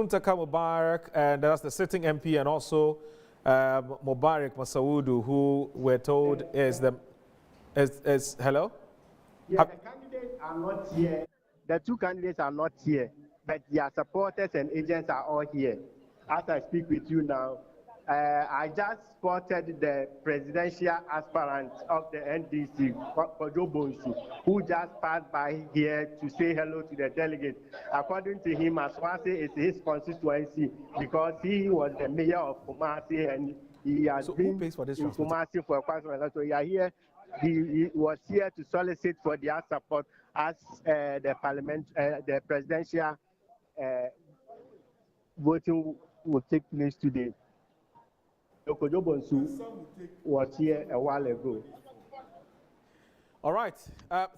Muntaka Mubarak, and that's the sitting MP, and also Mubarak Masaudu, who we're told is the hello? Yeah, the candidates are not here. The two candidates are not here, but their supporters and agents are all here. As I speak with you now, I just spotted the presidential aspirant of the NDC, Kojo Bonsu, who just passed by here to say hello to the delegates. According to him, Asawase is his constituency because he was the mayor of Kumasi and he has been in Kumasi for quite some time. So he was here to solicit for their support as the presidential voting will take place today. Kojo Bonsu was here a while ago. All right.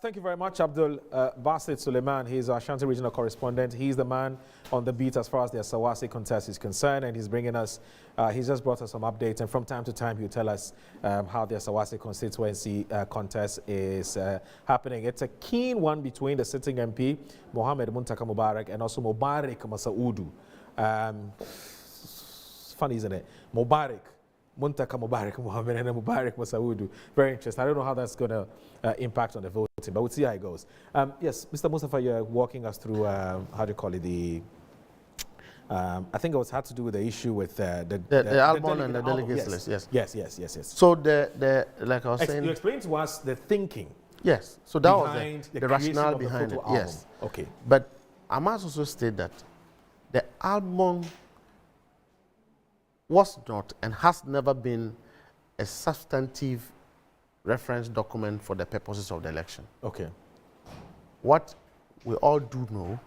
Thank you very much, Abdul Basit Suleiman. He's our Ashanti regional correspondent. He's the man on the beat as far as the Asawase contest is concerned, and he's bringing us, he's just brought us some updates, and from time to time he'll tell us how the Asawase constituency contest is happening. It's a keen one between the sitting MP, Mohammed Muntaka Mubarak, and also Mubarak Masaudu. Funny, isn't it? Mubarak. Muntaka Mubarak Mohammed and Mubarak Masaudu. Very interesting. I don't know how that's going to impact on the voting, but we'll see how it goes. Yes, Mr. Mustafa, you're walking us through, how do you call it, I think it had to do with the issue with the album and the delegates list, yes. Yes. So like I was saying... You explained to us the thinking. Yes, so that was the rationale behind it, yes. Okay. But I must also state that the album was not and has never been a substantive reference document for the purposes of the election. Okay. What we all do know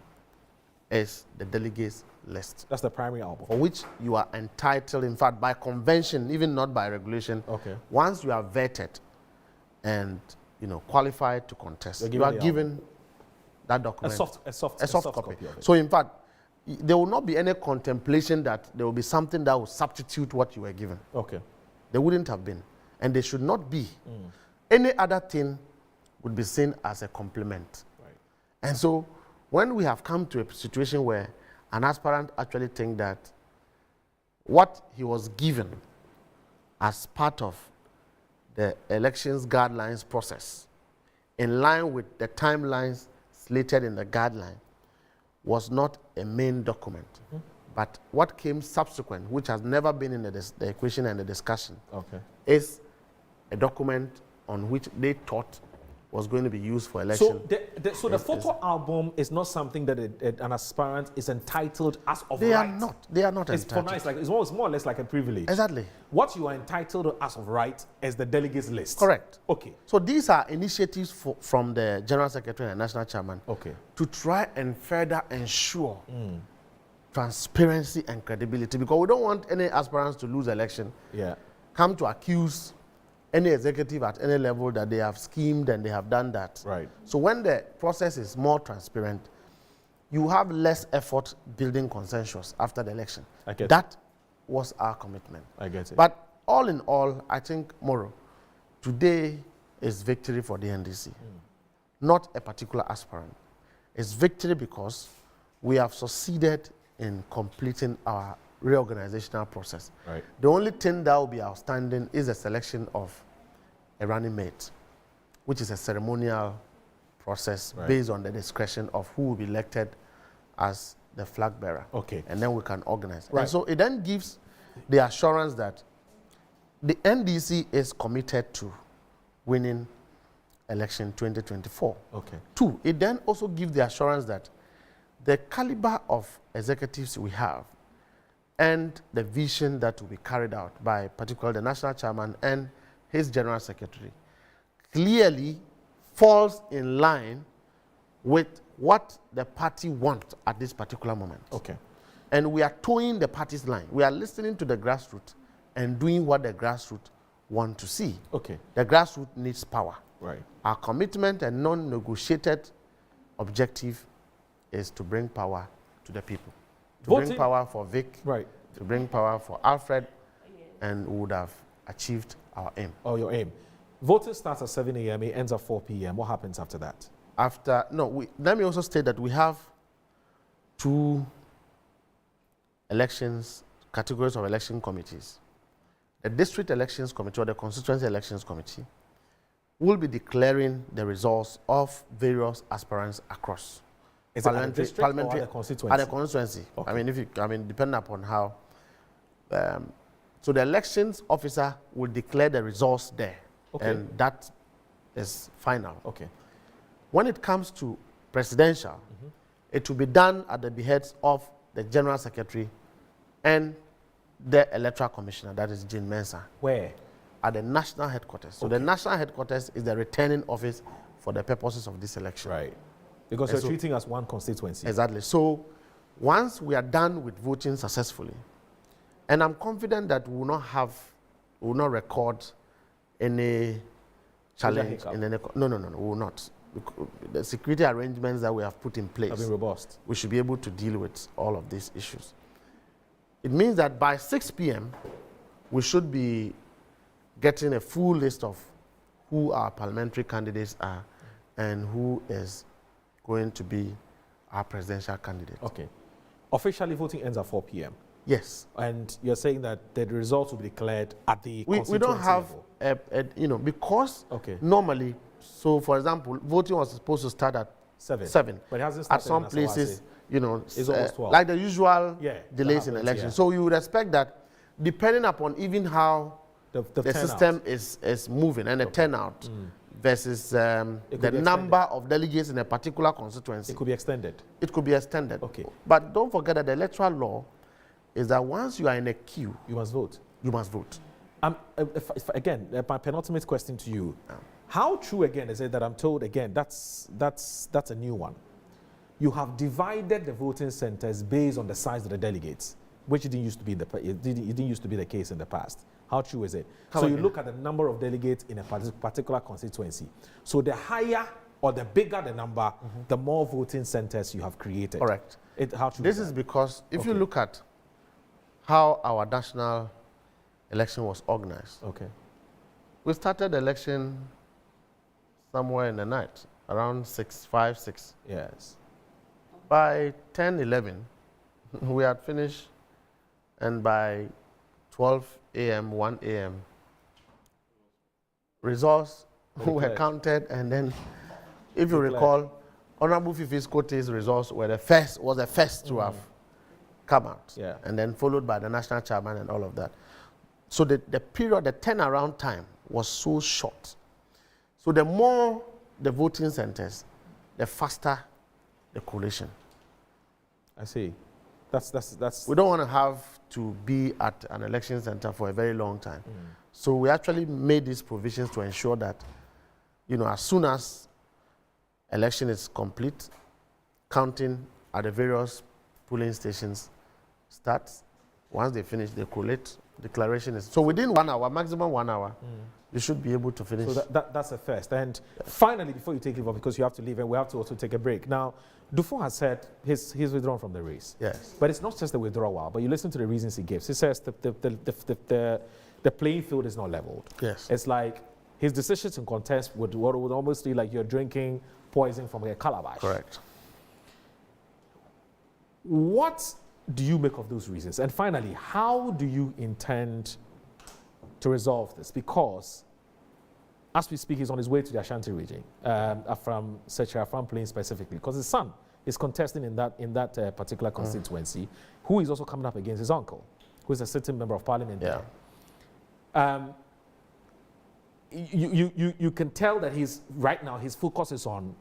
is the delegates list. That's the primary album. For which you are entitled, in fact, by convention, even not by regulation. Okay. Once you are vetted and qualified to contest, you are given that document. A soft copy of it. So in fact, there will not be any contemplation that there will be something that will substitute what you were given. Okay. There wouldn't have been. And there should not be. Any other thing would be seen as a compliment. Right. And so when we have come to a situation where an aspirant actually thinks that what he was given as part of the elections guidelines process, in line with the timelines slated in the guideline, was not a main document, but what came subsequent, which has never been in the equation and the discussion, is a document on which they thought was going to be used for election. So the photo album is not something that an aspirant is entitled as of they right. They are not it's entitled. It's more or less like a privilege. Exactly. What you are entitled to as of right is the delegates list. Correct. Okay. So these are initiatives from the General Secretary and National Chairman to try and further ensure transparency and credibility, because we don't want any aspirants to lose election, come to accuse any executive at any level that they have schemed and they have done that. Right. So when the process is more transparent, you have less effort building consensus after the election. I get that was our commitment. I get it. But all in all, I think, Moro, today is victory for the NDC, not a particular aspirant. It's victory because we have succeeded in completing our reorganizational process. Right. The only thing that will be outstanding is the selection of a running mate, which is a ceremonial process based on the discretion of who will be elected as the flag bearer. Okay. And then we can organize. Right. And so it then gives the assurance that the NDC is committed to winning election 2024. Okay. 2, it then also gives the assurance that the caliber of executives we have and the vision that will be carried out by particularly the National Chairman and his General Secretary clearly falls in line with what the party wants at this particular moment. Okay. And we are towing the party's line. We are listening to the grassroots and doing what the grassroots want to see. Okay. The grassroots needs power. Right. Our commitment and non-negotiated objective is to bring power to the people. To bring power for Vic, to bring power for Alfred, and we would have achieved our aim. Oh, your aim. Voting starts at 7 a.m., it ends at 4 p.m. What happens after that? Let me also state that we have two elections, categories of election committees. The district elections committee or the constituency elections committee will be declaring the results of various aspirants across. Is it at the district or at the constituency? At the constituency. Okay. I mean, depending upon how. So the elections officer will declare the results there, Okay. and that is final. Okay. When it comes to presidential, it will be done at the behest of the general secretary and the electoral commissioner, that is Jean Mensah. Where? At the national headquarters. So Okay. the national headquarters is the returning office for the purposes of this election. Right. Because And you're so- treating as one constituency. Exactly. So once we are done with voting successfully, and I'm confident that we will not record any challenge hiccup? in any. No, we will not. The security arrangements that we have put in place, Have been robust. we should be able to deal with all of these issues. It means that by 6 p.m., we should be getting a full list of who our parliamentary candidates are and who is going to be our presidential candidate. Okay. Officially, voting ends at 4 p.m. Yes. And you're saying that the results will be declared at the We constituency don't have, level. because Okay. normally, so for example, voting was supposed to start at 7. But it hasn't At started some in places, Asawase. It's almost 12. like the usual Yeah, delays that in happens, elections. yeah. So you would expect that depending upon even how The the turnout. system is moving and the turnout versus the could be number of delegates in a particular constituency, It could be extended. it could be extended. Okay. But don't forget that the electoral law is that once you are in a queue, You must vote. you must vote. Again, my penultimate question to you. How true, again, is it that I'm told, again, that's a new one. You have divided the voting centers based on the size of the delegates, which didn't used to be it didn't used to be the case in the past. How true is it? How So you again? look at the number of delegates in a particular constituency. So the higher or the bigger the number, the more voting centers you have created. Correct. How true This is is that? because if you Okay. look at how our national election was organized, Okay. we started the election somewhere in the night, around 5, 6. Yes. By 10, 11, we had finished, and by 12 a.m., 1 a.m., results were Declared. counted, and then, if you Declared. recall, Honorable Fifi Scote's results were the first to have come out, Yeah. and then followed by the national chairman and all of that. So the period, the turnaround time was so short. So the more the voting centers, the faster the collation. I see. That's We don't want to have to be at an election center for a very long time. So we actually made these provisions to ensure that, as soon as election is complete, counting at the various polling stations starts. Once they finish, they collate. Declaration is so within 1 hour, maximum 1 hour, you should be able to finish. So that's a first. And finally, before you take leave, because you have to leave and we have to also take a break. Now, Dufour has said he's withdrawn from the race. Yes. But it's not just the withdrawal, but you listen to the reasons he gives. He says the playing field is not leveled. Yes. It's like his decisions in contest would almost be like you're drinking poison from a calabash. Correct. What do you make of those reasons? And finally, how do you intend to resolve this? Because as we speak, he's on his way to the Ashanti region, from Afram Plain specifically, because his son is contesting in that particular constituency, who is also coming up against his uncle, who is a sitting member of parliament Yeah. there. You can tell that right now his focus is on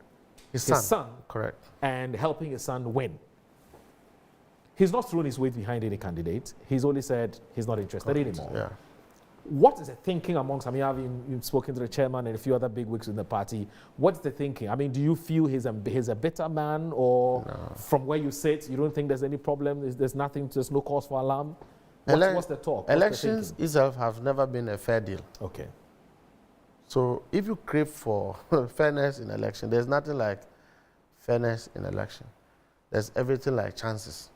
His his son. son Correct. and helping his son win. He's not thrown his weight behind any candidate. He's only said he's not interested anymore. Yeah. What is the thinking amongst, you've spoken to the chairman and a few other big wigs in the party. What's the thinking? Do you feel he's a bitter man, or from where you sit, you don't think there's any problem? There's no cause for alarm? What's the talk? What's the Elections thinking? itself have never been a fair deal. Okay. So if you crave for fairness in election, there's nothing like fairness in election. There's everything like chances.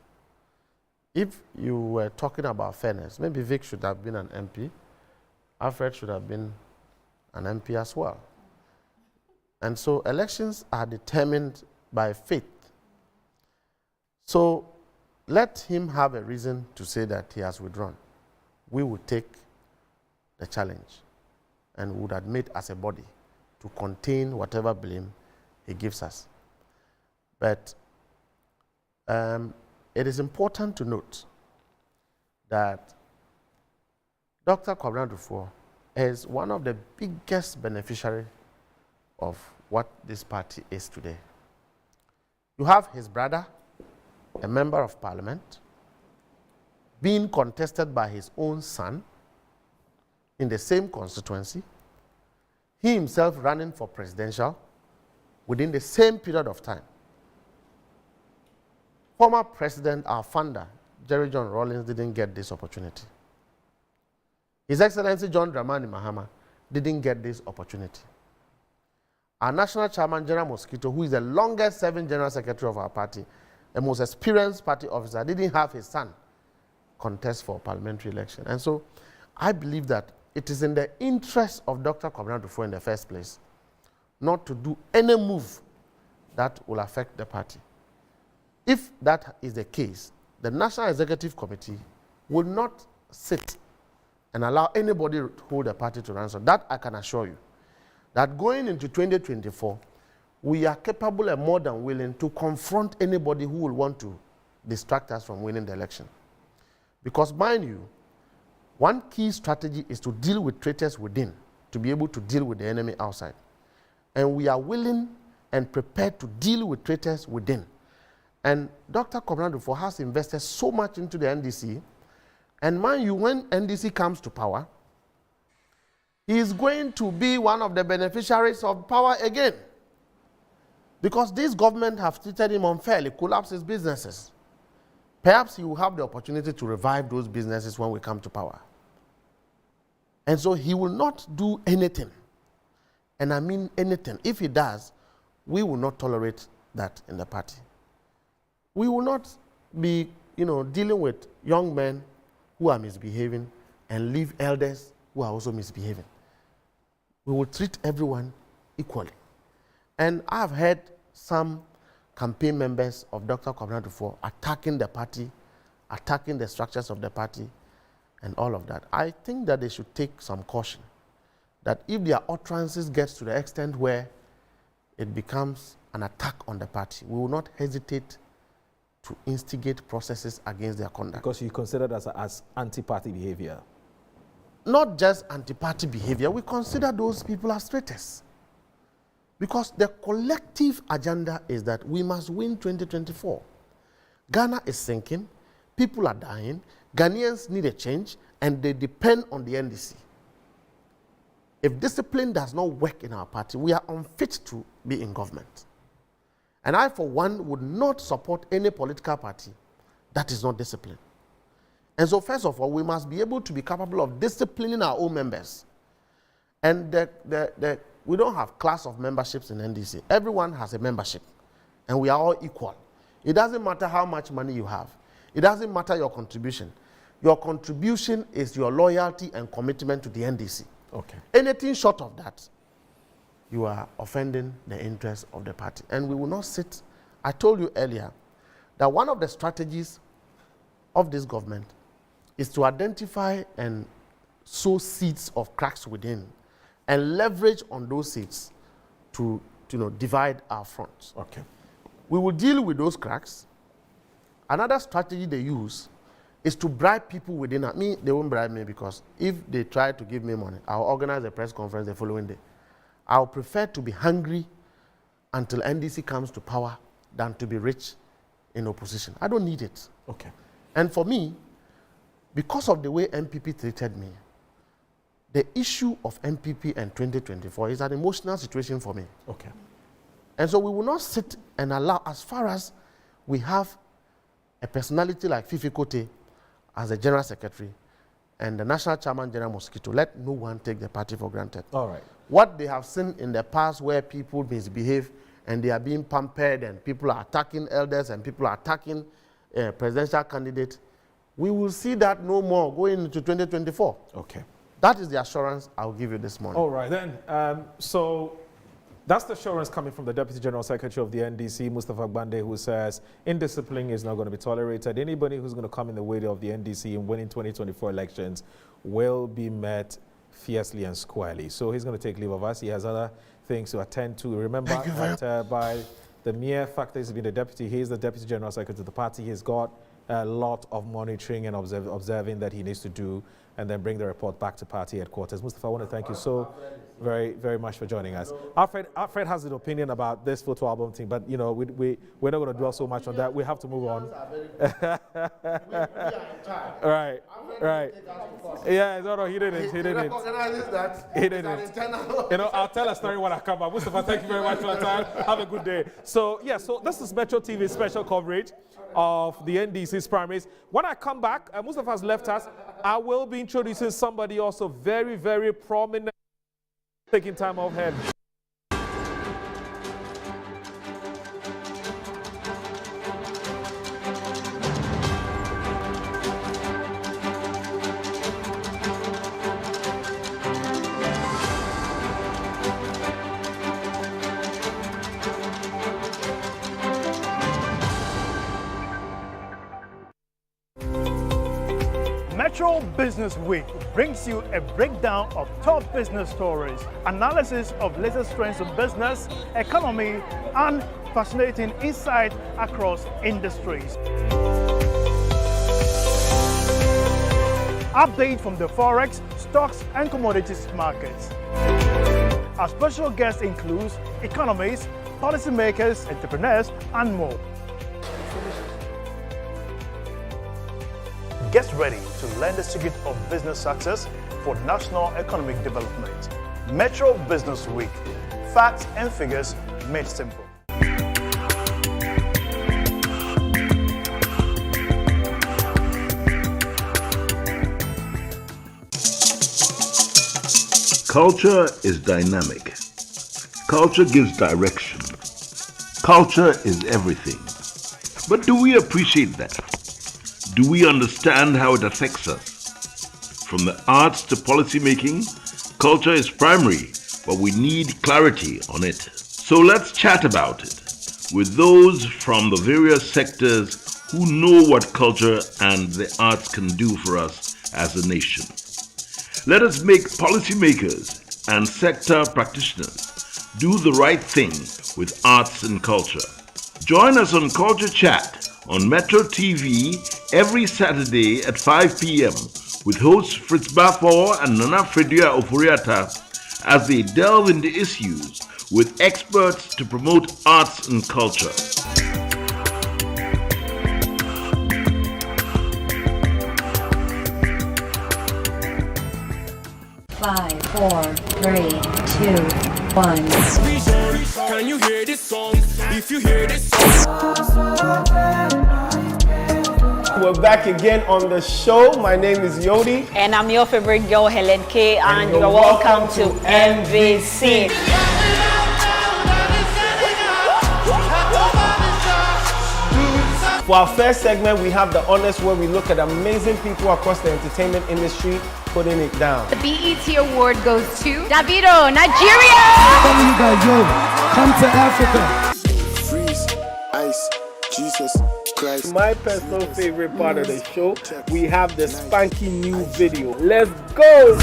If you were talking about fairness, maybe Vic should have been an MP. Alfred should have been an MP as well. And so elections are determined by faith. So let him have a reason to say that he has withdrawn. We will take the challenge and would admit as a body to contain whatever blame he gives us. But it is important to note that Dr. Kwabena Dufour is one of the biggest beneficiaries of what this party is today. You have his brother, a member of parliament, being contested by his own son in the same constituency, he himself running for presidential within the same period of time. Former president, our founder, Jerry John Rawlings, didn't get this opportunity. His Excellency John Dramani Mahama didn't get this opportunity. Our national chairman, General Mosquito, who is the longest serving general secretary of our party, the most experienced party officer, didn't have his son contest for parliamentary election. And so I believe that it is in the interest of Dr. Kwabena Dufour in the first place not to do any move that will affect the party. If that is the case, the National Executive Committee will not sit and allow anybody to hold the party to ransom. That I can assure you. That going into 2024, we are capable and more than willing to confront anybody who will want to distract us from winning the election. Because mind you, one key strategy is to deal with traitors within, to be able to deal with the enemy outside. And we are willing and prepared to deal with traitors within. And Dr. Kwabena Dufour has invested so much into the NDC. And mind you, when NDC comes to power, he is going to be one of the beneficiaries of power again. Because this government have treated him unfairly, collapsed his businesses. Perhaps he will have the opportunity to revive those businesses when we come to power. And so he will not do anything. And I mean anything. If he does, we will not tolerate that in the party. We will not be, dealing with young men who are misbehaving and leave elders who are also misbehaving. We will treat everyone equally. And I've heard some campaign members of Dr. Kwabena Dufour attacking the party, attacking the structures of the party, and all of that. I think that they should take some caution. That if their utterances get to the extent where it becomes an attack on the party, we will not hesitate to instigate processes against their conduct. Because you consider that as anti-party behavior? Not just anti-party behavior, we consider those people as traitors. Because the collective agenda is that we must win 2024. Ghana is sinking, people are dying, Ghanaians need a change, and they depend on the NDC. If discipline does not work in our party, we are unfit to be in government. And I, for one, would not support any political party that is not disciplined. And so, first of all, we must be able to be capable of disciplining our own members. And we don't have class of memberships in NDC. Everyone has a membership, and we are all equal. It doesn't matter how much money you have. It doesn't matter your contribution. Your contribution is your loyalty and commitment to the NDC. Okay. Anything short of that, you are offending the interests of the party. And we will not sit. I told you earlier that one of the strategies of this government is to identify and sow seeds of cracks within and leverage on those seeds to divide our fronts. Okay. We will deal with those cracks. Another strategy they use is to bribe people within me. They won't bribe me because if they try to give me money, I'll organize a press conference the following day. I'll prefer to be hungry until NDC comes to power than to be rich in opposition. I don't need it. Okay. And for me, because of the way NPP treated me, the issue of NPP and 2024 is an emotional situation for me. Okay. And so we will not sit and allow, as far as we have a personality like Fifi Kote as the general secretary and the national chairman, General Mosquito, let no one take the party for granted. All right. What they have seen in the past where people misbehave and they are being pampered and people are attacking elders and people are attacking presidential candidates, we will see that no more going into 2024. Okay. That is the assurance I'll give you this morning. All right, then. So That's the assurance coming from the Deputy General Secretary of the NDC, Mustafa Gbande, who says indiscipline is not going to be tolerated. Anybody who's going to come in the way of the NDC in winning 2024 elections will be met fiercely and squarely. So he's going to take leave of us. He has other things to attend to. Remember that by the mere fact that he's been the deputy, he is the Deputy General Secretary of the party. He's got a lot of monitoring and observing that he needs to do, and then bring the report back to party headquarters. Mustafa, I want to thank you so very, very much for joining us. Alfred has an opinion about this photo album thing, but you know, we're not going to dwell so much on that. We have to move on. Right. Yeah, no, he didn't. He didn't. He didn't. You know, I'll tell a story when I come back. Mustafa, thank you very much for your time. Have a good day. So, yeah, so this is Metro TV's special coverage of the NDC's primaries. When I come back, Mustafa has left us. I will be introducing somebody also very, very prominent, taking time off hand. Metro Business Week brings you a breakdown of top business stories, analysis of latest trends in business, economy, and fascinating insight across industries. Update from the Forex, stocks, and commodities markets. Our special guest includes economists, policymakers, entrepreneurs, and more. Get ready to learn the secret of business success for national economic development. Metro Business Week. Facts and figures made simple. Culture is dynamic. Culture gives direction. Culture is everything. But do we appreciate that? Do we understand how it affects us? From the arts to policy making, culture is primary, but we need clarity on it. So let's chat about it with those from the various sectors who know what culture and the arts can do for us as a nation. Let us make policymakers and sector practitioners do the right thing with arts and culture. Join us on Culture Chat on Metro TV every Saturday at 5 p.m. with hosts Fritz Bafor and Nana Fredua Ofuriata as they delve into issues with experts to promote arts and culture. 5, 4, 3, 2, 1. Can you hear this song? If you hear this song. We're back again on the show. My name is Yodi. And I'm your favorite girl, Helen K. And you're welcome to NBC. For our first segment, we have The Honest, where we look at amazing people across the entertainment industry putting it down. The BET award goes to Davido, Nigeria! Come you guys, yo, come to Africa. Freeze, ice, Jesus Christ. My personal favorite part of the show, we have the spanky new video. Let's go!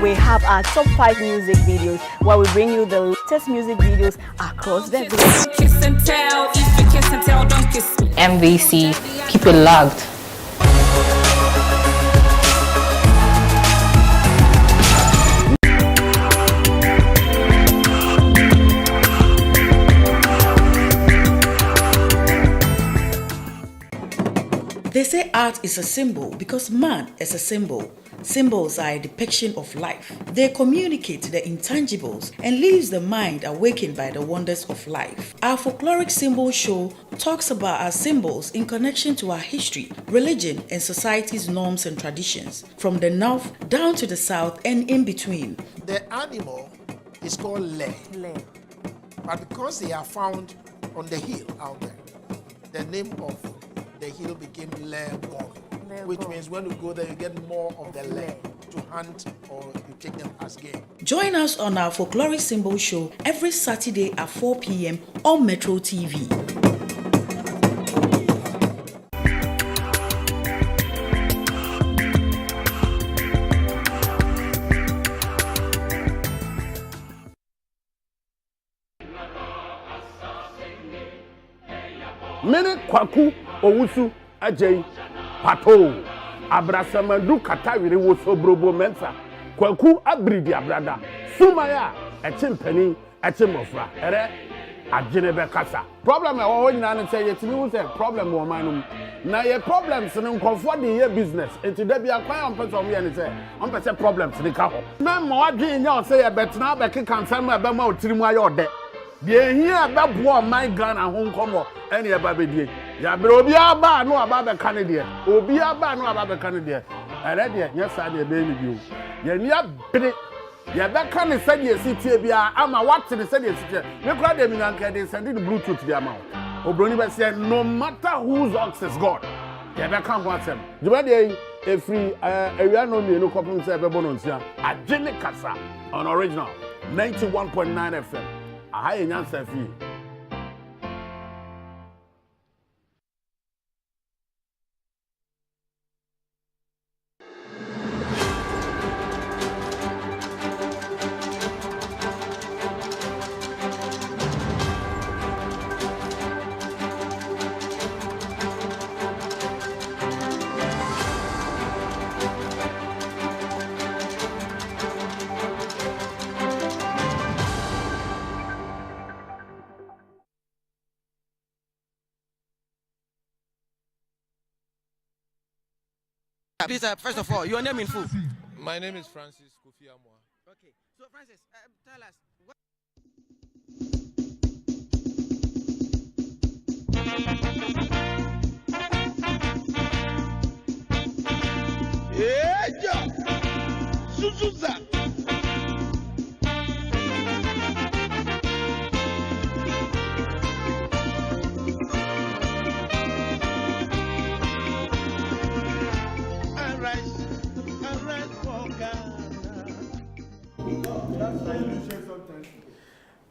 We have our top 5 music videos where we bring you the latest music videos across the globe. Kiss and tell, if you kiss and tell, don't kiss me. MVC, keep it logged. They say art is a symbol because man is a symbol. Symbols are a depiction of life. They communicate the intangibles and leaves the mind awakened by the wonders of life. Our folkloric symbol show talks about our symbols in connection to our history, religion, and society's norms and traditions, from the north down to the south and in between. The animal is called Le. But because they are found on the hill out there, the name of the hill became Le Bon. which means when you go there, you get more of the leg to hunt or you take them as game. Join us on our folkloric symbol show every Saturday at 4 p.m. on Metro TV. Mene kwaku owusu ajay pato abrasamadu katawire wo sobrobo mensa kwaku abridi abrada sumaya echimpani echimofra ere agene be kasa problem e wo nyina ne say yetimi wo say problem wo manum na ye problems ne nkofo de ye business enti da bia kwan on person me ne say on person problems ne ka ho na mo adwen nya o say ye betena be kekansam e be ma otirimu aye ode de hia be bo my Ghana ho nkomo ene e ba be die ya bre obi aba no aba be kan de obi aba no aba be kan de ere de nya sa de be ni bio ye ni abre ye be kan ne se de sitie bia ama what ne se de sitie me kura de mi nanka de send the bluetooth bia ma obroni be say no matter whose ox is god ye be kan go asem de be de e free ewia no mi no kopum se be bono nsia agene kasa on original 91.9 FM aha ye nyansa fi Please, first of all, your name in full. My name is Francis Kofi Amwa. Okay, so Francis, tell us. Suzuza.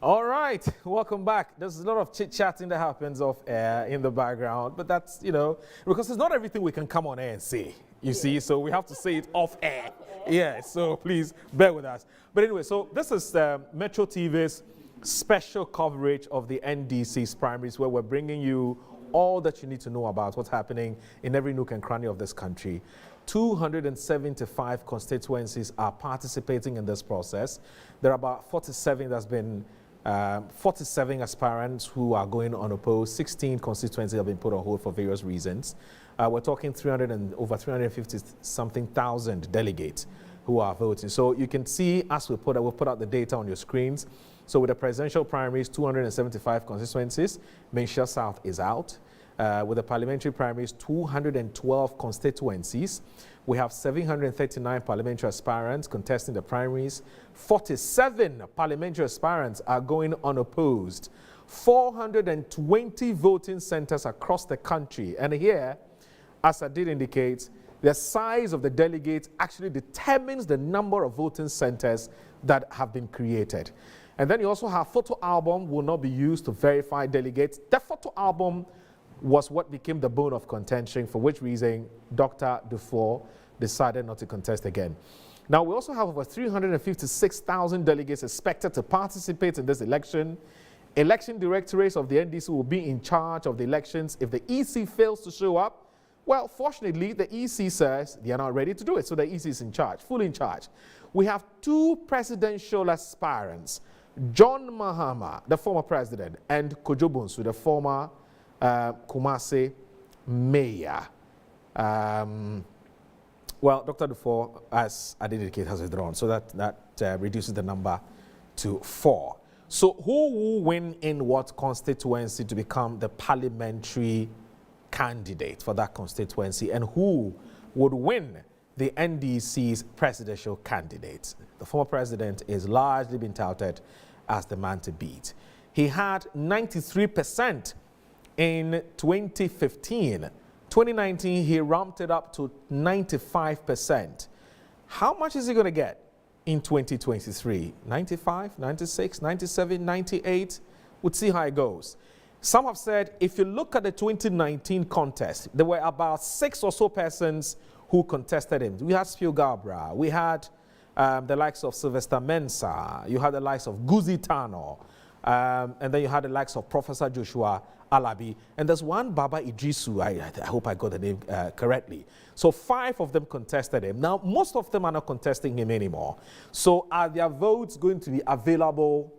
All right, welcome back. There's a lot of chit-chatting that happens off air in the background, but that's, you know, because it's not everything we can come on air and say, you see, so we have to say it off air. Yeah, so please bear with us. But anyway, so this is Metro TV's special coverage of the NDC's primaries, where we're bringing you all that you need to know about what's happening in every nook and cranny of this country. 275 constituencies are participating in this process. There are about 47 that's been 47 aspirants who are going unopposed. 16 constituencies have been put on hold for various reasons. We're talking over 350 something thousand delegates who are voting. So you can see, as we'll put out the data on your screens. So with the presidential primaries, 275 constituencies. Mainshire South is out. With the parliamentary primaries, 212 constituencies. We have 739 parliamentary aspirants contesting the primaries. 47 parliamentary aspirants are going unopposed. 420 voting centers across the country. And here, as I did indicate, the size of the delegates actually determines the number of voting centers that have been created. And then you also have photo album will not be used to verify delegates. The photo album was what became the bone of contention, for which reason Dr. Dufour decided not to contest again. Now, we also have over 356,000 delegates expected to participate in this election. Election directorates of the NDC will be in charge of the elections. If the EC fails to show up, well, fortunately, the EC says they are not ready to do it, so the EC is in charge, fully in charge. We have two presidential aspirants, John Mahama, the former president, and Kojo Bonsu, the former Kumasi mayor. Well, Dr. Dufour, as I did indicate, has withdrawn, so that reduces the number to 4. So who will win in what constituency to become the parliamentary candidate for that constituency, and who would win the NDC's presidential candidate? The former president is largely been touted as the man to beat. He had 93% in 2015, 2019, he ramped it up to 95%. How much is he going to get in 2023? 95, 96, 97, 98? We'll see how it goes. Some have said, if you look at the 2019 contest, there were about 6 or so persons who contested him. We had Spio Gabra, we had the likes of Sylvester Mensah, you had the likes of Guzi Tano, and then you had the likes of Professor Joshua Alabi, and there's one Baba Idrisu, I hope I got the name correctly. So 5 of them contested him. Now, most of them are not contesting him anymore. So are their votes going to be available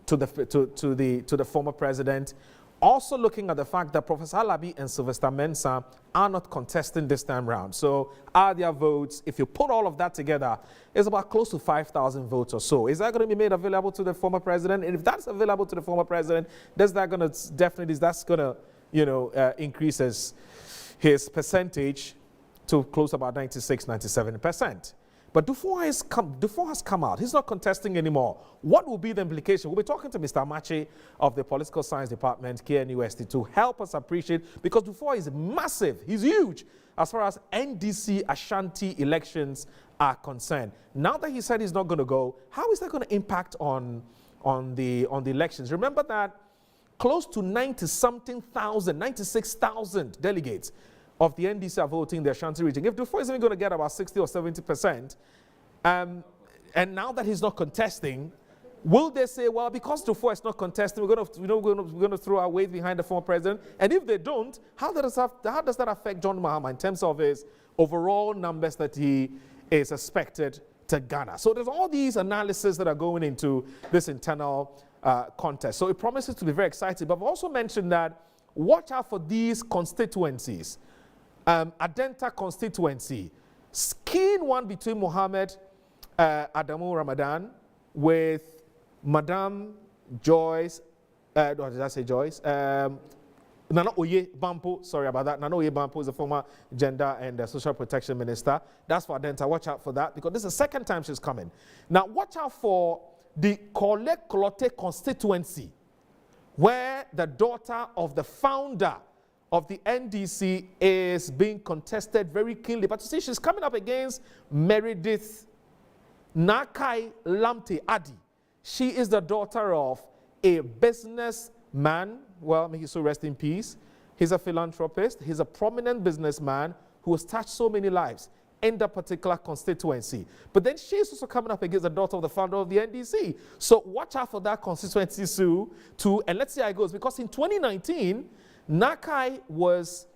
to the former president? Also looking at the fact that Professor Alabi and Sylvester Mensah are not contesting this time round. So are their votes, if you put all of that together, it's about close to 5,000 votes or so. Is that going to be made available to the former president? And if that's available to the former president, that's going to increase his percentage to close to about 96, 97%. But Dufour has come out. He's not contesting anymore. What will be the implication? We'll be talking to Mr. Amache of the Political Science Department, KNUST, to help us appreciate, because Dufour is massive. He's huge as far as NDC Ashanti elections are concerned. Now that he said he's not going to go, how is that going to impact on the elections? Remember that close to 96,000 delegates of the NDC are voting in the Ashanti region. If Dufour is even going to get about 60 or 70%, and now that he's not contesting, will they say, well, because Dufour is not contesting, we're going to throw our weight behind the former president? And if they don't, how does that affect John Mahama in terms of his overall numbers that he is expected to garner? So there's all these analyses that are going into this internal contest. So it promises to be very exciting. But I've also mentioned that watch out for these constituencies. Adenta constituency, keen one between Mohammed Adamu Ramadan with Madam Joyce, did I say Joyce? Nana Oye Bampo, sorry about that. Nana Oye Bampo is the former Gender and Social Protection Minister. That's for Adenta. Watch out for that, because this is the second time she's coming. Now, watch out for the Kole Klote constituency, where the daughter of the founder of the NDC is being contested very keenly. But you see, she's coming up against Meredith Nakai Lamte Adi. She is the daughter of a businessman. Well, may he so rest in peace. He's a philanthropist. He's a prominent businessman who has touched so many lives in that particular constituency. But then she's also coming up against the daughter of the founder of the NDC. So watch out for that constituency too. And let's see how it goes. Because in 2019, Nakai was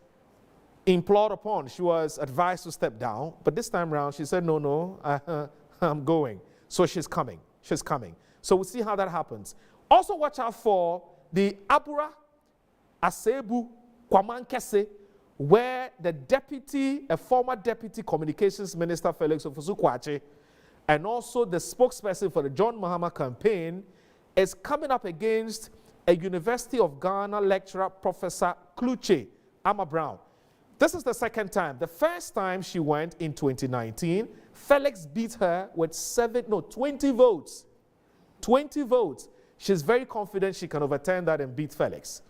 implored upon. She was advised to step down. But this time around, she said, no, I'm going. So she's coming. She's coming. So we'll see how that happens. Also watch out for the Abura Asebu Kwamankese, where the former deputy communications minister, Felix Ofosu-Kwakye, and also the spokesperson for the John Mahama campaign is coming up against a University of Ghana lecturer, Professor Kluche Ama Brown. This is the second time. The first time she went in 2019, Felix beat her with 20 votes. 20 votes. She's very confident she can overturn that and beat Felix.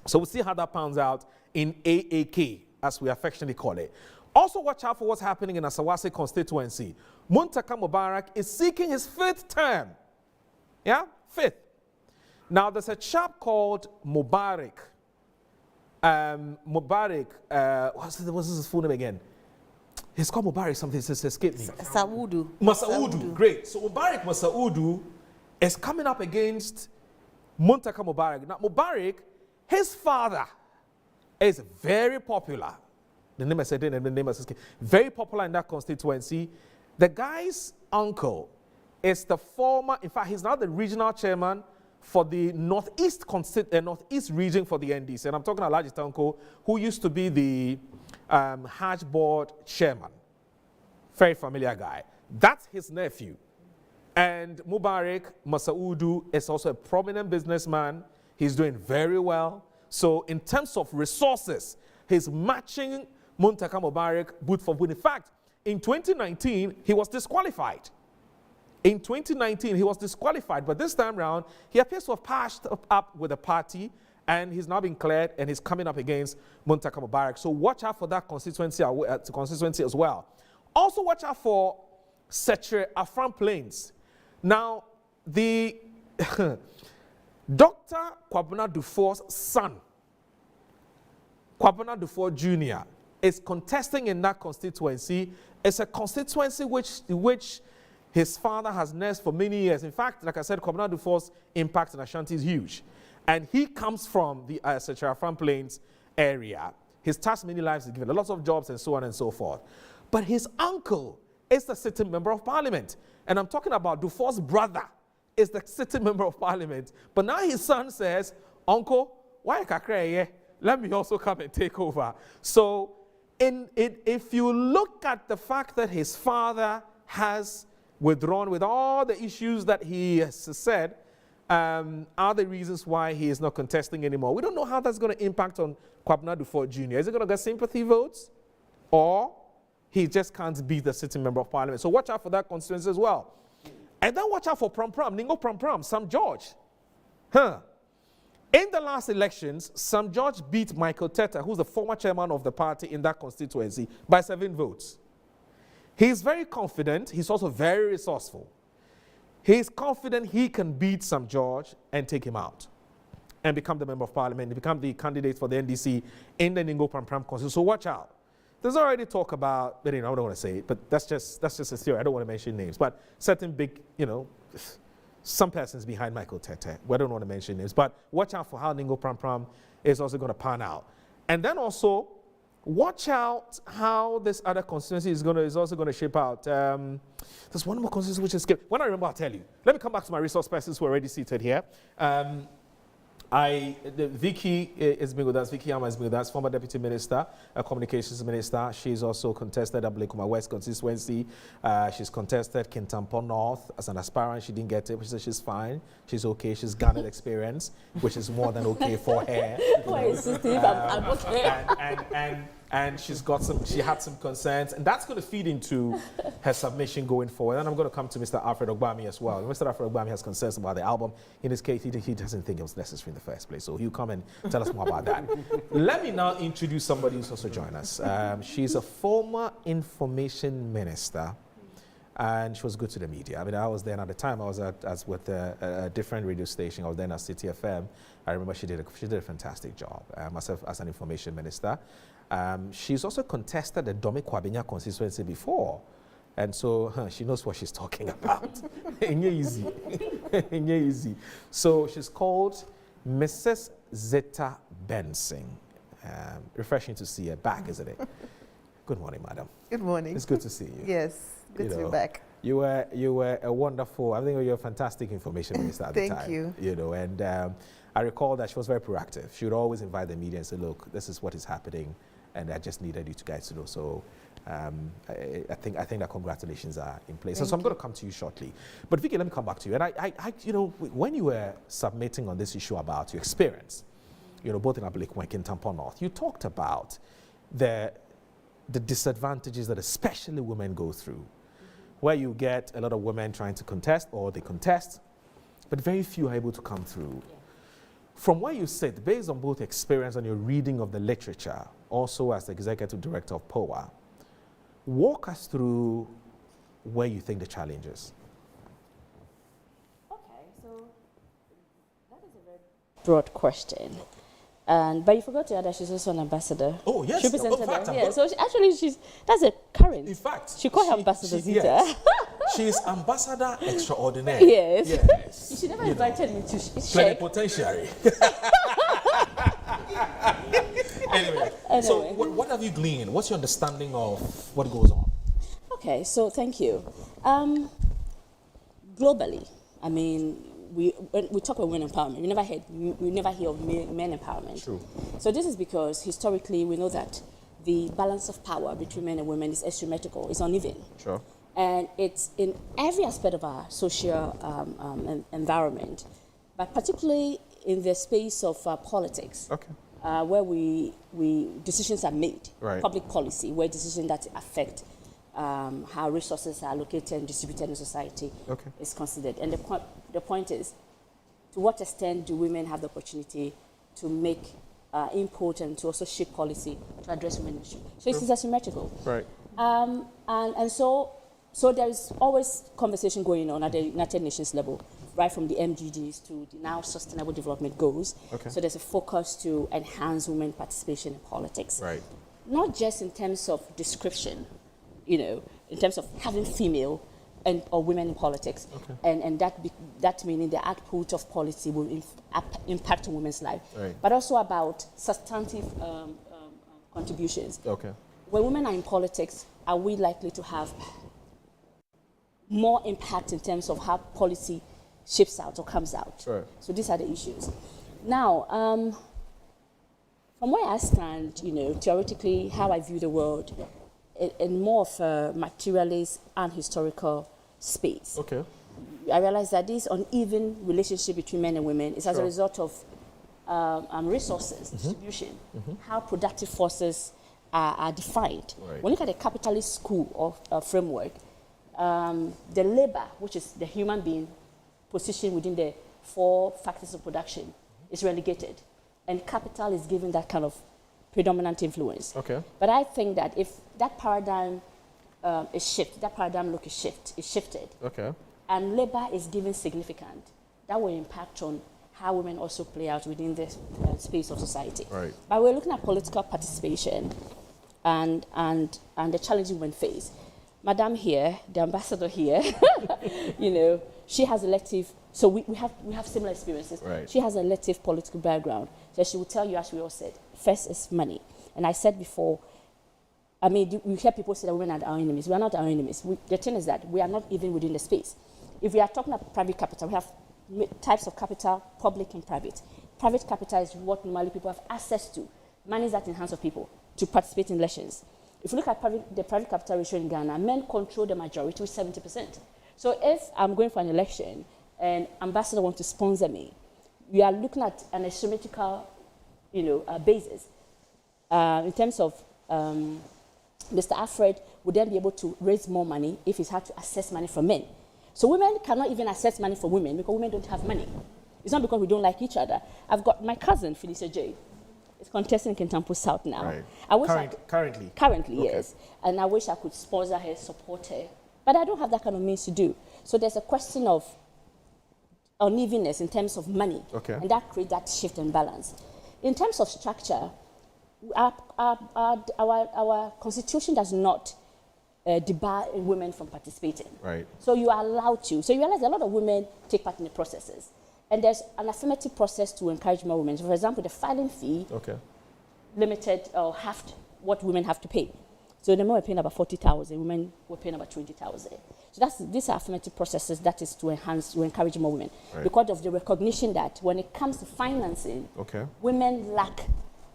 So we'll see how that pans out in AAK, as we affectionately call it. Also watch out for what's happening in Asawase constituency. Muntaka Mubarak is seeking his 5th term. Yeah, 5th. Now, there's a chap called Mubarak. What's his full name again? He's called Mubarak something, it's escaped me. Masaudu. Great. So Mubarak Masaudu is coming up against Muntaka Mubarak. Now, Mubarak, his father is very popular. The name I said, and the name I said, very popular in that constituency. The guy's uncle is the former, in fact, he's now the regional chairman for the Northeast region for the NDC. And I'm talking about Alhaji Tanko, who used to be the Hajj board chairman. Very familiar guy. That's his nephew. And Mubarak Masaudu is also a prominent businessman. He's doing very well. So in terms of resources, he's matching Muntaka Mubarak boot for boot. In fact, in 2019, he was disqualified. In 2019, he was disqualified, but this time around, he appears to have passed up with the party and he's now been cleared, and he's coming up against Muntaka Mubarak. So watch out for that constituency as well. Also watch out for Setre Afram Plains. Now, the Dr. Kwabena Dufour's son, Kwabena Dufour Jr., is contesting in that constituency. It's a constituency which his father has nursed for many years. In fact, like I said, Kwabena Dufour's impact in Ashanti is huge. And he comes from the Setre Afram Plains area. He's touched many lives, he's given a lot of jobs and so on and so forth. But his uncle is the sitting member of parliament. And I'm talking about Dufour's brother is the sitting member of parliament. But now his son says, Uncle, why kakre? Let me also come and take over. So if you look at the fact that his father has withdrawn with all the issues that he has said, are the reasons why he is not contesting anymore. We don't know how that's going to impact on Kwabena Dufour Jr. Is it going to get sympathy votes? Or he just can't beat the sitting member of parliament. So watch out for that constituency as well. And then watch out for Ningo Pram, Sam George. In the last elections, Sam George beat Michael Teta, who's the former chairman of the party in that constituency, by 7 votes. He's very confident. He's also very resourceful. He's confident he can beat Sam George and take him out and become the member of parliament, and become the candidate for the NDC in the Ningo Pram constituency. So watch out. There's already talk about, but I don't want to say it, but that's just a theory. I don't want to mention names, but certain big, some persons behind Michael Tete. We don't want to mention names, but watch out for how Ningo Pram is also going to pan out. And then also, watch out how this other constituency is also going to shape out. There's one more constituency which is skipped. When I remember, I'll tell you. Let me come back to my resource persons who are already seated here. Vicky is been with us. Vicky Ama is been with us, former Deputy Minister, Communications Minister. She's also contested Ablekuma West constituency. She's contested Kintampo North as an aspirant. She didn't get it, which says she's fine. She's okay. She's garnered experience, which is more than okay for her. I'm okay. And she had some concerns, and that's going to feed into her submission going forward. And I'm going to come to Mr. Alfred Ogbami as well. Mr. Alfred Ogbami has concerns about the album. In this case, he doesn't think it was necessary in the first place. So he'll come and tell us more about that. Let me now introduce somebody who's also joined us. She's a former information minister, and she was good to the media. I mean, I was there at the time. I was with a different radio station. I was then at City FM. I remember she did a fantastic job myself as an information minister. She's also contested the Domi Kwabena constituency before. And so she knows what she's talking about. Easy. So she's called Mrs. Zeta Benson. Refreshing to see her back, isn't it? Good morning, madam. Good morning. It's good to see you. Yes, good to be back. You were a wonderful, I think you were a fantastic information minister at the time. Thank you. And I recall that she was very proactive. She would always invite the media and say, look, this is what is happening, and I just needed you guys to know. So I think that congratulations are in place. So I'm going to come to you shortly. But Vicky, let me come back to you. And when you were submitting on this issue about your experience, both in Ablekuma and Kintampo North, you talked about the disadvantages that especially women go through, where you get a lot of women trying to contest, or they contest, but very few are able to come through. Yeah. From where you sit, based on both experience and your reading of the literature, also as the executive director of POA, walk us through where you think the challenge is. Okay, so that is a very broad question. But you forgot to add that she's also an ambassador. Oh, yes. She presented that's a current. In fact, she called her ambassador Zita. Yes. She's ambassador extraordinaire. Yes. She never invited me to plenipotentiary. Anyway, so what have you gleaned? What's your understanding of what goes on? Okay, so thank you. Globally, I mean, when we talk about women empowerment, we never hear of men empowerment. True. So this is because historically we know that the balance of power between men and women is asymmetrical, it's uneven. Sure. And it's in every aspect of our social environment, but particularly in the space of politics, where decisions are made, public policy, where decisions that affect how resources are allocated and distributed in society is considered. And the point is, to what extent do women have the opportunity to make input and to also shape policy to address women issues. So it's asymmetrical. Right. And so there is always conversation going on at the United Nations level, right from the MDGs to the now Sustainable Development Goals. Okay. So there's a focus to enhance women participation in politics. Right. Not just in terms of description, you know, in terms of having female or women in politics, and that meaning the output of policy will impact on women's life, but also about substantive contributions. Okay. When women are in politics, are we likely to have more impact in terms of how policy shapes out or comes out? Sure. So these are the issues. Now, from where I stand, you know, theoretically, how I view the world, in more of a materialist and historical space. Okay. I realize that this uneven relationship between men and women is as a result of resources, distribution, how productive forces are defined. Right. When you look at the capitalist school of framework, the labor, which is the human being positioned within the 4 factors of production, is relegated. And capital is given that kind of predominant influence. Okay. But I think that if that paradigm is shifted, that paradigm look is shifted, okay, and labor is given significant, that will impact on how women also play out within the space of society. Right. But we're looking at political participation and the challenges women face. Madam here, the ambassador here, you know, she has elective, so we have similar experiences. Right. She has an elective political background, so she will tell you, as we all said, first is money. And I said before, I mean, we hear people say that women are our enemies. We are not our enemies. The thing is that we are not even within the space. If we are talking about private capital, we have types of capital, public and private. Private capital is what normally people have access to. Money is that in hands of people to participate in elections. If you look at the private capital ratio in Ghana, men control the majority with 70%. So if I'm going for an election and ambassador wants to sponsor me, we are looking at an asymmetrical, you know, basis. In terms of Mr. Alfred would then be able to raise more money if he's had to access money from men. So women cannot even access money from women because women don't have money. It's not because we don't like each other. I've got my cousin, Felicia J. is contesting in Kintampo South now. Right. I wish currently? Currently, okay. Yes. And I wish I could sponsor her, support her. But I don't have that kind of means to do. So there's a question of unevenness in terms of money. Okay. And that creates that shift and balance. In terms of structure, our constitution does not debar women from participating. Right. So you are allowed to. So you realize a lot of women take part in the processes. And there's an affirmative process to encourage more women. So for example, the filing fee limited or halved what women have to pay. So the men were paying about 40,000, women were paying about 20,000. So these are affirmative processes that is to encourage more women. Right. Because of the recognition that when it comes to financing, women lack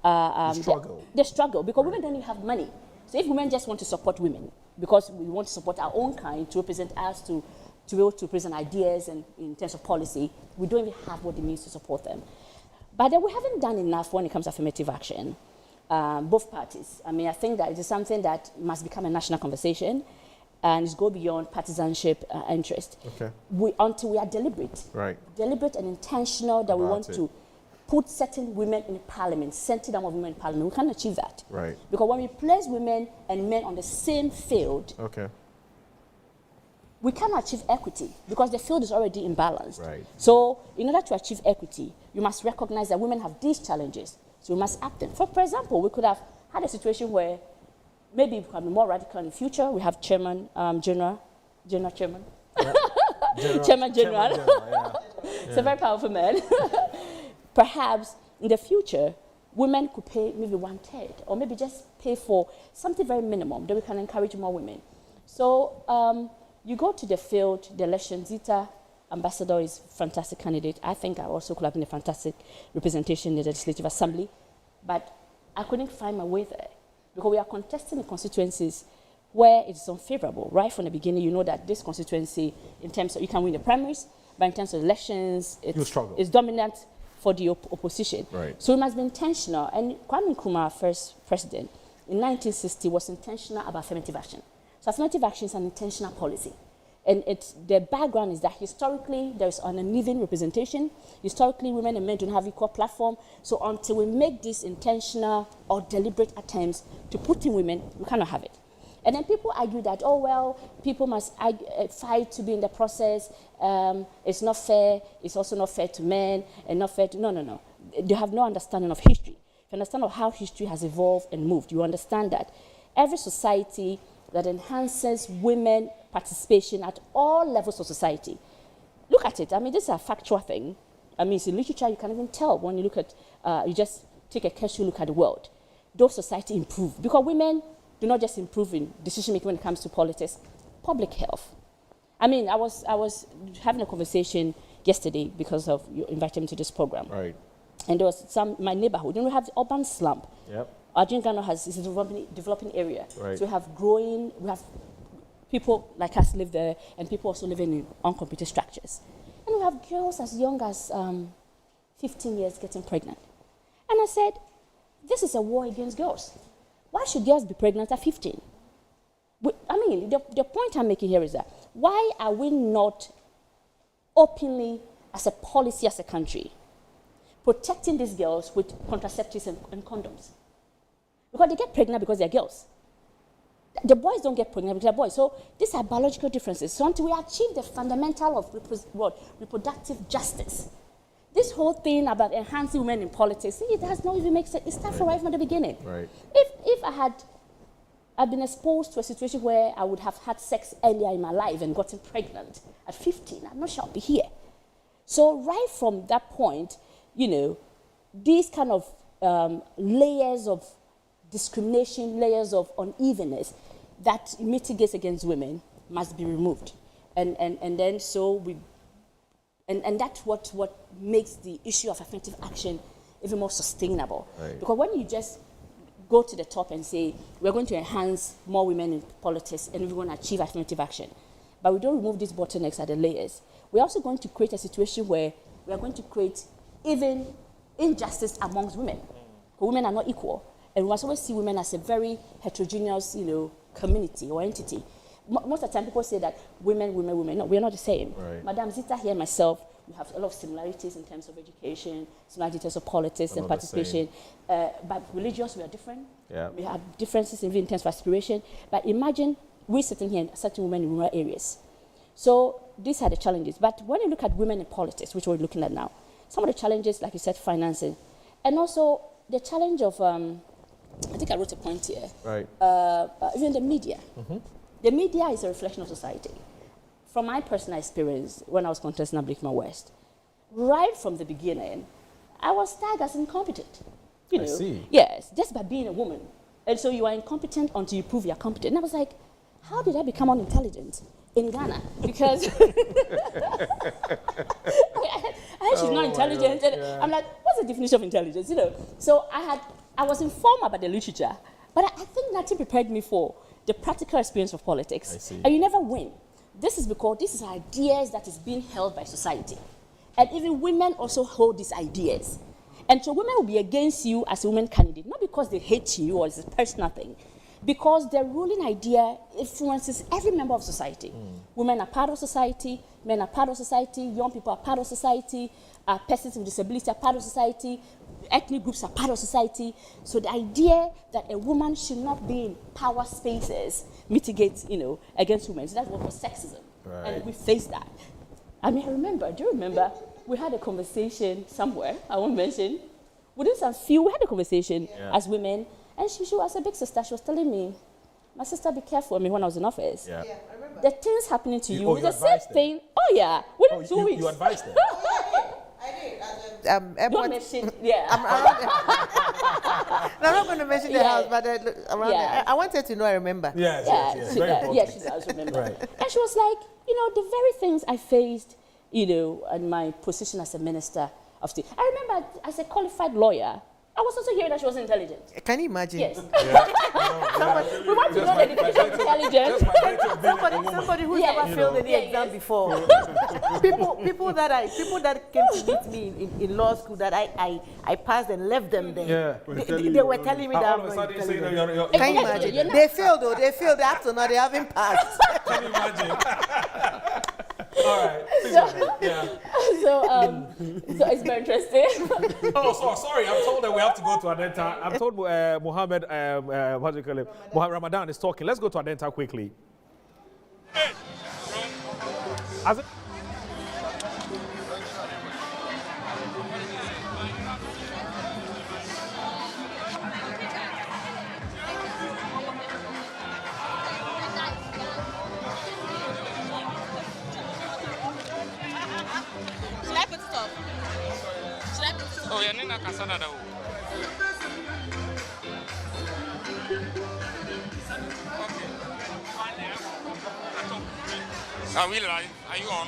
the struggle because women don't even have money. So if women just want to support women, because we want to support our own kind to represent us, to be able to present ideas and in terms of policy, we don't even have what it means to support them. But then we haven't done enough when it comes to affirmative action, both parties. I mean, I think that it is something that must become a national conversation and it's go beyond partisanship interest. Until we are deliberate, deliberate and intentional that we want to put certain women in parliament, center down of women in parliament. We can't achieve that. Right. Because when we place women and men on the same field, we can't achieve equity because the field is already imbalanced. Right. So in order to achieve equity, you must recognize that women have these challenges. So we must act them. For example, we could have had a situation where maybe we can be more radical in the future. We have chairman, general. Chairman General. It's a very powerful man. Perhaps in the future, women could pay maybe 1/3 or maybe just pay for something very minimum that we can encourage more women. So you go to the field, the election, Zita Ambassador is a fantastic candidate. I think I also could have been a fantastic representation in the Legislative Assembly, but I couldn't find my way there because we are contesting in constituencies where it's unfavorable. Right from the beginning, you know that this constituency, in terms of, you can win the primaries, but in terms of elections, it's dominant for the opposition. Right. So we must be intentional. And Kwame Nkrumah, first president, in 1960, was intentional about affirmative action. So affirmative action is an intentional policy. And the background is that historically there is an uneven representation. Historically, women and men don't have equal platform. So until we make these intentional or deliberate attempts to put in women, we cannot have it. And then people argue that, oh, well, people must fight to be in the process. It's not fair. It's also not fair to men and not fair to... No. They have no understanding of history. If you understand how history has evolved and moved, you understand that every society that enhances women participation at all levels of society. Look at it. I mean, this is a factual thing. I mean, it's in literature, you can even tell when you look at, you just take a casual look at the world. Those society improve because women do not just improve in decision making when it comes to politics, public health. I mean, I was having a conversation yesterday because of you invited me to this program. Right. And there was my neighborhood. We have the urban slump. Yep. Arjun is a developing area. Right. So we have people like us live there, and people also living in uncompleted structures. And we have girls as young as 15 years getting pregnant. And I said, this is a war against girls. Why should girls be pregnant at 15? I mean, the point I'm making here is that why are we not openly, as a policy, as a country, protecting these girls with contraceptives and condoms? Because they get pregnant because they're girls. The boys don't get pregnant because they're boys. So these are biological differences. So until we achieve the fundamental of reproductive justice, this whole thing about enhancing women in politics, it does not even make sense. It starts right from the beginning. Right. If I'd been exposed to a situation where I would have had sex earlier in my life and gotten pregnant at 15, I'm not sure I'll be here. So right from that point, you know, these kind of layers of discrimination, layers of unevenness that mitigates against women must be removed. And then so we, and that's what makes the issue of affirmative action even more sustainable. Right. Because when you just go to the top and say, we're going to enhance more women in politics and we're going to achieve affirmative action, but we don't remove these bottlenecks at the layers, we're also going to create a situation where we are going to create even injustice amongst women. Women are not equal. And we must always see women as a very heterogeneous, community or entity. Most of the time, people say that women. No, we're not the same. Right. Madam Zita here and myself, we have a lot of similarities in terms of education, similarities in terms of politics and participation. But religious, we are different. Yeah. We have differences even in terms of aspiration. But imagine we sitting here and certain women in rural areas. So these are the challenges. But when you look at women in politics, which we're looking at now, some of the challenges, like you said, financing, and also the challenge of I think I wrote a point here. Right. Even the media. Mm-hmm. The media is a reflection of society. From my personal experience, when I was contesting at Blakeman West, right from the beginning, I was tagged as incompetent. I see. Yes, just by being a woman. And so you are incompetent until you prove you're competent. And I was like, how did I become unintelligent in Ghana? Because I she's not intelligent. And I'm like, what's the definition of intelligence? So I was informed about the literature, but I think nothing prepared me for the practical experience of politics. I see. And you never win. This is because this is ideas that is being held by society. And even women also hold these ideas. And so women will be against you as a woman candidate, not because they hate you or it's a personal thing, because the ruling idea influences every member of society. Women are part of society, men are part of society, young people are part of society, persons with disability are part of society, ethnic groups are part of society. So the idea that a woman should not be in power spaces mitigates, against women. So that's what was sexism. Right. And we faced that. I mean, do you remember, we had a conversation somewhere, I won't mention, we had a conversation as women, and she was a big sister. She was telling me, my sister, be careful. When I was in office. Yeah. I remember. The things happening to you, you the same thing. Oh, yeah. Within 2 weeks. You advised them. I did. Don't mention, yeah. I'm not going to mention the house, but around there. I wanted to know, I remember. Yes. Very important. Yeah, she does remember. Right. And she was like, the very things I faced, in my position as a minister of state. I remember as a qualified lawyer, I was also hearing that she was intelligent. Can you imagine? Yes. We want to know the definition of intelligence. Somebody who's never failed any exam before. people that came to meet me in law school that I passed and left them there. They were telling me that I'm not intelligent. Can you imagine? They failed though. They failed. After now they haven't passed. Can you imagine? All right. Please go ahead. Yeah. So it's very interesting. Sorry. I'm told that we have to go to Adenta. I'm told Mohammed, what do you call him? Mohammed Ramadan is talking. Let's go to Adenta quickly. As it Oh, yeah, Nina Casanada. Are we live? Are you on?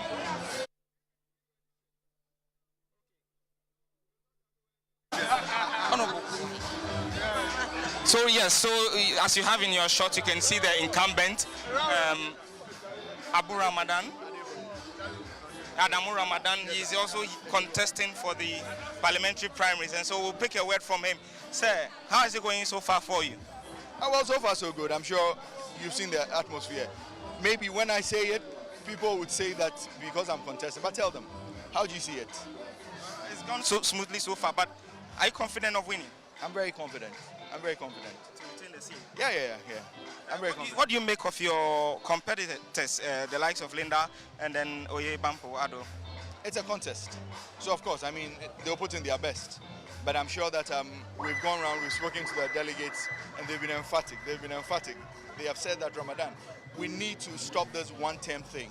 So yes, so as you have in your shot, you can see the incumbent, Abu Ramadan. Adamu Ramadan, he is also contesting for the parliamentary primaries, and so we'll pick a word from him. Sir, how is it going so far for you? Well, so far so good. I'm sure you've seen the atmosphere. Maybe when I say it, people would say that because I'm contesting, but tell them, how do you see it? It's gone so smoothly so far, but are you confident of winning? I'm very confident. I'm very confident. To retain the seat? Yeah. I'm very confident. What do you make of your competitors, the likes of Linda and then Oye Bampo Ado? It's a contest. So, of course, I mean, they'll put in their best. But I'm sure that we've gone around, we've spoken to the delegates, and they've been emphatic. They have said that, Ramadan, we need to stop this one-term thing.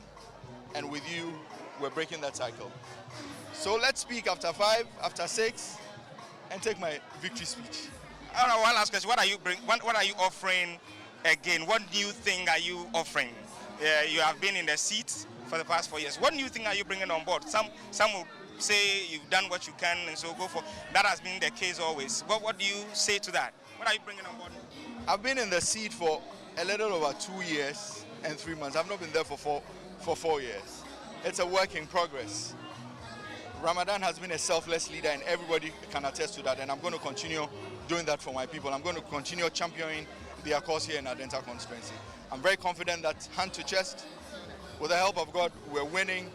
And with you, we're breaking that cycle. So let's speak after 5, after 6, and take my victory speech. All right, one last question. What are you offering again? What new thing are you offering? You have been in the seat for the past 4 years. What new thing are you bringing on board? Some will say you've done what you can, and so go for. That has been the case always. What do you say to that? What are you bringing on board? I've been in the seat for a little over 2 years and 3 months. I've not been there for 4 years. It's a work in progress. Ramadan has been a selfless leader, and everybody can attest to that, and I'm going to continue doing that for my people. I'm going to continue championing their cause here in Adenta constituency. I'm very confident that hand to chest, with the help of God, we're winning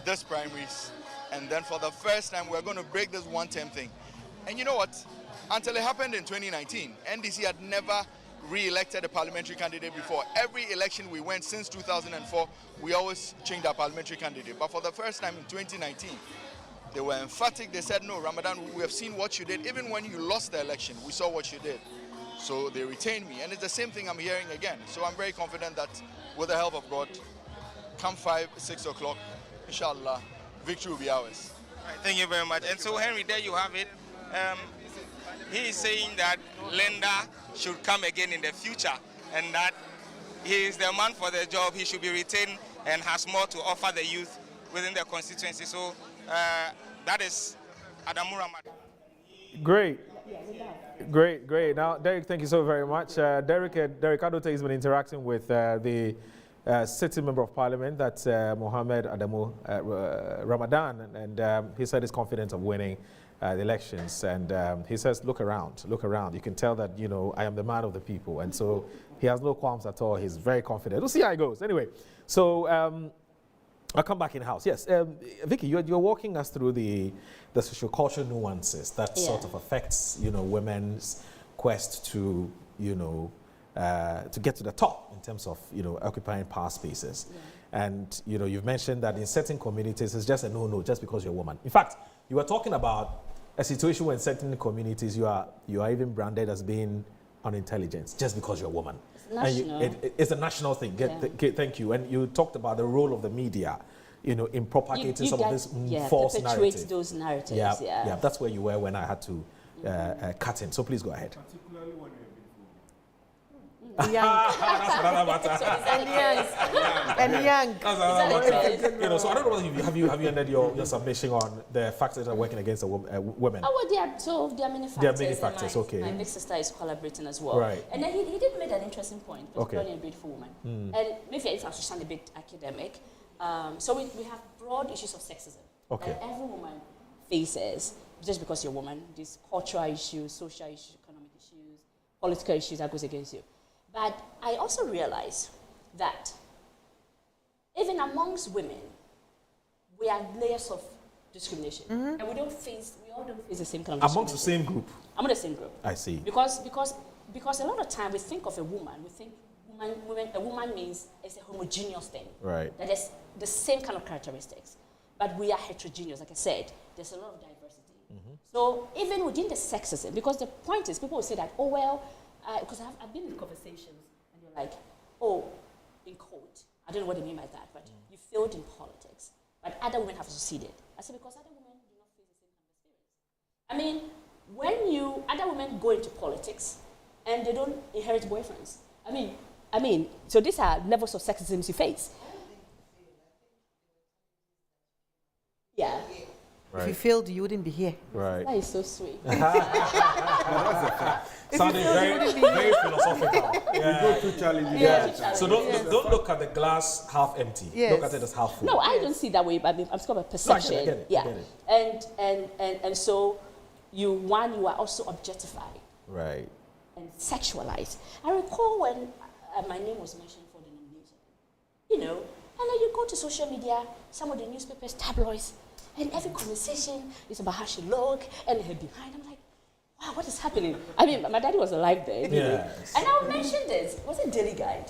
this primaries, and then for the first time, we're going to break this one-term thing. And you know what? Until it happened in 2019, NDC had never re-elected a parliamentary candidate before. Every election we went since 2004, we always changed our parliamentary candidate. But for the first time in 2019, they were emphatic. They said, no, Ramadan, we have seen what you did. Even when you lost the election, we saw what you did. So they retained me. And it's the same thing I'm hearing again. So I'm very confident that with the help of God, come 5, 6 o'clock, inshallah, victory will be ours. All right, thank you very much. And so, Henry, there you have it. He is saying that Linda should come again in the future, and that he is the man for the job. He should be retained and has more to offer the youth within the constituency. So that is Adamu Ramadan. Great. Now, Derek, thank you so very much. Derek Adote has been interacting with the sitting member of parliament, that's Mohammed Adamu Ramadan, and he said he's confident of winning the elections, and he says, look around. You can tell that, I am the man of the people, and so he has no qualms at all. He's very confident. We'll see how it goes. Anyway, so I'll come back in house. Yes, Vicky, you're walking us through the social cultural nuances that sort of affects, women's quest to, to get to the top in terms of, occupying power spaces. Yeah. And, you've mentioned that in certain communities, it's just a no-no just because you're a woman. In fact, you were talking about a situation where in certain communities you are even branded as being unintelligent just because you're a woman. It's national. It's a national thing. Thank you. And you talked about the role of the media, in propagating some of this false narratives. Those narratives. Yeah, that's where you were when I had to cut in. So please go ahead. Particularly when you're That's another matter. And young. That's another matter. So I don't know whether have you ended your submission on the factors that are working against women. Oh, well, there are many factors. There are many factors. Okay. My big sister is collaborating as well. Right. And then he did make an interesting point, particularly a beautiful woman. And maybe if I should sound a bit academic, so we have broad issues of sexism. Okay. That every woman faces just because you're a woman. These cultural issues, social issues, economic issues, political issues that goes against you. But I also realize that even amongst women, we have layers of discrimination, and we all don't face the same kind of amongst the same group. Among the same group. I see. Because a lot of time we think of a woman, a woman means it's a homogeneous thing. Right. That has the same kind of characteristics, but we are heterogeneous. Like I said, there's a lot of diversity. So even within the sexism, because the point is, people will say that, oh well, because I've been in conversations, and you're like, oh, in court, I don't know what they mean by that, but you failed in politics, but other women have succeeded. I said, because other women do not face the same kind of experience. I mean, when other women go into politics and they don't inherit boyfriends, I mean, so these are levels of sexism you face. Yeah. Right. If you failed, you wouldn't be here. Right. That is so sweet. Sounding very philosophical. Yeah. You go through challenges. Yeah. So don't look at the glass half empty. Yes. Look at it as half full. No, I don't see it that way, but I'm talking about perception. No, I get it. Yeah. I get it. And so you are also objectified. Right. And sexualized. I recall when my name was mentioned for the nomination. You know, and then you go to social media, some of the newspapers, tabloids, and every conversation is about how she look and her behind. I'm like, wow, what is happening? I mean, my daddy was alive then. Yes. And I'll mention this. Was it Daily Guide?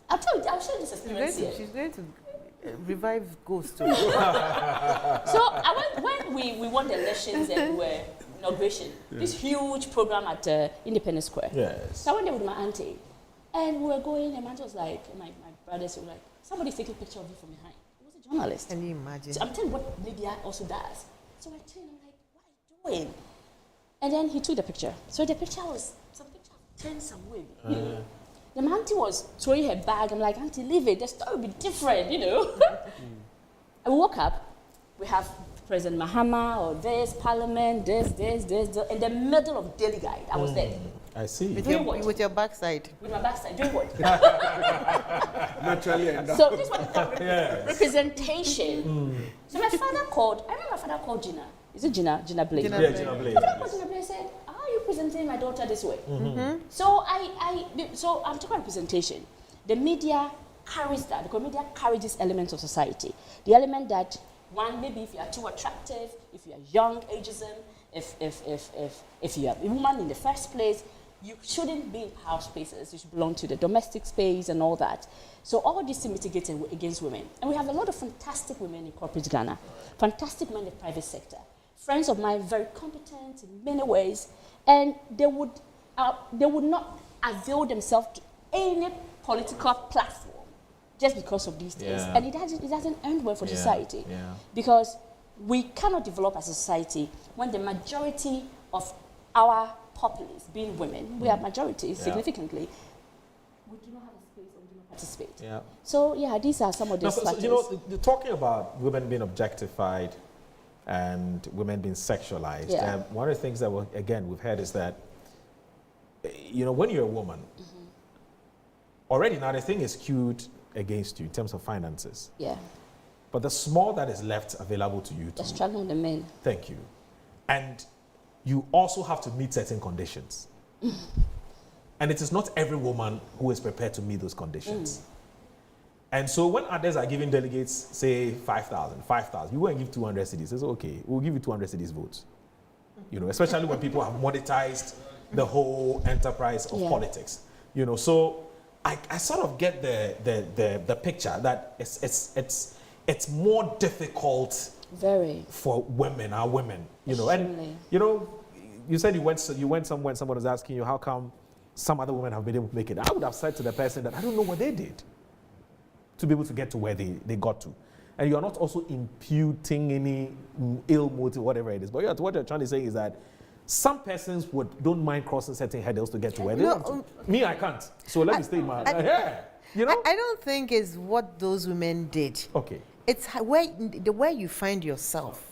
I'll share this experience here. She's going to revive ghosts. So when we won the elections and we were inauguration, this huge program at Independence Square. Yes. So I went there with my auntie, and we were going, and my auntie was like, my brothers were like, somebody's taking a picture of you from behind. It was a journalist. Can you imagine? So I'm telling you what media also does. So I turned, I'm like, what are you doing? And then he took the picture. So the picture was some picture turned some way. You know? The auntie was throwing her bag. I'm like, auntie, leave it. The story will be different, you know. And we woke up. We have President Mahama or this parliament, this, in the middle of Daily Guide. I was there. I see. With your backside. With my backside, doing what? Naturally. So this is what they call representation. So my father called, I remember my father called Gina. Is it Gina? Gina Blade. Yeah, Gina Blade. My father called Gina Blade and said, how are you presenting my daughter this way? So so I'm talking about representation. The media carries that, because media carries these elements of society. The element that, one, maybe if you are too attractive, if you are young, ageism, if you are a woman in the first place, you shouldn't be in power spaces. You should belong to the domestic space and all that. So all this to mitigate against women. And we have a lot of fantastic women in corporate Ghana, fantastic women in the private sector. Friends of mine, very competent in many ways, and they would not avail themselves to any political platform just because of these things. And it doesn't end well for society. Because we cannot develop as a society when the majority of our populace, being women, we are majority significantly, we do not have a space and do not participate. So these are some of these factors. So, you know, you're talking about women being objectified and women being sexualized. One of the things that we've heard is that, you know, when you're a woman, already now the thing is skewed against you in terms of finances. But the small that is left available to you, the struggle of the men. Thank you. And you also have to meet certain conditions. And it is not every woman who is prepared to meet those conditions. And so when others are giving delegates, say 5,000, you go and give 200 cedis. It's okay, we'll give you 200 cedis votes. You know, especially when people have monetized the whole enterprise of politics. You know, so I sort of get the picture that it's more difficult for women, our women, you know. And you know, you said you went somewhere and someone was asking you how come some other women have been able to make it. I would have said to the person that I don't know what they did to be able to get to where they got to. And you are not also imputing any ill motive, whatever it is. But what you're trying to say is that some persons don't mind crossing certain hurdles to get to where they want to. Me, I can't. So let me stay in my you know? I don't think it's what those women did. Okay. It's the way you find yourself.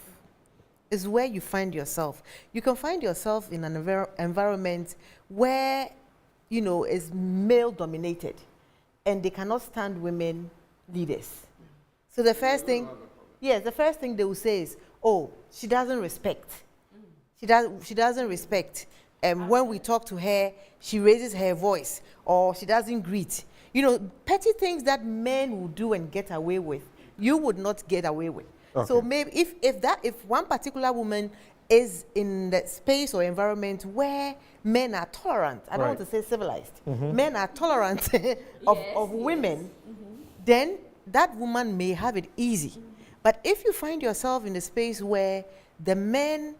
Is where you find yourself. You can find yourself in an environment where, you know, is male dominated, and they cannot stand women leaders. So the first thing they will say is, oh, she doesn't respect. She doesn't respect. When we talk to her, she raises her voice, or she doesn't greet. You know, petty things that men would do and get away with, you would not get away with. Okay. So maybe if one particular woman is in the space or environment where men are tolerant, I don't want to say civilized, men are tolerant of women, then that woman may have it easy. But if you find yourself in a space where the men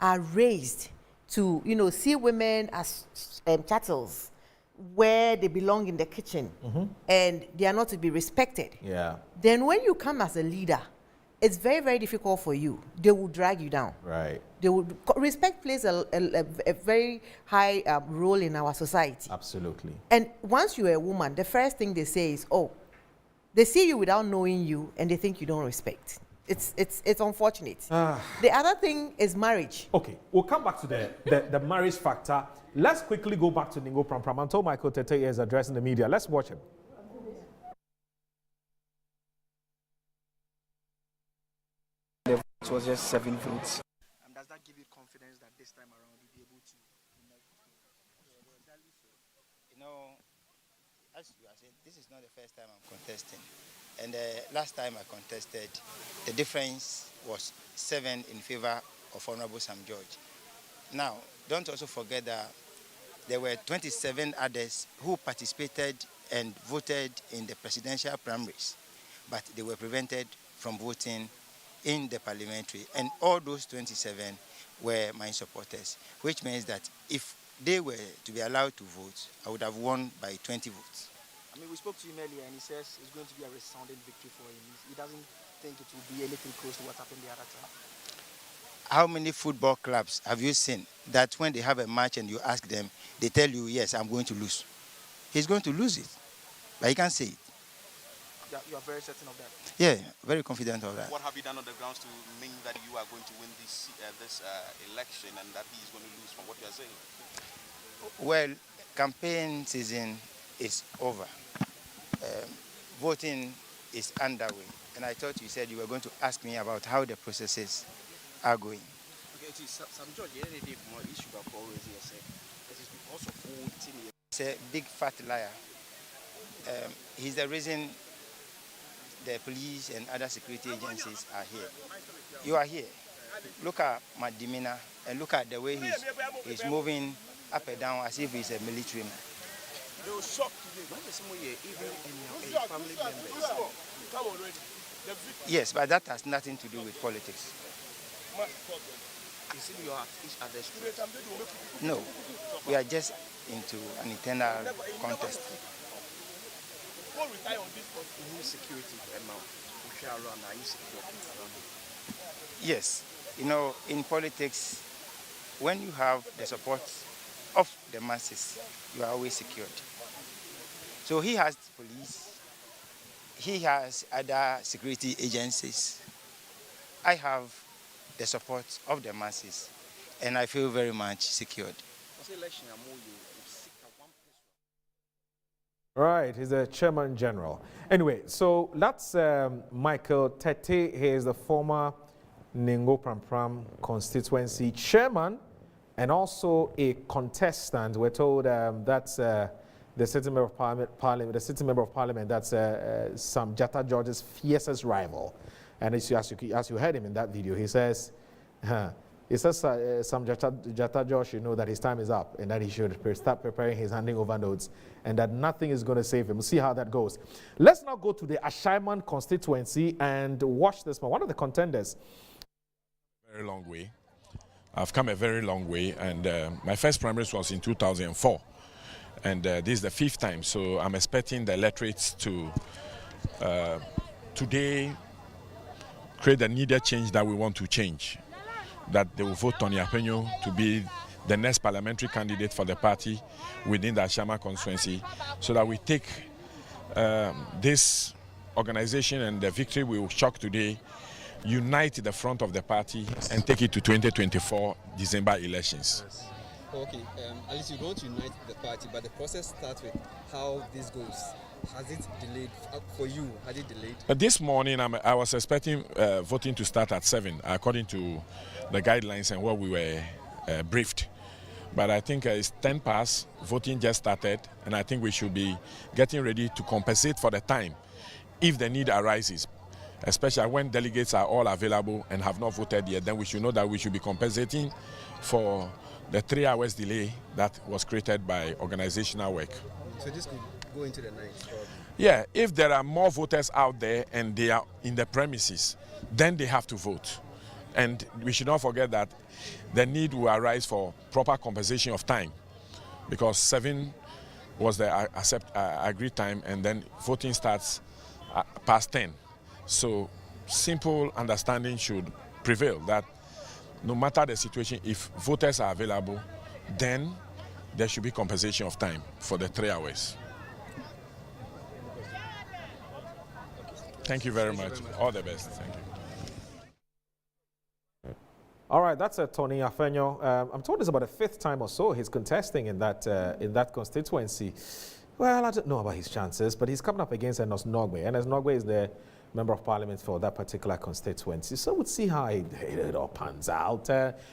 are raised to, you know, see women as chattels, where they belong in the kitchen, and they are not to be respected, then when you come as a leader, it's very, very difficult for you. They will drag you down. Right. They would respect plays a very high role in our society. Absolutely. And once you're a woman, the first thing they say is, oh, they see you without knowing you, and they think you don't respect. It's unfortunate. The other thing is marriage. Okay, we'll come back to the marriage factor. Let's quickly go back to Ningo Pram Pram. Until Michael Tete is addressing the media. Let's watch him. It was just 7 votes. Does that give you confidence that this time around you'll be able to? You know, as you are saying, this is not the first time I'm contesting. And last time I contested, the difference was 7 in favor of Honorable Sam George. Now, don't also forget that there were 27 others who participated and voted in the presidential primaries, but they were prevented from voting in the parliamentary, and all those 27 were my supporters, which means that if they were to be allowed to vote, I would have won by 20 votes. I mean, we spoke to him earlier, and he says it's going to be a resounding victory for him. He doesn't think it will be anything close to what happened the other time. How many football clubs have you seen that when they have a match and you ask them, they tell you, yes, I'm going to lose? He's going to lose it, but he can't say it. Yeah, you are very certain of that? Yeah, very confident of that. What have you done on the grounds to mean that you are going to win this election and that he is going to lose from what you are saying? Well, campaign season is over. Voting is underway. And I thought you said you were going to ask me about how the processes are going. Okay, Sam George, you need more issue about always here. This is because of voting. He's a big fat liar. He's the reason the police and other security agencies are here. You are here. Look at my demeanor and look at the way he's moving up and down as if he's a military man. They will shock you. Even in your family members. Yes, but that has nothing to do with politics. Is it your each other's truth? No, we are just into an internal contest. Security around, are you secure around? Yes, you know, in politics, when you have the support of the masses, you are always secured. So he has police, he has other security agencies. I have the support of the masses, and I feel very much secured. Right, he's the Chairman General. Anyway, so that's Michael Tete. He is the former Ningo Pram Pram Constituency Chairman and also a contestant. We're told that's the sitting member of Parliament, that's Sam Jatta George's fiercest rival. And as you heard him in that video, he says, Sam Jatta George should know that his time is up and that he should start preparing his handing over notes and that nothing is going to save him. We'll see how that goes. Let's now go to the Ashaiman constituency and watch this one. One of the contenders. Very long way. I've come a very long way, and my first primaries was in 2004. And this is the 5th time, so I'm expecting the electorates to today create the needed change that we want to change. That they will vote Tony Apenyo to be the next parliamentary candidate for the party within the Ashaiman constituency, so that we take this organization and the victory we will chalk today, unite the front of the party and take it to 2024 December elections. Yes. Okay, at least you're going to unite the party, but the process starts with how this goes. Has it delayed for you? Has it delayed? This morning, I was expecting voting to start at 7, according to the guidelines and what we were briefed. But I think it's 10 past, voting just started, and I think we should be getting ready to compensate for the time if the need arises, especially when delegates are all available and have not voted yet. Then we should know that we should be compensating for the 3 hours delay that was created by organizational work. So this could go into the night, probably. Yeah, if there are more voters out there and they are in the premises, then they have to vote. And we should not forget that the need will arise for proper compensation of time, because 7 was the agreed time, and then voting starts past 10. So simple understanding should prevail that no matter the situation, if voters are available, then there should be compensation of time for the 3 hours. Thank you very much. All the best. Thank you. All right, that's Tony Afenyo. I'm told it's about the 5th time or so he's contesting in that constituency. Well, I don't know about his chances, but he's coming up against Enos Nogbe. Enos Nogbe is the member of parliament for that particular constituency. So we'll see how it all pans out.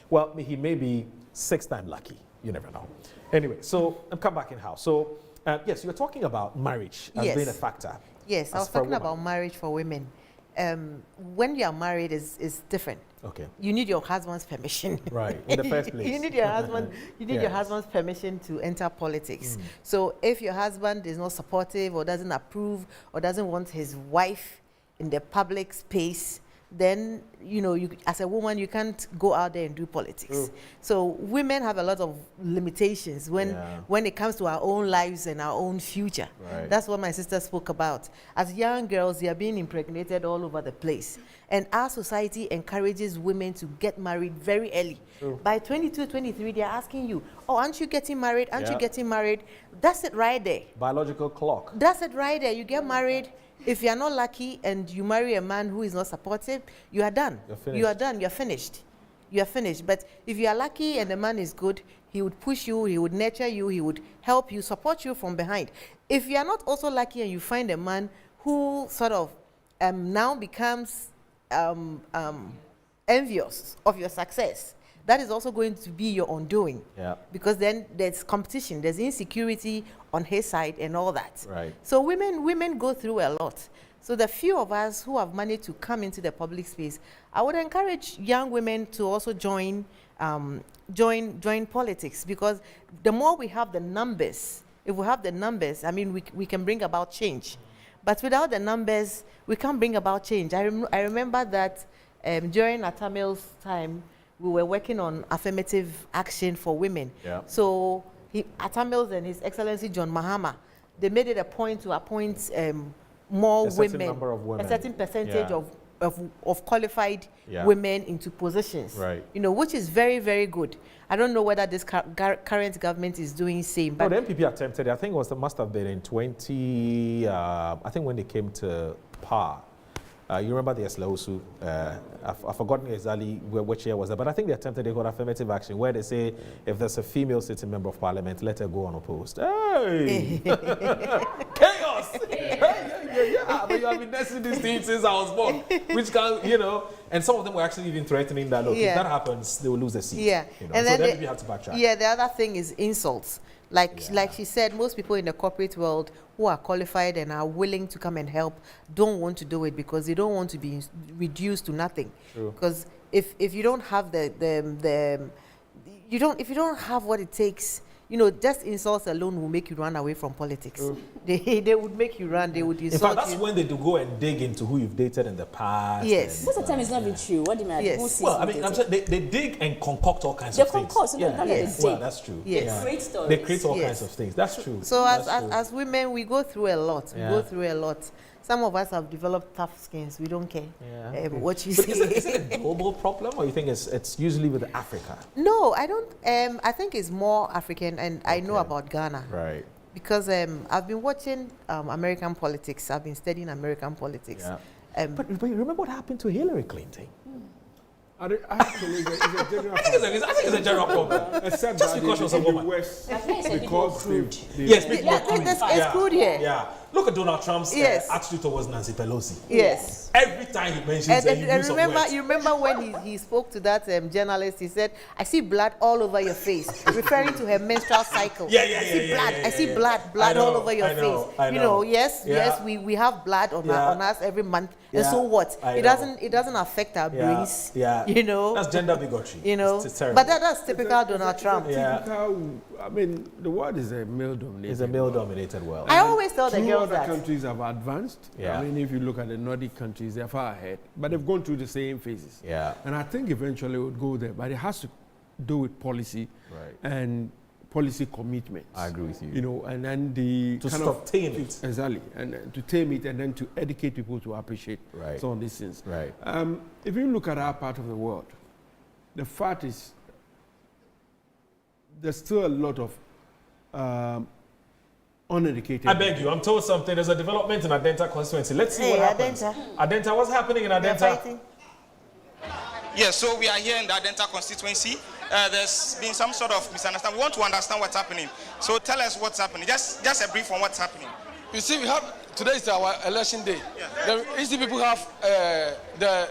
Well, he may be 6th time lucky. You never know. Anyway, so I'll come back in house. So yes, you were talking about marriage as being a factor. Yes, I was talking about marriage for women. When you are married is different. Okay. You need your husband's permission. Right, in the first place. You need your husband. You need your husband's permission to enter politics. So if your husband is not supportive or doesn't approve or doesn't want his wife in the public space, then you as a woman you can't go out there and do politics. So women have a lot of limitations when it comes to our own lives and our own future. Right. That's what my sister spoke about. As young girls, they are being impregnated all over the place, and our society encourages women to get married very early. By 22, 23, they are asking you, oh, aren't you getting married? Aren't you getting married? That's it right there. Biological clock. That's it right there. You get married. If you are not lucky and you marry a man who is not supportive, you are done. You are done. You are finished. You are finished. But if you are lucky and the man is good, he would push you, he would nurture you, he would help you, support you from behind. If you are not also lucky and you find a man who sort of now becomes envious of your success, that is also going to be your undoing. Yeah. Because then there's competition, there's insecurity on his side and all that. Right. So women go through a lot. So the few of us who have managed to come into the public space, I would encourage young women to also join politics, because the more we have the numbers, if we have the numbers, I mean, we can bring about change. But without the numbers, we can't bring about change. I remember that during Atamil's time, we were working on affirmative action for women. Yeah. So Atamils and His Excellency John Mahama, they made it a point to appoint more women, number of women, a certain percentage of qualified women into positions. Right. Which is very, very good. I don't know whether this current government is doing the same. But the NPP attempted. I think must have been in 20. I think when they came to power. You remember the Eslausu? I've forgotten exactly which year was that, but I think they attempted a called affirmative action where they say if there's a female sitting member of parliament, let her go unopposed. Hey! Chaos! Yeah. But you have been nesting these things since I was born, which can, and some of them were actually even threatening that, look, if that happens, they will lose a seat. Yeah. And so then you have to backtrack. Yeah, the other thing is insults. Like she said, most people in the corporate world who are qualified and are willing to come and help don't want to do it because they don't want to be reduced to nothing. Because if you don't have if you don't have what it takes, just insults alone will make you run away from politics. They would make you run. They would insult you. In fact, that's when they do go and dig into who you've dated in the past. Yes. Most of the time, it's not even true. What do you mean? Yes. Well, I mean, I'm saying they dig and concoct all kinds of things. So Well, that's true. Yes. They create stories. They create all kinds of things. That's true. So as women, we go through a lot. We go through a lot. Some of us have developed tough skins. We don't care what you say. Is it a global problem, or you think it's usually with Africa? No, I don't. I think it's more African, and I know about Ghana. Right. Because I've been watching American politics. I've been studying American politics. Yeah. But remember what happened to Hillary Clinton? Actually, it's a general I think it's a general problem. Except just that because she was a woman. Because it's they Yes, it's crude here. Yeah. Look at Donald Trump's Yes. attitude towards Nancy Pelosi. Yes. Every time he mentions her, he uses some words. You remember when he spoke to that journalist, he said, I see blood all over your face, referring to her menstrual cycle. I see blood all over your face. You know, yes, we have blood on us every month. And so what? It doesn't affect our brains. You know. That's gender bigotry. You know. It's terrible. But that's typical Donald Trump. I mean, the world is a male-dominated. It's a male-dominated world. I always tell the girls other that countries have advanced. I mean, if you look at the Nordic countries, they're far ahead, but they've gone through the same phases. And I think eventually it would go there, but it has to do with policy and policy commitment. I agree with you. You know, and then the to stop tame it. Exactly, and to tame it, and then to educate people to appreciate some of these things. If you look at our part of the world, the fact is there's still a lot of uneducated. I beg you, I'm told something. There's a development in Adenta constituency. Let's see what happens. Adenta, what's happening in Adenta? Yes, so we are here in the Adenta constituency. There's been some sort of misunderstanding. We want to understand what's happening. So tell us what's happening. Just a brief on what's happening. You see, today is our election day. The EC people have the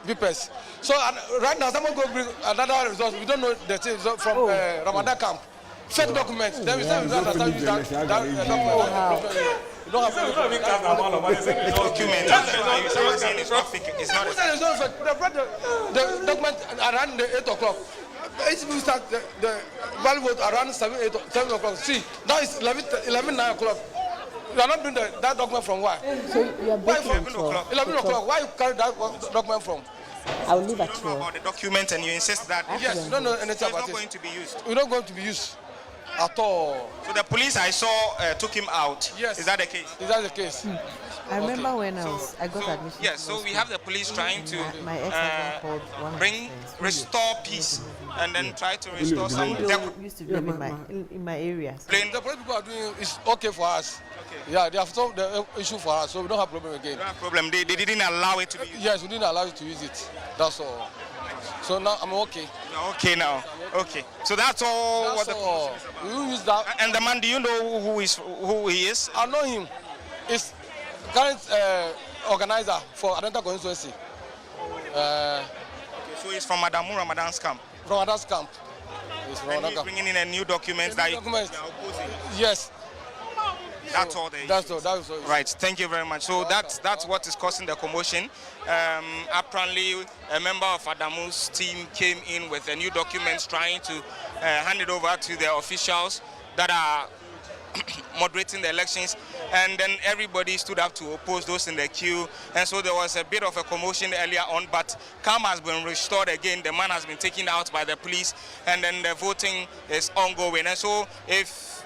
papers. So right now, someone go bring another result. We don't know the result from Ramadan camp. Fake documents. Then we say we don't understand that document. We don't have any document. It's not fake. It's not fake. They brought the document around 8 o'clock. Each people start the value vote around 7 o'clock. See, now it's 11, 9 o'clock. You are not doing that document from why? So you are breaking 11 o'clock. Why you carry that document from? I will leave at 12. You know about the document and you insist that yes, we don't know anything about it. It's not going to be used. We're not going to be used at all. So the police I saw took him out. Yes. Is that the case? Is that the case? I remember when I got admission. Yes, so we have the police trying to my ex-husband called one restore peace and then try to restore some. Used to be in my areas. The police people are doing is okay for us. Okay. Yeah, they have solved the issue for us, so we don't have problem again. No problem. They didn't allow it to be used. Yes, we didn't allow it to use it. That's all. So now I'm okay. You're okay now. Okay. So that's all. That's all. We will use that. And the man, do you know who he is? I know him. He's current organizer for Adenta Constituency. Okay, so he's from Ramadan's camp. From Ramadan's camp. He's from and he's bringing in a new document that they are opposing. Yes. That's all. That's all. Right. Thank you very much. So that's what is causing the commotion. Apparently, a member of Adamu's team came in with a new document trying to hand it over to the officials that are moderating the elections, and then everybody stood up to oppose those in the queue, and so there was a bit of a commotion earlier on, but calm has been restored again. The man has been taken out by the police, and then the voting is ongoing. And so if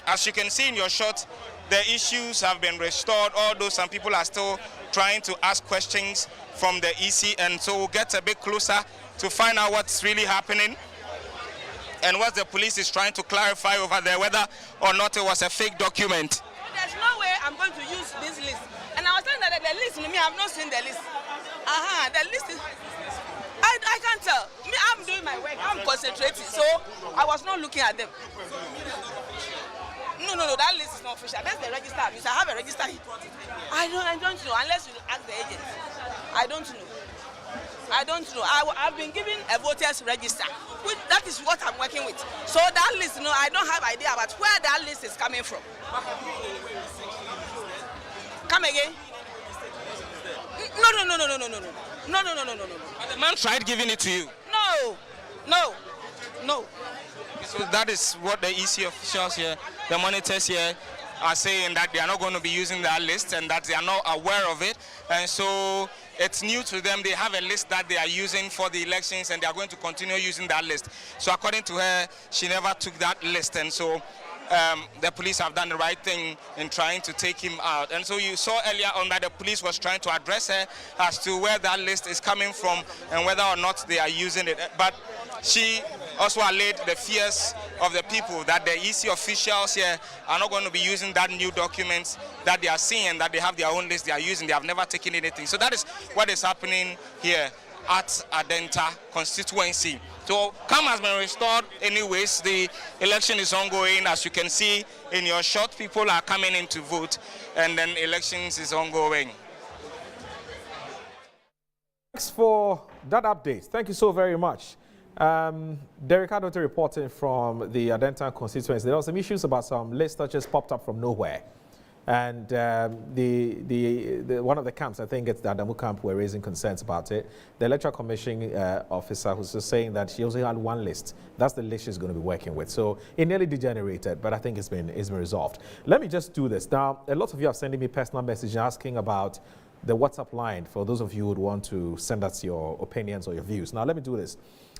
as you can see in your shot, the issues have been restored, although some people are still trying to ask questions from the EC, and so we'll get a bit closer to find out what's really happening and what the police is trying to clarify over there, whether or not it was a fake document. There's no way I'm going to use this list. And I was telling that the list, me, I've not seen the list. The list is... I can't tell. Me, I'm doing my work, I'm concentrating, so I was not looking at them. No, that list is not official. That's the register. I have a register here. I don't know, unless you ask the agent. I don't know. I've been given a voters register. That is what I'm working with. So that list, I don't have idea about where that list is coming from. Come again? No. The man tried giving it to you. No. So that is what the EC officials here, the monitors here, are saying, that they are not going to be using that list and that they are not aware of it. And so it's new to them. They have a list that they are using for the elections and they are going to continue using that list. So according to her, she never took that list. And so the police have done the right thing in trying to take him out. And so you saw earlier on that the police was trying to address her as to where that list is coming from and whether or not they are using it. But she also allayed the fears of the people that the EC officials here are not going to be using that new documents that they are seeing, that they have their own list they are using. They have never taken anything. So that is what is happening here at Adenta constituency. So calm has been restored anyways. The election is ongoing. As you can see in your shot, people are coming in to vote, and then elections is ongoing. Thanks for that update. Thank you so very much. Derek Adote reporting from the Adentan constituency. There were some issues about some list that just popped up from nowhere. And one of the camps, I think it's the Adamu camp, were raising concerns about it. The Electoral Commission officer was just saying that she only had one list. That's the list she's going to be working with. So it nearly degenerated, but I think it's been resolved. Let me just do this. Now, a lot of you are sending me personal messages asking about the WhatsApp line for those of you who would want to send us your opinions or your views. Now, let me do this.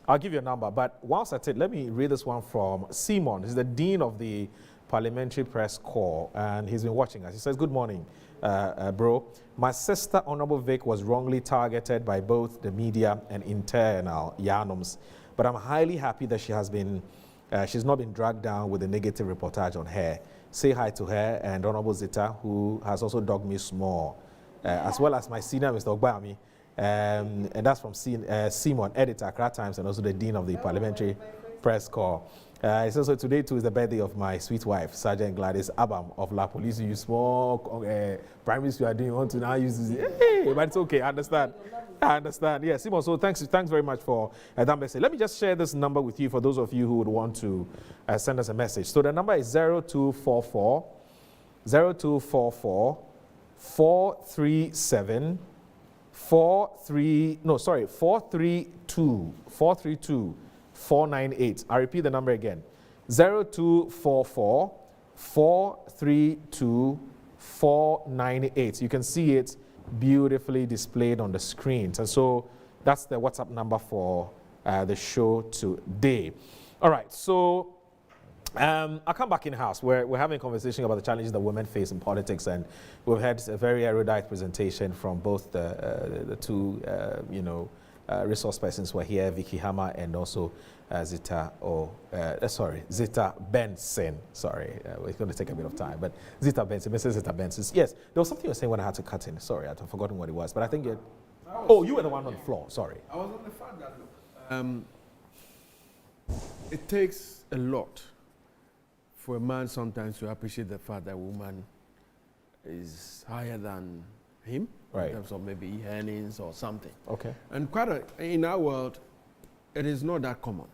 I'll give you a number, but whilst at it, let me read this one from Simon. He's the Dean of the Parliamentary Press Corps, and he's been watching us. He says, good morning, bro. My sister, Honorable Vic, was wrongly targeted by both the media and internal Yanums, but I'm highly happy that she's not been dragged down with a negative reportage on her. Say hi to her and Honorable Zita, who has also dogged me small, as well as my senior, Mr. Ogbami. And that's from Simon, editor, Accra Times, and also the Dean of the Parliamentary Press Corps. It's also today too is the birthday of my sweet wife, Sergeant Gladys Abam of La Police. You small primary school are doing, you want to now use this, hey, but it's okay, I understand. I understand. Yeah, Simon, so thanks very much for that message. Let me just share this number with you for those of you who would want to send us a message. So the number is 0244 437 432 498. I repeat the number again. 0244 432 498. You can see it beautifully displayed on the screens. And so that's the WhatsApp number for the show today. All right, so I'll come back in-house. We're having a conversation about the challenges that women face in politics, and we've had a very erudite presentation from both the two, resource persons who are here, Vicky Hammer and also Zita Benson. Sorry, it's going to take a bit of time, but Zita Benson, Mrs. Zita Benson. Yes, there was something you were saying when I had to cut in. Sorry, I've forgotten what it was, but I think you were the one on the floor. Sorry. I was on the fact that it takes a lot for a man sometimes to appreciate the fact that a woman is higher than him, right, in terms of maybe earnings or something. Okay. And in our world, it is not that common.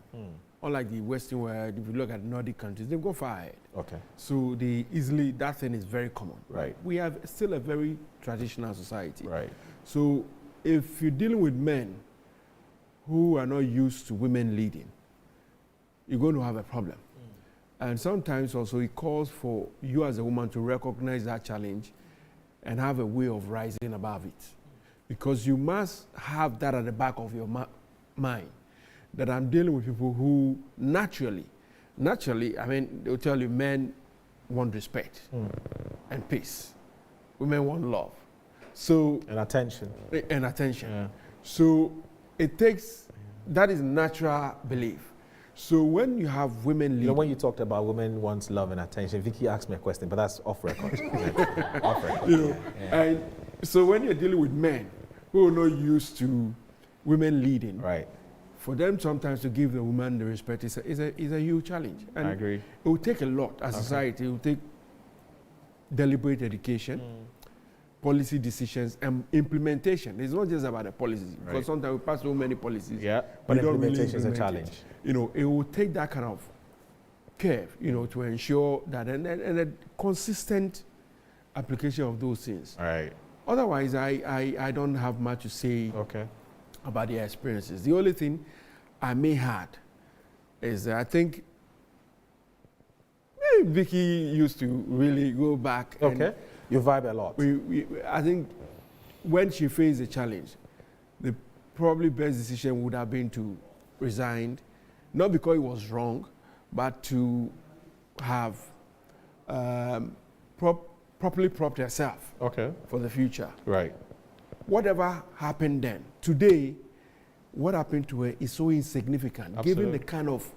Unlike the Western world, if you look at Nordic countries, they go far ahead. Okay. So that thing is very common. Right. We have still a very traditional society. Right. So if you're dealing with men who are not used to women leading, you're going to have a problem. And sometimes also it calls for you as a woman to recognize that challenge and have a way of rising above it. Because you must have that at the back of your mind, that I'm dealing with people who naturally, I mean, they'll tell you men want respect and peace. Women want love. And attention. Yeah. So it takes, that is natural belief. So when you have women leading... when you talked about women want love and attention, Vicky asked me a question, but that's off record. Off record. And so when you're dealing with men who are not used to women leading, right, for them sometimes to give the woman the respect is a huge challenge. And I agree. It will take a lot as a society. It will take deliberate education, policy decisions, and implementation. It's not just about the policies, because sometimes we pass so many policies, but implementation is a challenge. It will take that kind of curve, to ensure that and a consistent application of those things. Right. Otherwise, I don't have much to say about their experiences. The only thing I may add is that I think Vicky used to really go back. Okay. You vibe a lot. I think when she faced the challenge, the probably best decision would have been to resign, not because it was wrong, but to have properly propped herself for the future. Right. Whatever happened then, today, what happened to her is so insignificant, given the kind of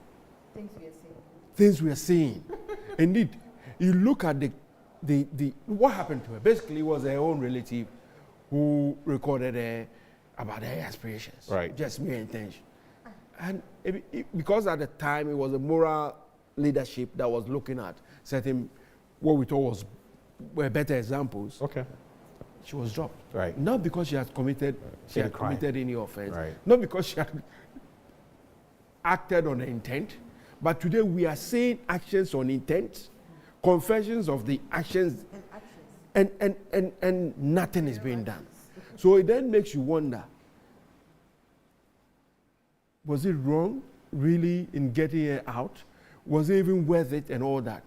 things we are seeing. Indeed, you look at what happened to her. Basically, it was her own relative who recorded her about her aspirations. Right. Just mere intention. And because at the time it was a moral leadership that was looking at certain, what we thought were better examples. Okay. She was dropped. Right. Not because she had committed any offense. Right. Not because she had acted on intent. But today we are seeing actions on intent, confessions of the actions, and nothing is being done. So it then makes you wonder, was it wrong, really, in getting her out? Was it even worth it and all that?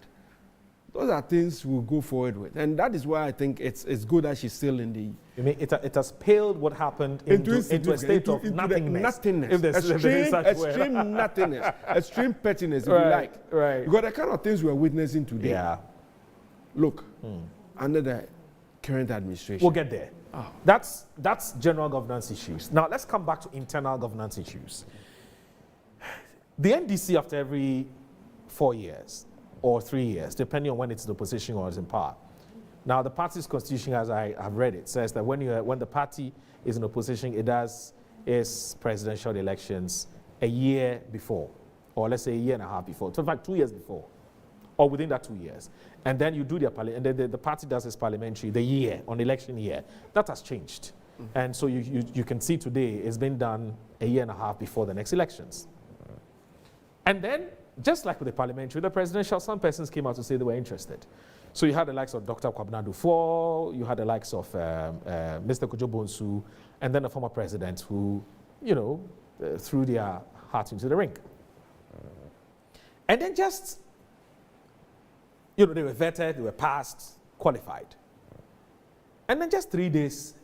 Those are things we'll go forward with. And that is why I think it's good that she's still in the... You mean it has paled what happened into a state of nothingness. If there's extreme nothingness, extreme pettiness, if you like. Right. Because the kind of things we're witnessing today. Look, under the current administration... We'll get there. That's general governance issues. Now, let's come back to internal governance issues. The NDC, after every 4 years or 3 years, depending on when it's in opposition or is in power. Now, the party's constitution, as I have read it, says that when the party is in opposition, it does its presidential elections a year before, or let's say a year and a half before. So in fact, 2 years before, or within that 2 years. And then you do and then the party does its parliamentary the year, on election year. That has changed. And so you can see today it's been done a year and a half before the next elections. And then, just like with the parliamentary, the presidential, some persons came out to say they were interested. So you had the likes of Dr. Kwabena Dufour, you had the likes of Mr. Kojo Bonsu, and then the former president who, threw their heart into the ring. And then just, they were vetted, they were passed, qualified. And then just 3 days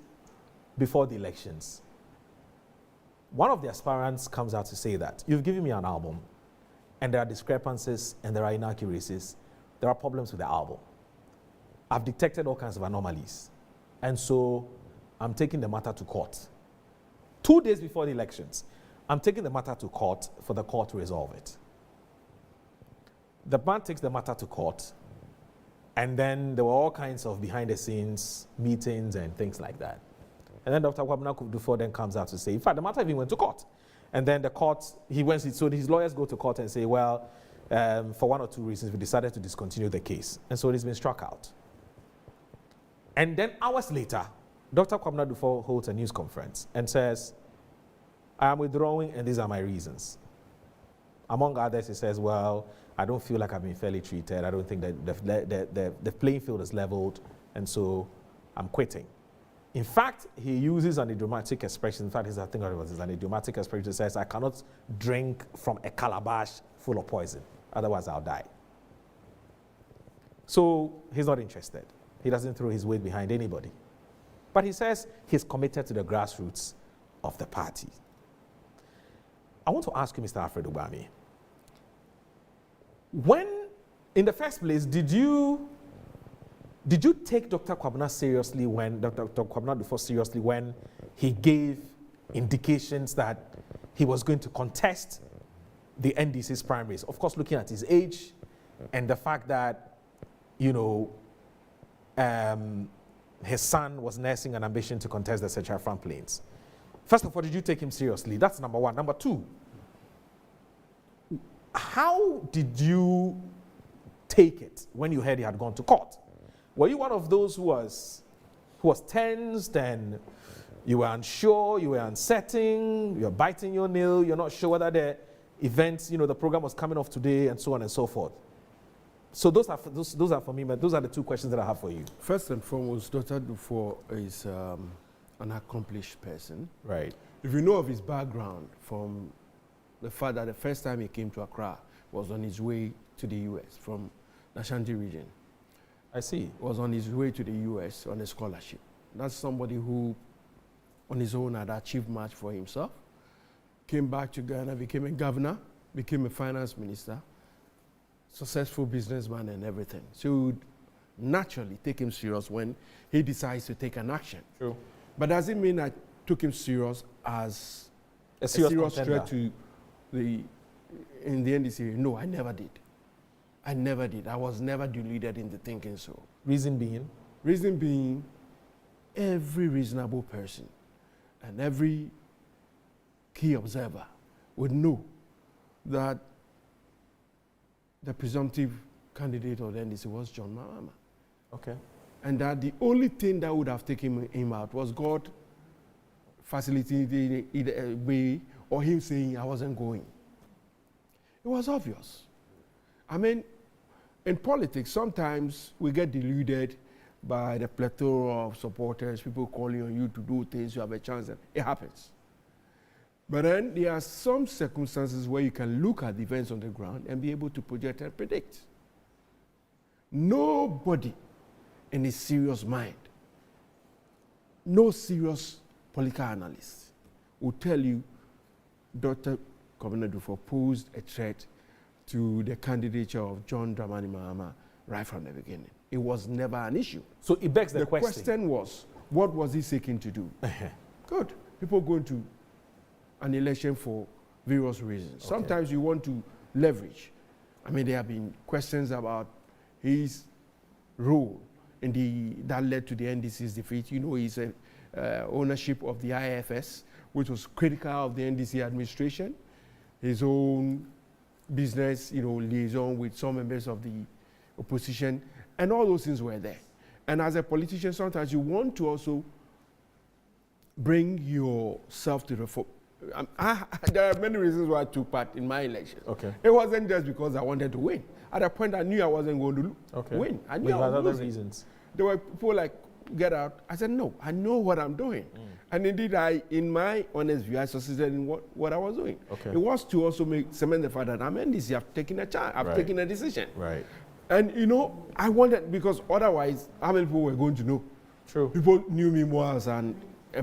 before the elections, one of the aspirants comes out to say that, you've given me an album, and there are discrepancies and there are inaccuracies. There are problems with the album. I've detected all kinds of anomalies. And so I'm taking the matter to court. 2 days before the elections, I'm taking the matter to court for the court to resolve it. The man takes the matter to court, and then there were all kinds of behind-the-scenes meetings and things like that. And then Dr. Kwabena Dufour then comes out to say, in fact, the matter even went to court. And then the court, so his lawyers go to court and say, well, for 1 or 2 reasons, we decided to discontinue the case. And so it's been struck out. And then hours later, Dr. Kwabena Dufour holds a news conference and says, I am withdrawing and these are my reasons. Among others, he says, well, I don't feel like I've been fairly treated. I don't think that the playing field is leveled, and so I'm quitting. In fact, he uses an idiomatic expression. In fact, I think it was an idiomatic expression that says, I cannot drink from a calabash full of poison. Otherwise, I'll die. So he's not interested. He doesn't throw his weight behind anybody. But he says he's committed to the grassroots of the party. I want to ask you, Mr. Alfred Ubami, when, in the first place, did you take Dr. Kwabena seriously when, Dr. Kwabena Dufour seriously when he gave indications that he was going to contest the NDC's primaries? Of course, looking at his age and the fact that, his son was nursing an ambition to contest the Central Front Plains. First of all, did you take him seriously? That's number one. Number two, how did you take it when you heard he had gone to court? Were you one of those who was tensed and you were unsure, you were uncertain, you're biting your nail, you're not sure whether the events, the program was coming off today and so on and so forth? So those are for me, but those are the two questions that I have for you. First and foremost, Dr. Dufour is an accomplished person. Right. If you know of his background, from the fact that the first time he came to Accra was on his way to the US from the Ashanti region. I see. Was on his way to the US on a scholarship. That's somebody who, on his own, had achieved much for himself. Came back to Ghana, became a governor, became a finance minister, successful businessman and everything. So you would naturally take him serious when he decides to take an action. True. But does it mean I took him serious as a serious threat to in the NDC? No, I never did. I never did. I was never deluded into thinking so. Reason being? Reason being, every reasonable person and every key observer would know that the presumptive candidate of the NDC was John Mahama. Okay. And that the only thing that would have taken him out was God facilitating either a way or him saying I wasn't going. It was obvious. I mean, in politics, sometimes we get deluded by the plethora of supporters, people calling on you to do things, you have a chance, and it happens. But then there are some circumstances where you can look at the events on the ground and be able to project and predict. Nobody in his serious mind, no serious political analyst will tell you Dr. Kwabena Dufour posed a threat to the candidature of John Dramani Mahama right from the beginning. It was never an issue. So it begs the question. The question was, what was he seeking to do? Good. People go into an election for various reasons. Okay. Sometimes you want to leverage. I mean, there have been questions about his role in that led to the NDC's defeat. You know, his ownership of the IFS, which was critical of the NDC administration. His own business, liaison with some members of the opposition, and all those things were there. And as a politician, sometimes you want to also bring yourself to the fore. There are many reasons why I took part in my election. Okay. It wasn't just because I wanted to win. At a point, I knew I wasn't going to win. I knew I was other losing. reasons. There were people like, get out. I said, no, I know what I'm doing. And indeed, in my honest view, I succeeded in what I was doing. Okay. It was to also cement the fact that I'm NDC. I've taken a chance. I've taken a decision. Right. And, I wanted, because otherwise, how many people were going to know? True. People knew me more as a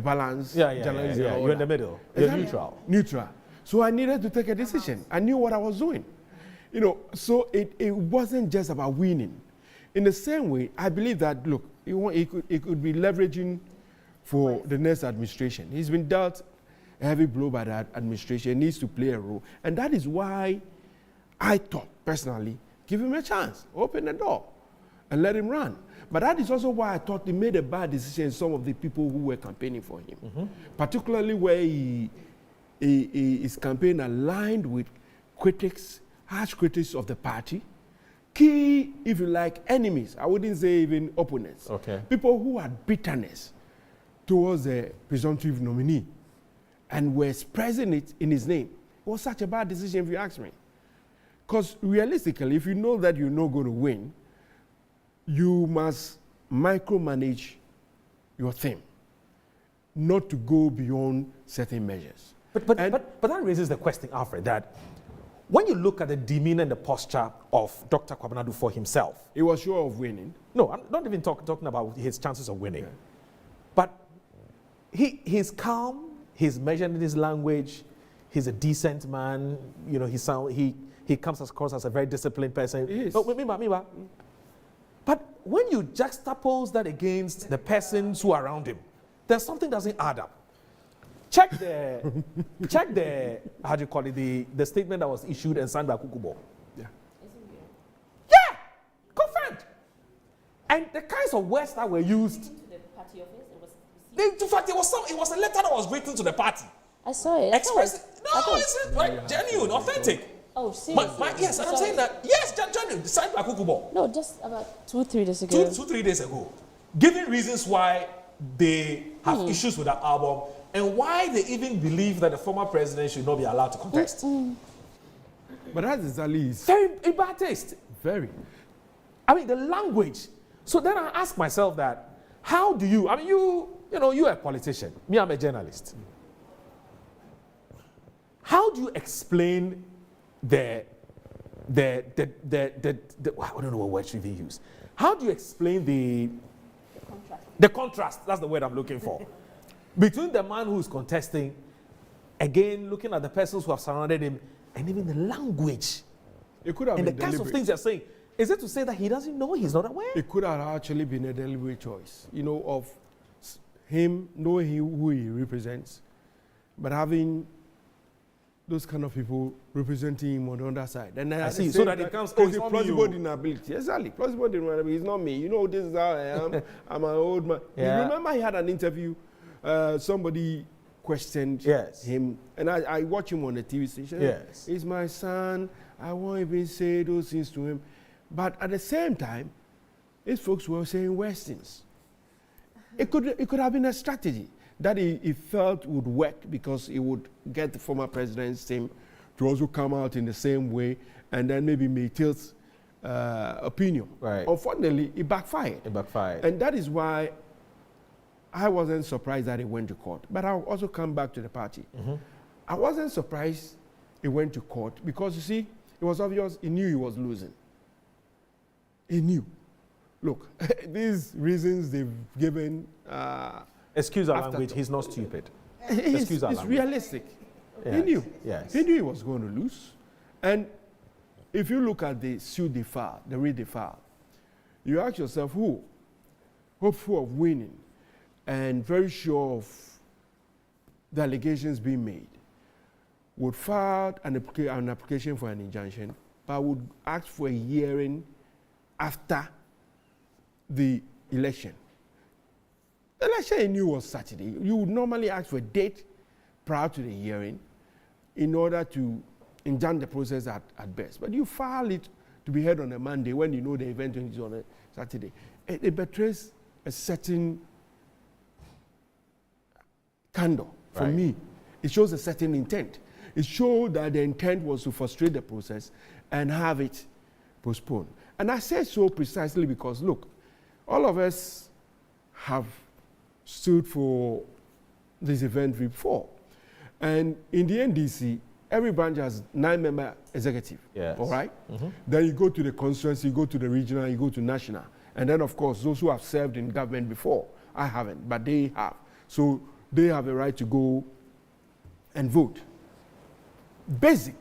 balanced journalist. Yeah. You're in the middle. You're neutral. Neutral. So I needed to take a decision. I knew what I was doing. So it wasn't just about winning. In the same way, I believe that, look, it could be leveraging for the next administration. He's been dealt a heavy blow by that administration. He needs to play a role. And that is why I thought, personally, give him a chance, open the door, and let him run. But that is also why I thought he made a bad decision, some of the people who were campaigning for him, particularly where his campaign aligned with critics, harsh critics of the party, key, if you like, enemies. I wouldn't say even opponents. Okay. People who had bitterness towards the presumptive nominee and were expressing it in his name. It was such a bad decision, if you ask me. Because realistically, if you know that you're not going to win, you must micromanage your theme, not to go beyond certain measures. But that raises the question, Alfred, that when you look at the demeanor and the posture of Dr. Kwabena Dufour himself, he was sure of winning. No, I'm not even talking about his chances of winning. Yeah. But he's calm, he's measured in his language, he's a decent man, he comes across as a very disciplined person. He is. But when you juxtapose that against the persons who are around him, there's something that doesn't add up. Check the how do you call it, the statement that was issued and signed by Kukubo. Yeah. Yeah, confirmed. And the kinds of words that were used. In fact, it was a letter that was written to the party. I saw it. It's right, genuine, authentic. Oh, seriously? Yes, and I'm saying that, yes, genuine, signed by Kukubo. No, just about 2-3 days ago. 2-3 days ago. Giving reasons why they have issues with that album and why they even believe that the former president should not be allowed to contest. But that is at least very in bad taste. Very. I mean, the language. So then I ask myself that, how do you, you're a politician. Me, I'm a journalist. How do you explain I don't know what word should even use. How do you explain the contrast, that's the word I'm looking for, between the man who is contesting, again, looking at the persons who have surrounded him, and even the language. It could have and been the kinds of things they're saying. Is it to say that he doesn't know, he's not aware? It could have actually been a deliberate choice, of him knowing who he represents, but having those kind of people representing him on the other side. And I see, so that it comes plausible deniability. Exactly, plausible deniability. It's not me. This is how I am. I'm an old man. Yeah. You remember he had an interview, somebody questioned him, and I watch him on the TV station. Yes. He's my son. I won't even say those things to him. But at the same time, these folks were saying worse things. It could have been a strategy that he felt would work because it would get the former president's team to also come out in the same way and then maybe may tilt opinion. Right. Unfortunately, it backfired. It backfired. And that is why I wasn't surprised that it went to court. But I'll also come back to the party. I wasn't surprised it went to court because, you see, it was obvious he knew he was losing. He knew. Look, these reasons they've given... excuse our language, he's not stupid. It's realistic. Yes. He knew. Yes. He knew he was going to lose. And if you look at the suit they filed, the writ they filed, you ask yourself who, hopeful of winning and very sure of the allegations being made, would file an application for an injunction, but would ask for a hearing after the election. The election he knew was Saturday. You would normally ask for a date prior to the hearing in order to enjoin the process at best. But you file it to be heard on a Monday when you know the event is on a Saturday. It betrays a certain candor for me. It shows a certain intent. It showed that the intent was to frustrate the process and have it postponed. And I say so precisely because, look, all of us have stood for this event before. And in the NDC, every branch has 9-member executive. Yes. All right? Then you go to the constituency, you go to the regional, you go to national. And then, of course, those who have served in government before, I haven't, but they have. So they have a right to go and vote. Basic.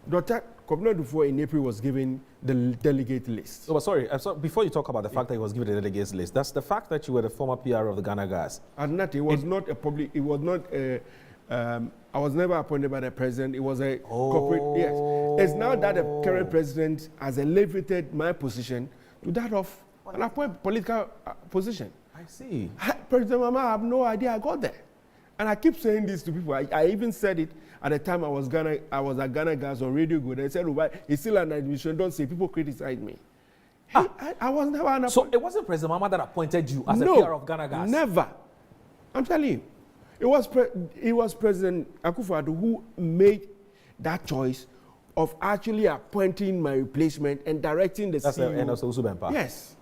Dr. Dufour in April was given the delegate list. Oh, but sorry, before you talk about the fact that he was given the delegates list, that's the fact that you were the former PR of the Ghana Gas. And that it was not a public, it was not a, I was never appointed by the president. It was a corporate, yes. It's now that the current president has elevated my position to that of an appointed political position. I see. President Mahama, I have no idea I got there. And I keep saying this to people. I even said it at the time I was at Ghana Gas on Radio Good. I said, oh, he's still an administration. Don't say people criticize me. I was never an appointed. So it wasn't President Mahama that appointed you as a PR of Ghana Gas? Never. I'm telling you. It was President Akufo-Addo who made that choice of actually appointing my replacement and directing the CEO. And also Usubempa. Yes.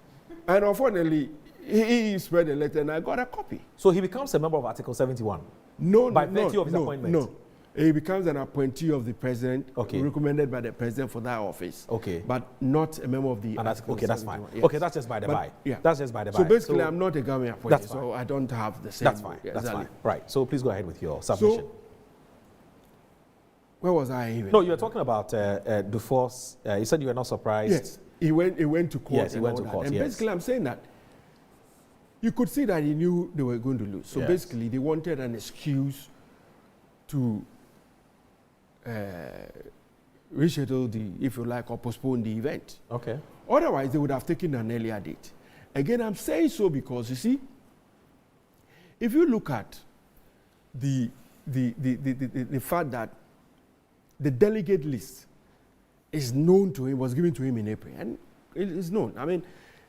And unfortunately, he spread a letter and I got a copy. So he becomes a member of Article 71? No, by virtue of his appointment? No. He becomes an appointee of the president, recommended by the president for that office. Okay. But not a member of the Article 71. Okay, that's fine. Yes. Okay, that's just by the by. Yeah. That's just by the by. So basically, I'm not a government appointee, so I don't have the same. That's fine. That's fine. Right. So please go ahead with your submission. So, where was I even? No, you were talking about Dufour's. You said you were not surprised. Yes. He went to court. Yes, he went to court. And basically, I'm saying that you could see that he knew they were going to lose. So basically, they wanted an excuse to reschedule if you like, or postpone the event. Okay. Otherwise, they would have taken an earlier date. Again, I'm saying so because, you see, if you look at the fact that the delegate list is known to him, was given to him in April, and it is known. I mean,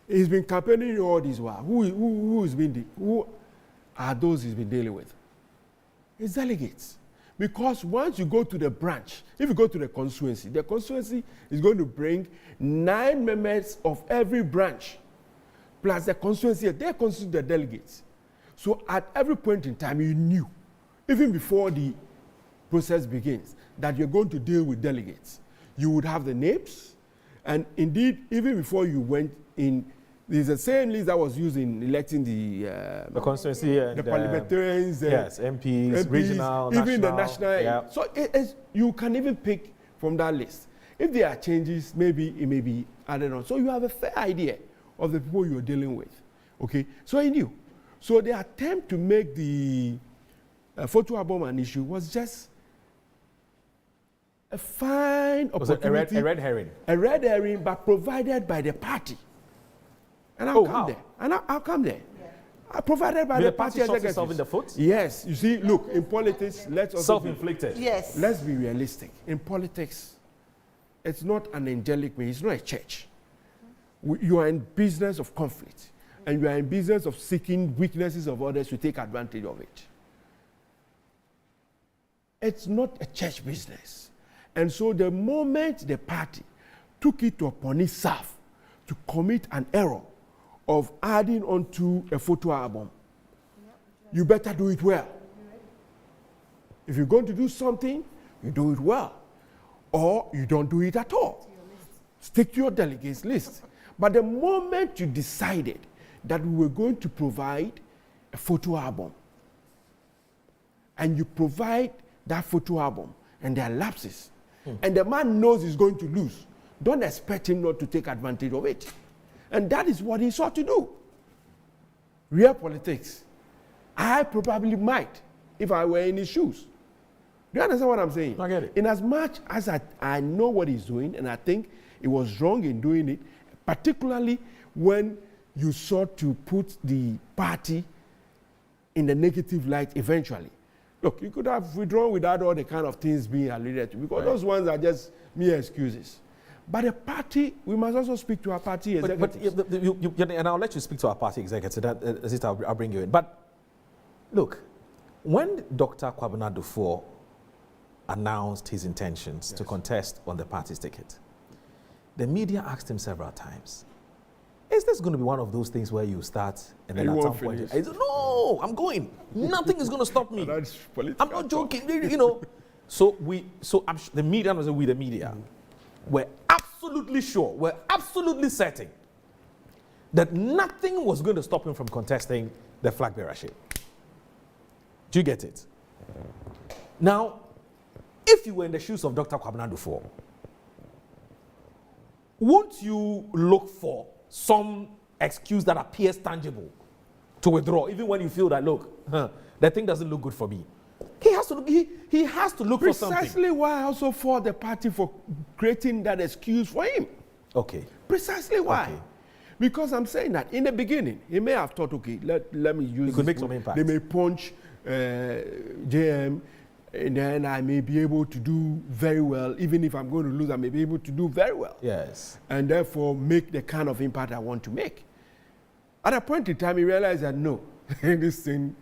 he's been campaigning all this while. Who are those he's been dealing with? It's delegates. Because once you go to the branch, if you go to the constituency is going to bring 9 members of every branch, plus the constituency, they constitute the delegates. So at every point in time, you knew, even before the process begins, that you're going to deal with delegates. You would have the names, and indeed, even before you went in, there's the same list that was used in electing the constituency, the parliamentarians, yes, MPs, regional, even national, the national. Yeah. So you can even pick from that list. If there are changes, maybe it may be added on. So you have a fair idea of the people you're dealing with. Okay, so he knew. So the attempt to make the photo album an issue was just a fine opportunity. A red herring. A red herring, but provided by the party. And I'll come there. And I'll come there. Provided by Will the the party party shot executives. itself in the foot? Yes. You see, look, in politics, let's also Self-inflicted. Yes. Let's be realistic. In politics, it's not an angelic way. It's not a church. You are in business of conflict, and you are in business of seeking weaknesses of others to take advantage of it. It's not a church business. And so the moment the party took it upon itself to commit an error of adding onto a photo album, you better do it well. If you're going to do something, you do it well. Or you don't do it at all. Stick to your delegates list. But the moment you decided that we were going to provide a photo album, and you provide that photo album, and there are lapses, and the man knows he's going to lose, don't expect him not to take advantage of it. And that is what he sought to do. Real politics. I probably might if I were in his shoes. Do you understand what I'm saying? I get it. In as much as I know what he's doing, and I think it was wrong in doing it, particularly when you sought to put the party in the negative light eventually. Look, you could have withdrawn without all the kind of things being alluded to, because those ones are just mere excuses. But the party, we must also speak to our party executives. And I'll let you speak to our party executive. I'll bring you in. But look, when Dr. Kwabena Dufour announced his intentions to contest on the party's ticket, the media asked him several times, is this going to be one of those things where you start and then at some point, he said, no, I'm going. Nothing is going to stop me. I'm not joking, you know. So the media, the media, were absolutely sure, were absolutely certain that nothing was going to stop him from contesting the flag bearership. Do you get it? Now, if you were in the shoes of Dr. Kwabena Dufour, won't you look for some excuse that appears tangible to withdraw, even when you feel that, look, the thing doesn't look good for me? He has to look for something. Precisely why I also fought the party for creating that excuse for him. Okay. Precisely why. Okay. Because I'm saying that in the beginning, he may have thought, okay, let me use it. Could make some impact. They may punch JM, and then I may be able to do very well. Even if I'm going to lose, I may be able to do very well. Yes. And therefore make the kind of impact I want to make. At a point in time, he realized that no, this thing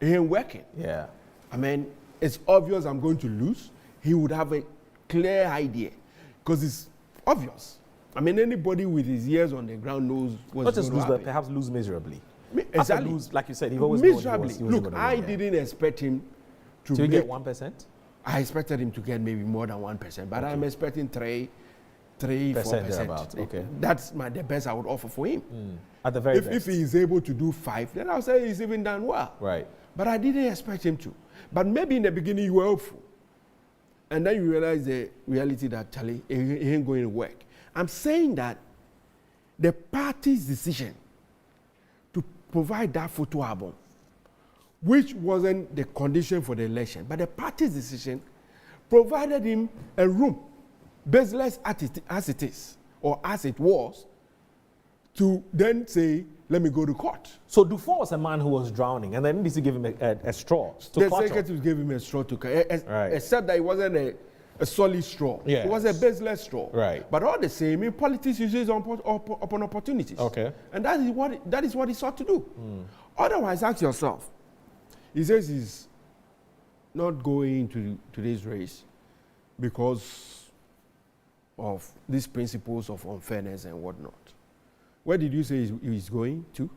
ain't working. Yeah. I mean, it's obvious I'm going to lose. He would have a clear idea because it's obvious. I mean, anybody with his ears on the ground knows what's going to happen. But perhaps lose miserably. Exactly. Lose, like you said, he always miserably. He was Look, I didn't expect him to get 1%. I expected him to get maybe more than 1%, but I'm expecting 3-4%. Okay. That's the best I would offer for him. At the very best. If he is able to do 5, then I'll say he's even done well. Right. But I didn't expect him to. But maybe in the beginning you were hopeful. And then you realize the reality that, Charlie, it ain't going to work. I'm saying that the party's decision to provide that photo album, which wasn't the condition for the election, but the party's decision provided him a room, baseless as it is, or as it was, to then say, let me go to court. So Dufour was a man who was drowning, and then NDC gave him a straw to the clutch executives gave him a straw to catch, except that it wasn't a solid straw. Yes. It was a baseless straw. Right. But all the same, in politics, you use upon opportunities. Okay. And that is what he sought to do. Otherwise, ask yourself, he says he's not going to this race because of these principles of unfairness and whatnot. Where did you say he's going to?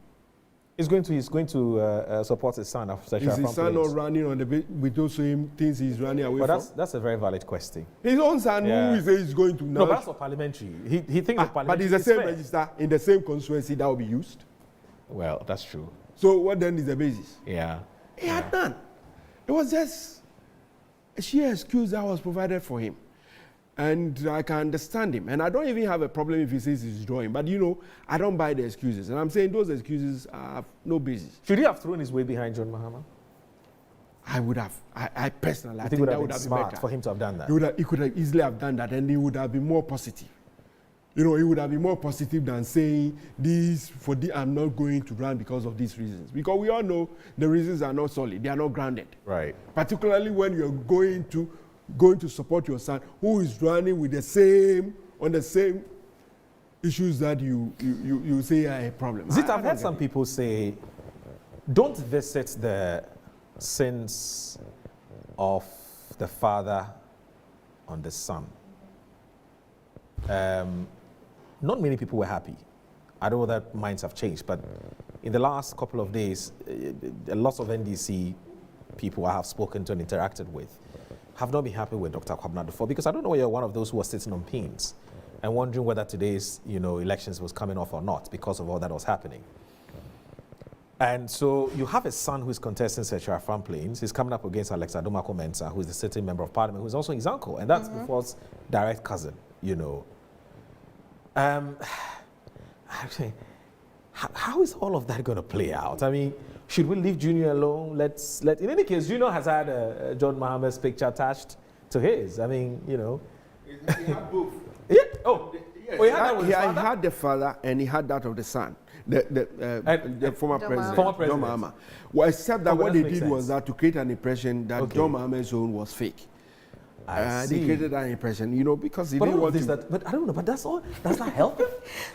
He's going to support his son after sexual Is his son not running on with those same things he's running away from? That's a very valid question. His own son, who he says he's going to now. No, but that's for parliamentary. He thinks the parliamentary. But it's the same register in the same constituency that will be used. Well, that's true. So what then is the basis? Yeah. He had none. It was just a sheer excuse that was provided for him. And I can understand him. And I don't even have a problem if he says he's drawing. But, I don't buy the excuses. And I'm saying those excuses have no basis. Should he have thrown his weight behind John Mahama? I would have. I personally, I think that would have been been smart better for him to have done that. He could have easily have done that, and he would have been more positive. you know, it would have been more positive than saying I'm not going to run because of these reasons. Because we all know the reasons are not solid, they are not grounded. Right. Particularly when you're going to support your son who is running with the same issues that you say are a problem. Zita, I've heard some people say, don't visit the sins of the father on the son. Not many people were happy. I don't know that minds have changed, but in the last couple of days, a lot of NDC people I have spoken to and interacted with have not been happy with Dr. Kwabena Dufour, because I don't know whether you're one of those who are sitting on pins and wondering whether today's elections was coming off or not because of all that was happening. And so you have a son who is contesting Sechura Farm Plains. He's coming up against Alexa Domako Mensah, who is the sitting member of parliament, who is also his uncle, and that's Dufour's direct cousin, Actually, how is all of that going to play out? I mean, should we leave Junior alone? In any case, Junior has had John Mahama's picture attached to his. I mean, He had both. Yeah. Oh, yes. He had that with his father? He had the father and he had that of the son. The former president, John Mahama. Well, except that what they did was that to create an impression that John Mahama's own was fake. They created that impression, because he didn't want to. But I don't know, but that's all. Does that help him?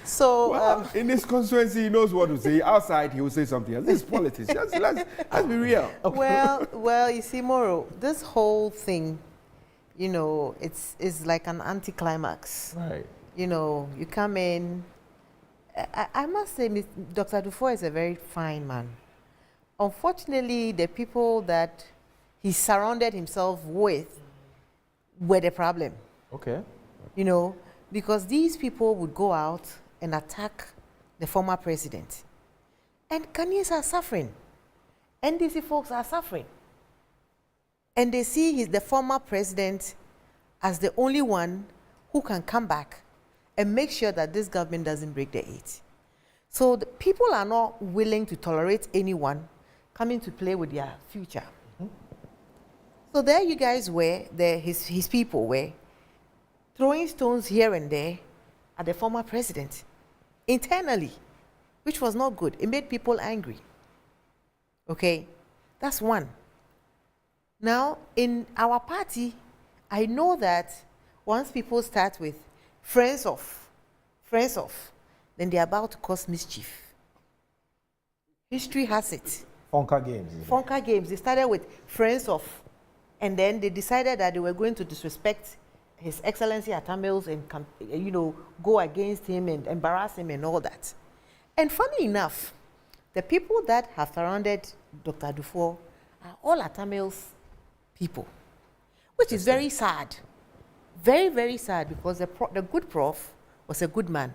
So, in this constituency, he knows what to say. Outside, he will say something else. This is politics. Let's be real. Well, you see, Moro, this whole thing, it's like an anticlimax. Right. You come in. I must say, Dr. Dufour is a very fine man. Unfortunately, the people that he surrounded himself with were the problem. Okay. Because these people would go out and attack the former president. And Ghanaians are suffering. NDC folks are suffering. And they see the former president as the only one who can come back and make sure that this government doesn't break the 8. So the people are not willing to tolerate anyone coming to play with their future. So there you guys were, his people were throwing stones here and there at the former president internally, which was not good. It made people angry. Okay, that's one. Now, in our party, I know that once people start with friends of, then they're about to cause mischief. History has it. Funka games. Funka games. They started with friends of, and then they decided that they were going to disrespect His Excellency Atamils and, go against him and embarrass him and all that. And funny enough, the people that have surrounded Dr. Dufour are all Atamils people, which is very sad. Very, very sad, because the good prof was a good man.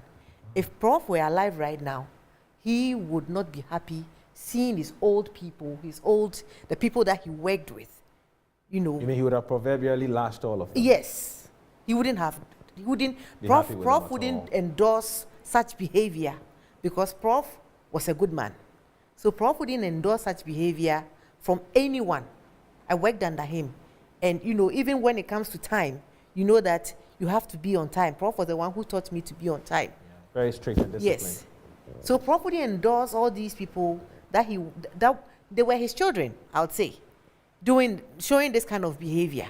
If prof were alive right now, he would not be happy seeing his old people, the people that he worked with. You mean he would have proverbially lashed all of them? Yes. He wouldn't. Prof wouldn't endorse such behavior, because Prof was a good man. So Prof wouldn't endorse such behavior from anyone. I worked under him. And, even when it comes to time, that you have to be on time. Prof was the one who taught me to be on time. Yeah. Very strict and disciplined. Yes. So Prof wouldn't endorse all these people that they were his children, I would say, showing this kind of behavior.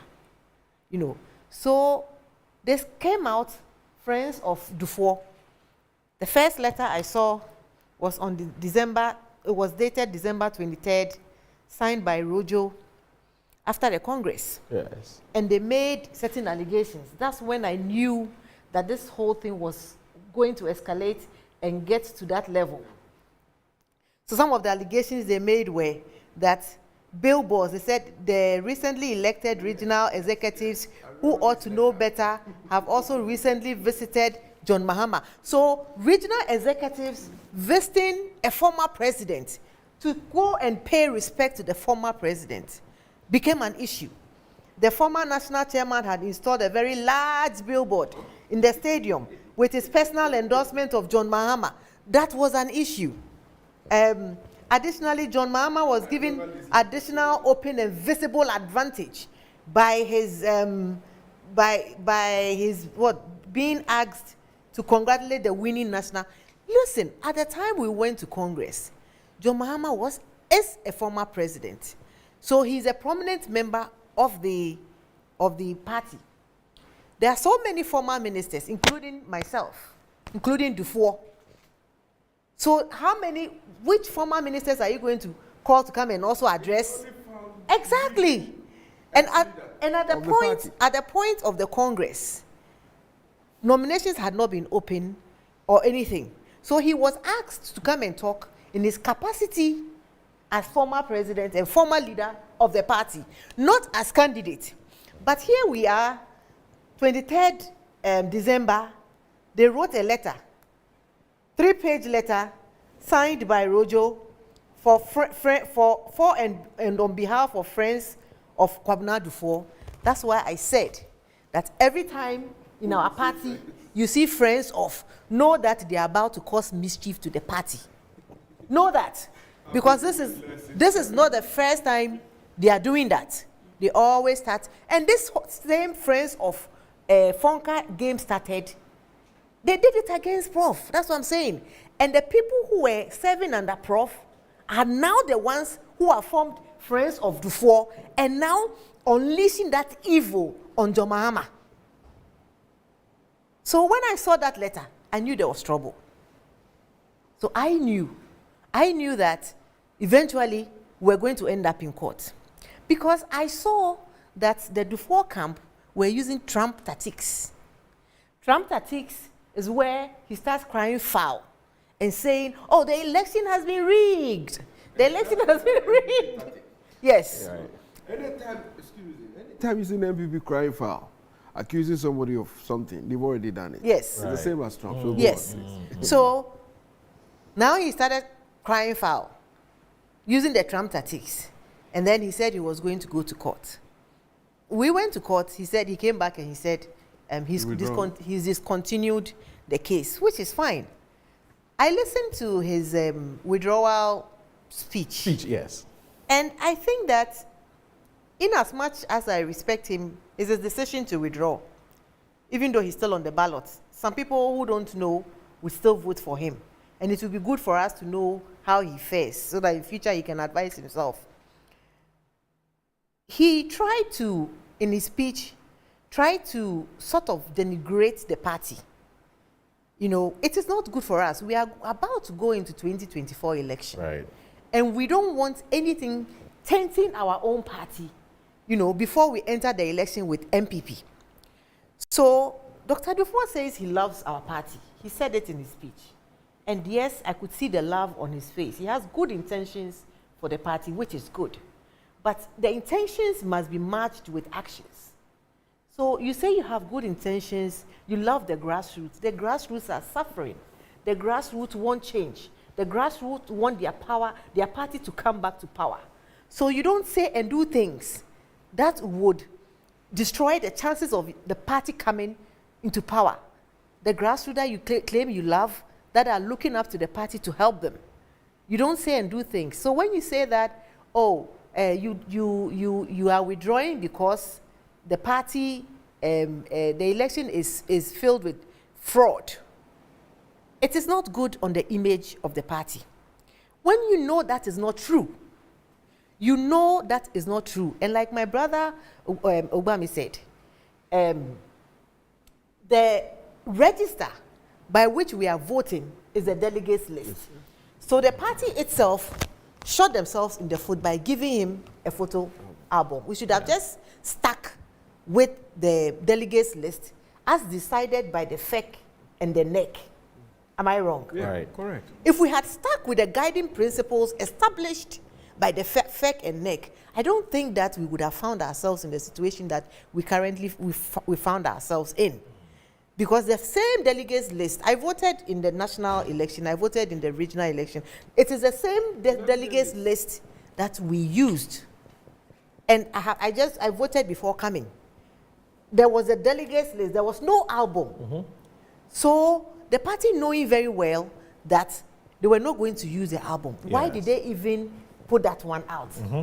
So this came out, friends of Dufour. The first letter I saw was on it was dated December 23rd, signed by Rojo after the Congress. Yes. And they made certain allegations. That's when I knew that this whole thing was going to escalate and get to that level. So some of the allegations they made were that billboards, they said the recently elected regional executives who ought to know better have also recently visited John Mahama. So regional executives visiting a former president to go and pay respect to the former president became an issue. The former national chairman had installed a very large billboard in the stadium with his personal endorsement of John Mahama. That was an issue. Additionally, John Mahama was given additional open and visible advantage by his being asked to congratulate the winning national. Listen, at the time we went to Congress, John Mahama is a former president. So he's a prominent member of the party. There are so many former ministers, including myself, including Dufour. So which former ministers are you going to call to come and also address? Exactly. And at the point of the Congress, nominations had not been open or anything. So he was asked to come and talk in his capacity as former president and former leader of the party, not as candidate. But here we are, 23rd December, they wrote a letter, 3-page letter, signed by Rojo for and on behalf of friends of Kwabena Dufour. That's why I said that every time in our party you see friends of, know that they are about to cause mischief to the party. Know that. Because this is not the first time they are doing that. They always start. And this same friends of Fonka game started, they did it against Prof. That's what I'm saying. And the people who were serving under Prof are now the ones who are formed friends of Dufour and now unleashing that evil on John Mahama. So when I saw that letter, I knew there was trouble. So I knew that eventually we're going to end up in court. Because I saw that the Dufour camp were using Trump tactics. Trump tactics is where he starts crying foul and saying, oh, the election has been rigged. The election has been rigged. Yes. Right. Anytime you see the NPP crying foul, accusing somebody of something, they've already done it. Yes. It's the same as Trump. So yes. So now he started crying foul, using the Trump tactics. And then he said he was going to go to court. We went to court. He said he came back and he said he's discontinued the case, which is fine. I listened to his withdrawal speech. Yes. And I think that in as much as I respect him, it's his decision to withdraw, even though he's still on the ballot. Some people who don't know will still vote for him. And it will be good for us to know how he fares so that in future he can advise himself. He tried to, in his speech, sort of denigrate the party. You know, it is not good for us. We are about to go into 2024 election. Right. And we don't want anything tainting our own party, you know, before we enter the election with NPP. So Dr. Dufour says he loves our party. He said it in his speech. And yes, I could see the love on his face. He has good intentions for the party, which is good. But the intentions must be matched with actions. So you say you have good intentions, you love the grassroots. The grassroots are suffering. The grassroots want change. The grassroots want their power, their party to come back to power. So you don't say and do things that would destroy the chances of the party coming into power. The grassroots that you claim you love, that are looking up to the party to help them. You don't say and do things. So when you say that, oh, you are withdrawing because the party, the election is filled with fraud, it is not good on the image of the party. When you know that is not true, you know that is not true. And like my brother Obama said, the register by which we are voting is the delegates list. Yes. So the party itself shot themselves in the foot by giving him a photo album. We should have just stuck with the delegates list as decided by the FEC and the NEC. Am I wrong? Yeah, right. Correct. If we had stuck with the guiding principles established by the FEC and NEC, I don't think that we would have found ourselves in the situation that we currently found ourselves in. Because the same delegates list, I voted in the national election, I voted in the regional election. It is the same delegates list that we used. And I voted before coming. There was a delegates list, there was no album. Mm-hmm. So the party knowing very well that they were not going to use the album. Yes. Why did they even put that one out? Mm-hmm.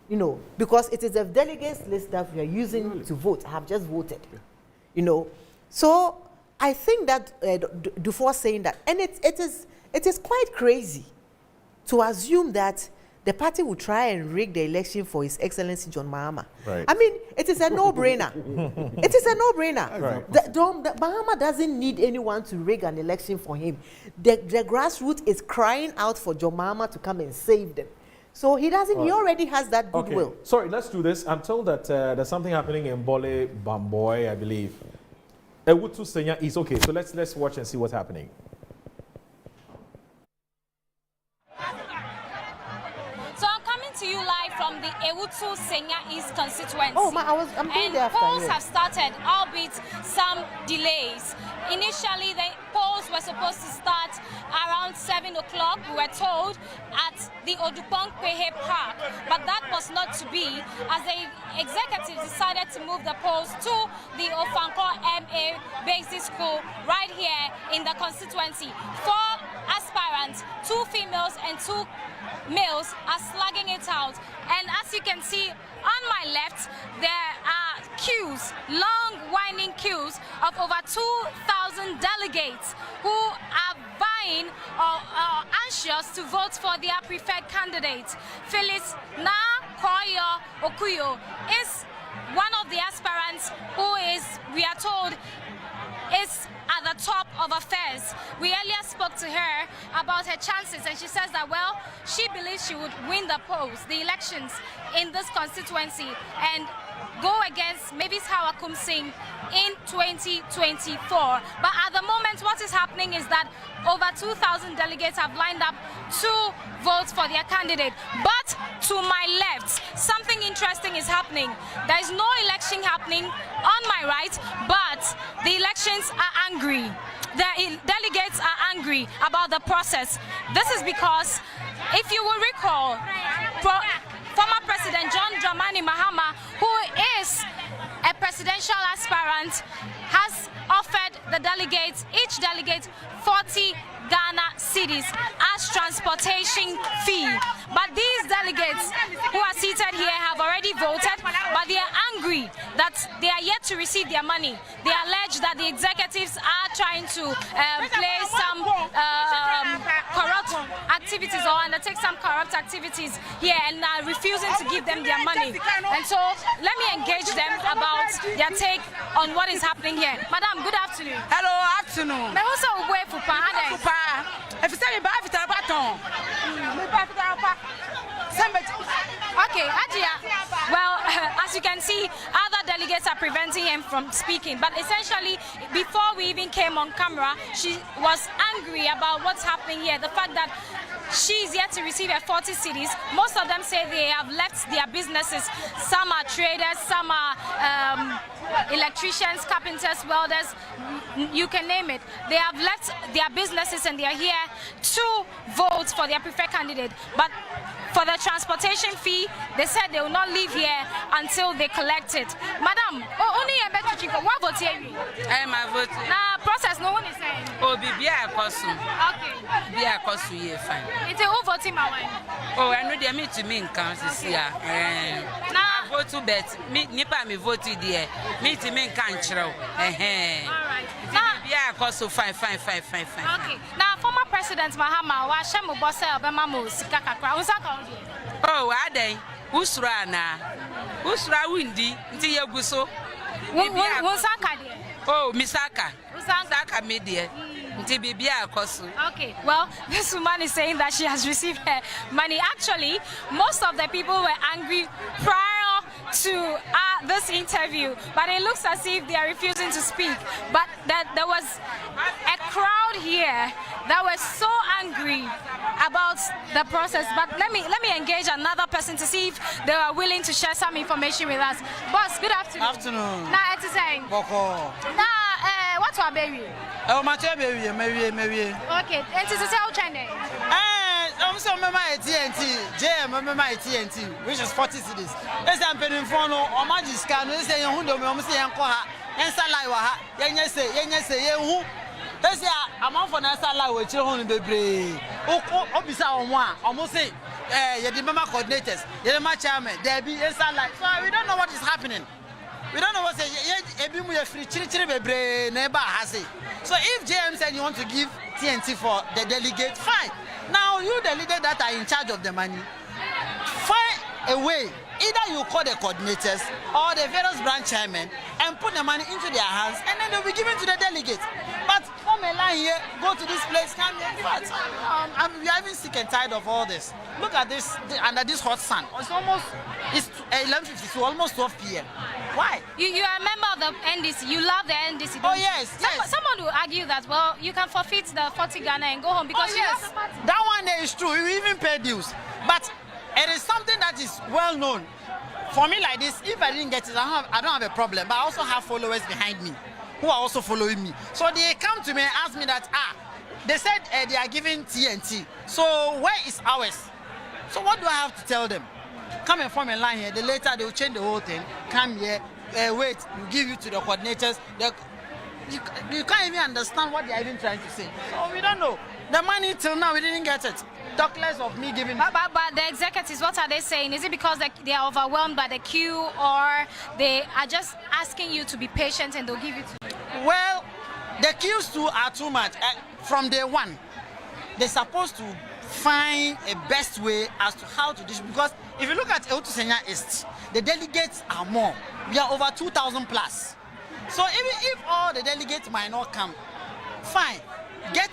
You know, because it is a delegates list that we are using to vote. I have just voted, you know. So I think that Dufour saying that, and it is quite crazy to assume that the party will try and rig the election for His Excellency John Mahama. Right. I mean, it is a no-brainer. It is a no-brainer. Right. Mahama doesn't need anyone to rig an election for him. The grassroots is crying out for John Mahama to come and save them. So he doesn't. He already has that goodwill. Okay. Sorry, let's do this. I'm told that there's something happening in Bole Bamboy, I believe. Ewutu Senya is okay. So let's watch and see what's happening. So I'm coming to you live from the Ewutu Senya East constituency. Oh, I'm being there after polls you. have started, albeit some delays. Initially, the polls were supposed to start around 7 o'clock, we were told, at the Odupong Kwehe Park. But that was not to be, as the executives decided to move the polls to the Ofanko MA Basic School right here in the constituency. 4 aspirants, 2 females and 2 males are slugging it out. And as you can see on my left, there are queues, long winding queues of over 2,000 delegates who are vying or anxious to vote for their preferred candidate. Phyllis Na Koyo Okuyo is one of the aspirants who is, we are told, is at the top of affairs. We earlier spoke to her about her chances, and she says that, well, she believes she would win the polls, the elections in this constituency, and go against Mavis Hawakum Singh in 2024. But at the moment, what is happening is that over 2,000 delegates have lined up to vote for their candidate. But to my left, something interesting is happening. There is no election happening on my right, but the elections are angry. The delegates are angry about the process. This is because, if you will recall, former President John Dramani Mahama, who is a presidential aspirant, has offered the delegates, each delegate, 40 Ghana cedis as transportation fee. But these delegates who are seated here have already voted, but they are angry that they are yet to receive their money. They allege that the executives are trying to play some corrupt activities or undertake some corrupt activities here and are refusing to give them their money. And so let me engage them about their take on what is happening here. Madam, good afternoon. Hello, afternoon. Okay, Adia. Well, as you can see, other delegates are preventing him from speaking. But essentially, before we even came on camera, she was angry about what's happening here. The fact that she's yet to receive her 40 cedis. Most of them say they have left their businesses. Some are traders, some are electricians, carpenters, welders, you can name it. They have left their businesses and they are here to vote for their preferred candidate. But for the transportation fee, they said they will not leave here until they collect it. Madam, only a better chico. What vote here? My vote. Nah, process. No one is saying. Oh, be a costu. Okay. Be a costu, yeah, fine. It's a who voting my wife. Oh, I know they meet to me in council here. Nah, vote to bet. Me, nipa me vote there. Me to me in country. All right. Now, be a costu. Fine. Okay. Now, former President Mahama, wa shemu bosse obema mo sika kakra. Unsaka. Oh, are they? Usra na. Usra windi. Nti yeguso. Unsaka de. Oh, Misaka. Unsaka me de. Okay, well, this woman is saying that she has received her money. Actually, most of the people were angry prior to this interview, but it looks as if they are refusing to speak. But there was a crowd here that was so angry about the process. But let me engage another person to see if they are willing to share some information with us. Boss, good afternoon. Afternoon. Now, it's saying. Now, what's our baby? Oh, my baby, maybe. Okay, and to tell China. I'm so my TNT, my TNT, which is 40 cities. As I'm paying for no, or my discount, they say, who don't say, and Salaiwa, say, who? They say, I'm off for Nasala with children, baby. Oh, Obisa on one, almost say, the Mama coordinators, the Mama chairman, there be a Salai. So we don't know what is happening. We don't know what's free. So if JM said you want to give TNT for the delegate, fine. Now you the leader that are in charge of the money, find a way. Either you call the coordinators or the various branch chairmen and put the money into their hands, and then they'll be given to the delegates. But from a line here, go to this place, come here. In fact, we are even sick and tired of all this. Look at this under this hot sun. It's 11:52, almost 12 p.m. Why? You are a member of the NDC. You love the NDC. Oh yes, yes. Someone will argue that you can forfeit the 40 Ghana and go home because you have the party. That one there is true. We even pay dues, but it is something that is well known. For me like this, if I didn't get it, I don't have a problem. But I also have followers behind me who are also following me. So they come to me and ask me that, they said they are giving TNT. So where is ours? So what do I have to tell them? Come and form a line here. Later they will change the whole thing. Come here, wait, we'll give you to the coordinators. You can't even understand what they are even trying to say. So we don't know. The money till now, we didn't get it. Talk less of me giving. But the executives, what are they saying? Is it because they are overwhelmed by the queue, or they are just asking you to be patient and they'll give it to you? Well, the queues too are too much. From day one, they're supposed to find a best way as to how to distribute. Because if you look at Tema East, the delegates are more. We are over 2,000 plus. So even if all the delegates might not come, fine, get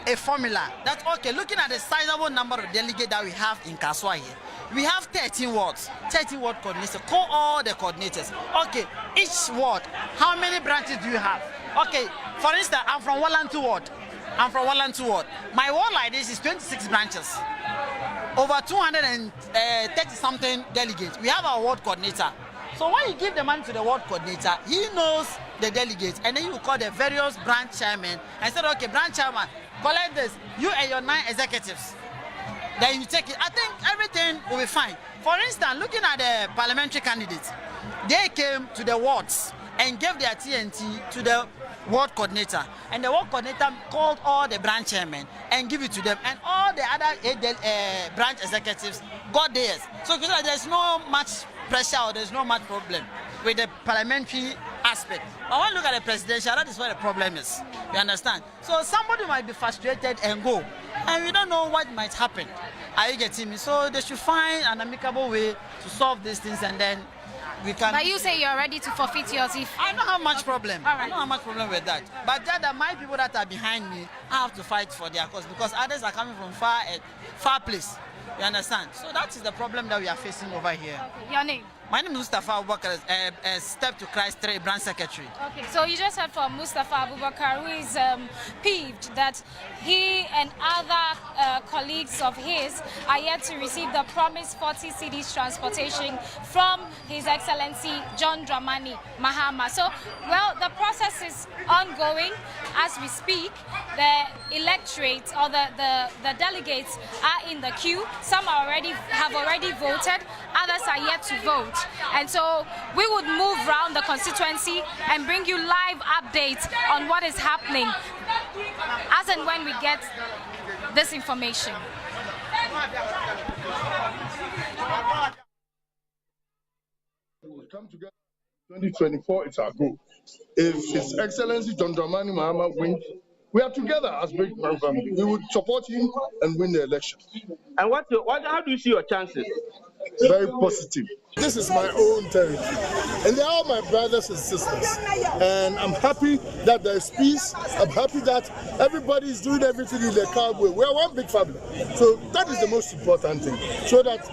a formula that, okay, looking at the sizable number of delegates that we have in Kaswa here, we have 13 wards, 13 ward coordinators, call all the coordinators. Okay, each ward, how many branches do you have? Okay, for instance, I'm from Wallantu ward. My ward like this is 26 branches, over 230 something delegates. We have our ward coordinator. So when you give the money to the ward coordinator, he knows the delegates, and then you call the various branch chairmen and say, okay, branch chairman, collect this, you and your 9 executives. Then you take it. I think everything will be fine. For instance, looking at the parliamentary candidates, they came to the wards and gave their TNT to the ward coordinator. And the ward coordinator called all the branch chairmen and give it to them. And all the other branch executives got theirs. So there's no much pressure or there's no much problem with the parliamentary aspect. But when you look at the presidential, that is where the problem is. You understand? So somebody might be frustrated and go, and we don't know what might happen. Are you getting me? So they should find an amicable way to solve these things, and then we can. But you say you're ready to forfeit yours if. I don't have much problem. All right. I don't have much problem with that. But that my people that are behind me, I have to fight for their cause because others are coming from far place. You understand? So that is the problem that we are facing over here. Okay. Your name? My name is Mustafa Abubakar, Step to Christ 3 branch secretary. Okay, so you just heard from Mustafa Abubakar, who is peeved that he and other colleagues of his are yet to receive the promised 40 cedis transportation from His Excellency John Dramani Mahama. So, well, the process is ongoing as we speak. The electorate or the delegates are in the queue. Some have already voted, others are yet to vote. And so we would move around the constituency and bring you live updates on what is happening as and when we get this information. We'll come together 2024, it's our goal. If His Excellency John Dramani Mahama wins, we are together as Big Man family. We would support him and win the election. And how do you see your chances? Very positive. This is my own territory, and they are all my brothers and sisters. And I'm happy that there's peace. I'm happy that everybody is doing everything in their calm way. We're one big family, so that is the most important thing. So that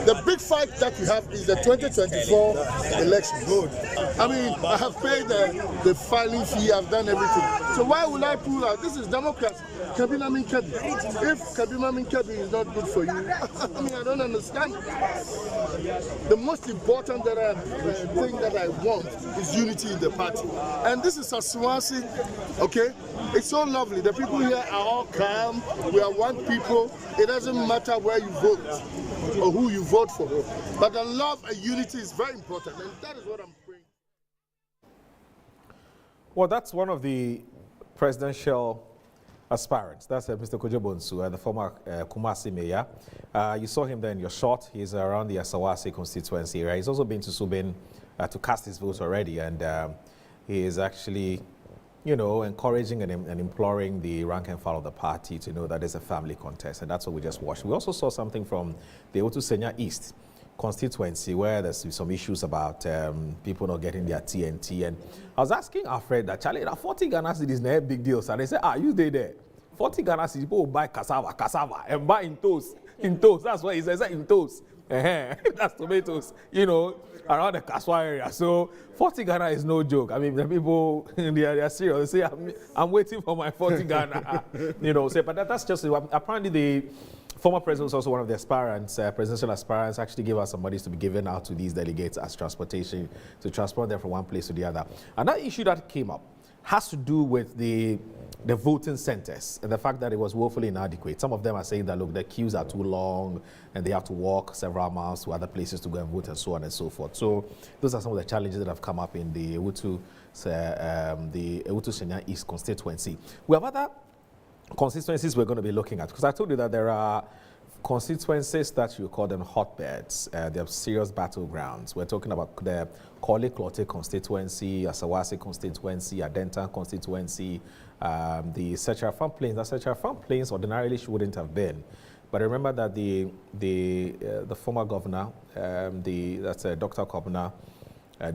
the big fight that we have is the 2024 election. Good. I mean, I have paid the filing fee. I've done everything. So why would I pull out? This is democracy. Kabila Min Kabi. If Kabila Min Kabi is not good for you, I mean, I don't understand. The most important thing that I want is unity in the party. And this is Asawase, okay? It's so lovely. The people here are all calm. We are one people. It doesn't matter where you vote or who you vote for. But the love and unity is very important. And that is what I'm praying. Well, that's one of the presidential aspirants. That's Mr. Kojo Bonsu, the former Kumasi mayor. You saw him there in your shot. He's around the Asawase constituency area. He's also been to Subin to cast his votes already, and he is actually, you know, encouraging and imploring the rank and file of the party to know that it's a family contest, and that's what we just watched. We also saw something from the Tema East constituency where there's some issues about people not getting their TNT, and I was asking our friend that, Charlie, 40 Ghana cedis is not a big deal, so they said, you stay there. 40 Ghana cedis, people will buy cassava, and buy in toast. That's what he says, in toast. That's tomatoes, you know, around the Kaswa area. So 40 Ghana is no joke. I mean, the people, they are serious. They say, I'm waiting for my 40 Ghana. You know, so, but that's just, apparently the former president was also one of the aspirants, presidential aspirants, actually gave us some monies to be given out to these delegates as transportation, to transport them from one place to the other. Another issue that came up has to do with the voting centers and the fact that it was woefully inadequate. Some of them are saying that, look, the queues are too long and they have to walk several miles to other places to go and vote and so on and so forth. So those are some of the challenges that have come up in the Tema East constituency. We have other constituencies we're going to be looking at, because I told you that there are constituencies that you call them hotbeds. They're serious battlegrounds. We're talking about the Korle Klote constituency, Asawase constituency, Adenta constituency, the Secha-Afam Plains. The Secha-Afam Plains ordinarily wouldn't have been, but remember that the former governor, that's Dr. Kobna,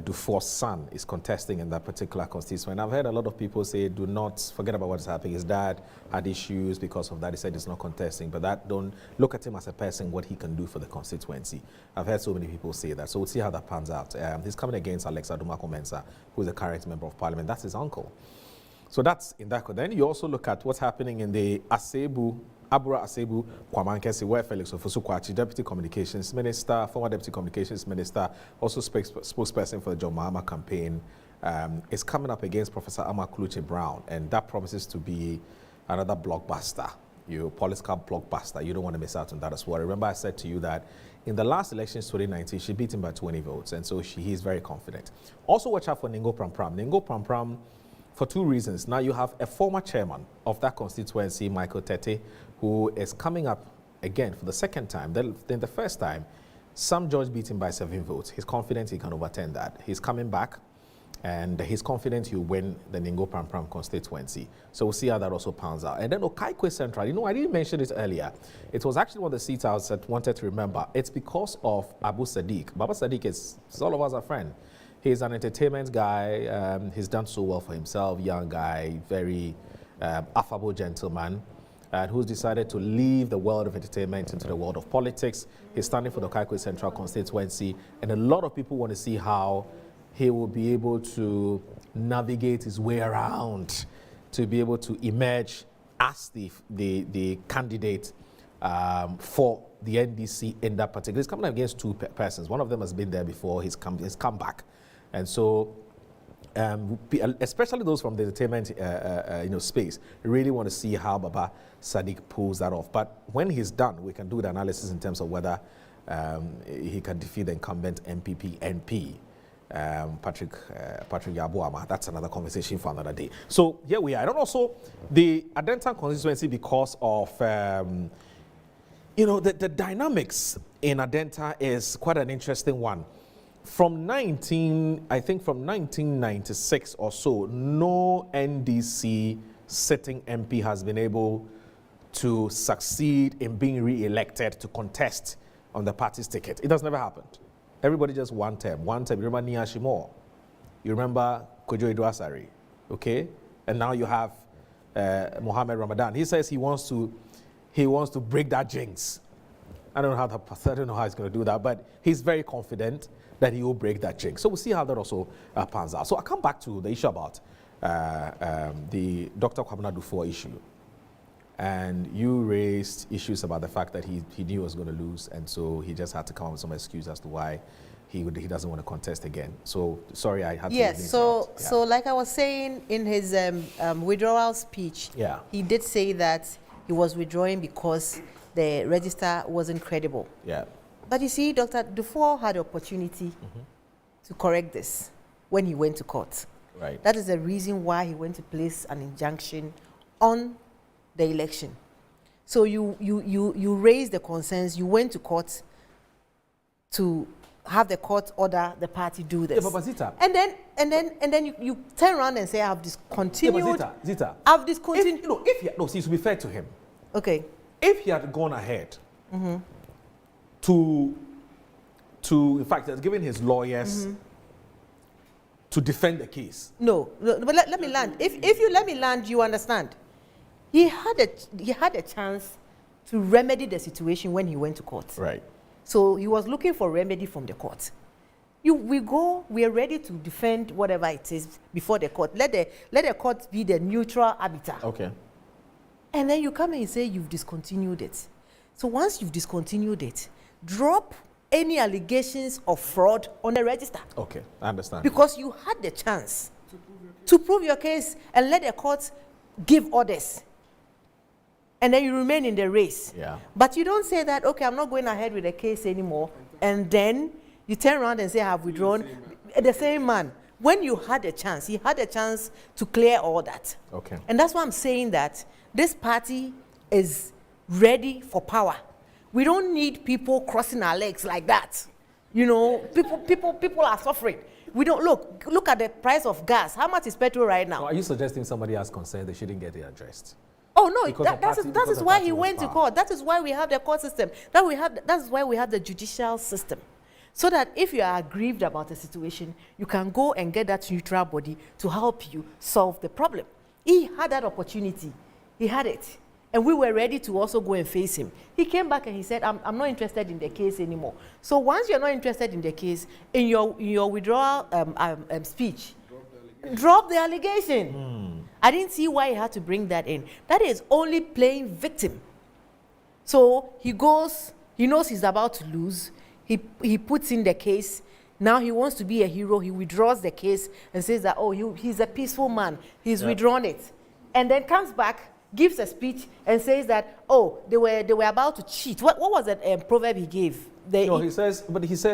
Dufour's son, is contesting in that particular constituency. And I've heard a lot of people say, do not forget about what's happening. His dad had issues because of that. He said he's not contesting, but that don't look at him as a person, what he can do for the constituency. I've heard so many people say that. So we'll see how that pans out. He's coming against Alex Adumaku-Mensah, who is the current member of parliament. That's his uncle. So that's in that. Then you also look at what's happening in the Abura Asebu Kwamankesi, where Felix Ofosu-Kwakye, Deputy Communications Minister, former Deputy Communications Minister, also spokesperson for the John Mahama campaign, is coming up against Professor Amakluche Brown, and that promises to be another blockbuster, political blockbuster. You don't want to miss out on that as well. Remember I said to you that in the last elections, 2019, she beat him by 20 votes, and so he's very confident. Also watch out for Ningo Prampram. Ningo Prampram, for two reasons. Now you have a former chairman of that constituency, Michael Tete, who is coming up again for the second time. Then the first time, Sam George beat him by 7 votes. He's confident he can overturn that. He's coming back, and he's confident he'll win the Ningo Prampram constituency. So we'll see how that also pans out. And then Okaikwe Central, you know, I didn't mention it earlier. It was actually one of the seats I wanted to remember. It's because of Abu Sadiq. Baba Sadiq is all of us a friend. He's an entertainment guy. He's done so well for himself, young guy, very affable gentleman, and who's decided to leave the world of entertainment into the world of politics. He's standing for the Okaikwe Central constituency, and a lot of people want to see how he will be able to navigate his way around to be able to emerge as the candidate for the NDC in that particular. He's coming up against 2 persons. One of them has been there before. He's come back. And so, especially those from the entertainment space, really want to see how Baba Sadiq pulls that off. But when he's done, we can do the analysis in terms of whether he can defeat the incumbent NPP NP, Patrick Yabuama. That's another conversation for another day. So here we are. And also the Adenta constituency, because of the dynamics in Adenta is quite an interesting one. From 1996 or so, no NDC sitting MP has been able to succeed in being re-elected to contest on the party's ticket. It has never happened. Everybody just one term. You remember Nia Shimor. You remember Kojo Iduasari. Okay? And now you have Mohammed Ramadan. He says he wants to break that jinx. I don't know how he's going to do that, but he's very confident that he will break that jinx. So we'll see how that also pans out. So I'll come back to the issue about the Dr. Kwabena Dufour issue. And you raised issues about the fact that he knew he was going to lose, and so he just had to come up with some excuse as to why he doesn't want to contest again. So sorry, I had to. Yes. So like I was saying in his withdrawal speech, he did say that he was withdrawing because the register wasn't credible. Yeah. But you see, Dr. Dufour had the opportunity to correct this when he went to court. Right. That is the reason why he went to place an injunction on the election. So you raised the concerns, you went to court to have the court order the party do this. Yeah, but Zita. And then you turn around and say, I've discontinued. Yeah, Zita. I've discontinued. See, to be fair to him. Okay. If he had gone ahead to in fact, has given his lawyers to defend the case. No, but let me land. If you let me land, you understand. He had a chance to remedy the situation when he went to court. Right. So he was looking for remedy from the court. We are ready to defend whatever it is before the court. Let the court be the neutral arbiter. Okay. And then you come and you say you've discontinued it. So once you've discontinued it, drop any allegations of fraud on the register. Okay, I understand. Because you had the chance to prove your case and let the court give orders. And then you remain in the race. Yeah. But you don't say that, okay, I'm not going ahead with the case anymore. And then you turn around and say, I've withdrawn. The same man. When you had a chance, he had a chance to clear all that. Okay. And that's why I'm saying that this party is ready for power. We don't need people crossing our legs like that. You know, people are suffering. We don't look at the price of gas. How much is petrol right now? So are you suggesting somebody has concern they shouldn't get it addressed? Oh no, that is why he went to court. That is why we have the court system. That is why we have the judicial system. So that if you are aggrieved about a situation, you can go and get that neutral body to help you solve the problem. He had that opportunity. He had it. And we were ready to also go and face him. He came back and he said, I'm not interested in the case anymore. So once you're not interested in the case, in your withdrawal speech, drop the allegation. I didn't see why he had to bring that in. That is only playing victim. So he goes, he knows he's about to lose. He puts in the case. Now he wants to be a hero. He withdraws the case and says that, oh, he's a peaceful man. He's withdrawn it. And then comes back, gives a speech and says that, oh, they were about to cheat. What was that proverb he gave? He says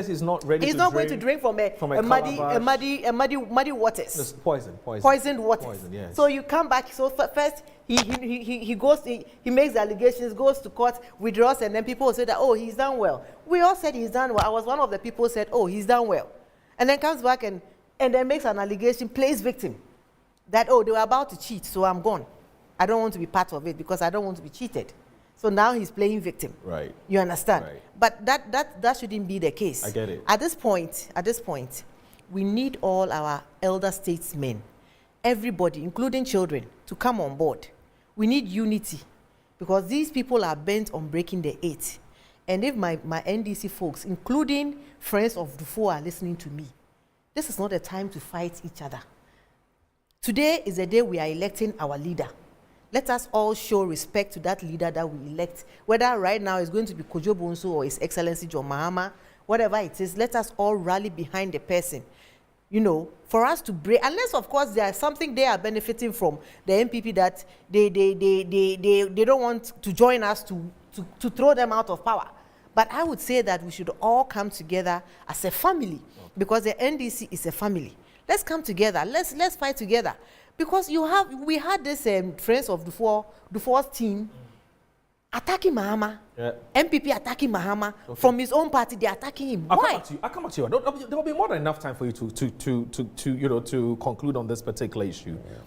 he's not ready. He's not going to drink from a muddy waters. It's poisoned waters. Poison, yes. So you come back. So first he goes. He makes the allegations, goes to court, withdraws, and then people say that, oh, he's done well. We all said he's done well. I was one of the people who said, oh, he's done well, and then comes back and then makes an allegation, plays victim, that, oh, they were about to cheat, so I'm gone. I don't want to be part of it because I don't want to be cheated. So now he's playing victim. Right. You understand? Right. But that shouldn't be the case. I get it. At this point, we need all our elder statesmen, everybody, including children, to come on board. We need unity because these people are bent on breaking the eight. And if my NDC folks, including friends of Dufour, are listening to me, this is not a time to fight each other. Today is the day we are electing our leader. Let us all show respect to that leader that we elect, whether right now it's going to be Kojo Bonsu or His Excellency John Mahama, whatever it is, let us all rally behind the person. You know, for us to break, unless of course there is something they are benefiting from, the NPP that they don't want to join us to throw them out of power. But I would say that we should all come together as a family, because the NDC is a family. Let's come together, let's fight together. Because we had this friends of Dufour's team attacking Mahama, NPP attacking Mahama, from his own party, they're attacking him. Why? I'll come back to you. There will be more than enough time for you to conclude on this particular issue. Yeah.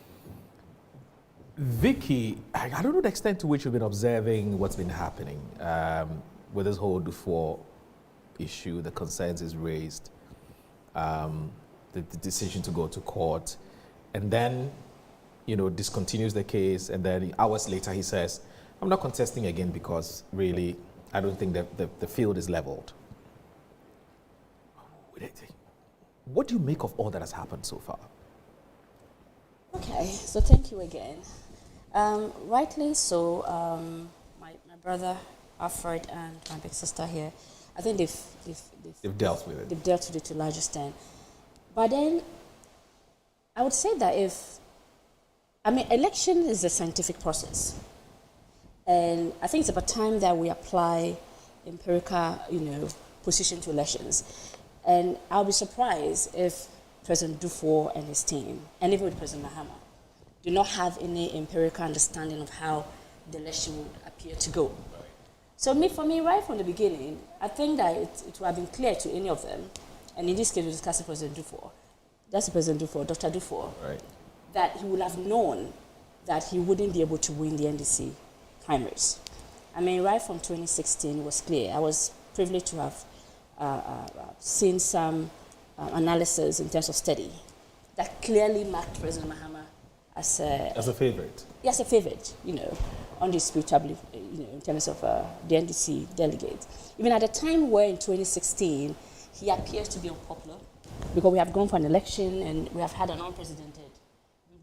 Vicky, I don't know the extent to which you've been observing what's been happening with this whole Dufour issue, the concerns is raised, the decision to go to court. And then, discontinues the case, and then hours later he says, I'm not contesting again because really, I don't think that the field is leveled. What do you make of all that has happened so far? Okay, so thank you again. Rightly so, my brother Alfred and my big sister here, I think they've dealt with it. They've dealt with it to a large extent. But then, I would say that election is a scientific process. And I think it's about time that we apply empirical, position to elections. And I'll be surprised if President Dufour and his team, and even with President Mahama, do not have any empirical understanding of how the election would appear to go. So for me, right from the beginning, I think that it would have been clear to any of them, and in this case, we discussed President Dufour. That's President Dufour, Dr. Dufour, right, that he would have known that he wouldn't be able to win the NDC primaries. I mean, right from 2016, it was clear. I was privileged to have seen some analysis in terms of study that clearly marked President Mahama as a favorite. Yes, a favorite, undisputably, in terms of the NDC delegate. Even at a time where in 2016, he appears to be unpopular because we have gone for an election and we have had an unprecedented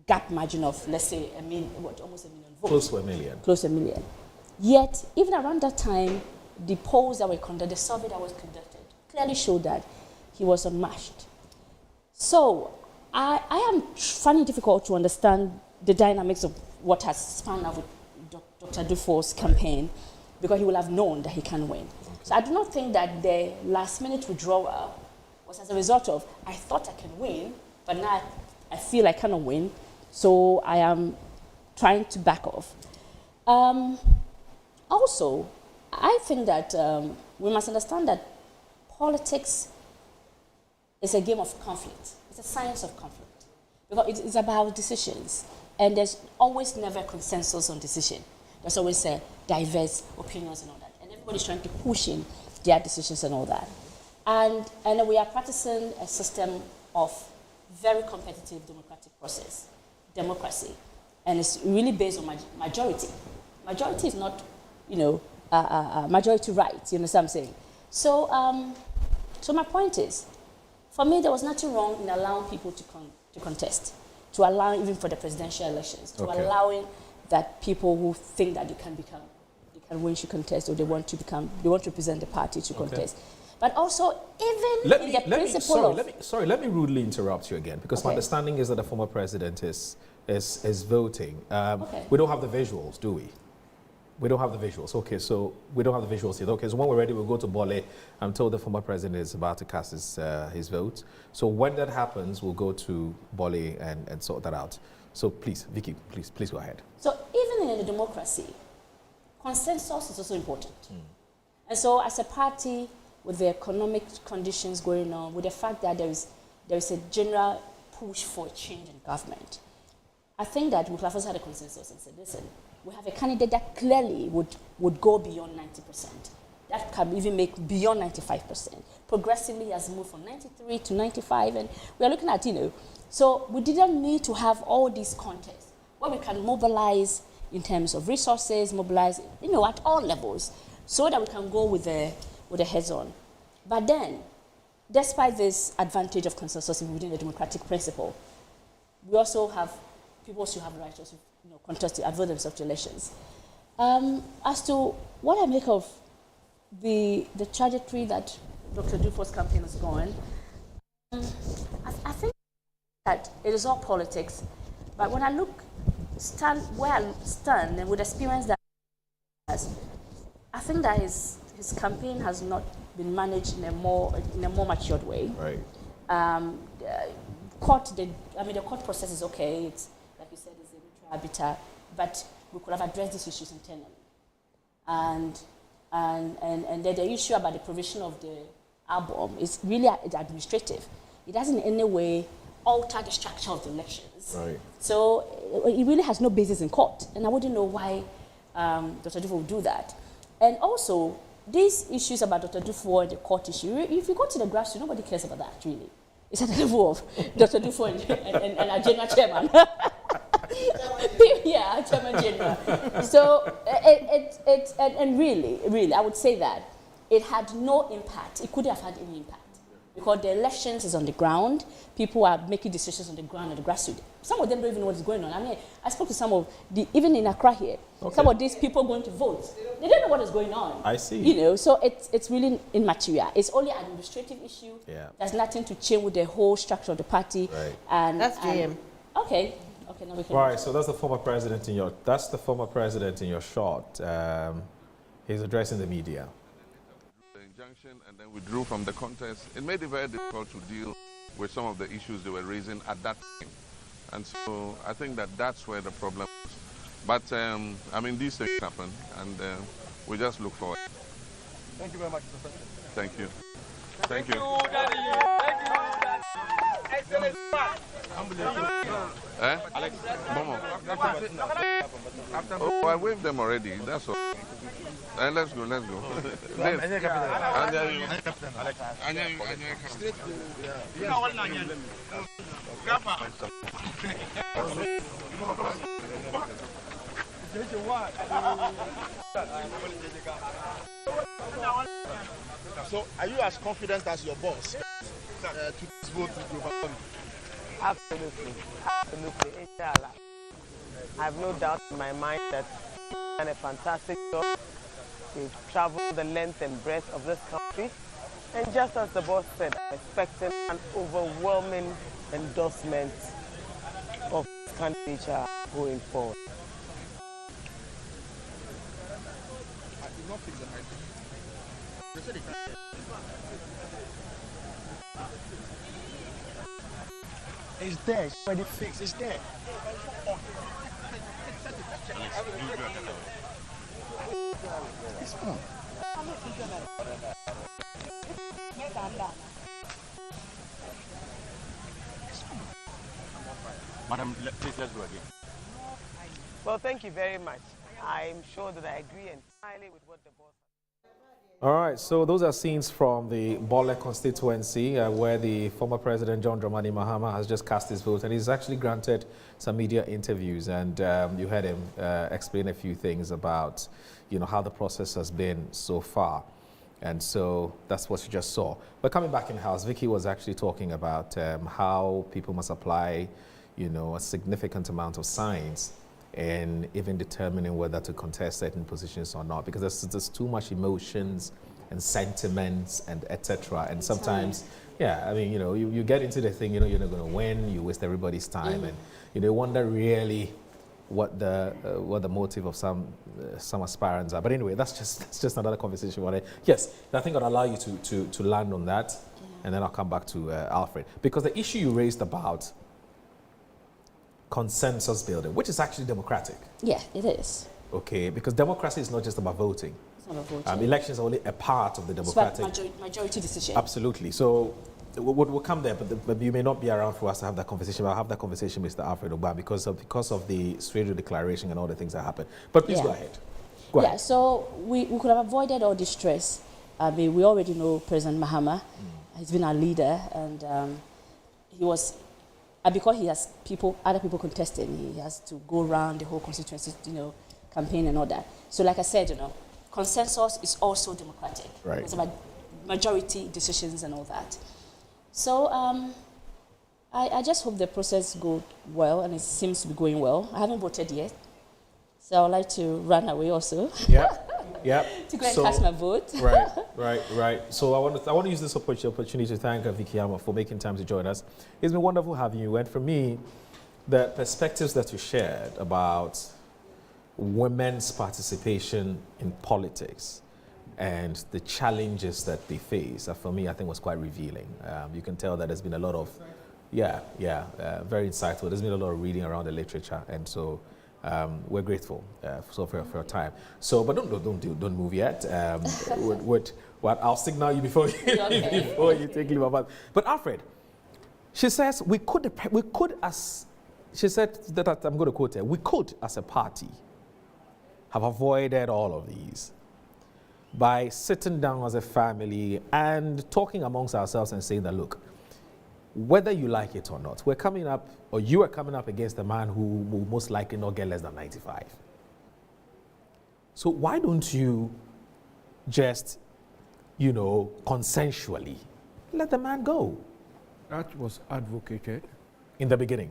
gap margin of, let's say, almost 1 million votes. Close to 1 million. Close to 1 million. Yet, even around that time, the polls that were conducted, the survey that was conducted, clearly showed that he was unmatched. So, I am finding it difficult to understand the dynamics of what has spun out with Dr. Dufour's campaign, because he will have known that he can win. So I do not think that the last-minute withdrawal was as a result of, I thought I can win, but now I feel I cannot win, so I am trying to back off. Also, I think that we must understand that politics is a game of conflict. It's a science of conflict. Because it's about decisions, and there's always never consensus on decision. There's always diverse opinions and all that, and everybody's trying to push in their decisions and all that. And we are practicing a system of very competitive democratic process, democracy, and it's really based on majority. Majority is not, majority rights. You understand what I'm saying? So, so my point is, for me, there was nothing wrong in allowing people to contest, to allow even for the presidential elections, to allowing that people who think that they can win should contest, or they want to represent the party to contest. But also, even in the principle let me rudely interrupt you again, because my understanding is that the former president is voting. We don't have the visuals, do we? We don't have the visuals. Okay, so we don't have the visuals here. Okay, so when we're ready, we'll go to Bole. I'm told the former president is about to cast his vote. So when that happens, we'll go to Bole and sort that out. So please, Vicky, please go ahead. So even in a democracy, consensus is also important. And so as a party, with the economic conditions going on, with the fact that there is a general push for change in government, I think that we have also had a consensus and said, listen, we have a candidate that clearly would go beyond 90%. That can even make beyond 95%. Progressively has moved from 93 to 95, and we are looking at, so we didn't need to have all these contests where we can mobilize in terms of resources, mobilize, at all levels, so that we can go with the heads on. But then, despite this advantage of consensus within the democratic principle, we also have people who have the right to contest to advert themselves to elections. As to what I make of the trajectory that Dr. Dufour's campaign has gone, I think that it is all politics. But when I where I stand and with the experience that he has, I think that his campaign has not been managed in a more matured way. Right. The court process is okay. It's like you said, it's a neutral arbiter, but we could have addressed these issues internally. And the issue about the provision of the album is really administrative. It doesn't in any way alter the structure of the elections. Right. So it really has no basis in court, and I wouldn't know why Dr. Dufour would do that. And also, these issues about Dr. Dufour and the court issue, if you go to the grassroots, nobody cares about that, really. It's at the level of Dr. Dufour and our general chairman. Yeah, chairman general. So, and really, I would say that it had no impact. It couldn't have had any impact. Because the elections is on the ground. People are making decisions on the ground, on the grassroots. Some of them don't even know what's going on. I mean, I spoke to some of even in Accra here, some of these people going to vote. They don't know what is going on. I see. So it's really immaterial. It's only an administrative issue. Yeah. There's nothing to change with the whole structure of the party. Right. And that's JM. Okay, now we can. Right. So that's the former president in your shot. He's addressing the media. Injunction and then withdrew from the contest. It made it very difficult to deal with some of the issues they were raising at that time. And so I think that that's where the problem is. But I mean, these things happen, and we just look forward. Thank you very much, Mr. President. Thank you. Thank you. Eh? Momo. Oh, I waved them already. That's all. Let's go. Dave. So, are you as confident as your boss to this vote to overcome? Absolutely. Inshallah. I have no doubt in my mind that we've done a fantastic job. We've traveled the length and breadth of this country. And just as the boss said, I'm expecting an overwhelming endorsement of this candidature going forward. It's there. It's already fixed. It's there. It's on. Madam, please let's go again. Well, thank you very much. I'm sure that I agree entirely with what the boss. All right, so those are scenes from the Bole constituency where the former president, John Dramani Mahama, has just cast his vote, and he's actually granted some media interviews, and you heard him explain a few things about, how the process has been so far. And so that's what you just saw. But coming back in house, Vicky was actually talking about how people must apply, a significant amount of science and even determining whether to contest certain positions or not, because there's too much emotions and sentiments and etc. And sometimes, you get into the thing, you're not going to win, you waste everybody's time, and you wonder really what the motive of some aspirants are. But anyway, that's just another conversation. Yes, I think I'll allow you to land on that, and then I'll come back to Alfred, because the issue you raised about consensus building, which is actually democratic. Yeah, it is. Okay, because democracy is not just about voting. It's not about voting. Elections are only a part of the democratic. It's about majority decision. Absolutely. So we'll come there, but you may not be around for us to have that conversation. But I'll have that conversation with Mr. Alfred Obama because of the Strategy Declaration and all the things that happened. But please go ahead. Go ahead. So we could have avoided all this stress. We already know President Mahama. He's been our leader, and he was. Because he has other people contesting, he has to go around the whole constituency, campaign and all that. So like I said, consensus is also democratic. Right. It's about majority decisions and all that. So I just hope the process goes well, and it seems to be going well. I haven't voted yet, so I'd like to run away also. Yeah. To go and cast my vote. Right. So I want to use this opportunity to thank Vicky Ama for making time to join us. It's been wonderful having you. And for me, the perspectives that you shared about women's participation in politics and the challenges that they face, for me, I think was quite revealing. You can tell that there's been a lot of, very insightful. There's been a lot of reading around the literature, and so. We're grateful for your time. So, but don't move yet. I'll signal you before you take leave. But Alfred, she says we could as she said that I'm going to quote her. We could, as a party, have avoided all of these by sitting down as a family and talking amongst ourselves and saying that, look, whether you like it or not, we're coming up, or you are coming up against a man who will most likely not get less than 95. So why don't you just, consensually let the man go? That was advocated. In the beginning?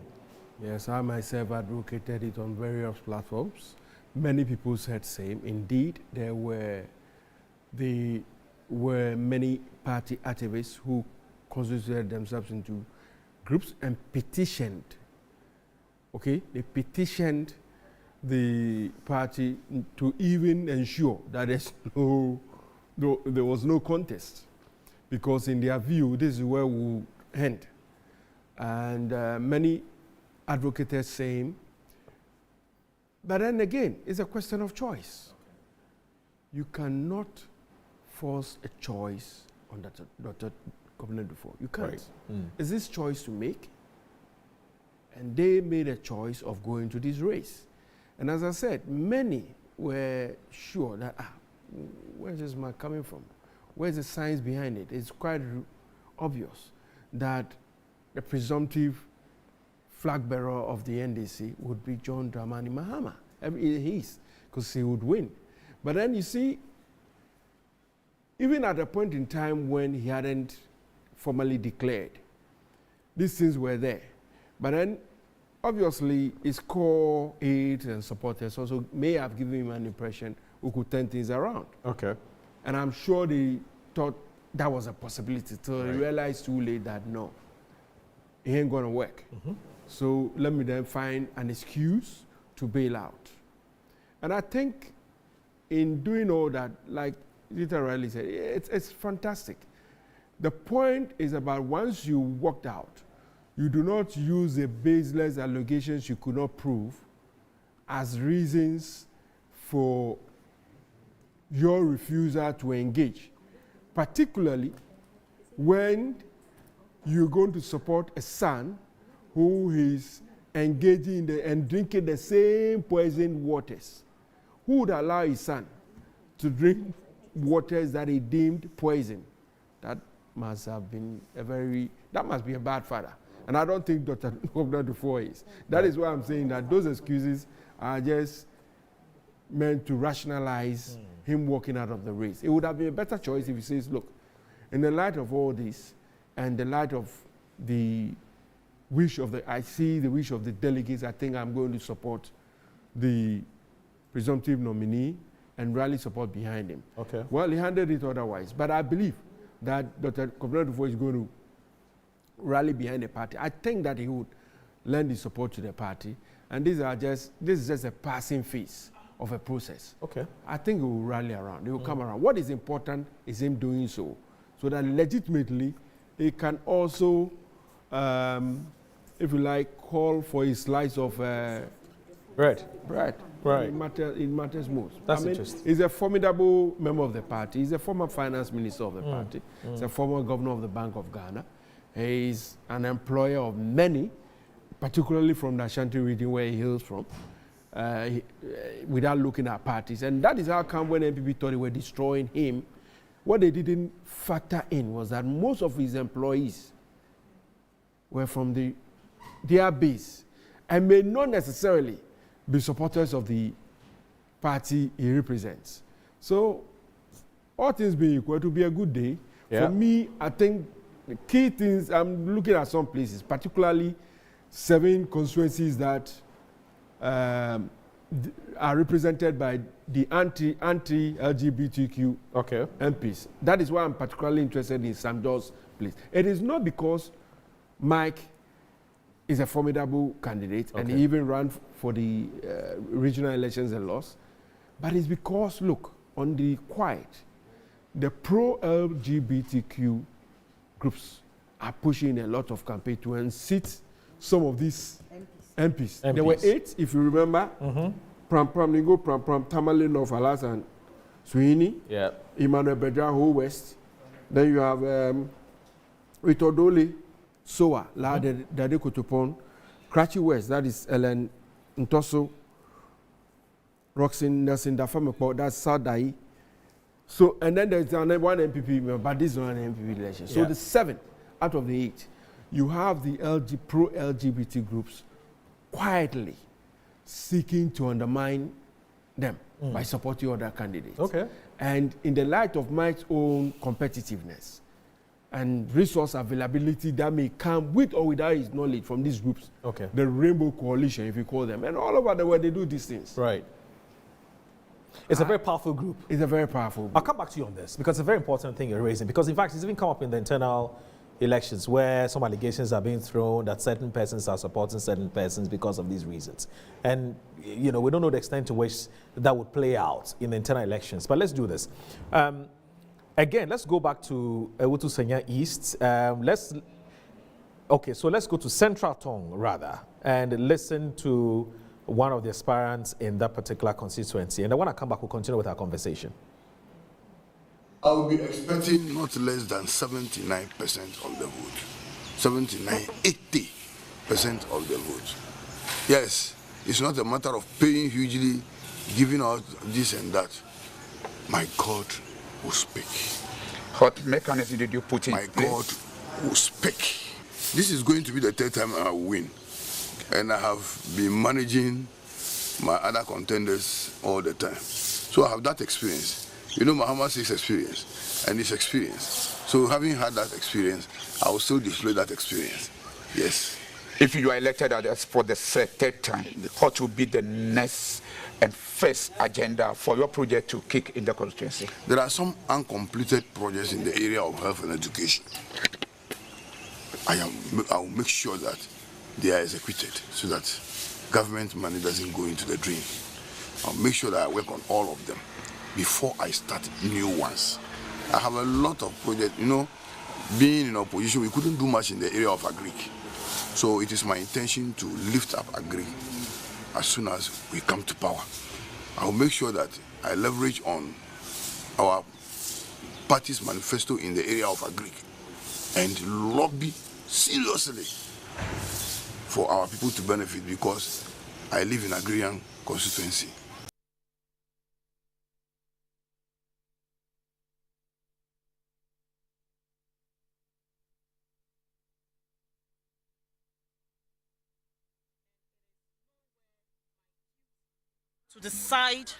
Yes, I myself advocated it on various platforms. Many people said same. Indeed, there were many party activists who constituted themselves into groups and petitioned. Okay, they petitioned the party to even ensure that there was no contest, because in their view, this is where we end. And many advocated same. But then again, it's a question of choice. you cannot force a choice on Dr. Governor Dufour. You can't. Right. It's his choice to make. And they made a choice of going to this race. And as I said, many were sure that, where's this man coming from? Where's the science behind it? It's quite obvious that the presumptive flag bearer of the NDC would be John Dramani Mahama. Because he would win. But then you see, even at a point in time when he hadn't formally declared, these things were there. But then, obviously, his core aides and supporters also may have given him an impression who could turn things around. Okay. And I'm sure they thought that was a possibility till they realized too late that no, it ain't gonna work. So let me then find an excuse to bail out. And I think in doing all that, like Rita Riley said, it's fantastic. The point is about once you walked out, you do not use the baseless allegations you could not prove as reasons for your refusal to engage, particularly when you're going to support a son who is engaging and drinking the same poisoned waters. Who would allow his son to drink waters that he deemed poison? That must have been that must be a bad father. And I don't think Dr. Dufour is. That is why I'm saying that those excuses are just meant to rationalize him walking out of the race. It would have been a better choice if he says, look, in the light of all this, and the light of the wish of I see the wish of the delegates, I think I'm going to support the presumptive nominee and rally support behind him. Okay. Well, he handled it otherwise. But I believe that Dr. Dufour is going to rally behind the party. I think that he would lend his support to the party. And this is just a passing phase of a process. Okay. I think he will rally around. He will come around. What is important is him doing so that legitimately he can also, if you like, call for a slice of bread. Right. It matters most. That's interesting. He's a formidable member of the party. He's a former finance minister of the party. He's a former governor of the Bank of Ghana. He's an employer of many, particularly from the Ashanti region where he hails from, without looking at parties. And that is how come when NPP thought they were destroying him, what they didn't factor in was that most of his employees were from their base and may not necessarily be supporters of the party he represents. So, all things being equal, it will be a good day. For me, I think the key things, I'm looking at some places, particularly 7 constituencies that are represented by the anti-LGBTQ MPs. That is why I'm particularly interested in Sam Dawes' place. It is not because Mike is a formidable candidate and he even ran for the regional elections and lost, but it's because, look, on the quiet, the pro-LGBTQ groups are pushing a lot of campaign to unseat some of these MPs. There were 8, if you remember. Pram Ningo, Tamale North Alas and Sweeney, Emmanuel Bedraho West. Then you have Ritodole Soa, La Dade Kotopon, Cratchy West, that is Ellen Ntoso, Roxin Nelson Dafamepo, that's Sadai. So, and then there's one MPP member, but this is not an MPP election. So the 7 out of the 8, you have the pro-LGBT groups quietly seeking to undermine them by supporting other candidates. And in the light of Mike's own competitiveness and resource availability that may come with or without his knowledge from these groups, the Rainbow Coalition, if you call them, and all over the world they do these things. Right. It's a very powerful group. It's a very powerful group. I'll come back to you on this because it's a very important thing you're raising. Because in fact, it's even come up in the internal elections where some allegations are being thrown that certain persons are supporting certain persons because of these reasons. And, you know, we don't know the extent to which that would play out in the internal elections. But let's do this. Again, let's go back to Tema East. Let's go to Central Tongue, rather, and listen to one of the aspirants in that particular constituency. And then when I come back, we'll continue with our conversation. I will be expecting not less than 79% of the vote. 80% of the vote. Yes, it's not a matter of paying hugely, giving out this and that. My God will speak. What mechanism did you put in My place? God will speak. This is going to be the third time I will win. And I have been managing my other contenders all the time. So I have that experience. You know, Mahama says experience, and it's experience. So having had that experience, I will still display that experience. Yes. If you are elected for the third time, what will be the next and first agenda for your project to kick in the constituency? There are some uncompleted projects in the area of health and education. I will make sure that they are executed so that government money doesn't go into the drain. I'll make sure that I work on all of them before I start new ones. I have a lot of projects. You know, being in opposition, we couldn't do much in the area of agric. So it is my intention to lift up agric as soon as we come to power. I will make sure that I leverage on our party's manifesto in the area of agric and lobby seriously for our people to benefit, because I live in agrarian constituency. To decide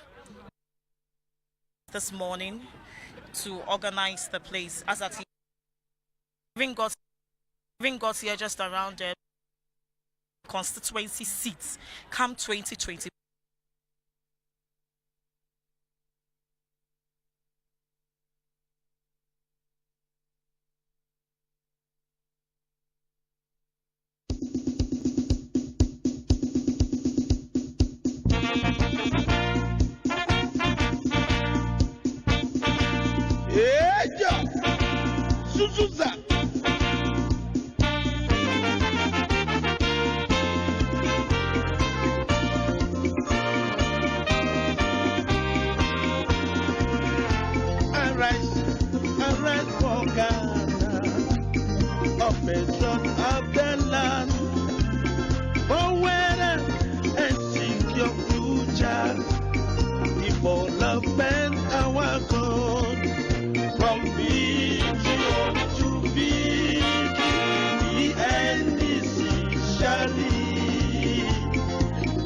this morning to organize the place as at having got here just around the constituency seats come 2020. Development our God, from vision to victory, the NDC shall lead.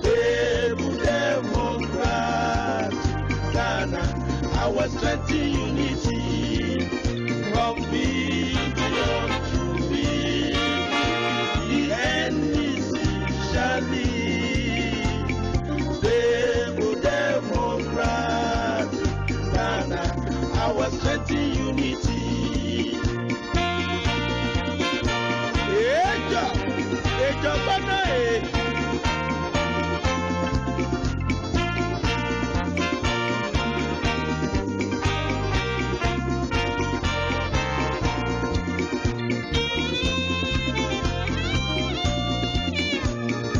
Able Democrat, Ghana, our strength in unity, from vision to victory, the NDC shall lead. Able Democrat, Ghana, our strength in unity.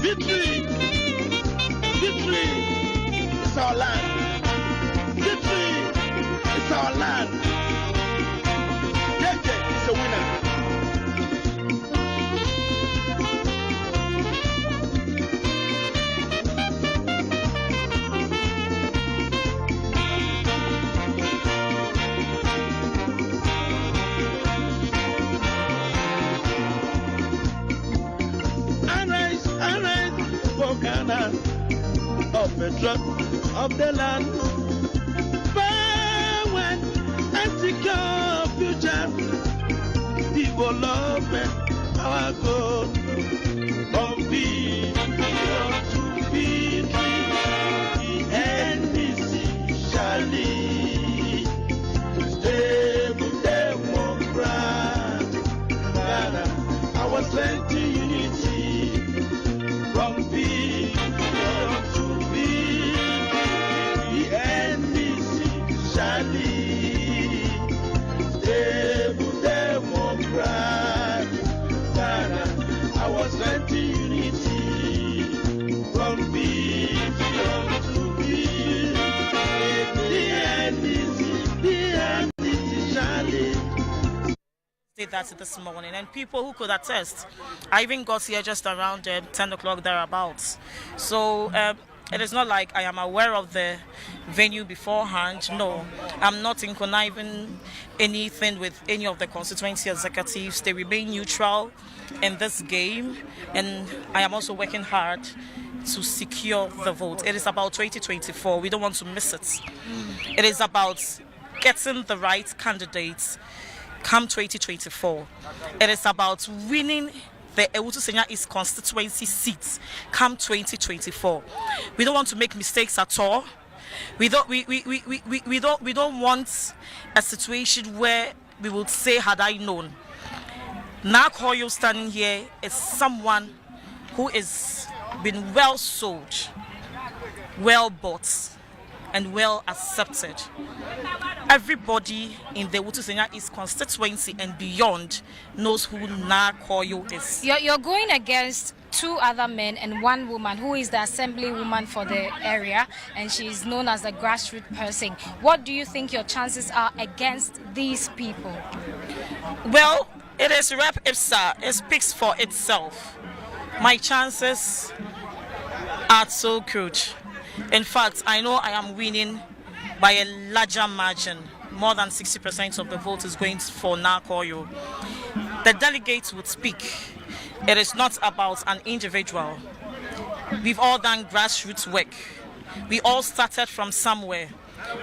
Victory! Victory is our land. Victory is our land. JJ is a winner. Arise for Ghana, of the drug of the land. Power and secure future, development, our goal. From vision to victory, the NDC shall lead. Stable Democrat, Ghana, our strength in unity. From vision to victory, the NDC shall lead. Stable Democrat, Ghana, our strength in unity. that this morning, and people who could attest. I even got here just around 10 o'clock thereabouts. So it is not like I am aware of the venue beforehand. No, I'm not in conniving anything with any of the constituency executives. They remain neutral in this game, and I am also working hard to secure the vote. It is about 2024. We don't want to miss it. It is about getting the right candidates come 2024. It is about winning the Tema East constituency seats come 2024. We don't want to make mistakes at all. We don't want a situation where we would say, had I known. Nakoyo standing here is someone who is been well sold, well bought, and well accepted. Everybody in the Tema East constituency and beyond knows who Nakoyo is. You're going against two other men and one woman who is the assemblywoman for the area, and she is known as the grassroots person. What do you think your chances are against these people? Well, it is rep ipsa. It speaks for itself. My chances are so good. In fact, I know I am winning by a larger margin. More than 60% of the vote is going for Nakoyo. The delegates would speak. It is not about an individual. We've all done grassroots work. We all started from somewhere.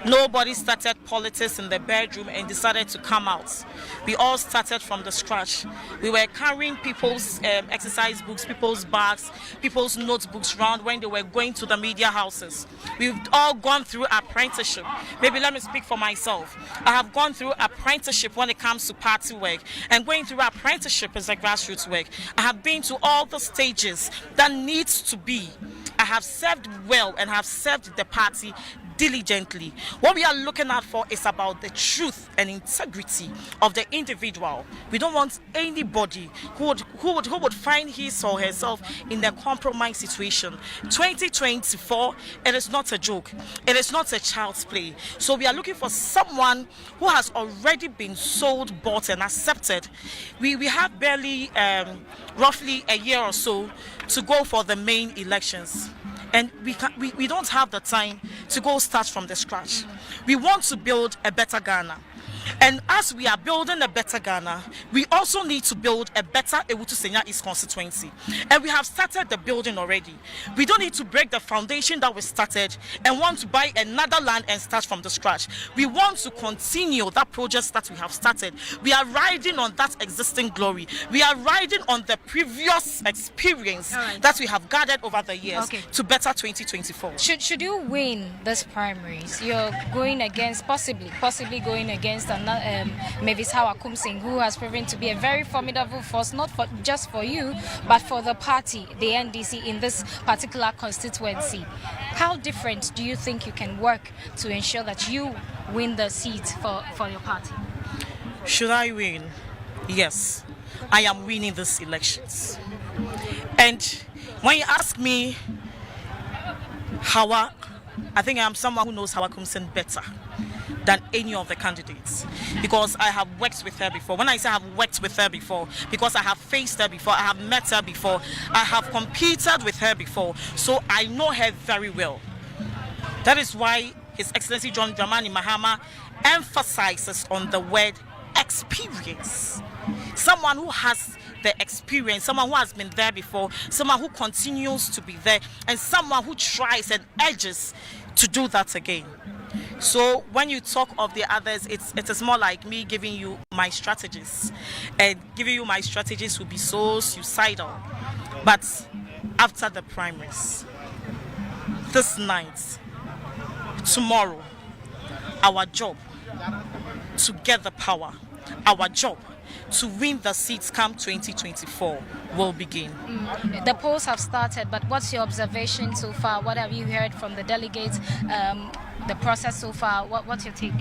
Nobody started politics in the bedroom and decided to come out. We all started from the scratch. We were carrying people's exercise books, people's bags, people's notebooks around when they were going to the media houses. We've all gone through apprenticeship. Maybe let me speak for myself. I have gone through apprenticeship when it comes to party work, and going through apprenticeship is a grassroots work. I have been to all the stages that needs to be. I have served well and have served the party diligently. What we are looking out for is about the truth and integrity of the individual. We don't want anybody who would find his or herself in a compromised situation. 2024, it is not a joke. It is not a child's play. So we are looking for someone who has already been sold, bought, and accepted. We have barely roughly a year or so to go for the main elections. And we don't have the time to go start from the scratch. We want to build a better Ghana. And as we are building a better Ghana, we also need to build a better Tema East constituency. And we have started the building already. We don't need to break the foundation that we started and want to buy another land and start from the scratch. We want to continue that project that we have started. We are riding on that existing glory. We are riding on the previous experience that we have gathered over the years to better 2024. Should you win this primaries, you're going against, possibly going against Mavis Hawakum Singh, who has proven to be a very formidable force, not just for you, but for the party, the NDC, in this particular constituency. How different do you think you can work to ensure that you win the seat for your party? Should I win? Yes, I am winning these elections. And when you ask me, Hawa, I think I am someone who knows Hawakum Singh better than any of the candidates, because I have worked with her before. When I say I have worked with her before, because I have faced her before, I have met her before, I have competed with her before, so I know her very well. That is why His Excellency John Dramani Mahama emphasizes on the word experience. Someone who has the experience, someone who has been there before, someone who continues to be there, and someone who tries and urges to do that again. So when you talk of the others, it is more like me giving you my strategies. And giving you my strategies will be so suicidal. But after the primaries, this night, tomorrow, our job to get the power, our job to win the seats come 2024 will begin. The polls have started, but what's your observation so far? What have you heard from the delegates? The process so far, what's your take?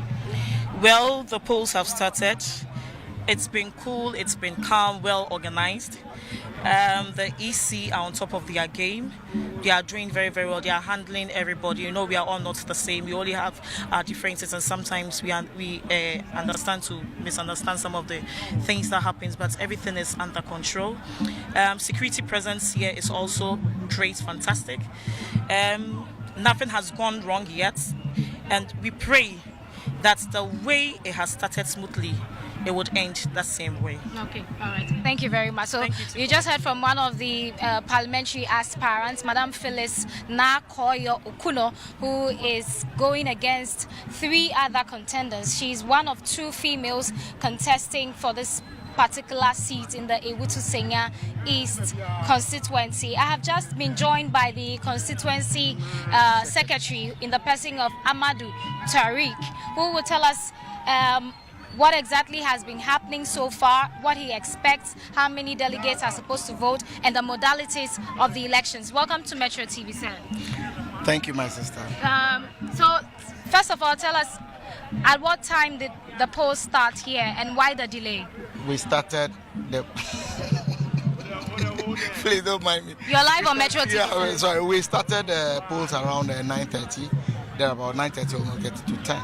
Well, the polls have started, It's been cool, it's been calm, well organized. The EC are on top of their game. They are doing very, very well. They are handling everybody. You know, we are all not the same. We only have our differences, and sometimes we understand to misunderstand some of the things that happens, but everything is under control. Security presence here is also great, fantastic. Nothing has gone wrong yet, and we pray that the way it has started smoothly, it would end the same way. Okay, all right. Thank you very much. So you just heard from one of the parliamentary aspirants, Madam Phyllis Nakoyo Okuno, who is going against 3 other contenders. She's one of 2 females contesting for this particular seat in the Tema East constituency. I have just been joined by the constituency secretary in the person of Amadou Tariq, who will tell us what exactly has been happening so far, what he expects, how many delegates are supposed to vote, and the modalities of the elections. Welcome to Metro TV, sir. Thank you, my sister. So, first of all, tell us, at what time did the polls start here and why the delay? We started the... Please don't mind me. You're live on Metro TV. Yeah, sorry. We started the polls around 9:30. Then about 9:30 we'll get to 10.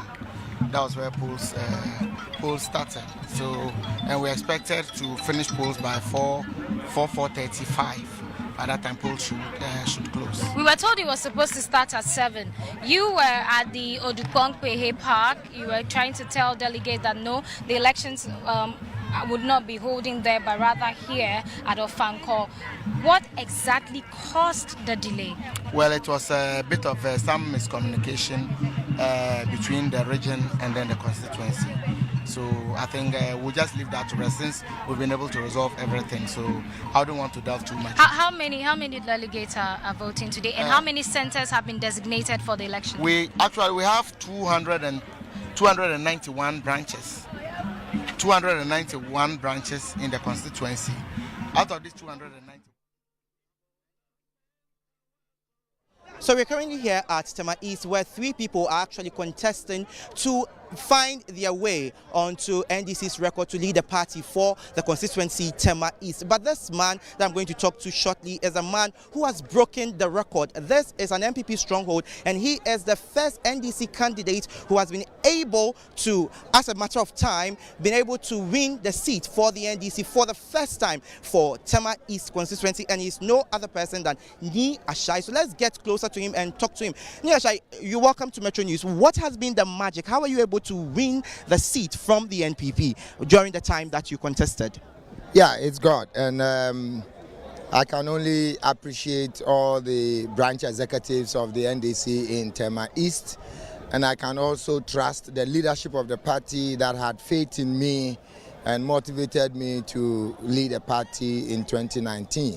That was where polls started. So, and we expected to finish polls by 4:35. By that time, polls should close. We were told it was supposed to start at 7. You were at the Dufour Park. You were trying to tell delegates that no, the elections would not be holding there, but rather here at Ofanko. What exactly caused the delay? Well, it was a bit of some miscommunication between the region and then the constituency. So I think we'll just leave that to rest since we've been able to resolve everything. So I don't want to delve too much. How many delegates are voting today, and how many centers have been designated for the election? We have 291 branches. 291 branches in the constituency. Out of these 290. So we're currently here at Tema East, where 3 people are actually contesting to find their way onto NDC's record to lead the party for the constituency Tema East. But this man that I'm going to talk to shortly is a man who has broken the record. This is an NPP stronghold, and he is the first NDC candidate who has been able to, as a matter of time, been able to win the seat for the NDC for the first time for Tema East constituency, and he's no other person than Ni Ashai. So let's get closer to him and talk to him. Ni Ashai, you're welcome to Metro News. What has been the magic? How are you able to win the seat from the NPP during the time that you contested? Yeah, it's God, and I can only appreciate all the branch executives of the NDC in Tema East, and I can also trust the leadership of the party that had faith in me and motivated me to lead a party in 2019.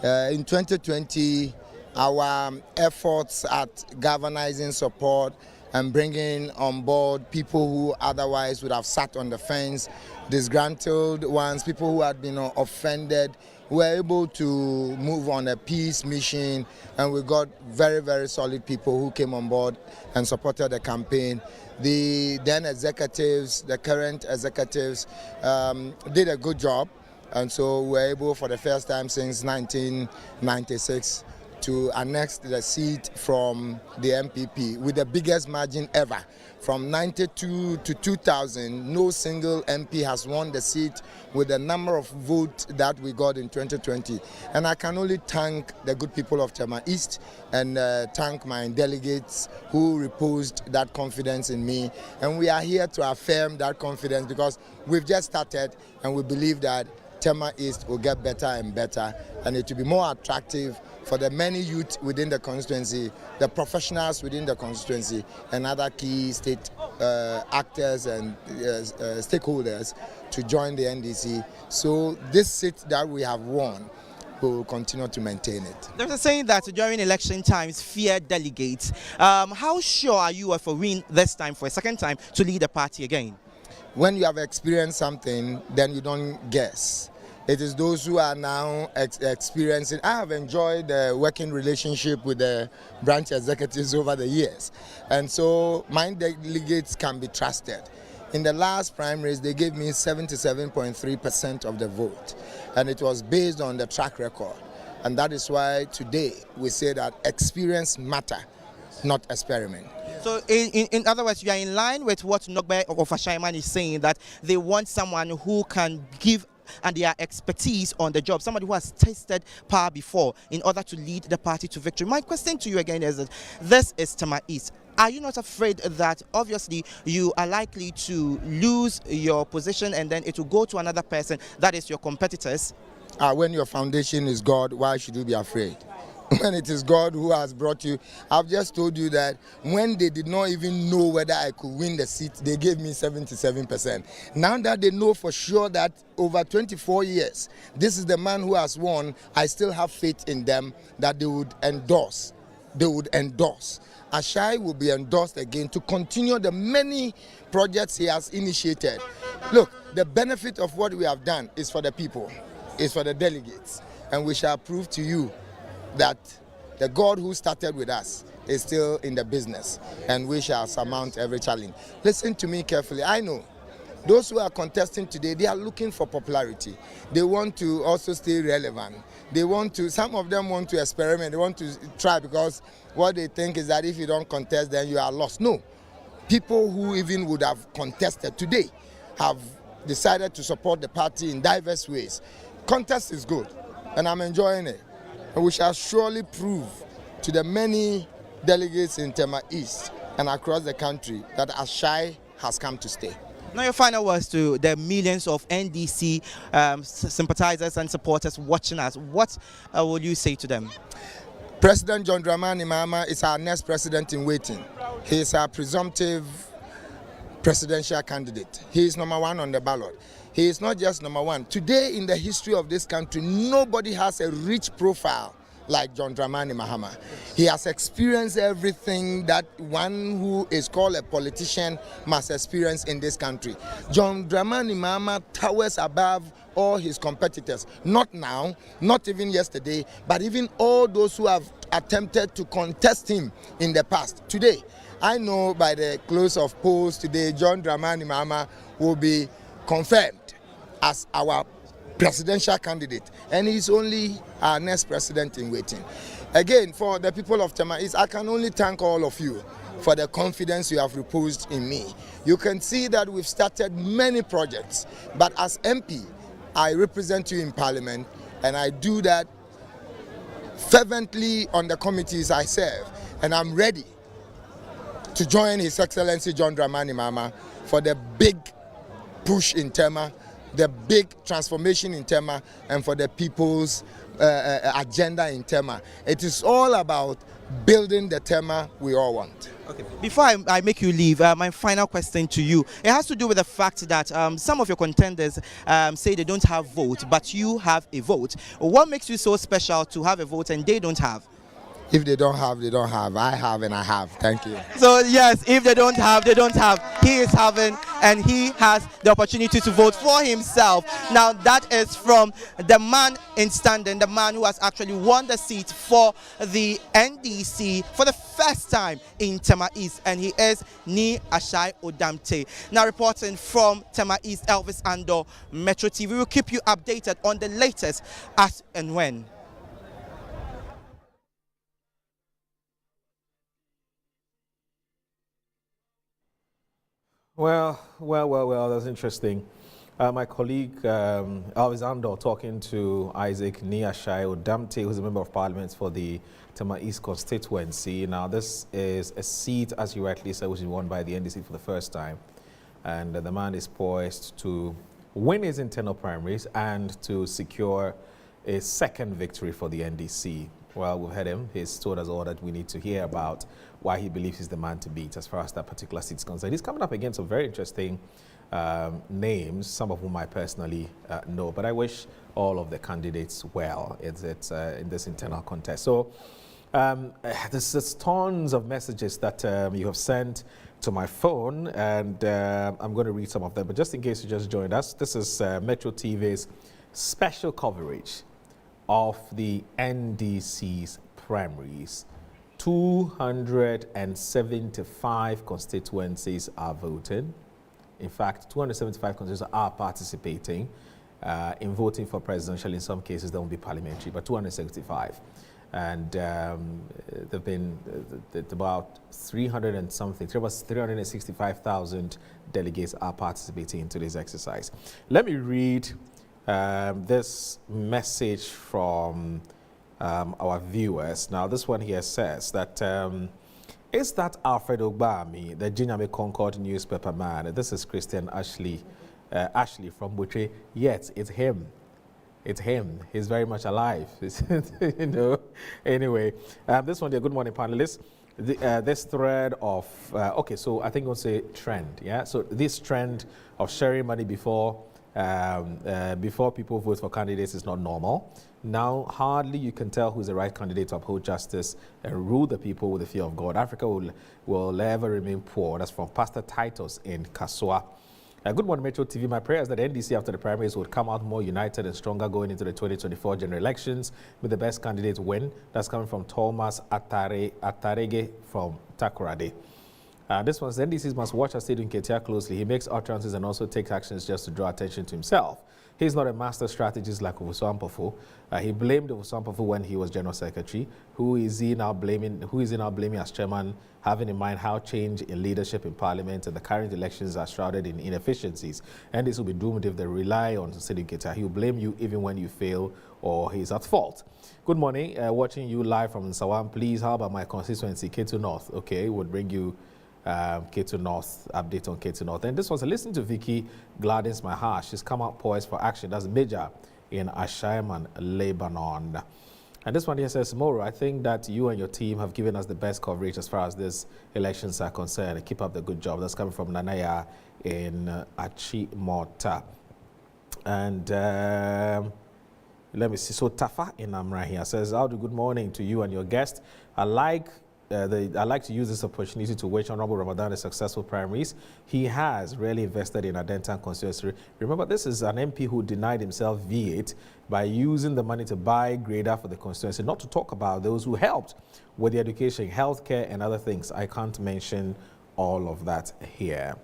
In 2020, our efforts at galvanizing support and bringing on board people who otherwise would have sat on the fence, disgruntled ones, people who had been offended, were able to move on a peace mission, and we got very, very solid people who came on board and supported the campaign. The then executives, the current executives, did a good job, and so we were able for the first time since 1996 to annex the seat from the NPP with the biggest margin ever. From 92 to 2000, no single MP has won the seat with the number of votes that we got in 2020. And I can only thank the good people of Tema East and thank my delegates who reposed that confidence in me. And we are here to affirm that confidence because we've just started, and we believe that Tema East will get better and better, and it will be more attractive for the many youth within the constituency, the professionals within the constituency, and other key state actors and stakeholders to join the NDC. So this seat that we have won, we will continue to maintain it. There's a saying that during election times, fear delegates. How sure are you of a win this time for a second time to lead the party again? When you have experienced something, then you don't guess. It is those who are now experiencing. I have enjoyed the working relationship with the branch executives over the years. And so my delegates can be trusted. In the last primaries, they gave me 77.3% of the vote, and it was based on the track record. And that is why today we say that experience matter, not experiment. So in other words, you are in line with what Nogbe of Ashaiman is saying, that they want someone who can give and their expertise on the job, somebody who has tasted power before in order to lead the party to victory. My question to you again is that this is Tema East. Are you not afraid that obviously you are likely to lose your position and then it will go to another person, that is your competitors? When your foundation is God, why should you be afraid? When it is God who has brought you, I've just told you that when they did not even know whether I could win the seat, they gave me 77%. Now that they know for sure that over 24 years, this is the man who has won, I still have faith in them that they would endorse. They would endorse. Ashai will be endorsed again to continue the many projects he has initiated. Look, the benefit of what we have done is for the people, is for the delegates, and we shall prove to you that the God who started with us is still in the business, and we shall surmount every challenge. Listen to me carefully. I know those who are contesting today, they are looking for popularity. They want to also stay relevant. They want to, some of them want to experiment. They want to try because what they think is that if you don't contest, then you are lost. No. People who even would have contested today have decided to support the party in diverse ways. Contest is good, and I'm enjoying it. And we shall surely prove to the many delegates in Tema East and across the country that Ashai has come to stay. Now your final words to the millions of NDC sympathizers and supporters watching us. What will you say to them? President John Dramani Mahama is our next president in waiting. He is our presumptive presidential candidate. He is #1 on the ballot. He is not just #1. Today in the history of this country, nobody has a rich profile like John Dramani Mahama. He has experienced everything that one who is called a politician must experience in this country. John Dramani Mahama towers above all his competitors. Not now, not even yesterday, but even all those who have attempted to contest him in the past. Today, I know by the close of polls today, John Dramani Mahama will be confirmed as our presidential candidate, and he's only our next president in waiting. Again, for the people of Tema East, I can only thank all of you for the confidence you have reposed in me. You can see that we've started many projects, but as MP, I represent you in Parliament, and I do that fervently on the committees I serve, and I'm ready to join His Excellency John Dramani Mahama for the big push in Tema, the big transformation in Tema, and for the people's agenda in Tema. It is all about building the Tema we all want. Okay. Before I make you leave, my final question to you, it has to do with the fact that some of your contenders say they don't have vote, but you have a vote. What makes you so special to have a vote and they don't have? If they don't have, they don't have. I have and I have. Thank you. So yes, if they don't have, they don't have. He is having, and he has the opportunity to vote for himself. Now that is from the man in standing, the man who has actually won the seat for the NDC for the first time in Tema East, and he is Ni Ashai Odamte. Now reporting from Tema East, Elvis Andor, Metro TV. We will keep you updated on the latest as and when. Well, that's interesting. My colleague Elvis Andor talking to Isaac Niashai Odamte, who's a member of parliament for the Tema East constituency. Now, this is a seat, as you rightly said, which is won by the NDC for the first time. And the man is poised to win his internal primaries and to secure a second victory for the NDC. Well, we've heard him. He's told us all that we need to hear about why he believes he's the man to beat as far as that particular seat is concerned. He's coming up against some very interesting names, some of whom I personally know, but I wish all of the candidates well in this internal contest. So there's tons of messages that you have sent to my phone, and I'm going to read some of them, but just in case you just joined us, this is Metro TV's special coverage of the NDC's primaries. 275 constituencies are voting. In fact, 275 constituencies are participating in voting for presidential. In some cases, there won't be parliamentary, but 275. And there've been about 300 and something, about 365,000 delegates are participating in today's exercise. Let me read this message from our viewers. Now, this one here says that, is that Alfred Ogbami, the Jinyame Concord newspaper man? This is Christian Ashley from Butche. Yes, it's him. It's him. He's very much alive. You know. Anyway, this one, dear, good morning, panelists. This thread of, okay, so I think we'll say trend, yeah? So this trend of sharing money before people vote for candidates is not normal. Now, hardly you can tell who's the right candidate to uphold justice and rule the people with the fear of God. Africa will ever remain poor. That's from Pastor Titus in Kasua. Good morning, Metro TV. My prayer is that NDC after the primaries would come out more united and stronger going into the 2024 general elections with the best candidate win. That's coming from Thomas Atarege from Takoradi. This one, the NDCs must watch Stadium Ketia closely. He makes utterances and also takes actions just to draw attention to himself. He's not a master strategist like Owusu Ampofo. He blamed Owusu Ampofo when he was General Secretary. Who is he now blaming as chairman, having in mind how change in leadership in Parliament and the current elections are shrouded in inefficiencies? And this will be doomed if they rely on Stadium Ketia. He will blame you even when you fail or he's at fault. Good morning. Watching you live from Nsawam. Please, how about my constituency, K2 North? Okay, would bring you K2 North, update on K2 North. And this was listening to Vicky Gladys Mahar. She's come out poised for action. That's major in Ashaiman, Lebanon. And this one here says, Moro, I think that you and your team have given us the best coverage as far as these elections are concerned. Keep up the good job. That's coming from Nanaya in Achimota. And let me see. So Tafa in Amra here says, Audu, good morning to you and your guest. I'd like to use this opportunity to wish Honorable Ramadan a successful primaries. He has really invested in Adentan constituency. Remember, this is an MP who denied himself V8 by using the money to buy grader for the constituency, not to talk about those who helped with the education, healthcare, and other things. I can't mention all of that here.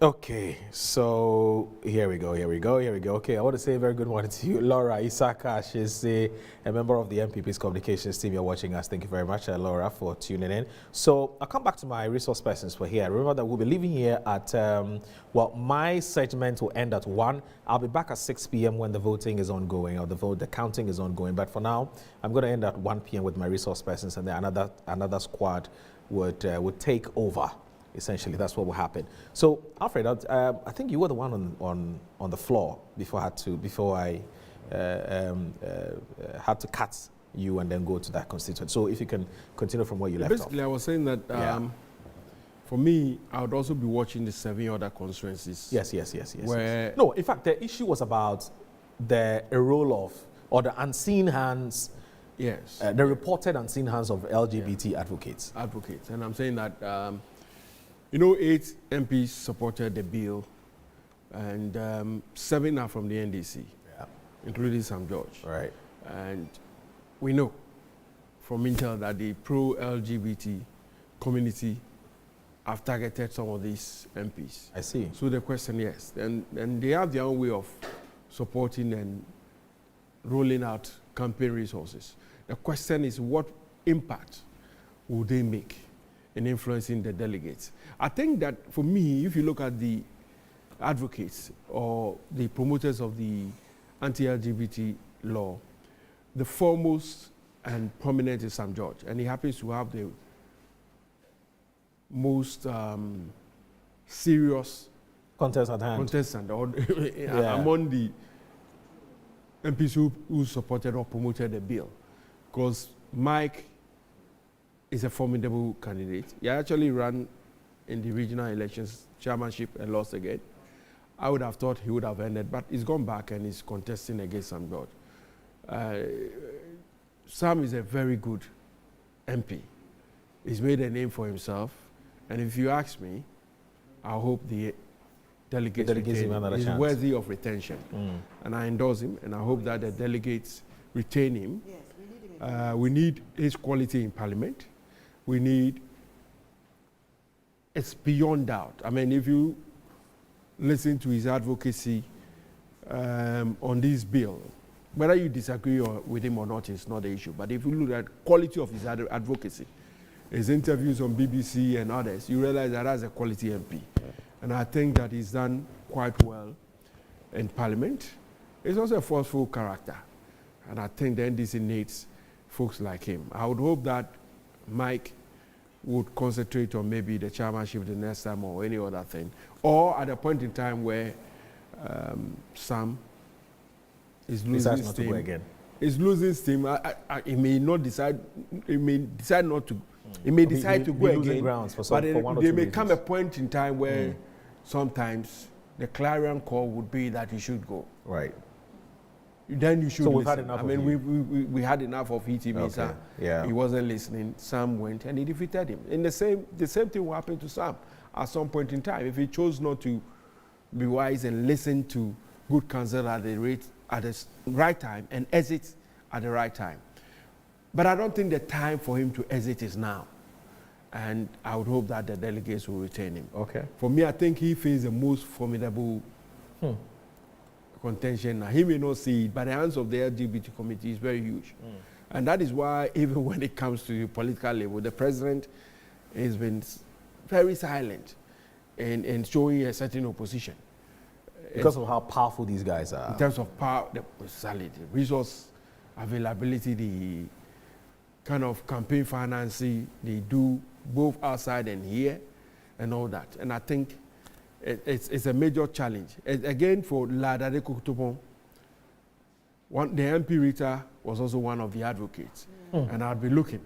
Okay, so here we go. Okay, I want to say a very good morning to you, Laura Isaka. She's a member of the NPP's communications team. You're watching us. Thank you very much, Laura, for tuning in. So I'll come back to my resource persons for here. Remember that we'll be leaving here at, well, my segment will end at 1. I'll be back at 6 p.m. when the voting is ongoing, or the counting is ongoing. But for now, I'm going to end at 1 p.m. with my resource persons, and then another squad would take over. Essentially, that's what will happen. So, Alfred, I think you were the one on the floor before I had to cut you and then go to that constituency. So, if you can continue from where you left off. Basically, I was saying that for me, I would also be watching the 7 other constituencies. Yes. No, in fact, the issue was about the role of, or the unseen hands. Yes. The reported unseen hands of LGBT advocates. And I'm saying that. 8 MPs supported the bill, and 7 are from the NDC, including Sam George. Right. And we know from intel that the pro-LGBT community have targeted some of these MPs. I see. So the question, yes, and they have their own way of supporting and rolling out campaign resources. The question is, what impact will they make in influencing the delegates? I think that for me, if you look at the advocates or the promoters of the anti-LGBT law, the foremost and prominent is Sam George, and he happens to have the most serious contestant among the MPs who supported or promoted the bill, because Mike is a formidable candidate. He actually ran in the regional elections chairmanship and lost again. I would have thought he would have ended, but he's gone back and he's contesting against Sam George. Sam is a very good MP. He's made a name for himself, and if you ask me, I hope the delegates he's worthy of retention. And I endorse him, and I hope that the delegates retain him. Yes, we need his quality in Parliament. We need it's beyond doubt. I mean, if you listen to his advocacy on this bill, whether you disagree with him or not is not the issue. But if you look at quality of his advocacy, his interviews on BBC and others, you realize that that's a quality MP. And I think that he's done quite well in Parliament. He's also a forceful character. And I think the NDC needs folks like him. I would hope that Mike would concentrate on maybe the chairmanship the next time or any other thing. Or at a point in time where Sam is losing steam. Again. Is losing steam. He may not decide. He may decide not to. He may decide to go again. But there may come a point in time where sometimes the clarion call would be that he should go. Right. Then you should. So we've had enough. I mean, we had enough of Itibisa. Okay. Yeah. He wasn't listening. Sam went and he defeated him. And the same thing will happen to Sam at some point in time if he chose not to be wise and listen to good counsel at the right time and exit at the right time. But I don't think the time for him to exit is now. And I would hope that the delegates will retain him. Okay. For me, I think he faced the most formidable contention. Now, he may not see it, but the hands of the LGBT committee is very huge. And that is why, even when it comes to the political level, the president has been very silent in showing a certain opposition. Because of how powerful these guys are. In terms of power, the resource availability, the kind of campaign financing they do both outside and here and all that. And I think it's a major challenge. Again, for Ladade Kutubon, the MP Rita was also one of the advocates. And I'd be looking.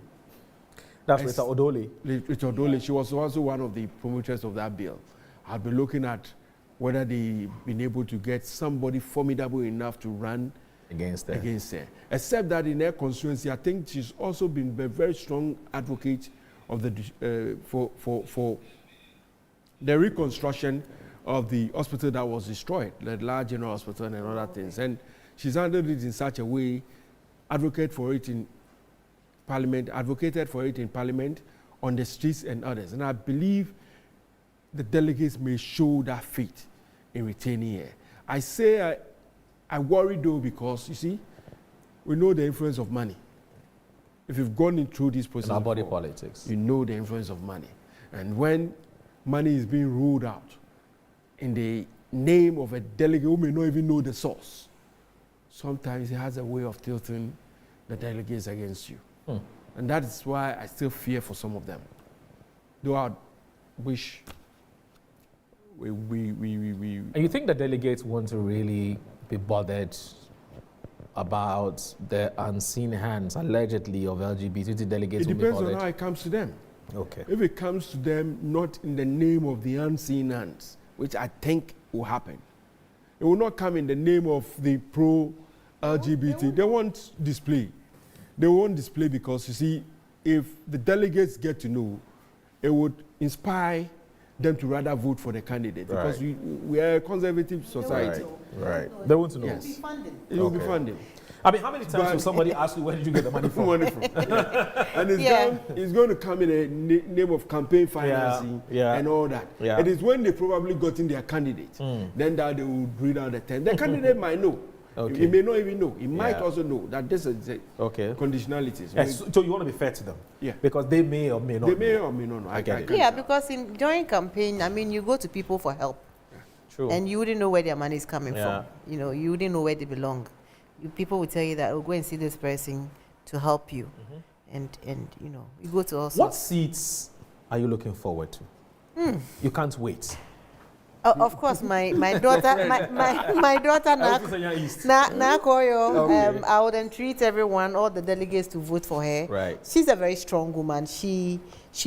That's Rita Odole. Rita Odole, she was also one of the promoters of that bill. I'd be looking at whether they've been able to get somebody formidable enough to run against her. Except that in her constituency, I think she's also been a very strong advocate of the for the reconstruction of the hospital that was destroyed, the large general hospital and other things. And she's handled it in such a way, advocated for it in Parliament, on the streets and others. And I believe the delegates may show that faith in retaining her. I say I worry though because, you see, we know the influence of money. If you've gone through this process, our body politics, you know the influence of money. And when money is being ruled out in the name of a delegate who may not even know the source, sometimes it has a way of tilting the delegates against you. And that is why I still fear for some of them. Though I wish And you think the delegates want to really be bothered about the unseen hands, allegedly, of LGBT delegates? It depends on how it comes to them. Okay. If it comes to them not in the name of the unseen hands, which I think will happen, it will not come in the name of the pro-LGBT. They won't display. They won't display because, you see, if the delegates get to know, it would inspire them to rather vote for the candidate. Right. Because we are a conservative society. Right. They want to know. Yes. It will be funding. I mean, how many times will somebody ask you, where did you get the money from? And it's going to come in a name of campaign financing and all that. Yeah. It is when they probably got in their candidate, then that they will read out the 10. The candidate might know. Okay. He may not even know. He might also know that this is the conditionalities. Yes, so you want to be fair to them? Yeah. Because they may or may not. They may or may not know. I get it. Yeah, because during campaign, I mean, you go to people for help. True. And you wouldn't know where their money is coming from. You know, you wouldn't know where they belong. People will tell you that, oh, go and see this person to help you. And you know, you go to all sorts. What seats are you looking forward to? You can't wait. Of course, my daughter, my daughter Nakoyo, I would entreat everyone, all the delegates, to vote for her. Right. She's a very strong woman. She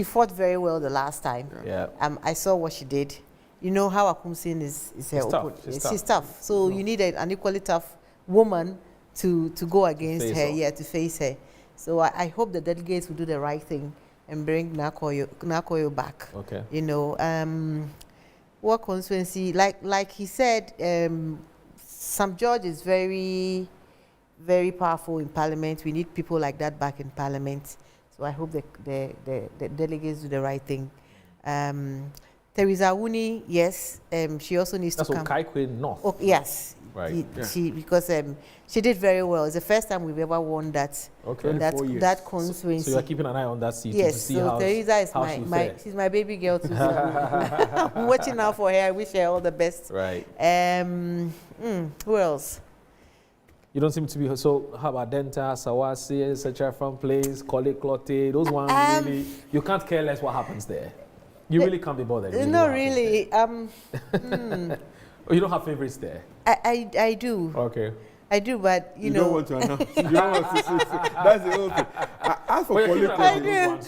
fought very well the last time. Yeah. I saw what she did. You know how Akumsin is her opponent. She's tough. So you need an equally tough woman to go against her, to face her. So I hope the delegates will do the right thing and bring Nakoyo back. Okay. You know, what constituency, like he said, Sam George is very, very powerful in Parliament. We need people like that back in Parliament. So I hope the delegates do the right thing Teresa Wuni, yes, she also needs to come. That's Kaikwe North. Oh, yes. Right. Because she did very well. It's the first time we've ever won that. Okay. That constituency. So you're keeping an eye on that seat yes, to see so how Teresa is she's my baby girl too. So I'm watching out for her. I wish her all the best. Right. Who else? You don't seem to be so. How about Denta, Asawase, etc. From Place, Clotte, those ones really you can't care less what happens there. You really can't be bothered. Really no, really. Oh, you don't have favorites there? I do. Okay. I do, but you know. Don't want to announce. You don't want to say. That's the whole thing. As for politics, I do.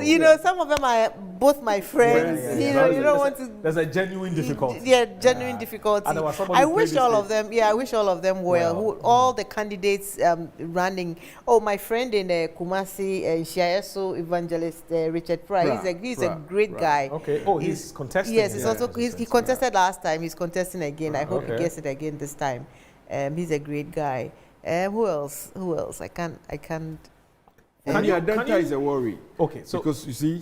You know, some of them are both my friends. Yeah. You don't want to. There's a genuine difficulty. Yeah, genuine difficulty. I wish all of them. Yeah, I wish all of them well. All the candidates running. Oh, my friend in Kumasi, Shiaeso evangelist Richard Price. He's a great guy. Okay. Oh, he's contesting. Yes, he contested last time. He's contesting again. I hope he gets it again this time. He's a great guy. Who else? I can't. Denta is a worry. Okay, so because you see,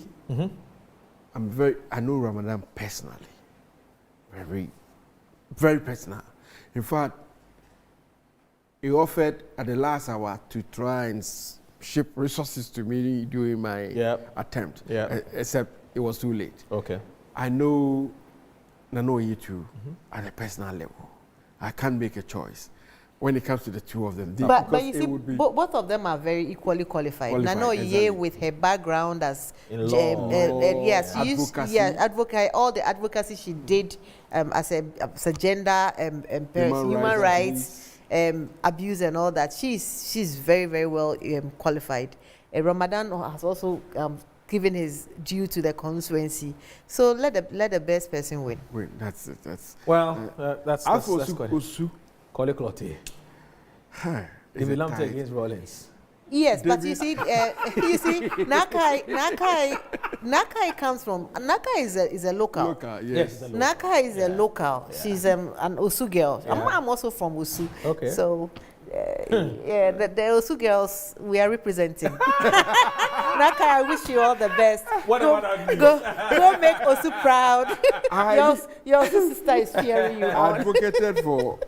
I know Ramadan personally, very, very personal. In fact, he offered at the last hour to try and ship resources to me during my attempt. Yeah. Except it was too late. Okay. I know you too at a personal level. I can't make a choice when it comes to the two of them. But you see, both of them are very equally qualified. Nano Ye, with her background as advocate, all the advocacy she did as a gender, human rights, abuse and all that. She's very, very well qualified. Ramadan has also given his due to the constituency. So let the best person win. That's it. That's Osu. Clotte. David Lamte against Rollins. Yes, but you see, Nakai comes from. Nakai is a local. Yes. Nakai is a local. She's an Osu girl. I'm also from Osu. Okay. So. The Osu girls we are representing. Nakai, I wish you all the best. Go make Osu proud. Your sister is cheering you on. I advocated for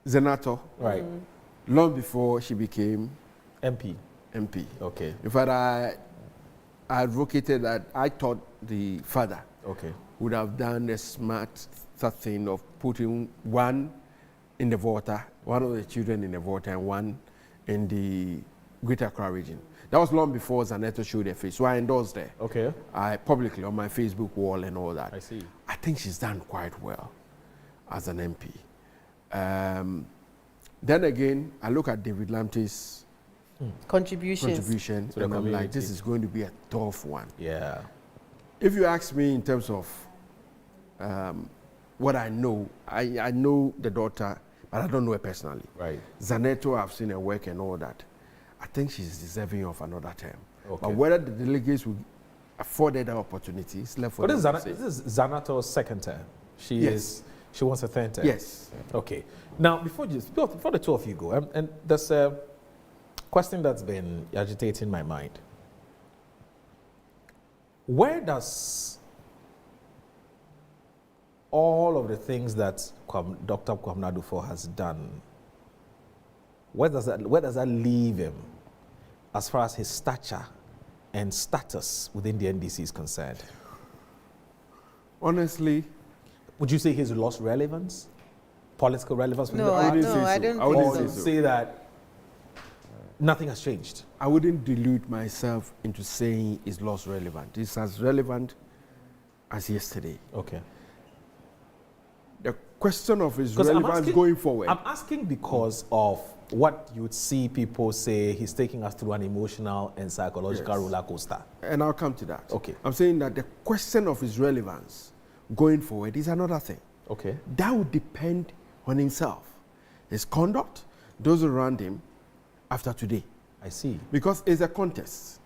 Zenato, right? Long before she became MP. Okay. In fact, I advocated that I thought the father would have done a smart thing of putting one in the water, one of the children in the water, and one in the Greater Accra region. That was long before Zaneto showed her face, so I endorsed her. Okay. I publicly on my Facebook wall and all that. I see. I think she's done quite well as an MP. Then again, I look at David Lamte's contribution, and I'm like, this is going to be a tough one. Yeah. If you ask me in terms of what I know the daughter, but I don't know her personally. Right. Zaneto, I've seen her work and all that. I think she's deserving of another term. Okay. But whether the delegates will afford her that opportunity, it's left for them to say. This is Zanato's second term. She wants a third term. Yes. Okay. Now, before the two of you go, and there's a question that's been agitating my mind. Where does all of the things that Dr. Kwabena Dufour has done, where does that leave him as far as his stature and status within the NDC is concerned? Honestly, would you say he's lost relevance, political relevance? No, I don't. I wouldn't say that nothing has changed. I wouldn't delude myself into saying it's lost relevance. It's as relevant as yesterday. Okay. The question of his relevance going forward. I'm asking because of what you would see people say he's taking us through an emotional and psychological roller coaster. And I'll come to that. Okay. I'm saying that the question of his relevance going forward is another thing. Okay. That would depend on himself, his conduct, those around him after today. I see. Because it's a contest.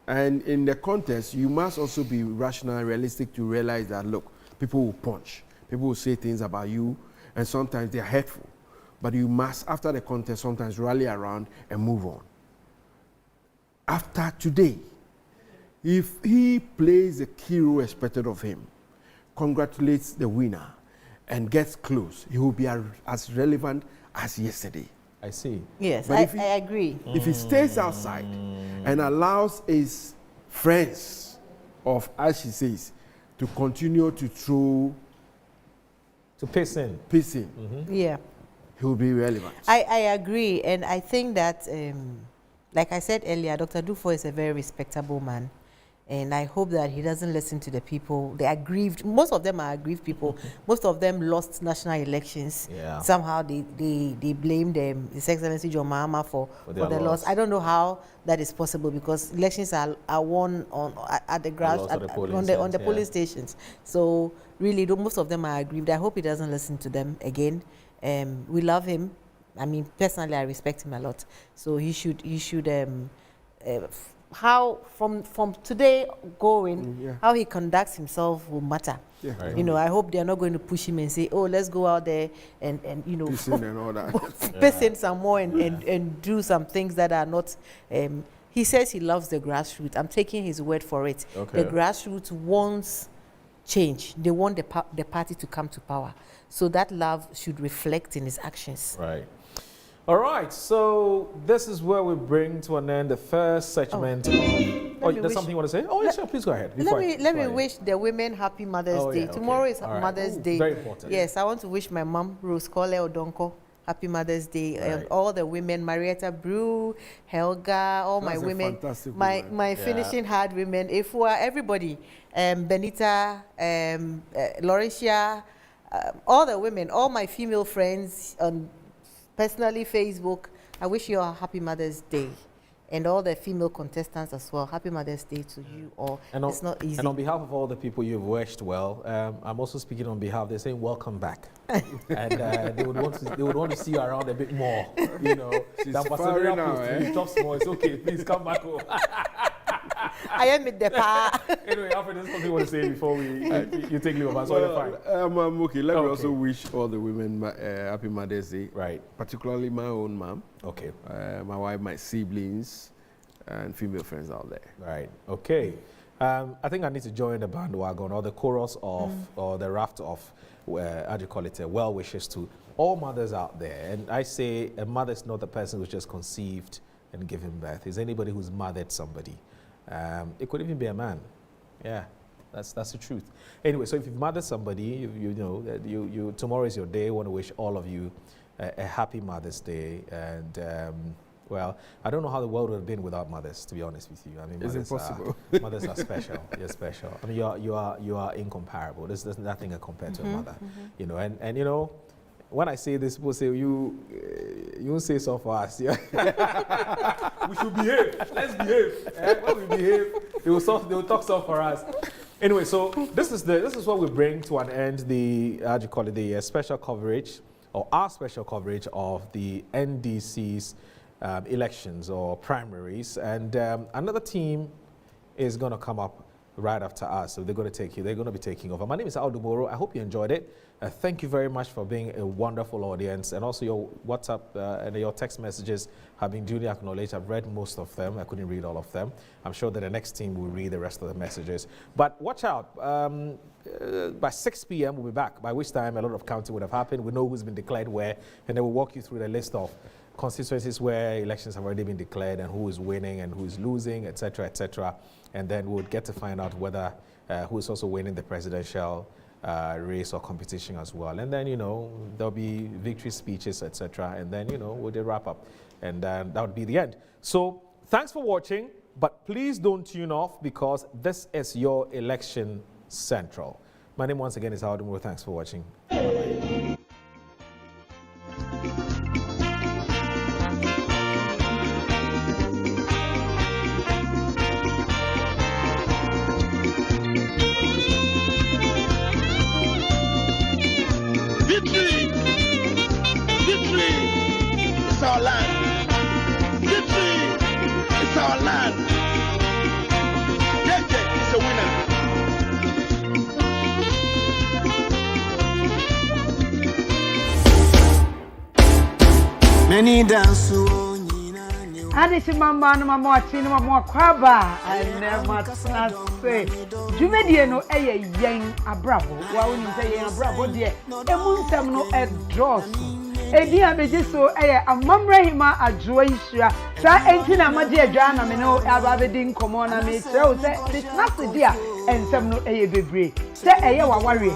And in the contest, you must also be rational and realistic to realize that, look, people will punch. People will say things about you, and sometimes they're hurtful. But you must, after the contest, sometimes rally around and move on. After today, If he plays the key role expected of him, congratulates the winner, and gets close, he will be as relevant as yesterday. I see. Yes, But I agree. If he stays outside and allows his friends of, as she says, to continue to throw, to piss in, Yeah. he will be relevant. I agree, and I think that, like I said earlier, Dr. Dufour is a very respectable man, and I hope that he doesn't listen to the people. They are aggrieved. Most of them are aggrieved people. Most of them lost national elections. Yeah. Somehow they blamed His Excellency John Mahama for the loss. I don't know how that is possible, because elections are won at the grass on the polling stations. So really, most of them are aggrieved. I hope he doesn't listen to them again. We love him. I mean, personally, I respect him a lot. So he should how from today going, how he conducts himself will matter. Yeah. Right. You know, I hope they are not going to push him and say, oh, let's go out there and you know, and all that. piss in some more and do some things that are not. He says he loves the grassroots. I'm taking his word for it. Okay. The grassroots wants change. They want the party to come to power. So that love should reflect in his actions. Right. All right, so this is where we bring to an end the first segment. There's something you want to say? Oh, yes, sure, please go ahead. Let me wish the women happy Mother's Day. Yeah, okay. Tomorrow is All right. Mother's Day. Very important. Yes, I want to wish my mom, Rose Kole Odonko, happy Mother's Day. Right. All the women, Marietta Brew, Helga, all That's my a women, fantastic my woman. finishing hard women, Ifua, everybody, Benita, Laurentia, all the women, all my female friends on personally Facebook. I wish you a happy Mother's Day, and all the female contestants as well. Happy Mother's Day to you all. It's not easy. And on behalf of all the people you've wished well, I'm also speaking on behalf. They're saying welcome back, and they would want to see you around a bit more. You know, She's far now, you talk small. It's okay. Please come back home. I am with the pa. Anyway, Alfred, there's something you want to say before you take leave of us. I'm okay. Let me also wish all the women happy Mother's Day. Right. Particularly my own mom. Okay. My wife, my siblings, and female friends out there. Right. Okay. I think I need to join the bandwagon or the chorus of or the raft of how do you call it? Well wishes to all mothers out there. And I say a mother is not the person who's just conceived and given birth. It's anybody who's mothered somebody. It could even be a man. Yeah, that's the truth. Anyway, so if you've mothered somebody, you know that you tomorrow is your day. I want to wish all of you a happy Mother's Day. And well, I don't know how the world would have been without mothers. To be honest with you, I mean, it's impossible. Mothers are special. You're special. I mean, you are incomparable. There's nothing compared to a mother. You know, and you know. When I say this, people say, you won't say so fast. Yeah? We should behave. Let's behave. When we behave, they will talk so for us. Anyway, so this is what we bring to an end the special coverage, or our special coverage of the NDC's elections or primaries. And another team is going to come up right after us. So they're going to be taking over. My name is Dufour. I hope you enjoyed it. Thank you very much for being a wonderful audience. And also your WhatsApp and your text messages have been duly acknowledged. I've read most of them. I couldn't read all of them. I'm sure that the next team will read the rest of the messages. But watch out. By 6 p.m. we'll be back, by which time a lot of counting would have happened. We know who's been declared where, and then we'll walk you through the list of constituencies where elections have already been declared and who is winning and who is losing, etc., etc. And then we'll get to find out whether who is also winning the presidential race or competition as well. And then, you know, there'll be victory speeches, etc. And then, you know, we'll do wrap up. And that would be the end. So thanks for watching, but please don't tune off because this is your Election Central. My name once again is Dufour. Thanks for watching. Bye-bye. Our land. Victory is our land. JJ is a winner. Many dance Mama no mama chini mama kwaba never say Jumedie no yen abrabo wa woni say yen abrabo de emunsam no dross edi abeje so amamra hima adwo isua sa enti na maje adwa na me no aba bedi nkomo na me tell say this not dia ensam no bebre say waware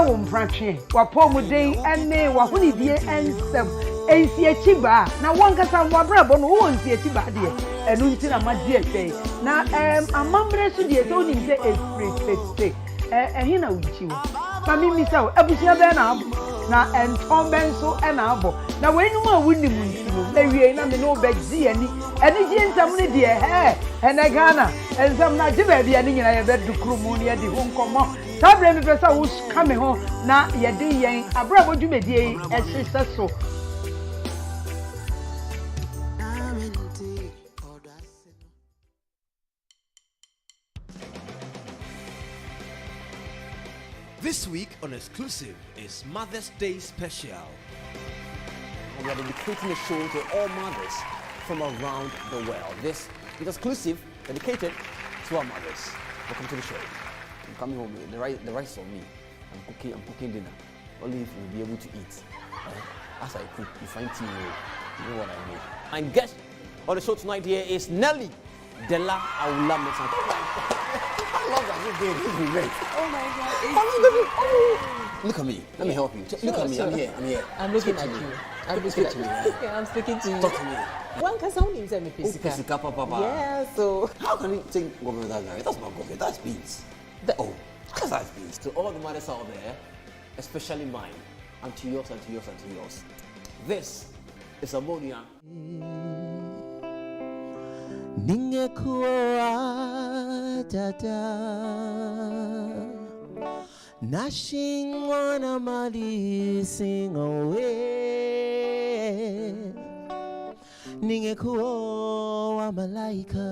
wo mpratwe wa pomuden ene wa hunidie ensam ensi echiba na wankasa mwabrabo no wo ensi echiba de enu nti na madie sei na amambre so de so ni se efrete ehina uchiwo fa mimi sawo abusia be na entombe nso na abo na wenum a wunim ntino ewie na me no begzi ani ji nsam ne de ene Ghana ensam na je ba bia ni nyina ye bedu krumu ne de ho nkomo tabre mi pesa wo kame ho na ye de yen abrabo dwumedie ehye so. This week on Exclusive is Mother's Day Special. We are dedicating a show to all mothers from around the world. This is Exclusive, dedicated to our mothers. Welcome to the show. I'm coming home. The rice on me. I'm cooking dinner. Only if you'll be able to eat. As I cook, you find tea. You know what I mean. And guest on the show tonight here is Nelly Della Aula Mesa. How long have you been? This is great. Oh my God. Look at me. Let me help you. Look at me. I'm here. I'm looking at you. I'm looking at you. Yeah, I'm speaking to you. Talk to me. One can sound him say me Pisika, papa. Yeah, so how can you think government that guy? That's not government. That's beans. That's beans. To all the mothers out there, especially mine, and to yours, and to yours, and to yours. This is ammonia. Ningekuwa dada nashingwana mali sing away ningekuwa malaika.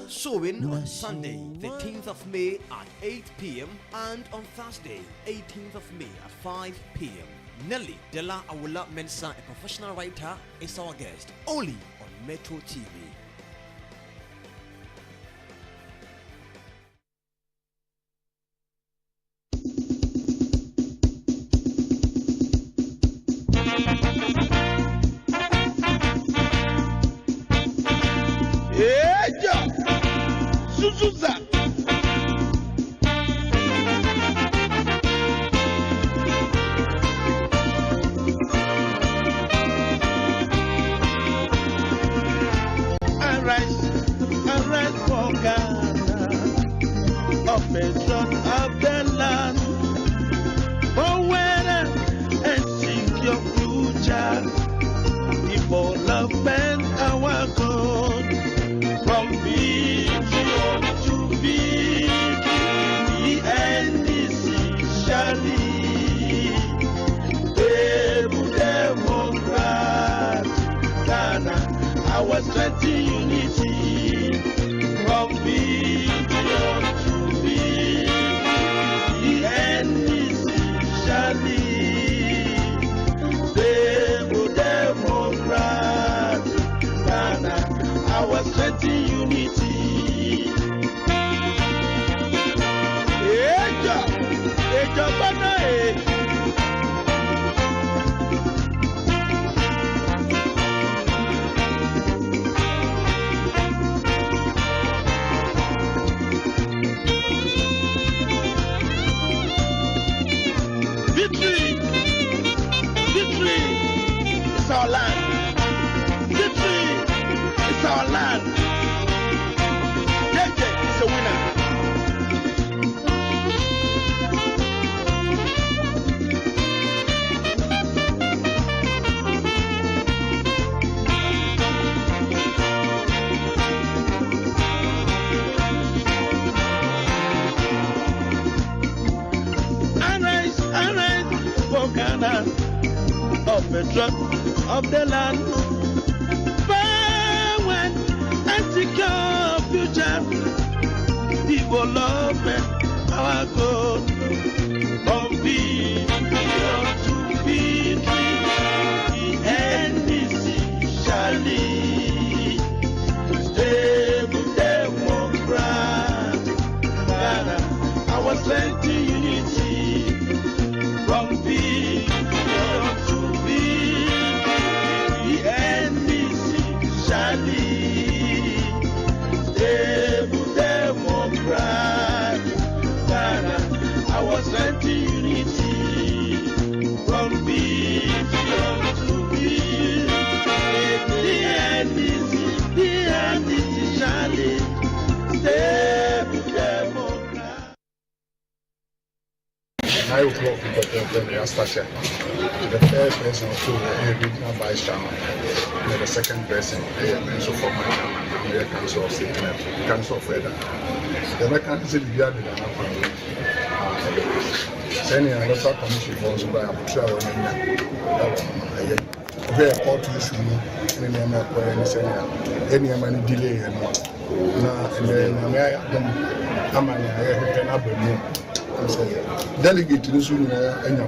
Showing on Sunday, the 10th of May at 8 p.m. and on Thursday, 18th of May at 5 p.m. Nelly Della Awula Mensa, a professional writer, is our guest, only on Metro TV. Suzuza. Arise for Ghana, of the truck of the land, for weather and seek your future, development our goal, from vision to victory, the NDC shall lead, able democrat, Ghana, our strength in unity. From vision to victory, the NDC shall lead. Stable democrat, Ghana, our strength in unity. Victory is our land. Victory is our land. JJ is a winner. Arise for Ghana, of the truck of the land. Power and secure future, development our goal. From vision to victory, the NDC shall 5 o'clock when we are started. The first person to the regional vice chairman, and the second person, the minister for the council of state, council of weather. The mechanism is the other. Sending an electoral commission for us by a patrol where court issue any money delay and delegate to this union and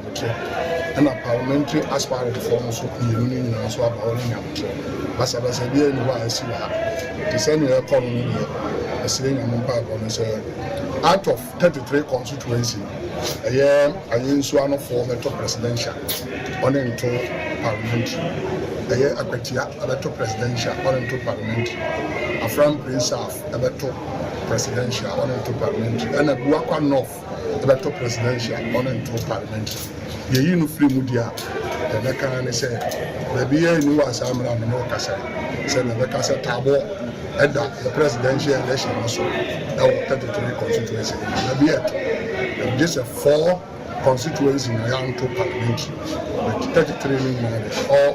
a parliamentary aspirant form so union and so about all in Asawase be anywhere see to send your economy a saying out of 33 constituency a year I use one for the presidential on into parliamentary a year a presidential on into parliamentary a from Prince South a presidential on into parliamentary and a Buakwa North a presidential on into parliamentary. You know free media the Mekan say the BA new Assembly and no Casa said the Casa Tabo at the presidential election also 33 constituency the BA just a 4 constituency in the to parliamentary but 33 all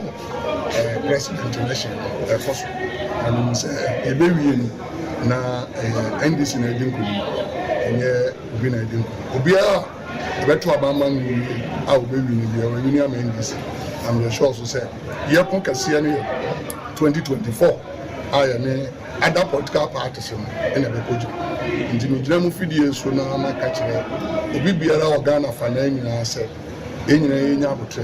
president election first and say a baby na NDC na edinku enye obi na edinku obia beto abamman ni a obewi ni bia we ni am NDC I'm sure so say ye kon kase ni 2024 aya ni other political parties in the koji nti mi gina mu fidie so na maka kire obi biara organa fa na nyina say enyina yenya abotre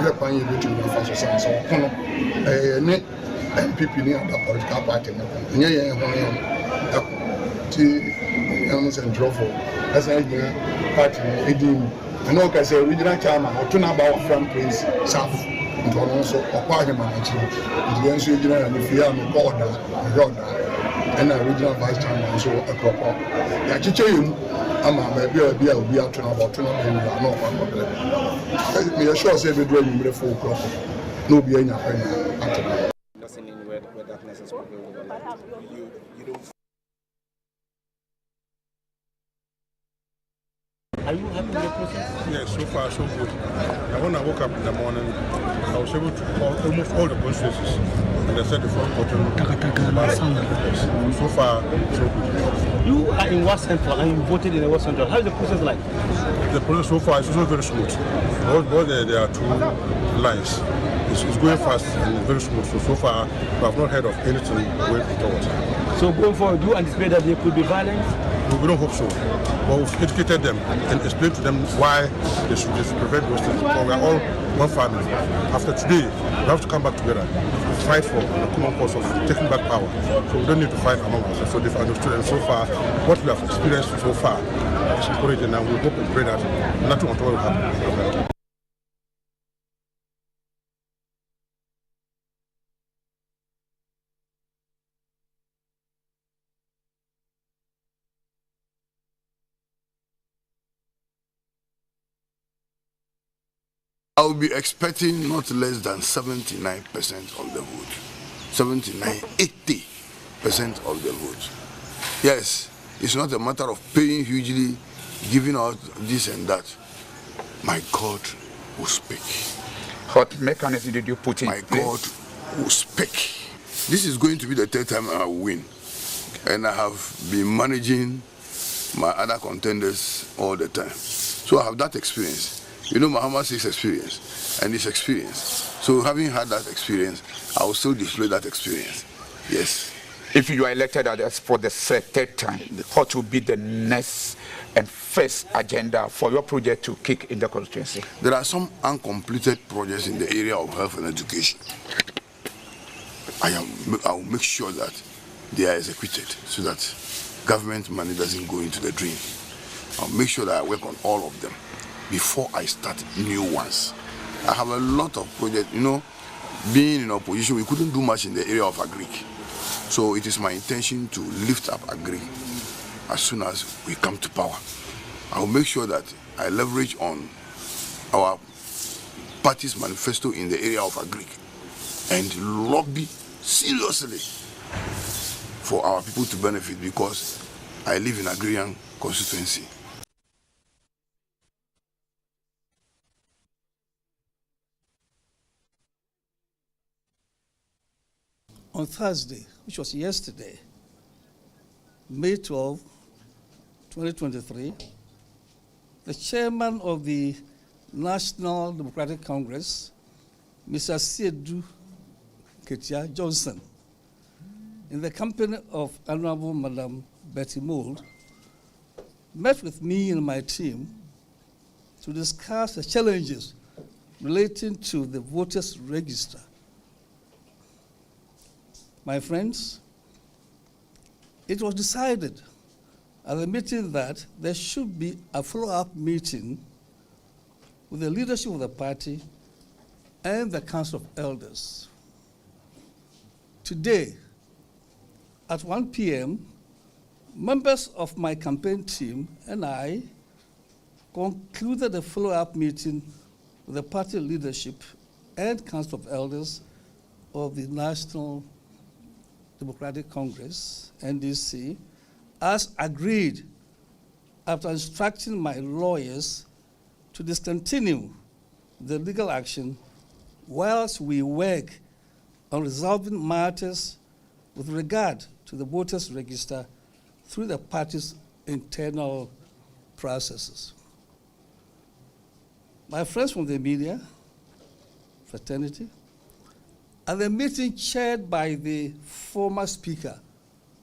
ye kwan ye betu na fa so say so kono ni NPP ni other political party no nye ye ho no ti and Dufour as I go party edim and all say original chairman or turn about from Prince South into also acquire him management the answer original and if you are no order and original vice chairman so a proper ya chiche you ama maybe will be out about turn about no problem me sure say we do you 4 o'clock no be any happen doesn't mean where darkness is prevailed over light. You don't. Are you happy with the process? Yes, so far so good. Now when I woke up in the morning, I was able to call almost all the constituencies, and I said the phone button. Yes. So far so good. You are in West Central and you voted in the West Central. How is the process like? The process so far is also very smooth. There are 2 lines. It's going fast and very smooth. So far, we have not heard of anything going forward. So going forward, do you anticipate that there could be violence? We don't hope so. But we've educated them and explained to them why they should prevent those things. Because we are all one family. After today, we have to come back together to fight for the common cause of taking back power. So we don't need to fight among ourselves. So they've understood, and so far, what we have experienced so far is encouraging, and we hope and pray that nothing untoward will happen. I will be expecting not less than 79% of the vote. 80% of the vote. Yes, it's not a matter of paying hugely, giving out this and that. My God will speak. What mechanism did you put in place? My God will speak. This is going to be the 3rd time I will win. And I have been managing my other contenders all the time. So I have that experience. You know, Mahama says experience, and it's experience. So having had that experience, I will still display that experience. Yes. If you are elected for the 3rd time, what will be the next and first agenda for your project to kick in the constituency? There are some uncompleted projects in the area of health and education. I will make sure that they are executed so that government money doesn't go into the drain. I'll make sure that I work on all of them before I start new ones. I have a lot of projects. You know, being in opposition, we couldn't do much in the area of agri. So it is my intention to lift up agri as soon as we come to power. I will make sure that I leverage on our party's manifesto in the area of agri and lobby seriously for our people to benefit, because I live in agrarian constituency. on Thursday, which was yesterday, May 12, 2023, the chairman of the National Democratic Congress, Mr. Siedu Ketia Johnson, in the company of Honorable Madam Betty Mould, met with me and my team to discuss the challenges relating to the voters' register. My friends, it was decided at the meeting that there should be a follow-up meeting with the leadership of the party and the Council of Elders. Today, at 1 p.m., members of my campaign team and I concluded a follow-up meeting with the party leadership and Council of Elders of the National Democratic Congress, NDC, as agreed after instructing my lawyers to discontinue the legal action whilst we work on resolving matters with regard to the voters' register through the party's internal processes. My friends from the media fraternity, at the meeting chaired by the former Speaker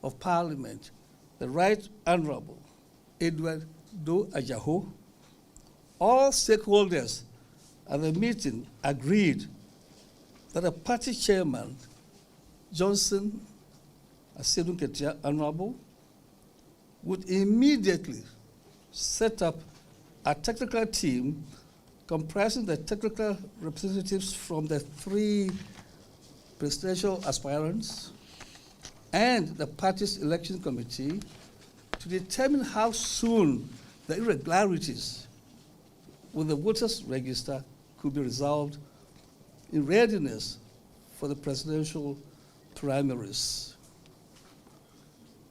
of Parliament, the Right Honorable Edward Do Ajaho, all stakeholders at the meeting agreed that the party chairman, Johnson Asedun Ketia Honorable, would immediately set up a technical team comprising the technical representatives from the 3 presidential aspirants and the party's election committee to determine how soon the irregularities with the voters' register could be resolved in readiness for the presidential primaries.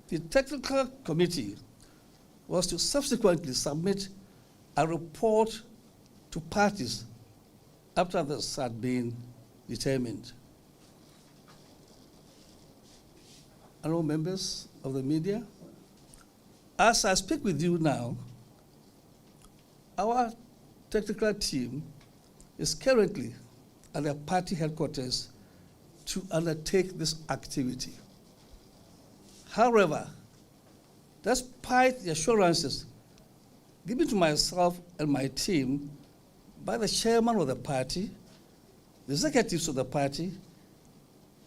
The technical committee was to subsequently submit a report to parties after this had been determined. Honorable members of the media, as I speak with you now, our technical team is currently at the party headquarters to undertake this activity. However, despite the assurances given to myself and my team by the chairman of the party, the executives of the party,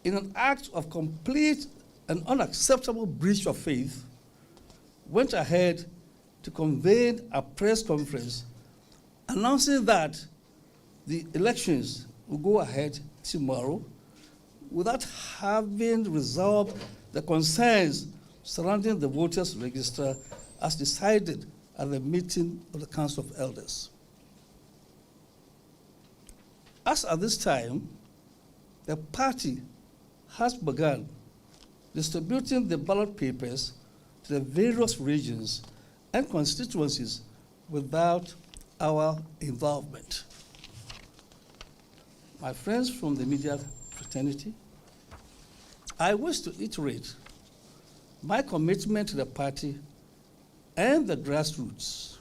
in an act of complete and unacceptable breach of faith, went ahead to convene a press conference announcing that the elections will go ahead tomorrow without having resolved the concerns surrounding the voters' register as decided at the meeting of the Council of Elders. As at this time, the party has begun distributing the ballot papers to the various regions and constituencies without our involvement. My friends from the media fraternity, I wish to iterate my commitment to the party and the grassroots.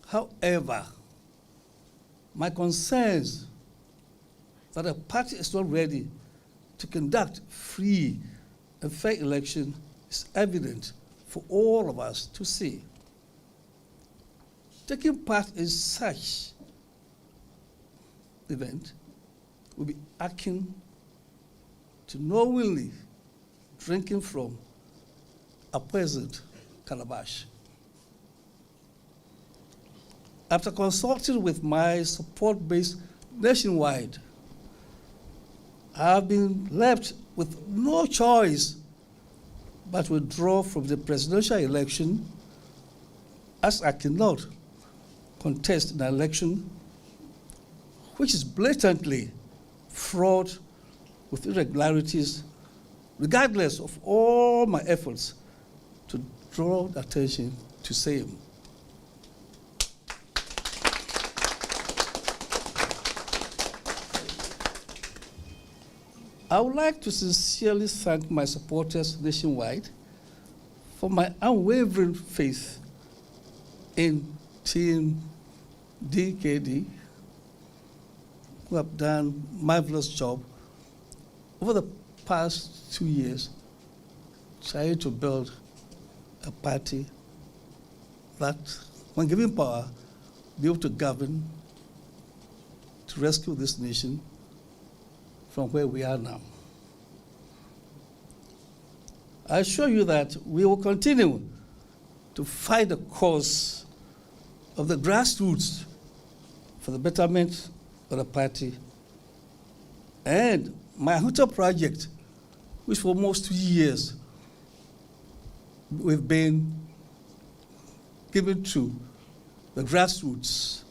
However, my concerns that the party is not ready to conduct free and fair election is evident for all of us to see. Taking part in such event will be akin to knowingly drinking from a poisoned calabash. After consulting with my support base nationwide, I have been left with no choice but to withdraw from the presidential election, as I cannot contest an election which is blatantly fraught with irregularities, regardless of all my efforts to draw attention to same. I would like to sincerely thank my supporters nationwide for my unwavering faith in Team DKD, who have done a marvelous job over the past 2 years trying to build a party that, when given power, be able to govern, to rescue this nation from where we are now. I assure you that we will continue to fight the cause of the grassroots for the betterment of the party. And my Huta project, which for almost 2 years we've been given to the grassroots,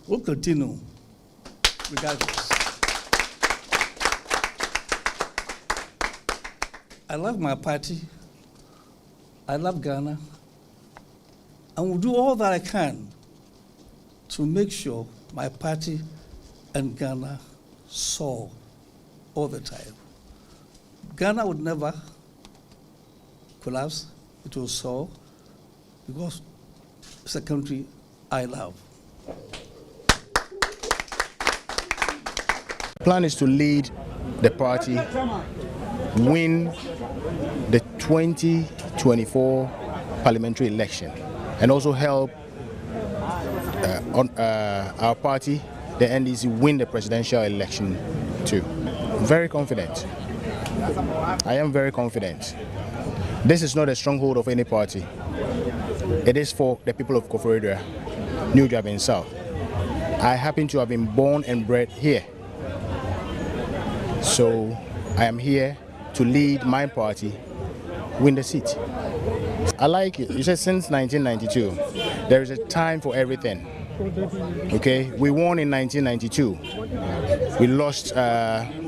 will continue regardless. I love my party, I love Ghana, and will do all that I can to make sure my party and Ghana soar all the time. Ghana would never collapse, it will soar, because it's a country I love. The plan is to lead the party, win the 2024 parliamentary election, and also help our party, the NDC, win the presidential election too. I'm very confident. I am very confident. This is not a stronghold of any party. It is for the people of Koforidua, New Jabin South. I happen to have been born and bred here. So I am here to lead my party, win the seat. I like it. You said since 1992, there is a time for everything. Okay, we won in 1992. We lost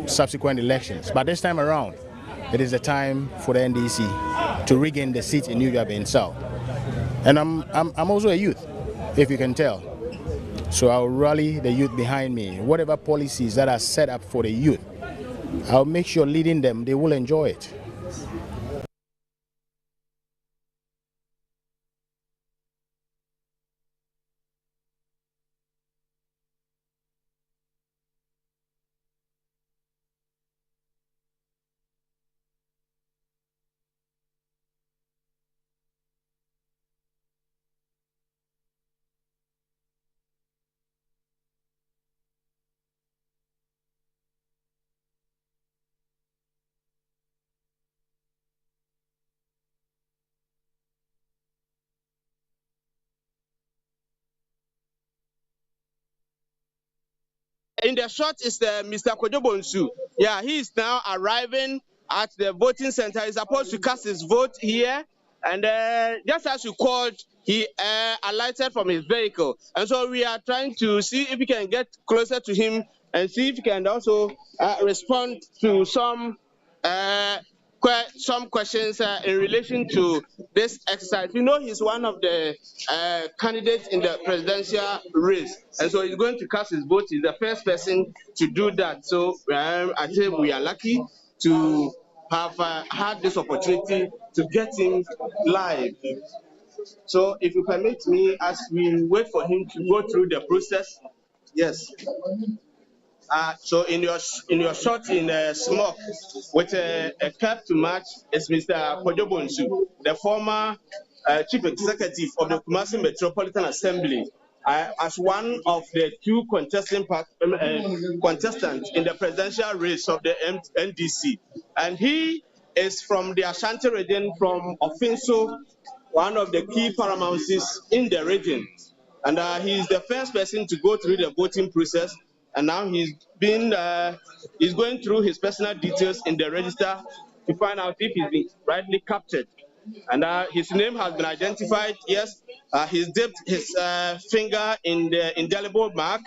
subsequent elections, but this time around, it is the time for the NDC to regain the seat in New Jabin South. And I'm also a youth, if you can tell. So I'll rally the youth behind me. Whatever policies that are set up for the youth, I'll make sure leading them, they will enjoy it. In the shot is Mr. Kodobonsu. Yeah, he is now arriving at the voting center. He's supposed to cast his vote here. And just as you called, he alighted from his vehicle. And so we are trying to see if we can get closer to him and see if he can also respond to some questions in relation to this exercise. You know, he's one of the candidates in the presidential race, and so he's going to cast his vote. He's the first person to do that. So I think we are lucky to have had this opportunity to get him live. So if you permit me, as we wait for him to go through the process, yes. So in your shot in smoke with a cap to match is Mr. Kodobonsu, the former chief executive of the Kumasi Metropolitan Assembly, as one of the two contestants in the presidential race of the NDC. And he is from the Ashanti region, from Ofinso, one of the key paramounts in the region. And he is the first person to go through the voting process. And now he's going through his personal details in the register to find out if he's been rightly captured. And his name has been identified. Yes, he's dipped his finger in the indelible mark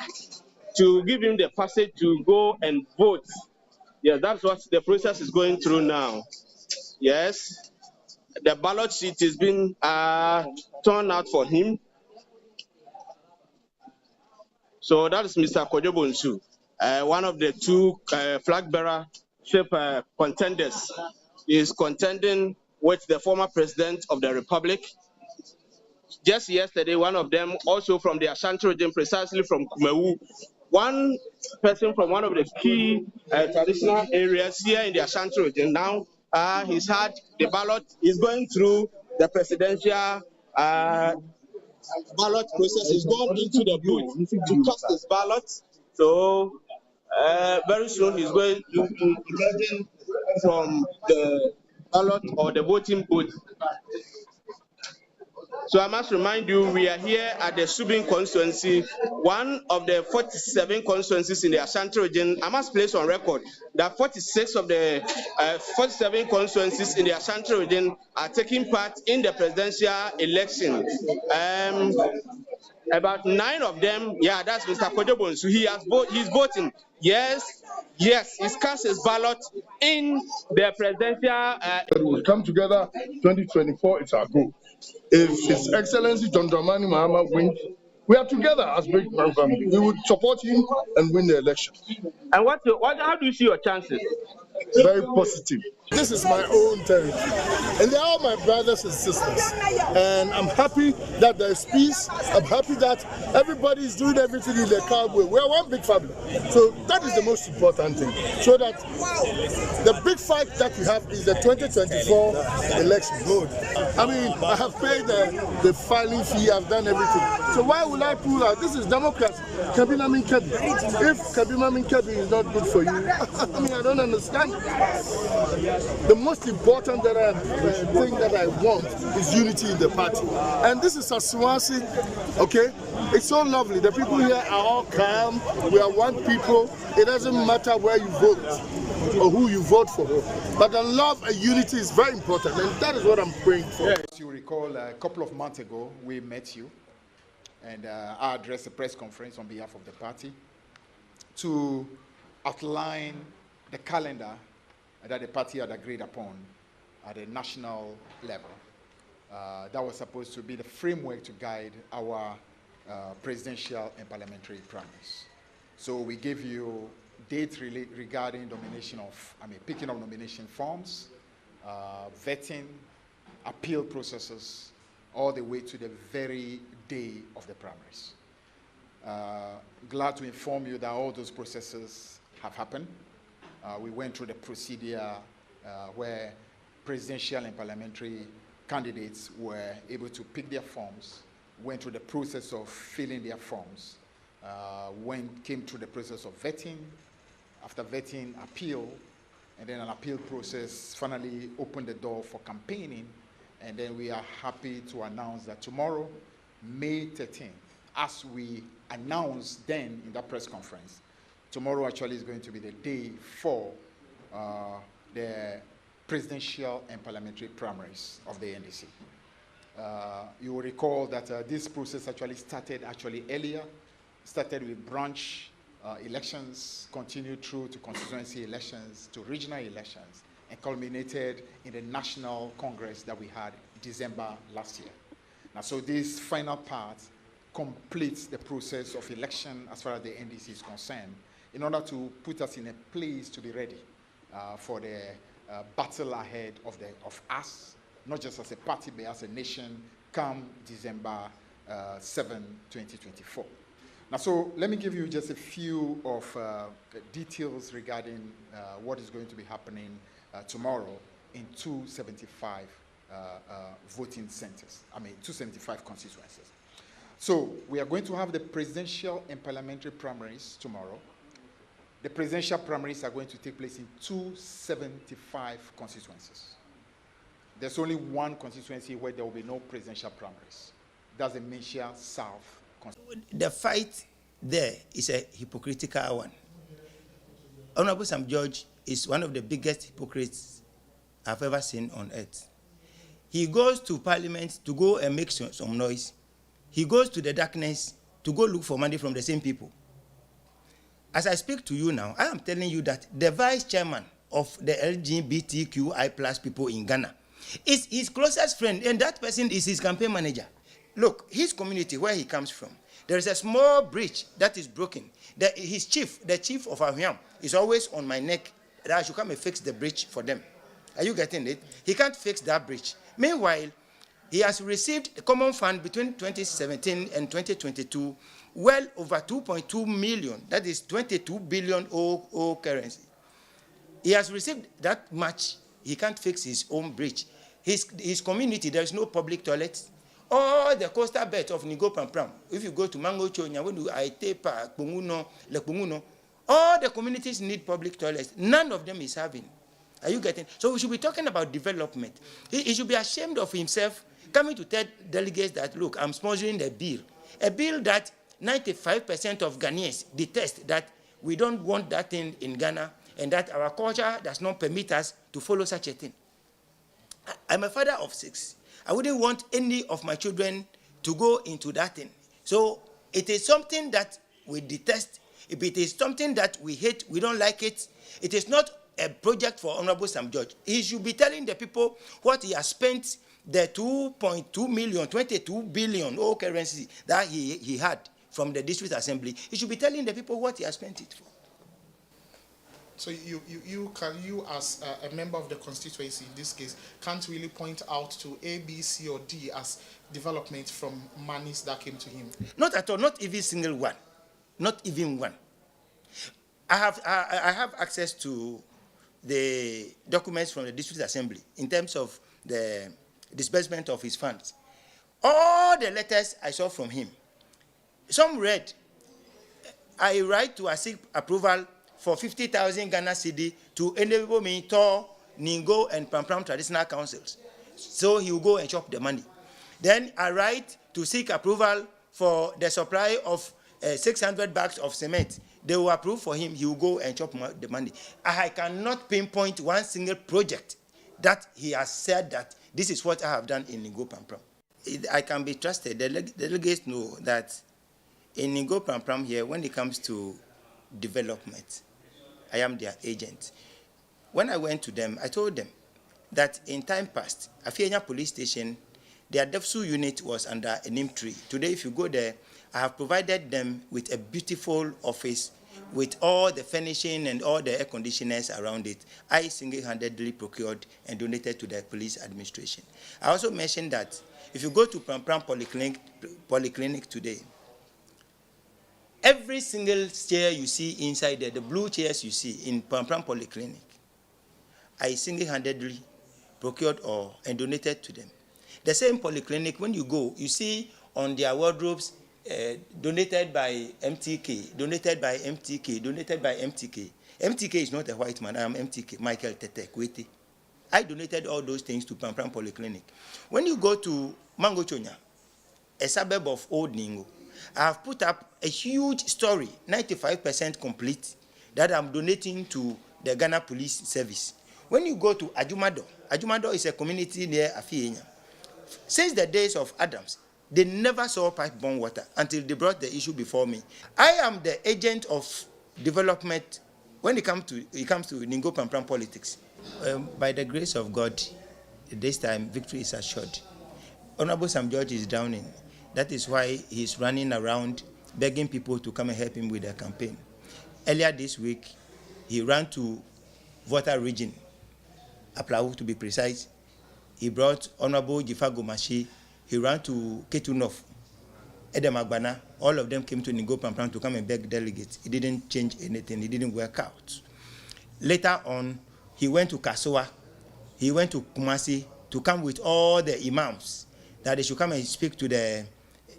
to give him the passage to go and vote. Yeah, that's what the process is going through now. Yes, the ballot sheet is being torn out for him. So that is Mr. Kodobonsu, one of the two flag bearers contenders. He is contending with the former president of the Republic. Just yesterday, one of them, also from the Ashanti region, precisely from Kumewu, one person from one of the key traditional areas here in the Ashanti region. Now, he's had the ballot. He's going through the presidential ballot process. He's gone into the booth to cast his ballot. So, very soon he's going to emerging from the ballot or the voting booth. So I must remind you, we are here at the Subin constituency, one of the 47 constituencies in the Ashanti region. I must place on record that 46 of the 47 constituencies in the Ashanti region are taking part in the presidential election. About 9 of them, yeah, that's Mr. Kodobon. So he's voting. Yes, he's cast his ballot in the presidential. We'll come together. 2024, it's our goal. If His Excellency John Dramani Mahama wins, we are together as Big Man family. We would support him and win the election. And how do you see your chances? Very positive. This is my own territory, and they're all my brothers and sisters. And I'm happy that there's peace. I'm happy that everybody is doing everything in their calm way. We're one big family. So that is the most important thing. So that the big fight that we have is the 2024 election. I mean, I have paid the filing fee, I've done everything. So why would I pull out? This is democracy. Kabina Min Kabi. If Kabina Min Kabi is not good for you, I mean, I don't understand. The most important thing that I want is unity in the party. And this is Asawase, okay? It's so lovely. The people here are all calm. We are one people. It doesn't matter where you vote or who you vote for. But the love and unity is very important, and that is what I'm praying for. As you recall, a couple of months ago, we met you, and I addressed a press conference on behalf of the party to outline the calendar that the party had agreed upon at a national level. That was supposed to be the framework to guide our presidential and parliamentary primaries. So we gave you dates regarding picking of nomination forms, vetting, appeal processes, all the way to the very day of the primaries. Glad to inform you that all those processes have happened. We went through the procedure where presidential and parliamentary candidates were able to pick their forms, went through the process of filling their forms, came through the process of vetting, after vetting, appeal, and then an appeal process finally opened the door for campaigning, and then we are happy to announce that tomorrow, May 13th, as we announced then in that press conference, tomorrow actually is going to be the day for the presidential and parliamentary primaries of the NDC. You will recall that this process actually started earlier, started with branch elections, continued through to constituency elections, to regional elections, and culminated in the National Congress that we had December last year. Now, so this final part completes the process of election as far as the NDC is concerned, in order to put us in a place to be ready for the battle ahead of us, not just as a party, but as a nation, come December 7, 2024. Now, so let me give you just a few of details regarding what is going to be happening tomorrow in 275 voting centers, 275 constituencies. So we are going to have the presidential and parliamentary primaries tomorrow. The presidential primaries are going to take place in 275 constituencies. There's only one constituency where there will be no presidential primaries. That's the Menchia South constituency. The fight there is a hypocritical one. Honorable Sam George is one of the biggest hypocrites I've ever seen on earth. He goes to parliament to go and make some noise. He goes to the darkness to go look for money from the same people. As I speak to you now, I am telling you that the vice chairman of the LGBTQI+ people in Ghana is his closest friend, and that person is his campaign manager. Look, his community, where he comes from, there is a small bridge that is broken. His chief, the chief of Ahiam, is always on my neck that I should come and fix the bridge for them. Are you getting it? He can't fix that bridge. Meanwhile, he has received a common fund between 2017 and 2022, well over 2.2 million. That is 22 billion O currency. He has received that much. He can't fix his own bridge. His community, there is no public toilet. All the coastal belt of Nigo Pampram, if you go to Mango Chonya, when you Aitepa, Punguno, all the communities need public toilets. None of them is having. Are you getting? So we should be talking about development. He should be ashamed of himself coming to tell delegates that, look, I'm sponsoring a bill that 95% of Ghanaians detest, that we don't want that thing in Ghana, and that our culture does not permit us to follow such a thing. I'm a father of 6. I wouldn't want any of my children to go into that thing. So it is something that we detest. If it is something that we hate, we don't like it, it is not a project for Honorable Sam George. He should be telling the people what he has spent the 2.2 million, 22 billion old currency that he had from the district assembly. He should be telling the people what he has spent it for. So you as a member of the constituency in this case can't really point out to A, B, C, or D as development from monies that came to him? Not at all. Not even single one. Not even one. I have access to the documents from the district assembly in terms of the disbursement of his funds. All the letters I saw from him, some read, I write to seek approval for 50,000 Ghana cedi to enable me to Ningo and Pampram traditional councils. So he will go and chop the money. Then I write to seek approval for the supply of 600 bags of cement. They will approve for him. He will go and chop the money. I cannot pinpoint one single project that he has said that this is what I have done in Ningo Pampram. I can be trusted. The delegates know that in Ningo Pampram here, when it comes to development, I am their agent. When I went to them, I told them that in time past, Afienya police station, their DEFSU unit was under a neem tree. Today, if you go there, I have provided them with a beautiful office with all the furnishing and all the air conditioners around it. I single-handedly procured and donated to the police administration. I also mentioned that if you go to Pampram Polyclinic today, every single chair you see inside there, the blue chairs you see in Pampram Polyclinic, I single-handedly procured and donated to them. The same polyclinic, when you go, you see on their wardrobes, donated by MTK, donated by MTK, donated by MTK. MTK is not a white man, I am MTK, Michael Tete Kwete. I donated all those things to Pampram Polyclinic. When you go to Mango Chonya, a suburb of Old Ningo, I have put up a huge story, 95% complete, that I'm donating to the Ghana Police Service. When you go to Ajumado, Ajumado is a community near Afienya. Since the days of Adams, they never saw pipe-borne water until they brought the issue before me. I am the agent of development when it comes to Ningo Pampram politics. By the grace of God, this time victory is assured. Honorable Sam George is drowning. That is why he's running around begging people to come and help him with their campaign. Earlier this week, he ran to Volta region, Aplau to be precise. He brought Honorable Jifago Mashi. He ran to Ketunov, Edem Agbana. All of them came to Ningo Pampram to come and beg delegates. It didn't change anything. It didn't work out. Later on, he went to Kasoa. He went to Kumasi to come with all the imams that they should come and speak to the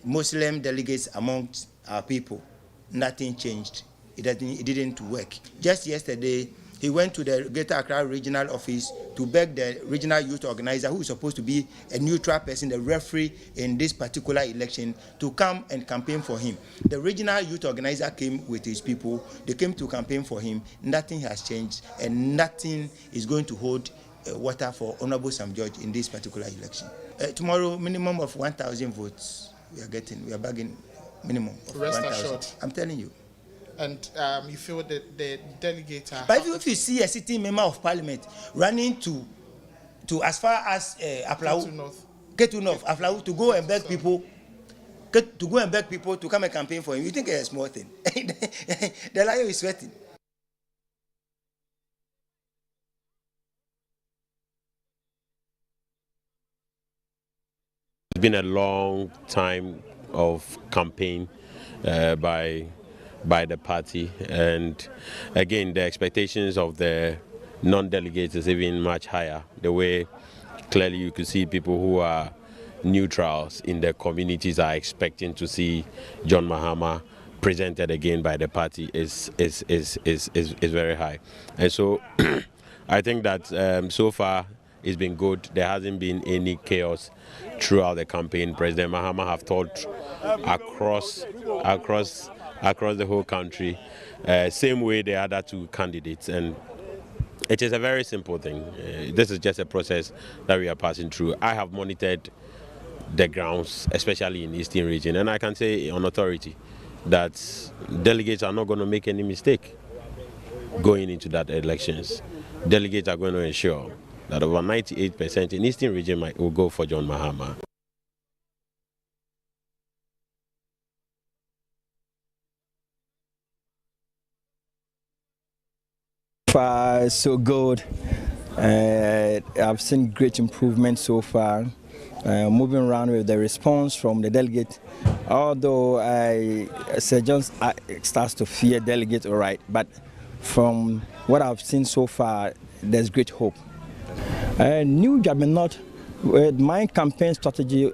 Muslim delegates amongst our people. Nothing changed. It didn't work. Just yesterday, he went to the Greater Accra Regional Office to beg the regional youth organizer, who is supposed to be a neutral person, the referee in this particular election, to come and campaign for him. The regional youth organizer came with his people. They came to campaign for him. Nothing has changed, and nothing is going to hold water for Honorable Sam George in this particular election. Tomorrow, minimum of 1,000 votes we are getting. We are bagging minimum of 1,000. I'm telling you. And you feel that the delegates are... But if you see a sitting member of parliament running to as far as Aplau, Ketunov, Aplau, to go and beg people, to come and campaign for him, you think it's a small thing? The lion is sweating. It's been a long time of campaign by the party, and again the expectations of the non-delegates is even much higher. The way clearly you could see people who are neutrals in the communities are expecting to see John Mahama presented again by the party is very high, and so I think that so far it's been good. There hasn't been any chaos throughout the campaign. President Mahama have talked across the whole country, same way the other two candidates, and it is a very simple thing. This is just a process that we are passing through. I have monitored the grounds, especially in the Eastern region, and I can say on authority that delegates are not going to make any mistake going into that elections. Delegates are going to ensure that over 98% in Eastern region will go for John Mahama. Far so good. I've seen great improvement so far. Moving around with the response from the delegate, although Sir John starts to fear delegate, all right, but from what I've seen so far, there's great hope. New Judgment, with my campaign strategy,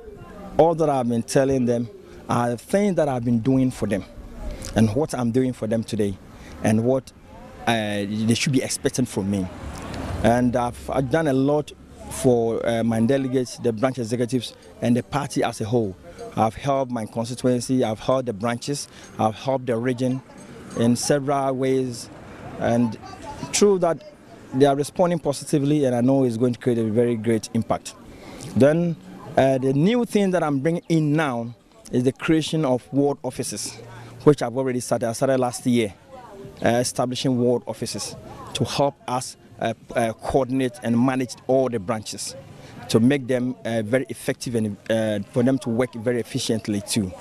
all that I've been telling them are things that I've been doing for them, and what I'm doing for them today, and what they should be expecting from me. And I've done a lot for my delegates, the branch executives, and the party as a whole. I've helped my constituency, I've helped the branches, I've helped the region in several ways, and through that they are responding positively, and I know it's going to create a very great impact. Then the new thing that I'm bringing in now is the creation of ward offices, which I've already started. I started last year, establishing ward offices to help us coordinate and manage all the branches, to make them very effective and for them to work very efficiently too.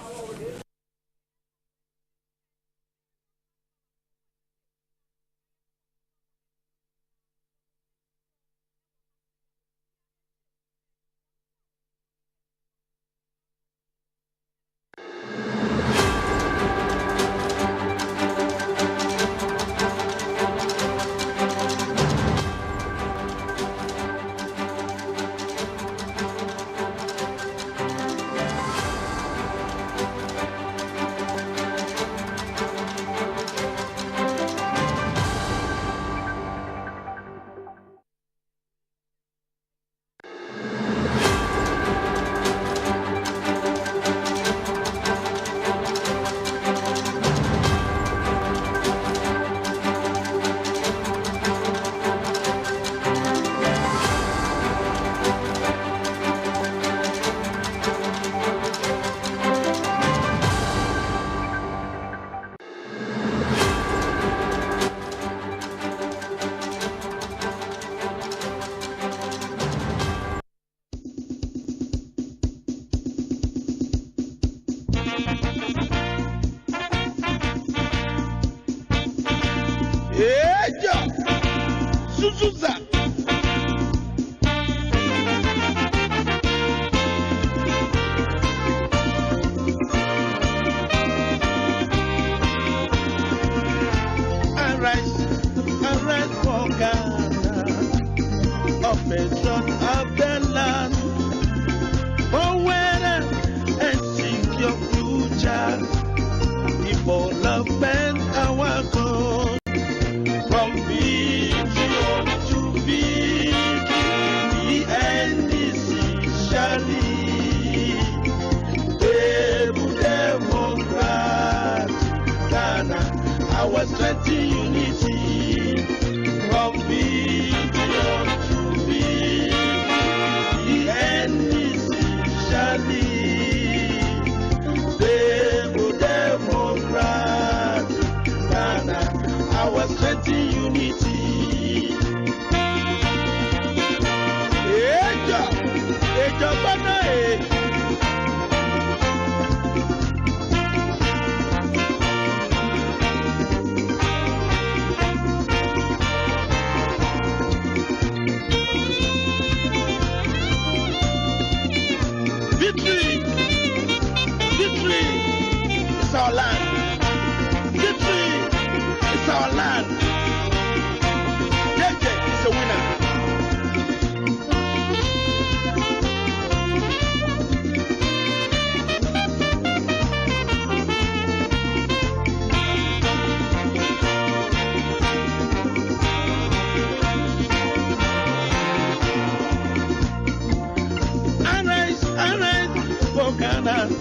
Ghana,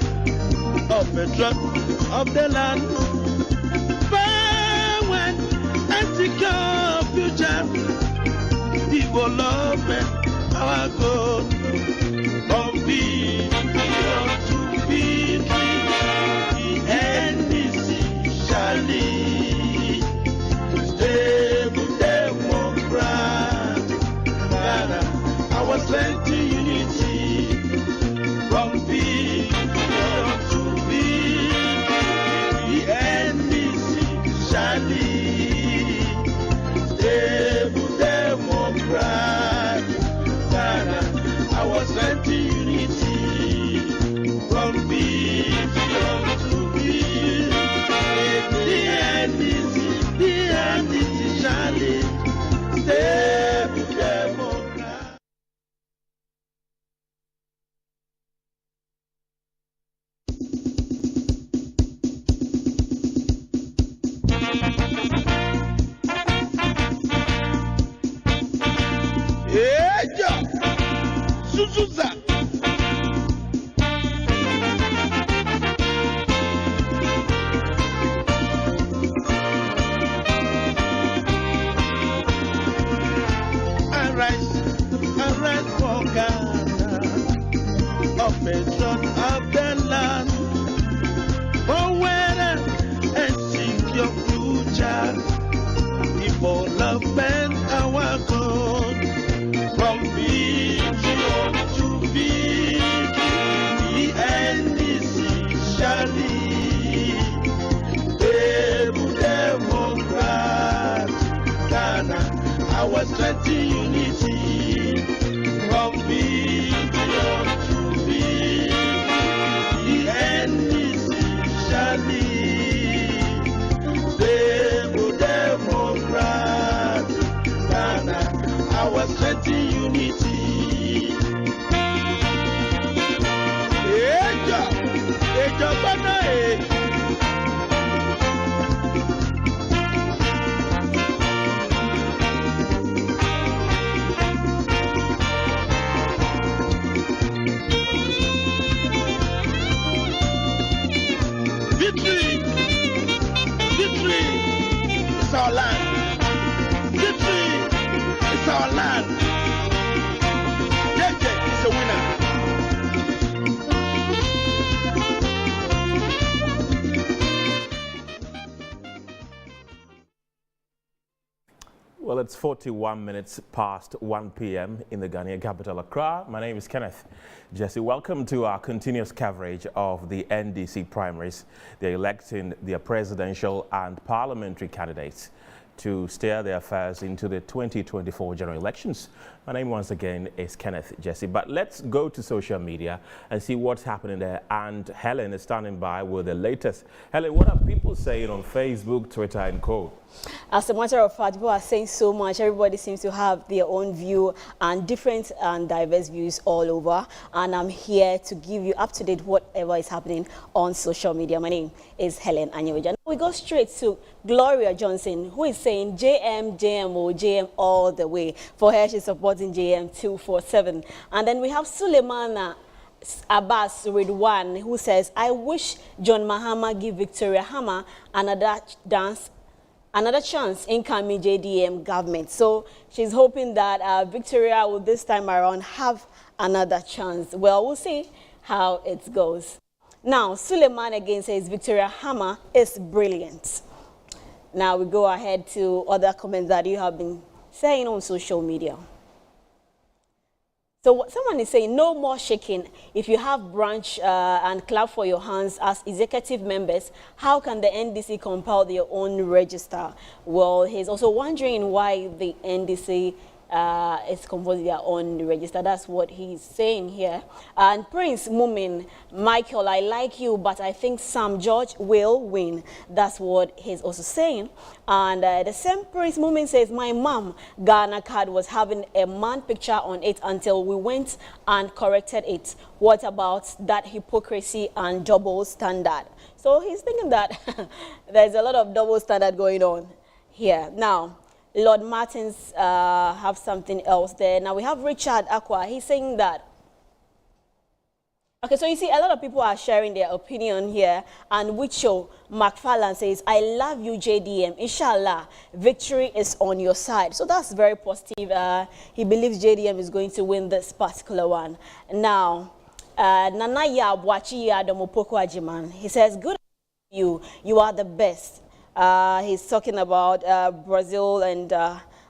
of the drug of the land. When secure future, development, our goal, from being to be the NDC shall lead, stable democrat, Ghana, our strength to unity, from being to be the NDC shall lead, stable democrat, Ghana, our strength to unity, from being to be the NDC shall lead, stable democrat. Suzuza. Arise for Ghana, of patron of the land, for weather and secure future, development our goal, from vision to be the NDC shall lead, stable democrat, Ghana, our strength to unity, from vision to be the NDC shall lead, stable democrat, Ghana, our strength to unity. Victory! Victory! It's our land. Victory! It's our land. JJ is a winner. Well, it's 41 minutes past 1 p.m. in the Ghanaian capital, Accra. My name is Kenneth Jesse. Welcome to our continuous coverage of the NDC primaries. They're electing their presidential and parliamentary candidates to steer their affairs into the 2024 general elections. My name once again is Kenneth Jesse. But let's go to social media and see what's happening there. And Helen is standing by with the latest. Helen, what are people saying on Facebook, Twitter, and co? As a matter of fact, people are saying so much. Everybody seems to have their own view and different and diverse views all over. And I'm here to give you up to date whatever is happening on social media. My name is Helen Anyeweja. We go straight to Gloria Johnson, who is saying JM, JMO, JM all the way. For her, she's supporting JM 247. And then we have Suleimana Abbas Ridwan, who says, I wish John Mahama give Victoria Hammer another chance in coming JDM government. So she's hoping that Victoria will this time around have another chance. Well, we'll see how it goes. Now, Suleiman again says Victoria Hammer is brilliant. Now we go ahead to other comments that you have been saying on social media. So someone is saying, no more shaking. If you have branch and clap for your hands as executive members, how can the NDC compile their own register? Well, he's also wondering why the NDC is composing their own register. That's what he's saying here. And Prince Mumin, Michael, I like you, but I think Sam George will win. That's what he's also saying. And the same Prince Mumin says, my mom, Ghana card was having a man picture on it until we went and corrected it. What about that hypocrisy and double standard? So he's thinking that there's a lot of double standard going on here. Now, Lord Martins have something else there. Now we have Richard Aqua. He's saying that Okay, so you see, a lot of people are sharing their opinion here, and Wicho McFarland says, I love you, JDM. Inshallah, victory is on your side. So that's very positive. He believes JDM is going to win this particular one. Now, Nanaya Bwachi Adomopoko Ajiman, he says, good you are the best. He's talking about Brazil and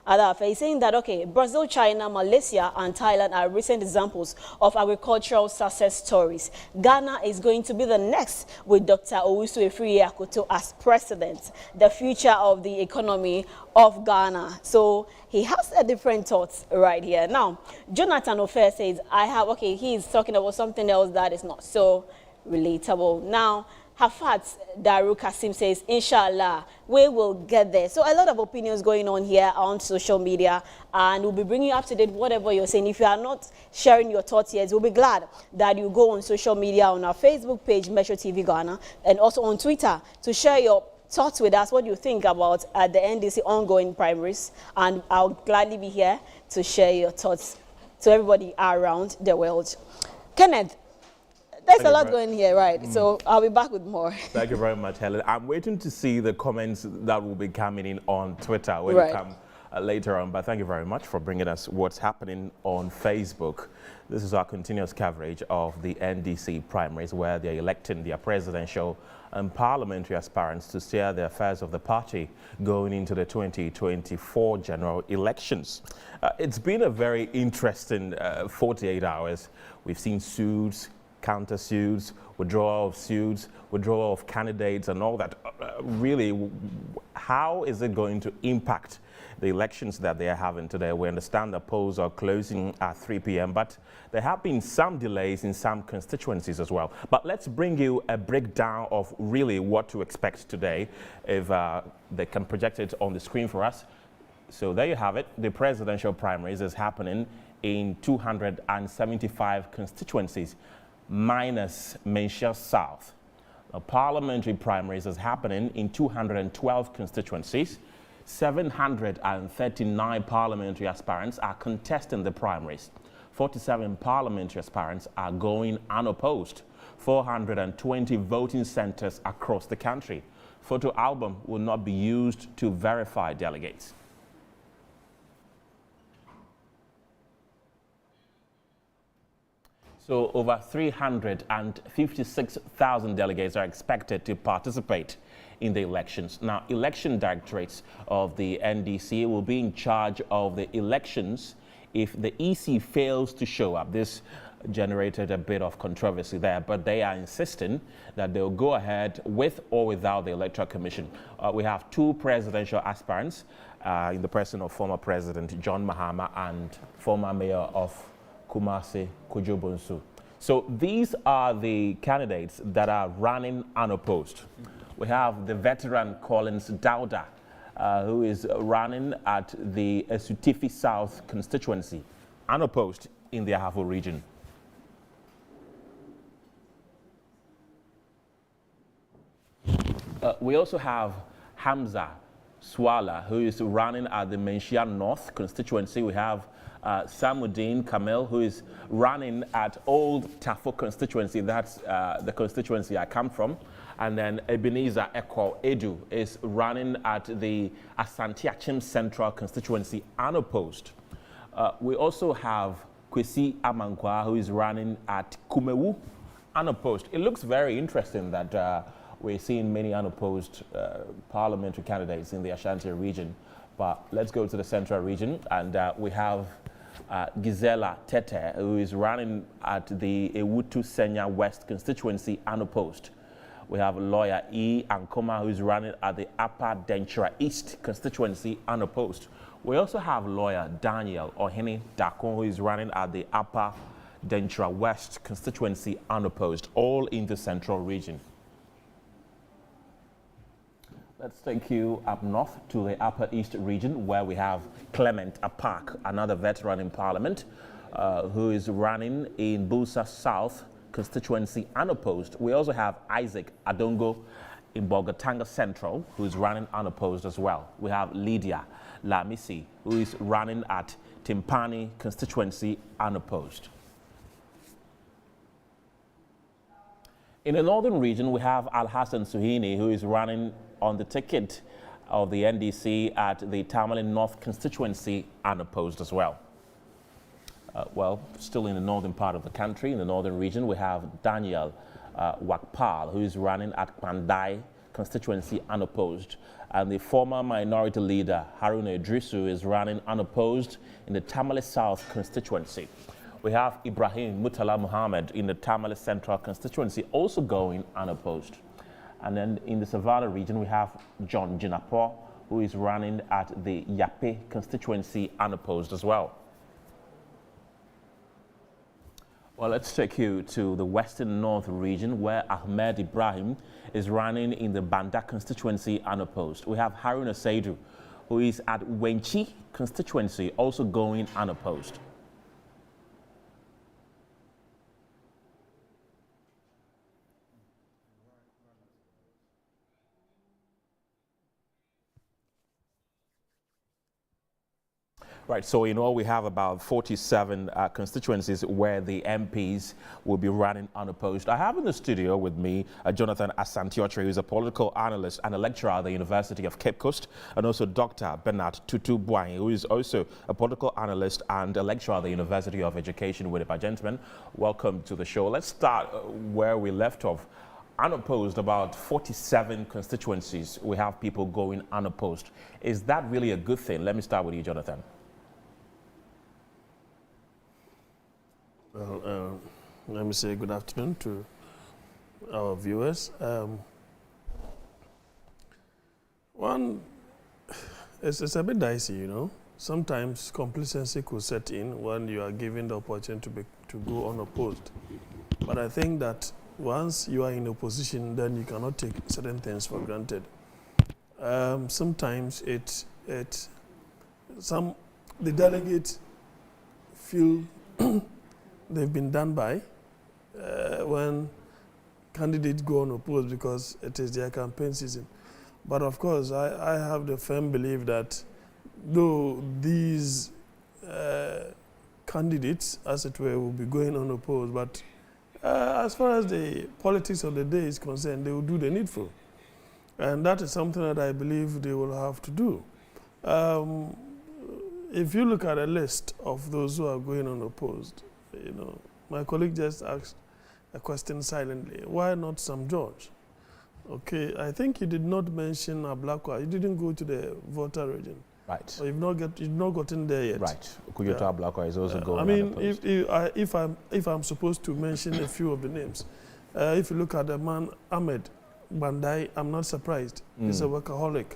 other affairs, saying that, okay, Brazil, China, Malaysia, and Thailand are recent examples of agricultural success stories. Ghana is going to be the next with Dr. Owusu Efiri-Akoto as president, the future of the economy of Ghana. So he has a different thoughts right here. Now, Jonathan Ofer says, okay, he's talking about something else that is not so relatable. Now, Hafat Daru Kasim says, Inshallah, we will get there. So a lot of opinions going on here on social media, and we'll be bringing you up to date whatever you're saying. If you are not sharing your thoughts yet, we'll be glad that you go on social media, on our Facebook page, Metro TV Ghana, and also on Twitter to share your thoughts with us, what you think about the NDC ongoing primaries, and I'll gladly be here to share your thoughts to everybody around the world. Kenneth, there's a lot going here, right? So I'll be back with more. Thank you very much, Helen. I'm waiting to see the comments that will be coming in on Twitter when you come later on. But thank you very much for bringing us what's happening on Facebook. This is our continuous coverage of the NDC primaries, where they're electing their presidential and parliamentary aspirants to steer the affairs of the party going into the 2024 general elections. It's been a very interesting 48 hours. We've seen suits, counter-suits, withdrawal of suits, withdrawal of candidates and all that. Really, how is it going to impact the elections that they are having today? We understand the polls are closing at 3 p.m., but there have been some delays in some constituencies as well. But let's bring you a breakdown of really what to expect today, if they can project it on the screen for us. So there you have it. The presidential primaries is happening in 275 constituencies, minus Menchia South. The parliamentary primaries is happening in 212 constituencies. 739 parliamentary aspirants are contesting the primaries. 47 parliamentary aspirants are going unopposed. 420 voting centers across the country. Photo album will not be used to verify delegates. So over 356,000 delegates are expected to participate in the elections. Now, election directorates of the NDC will be in charge of the elections if the EC fails to show up. This generated a bit of controversy there, but they are insisting that they'll go ahead with or without the Electoral Commission. We have two presidential aspirants in the person of former President John Mahama and former Mayor of Kumasi, Kujobonsu. So these are the candidates that are running unopposed. We have the veteran Collins Dauda, who is running at the Esutifi South constituency, unopposed in the Ahafo region. We also have Hamza Swala, who is running at the Menchia North constituency. We have Samuddin Kamel, who is running at Old Tafo constituency. That's the constituency I come from. And then Ebenezer Eko Edu is running at the Asante Achim Central constituency, unopposed. We also have Kwesi Amankwa, who is running at Kumewu, unopposed. It looks very interesting that we're seeing many unopposed parliamentary candidates in the Ashanti region. But let's go to the central region, and we have Gisela Tete, who is running at the Ewutu Senya West constituency, unopposed. We have lawyer E. Ankoma, who is running at the Upper Denchira East constituency, unopposed. We also have lawyer Daniel Ohene Dakon, who is running at the Upper Denchira West constituency, unopposed, all in the central region. Let's take you up north to the Upper East region, where we have Clement Apak, another veteran in Parliament, who is running in Busa South constituency, unopposed. We also have Isaac Adongo in Bogatanga Central, who is running unopposed as well. We have Lydia Lamisi, who is running at Timpani constituency, unopposed. In the northern region, we have Al-Hassan Suhini, who is running on the ticket of the NDC at the Tamale North constituency, unopposed as well. Well, still in the northern part of the country, in the northern region, we have Daniel Wakpal, who is running at Pandai constituency, unopposed. And the former minority leader, Haruna Idrisu, is running unopposed in the Tamale South constituency. We have Ibrahim Mutala Muhammad in the Tamale Central constituency, also going unopposed. And then in the Savannah region, we have John Jinapo, who is running at the Yape constituency, unopposed as well. Well, let's take you to the Western North region, where Ahmed Ibrahim is running in the Banda constituency, unopposed. We have Haruna Saidu, who is at Wenchi constituency, also going unopposed. Right, so in all we have about 47 constituencies where the MPs will be running unopposed. I have in the studio with me Jonathan Asantiotre, who is a political analyst and a lecturer at the University of Cape Coast, and also Dr. Bernard Tutu Bwai, who is also a political analyst and a lecturer at the University of Education. Winnipeg. Gentlemen, welcome to the show. Let's start where we left off. Unopposed, about 47 constituencies, we have people going unopposed. Is that really a good thing? Let me start with you, Jonathan. Well, let me say good afternoon to our viewers. It's a bit dicey, you know. Sometimes complacency could set in when you are given the opportunity to go unopposed. But I think that once you are in opposition, then you cannot take certain things for granted. Sometimes the delegates feel they've been done by when candidates go unopposed because it is their campaign season. But of course, I have the firm belief that though these candidates, as it were, will be going unopposed, but as far as the politics of the day is concerned, they will do the needful. And that is something that I believe they will have to do. If you look at a list of those who are going unopposed, you know, my colleague just asked a question silently. Why not Sam George? Okay, I think he did not mention Ablakwa. He didn't go to the voter region. Right. So you've not gotten there yet. Right. Kuyota Ablakwa is also going. I mean, if I'm supposed to mention a few of the names, if you look at the man Ahmed Bandai, I'm not surprised. He's a workaholic.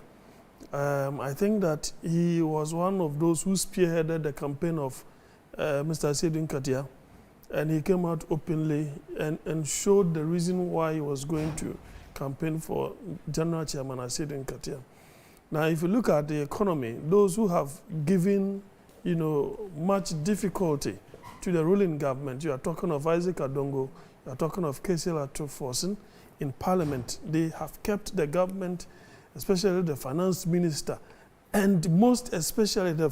I think that he was one of those who spearheaded the campaign of Mr. Sedin Katia, and he came out openly and showed the reason why he was going to campaign for General Chairman Sedin Katia. Now, if you look at the economy, those who have given, you know, much difficulty to the ruling government, you are talking of Isaac Adongo, you are talking of Kesela Tuforsen in Parliament. They have kept the government, especially the finance minister, and most especially the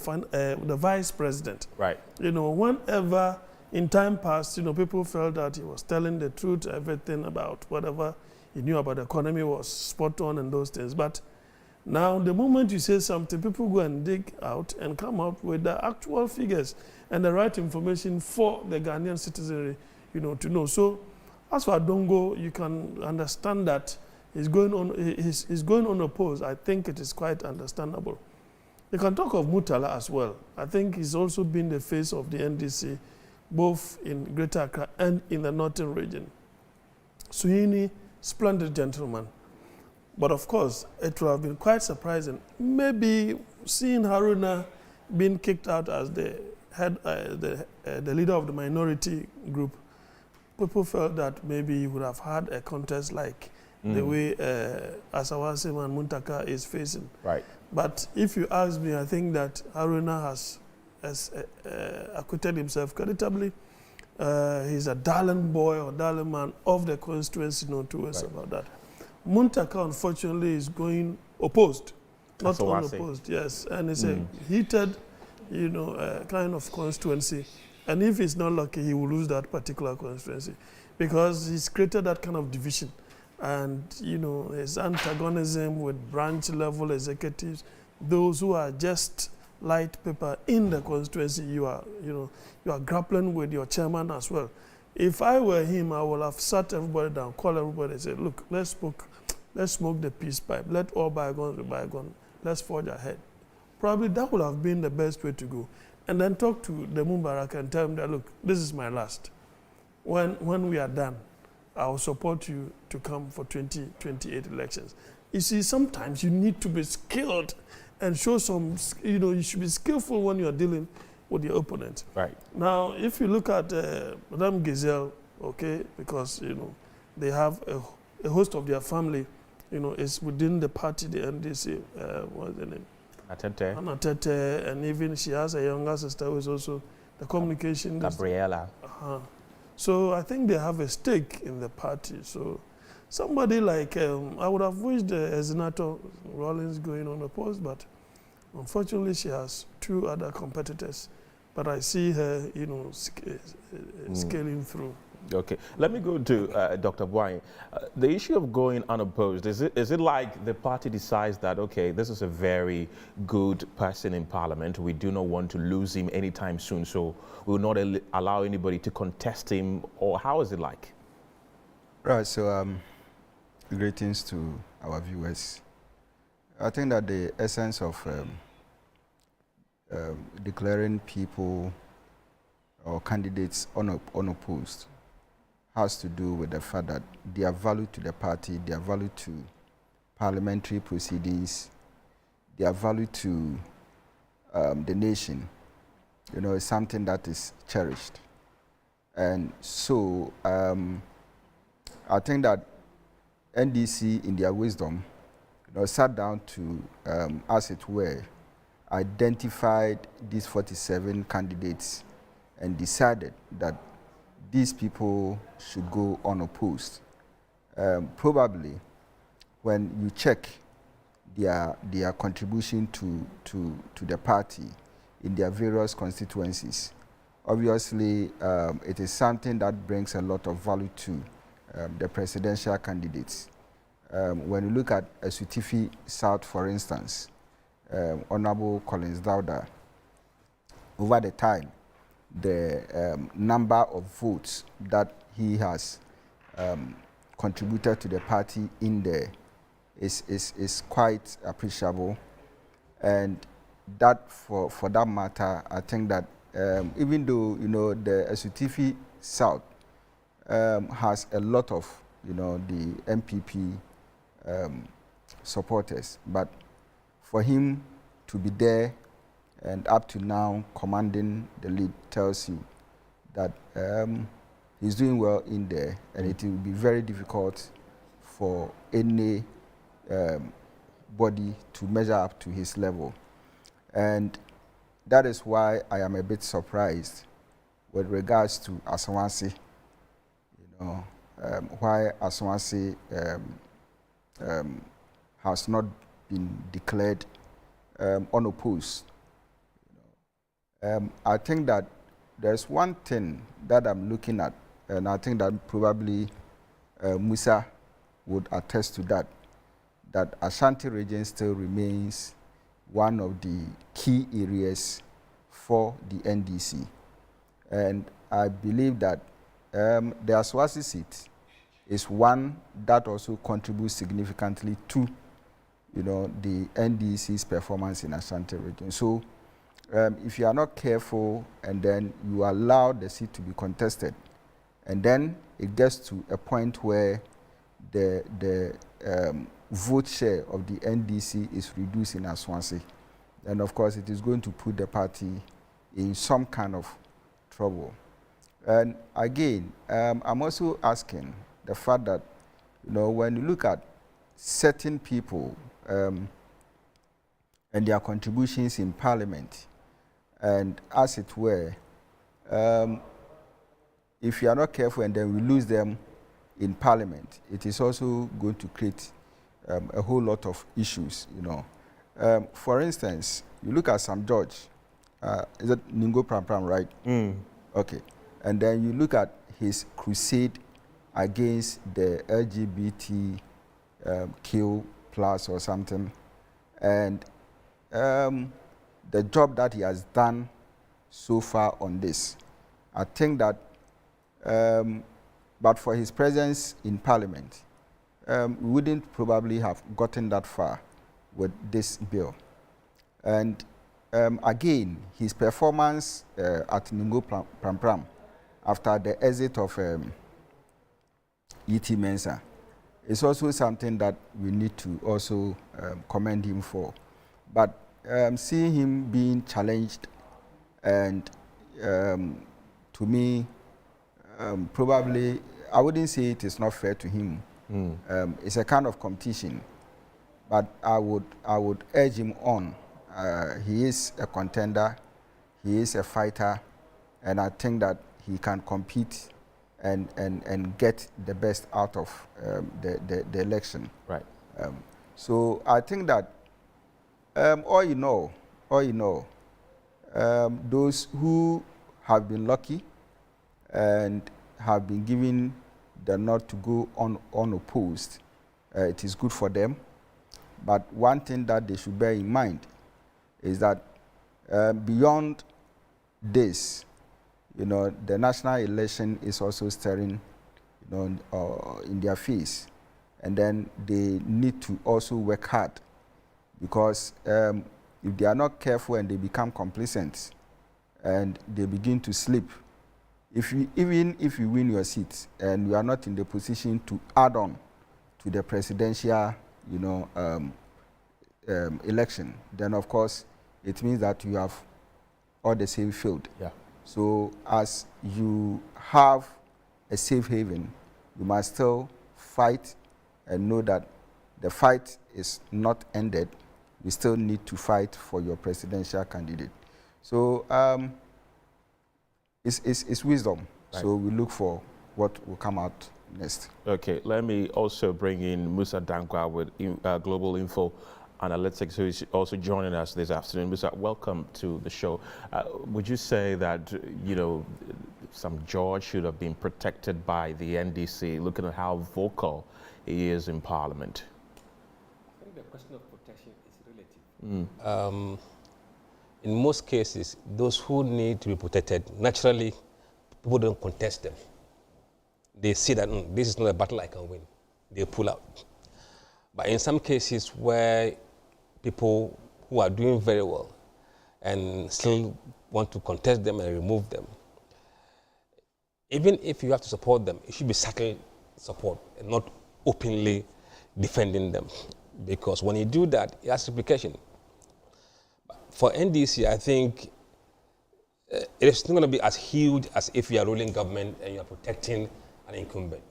vice president. Right. You know, whenever in time past, you know, people felt that he was telling the truth, everything about whatever he knew about the economy was spot on and those things. But now, the moment you say something, people go and dig out and come up with the actual figures and the right information for the Ghanaian citizenry, you know, to know. So, as for Adongo, you can understand that he's going unopposed. I think it is quite understandable. You can talk of Mutala as well. I think he's also been the face of the NDC, both in Greater Accra and in the northern region. Suhini, splendid gentleman. But of course, it would have been quite surprising. Maybe seeing Haruna being kicked out as the head, the leader of the minority group, people felt that maybe he would have had a contest like the way Asawase and Muntaka is facing. Right. But if you ask me, I think that Haruna has acquitted himself creditably. He's a darling boy or darling man of the constituency, no two ways about that. Muntaka, unfortunately, is going opposed, not unopposed, yes. And it's a heated, you know, kind of constituency. And if he's not lucky, he will lose that particular constituency because he's created that kind of division. And, you know, his antagonism with branch level executives, those who are just light paper in the constituency, you are grappling with your chairman as well. If I were him, I would have sat everybody down, call everybody and said, look, let's smoke the peace pipe. Let all bygones be bygones. Let's forge ahead. Probably that would have been the best way to go. And then talk to the Mubarak and tell him that, look, this is my last. When we are done, I will support you to come for 2028 elections. You see, sometimes you need to be skilled and show some, you should be skillful when you're dealing with your opponent. Right. Now, if you look at Madame Gazelle, okay, because, they have a host of their family, is within the party, the NDC, what's the name? Anatete, and even she has a younger sister who is also the communication. Gabriela. So I think they have a stake in the party. So somebody like, I would have wished Senator Rawlings going on the post, but unfortunately she has two other competitors. But I see her, scaling through. Okay, let me go to Dr. Bwai. The issue of going unopposed, is it like the party decides that, okay, this is a very good person in Parliament, we do not want to lose him anytime soon, so we will not allow anybody to contest him, or how is it like? Right, so greetings to our viewers. I think that the essence of declaring people or candidates unopposed has to do with the fact that their value to the party, their value to parliamentary proceedings, their value to the nation, is something that is cherished. And so I think that NDC, in their wisdom, sat down to, as it were, identified these 47 candidates and decided that these people should go unopposed. Probably, when you check their contribution to the party in their various constituencies, obviously it is something that brings a lot of value to the presidential candidates. When you look at Asutifi South, for instance, Honorable Collins Dauda, over the time, the number of votes that he has contributed to the party in there is quite appreciable. And that, for that matter, I think that even though the Asutifi South has a lot of the NPP supporters, but for him to be there and up to now commanding the lead tells you that he's doing well in there, and it will be very difficult for any body to measure up to his level. And that is why I am a bit surprised with regards to Asawase, why Asawase has not been declared unopposed. I think that there's one thing that I'm looking at, and I think that probably Musa would attest to that Ashanti region still remains one of the key areas for the NDC. And I believe that the Asawase seat is one that also contributes significantly to the NDC's performance in Ashanti region. So if you are not careful and then you allow the seat to be contested, and then it gets to a point where the vote share of the NDC is reduced in Asawase, then of course it is going to put the party in some kind of trouble. And again, I'm also asking the fact that, when you look at certain people and their contributions in Parliament, and as it were, if you are not careful and then we lose them in Parliament, it is also going to create a whole lot of issues, For instance, you look at Sam George, is it Ningo Pram Pram, right? Okay. And then you look at his crusade against the LGBTQ plus or something, and the job that he has done so far on this. I think that, but for his presence in Parliament, we wouldn't probably have gotten that far with this bill. And again, his performance at Ningo Pram Pram after the exit of E.T. Mensah is also something that we need to also commend him for. But seeing him being challenged, and to me, probably, I wouldn't say it is not fair to him. It's a kind of competition, but I would urge him on. He is a contender, he is a fighter, and I think that he can compete and get the best out of the election. Right. So I think that all you know, those who have been lucky and have been given the nod to go on unopposed, it is good for them. But one thing that they should bear in mind is that beyond this, the national election is also staring, in their face, and then they need to also work hard, because if they are not careful and they become complacent and they begin to sleep, even if you win your seat and you are not in the position to add on to the presidential, election, then of course it means that you have all the same failed. Yeah. So as you have a safe haven, you must still fight and know that the fight is not ended. You still need to fight for your presidential candidate. So it's wisdom. Right. So we look for what will come out next. Okay, let me also bring in Musa Dankwa with Global Info Analytics, who is also joining us this afternoon. Musa, welcome to the show. Would you say that, some George should have been protected by the NDC, looking at how vocal he is in Parliament? I think the question of protection is relative. In most cases, those who need to be protected, naturally, people don't contest them. They see that this is not a battle I can win. They pull out. But in some cases where people who are doing very well and still want to contest them and remove them, even if you have to support them, it should be subtle support and not openly defending them. Because when you do that, it has implication. For NDC, I think it's not going to be as huge as if you are ruling government and you are protecting an incumbent.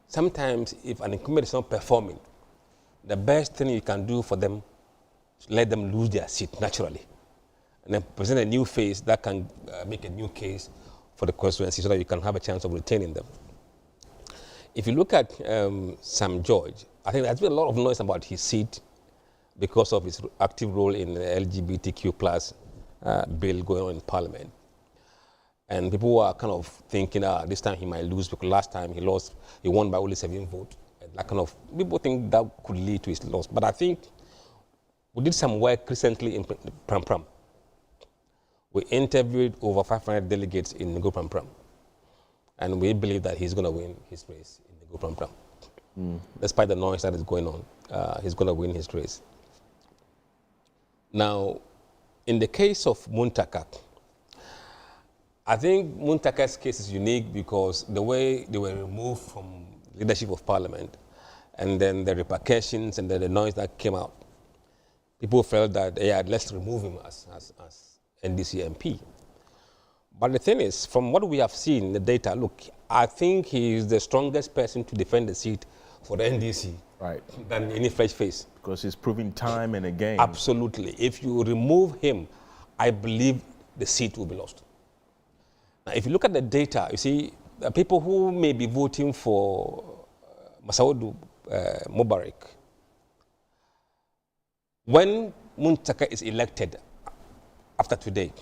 Sometimes if an incumbent is not performing, the best thing you can do for them is let them lose their seat naturally, and then present a new face that can make a new case for the constituency so that you can have a chance of retaining them. If you look at Sam George, I think there's been a lot of noise about his seat because of his active role in the LGBTQ plus bill going on in Parliament. And people were kind of thinking, this time he might lose because last time he won by only 7 votes. That kind of, people think that could lead to his loss. But I think we did some work recently in Pram Pram. We interviewed over 500 delegates in Ningo Pram Pram. And we believe that he's going to win his race in Ningo Pram Pram. Despite the noise that is going on, he's going to win his race. Now, in the case of Muntaka, I think Muntaka's case is unique because the way they were removed from leadership of Parliament and then the repercussions and then the noise that came out, people felt that, yeah, let's remove him as NDC MP. But the thing is, from what we have seen in the data, look, I think he is the strongest person to defend the seat for the NDC than any fresh face. Because he's proving time and again. Absolutely. If you remove him, I believe the seat will be lost. Now, if you look at the data, you see, the people who may be voting for Masaudu Mubarak, when Muntaka is elected after today,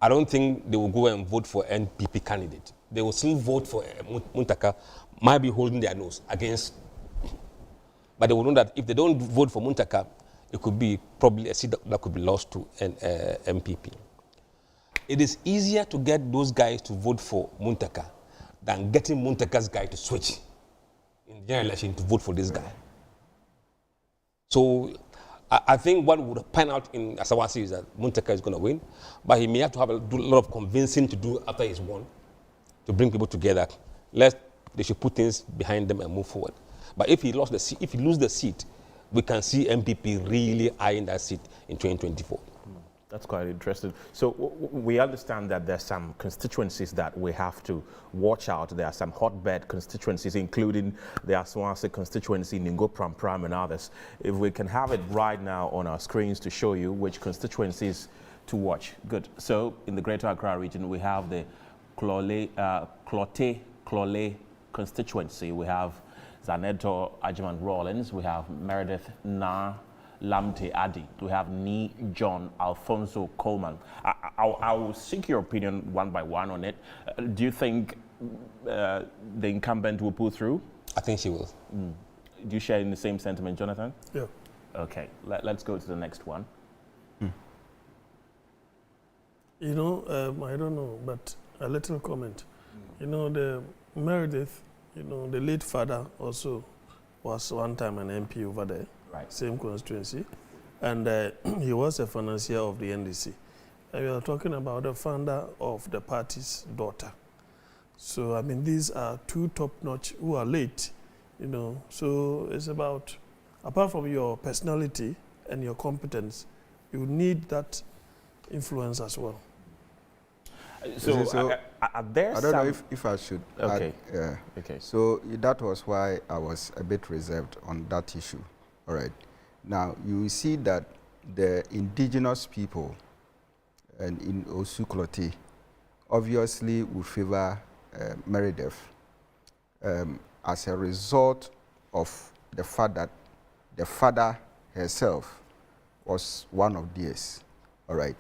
I don't think they will go and vote for NPP candidate. They will still vote for Muntaka, might be holding their nose against. But they will know that if they don't vote for Muntaka, it could be probably a seat that could be lost to an MPP. It is easier to get those guys to vote for Muntaka than getting Muntaka's guy to switch in the general election to vote for this guy. So I think what would pan out in Asawase is that Muntaka is going to win, but he may have to have a lot of convincing to do after he's won to bring people together. They should put things behind them and move forward. But if he loses the seat, we can see MPP really eyeing that seat in 2024. That's quite interesting. So we understand that there's some constituencies that we have to watch out. There are some hotbed constituencies, including the Asawase constituency, Ningo Pram and others. If we can have it right now on our screens to show you which constituencies to watch. Good. So in the Greater Accra region, we have the Clote constituency. We have Zaneto Ajiman Rawlins. We have Meredith Na Lamte Adi. We have Ni John Alfonso Coleman. I will seek your opinion one by one on it. Do you think the incumbent will pull through? I think she will. Do you share in the same sentiment, Jonathan? Yeah. Okay, let's go to the next one. You know, I don't know, but a little comment. You know, the Meredith, you know, the late father also was one time an MP over there. Right. Same constituency. And he was a financier of the NDC. And we are talking about the founder of the party's daughter. So, I mean, these are two top-notch who are late, you know. So it's about, apart from your personality and your competence, you need that influence as well. So I don't know if I should okay. add. Okay. So that was why I was a bit reserved on that issue. All right. Now, you see that the indigenous people and in Osu-Klote obviously will favor Meredith as a result of the fact that the father herself was one of theirs. All right.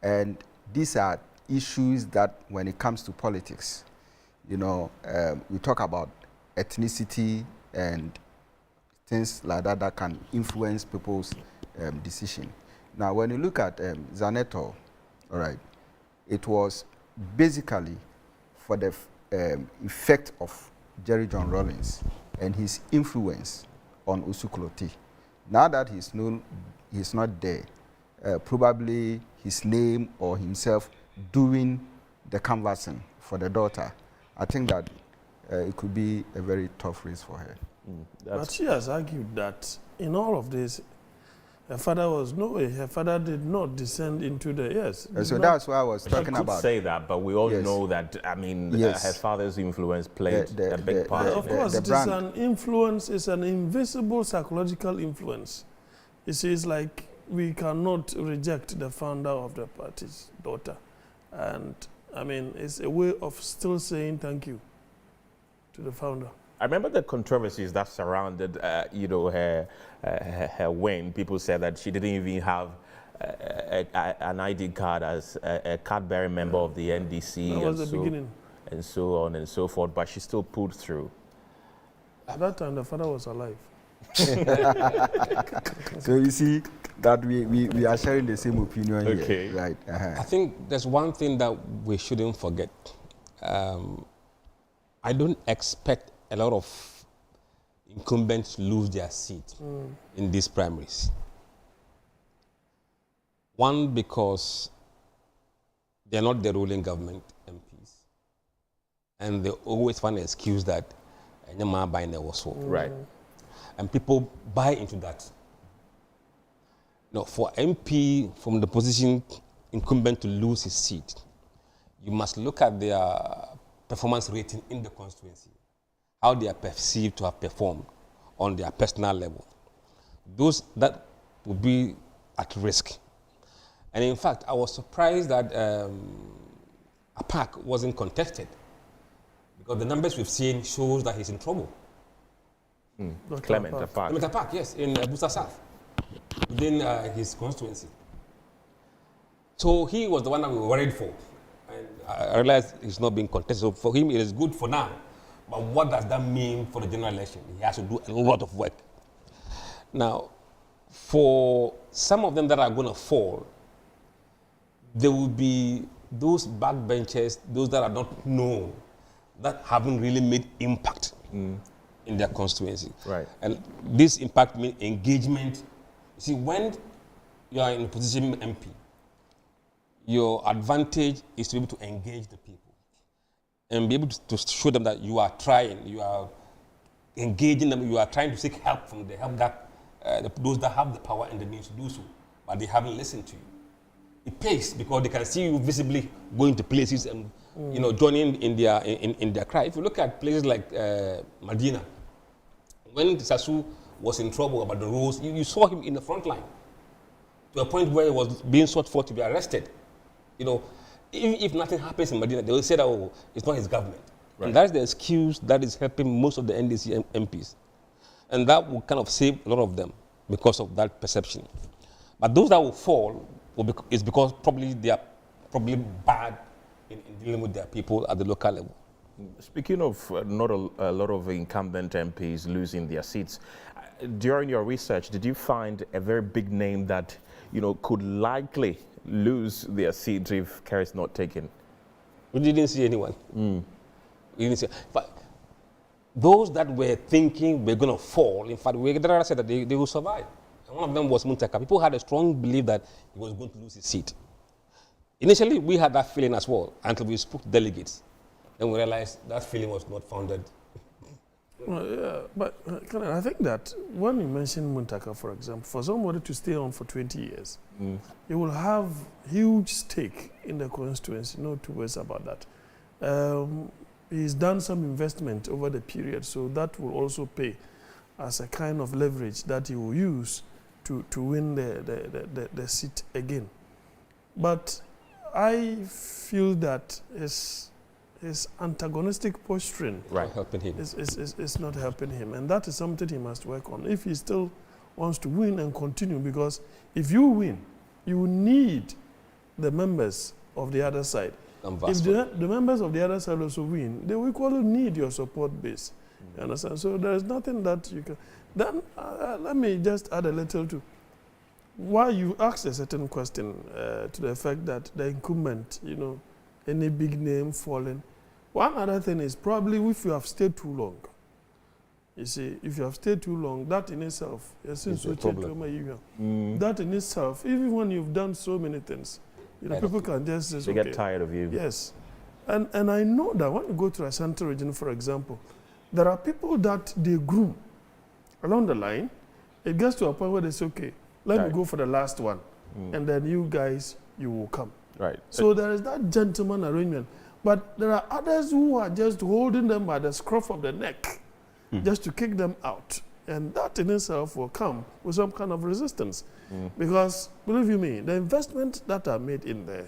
And these are issues that when it comes to politics, you know, we talk about ethnicity and things like that that can influence people's decision. Now, when you look at Zaneto, all right, it was basically for the effect of Jerry John Rawlins and his influence on Osu-Klote. Now that he's not there, probably his name or himself doing the canvassing for the daughter, I think that it could be a very tough race for her. But she has argued that in all of this, her father was no way. Her father did not descend into the so that's why I was talking about. Say that, but we all know that. I mean, her father's influence played a big part. Of course, it is an influence. It's an invisible psychological influence. You see, it's like we cannot reject the founder of the party's daughter, and I mean, it's a way of still saying thank you to the founder. I remember the controversies that surrounded, you know, her win. People said that she didn't even have an ID card as a card-bearing member of the NDC. That was the beginning. And so on and so forth, but she still pulled through. At that time, the father was alive. So you see that we are sharing the same opinion here, right? I think there's one thing that we shouldn't forget. I don't expect a lot of incumbents lose their seat in these primaries. One, because they're not the ruling government MPs. And they always find an excuse that right. And people buy into that. Now, for MP from the position incumbent to lose his seat, you must look at their performance rating in the constituency, how they are perceived to have performed on their personal level. Those that would be at risk. And in fact, I was surprised that Apak wasn't contested, because the numbers we've seen shows that he's in trouble. Clement Apak. Clement Apak, yes, in Busa South, within his constituency. So he was the one that we were worried for. And I realized he's not being contested. So for him, it is good for now. But what does that mean for the general election? He has to do a lot of work. Now, for some of them that are going to fall, there will be those backbenchers, those that are not known, that haven't really made impact in their constituency. Right. And this impact means engagement. See, when you are in a position MP, your advantage is to be able to engage the people and be able to show them that you are trying, you are engaging them, you are trying to seek help from the help that those that have the power and the means to do so, but they haven't listened to you. It pays because they can see you visibly going to places and joining in their cry. If you look at places like Medina, when Sasu was in trouble about the rules, you saw him in the front line to a point where he was being sought for to be arrested. If nothing happens in Medina, they will say that, oh, it's not his government. Right. And that's the excuse that is helping most of the NDC MPs. And that will kind of save a lot of them because of that perception. But those that will fall is because probably they are probably bad in dealing with their people at the local level. Speaking of not a lot of incumbent MPs losing their seats, during your research, did you find a very big name that could likely lose their seat if care is not taken? We didn't see anyone. We didn't see. But those that were thinking were going to fall, in fact, we said that they will survive. And one of them was Muntaka. People had a strong belief that he was going to lose his seat. Initially, we had that feeling as well until we spoke to delegates. Then we realized that feeling was not founded. Well, yeah, but I think that when you mention Muntaka, for example, for somebody to stay on for 20 years, he will have huge stake in the constituency, no two ways about that. He's done some investment over the period, so that will also pay as a kind of leverage that he will use to win the seat again. But I feel that his antagonistic posturing is not helping him. And that is something he must work on if he still wants to win and continue. Because if you win, you need the members of the other side. If the members of the other side also win, they will equally need your support base. You understand? So there is nothing that you can... Then let me just add a little to why you asked a certain question to the effect that the incumbent, any big name falling. One other thing is probably if you have stayed too long. You see, if you have stayed too long, that in itself, that in itself, even when you've done so many things, people can just say, they get tired of you. Yes. And I know that when you go to a central region, for example, there are people that they groom along the line. It gets to a point where they say, okay, let me go for the last one. And then you guys, you will come. Right. So there is that gentleman arrangement. But there are others who are just holding them by the scruff of the neck just to kick them out. And that in itself will come with some kind of resistance. Because, believe you me, the investment that are made in there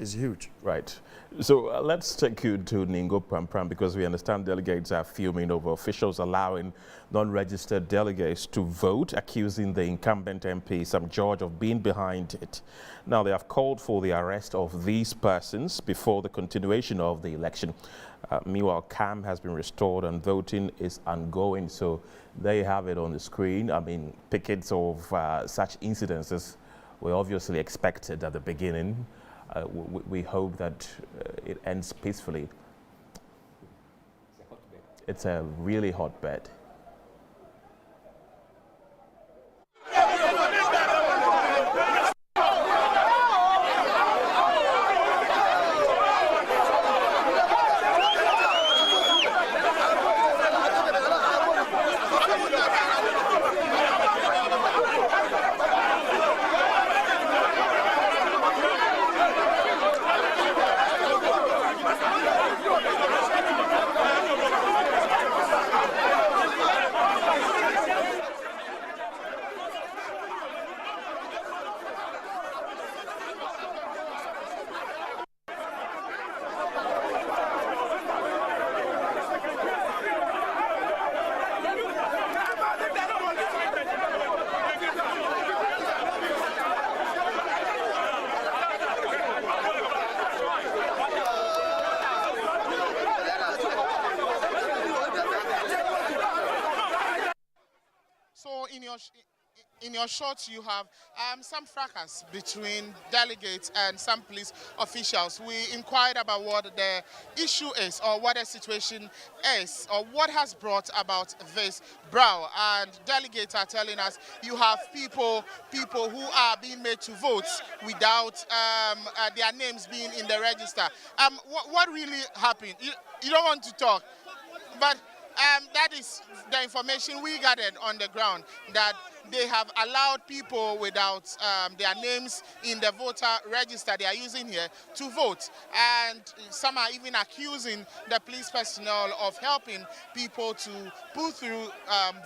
is huge. Right. So let's take you to Ningo Pram because we understand delegates are fuming over officials allowing non-registered delegates to vote, accusing the incumbent MP, Sam George, of being behind it. Now, they have called for the arrest of these persons before the continuation of the election. Meanwhile, calm has been restored and voting is ongoing. So there you have it on the screen. I mean, pickets of such incidences were obviously expected at the beginning. We hope that it ends peacefully. It's a really hot bed. in your shots, you have some fracas between delegates and some police officials. We inquired about what the issue is, or what the situation is, or what has brought about this brawl. And delegates are telling us you have people who are being made to vote without their names being in the register. What really happened? You don't want to talk, but that is the information we gathered on the ground, that they have allowed people without their names in the voter register they are using here to vote. And some are even accusing the police personnel of helping people to pull through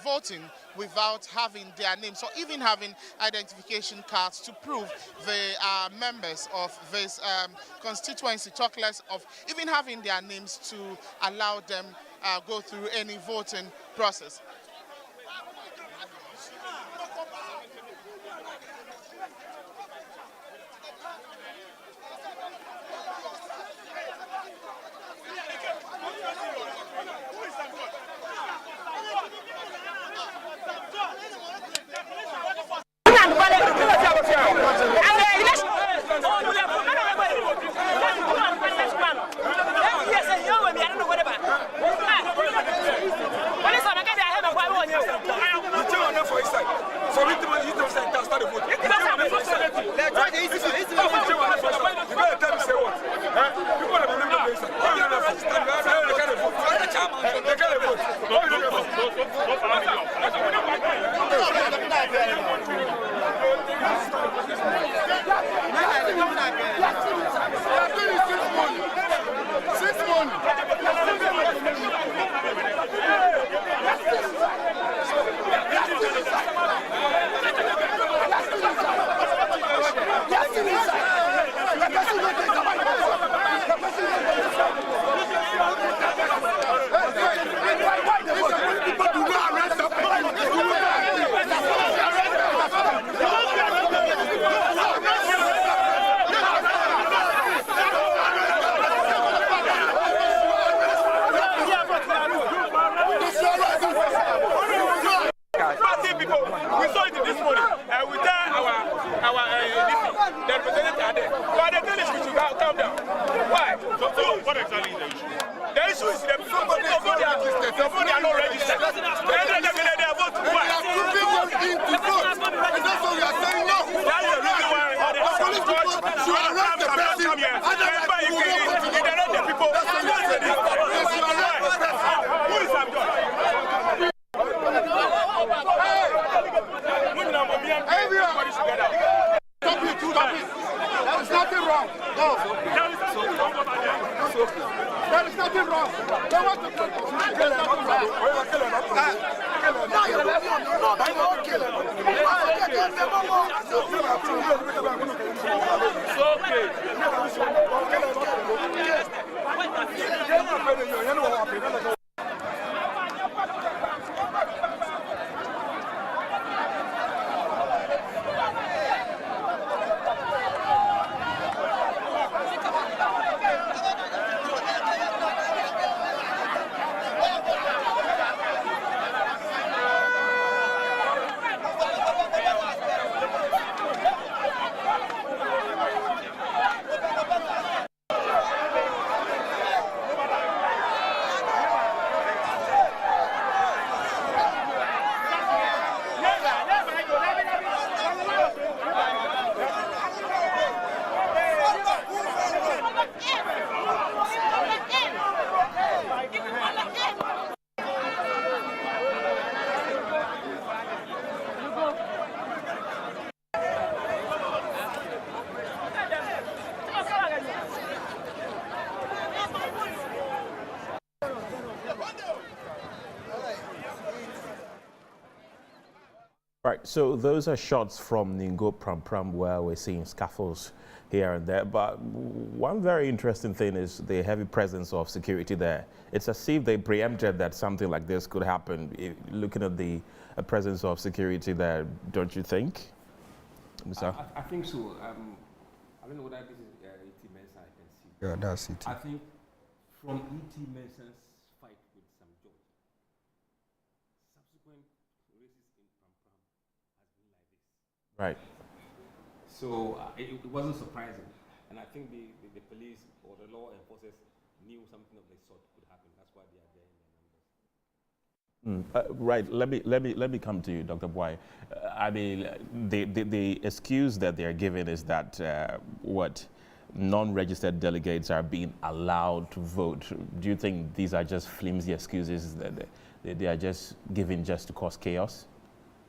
voting without having their names, or even having identification cards to prove they are members of this constituency, talk less of even having their names to allow them go through any voting process. Right, so those are shots from Ningo Pram where we're seeing scaffolds here and there. But one very interesting thing is the heavy presence of security there. It's as if they preempted that something like this could happen. Looking at the presence of security there, don't you think? I think so. I don't know whether this is E.T. Mensah I can see. Yeah, that's it. I think from E.T. Mensah's fight with Sam George, subsequent races in Pram Right. So it wasn't surprising. And I think the police or the law enforcers knew something of the sort could happen. That's why they are there in their numbers. Right. Let me come to you, Dr. Boy. I mean, the excuse that they are giving is that non-registered delegates are being allowed to vote. Do you think these are just flimsy excuses that they are just given just to cause chaos?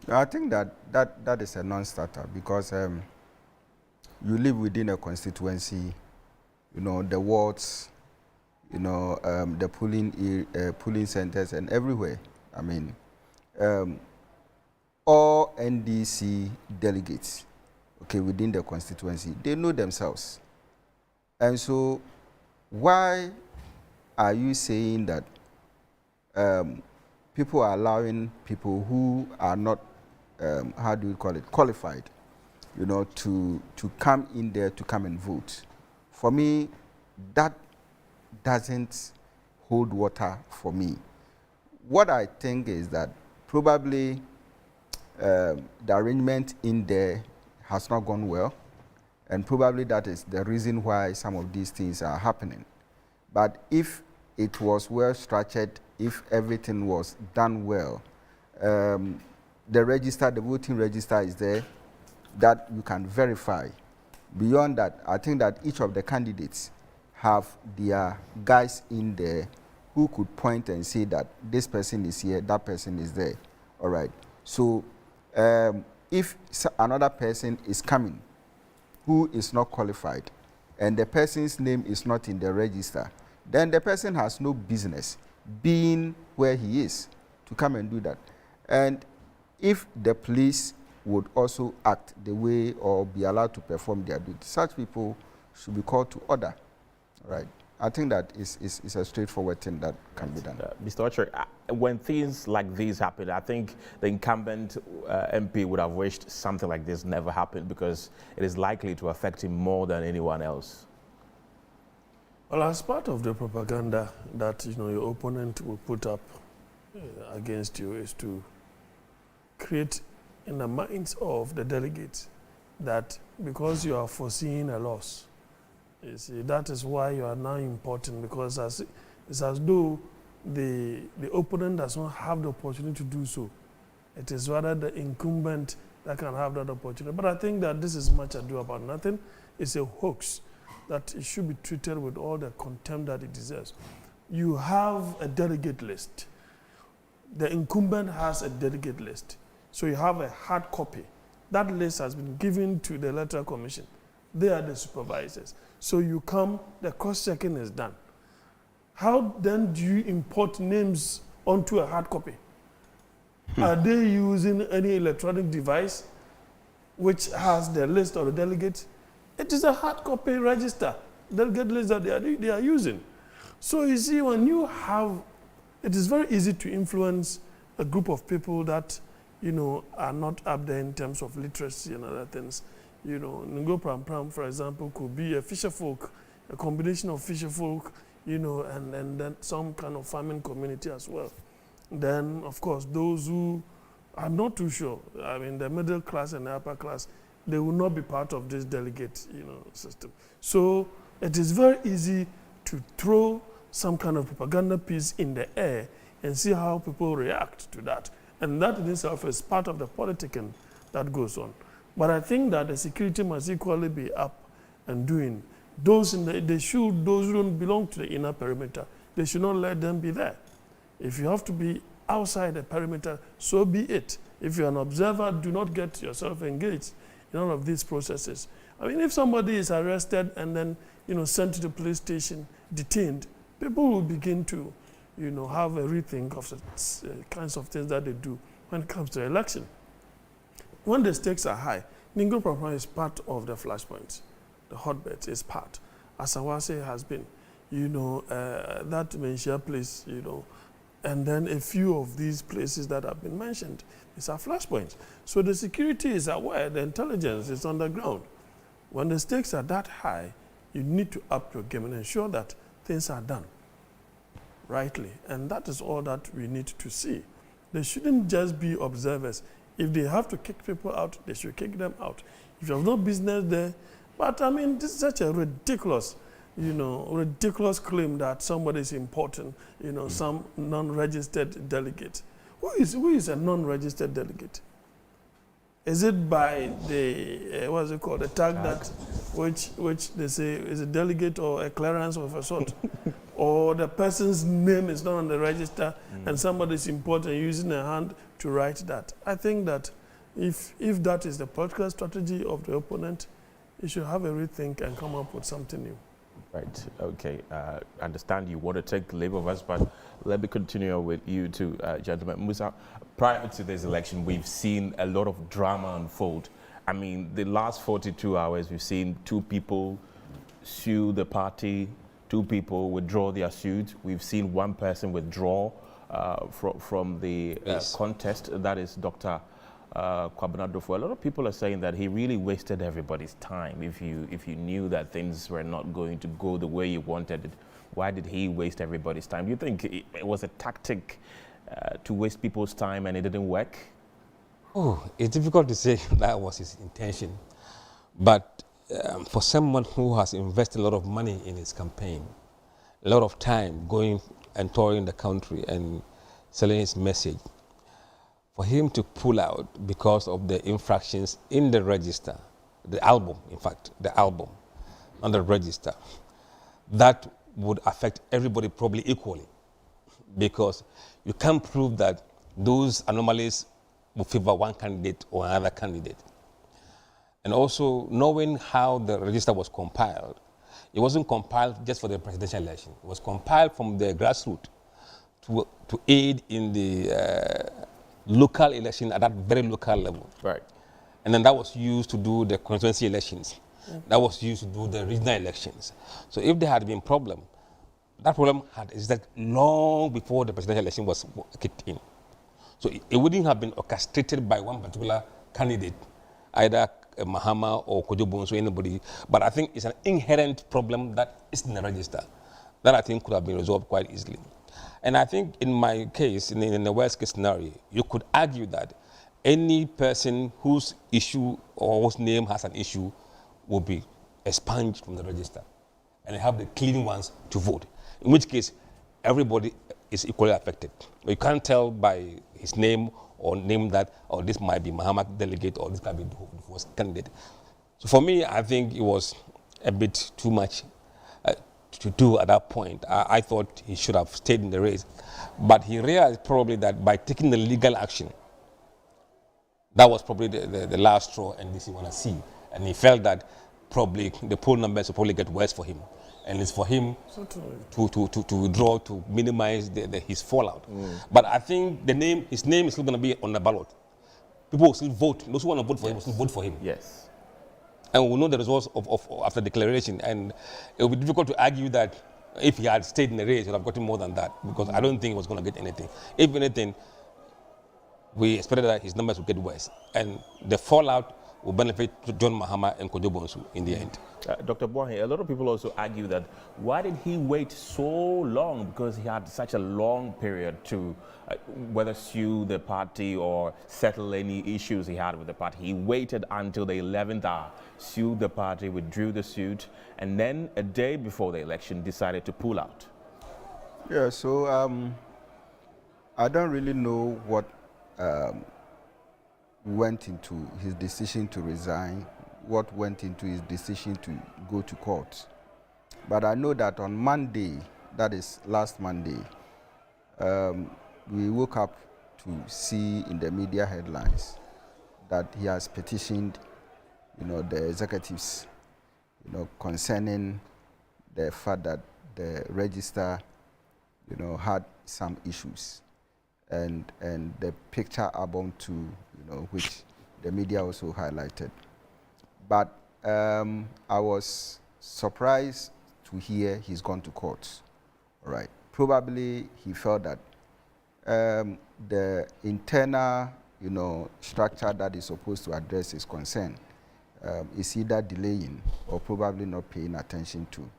I think that is a non-starter because you live within a constituency, you know, the wards, you know, the polling centers and everywhere. I mean, all NDC delegates, okay, within the constituency, they know themselves. And so why are you saying that people are allowing people who are not, how do you call it, qualified, you know, to come in there to come and vote? For me, that doesn't hold water for me. What I think is that probably the arrangement in there has not gone well, and probably that is the reason why some of these things are happening. But if it was well structured, if everything was done well, the voting register is there that you can verify. Beyond that, I think that each of the candidates have their guys in there who could point and say that this person is here, that person is there. All right. So if another person is coming who is not qualified and the person's name is not in the register, then the person has no business being where he is to come and do that. And if the police would also act the way or be allowed to perform their duty, such people should be called to order. Right. I think that is a straightforward thing that can be done. Mr. Ocher, when things like these happen, I think the incumbent MP would have wished something like this never happened because it is likely to affect him more than anyone else. Well, as part of the propaganda that your opponent will put up against you is to create in the minds of the delegates that because you are foreseeing a loss, you see, that is why you are now important, because it's as though the opponent does not have the opportunity to do so. It is rather the incumbent that can have that opportunity. But I think that this is much ado about nothing. It's a hoax that it should be treated with all the contempt that it deserves. You have a delegate list. The incumbent has a delegate list. So you have a hard copy. That list has been given to the Electoral Commission. They are the supervisors. So you come, the cross-checking is done. How then do you import names onto a hard copy? Are they using any electronic device which has the list of the delegates? It is a hard copy register, delegate list that they are using. So you see, when you have, it is very easy to influence a group of people that are not up there in terms of literacy and other things. Ngo Pram Pram, for example, could be a fisher folk, a combination of fisher folk, and then some kind of farming community as well. Then, of course, those who I'm not too sure, I mean, the middle class and the upper class, they will not be part of this delegate, system. So it is very easy to throw some kind of propaganda piece in the air and see how people react to that. And that in itself is part of the politicking that goes on. But I think that the security must equally be up and doing. Those who don't belong to the inner perimeter, they should not let them be there. If you have to be outside the perimeter, so be it. If you're an observer, do not get yourself engaged in all of these processes. I mean, if somebody is arrested and then, sent to the police station, detained, people will begin to, have a rethink of the kinds of things that they do when it comes to election. When the stakes are high, Ngo Pram Pram is part of the flashpoints. The hotbed is part. Asawase has been, that Menchia place, and then a few of these places that have been mentioned, these are flashpoints. So the security is aware, the intelligence is on the ground. When the stakes are that high, you need to up your game and ensure that things are done rightly. And that is all that we need to see. They shouldn't just be observers If they have to kick people out, they should kick them out. If you have no business there, but I mean, this is such a ridiculous, ridiculous claim that somebody is important, some non-registered delegate. Who is a non-registered delegate? Is it by the, what's it called, the tag that, which they say is a delegate or a clearance of a sort? Or the person's name is not on the register and somebody is important using a hand to write that. I think that if that is the political strategy of the opponent, you should have a rethink and come up with something new. Right. Okay. I understand you want to take leave of us, but let me continue with you two, gentlemen. Musa, prior to this election, we've seen a lot of drama unfold. I mean, the last 42 hours, we've seen 2 people sue the party, 2 people withdraw their suit. We've seen 1 person withdraw from the contest. That is Dr. Dufour. A lot of people are saying that he really wasted everybody's time. If you knew that things were not going to go the way you wanted it, why did he waste everybody's time? Do you think it was a tactic to waste people's time and it didn't work? Oh, it's difficult to say that was his intention. But for someone who has invested a lot of money in his campaign, a lot of time going and touring the country and selling his message, for him to pull out because of the infractions in the register, the album, in fact, the album, on the register, that would affect everybody probably equally, because you can't prove that those anomalies will favor one candidate or another candidate. And also, knowing how the register was compiled, it wasn't compiled just for the presidential election. It was compiled from the grassroots to aid in the local election at that very local level. Right. And then that was used to do the constituency elections. That was used to do the regional elections. So if there had been problem, that problem had existed long before the presidential election was kicked in. So it wouldn't have been orchestrated by one particular candidate, either Mahama or Kojobonso or anybody. But I think it's an inherent problem that is in the register that I think could have been resolved quite easily. And I think in my case, in the worst case scenario, you could argue that any person whose issue or whose name has an issue will be expunged from the register and have the clean ones to vote, in which case everybody is equally affected. You can't tell by his name or name that, or this might be Mahama delegate or this might be Dufour's candidate. So for me, I think it was a bit too much to do at that point. I thought he should have stayed in the race. But he realized probably that by taking the legal action, that was probably the last straw NDC want to see. And he felt that probably the poll numbers will probably get worse for him. And it's for him to withdraw, to minimize his fallout. But I think his name is still going to be on the ballot. People will still vote. Those who want to vote for him will still vote for him. Yes. And we'll know the results of after declaration. And it will be difficult to argue that if he had stayed in the race, he would have gotten more than that, because I don't think he was going to get anything. If anything, we expected that his numbers would get worse. And the fallout will benefit John Mahama and Kojobonso in the end. Dr. Boahe, a lot of people also argue that why did he wait so long? Because he had such a long period to whether sue the party or settle any issues he had with the party. He waited until the 11th hour, sued the party, withdrew the suit, and then a day before the election decided to pull out. Yeah, so I don't really know what went into his decision to resign, what went into his decision to go to court. But I know that on Monday, that is last Monday, we woke up to see in the media headlines that he has petitioned, the executives, concerning the fact that the register, had some issues, and the picture album too, which the media also highlighted. But I was surprised to hear he's gone to court. All right. Probably he felt that the internal, structure that is supposed to address his concern is either delaying or probably not paying attention to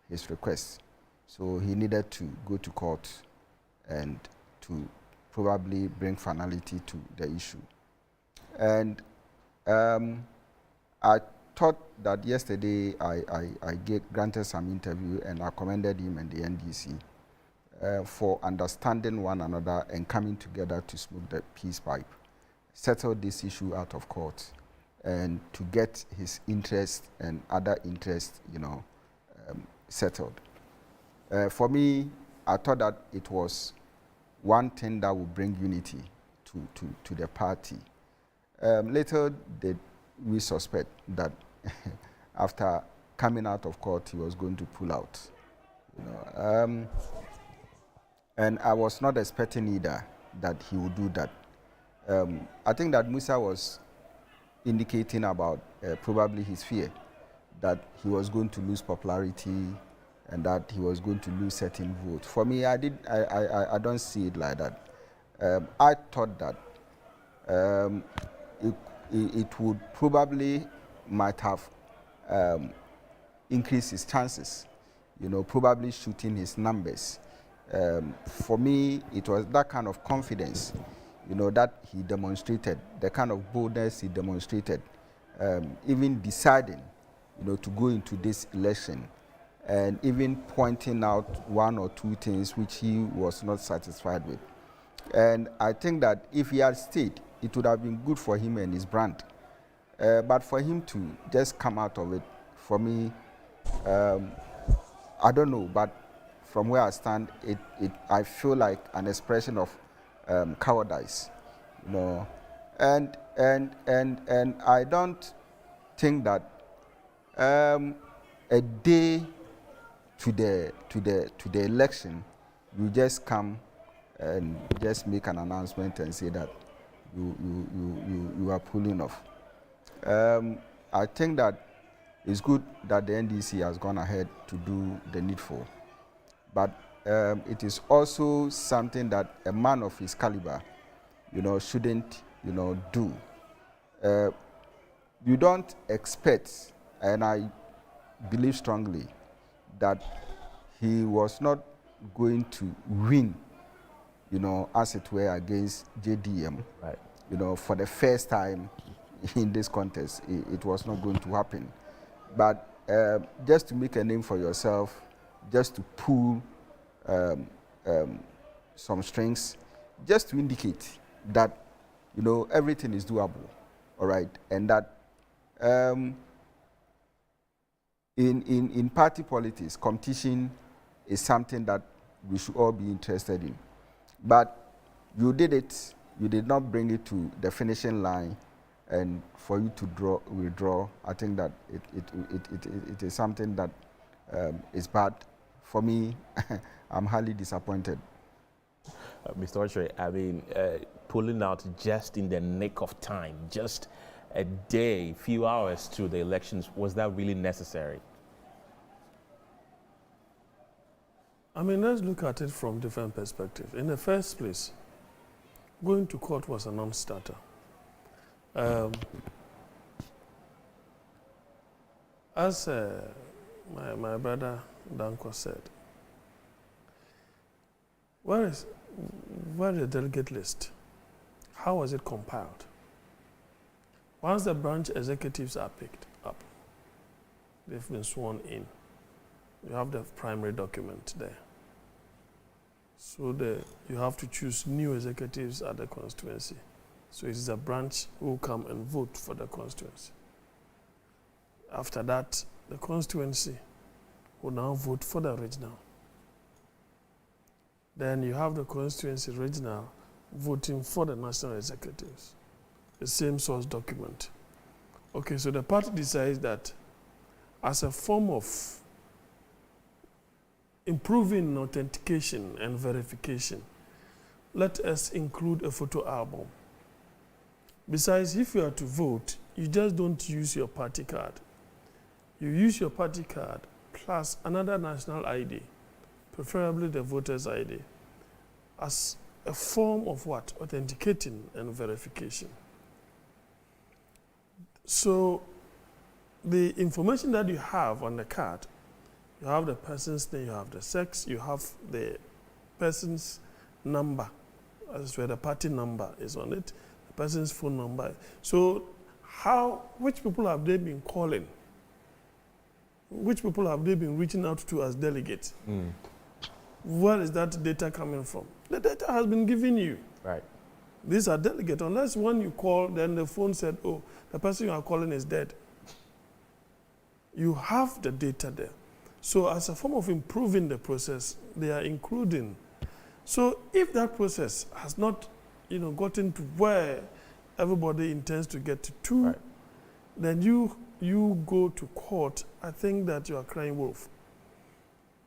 his request. So he needed to go to court and to probably bring finality to the issue. And I thought that yesterday I granted some interview and I commended him and the NDC for understanding one another and coming together to smoke the peace pipe, settle this issue out of court, and to get his interest and other interests, settled. For me, I thought that it was one thing that would bring unity to the party. Later, we suspect that after coming out of court, he was going to pull out. And I was not expecting either that he would do that. I think that Musa was indicating about probably his fear that he was going to lose popularity and that he was going to lose certain votes. For me, I don't see it like that. I thought that it would probably might have increased his chances, probably shooting his numbers. For me, it was that kind of confidence, that he demonstrated, the kind of boldness he demonstrated, even deciding, to go into this election and even pointing out one or two things which he was not satisfied with. And I think that if he had stayed, it would have been good for him and his brand. But for him to just come out of it, for me, I don't know, but from where I stand, I feel like an expression of cowardice, and I don't think that a day to the election, you just come and just make an announcement and say that you are pulling off. I think that it's good that the NDC has gone ahead to do the needful. But it is also something that a man of his caliber, shouldn't, do. You don't expect, and I believe strongly, that he was not going to win, as it were, against JDM. Right. For the first time in this contest, it was not going to happen. But just to make a name for yourself, just to pull some strings, just to indicate that, everything is doable, all right, and that in party politics, competition is something that we should all be interested in. But you did it, you did not bring it to the finishing line, and for you to withdraw, I think that it is something that is bad. For me, I'm highly disappointed. Mr. Ochre, I mean, pulling out just in the nick of time, just a day, few hours to the elections, was that really necessary? I mean, let's look at it from different perspectives. In the first place, going to court was a non-starter. As my brother Danko said, where is the delegate list? How was it compiled? Once the branch executives are picked up, they've been sworn in. You have the primary document there. So you have to choose new executives at the constituency. So it's the branch who will come and vote for the constituency. After that, the constituency will now vote for the regional. Then you have the constituency regional voting for the national executives. The same source document. Okay, so the party decides that as a form of improving authentication and verification, let us include a photo album. Besides, if you are to vote, you just don't use your party card. You use your party card plus another national ID, preferably the voter's ID, as a form of what? Authenticating and verification. So the information that you have on the card, you have the person's name, you have the sex, you have the person's number, as where the party number is on it, the person's phone number. So which people have they been calling? Which people have they been reaching out to as delegates? Where is that data coming from? The data has been given you. Right. These are delegates. Unless when you call, then the phone said, oh, the person you are calling is dead. You have the data there. So as a form of improving the process, they are including. So if that process has not, gotten to where everybody intends to get to, right, then you go to court, I think that you are crying wolf.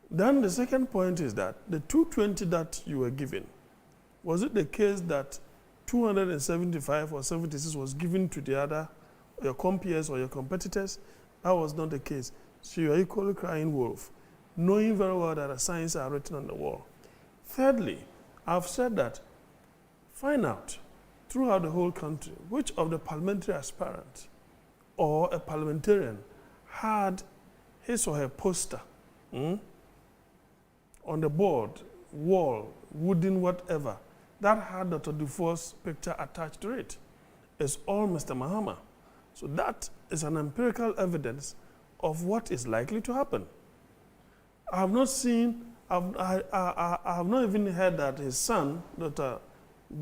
Then the second point is that the 220 that you were given, was it the case that 275 or 76 was given to the other, your compeers or your competitors? That was not the case. So you are equally crying wolf, knowing very well that the signs are written on the wall. Thirdly, I've said that find out throughout the whole country which of the parliamentary aspirants or a parliamentarian had his or her poster on the board, wall, wooden, whatever, that had Dr. Dufour's picture attached to it. It's all Mr. Mahama. So that is an empirical evidence of what is likely to happen. I have not seen, I have not even heard that his son, Dr.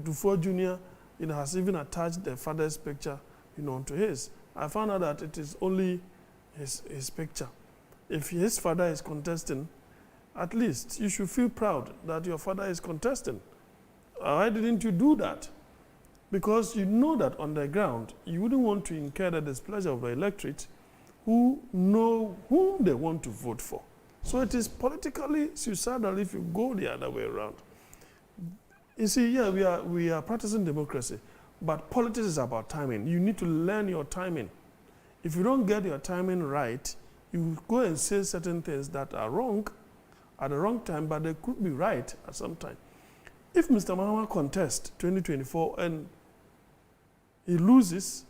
Dufour Jr., has even attached the father's picture, to his. I found out that it is only his picture. If his father is contesting, at least you should feel proud that your father is contesting. Why didn't you do that? Because you know that on the ground, you wouldn't want to incur the displeasure of the electorate who know whom they want to vote for. So it is politically suicidal if you go the other way around. You see, yeah, we are practicing democracy, but politics is about timing. You need to learn your timing. If you don't get your timing right, you go and say certain things that are wrong at the wrong time, but they could be right at some time. If Mr. Mahama contests 2024 and he loses,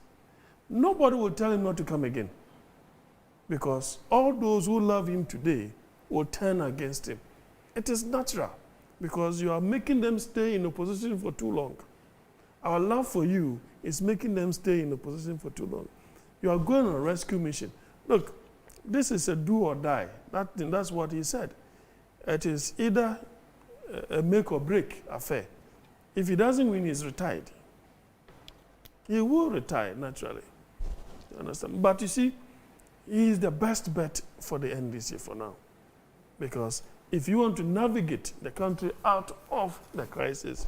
nobody will tell him not to come again. Because all those who love him today will turn against him. It is natural, because you are making them stay in opposition for too long. Our love for you is making them stay in opposition for too long. You are going on a rescue mission. Look, this is a do or die. That's what he said. It is either a make or break affair. If he doesn't win, he's retired. He will retire naturally. You understand? But you see, he is the best bet for the NDC for now. Because if you want to navigate the country out of the crisis,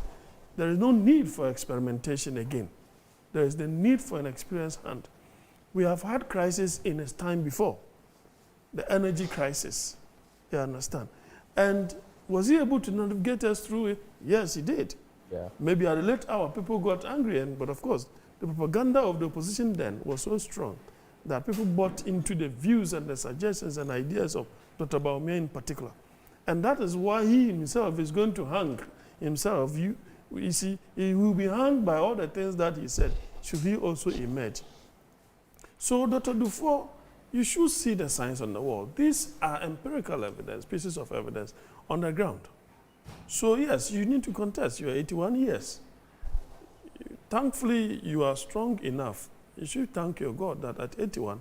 there is no need for experimentation again. There is the need for an experienced hand. We have had crisis in its time before. The energy crisis, you understand? And was he able to navigate us through it? Yes, he did. Yeah. Maybe at a late hour, people got angry, but of course, the propaganda of the opposition then was so strong that people bought into the views and the suggestions and ideas of Dr. Bawumia in particular. And that is why he himself is going to hang himself. You see, he will be hung by all the things that he said, should he also emerge. So, Dr. Dufour, you should see the signs on the wall. These are empirical evidence, pieces of evidence on the ground. So, yes, you need to contest. You are 81 years. Thankfully, you are strong enough. You should thank your God that at 81,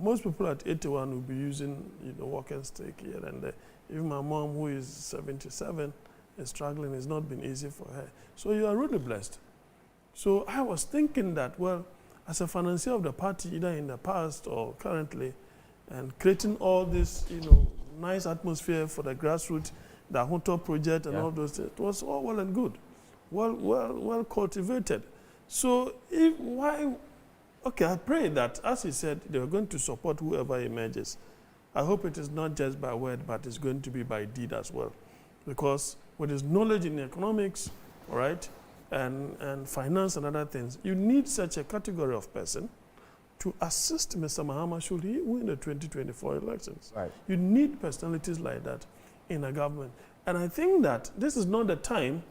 most people at 81 will be using walking stick here and there. Even my mom, who is 77, is struggling. It's not been easy for her. So you are really blessed. So I was thinking that, well, as a financier of the party, either in the past or currently, and creating all this, nice atmosphere for the grassroots, the Hunter project and all those things, it was all well and good, well cultivated. So I pray that, as he said, they are going to support whoever emerges. I hope it is not just by word, but it's going to be by deed as well. Because with his knowledge in economics, all right, and finance and other things, you need such a category of person to assist Mr. Mahama should he win the 2024 elections. Right. You need personalities like that in a government. And I think that this is not the time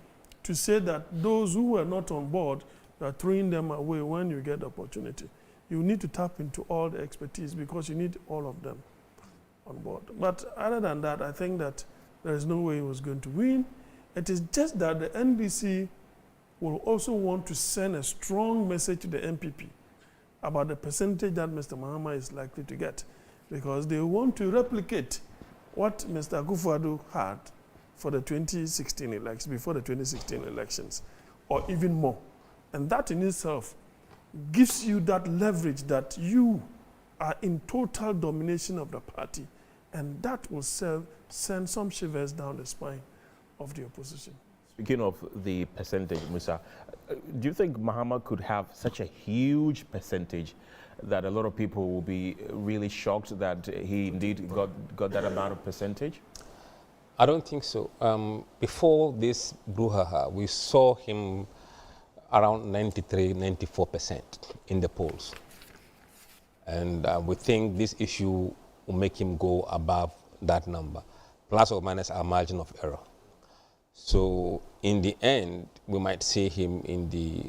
to say that those who were not on board, you are throwing them away when you get the opportunity. You need to tap into all the expertise because you need all of them on board. But other than that, I think that there is no way he was going to win. It is just that the NDC will also want to send a strong message to the NPP about the percentage that Mr. Mahama is likely to get, because they want to replicate what Mr. Dufour had for the 2016 elections, before the 2016 elections, or even more. And that in itself gives you that leverage that you are in total domination of the party, and that will send some shivers down the spine of the opposition. Speaking of the percentage, Musa, do you think Mahama could have such a huge percentage that a lot of people will be really shocked that he indeed got that amount of percentage? I don't think so. Before this brouhaha, we saw him around 93, 94% in the polls. And we think this issue will make him go above that number, plus or minus our margin of error. So in the end, we might see him in the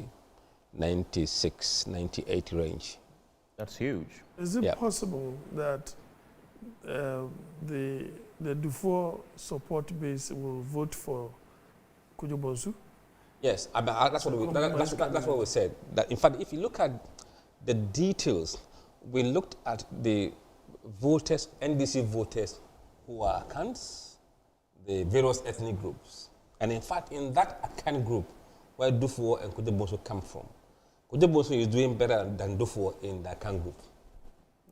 96, 98 range. That's huge. Is it possible that the Dufour support base will vote for Kwadwo Bonsue? Yes, that's what we said. That in fact, if you look at the details, we looked at the voters, NDC voters who are Akans, the various ethnic groups. And in fact, in that Akan group, where Dufour and Kwadwo Bonsue come from, Kwadwo Bonsue is doing better than Dufour in the Akan group.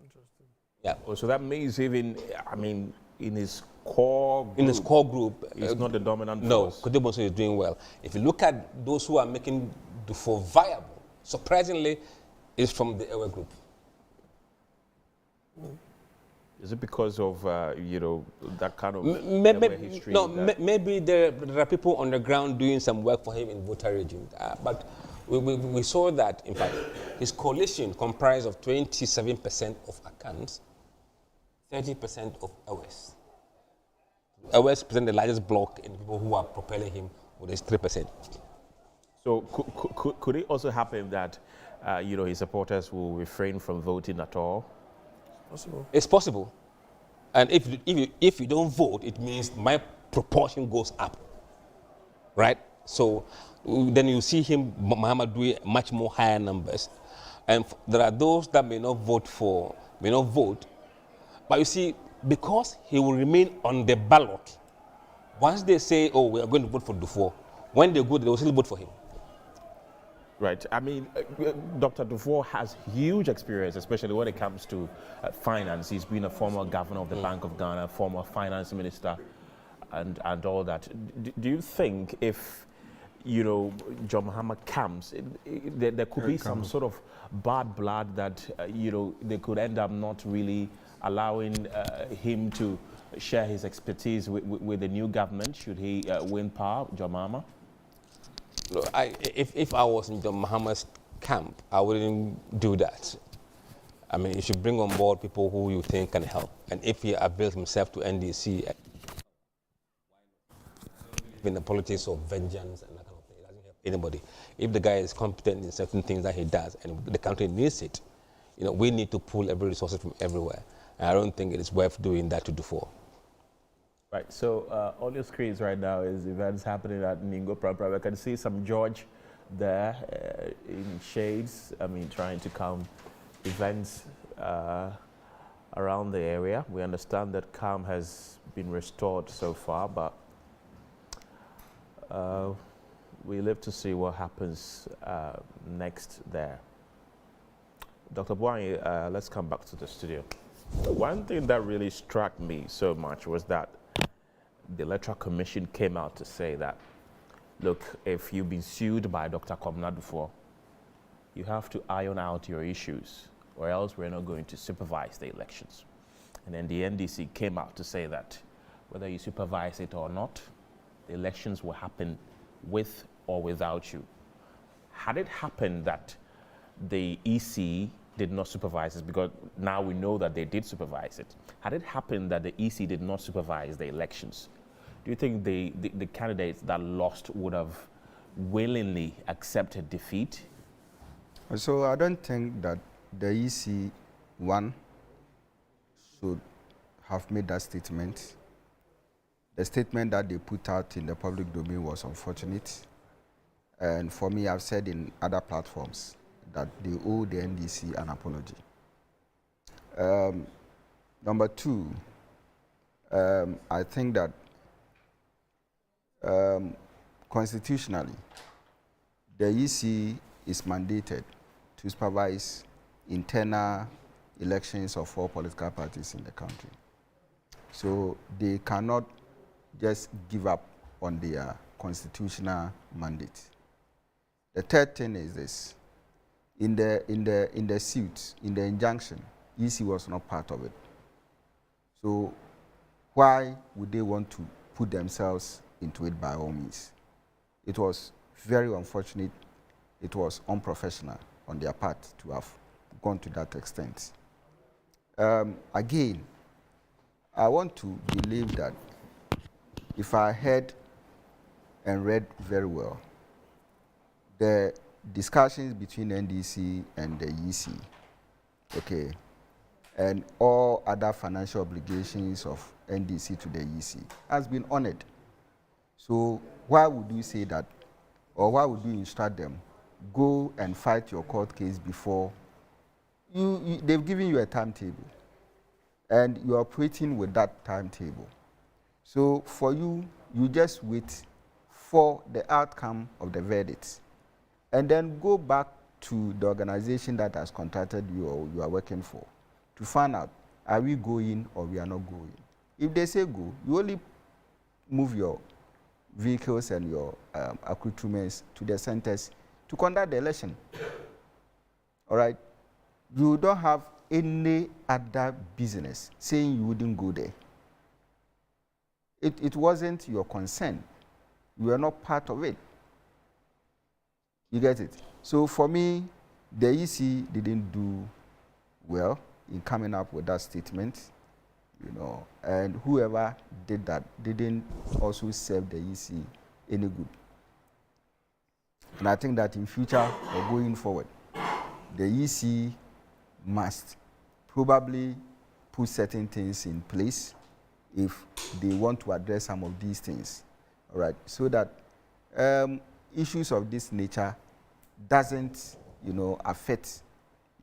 Interesting. Yeah. Oh, so that means even, I mean, in his core group, it's not the dominant force. No, Kwadwo Bonsue is doing well. If you look at those who are making Dufour viable, surprisingly, it's from the Ewe group. Is it because of, you know, that kind of history? No, maybe there are people on the ground doing some work for him in voter region. But we saw that, in fact, his coalition comprised of 27% of Akans, 30% of Ewes. Ewes present the largest block in people who are propelling him with his 3%. So could it also happen that, you know, his supporters will refrain from voting at all? Possible. It's possible. And if you don't vote, it means my proportion goes up. Right? So then you see him, Mahama, doing much more higher numbers. And there are those that may not vote. But you see, because he will remain on the ballot, once they say, oh, we are going to vote for Dufour, when they go, they will still vote for him. Right. I mean, Dr. Dufour has huge experience, especially when it comes to finance. He's been a former governor of the Bank of Ghana, former finance minister, and all that. Do you think if, you know, John Mahama comes, there could be some sort of bad blood that, you know, they could end up not really allowing him to share his expertise with the new government, should he win power, John Mahama? Look, if I was in John Mahama's camp, I wouldn't do that. I mean, you should bring on board people who you think can help. And if he avails himself to NDC, in the politics of vengeance and that kind of thing, it doesn't help anybody. If the guy is competent in certain things that he does, and the country needs it, you know, we need to pull every resource from everywhere. And I don't think it is worth doing that to Dufour. Right, so on your screens right now is events happening at Ningo Pram. I can see some George there in shades, I mean, trying to calm events around the area. We understand that calm has been restored so far, but we live to see what happens next there. Dr. Bwani, let's come back to the studio. One thing that really struck me so much was that the Electoral Commission came out to say that, look, if you've been sued by Dr. Kwabena Dufour, you have to iron out your issues, or else we're not going to supervise the elections. And then the NDC came out to say that whether you supervise it or not, the elections will happen with or without you. Had it happened that the EC did not supervise it, because now we know that they did supervise it. Had it happened that the EC did not supervise the elections, do you think the candidates that lost would have willingly accepted defeat? So I don't think that the EC, one, should have made that statement. The statement that they put out in the public domain was unfortunate. And for me, I've said in other platforms that they owe the NDC an apology. Number two, I think that constitutionally, the EC is mandated to supervise internal elections of all political parties in the country. So they cannot just give up on their constitutional mandate. The third thing is this: in the suit, in the injunction, EC was not part of it. So why would they want to put themselves into it by all means? It was very unfortunate. It was unprofessional on their part to have gone to that extent. Again, I want to believe that if I heard and read very well, the discussions between NDC and the EC, okay, and all other financial obligations of NDC to the EC has been honored. So why would you say that, or why would you instruct them, go and fight your court case before they've given you a timetable, and you're operating with that timetable? So for you, you just wait for the outcome of the verdict, and then go back to the organization that has contracted you or you are working for to find out, are we going or we are not going? If they say go, you only move your vehicles and your accoutrements to the centers to conduct the election. All right? You don't have any other business saying you wouldn't go there. It wasn't your concern. You were not part of it. You get it? So for me, the EC didn't do well in coming up with that statement, you know, and whoever did that didn't also serve the EC any good. And I think that in future or going forward, the EC must probably put certain things in place if they want to address some of these things, all right, so that issues of this nature doesn't, you know, affect,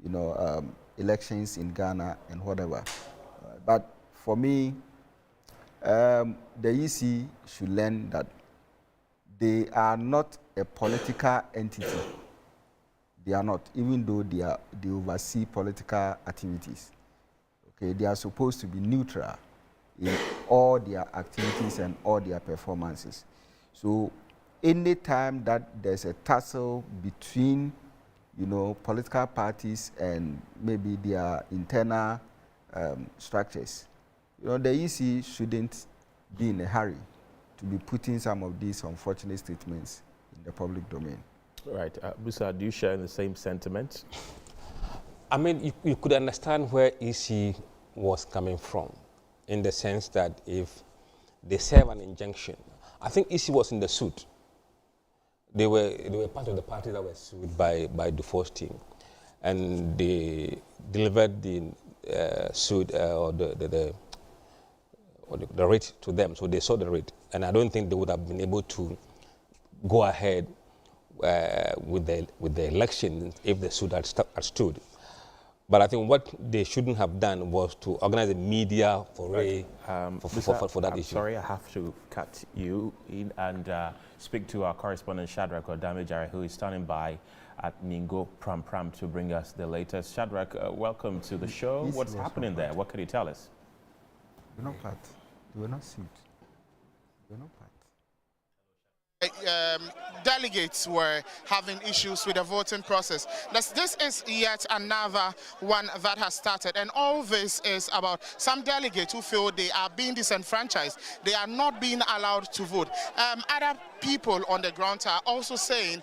you know, elections in Ghana and whatever. But for me, the EC should learn that they are not a political entity. They are not, even though they oversee political activities. Okay, they are supposed to be neutral in all their activities and all their performances. So any time that there's a tussle between, you know, political parties and maybe their internal structures, you know, the EC shouldn't be in a hurry to be putting some of these unfortunate statements in the public domain. Right. Busa, do you share the same sentiment? I mean, you could understand where EC was coming from, in the sense that if they serve an injunction, I think EC was in the suit. They were part of the party that were sued by Dufour's team, and they delivered the suit or the writ to them. So they saw the writ, and I don't think they would have been able to go ahead with the election if the suit had stood. But I think what they shouldn't have done was to organize a media foray for that issue. Sorry, I have to cut you in and speak to our correspondent Shadrach Odamejare, who is standing by at Ningo Pram to bring us the latest. Shadrach, welcome to the show. What's happening there? What can you tell us? We're not part. We're not sued. We're not part. Delegates were having issues with the voting process. This is yet another one that has started, and all this is about some delegates who feel they are being disenfranchised. They are not being allowed to vote. Other people on the ground are also saying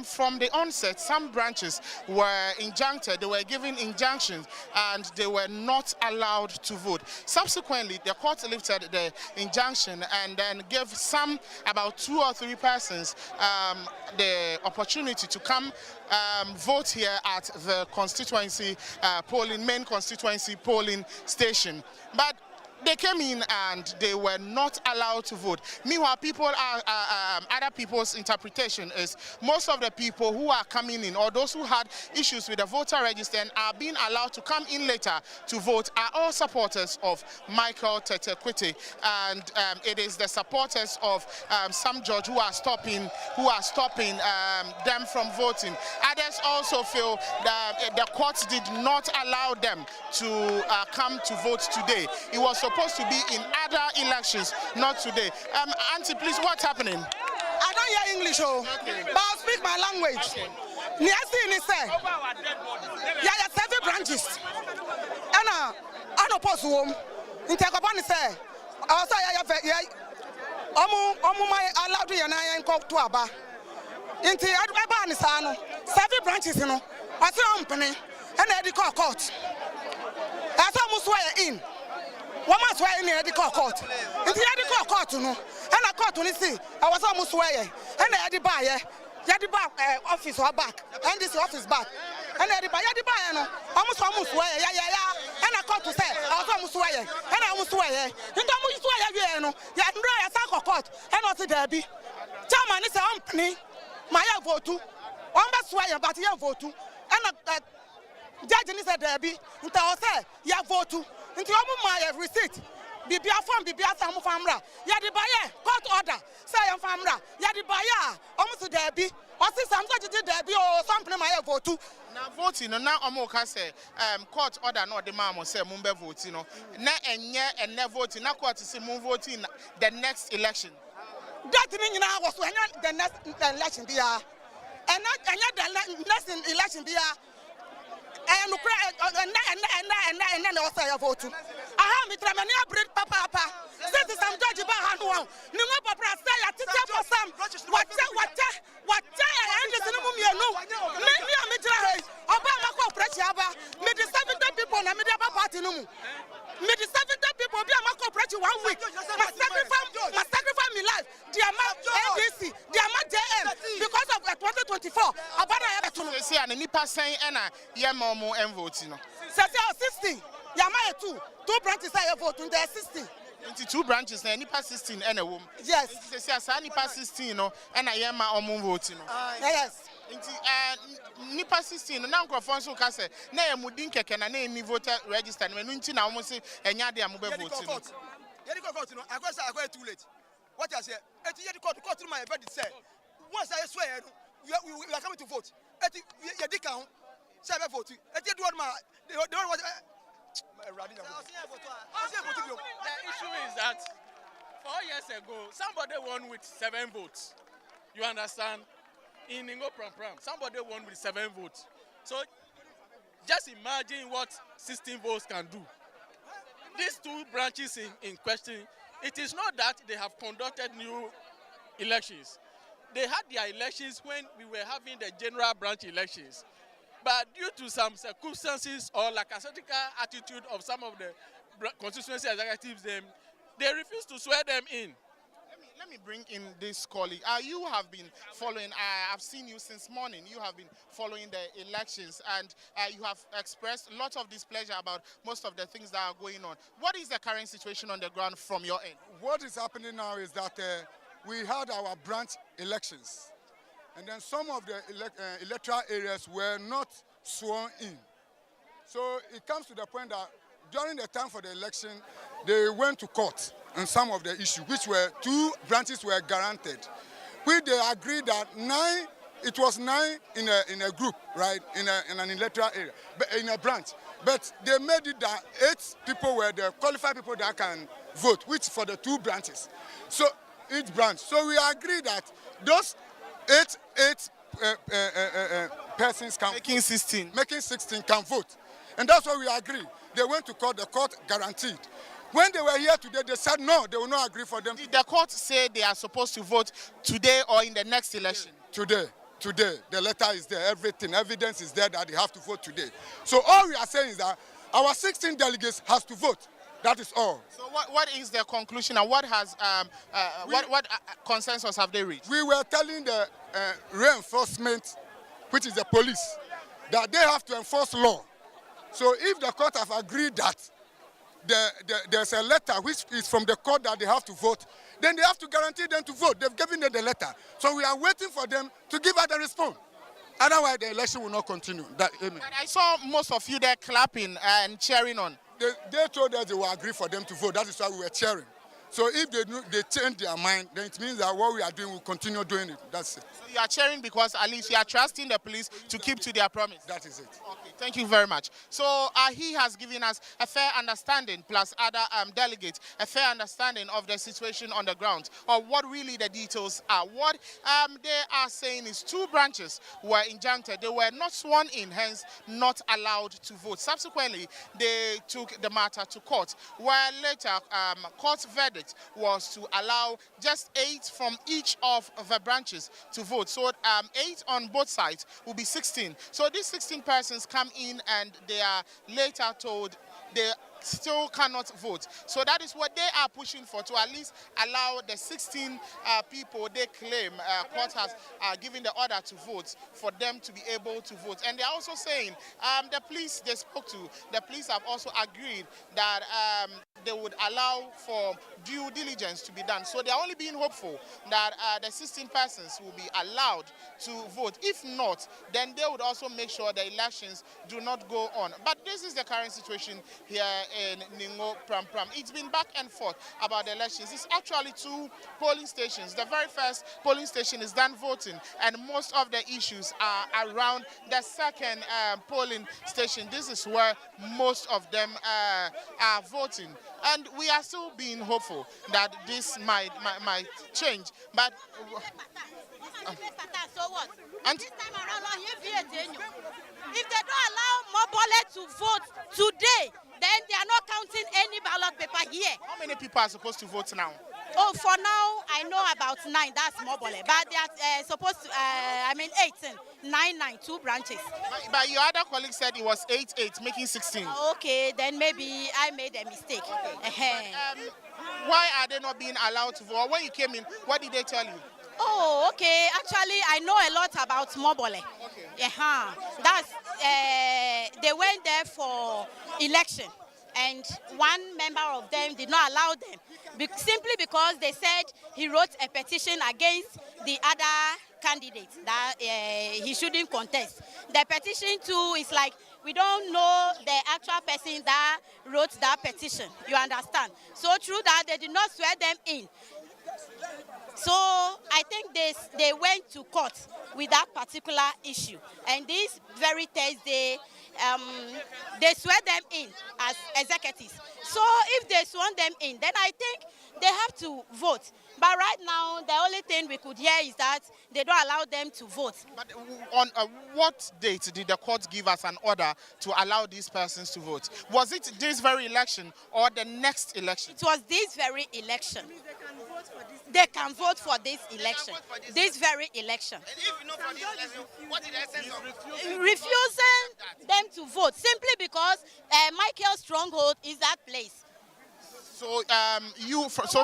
from the onset, some branches were injuncted, they were given injunctions, and they were not allowed to vote. Subsequently, the court lifted the injunction and then gave some, about 2 or 3 persons, the opportunity to come vote here at the constituency main constituency polling station. But they came in and they were not allowed to vote. Meanwhile, other people's interpretation is most of the people who are coming in, or those who had issues with the voter register and are being allowed to come in later to vote, are all supporters of Michael Tete Quitty, and it is the supporters of some judge who are stopping them from voting. Others also feel that the courts did not allow them to come to vote today. It was supposed to be in other elections, not today. Auntie, please, what's happening? I don't hear English, but I'll speak my language. Yeah, 7 branches. And I don't post home. In Takabani say, I allowed to and go to Aba. Into Abanisano, 7 branches, you know. I saw company and I had court. That's almost where in. One month where in the court. Into the court, you know. And I caught to see. I was almost where. And I had the buyer. Yadi back office or back, and this office back. And yadi buyer, almost where, yeah. And I caught to say, I was almost where, and I almost where. And I'm almost where, you know. Yandra, a sack of court, and not the derby. Chairman is a company. My vote to. One best swear, but you vote to. And judge is a derby. Until I say, you vote to. Until my receipt. Bibia form Bibia Samu Famra. Yadi buyer, court order. Say I'm Famra. Yadi buyer, almost derby. Or see some such a derby or something my vote to. Now voting, now Omoka say, court order not the mama say Mumbe voting. Na and never voting. Now court is voting the next election. That means now was when the next election be and not the next election be and then also I vote. I have me tramania bread papa. Since some judge about one. No papa say I teach for some. What and this no me me try. Obama ko pressure me the 70 people na me the party no. Me the 70 people be am ko pressure 1 week. My sacrifice me life. The amount NDC, the amount JM because of 2024. Abana ya betu no. Say an nipa saying na ye mo vote no. Say 60. Yama 2 branches I vote in there 16. 22 branches na nipa 16 and a woman. Yes. Say say nipa 16 no and I am my vote no. Yes. Nipa 16 na nkrofo so ka say na ya mudin keke na eni voter register na nu nti na omo say enya de ambe vote no. Ye di court no I go too late. What I say eti ye di court my verdict say once I swear we are coming to vote. Eti ye di kan say be vote. Eti do one they don't want The issue is that 4 years ago, somebody won with 7 votes. You understand? In Ingo Pram, somebody won with 7 votes. So just imagine what 16 votes can do. These 2 branches in question, it is not that they have conducted new elections. They had their elections when we were having the general branch elections. But due to some circumstances or lackadaisical attitude of some of the constituency executives, they refused to swear them in. Let me bring in this colleague. You have been following, I've seen you since morning. You have been following the elections and you have expressed a lot of displeasure about most of the things that are going on. What is the current situation on the ground from your end? What is happening now is that we had our branch elections. And then some of the electoral areas were not sworn in. So it comes to the point that during the time for the election, they went to court on some of the issues, which were 2 branches were guaranteed. They agreed that 9, it was 9 in a group, right, in an electoral area, in a branch. But they made it that 8 people were the qualified people that can vote, which for the 2 branches. So each branch. So we agreed that those 8 persons can making 16 can vote, and that's what we agreed. They went to court. The court guaranteed. When they were here today, they said no, they will not agree for them. Did the court say they are supposed to vote today or in the next election? Today. The letter is there. Everything, evidence is there that they have to vote today. So all we are saying is that our 16 delegates has to vote. That is all. So what is their conclusion and what has what consensus have they reached? We were telling the reinforcement, which is the police, that they have to enforce law. So if the court have agreed that there's a letter which is from the court that they have to vote, then they have to guarantee them to vote. They've given them the letter. So we are waiting for them to give us the response. Otherwise, the election will not continue. But I saw most of you there clapping and cheering on. They told us they will agree for them to vote. That is why we were cheering. So if they change their mind, then it means that what we are doing, we'll continue doing it. That's it. So you are cheering because at least you are trusting the police to keep to their promise. That is it. Okay, thank you very much. So he has given us a fair understanding, plus other delegates, a fair understanding of the situation on the ground, or what really the details are. What they are saying is 2 branches were injuncted. They were not sworn in, hence not allowed to vote. Subsequently, they took the matter to court, where later court's verdict was to allow just 8 from each of the branches to vote. So 8 on both sides will be 16. So these 16 persons come in and they are later told they still cannot vote. So that is what they are pushing for, to at least allow the 16 people they claim court has given the order to vote, for them to be able to vote. And they are also saying, the police they spoke to, the police have also agreed that they would allow for due diligence to be done. So they are only being hopeful that the 16 persons will be allowed to vote. If not, then they would also make sure the elections do not go on. But this is the current situation here in Ningo Pram Pram. It's been back and forth about the elections. It's actually 2 polling stations. The very first polling station is done voting, and most of the issues are around the second polling station. This is where most of them are voting. And we are still being hopeful that this might change. But so what? And this time around, if they don't allow Mobole to vote today, then they are not counting any ballot paper here. How many people are supposed to vote now? Oh, for now, I know about 9. That's Mobole. But they are supposed to, 18. 9, 2 branches. But your other colleague said it was 8, making 16. Okay, then maybe I made a mistake. Okay. Why are they not being allowed to vote? When you came in, what did they tell you? Oh, okay. Actually, I know a lot about Mobole. Okay. That's they went there for election, and one member of them did not allow them, simply because they said he wrote a petition against the other candidate that he shouldn't contest. The petition too is like, we don't know the actual person that wrote that petition. You understand? So through that, they did not swear them in. So I think they went to court with that particular issue. And this very Thursday, they swear them in as executives. So if they swear them in, then I think they have to vote. But right now, the only thing we could hear is that they don't allow them to vote. But on what date did the court give us an order to allow these persons to vote? Was it this very election or the next election? It was this very election. They can vote for this election. This very election. And if you know for this election, what is the essence of refusing them to vote simply because Michael's stronghold is that place. So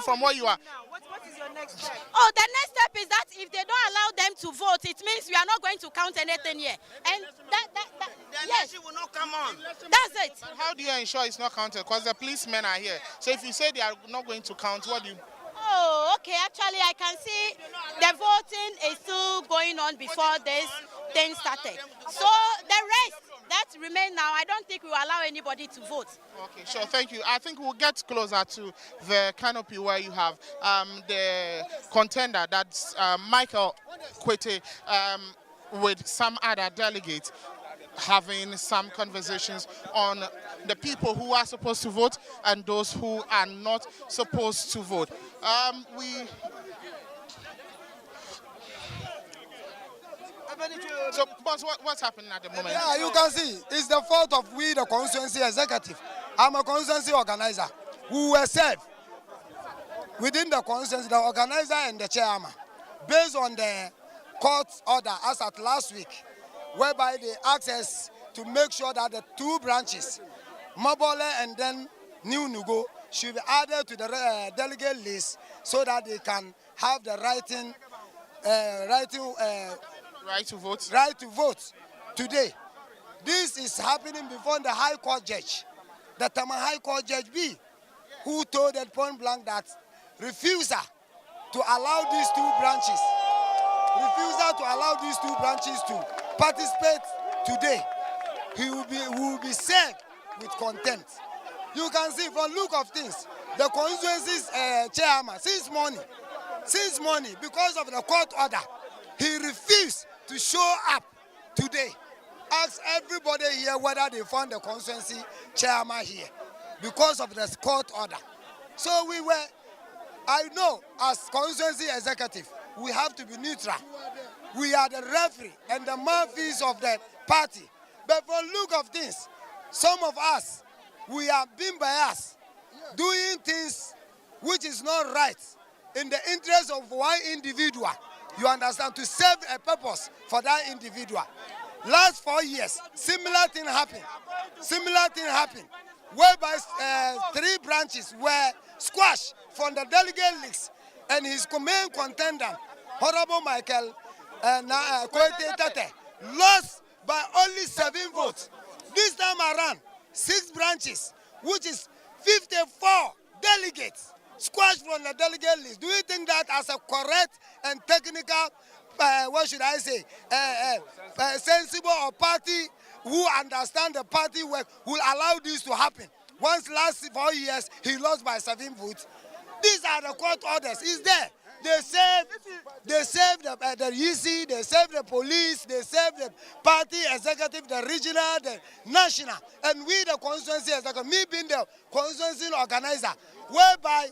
from where you are. What is your next step? Oh, the next step is that if they don't allow them to vote, it means we are not going to count anything here. And the election will not come on. That's it. But how do you ensure it's not counted? Because the policemen are here. So if you say they are not going to count, what do you? Oh, okay. Actually, I can see the voting is still going on before this thing started. So the rest that remain now, I don't think we will allow anybody to vote. Okay, sure. Thank you. I think we'll get closer to the canopy where you have the contender, that's Michael Kwete, with some other delegates, having some conversations on the people who are supposed to vote and those who are not supposed to vote. So, boss, what's happening at the moment? Yeah, you can see, it's the fault of we, the constituency executive. I'm a constituency organizer who were served within the constituency, the organizer and the chairman, based on the court order as at last week, whereby they asked us to make sure that the 2 branches, Mobole and then New Nugo, should be added to the delegate list so that they can have the right to vote today. This is happening before the High Court judge. the Tema High Court Judge B, who told at point blank that refusal to allow these two branches to participate today, he will be served with contempt. You can see from look of things, the constituency's chairman, since morning, because of the court order, he refused to show up today. Ask everybody here whether they found the constituency chairman here because of the court order. So I know as constituency executive, we have to be neutral. We are the referee and the mouthpiece of the party. But for look of things, some of us, we are being biased, doing things which is not right in the interest of one individual. You understand, to serve a purpose for that individual. Last 4 years, similar thing happened, whereby 3 branches were squashed from the delegate list, and his main contender, Honorable Michael Koete Tate, lost by only 7 votes. This time around, 6 branches, which is 54 delegates, squashed from the delegate list. Do you think that as a correct and technical, sensible or party who understand the party work will allow this to happen? Once last 4 years, he lost by 7 votes. These are the court orders. It's there. They save the EC, they save the police, they save the party executive, the regional, the national, and we the constituency executive, me being the constituency organizer, whereby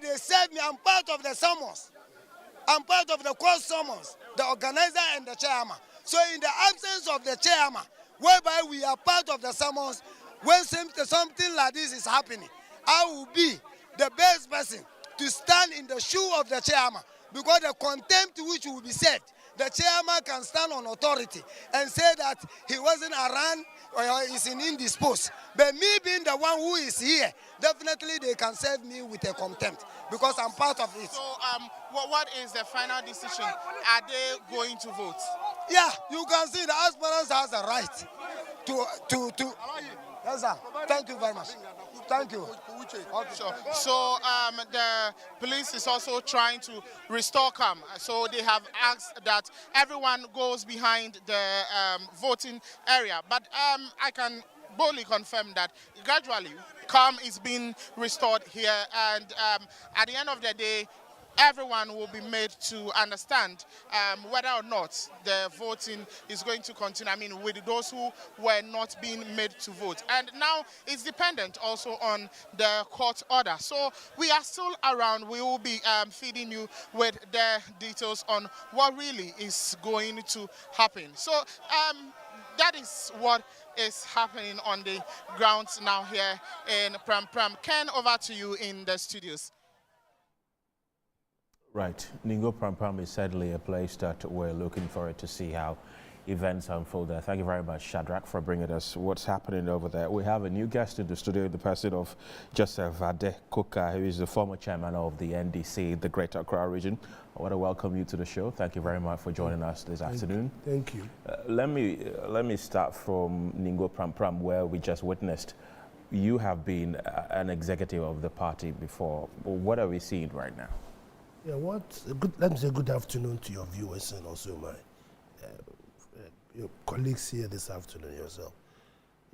they save me. I'm part of the summons. I'm part of the court summons, the organizer and the chairman. So in the absence of the chairman, whereby we are part of the summons, when something like this is happening, I will be the best person to stand in the shoe of the chairman, because the contempt which will be said, the chairman can stand on authority and say that he wasn't around or is indisposed. But me being the one who is here, definitely they can serve me with a contempt because I'm part of it. So what is the final decision? Are they going to vote? Yeah, you can see the aspirants has a right to. Yes, sir. Thank you very much. Thank you. Okay. So the police is also trying to restore calm. So they have asked that everyone goes behind the voting area. But I can boldly confirm that gradually calm is being restored here. And at the end of the day, everyone will be made to understand whether or not the voting is going to continue. I mean, with those who were not being made to vote. And now it's dependent also on the court order. So we are still around. We will be feeding you with the details on what really is going to happen. So that is what is happening on the grounds now here in Pram Pram. Ken, over to you in the studios. Right. Ningo Pram Pram is certainly a place that we're looking forward to see how events unfold there. Thank you very much, Shadrach, for bringing us what's happening over there. We have a new guest in the studio, the person of Joseph Vade Koka, who is the former chairman of the NDC, the Greater Accra region. I want to welcome you to the show. Thank you very much for joining us this afternoon. Thank you. Let me start from Ningo Pram Pram, where we just witnessed. You have been an executive of the party before. What are we seeing right now? Yeah, let me say good afternoon to your viewers and also my your colleagues here this afternoon yourself.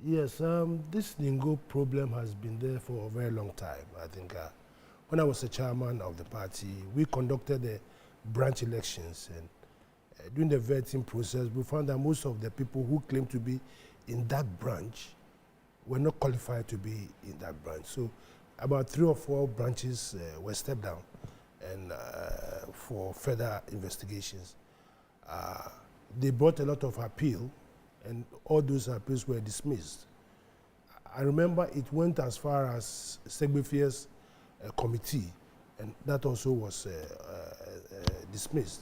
Yes, this Ningo problem has been there for a very long time. I think when I was the chairman of the party, we conducted the branch elections, and during the vetting process, we found that most of the people who claimed to be in that branch were not qualified to be in that branch. So about 3 or 4 branches were stepped down and for further investigations. They brought a lot of appeal, and all those appeals were dismissed. I remember it went as far as Segbefier's committee, and that also was dismissed.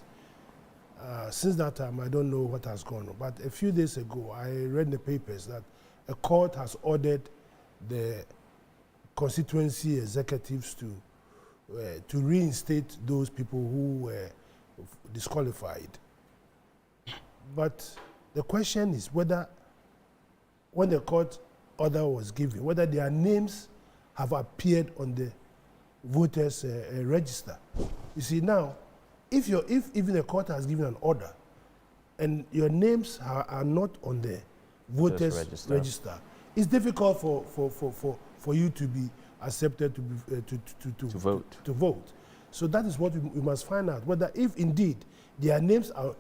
Since that time, I don't know what has gone on, but a few days ago, I read in the papers that a court has ordered the constituency executives to reinstate those people who were disqualified. But the question is whether, when the court order was given, whether their names have appeared on the voters' register. You see now, if even the court has given an order and your names are not on the voters' register, it's difficult for you to be accepted to vote. So that is what we must find out, whether if indeed their names are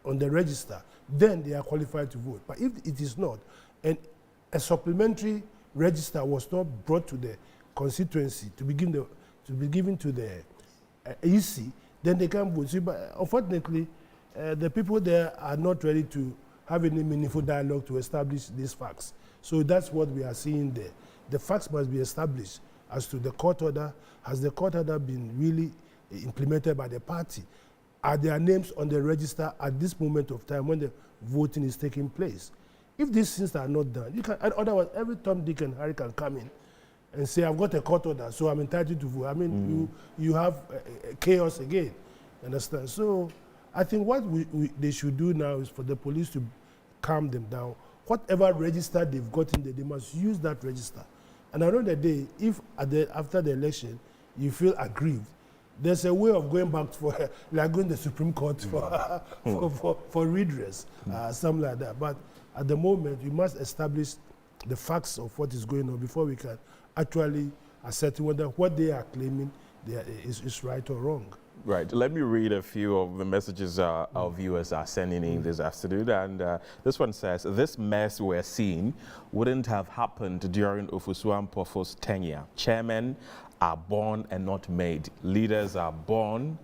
on the register, then they are qualified to vote. But if it is not, and a supplementary register was not brought to the constituency to be given to the EC, then they can't vote. See, but unfortunately, the people there are not ready to have any meaningful dialogue to establish these facts. So that's what we are seeing there. The facts must be established as to the court order. Has the court order been really implemented by the party? Are their names on the register at this moment of time when the voting is taking place? If these things are not done, you can, otherwise every Tom, Dick, and Harry can come in and say, I've got a court order, so I'm entitled to vote. I mean, you have chaos again, understand? So I think what they should do now is for the police to calm them down. Whatever register they've got in there, they must use that register. And I know that if after the election you feel aggrieved, there's a way of going back for, like going to the Supreme Court for redress, something like that. But at the moment, we must establish the facts of what is going on before we can actually ascertain whether what they are claiming is right or wrong. Right. Let me read a few of the messages our viewers are sending in this afternoon. And this one says, this mess we're seeing wouldn't have happened during Ofosu Ampofo's tenure. Chairmen are born and not made. Leaders are born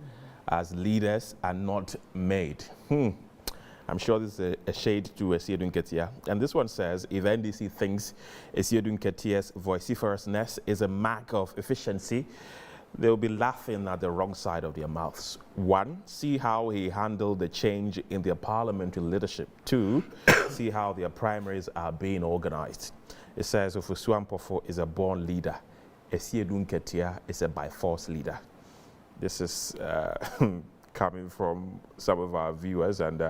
as leaders and not made. I'm sure this is a shade to Esiedun Ketia. And this one says, if NDC thinks Esiedun Ketia's vociferousness is a mark of efficiency, they'll be laughing at the wrong side of their mouths. 1, see how he handled the change in their parliamentary leadership. 2, see how their primaries are being organized. It says, Ofosu Ampofo is a born leader. Esiedun Ketia is a by-force leader. This is coming from some of our viewers. And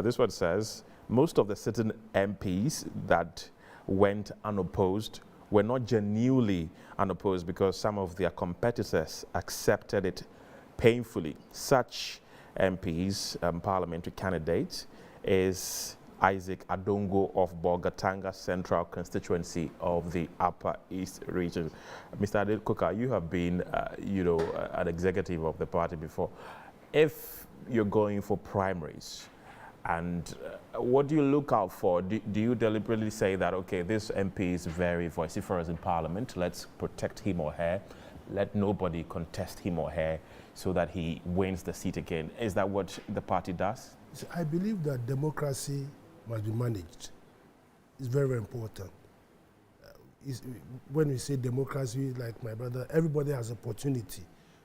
this one says, most of the sitting MPs that went unopposed were not genuinely unopposed because some of their competitors accepted it painfully. Such MPs, parliamentary candidates, is Isaac Adongo of Bolgatanga Central Constituency of the Upper East region. Mr. Adekoka, you have been, an executive of the party before. If you're going for primaries, and what do you look out for? Do you deliberately say that, okay, this MP is very vociferous in Parliament, let's protect him or her, let nobody contest him or her so that he wins the seat again? Is that what the party does? I believe that democracy must be managed. It's very, very important. When we say democracy, like my brother, everybody has opportunity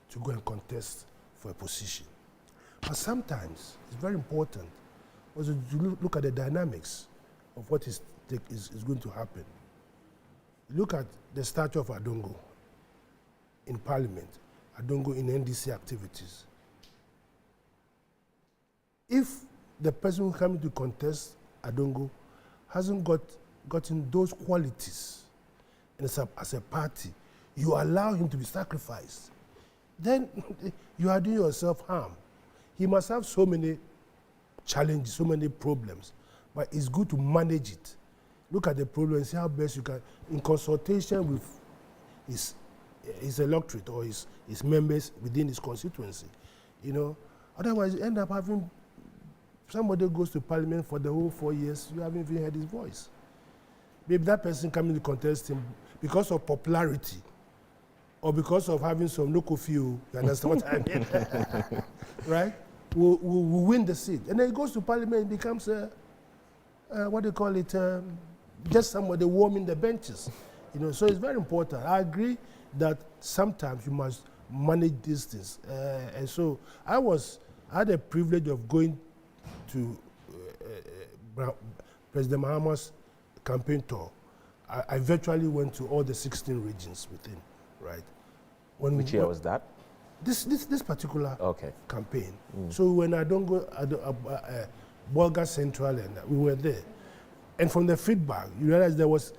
to go and contest for a position. But sometimes it's very important also to look at the dynamics of what is going to happen. Look at the stature of Adongo in Parliament, Adongo in NDC activities. If the person who comes to contest Adongo hasn't gotten those qualities as a party, you allow him to be sacrificed, then you are doing yourself harm. He must have so many challenges, so many problems, but it's good to manage it. Look at the problem and see how best you can, in consultation with his electorate or his members within his constituency. Otherwise you end up having somebody goes to Parliament for the whole 4 years, you haven't even heard his voice. Maybe that person coming to contest him because of popularity or because of having some local feel, you understand what I mean? Right? Will win the seat. And then he goes to Parliament and becomes what do you call it? Just somebody warming the benches. So it's very important. I agree that sometimes you must manage these things. And so I had a privilege of going to President Mahama's campaign tour. I virtually went to all the 16 regions with him, right? Which year was that? This particular campaign. So when I don't go, Bolga Central, and we were there. And from the feedback, you realize there was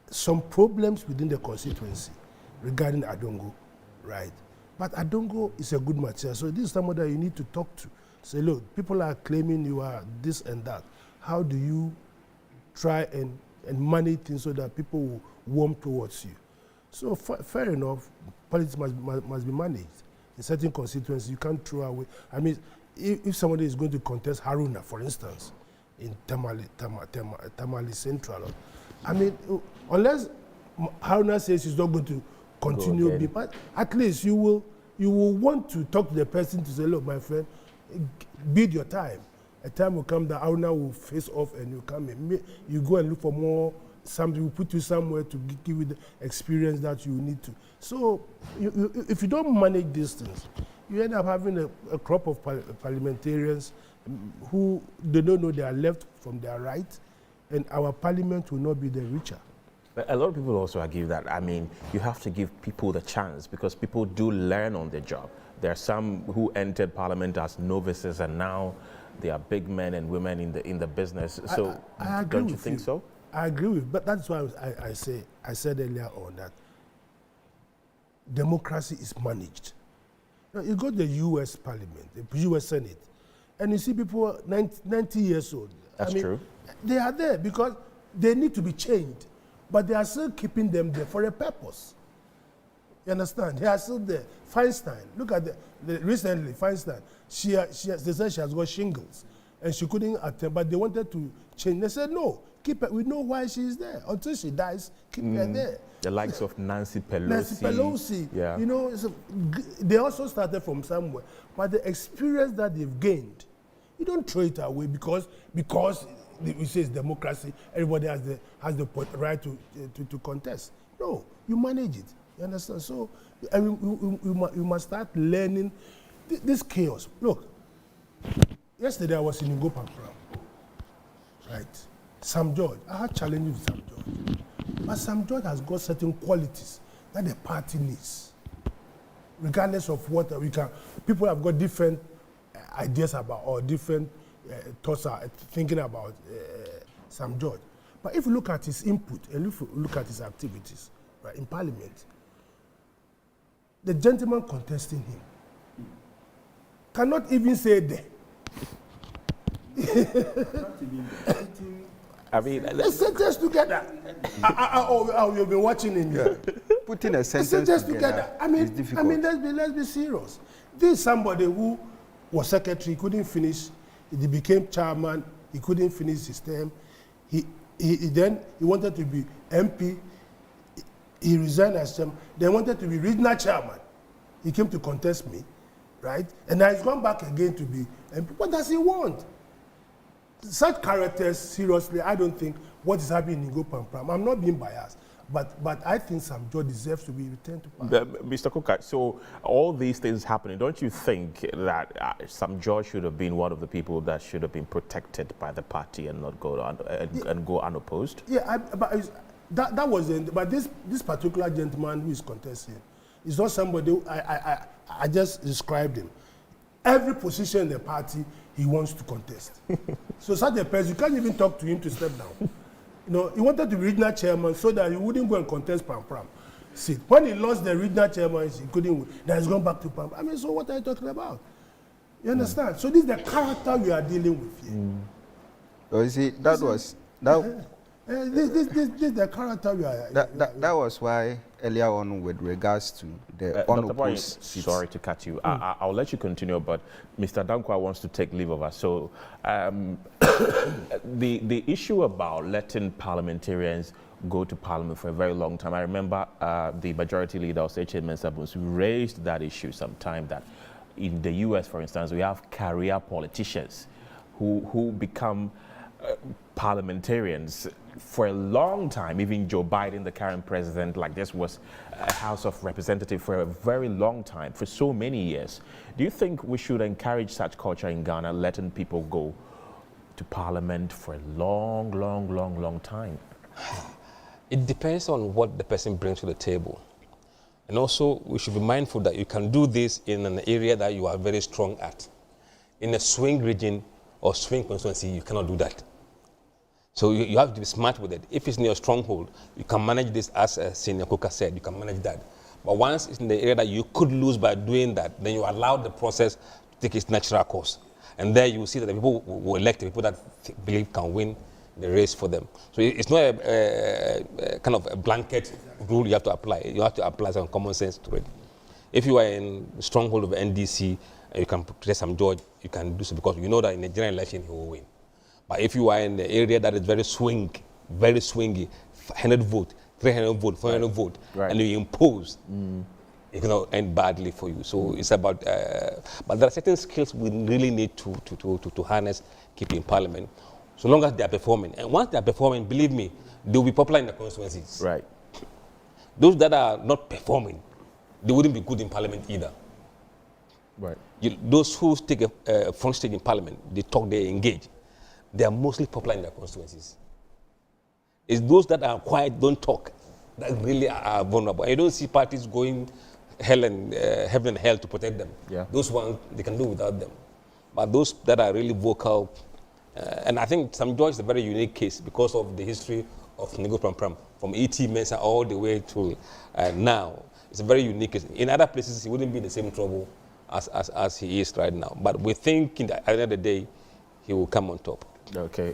some problems within the constituency regarding Adongo, right? But Adongo is a good material, so this is someone that you need to talk to. Say, look, people are claiming you are this and that. How do you try and manage things so that people will warm towards you? So fair enough, politics must be managed. In certain constituencies, you can't throw away. I mean, if somebody is going to contest Haruna, for instance, in Tamale Central, I mean, unless Haruna says he's not going to continue, but at least you will want to talk to the person to say, look, my friend, bid your time. A time will come that Haruna will face off and you come in. You go and look for more, something will put you somewhere to give you the experience that you need to. So if you don't manage these things, you end up having a crop of parliamentarians who they don't know their left from their right, and our parliament will not be the richer. But a lot of people also argue that, I mean, you have to give people the chance because people do learn on the job. There are some who entered parliament as novices and now they are big men and women in the business. So don't you think so? I agree with, but that's why I said earlier on that democracy is managed. Now, you go to the U.S. Parliament, the U.S. Senate, and you see people 90 years old. That's true. They are there because they need to be changed, but they are still keeping them there for a purpose. You understand? They are still there. Feinstein, look at recently, Feinstein, they said she has got shingles, and she couldn't attend, but they wanted to change. They said, no, keep her. We know why she's there. Until she dies, keep her there. The likes of Nancy Pelosi. Nancy Pelosi. Yeah. You know, they also started from somewhere. But the experience that they've gained, you don't throw it away because we say it's democracy, everybody has the right to contest. No, you manage it. You understand? So I mean, we must start learning this chaos. Look, yesterday I was in Incumbent, right? Sam George, I had challenges with Sam George. But Sam George has got certain qualities that the party needs. Regardless of what people have got different ideas about or different thoughts are thinking about Sam George. But if you look at his input and if you look at his activities right, in Parliament, the gentleman contesting him cannot even say there. I mean, let's sentence together. You'll be watching in here. Putting a sentence together. I mean, let's be serious. This is somebody who was secretary, couldn't finish. He became chairman. He couldn't finish his term. He wanted to be MP. He resigned as chairman. Then wanted to be regional chairman. He came to contest me, right? And now he's gone back again to be MP. What does he want? Such characters, seriously, I don't think what is happening in Incumbent. I'm not being biased, but I think Sam George deserves to be returned to Parliament. Mr. Kuka, so all these things happening, don't you think that Sam George should have been one of the people that should have been protected by the party and not go unopposed? Yeah, that wasn't. But this particular gentleman who is contesting is not somebody who I just described him. Every position in the party, he wants to contest. So such a person, you can't even talk to him to step down. You know, he wanted to be regional chairman so that he wouldn't go and contest Pram seat. When he lost the regional chairman, he couldn't win. Then he's gone back to Pram. I mean, so what are you talking about? You understand? So this is the character we are dealing with here. So you see, this is the character we are. That was why earlier on, with regards to the unopposed seats. Sorry to cut you. I'll let you continue, but Mr. Dankwa wants to take leave of us. So the issue about letting parliamentarians go to parliament for a very long time. I remember the majority leader, Oseche Mensah, raised that issue sometime that in the US, for instance, we have career politicians who become parliamentarians for a long time. Even Joe Biden, the current president, like this, was a House of Representatives for a very long time, for so many years. Do you think we should encourage such culture in Ghana, letting people go to parliament for a long time? It depends on what the person brings to the table. And also, we should be mindful that you can do this in an area that you are very strong at. In a swing region or swing constituency, you cannot do that. So you have to be smart with it. If it's in your stronghold, you can manage this, as Senior Coker said, you can manage that. But once it's in the area that you could lose by doing that, then you allow the process to take its natural course. And there you will see that the people who elect, the people that believe can win the race for them. So it's not a kind of a blanket rule you have to apply. You have to apply some common sense to it. If you are in the stronghold of NDC, you can protect some George, you can do so because you know that in the general election he will win. But if you are in the area that is very swingy, 100 vote, 300 vote, 400 vote, and you impose, it can end badly for you. So it's about, but there are certain skills we really need to harness, keep in parliament, so long as they are performing. And once they are performing, believe me, they will be popular in the constituencies. Right. Those that are not performing, they wouldn't be good in parliament either. Right. Those who take a front stage in parliament, they talk, they engage, they are mostly popular in their constituencies. It's those that are quiet, don't talk, that really are vulnerable. And you don't see parties going heaven and hell to protect them. Yeah. Those ones, they can do without them. But those that are really vocal, and I think Sam George is a very unique case because of the history of Nego Pram from E.T. Mensah all the way to now. It's a very unique case. In other places, he wouldn't be in the same trouble as he is right now. But we think at the end of the day, he will come on top. Okay,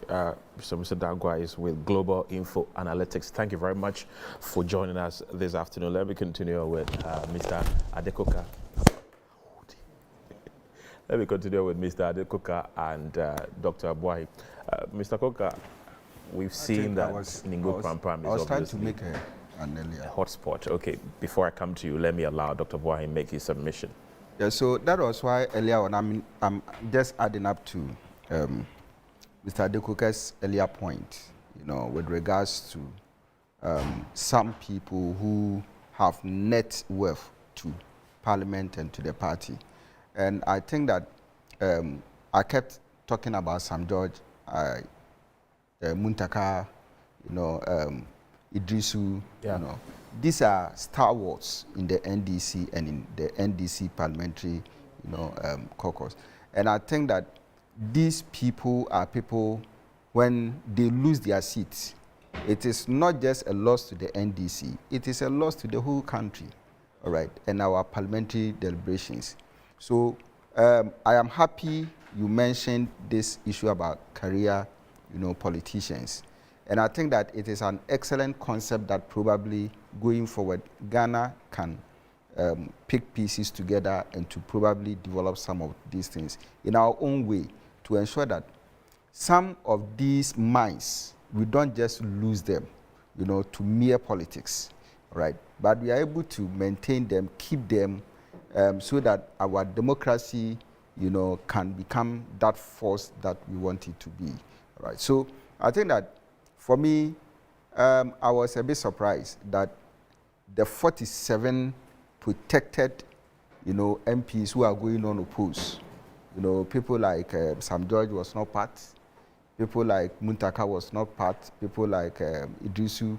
so Mr. Dangwa is with Global Info Analytics. Thank you very much for joining us this afternoon. Let me continue with Mr. Adekoka. Let me continue with Mr. Adekoka and Dr. Abuahi. Mr. Koka, we've seen that Ningo Pram is trying to make an earlier hotspot. Okay, before I come to you, let me allow Dr. Abuahi make his submission. Yeah, so that was why earlier on, I'm just adding up to Mr. Adekoka's earlier point, with regards to some people who have net worth to Parliament and to the party. And I think that I kept talking about Sam George, Muntaka, Idrisu, These are stalwarts in the NDC and in the NDC parliamentary, caucus. And I think that these people are people, when they lose their seats, it is not just a loss to the NDC, it is a loss to the whole country, all right, and our parliamentary deliberations. So I am happy you mentioned this issue about career, politicians. And I think that it is an excellent concept that probably going forward, Ghana can pick pieces together and to probably develop some of these things in our own way to ensure that some of these minds, we don't just lose them, to mere politics, right? But we are able to maintain them, keep them, so that our democracy, can become that force that we want it to be, right? So I think that for me, I was a bit surprised that the 47 protected, MPs who are going on opposed, people like Sam George was not part, people like Muntaka was not part, people like Idrisu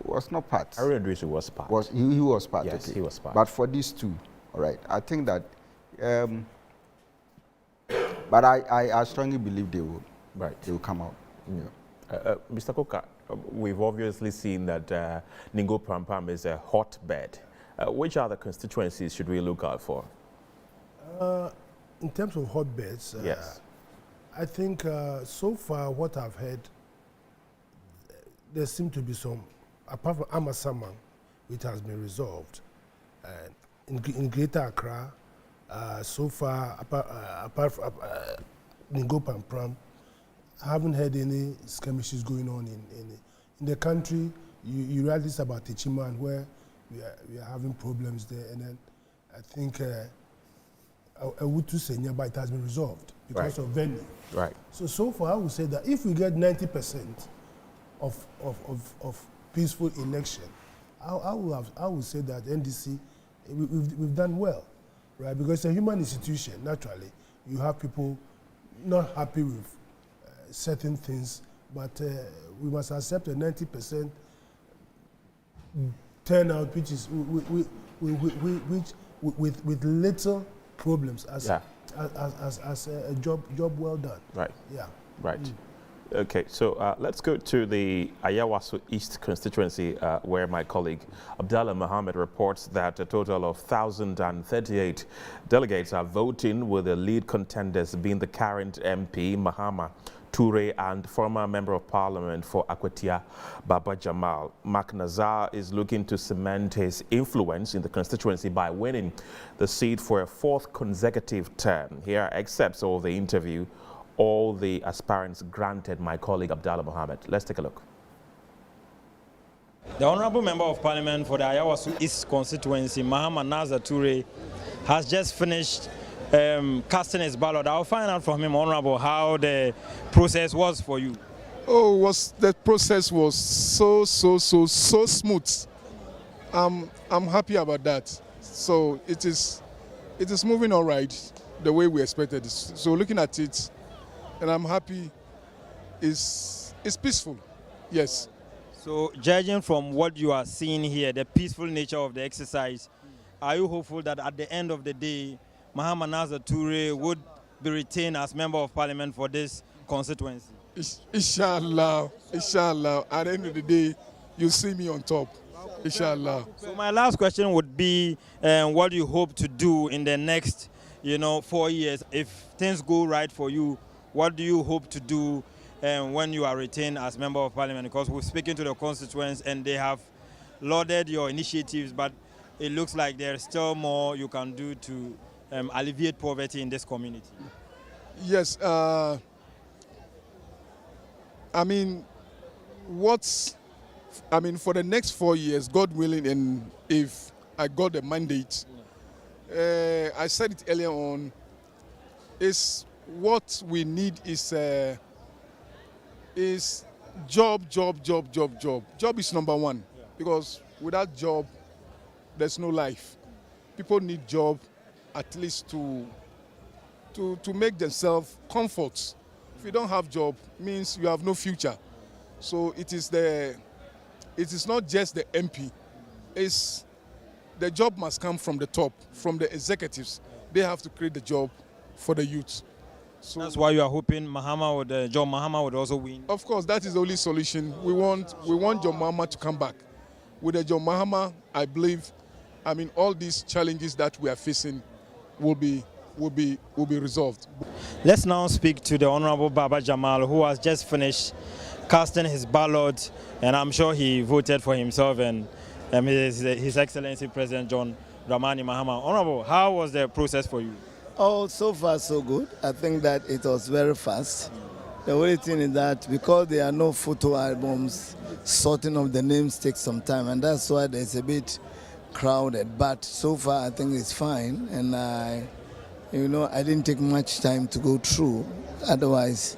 was not part. Aaron Idrisu was part. He was part, yes, okay. He was part. But for these two, all right, I think that, but I strongly believe they will, they will come out. Yeah. Mr. Koka, we've obviously seen that Ningo Pram is a hotbed. Which other constituencies should we look out for? In terms of hotbeds, yes. I think so far what I've heard, there seem to be some, apart from Amasaman, which has been resolved. In Greater Accra, so far, apart from Ningo Pram, I haven't heard any skirmishes going on in the country. You read this about Techiman, where we are having problems there, and then I think I would to say nearby it has been resolved because of venue. Right. So far I would say that if we get 90% of peaceful election, I would say that NDC we've done well, right? Because it's a human institution. Naturally, you have people not happy with certain things, but we must accept a 90% turnout, which is with little problems as a job well done. Right. Yeah. Right. Okay, so let's go to the Asawase East constituency, where my colleague Abdallah Mohammed reports that a total of 1,038 delegates are voting, with the lead contenders being the current MP Mahama Toure and former Member of Parliament for Akwatia Baba Jamal. Mark Nazar is looking to cement his influence in the constituency by winning the seat for a 4th consecutive term. Here are excerpts of the interview all the aspirants granted my colleague Abdallah Mohammed. Let's take a look. The Honourable Member of Parliament for the Asawase East constituency, Mahama Nazar Toure, has just finished casting his ballot. I'll find out from him, Honourable, how the process was for you. Oh, the process was so smooth. I'm happy about that. So it is moving all right the way we expected it. So looking at it, and I'm happy, it's peaceful, yes. So judging from what you are seeing here, the peaceful nature of the exercise, are you hopeful that at the end of the day, Mahama Nazar Toure would be retained as Member of Parliament for this constituency? Inshallah, inshallah. At the end of the day, you see me on top, inshallah. So my last question would be, what do you hope to do in the next, 4 years? If things go right for you, what do you hope to do when you are retained as Member of Parliament? Because we're speaking to the constituents and they have lauded your initiatives, but it looks like there's still more you can do to alleviate poverty in this community. Yes, for the next 4 years, God willing, and if I got the mandate, I said it earlier on, is what we need is job. Job is number one, because without job, there's no life. People need job, at least to make themselves comfort. If you don't have job, means you have no future. So it is not just the MP. The job must come from the top, from the executives. They have to create the job for the youth. So that's why you are hoping John Mahama would also win. Of course, that is the only solution. We want John Mahama to come back. With the John Mahama, I believe, all these challenges that we are facing will be resolved. Let's now speak to the Honourable Baba Jamal, who has just finished casting his ballot, and I'm sure he voted for himself and His Excellency President John Dramani Mahama. Honourable, how was the process for you? Oh, so far so good. I think that it was very fast. The only thing is that because there are no photo albums, sorting of the names takes some time, and that's why there's a bit crowded. But so far I think it's fine, and I didn't take much time to go through. Otherwise,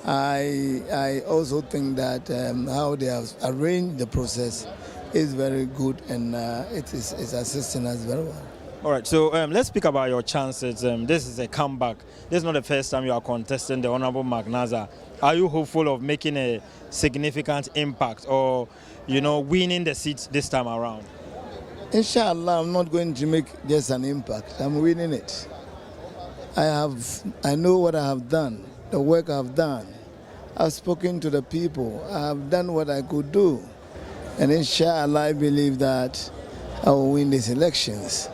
I also think that how they have arranged the process is very good, and it's assisting us very well. All right, so let's speak about your chances. This is a comeback. This is not the first time you are contesting the Honourable Mark Nazar. Are you hopeful of making a significant impact or, winning the seat this time around? Inshallah, I'm not going to make just an impact. I'm winning it. I know what I have done, the work I've done. I've spoken to the people. I've done what I could do. And inshallah, I believe that I will win these elections.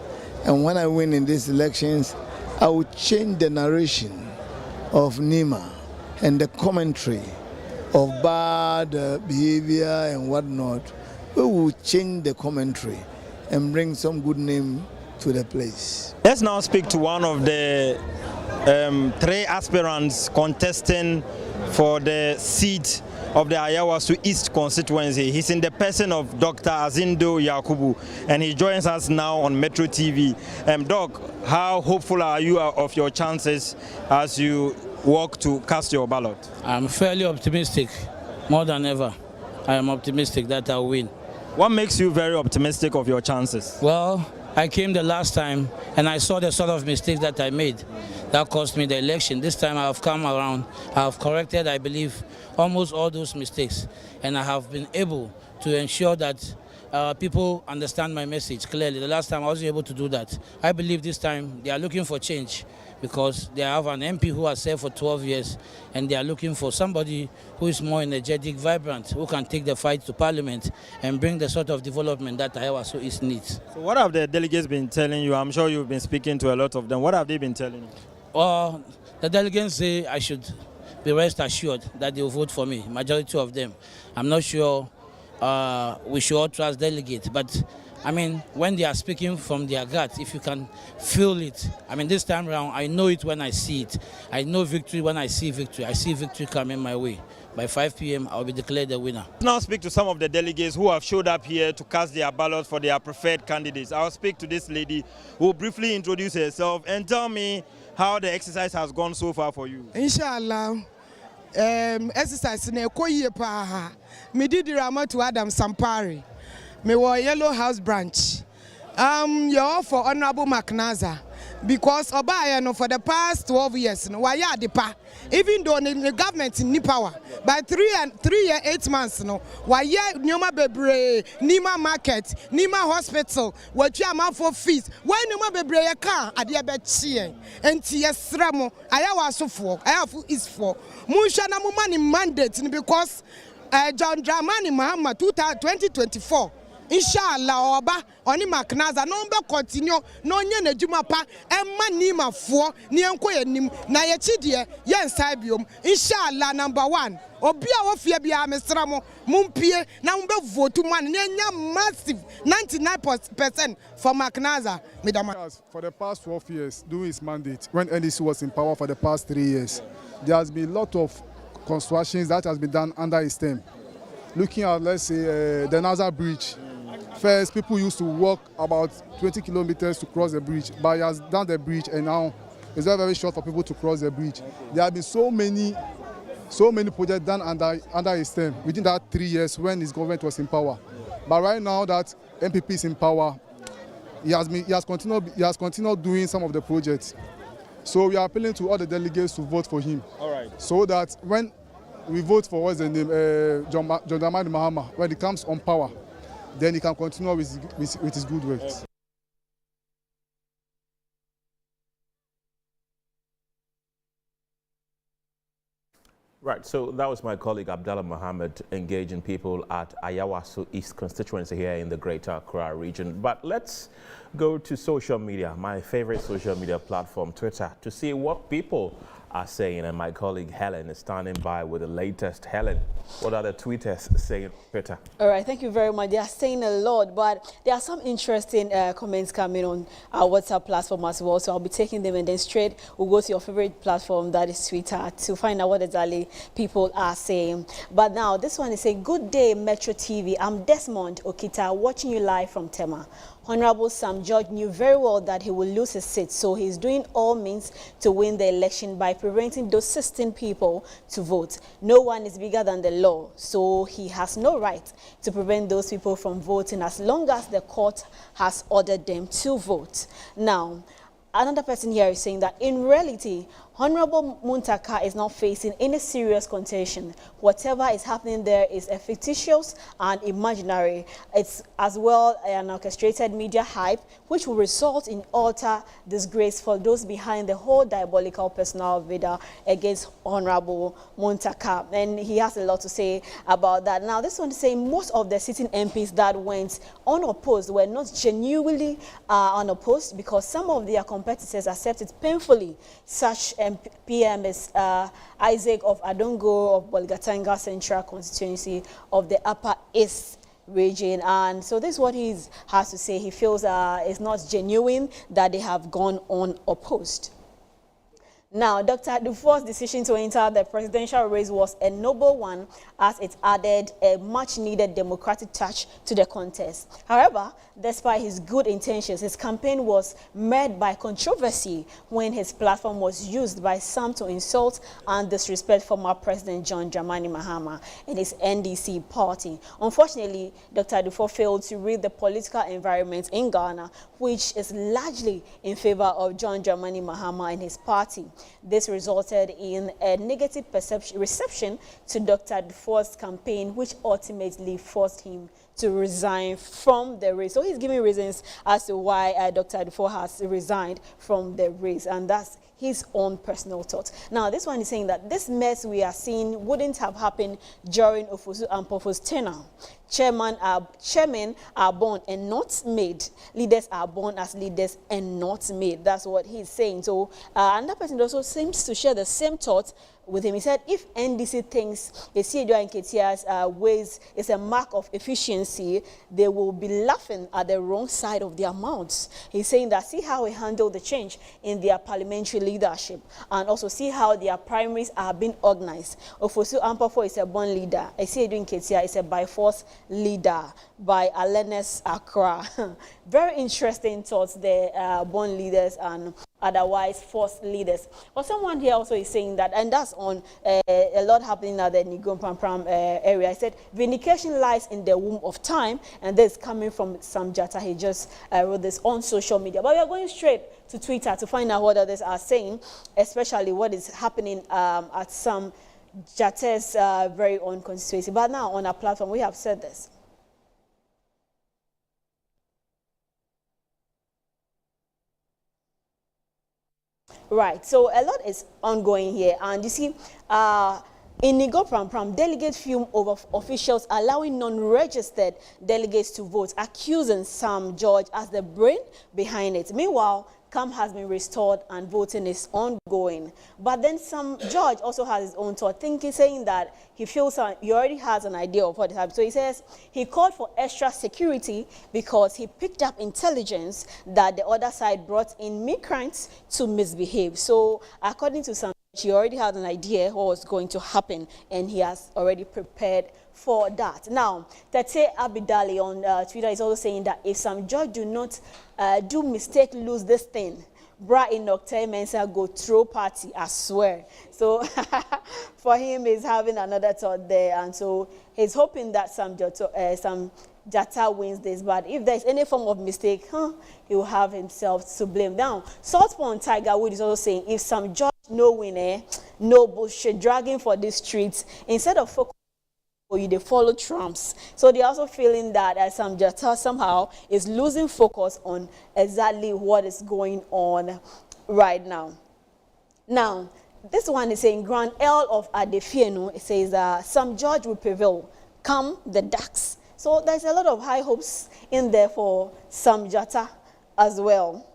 And when I win in these elections, I will change the narration of Nima and the commentary of bad behavior and whatnot. We will change the commentary and bring some good name to the place. Let's now speak to one of the 3 aspirants contesting for the seat of the Asawase East constituency. He's in the person of Dr. Azindo Yakubu, and he joins us now on Metro TV. Doc, how hopeful are you of your chances as you walk to cast your ballot? I'm fairly optimistic, more than ever. I am optimistic that I'll win. What makes you very optimistic of your chances? Well, I came the last time and I saw the sort of mistakes that I made. That cost me the election. This time I have come around, I have corrected, I believe, almost all those mistakes. And I have been able to ensure that people understand my message clearly. The last time I wasn't able to do that. I believe this time they are looking for change because they have an MP who has served for 12 years and they are looking for somebody who is more energetic, vibrant, who can take the fight to Parliament and bring the sort of development that Asawase East needs. So what have the delegates been telling you? I'm sure you've been speaking to a lot of them. What have they been telling you? The delegates say I should be rest assured that they will vote for me, majority of them. I'm not sure we should all trust delegates, but I mean, when they are speaking from their gut, if you can feel it, I mean, this time around, I know it when I see it. I know victory when I see victory. I see victory coming my way. By 5 p.m., I'll be declared the winner. Now speak to some of the delegates who have showed up here to cast their ballots for their preferred candidates. I'll speak to this lady who will briefly introduce herself and tell me how the exercise has gone so far for you. Inshallah, exercise ne koye pa. Me did Rama to Adam Sampari. Me wa Yellow House branch. You're for Honorable McNaza because Obaya for the past 12 years no why pa even though the government in power by 3 years 8 months no why Nyoma Bebre Nima market Nima hospital what you am for fees why Nyoma Bebre ka adia betchie enti yesramo Ayawaso for Ayafu is for Musha na money mandate because John Dramani Mahama 2024 Inshallah, Oba, Oni Maknaza, no continue, no nye juma pa, emma nima fo, ni enko nim, na ye chidie, yen sabium, Inshallah, #1. Obia wofia bia mesramo, mumpie, na mbe vote man, nyenya massive 99% for Maknaza. For the past 12 years, doing his mandate, when NDC was in power for the past 3 years, there has been a lot of constructions that has been done under his term. Looking at, let's say, the Naza Bridge. First, people used to walk about 20 kilometers to cross the bridge, but he has done the bridge and now it's very, very short for people to cross the bridge. There have been so many projects done under his term within that 3 years when his government was in power. But right now that NPP is in power, he has continued doing some of the projects. So we are appealing to all the delegates to vote for him. All right. So that when we vote for what's the name, John Dramani Mahama, when he comes on power, then he can continue with his good works. Right, so that was my colleague Abdallah Mohammed engaging people at Asawase East constituency here in the Greater Accra region. But let's go to social media, my favorite social media platform, Twitter, to see what people are saying. And my colleague Helen is standing by with the latest. Helen, what are the tweeters saying on Twitter? All right, thank you very much. They are saying a lot, but there are some interesting comments coming on our WhatsApp platform as well. So I'll be taking them and then straight we'll go to your favorite platform, that is Twitter, to find out what exactly people are saying. But now this one is saying, good day, Metro TV. I'm Desmond Okita, watching you live from Tema. Honorable Sam George knew very well that he will lose his seat, so he's doing all means to win the election by preventing those 16 people to vote. No one is bigger than the law, so he has no right to prevent those people from voting as long as the court has ordered them to vote. Now, another person here is saying that in reality, Honorable Muntaka is not facing any serious contention. Whatever is happening there is a fictitious and imaginary. It's as well an orchestrated media hype, which will result in utter disgrace for those behind the whole diabolical personal vendetta against Honorable Muntaka. And he has a lot to say about that. Now, this one is saying most of the sitting MPs that went unopposed were not genuinely unopposed because some of their competitors accepted painfully such PM is Isaac of Adongo of Bolgatanga Central Constituency of the Upper East region. And so this is what he has to say. He feels it's not genuine that they have gone unopposed. Now, Dr. Dufour's decision to enter the presidential race was a noble one as it added a much-needed democratic touch to the contest. However, despite his good intentions, his campaign was marred by controversy when his platform was used by some to insult and disrespect former President John Dramani Mahama and his NDC party. Unfortunately, Dr. Dufour failed to read the political environment in Ghana, which is largely in favor of John Dramani Mahama and his party. This resulted in a negative reception to Dr. Dufour's campaign, which ultimately forced him to resign from the race. So he's giving reasons as to why Dr. Dufour has resigned from the race, and that's his own personal thoughts. Now, this one is saying that this mess we are seeing wouldn't have happened during Ofosu Ampoffo's tenure. Chairmen are born and not made. Leaders are born as leaders and not made. That's what he's saying. So another person also seems to share the same thoughts with him. He said, if NDC thinks Esiedua and Nketiah's ways is a mark of efficiency, they will be laughing at the wrong side of their mouths. He's saying that see how he handled the change in their parliamentary leadership, and also see how their primaries are being organized. Ofosu Ampofo is a born leader. Esiedua and Nketiah is a by force leader by Alenes Accra. Very interesting thoughts there, born leaders and otherwise forced leaders. But someone here also is saying that, and that's on a lot happening at the Ngom Pram area. I said, vindication lies in the womb of time, and this is coming from Sam Jatta. He just wrote this on social media. But we are going straight to Twitter to find out what others are saying, especially what is happening at Sam Jatta's very own constituency. But now on our platform, we have said this. Right, so a lot is ongoing here, and you see, in Ngom Pram, delegates fume over officials allowing non-registered delegates to vote, accusing Sam George as the brain behind it. Meanwhile, calm has been restored and voting is ongoing. But then Sam George also has his own thought, saying that he feels he already has an idea of what is happening. So he says he called for extra security because he picked up intelligence that the other side brought in migrants to misbehave. So according to Sam, he already had an idea what was going to happen, and he has already prepared for that. Now, Tate Abidali on Twitter is also saying that if Sam George do not do mistake, lose this thing, Bra in October Mensa go throw party, I swear. So for him, he's having another thought there, and so he's hoping that Sam Jatta wins this. But if there's any form of mistake, he will have himself to blame. Now, Saltpond Tiger Wood is also saying if Sam George no winner, no bullshit dragging for these streets, instead of focusing or they follow Trumps. So they're also feeling that Sam Jatta somehow is losing focus on exactly what is going on right now. Now, this one is saying Grand Earl of Adefienu, it says Sam George will prevail, come the ducks. So there's a lot of high hopes in there for Sam Jatta as well.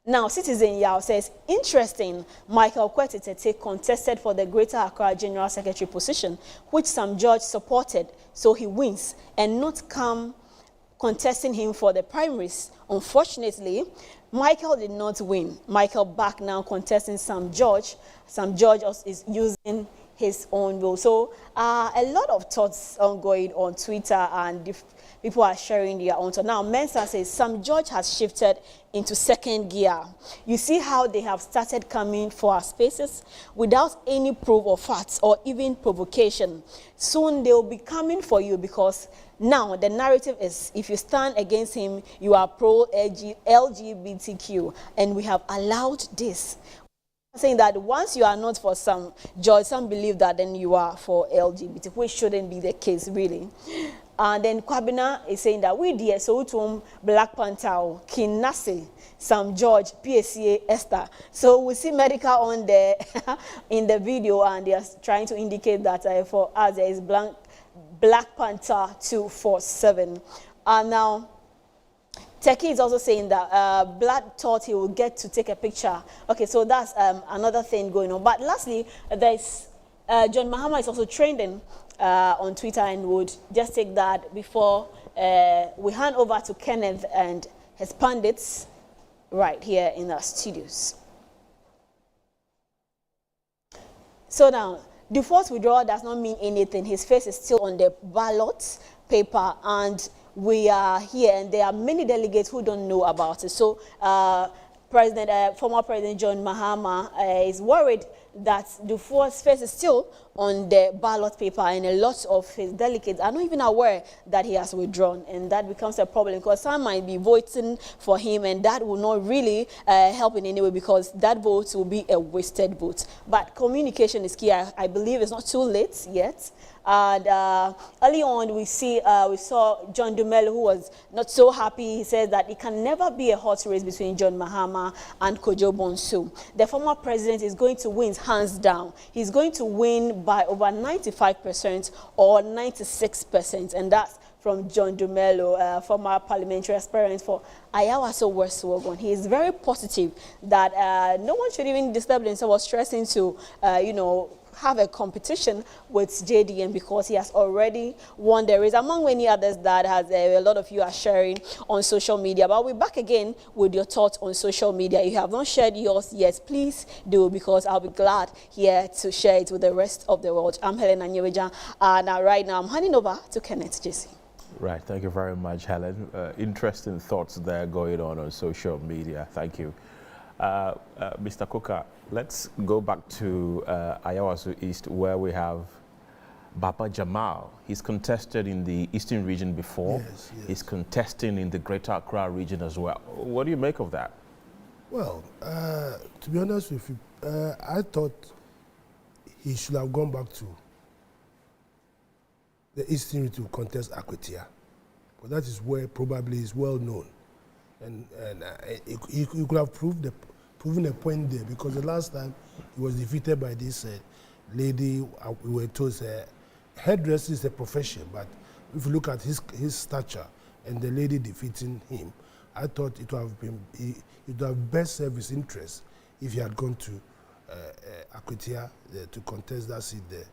Now, Citizen Yao says, interesting, Michael Kwetitete contested for the Greater Accra General Secretary position, which Sam George supported, so he wins, and not come contesting him for the primaries. Unfortunately, Michael did not win. Michael back now contesting Sam George. Sam George is using his own will. So a lot of thoughts ongoing on Twitter, and people are sharing their own thoughts. Now, Mensa says Sam George has shifted into second gear. You see how they have started coming for our spaces without any proof of facts or even provocation. Soon they will be coming for you, because now the narrative is if you stand against him, you are pro-LGBTQ, and we have allowed this. Saying that once you are not for Sam George, some believe that then you are for LGBT, which shouldn't be the case, really. And then Kwabena is saying that we dear so to Black Panther, King Nasi, Sam George, PSCA, Esther. So we see medical on there in the video, and they are trying to indicate that for us there is Black Panther 247. And now Teki is also saying that Blood thought he would get to take a picture. Okay, so that's another thing going on. But lastly, there's John Mahama is also trending on Twitter, and would just take that before we hand over to Kenneth and his pundits right here in our studios. So now, Dufour's withdrawal does not mean anything. His face is still on the ballot paper, and we are here, and there are many delegates who don't know about it. So former President John Mahama is worried that Dufour's face is still on the ballot paper, and a lot of his delegates are not even aware that he has withdrawn, and that becomes a problem because some might be voting for him, and that will not really help in any way because that vote will be a wasted vote. But communication is key. I believe it's not too late yet. And early on, we saw John Dumelo, who was not so happy. He said that it can never be a hot race between John Mahama and Kojo Bonsu. The former president is going to win hands down. He's going to win by over 95% or 96%, and that's from John Dumelo, former parliamentary aspirant for Asawase West Wogon. He is very positive that no one should even disturb themselves or stress into, have a competition with JDM because he has already won the race, among many others that has a lot of you are sharing on social media. But we're back again with your thoughts on social media. If you have not shared yours yet, please do, because I'll be glad here to share it with the rest of the world. I'm Helen Anyeweja, and right now I'm handing over to Kenneth Jesse. Right, thank you very much, Helen. Interesting thoughts there going on social media. Thank you. Mr. Coker, let's go back to Asawase East, where we have Baba Jamal. He's contested in the Eastern region before. Yes. He's contesting in the Greater Accra region as well. What do you make of that? Well, to be honest with you, I thought he should have gone back to the Eastern region to contest Akwetia. But that is where probably is well known. And he could have proven a point there, because the last time he was defeated by this lady, we were told hairdressing is a profession, but if you look at his stature and the lady defeating him, I thought it would have best served his interest if he had gone to Akwetia to contest that seat there.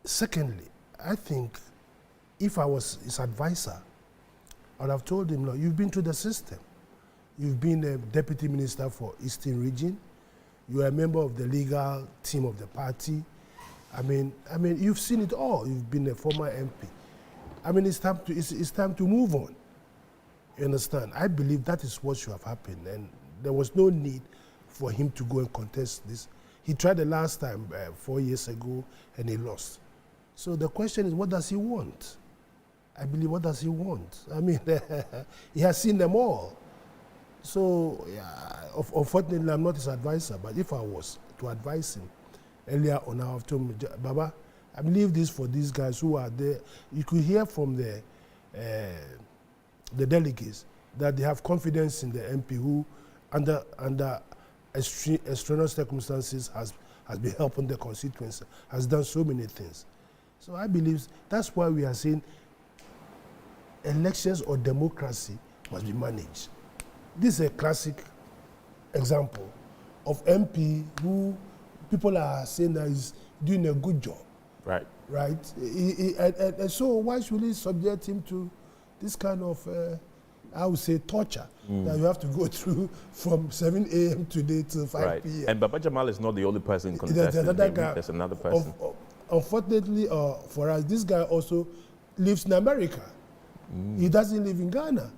Secondly, I think if I was his advisor, I would have told him, no, you've been through the system. You've been a deputy minister for Eastern Region. You are a member of the legal team of the party. I mean, you've seen it all. You've been a former MP. I mean, it's time to move on. You understand? I believe that is what should have happened, and there was no need for him to go and contest this. He tried the last time 4 years ago, and he lost. So the question is, what does he want? I believe, what does he want? I mean, he has seen them all. So, yeah, unfortunately, I'm not his advisor, but if I was to advise him earlier on, I have told him, Baba, I believe this for these guys who are there. You could hear from the delegates that they have confidence in the MP who, under extraordinary circumstances, has been helping the constituency, has done so many things. So I believe that's why we are saying elections or democracy must be managed. This is a classic example of MP who people are saying that is doing a good job. Right. Right? And so why should we subject him to this kind of, I would say, torture that you have to go through from 7 a.m. today till 5 p.m. And Baba Jamal is not the only person contesting. There's another person. Unfortunately for us, this guy also lives in America. He doesn't live in Ghana.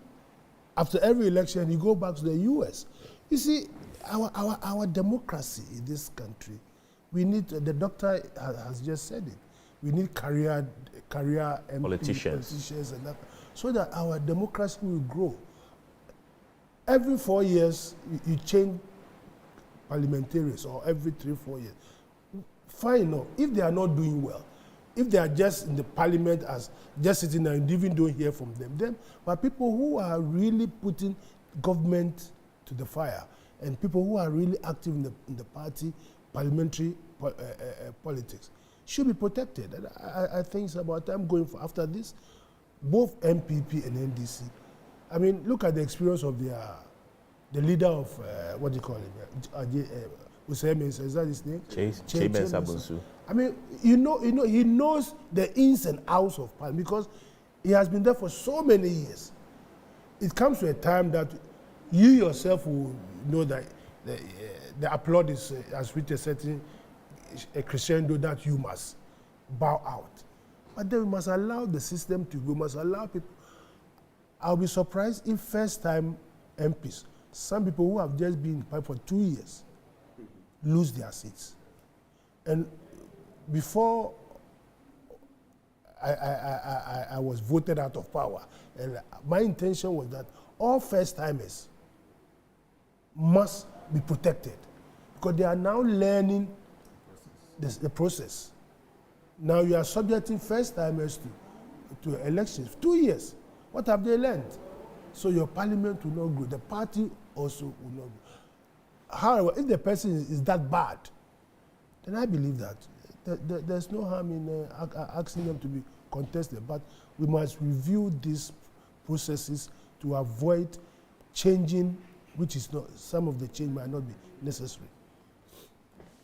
After every election, he goes back to the U.S. You see, our democracy in this country, we need, the doctor has just said it, we need career MP, politicians and that, so that our democracy will grow. Every 4 years, you change parliamentarians, or every 3-4 years. Fine enough. If they are not doing well, if they are just in the parliament as just sitting there and even don't hear from them, but people who are really putting government to the fire, and people who are really active in the party, parliamentary politics, should be protected. And I think it's about time going for, after this, both NPP and NDC. I mean, look at the experience of the leader of, what do you call him? Is that his name? Chase. I mean, he knows the ins and outs of parliament because he has been there for so many years. It comes to a time that you yourself will know that the applaud is has reached a certain crescendo that you must bow out. But then we must allow the system to go. We must allow people. I'll be surprised if first-time MPs, some people who have just been in power for 2 years, lose their seats. And before I was voted out of power, and my intention was that all first-timers must be protected because they are now learning the process. Now you are subjecting first-timers to elections. 2 years. What have they learned? So your parliament will not grow. The party also will not grow. However, if the person is that bad, then I believe that there's no harm in asking them to be contested. But we must review these processes to avoid changing, which is not, some of the change might not be necessary.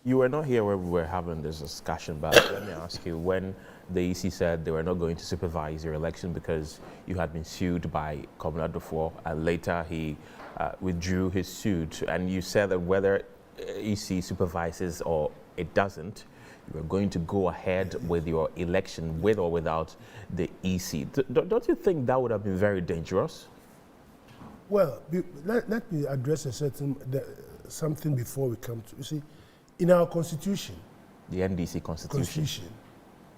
You were not here when we were having this discussion, but let me ask you, when the EC said they were not going to supervise your election because you had been sued by Comrade Dufour, and later he withdrew his suit, and you said that whether EC supervises or it doesn't, you are going to go ahead with your election with or without the EC. Don't you think that would have been very dangerous? Well, let me address something before we come to, you see, in our constitution, the NDC constitution,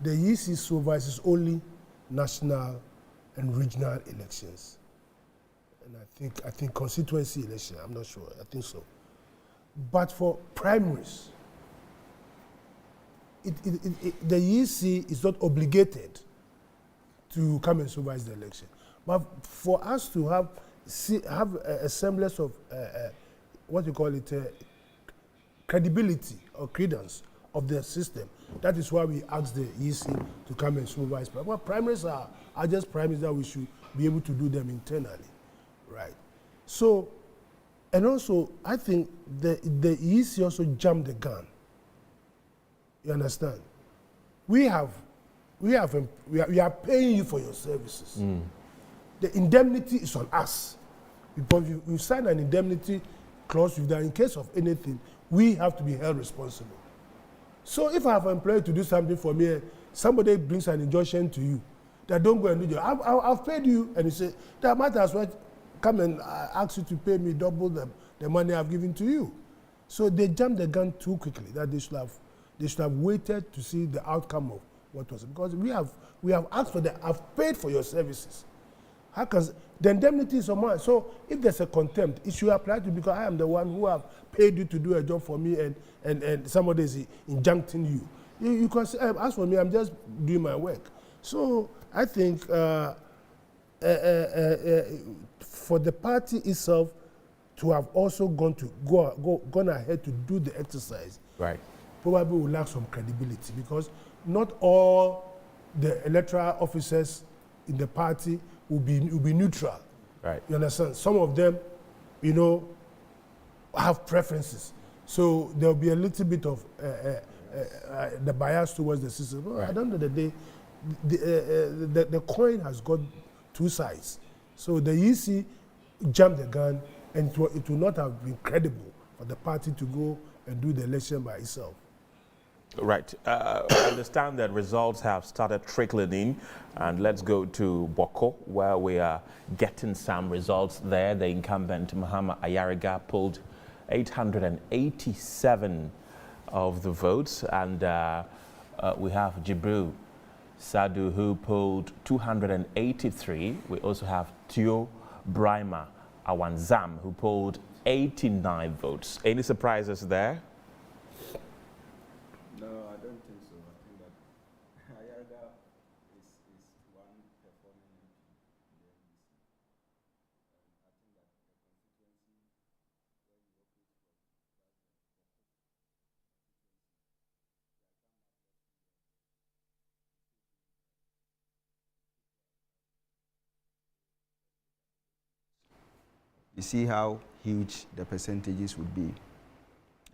the EC supervises only national and regional elections. And I think constituency election, I'm not sure, I think so. But for primaries, the EC is not obligated to come and supervise the election. But for us to have a semblance of what you call it, credibility or credence of the system, that is why we ask the EC to come and supervise. Well, primaries are just primaries that we should be able to do them internally, right? So, and also, I think the EC also jumped the gun. You understand? We are paying you for your services. Mm. The indemnity is on us. Because you sign an indemnity clause with that in case of anything, we have to be held responsible. So if I have an employee to do something for me, somebody brings an injunction to you that don't go and do it. I've paid you, and you say, that might as well come and ask you to pay me double the money I've given to you. So they jumped the gun too quickly, that they should have waited to see the outcome of what was. Because we have asked for I've paid for your services. How can the indemnity is on mine? So if there's a contempt, it should apply to because I am the one who have paid you to do a job for me, and somebody is injuncting you. You can say, as for me, I'm just doing my work. So I think for the party itself to have also gone ahead to do the exercise, right, probably will lack some credibility because not all the electoral officers in the party will be neutral. Right. You understand? Some of them, have preferences. So there'll be a little bit of the bias towards the system. Well, right. At the end of the day, the coin has got two sides. So the EC jumped the gun, and it will not have been credible for the party to go and do the election by itself. Right. I understand that results have started trickling in, and let's go to Boko, where we are getting some results there. The incumbent Mahama Ayariga pulled 887 of the votes, and we have Jibril Sadu, who pulled 283. We also have Tio Brima Awanzam, who pulled 89 votes. Any surprises there? No, I don't think so. I think that Ayariga is one performing in the NDC. I think that the constituency where you operate from, you see how huge the percentages would be.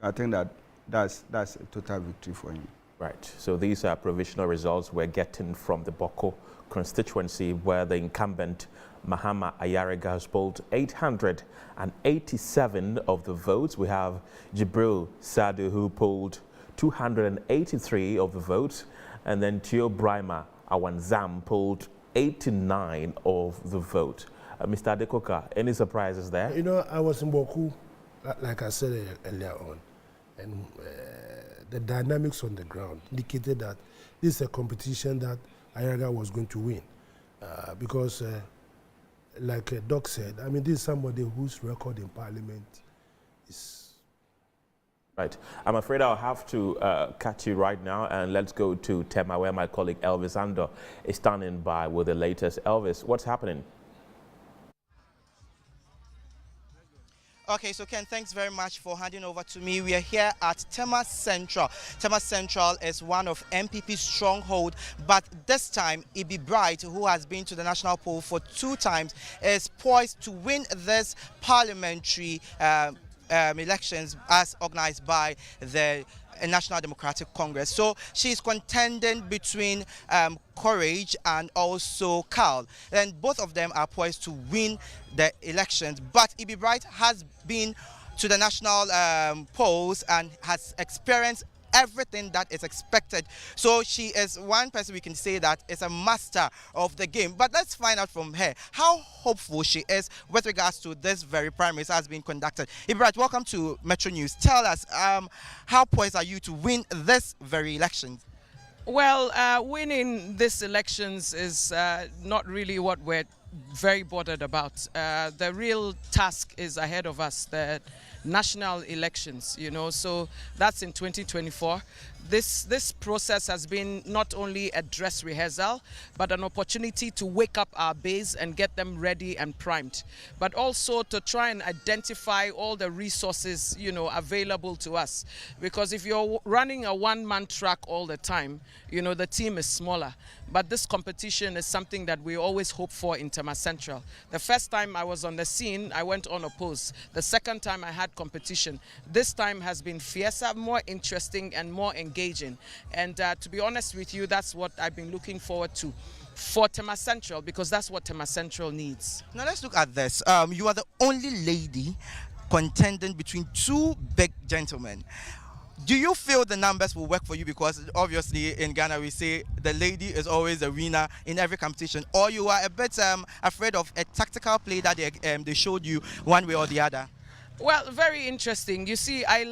I think that that's a total victory for him. Right. So these are provisional results we're getting from the Boko constituency, where the incumbent Mahama Ayariga has polled 887 of the votes. We have Jibril Sadu, who polled 283 of the votes, and then Tio Brima Awanzam polled 89 of the vote. Mr. Adekoka, any surprises there? I was in Boku, like I said earlier on, and the dynamics on the ground indicated that this is a competition that Ayaga was going to win. Because, like Doc said, I mean, this is somebody whose record in Parliament is... Right. I'm afraid I'll have to catch you right now, and let's go to Tema, where my colleague Elvis Ando is standing by with the latest. Elvis, what's happening? Okay, so Ken, thanks very much for handing over to me. We are here at Tema Central. Tema Central is one of NPP's stronghold, but this time Ibi Bright, who has been to the national poll for 2 times, is poised to win this parliamentary elections as organized by the National Democratic Congress. So she's contending between Courage and also Carl, and both of them are poised to win the elections. But Ibi Bright has been to the national polls and has experienced everything that is expected. So she is one person we can say that is a master of the game. But let's find out from her how hopeful she is with regards to this very primaries has been conducted. Ibi Bright, welcome to Metro News. Tell us, how poised are you to win this very election? Well, winning this elections is not really what we're very bothered about. The real task is ahead of us, the national elections, you know, so that's in 2024. This process has been not only a dress rehearsal, but an opportunity to wake up our base and get them ready and primed, but also to try and identify all the resources, you know, available to us. Because if you're running a one-man track all the time, you know, the team is smaller. But this competition is something that we always hope for in Tema Central. The first time I was on the scene, I went unopposed. The second time I had competition. This time has been fiercer, more interesting and more engaging. And to be honest with you, that's what I've been looking forward to for Tema Central, because that's what Tema Central needs. Now let's look at this. You are the only lady contending between 2 big gentlemen. Do you feel the numbers will work for you? Because obviously in Ghana we say the lady is always the winner in every competition. Or you are a bit afraid of a tactical play that they showed you one way or the other? Well, very interesting. You see, I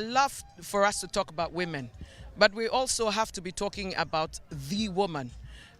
love for us to talk about women, but we also have to be talking about the woman.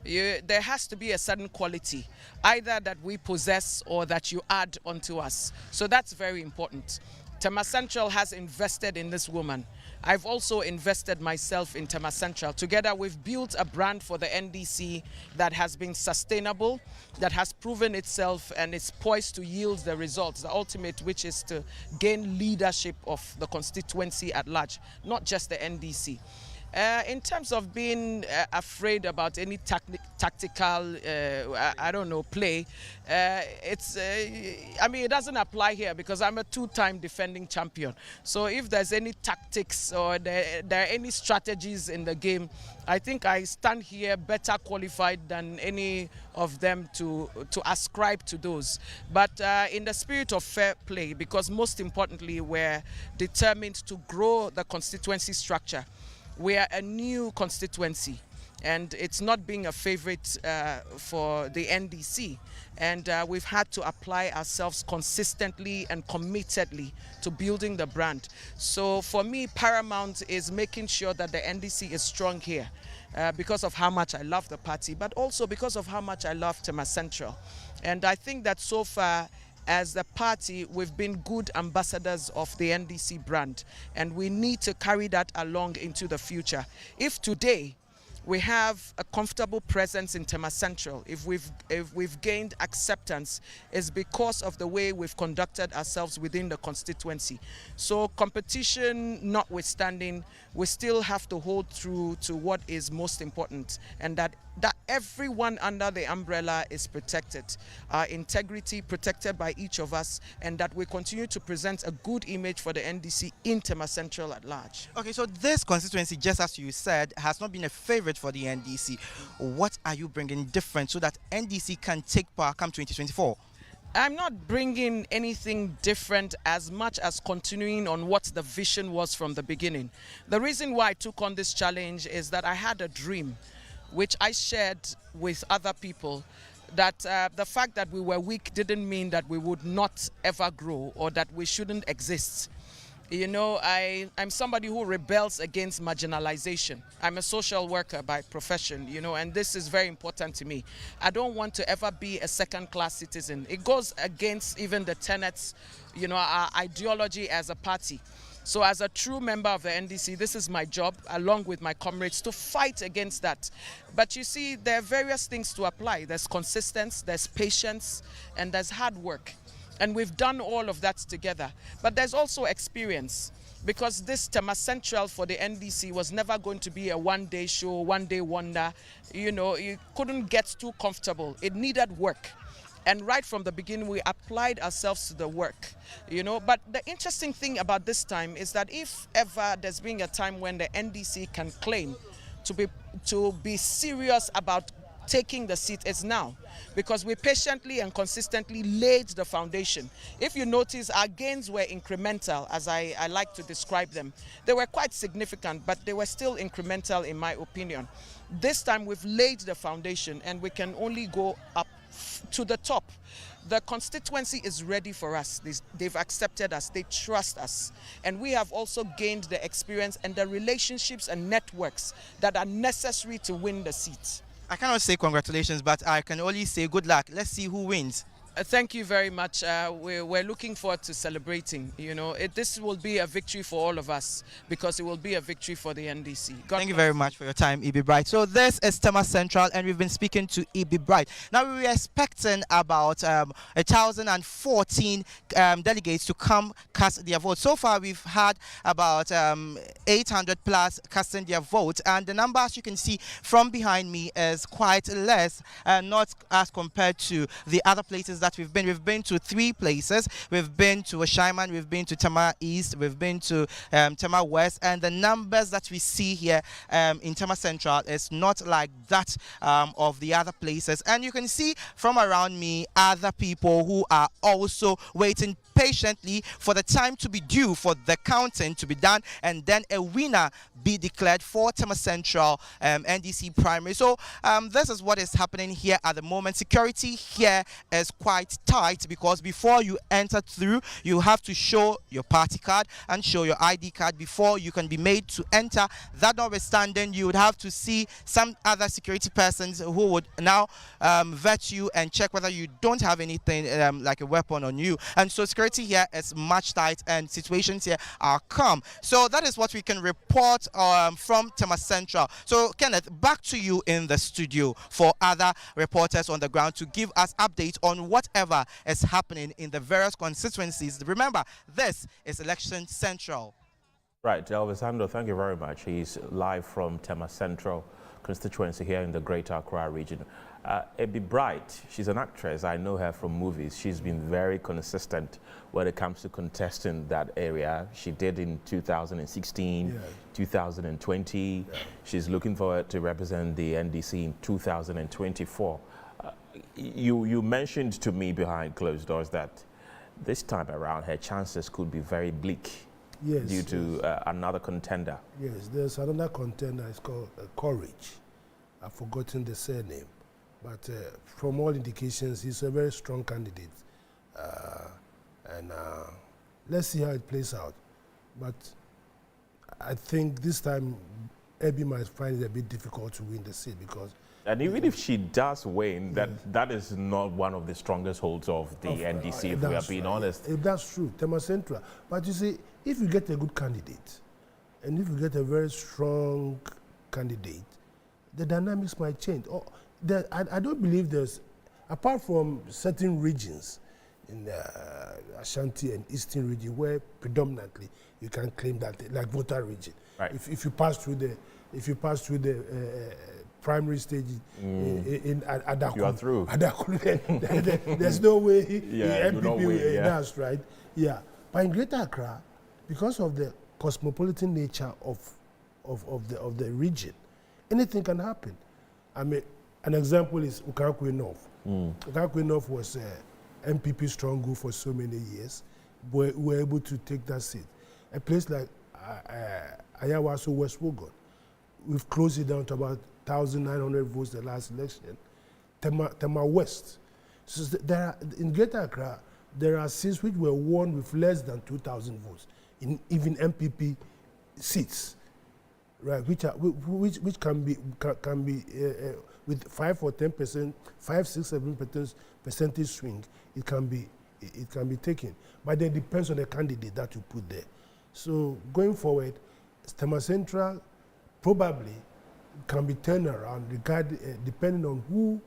There has to be a certain quality, either that we possess or that you add onto us. So that's very important. Tema Central has invested in this woman. I've also invested myself in Tema Central. Together we've built a brand for the NDC that has been sustainable, that has proven itself and is poised to yield the results, the ultimate, which is to gain leadership of the constituency at large, not just the NDC. In terms of being afraid about any tactical, I don't know, play, I mean, it doesn't apply here because I'm a 2-time defending champion. So if there's any tactics or there are any strategies in the game, I think I stand here better qualified than any of them to ascribe to those. But in the spirit of fair play, because most importantly, we're determined to grow the constituency structure. We are a new constituency, and it's not being a favorite for the NDC. And we've had to apply ourselves consistently and committedly to building the brand. So for me, paramount is making sure that the NDC is strong here because of how much I love the party, but also because of how much I love Tema Central. And I think that so far, as the party, we've been good ambassadors of the NDC brand, and we need to carry that along into the future. If today we have a comfortable presence in Tema Central, if we've gained acceptance, is because of the way we've conducted ourselves within the constituency. So competition notwithstanding, we still have to hold true to what is most important, and that everyone under the umbrella is protected, our integrity protected by each of us, and that we continue to present a good image for the NDC in Tema Central at large. Okay, so this constituency, just as you said, has not been a favorite for the NDC. What are you bringing different so that NDC can take power come 2024? I'm not bringing anything different as much as continuing on what the vision was from the beginning. The reason why I took on this challenge is that I had a dream, which I shared with other people, that the fact that we were weak didn't mean that we would not ever grow or that we shouldn't exist. You know, I'm somebody who rebels against marginalization. I'm a social worker by profession, you know, and this is very important to me. I don't want to ever be a second-class citizen. It goes against even the tenets, you know, our ideology as a party. So as a true member of the NDC, this is my job, along with my comrades, to fight against that. But you see, there are various things to apply. There's consistency, there's patience, and there's hard work. And we've done all of that together. But there's also experience, because this Tema Central for the NDC was never going to be a one-day show, one-day wonder. You know, you couldn't get too comfortable. It needed work. And right from the beginning, we applied ourselves to the work, you know. But the interesting thing about this time is that if ever there's been a time when the NDC can claim to be serious about taking the seat, is now, because we patiently and consistently laid the foundation. If you notice, our gains were incremental, as I like to describe them. They were quite significant, but they were still incremental in my opinion. This time we've laid the foundation and we can only go up to the top. The constituency is ready for us. They've accepted us, they trust us. And we have also gained the experience and the relationships and networks that are necessary to win the seat. I cannot say congratulations, but I can only say good luck. Let's see who wins. Thank you very much. We're looking forward to celebrating. You know, this will be a victory for all of us, because it will be a victory for the NDC. Thank you very much for your time, E.B. Bright. So this is Tema Central, and we've been speaking to E.B. Bright. Now we were expecting about 1,014 delegates to come cast their vote. So far we've had about 800 plus casting their vote, and the number, as you can see from behind me, is quite less, not as compared to the other places that we've been. We've been to 3 places. We've been to Ashaiman, we've been to Tema East, we've been to Tema West, and the numbers that we see here in Tema Central is not like that of the other places. And you can see from around me other people who are also waiting patiently for the time to be due for the counting to be done, and then a winner be declared for Tema Central NDC primary. So this is what is happening here at the moment. Security here is quite tight, because before you enter through, you have to show your party card and show your ID card before you can be made to enter. That notwithstanding, you would have to see some other security persons who would now vet you and check whether you don't have anything like a weapon on you. And so security here is much tight and situations here are calm. So that is what we can report from Tema Central. So Kenneth, back to you in the studio for other reporters on the ground to give us updates on whatever is happening in the various constituencies. Remember, this is Election Central. Right, Elvisando, thank you very much. He's live from Tema Central constituency here in the Greater Accra region. E.B. Bright, she's an actress. I know her from movies. She's been very consistent when it comes to contesting that area. She did in 2016, 2020. She's looking forward to represent the NDC in 2024. You mentioned to me behind closed doors that this time around her chances could be very bleak due to another contender. Yes, there's another contender. It's called Courage. I've forgotten the surname. But from all indications, he's a very strong candidate. And let's see how it plays out. But I think this time, E.B. might find it a bit difficult to win the seat, because... And even if she does win, that is not one of the strongest holds of the NDC, if we are being honest. That's true, Tema Central. But you see, if you get a good candidate, and if you get a very strong candidate, the dynamics might change. I don't believe there's, apart from certain regions in the Ashanti and Eastern region where predominantly you can claim that, like Volta region. Right. If you pass through the primary stage in Adaku, you are through. Adaku, there's no way NPP that's right. Yeah, but in Greater Accra, because of the cosmopolitan nature of the region, anything can happen. I mean, an example is Ukarakwe North. Ukarakwe North was NPP stronghold for so many years. We were able to take that seat. A place like Ayawaso West Wogon, we've closed it down to about 1,900 votes the last election. Tema West. So in Greater Accra, there are seats which were won with less than 2,000 votes. in even NPP seats, right? Which can be with 5 or 10%, 5, 6, 7% percentage swing. It can be taken, but then it depends on the candidate that you put there. So going forward, Tema Central probably can be turned around depending on who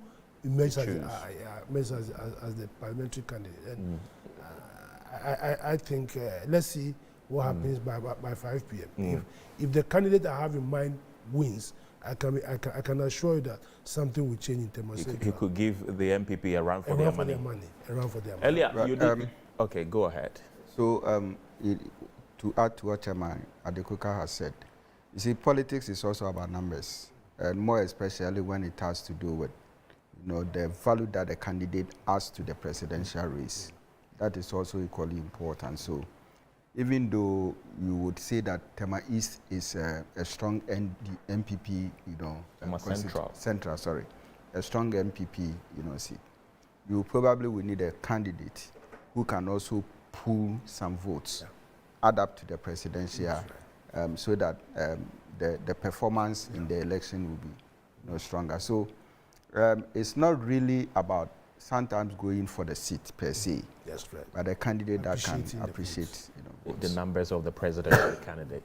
emerges as the parliamentary candidate. And I think let's see what happens by 5 p.m. If the candidate I have in mind wins, I can assure you that something will change in Tema Central. You could give the NPP a run for their money. A run for their money. Earlier, Right, you did. Okay, go ahead. So to add to what Chairman Adekoka has said, you see, politics is also about numbers, and more especially when it has to do with, the value that the candidate adds to the presidential race. That is also equally important. So, even though you would say that Tema East is a strong NPP, a strong NPP, seat, you probably will need a candidate who can also pull some votes, add up to the presidential, so that the performance in the election will be stronger. So it's not really about sometimes going for the seat per se, but a candidate that can appreciate the numbers of the presidential candidate.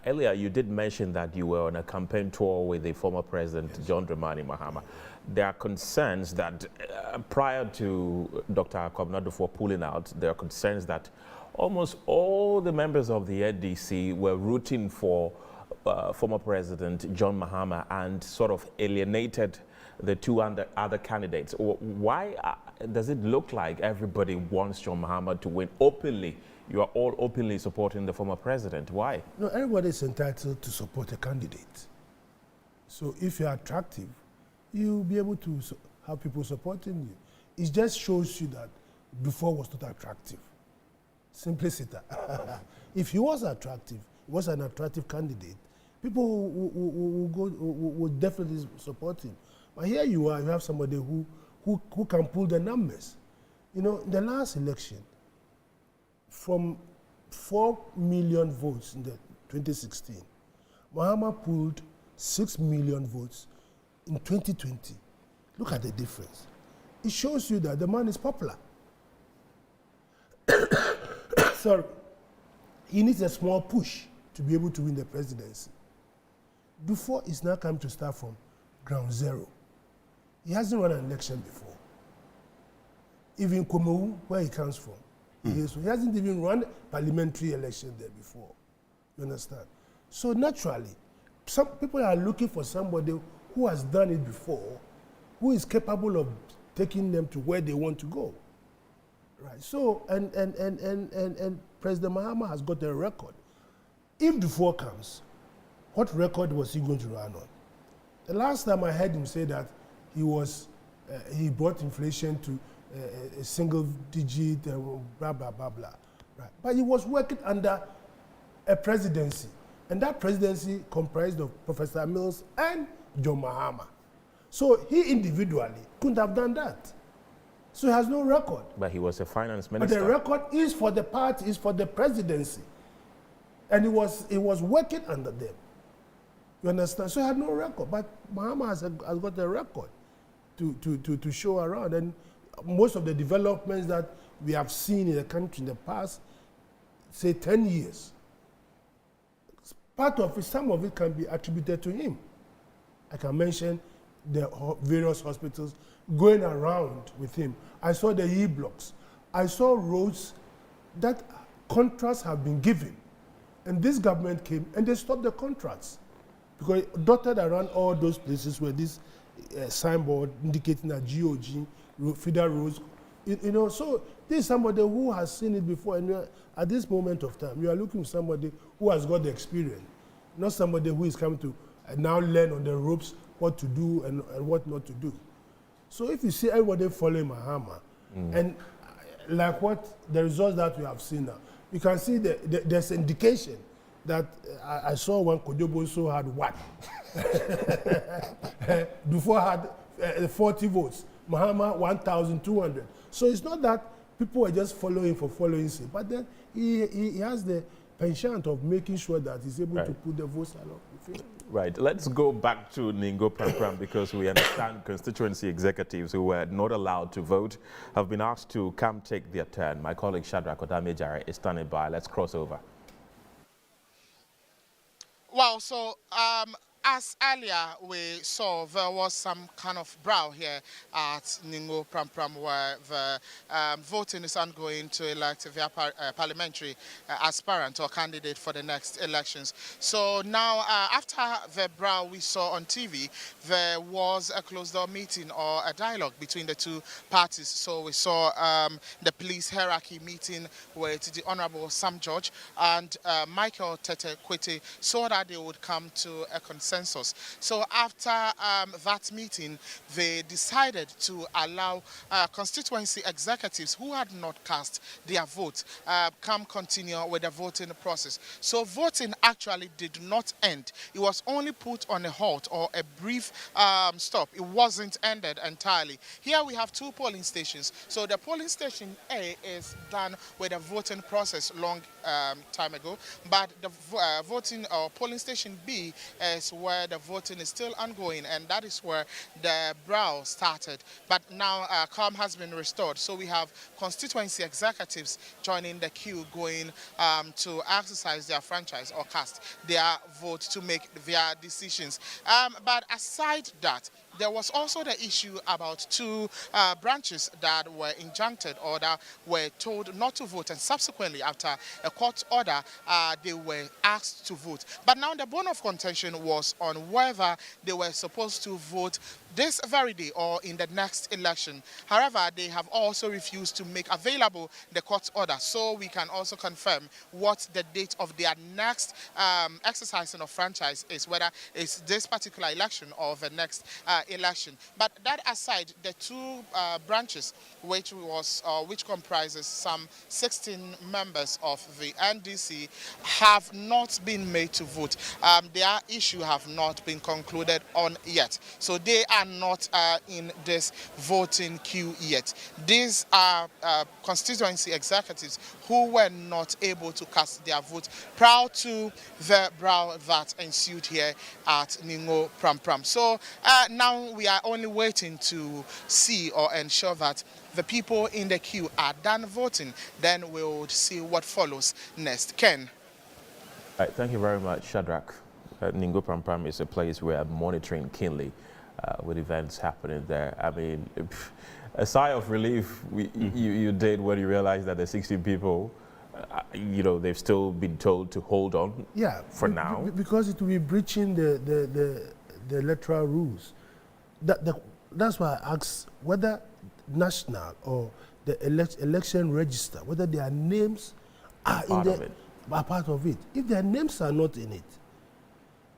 Earlier, you did mention that you were on a campaign tour with the former president, John Dramani Mahama. There are concerns that prior to Dr. Dufour pulling out, there are concerns that almost all the members of the NDC were rooting for former President John Mahama and sort of alienated the two other candidates. Why does it look like everybody wants John Mahama to win openly? You are all openly supporting the former president. Why? No, everybody is entitled to support a candidate. So if you are attractive, you'll be able to have people supporting you. It just shows you that Dufour was not attractive. Simplicity. If he was attractive, was an attractive candidate, people would definitely support him. But here you are, you have somebody who can pull the numbers. In the last election, from 4 million votes in the 2016, Mahama pulled 6 million votes in 2020. Look at the difference. It shows you that the man is popular. Sorry. He needs a small push to be able to win the presidency. Dufour is now come to start from ground zero. He hasn't run an election before. Even Komou, where he comes from, he hasn't even run parliamentary election there before. You understand? So naturally, some people are looking for somebody who has done it before, who is capable of taking them to where they want to go. Right. So and President Mahama has got a record. If Dufour comes, what record was he going to run on? The last time I heard him say that he brought inflation to a single digit, blah, blah, blah, blah. Right. But he was working under a presidency, and that presidency comprised of Professor Mills and John Mahama. So he individually couldn't have done that. So he has no record. But he was a finance minister. But the record is for the party, is for the presidency. And he was working under them. You understand? So he had no record. But Mahama has got a record to show around. And most of the developments that we have seen in the country in the past, say 10 years, part of it, some of it can be attributed to him. I can mention the various hospitals going around with him. I saw the E-blocks. I saw roads that contracts have been given. And this government came and they stopped the contracts. Because dotted around all those places where this signboard indicating that GOG, feeder roads, so this is somebody who has seen it before, and at this moment of time, you are looking for somebody who has got the experience, not somebody who is coming to now learn on the ropes what to do and what not to do. So if you see everybody following Mahama, and like what the results that we have seen now, you can see there's indication that I saw when Kodjoboso had what? Dufour had 40 votes, Mahama 1,200. So it's not that people are just following for following's sake, but then he has the penchant of making sure that he's able to put the votes along. Right. Let's go back to Ningo Pram because we understand constituency executives who were not allowed to vote have been asked to come take their turn. My colleague Shadrach Odamejare is standing by. Let's cross over. Well, so as earlier we saw, there was some kind of brawl here at Ningo Pram where the voting is ongoing to elect their parliamentary aspirant or candidate for the next elections. So now, after the brawl we saw on TV, there was a closed-door meeting or a dialogue between the two parties. So we saw the police hierarchy meeting with the Honorable Sam George and Michael Tete Kwete so that they would come to a consensus. So after that meeting, they decided to allow constituency executives who had not cast their vote continue with the voting process. So voting actually did not end. It was only put on a halt or a brief stop. It wasn't ended entirely. Here we have two polling stations. So the polling station A is done with the voting process long time ago, but the voting or polling station B is where the voting is still ongoing, and that is where the brawl started. But now calm has been restored, so we have constituency executives joining the queue, going to exercise their franchise or cast their vote to make their decisions. But aside that, there was also the issue about two branches that were injuncted or that were told not to vote, and subsequently, after a court order, they were asked to vote. But now the bone of contention was on whether they were supposed to vote this very day or in the next election. However, they have also refused to make available the court order, so we can also confirm what the date of their next exercising of franchise is, whether it's this particular election or the next election. But that aside, the two branches, which comprises some 16 members of the NDC, have not been made to vote. Their issue have not been concluded on yet, so they are not in this voting queue yet. These are constituency executives who were not able to cast their vote prior to the brawl that ensued here at Ningo Pram. So now we are only waiting to see or ensure that the people in the queue are done voting. Then we will see what follows next. Ken. All right, thank you very much, Shadrach. Ningo Pram is a place we are monitoring keenly with events happening there. I mean, a sigh of relief you did when you realized that the 16 people, you know, they've still been told to hold on for now. Because it will be breaching the electoral rules. That's why I asked whether national or the election register, whether their names are part of it. If their names are not in it,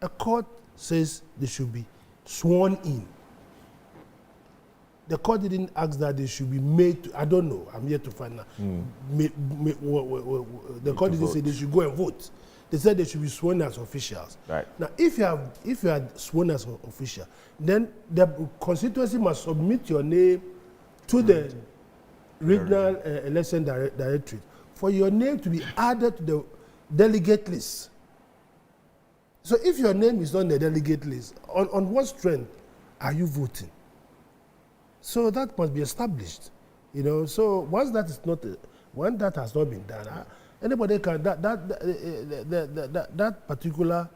a court says they should be sworn in. The court didn't ask that they should be made to, I don't know, I'm yet to find out. The court didn't say they should go and vote. They said they should be sworn as officials. Right. Now, if you are sworn as an official, then the constituency must submit your name to the regional election directorate for your name to be added to the delegate list. So if your name is on the delegate list, on what strength are you voting? So that must be established, you know. So once that is not, when that has not been done, anybody can that particular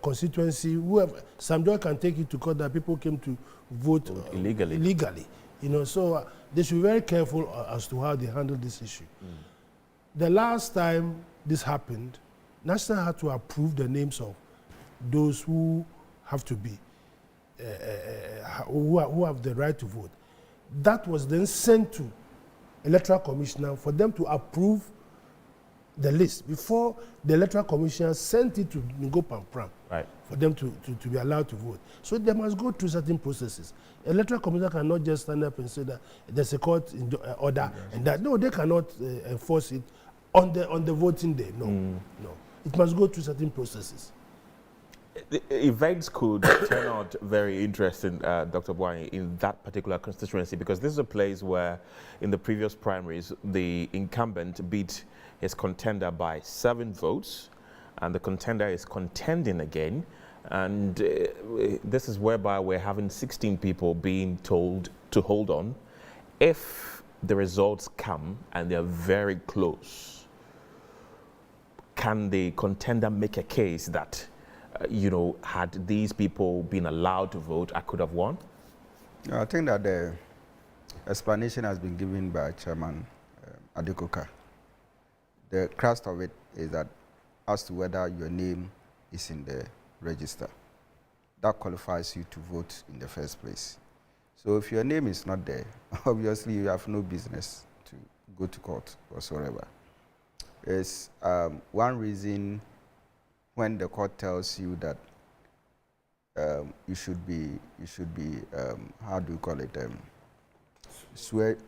constituency, whoever, some joy can take it to court that people came to vote illegally, you know. So they should be very careful as to how they handle this issue. The last time this happened, National had to approve the names of those who have to be, who have the right to vote. That was then sent to Electoral Commissioner for them to approve the list before the Electoral Commissioner sent it to Ningo Pram for them to be allowed to vote. So they must go through certain processes. Electoral Commissioner cannot just stand up and say that there's a court order and that. No, they cannot enforce it on the voting day. No, no. It must go through certain processes. The events could turn out very interesting, Dr. Bwani, in that particular constituency, because this is a place where, in the previous primaries, the incumbent beat his contender by 7 votes, and the contender is contending again. And this is whereby we're having 16 people being told to hold on. If the results come and they're very close, can the contender make a case that, had these people been allowed to vote, I could have won? I think that the explanation has been given by Chairman Adekoka. The crust of it is that as to whether your name is in the register, that qualifies you to vote in the first place. So if your name is not there, obviously you have no business to go to court whatsoever. It's one reason when the court tells you that you should be how do you call it? You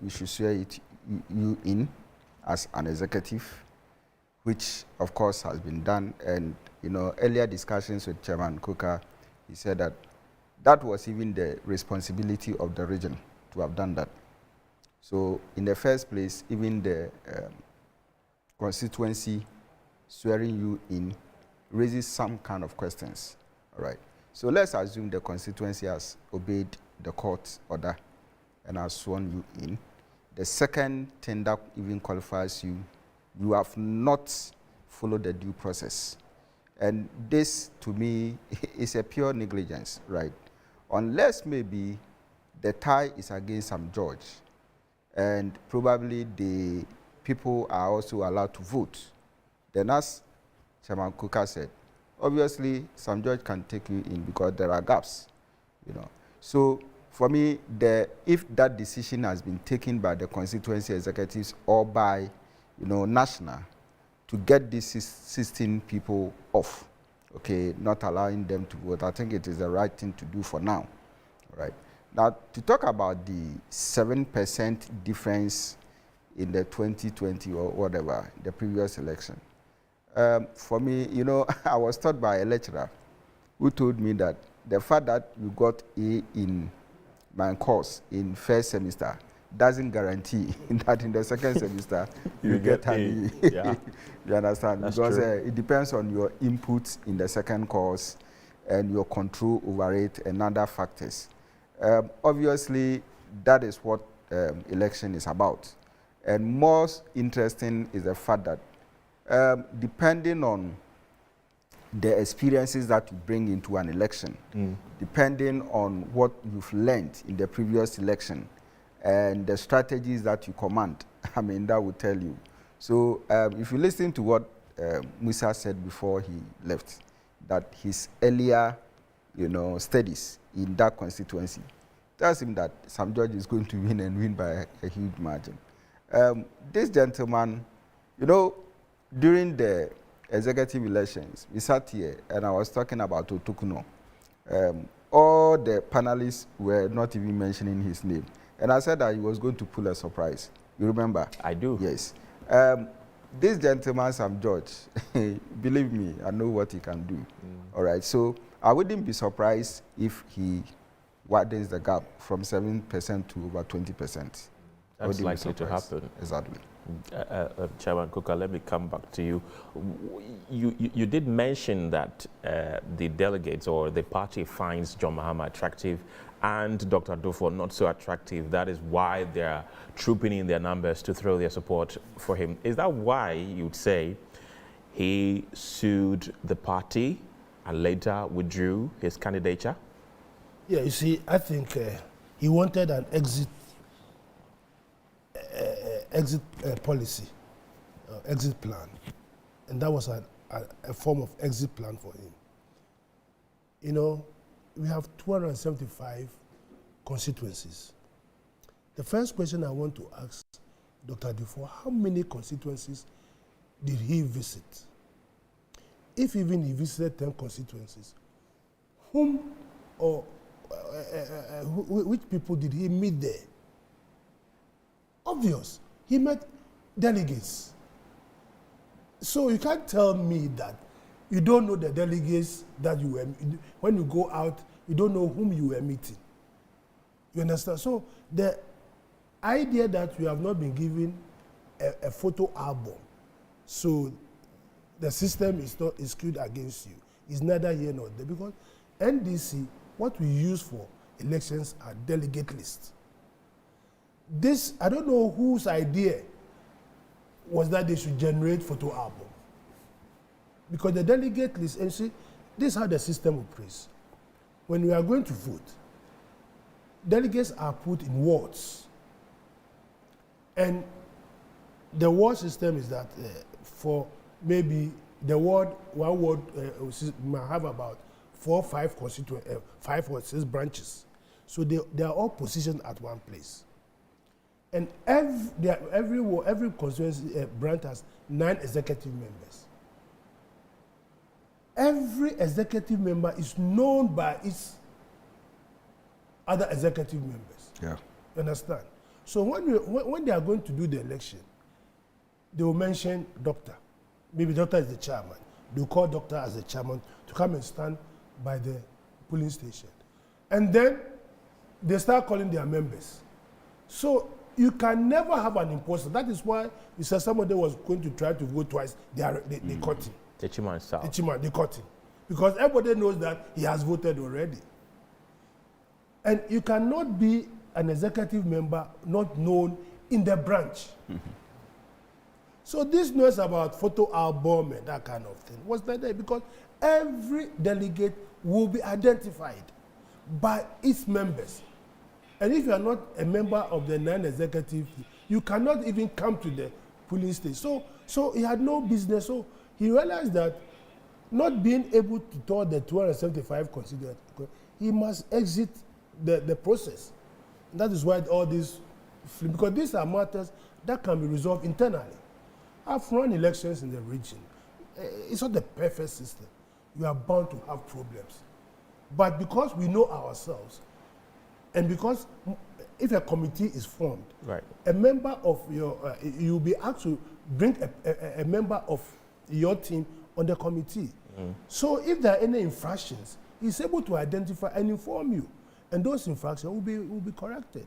should swear you in as an executive, which of course has been done. And earlier discussions with Chairman Kuka, he said that that was even the responsibility of the region to have done that. So in the first place, even the constituency swearing you in raises some kind of questions. All right. So let's assume the constituency has obeyed the court order and has sworn you in. The second thing that even qualifies you, you have not followed the due process. And this, to me, is a pure negligence, right? Unless maybe the tie is against some judge, and probably the people are also allowed to vote. Then as Chairman Kuka said, obviously some judge can take you in because there are gaps, So for me, if that decision has been taken by the constituency executives or by, national, to get these 16 people off, okay, not allowing them to vote, I think it is the right thing to do for now, right? Now, to talk about the 7% difference in the 2020 or whatever, the previous election, for me, I was taught by a lecturer who told me that the fact that you got A in my course in first semester doesn't guarantee that in the second semester you get an E. Yeah. You understand? That's because true. It depends on your input in the second course and your control over it and other factors. Obviously, that is what election is about. And most interesting is the fact that depending on the experiences that you bring into an election, depending on what you've learned in the previous election and the strategies that you command, that will tell you. So if you listen to what Musa said before he left, that his earlier studies in that constituency tells him that some judge is going to win and win by a huge margin. This gentleman, during the executive elections, we sat here and I was talking about Otukuno. All the panelists were not even mentioning his name. And I said that he was going to pull a surprise. You remember? I do. Yes. This gentleman, Sam George, believe me, I know what he can do. All right. So I wouldn't be surprised if he widens the gap from 7% to over 20%. That's likely to happen. Exactly. Chairman Kuka, let me come back to you. You did mention that the delegates or the party finds John Mahama attractive and Dr. Dufour not so attractive. That is why they're trooping in their numbers to throw their support for him. Is that why you'd say he sued the party and later withdrew his candidature? Yeah, you see, I think he wanted an exit policy, exit plan, and that was a form of exit plan for him. We have 275 constituencies. The first question I want to ask Dr. Dufour, how many constituencies did he visit? If even he visited 10 constituencies, whom or which people did he meet there? Obvious. He met delegates. So you can't tell me that you don't know the delegates that you were, when you go out, you don't know whom you were meeting. You understand? So the idea that you have not been given a photo album So the system is not skewed against you. It's neither here nor there, because NDC, what we use for elections are delegate lists. This, I don't know whose idea was that they should generate photo album. Because the delegate list, and see, this is how the system operates. When we are going to vote, delegates are put in wards. And the ward system is that for maybe the ward, one ward might have about 4 or 5 5 or 6 branches. So they are all positioned at one place. And every constituency branch has 9 executive members. Every executive member is known by its other executive members. Yeah. You understand? So when they are going to do the election, they will mention doctor. Maybe doctor is the chairman. They will call doctor as the chairman to come and stand by the polling station. And then they start calling their members. So you can never have an imposter. That is why you said somebody was going to try to vote twice. They caught him. The chairman himself. The chairman, they caught him. Because everybody knows that he has voted already. And you cannot be an executive member not known in the branch. So this noise about photo album and that kind of thing was not there, because every delegate will be identified by its members. And if you are not a member of the non-executive, you cannot even come to the polling station. So he had no business. So he realized that not being able to tour the 275 constituents, he must exit the process. And that is why all these, because these are matters that can be resolved internally. I've run elections in the region. It's not the perfect system. You are bound to have problems. But because we know ourselves, and because if a committee is formed, right, a member of your, you'll be asked to bring a member of your team on the committee. So if there are any infractions, he's able to identify and inform you. And those infractions will be corrected.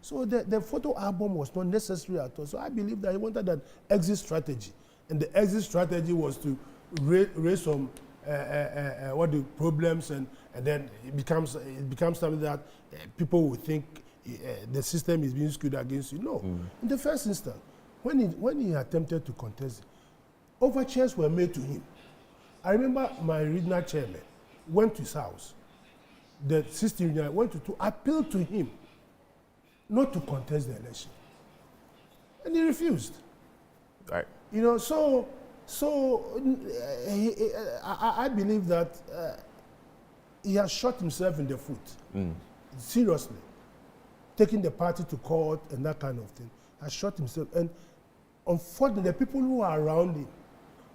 So the photo album was not necessary at all. So I believe that he wanted an exit strategy. And the exit strategy was to raise some what the problems, and then it becomes something that people will think the system is being skewed against you. No. In the first instance, when he attempted to contest, overtures were made to him. I remember my regional chairman went to his house. The 16th regional went to appeal to him not to contest the election. And he refused. Right. You know, so I believe that he has shot himself in the foot. Seriously. Taking the party to court and that kind of thing. Has shot himself. And unfortunately, the people who are around him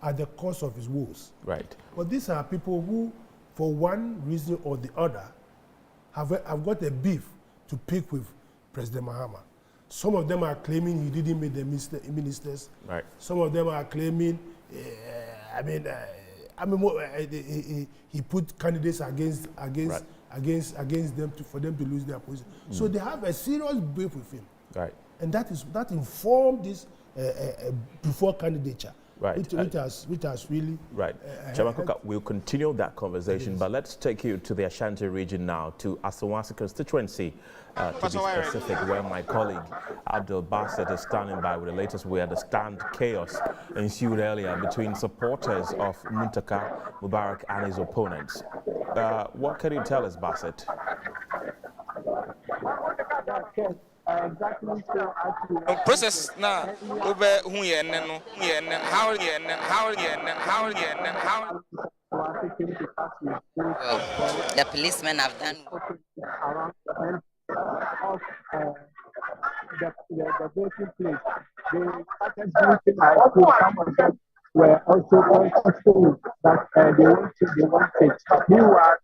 are the cause of his woes. Right. But these are people who, for one reason or the other, have got a beef to pick with President Mahama. Some of them are claiming he didn't make the ministers. Right. Some of them are claiming, he put candidates against them for them to lose their position. So they have a serious beef with him. Right. And that informed this Dufour candidature. Right. Which has really... Right. Chairman Kuka, we'll continue that conversation, but let's take you to the Ashanti region now, to Asawase constituency, to be specific, where my colleague Abdul Bassett is standing by with the latest. We understand chaos ensued earlier between supporters of Muntaka Mubarak and his opponents. What can you tell us, Bassett? Process now over who how the policemen have done the voting place. They started voting like some of them were also saying that they wanted. Meanwhile,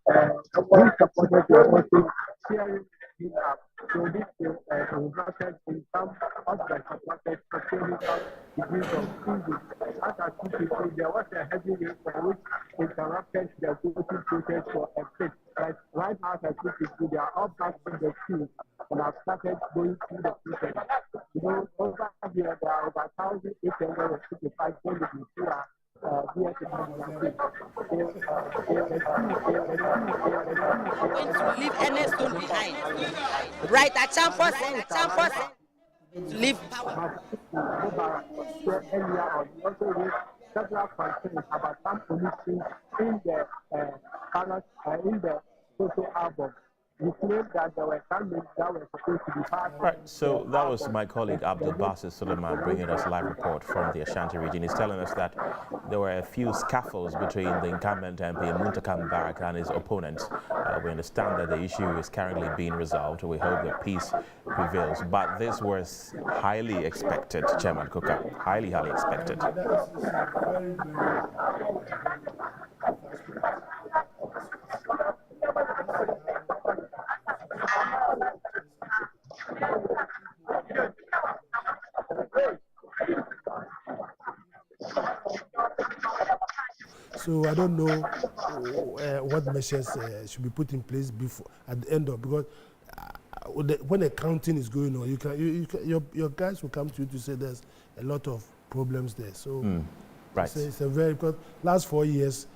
we supported the voting, sharing it up. So this resulted in some of the supporters pertaining degrees of freezing. As I see, there was a heavy rain which interrupted the voting process for a bit. But right now, as I see, they are all back in the queue and have started going through the process. You know, over here there are over 1,855 delegates who are here to going to leave any stone behind. Right at Champions, to leave power. Earlier on, we also raised several concerns about some omissions in the ballot, in the social album. We claim that there were some names that were supposed to be part of. Right, so that was my colleague Abdul Basit Suleiman bringing us live report from the Ashanti region. He's telling us that there were a few scuffles between the incumbent MP Muntaka Mubarak and his opponent. We understand that the issue is currently being resolved. We hope that peace prevails. But this was highly expected, Chairman Kuka, highly expected. So I don't know what measures should be put in place before at the end of, because when the counting is going on, your guys will come to you to say there's a lot of problems there. So right. It's a very, because last 4 years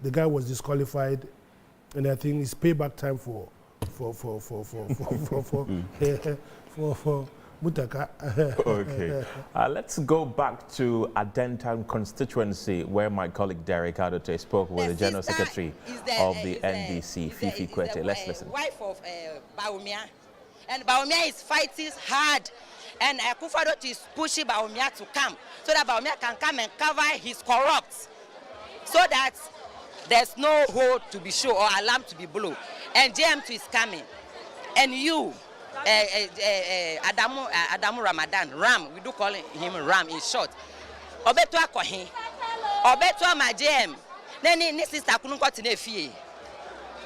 the guy was disqualified, and I think it's payback time for Mutaka. Okay. Let's go back to Adentan constituency, where my colleague Derek Adote spoke with the General Secretary of the NDC, Fifi Kwete. Let's listen. Wife of Bawumia. And Bawumia is fighting hard. And Akufo-Addo is pushing Bawumia to come, so that Bawumia can come and cover his corrupt, so that there's no hole to be shown or alarm to be blown. And JM2 is coming. And you, Adamu Ramadan, Ram, we do call him Ram in short. Obeto akohin, Obeto ama JM, ni sister kunu kwa tine fie.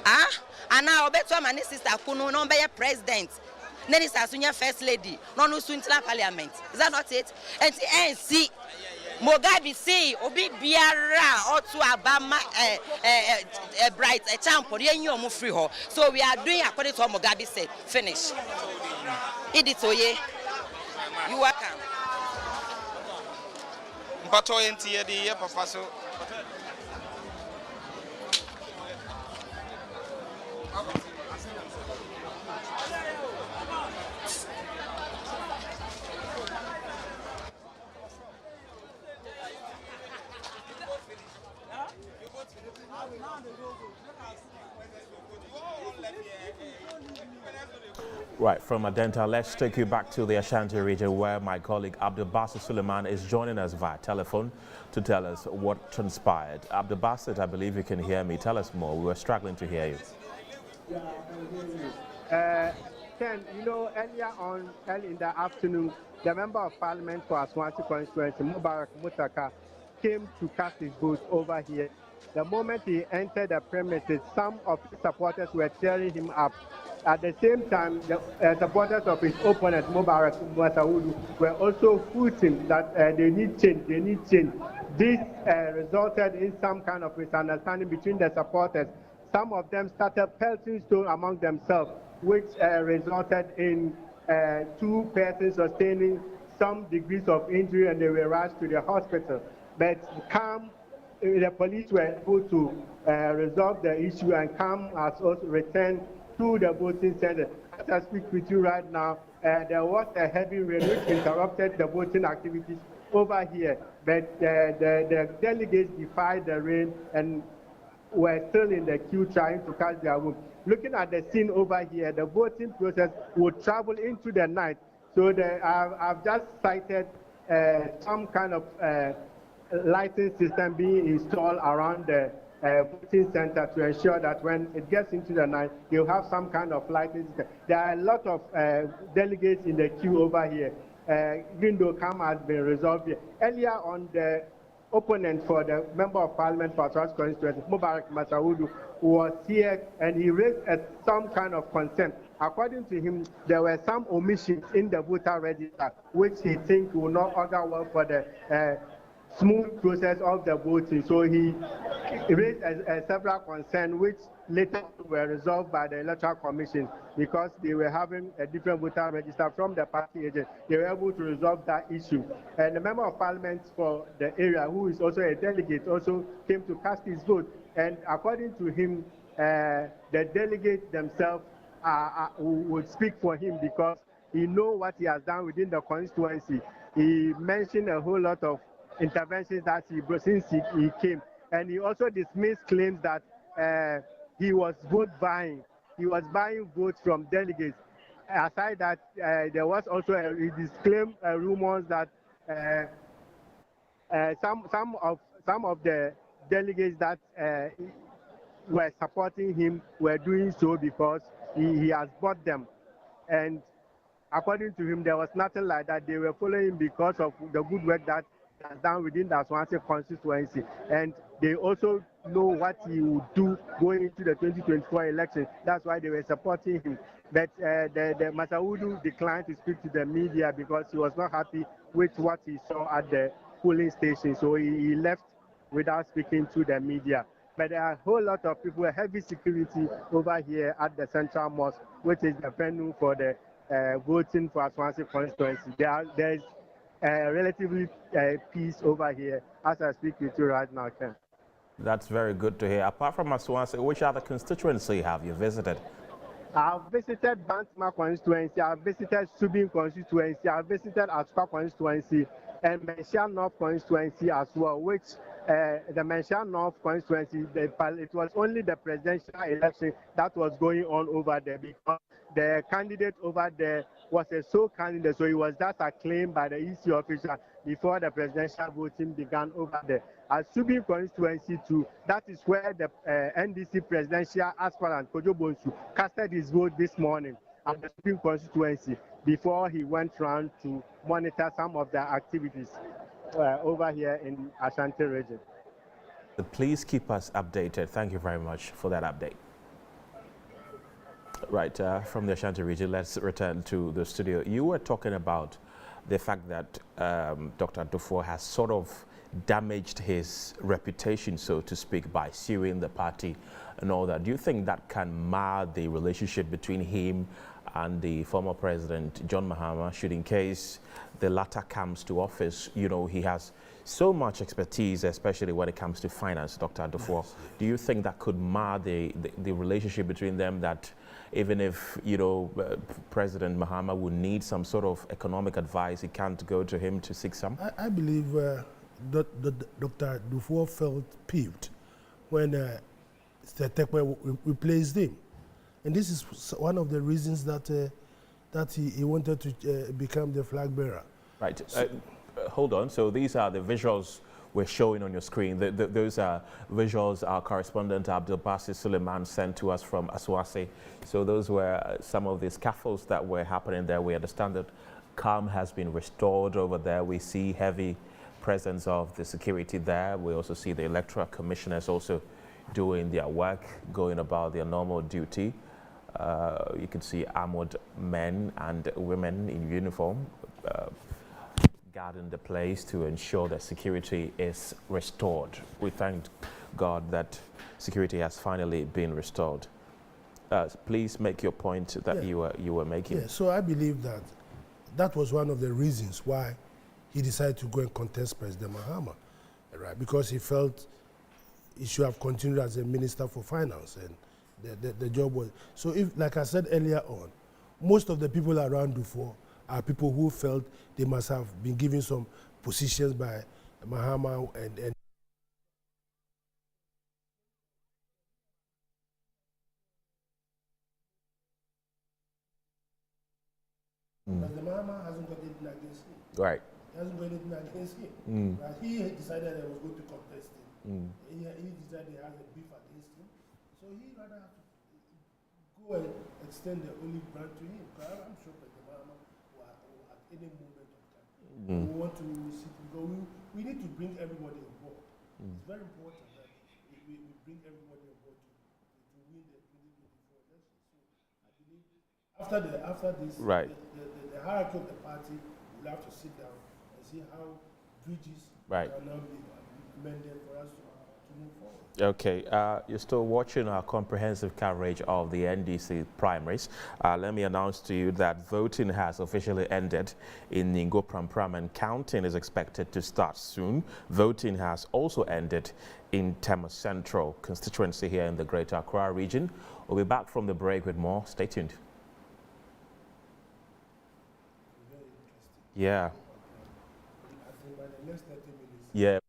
Ah, ana Obeto ama ni sister kunu no be president. Neni sasunya first lady, no suntila parliament. Is that not it? And the NC Mogabi say obi biara otu abama bright a champion yenyo mu free ho. So we are doing according to what Mogabi said. Finish. Iditoye. You welcome. Mpato enti ye di ye papa so. Right, from Adenta, let's take you back to the Ashanti region, where my colleague Abdul Basit Suleiman is joining us via telephone to tell us what transpired. Abdul Basit, I believe you can hear me. Tell us more. We were struggling to hear you. Yeah, I hear you. Ken, you know, early in the afternoon, the Member of Parliament for Asawase Constituency, Mubarak Mutaka, came to cast his vote over here. The moment he entered the premises, some of his supporters were tearing him up. At the same time, the supporters of his opponent, Mubarak Masaudu, were also hooting that they need change, This resulted in some kind of misunderstanding between the supporters. Some of them started pelting stones among themselves, which resulted in 2 persons sustaining some degrees of injury, and they were rushed to the hospital. But the police were able to resolve the issue, and CAM has also returned to the voting center. As I speak with you right now, there was a heavy rain which interrupted the voting activities over here, but the delegates defied the rain and were still in the queue trying to cast their vote. Looking at the scene over here, the voting process would travel into the night. So I've just cited some kind of lighting system being installed around the voting center to ensure that when it gets into the night, you'll have some kind of lighting system. There are a lot of delegates in the queue over here, even though CAM has been resolved here. Earlier on, the opponent for the Member of Parliament for Asawase Constituency, Mubarak Masaudu, was here, and he raised some kind of concern. According to him, there were some omissions in the voter register, which he thinks will not augur well for the smooth process of the voting. So he raised several concerns which later were resolved by the Electoral Commission because they were having a different voter register from the party agent. They were able to resolve that issue. And the member of parliament for the area, who is also a delegate, also came to cast his vote. And according to him, the delegates themselves would speak for him because he knows what he has done within the constituency. He mentioned a whole lot of interventions that he brought since he came. And he also dismissed claims that he was vote buying. He was buying votes from delegates. Aside that, there was also he disclaimed rumors that some of the delegates that were supporting him were doing so because he has bought them. And according to him, there was nothing like that. They were following him because of the good work that he has done within the Asawase constituency. And they also know what he would do going into the 2024 election. That's why they were supporting him. But the Masaudu declined to speak to the media because he was not happy with what he saw at the polling station. So he left without speaking to the media. But there are a whole lot of people, heavy security over here at the Central Mosque, which is the venue for the voting for Asawase constituency. There's relatively peace over here as I speak with you right now, Ken. That's very good to hear. Apart from Asawase, which other constituency have you visited? I've visited Bantama constituency, I've visited Subin constituency, I've visited Asukwa constituency, and Menchia North constituency as well, which the Menchia North constituency, it was only the presidential election that was going on over there because the candidate over there was a sole candidate, so he was just acclaimed by the EC official before the presidential voting began over there. At Subin constituency too, that is where the NDC presidential aspirant Kojo Bonsu casted his vote this morning at the Subin constituency before he went round to monitor some of the activities over here in Ashanti region. Please keep us updated. Thank you very much for that update. Right, from the Ashanti region, let's return to the studio. You were talking about the fact that Dr. Dufour has sort of damaged his reputation, so to speak, by suing the party and all that. Do you think that can mar the relationship between him and the former president, John Mahama, should in case the latter comes to office? You know, he has so much expertise, especially when it comes to finance, Dr. Dufour. Yes. Do you think that could mar the relationship between them, that even if, you know, President Mahama would need some sort of economic advice, he can't go to him to seek some? I believe Dr. Dufour felt peeved when Stetekwe replaced him. And this is one of the reasons that that he wanted to become the flag bearer. Right. So, hold on. So these are the visuals we're showing on your screen. Those are visuals our correspondent Abdul Basit Suleiman sent to us from Asawase. So those were some of the scaffolds that were happening there. We understand that calm has been restored over there. We see heavy presence of the security there. We also see the electoral commissioners also doing their work, going about their normal duty. You can see armored men and women in uniform guarding the place to ensure that security is restored. We thank God that security has finally been restored. Please make your point that you were making. Yeah, so I believe that that was one of the reasons why he decided to go and contest President Mahama, right? Because he felt he should have continued as a minister for finance, and the job was. So if, like I said earlier on, most of the people around Dufour are people who felt they must have been given some positions by Mahama and But the Mahama hasn't got anything against him. Right. He hasn't got anything against him. Right? He decided that he was going to contest him. He decided he has a beef against him. So he rather have to go and extend the olive branch to him. I'm sure that the Mahama will at any moment of time we want to sit, because we need to bring everybody on board. It's very important that we bring everybody on board to win the 2024 election. So I believe after this, right. The hierarchy of the party will have to sit down and see how breaches right. can now be amended for us to move forward. Okay, you're still watching our comprehensive coverage of the NDC primaries. Let me announce to you that voting has officially ended in Ningo Pram and counting is expected to start soon. Voting has also ended in Tema Central constituency here in the Greater Accra region. We'll be back from the break with more. Stay tuned. Yeah. I think by the next 30 minutes. Yeah.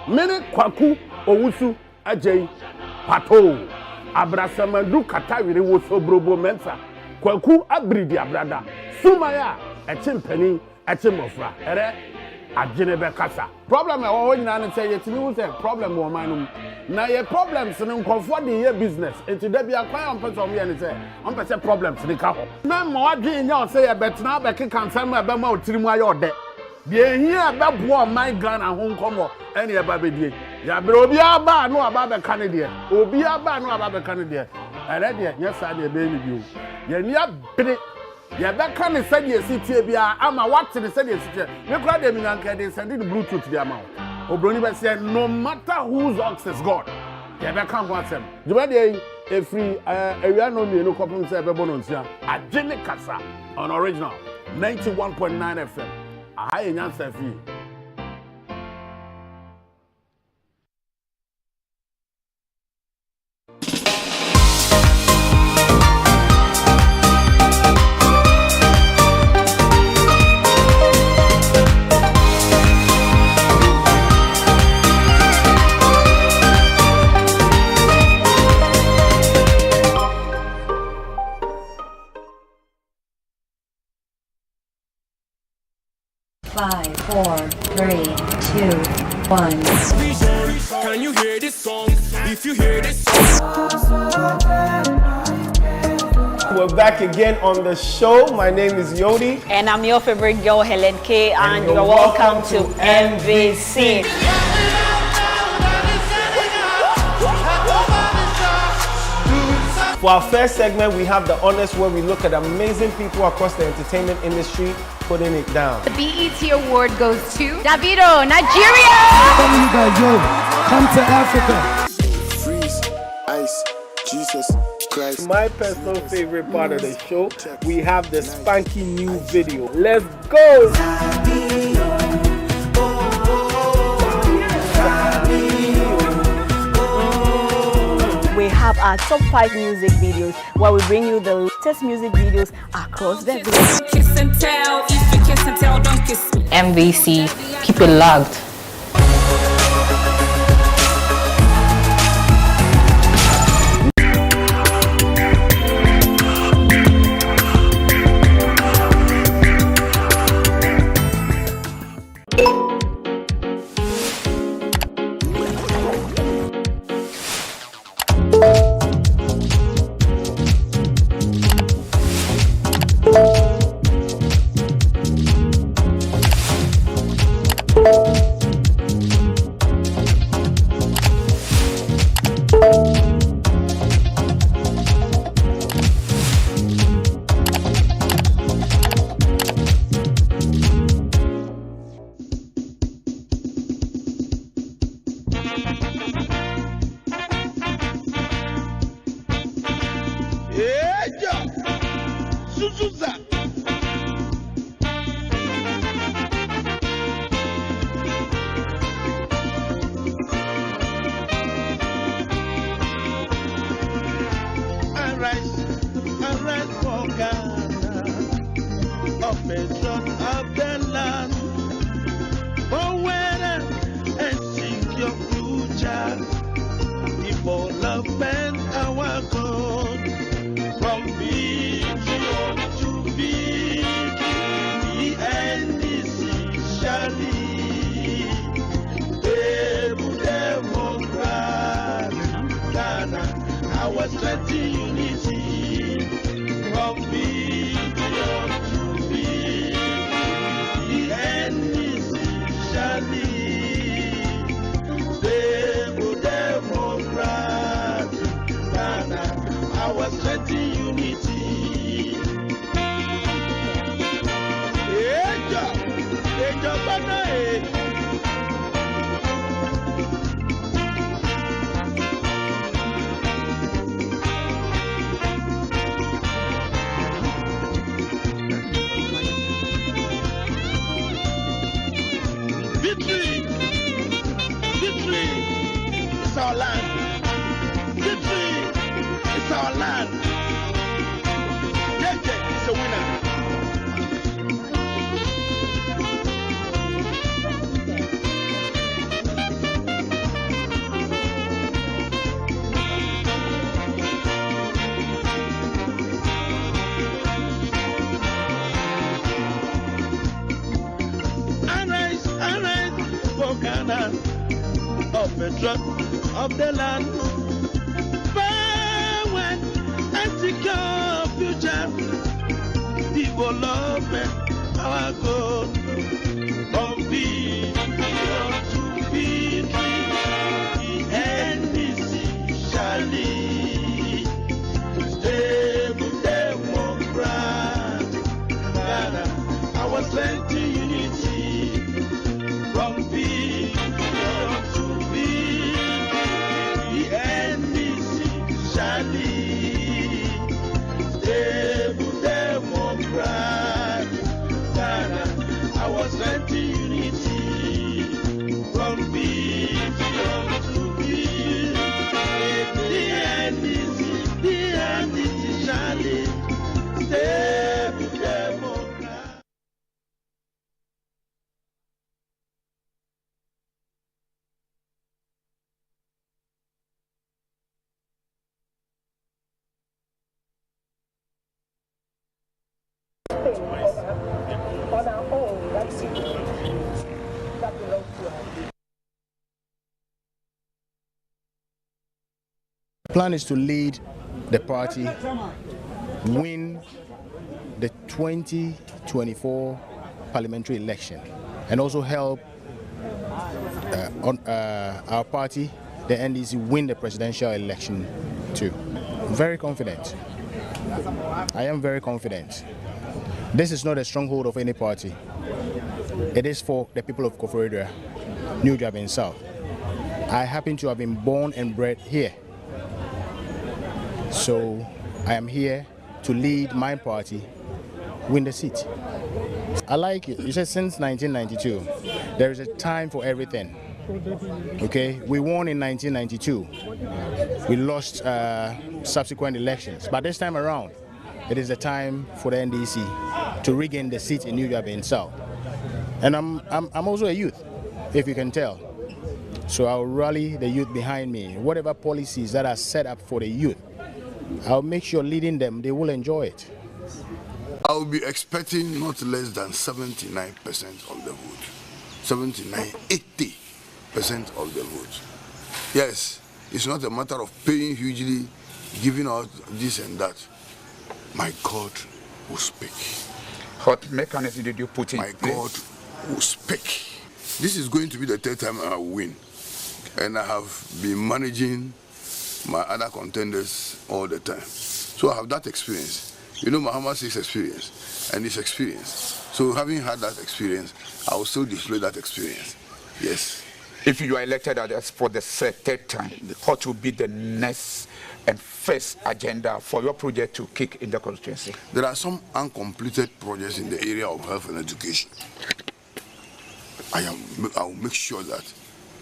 Mene kwaku owusu ajay pato abrasamadu katawire wosobrobo mensa kwaku abridi abrada sumaya echimpani echimofra ere agene be kasa problem e wo nyina ne say yetimi wo say problem wo manum na ye problems ne nkonfo de ye business enti da bia kwan on person ye ne say on person problems ne ka ho na ma wadwe nya o say ye betena be keka nsam e be ma otirimu aye ode de hia be bo my Ghana ho nkomo ene e ba be die ya bre obi aba no aba be kan de obi aba no aba be kan de ere de nya sa de be ni bi o ye ni abre ya be kan se de sitie bia ama what ne se de sitie me kura de mi nanka de send the bluetooth de ama obroni be say no matter whose ox is god ya be kan ho asem de de efri ewia no mi no kopum se be bono nsia agene kasa on original 91.9 FM ahaya nyansa fi. Five, 4, 3, 2, 1. Can you hear this song? If you hear this song. We're back again on the show. My name is Yodi. And I'm your favorite girl, Helen K. And you're welcome to NBC. For our first segment, we have The Honest, where we look at amazing people across the entertainment industry putting it down. The BET award goes to Davido, Nigeria! Come to Africa. Freeze, ice, Jesus Christ. My personal favorite part of the show, we have the spanky new video. Let's go! We have our top 5 music videos where we bring you the latest music videos across the globe. Kiss and tell, if you kiss and tell, don't kiss me. MVC, keep it logged. Thank you. our strength in unity. From billion to billion, the NDC shall lead. Stable democracy, Ghana, our strength in unity. Victory! Victory! It's our land. Victory! It's our land. JJ is a winner. Of the trust of the land, power and secure future, development, our goal. From billion to billion, the NDC shall lead. Stable democracy, Ghana, our strength in unity. From billion to billion, the NDC shall lead. Stable democracy, Ghana, our strength in unity. From billion to billion, the NDC shall lead. Stable democracy. Plan is to lead the party, win the 2024 parliamentary election, and also help our party, the NDC, win the presidential election too. Very confident. I am very confident. This is not a stronghold of any party. It is for the people of Koforidua, New Jabin South. I happen to have been born and bred here. So I am here to lead my party, win the seat. I like it. You said since 1992, there is a time for everything. Okay, we won in 1992. We lost subsequent elections, but this time around, it is the time for the NDC to regain the seat in New Jabin South. And I'm also a youth, if you can tell. So I'll rally the youth behind me. Whatever policies that are set up for the youth, I'll make sure leading them, they will enjoy it. I'll be expecting not less than 79% of the vote. 80% of the vote. Yes, it's not a matter of paying hugely, giving out this and that. My God will speak. What mechanism did you put in place? My God will speak. This is going to be the third time I will win. And I have been managing my other contenders all the time. So I have that experience. You know, Mahama says experience, and it's experience. So having had that experience, I will still display that experience. Yes. If you are elected for the third time, what will be the next and first agenda for your project to kick in the constituency? There are some uncompleted projects in the area of health and education. I will make sure that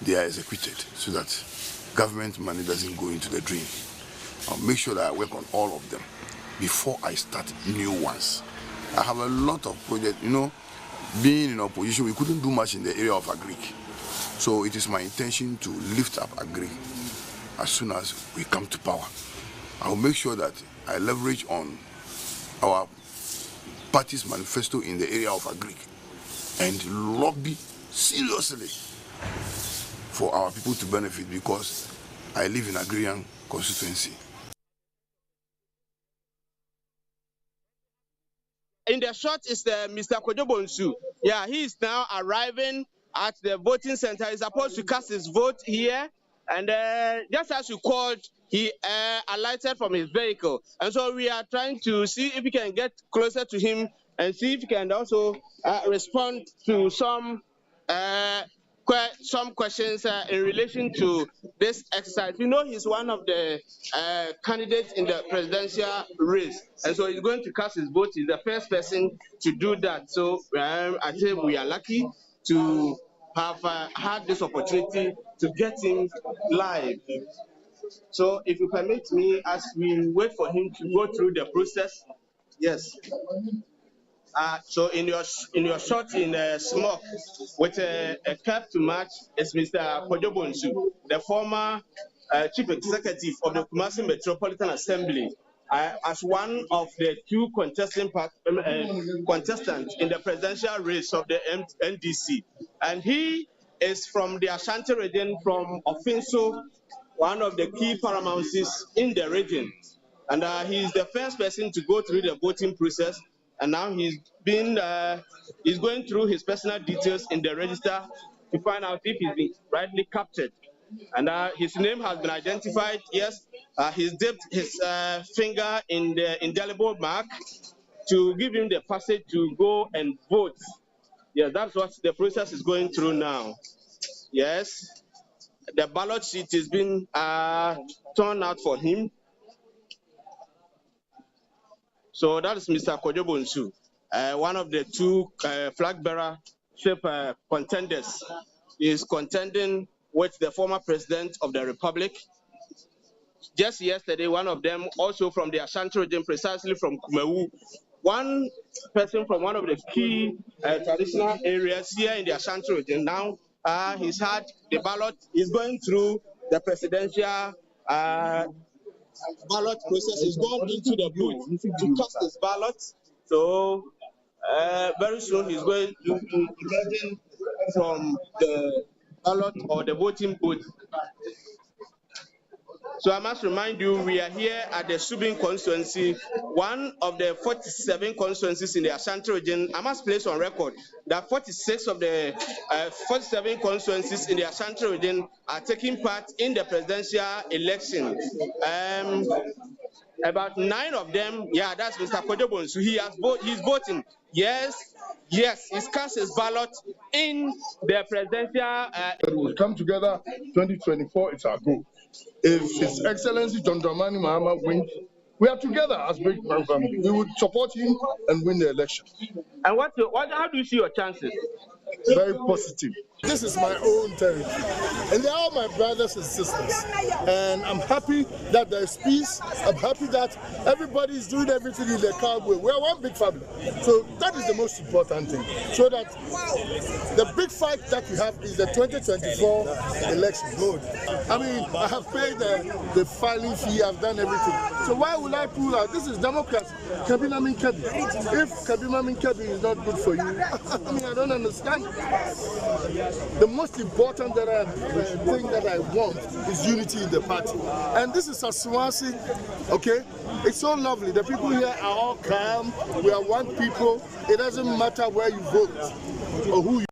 they are executed so that government money doesn't go into the drain. I'll make sure that I work on all of them before I start new ones. I have a lot of projects. You know, being in opposition, we couldn't do much in the area of agri. So it is my intention to lift up agri as soon as we come to power. I will make sure that I leverage on our party's manifesto in the area of agri and lobby seriously for our people to benefit, because I live in agrarian constituency. shot is Mr. Kwadwo. Yeah, he is now arriving at the voting center. He's supposed to cast his vote here. And just as you called, he alighted from his vehicle. And so we are trying to see if we can get closer to him and see if he can also respond to some questions in relation to this exercise. You know, he's one of the candidates in the presidential race. And so he's going to cast his vote. He's the first person to do that. So I think we are lucky to have had this opportunity to get him live. So if you permit me, as we wait for him to go through the process, yes. So in your shot in smoke with a cap to match is Mr. Kwadwo, the former chief executive of the Kumasi Metropolitan Assembly, as one of the two contestants in the presidential race of the NDC. And he is from the Ashanti region, from Ofinso, one of the key paramounts in the region. And he is the first person to go through the voting process. And now he's going through his personal details in the register to find out if he's been rightly captured. And his name has been identified. Yes, he's dipped his finger in the indelible mark to give him the passage to go and vote. Yeah, that's what the process is going through now. Yes, the ballot sheet is being torn out for him. So that is Mr. Kwadwo, one of the two flag bearership contenders. He is contending with the former president of the republic. Just yesterday, one of them, also from the Ashanti region, precisely from Kumewu, one person from one of the key traditional areas here in the Ashanti region. Now he's had the ballot. He's going through the presidential ballot process. He's gone into the booth to cast his ballot. So very soon he's going to emerge from the ballot or the voting booth. So I must remind you, we are here at the Subin Constituency, one of the 47 constituencies in the Ashanti region. I must place on record that 46 of the 47 constituencies in the Ashanti region are taking part in the presidential election. About 9 of them, yeah, that's Mr. Kwadwo. So he's voting. Yes, he's cast his ballot in the presidential. We'll come together 2024, it's our goal. If His Excellency John Dramani Mahama wins, we are together as big man family. We would support him and win the election. And how do you see your chances? Very positive. This is my own territory, and they're all my brothers and sisters. And I'm happy that there's peace. I'm happy that everybody is doing everything in their cowboy. We're one big family. So that is the most important thing. So that the big fight that we have is the 2024 election. I mean, I have paid the filing fee, I've done everything. So why would I pull out? This is democracy. Kabina min Kabi. If Kabina min Kabi is not good for you, I mean, I don't understand. The most important thing that I want is unity in the party. And this is Asawase, okay? It's so lovely. The people here are all calm. We are one people. It doesn't matter where you vote or who you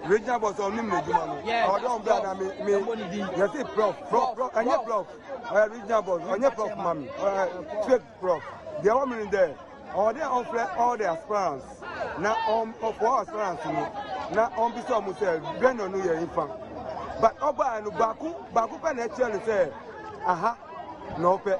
Regional boss on him, I don't brother me. You see, prof, and your prof, regional boss, and your prof, mommy, straight prof. They are in there. Or they offer all their aspirants. Now, for aspirants, now, on this one, Grand on New Year infant. But Oba and Baku can actually say, aha, no pay.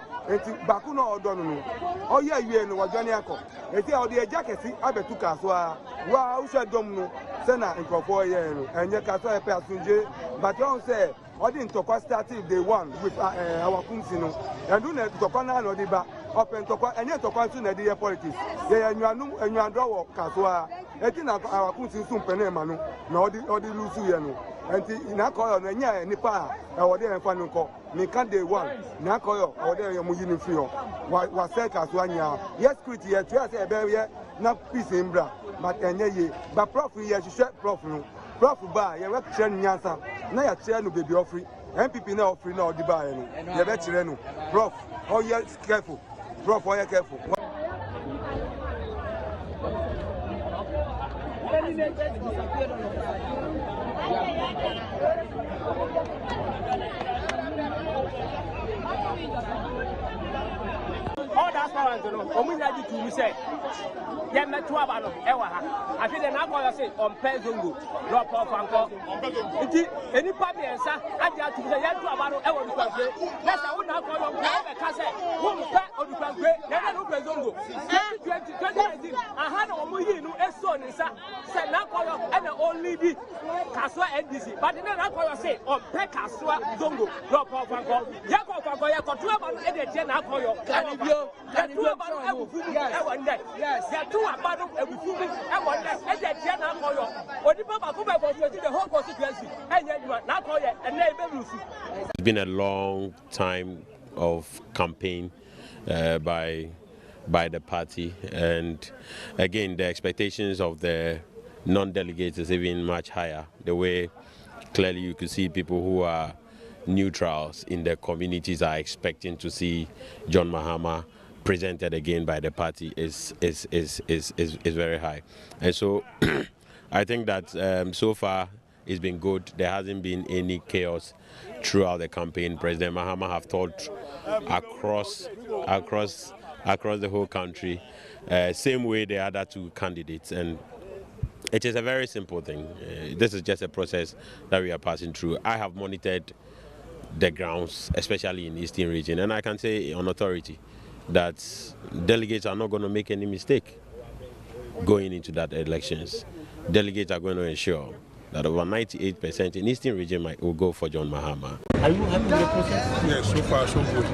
Baku no done. Oh, yeah, you know what Johnny Ako. It's all the jacket, I bet to Caswa. Wow, said Domino, Sena, and Cofoy, and your Casa Passenger. But don't say, I didn't talk starting day one with our Kunsino. and do not talk on no deba up and talk and yet talk on the politics. Yeah, and you are draw Casua. I think our country soon penema no the Luciano. And in a call on a nipa or there and Fanuco. Me can't day one. Nakoyo or there you mujin feel. Was said Caswania. Yes, pretty yet, just a barrier, not peace in bra, but any but prof, yes, you said prof. Prof ba ye work train nyansa na ya chair no baby offering NPP na offering na odi ba no ye be chire no prof oh you careful prof oh you careful all that power to know omunya di tu say ye metu aba no e wa ha afi de na call say on pezongo no pop anko nti eni pa bi ensa ade atu say ye tu aba no e wa dukwanke na sa wo na call on be ka say wo mpa odukwanke na no pezongo 2019 aha na omu yi no eso ni sa say na call e na only di kaswa NDC but na call say on pe kaswa zongo no pop anko ye ko anko ye ko tu aba no e de je na call yo kanibio yes. It's been a long time of campaign by the party, and again the expectations of the non-delegates is even much higher. The way clearly you could see people who are neutrals in the communities are expecting to see John Mahama presented again by the party is very high, and so I think that so far it's been good. There hasn't been any chaos throughout the campaign. President Mahama have talked across the whole country, same way the other two candidates, and it is a very simple thing. This is just a process that we are passing through. I have monitored the grounds, especially in the Eastern region, and I can say on authority that delegates are not going to make any mistake going into that elections. Delegates are going to ensure that over 98% in Eastern region will go for John Mahama. Are you happy with the process? Yes, so far so good.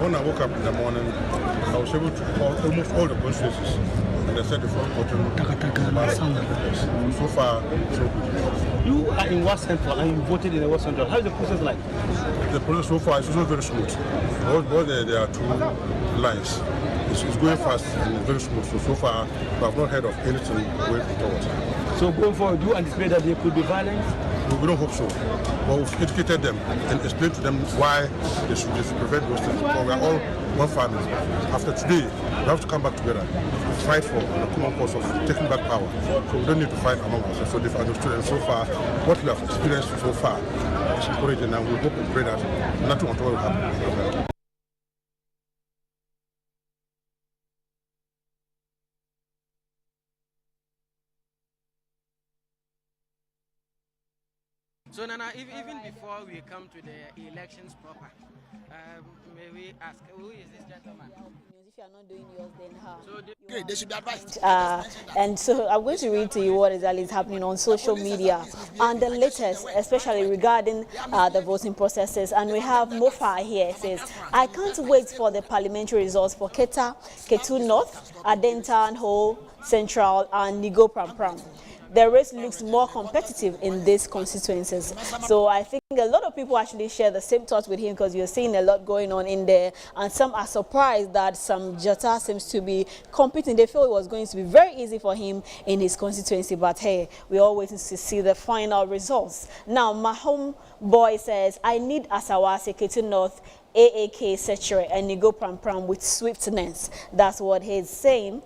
When I woke up in the morning, I was able to call almost all the constituencies, and I said the front yes. So far so good. You are in West Central and you voted in the West Central. How is the process like? The process so far is also very smooth. Because there are two lines. It's going fast and very smooth. So far, we have not heard of anything going forward. So going forward, do you anticipate that there could be violence? We don't hope so. But we've educated them and explained to them why they should prevent those things. Because we are all one family. After today, we have to come back together, fight for the common cause of taking back power. So we don't need to fight among ourselves. So they've understood, and so far, what we have experienced so far is encouraging, and we hope and pray that nothing untoward will happen. So Nana, even before we come to the elections proper, may we ask, who is this gentleman? If you are not doing yours, then how? So they should be advised. And so I'm going to read to you what exactly is happening on social media and the latest, especially regarding the voting processes. And we have Mofa here. It says, I can't wait for the parliamentary results for Keta, Ketu North, Adenta, Ho, Central, and Nigo Pram. The race looks more competitive in these constituencies. So I think a lot of people actually share the same thoughts with him, because you're seeing a lot going on in there. And some are surprised that some Jota seems to be competing. They feel it was going to be very easy for him in his constituency. But hey, we're all waiting to see the final results. Now, my homeboy says, I need Asawase, Ketu North, AAK, Sechere, and Nigo Pram with swiftness. That's what he's saying.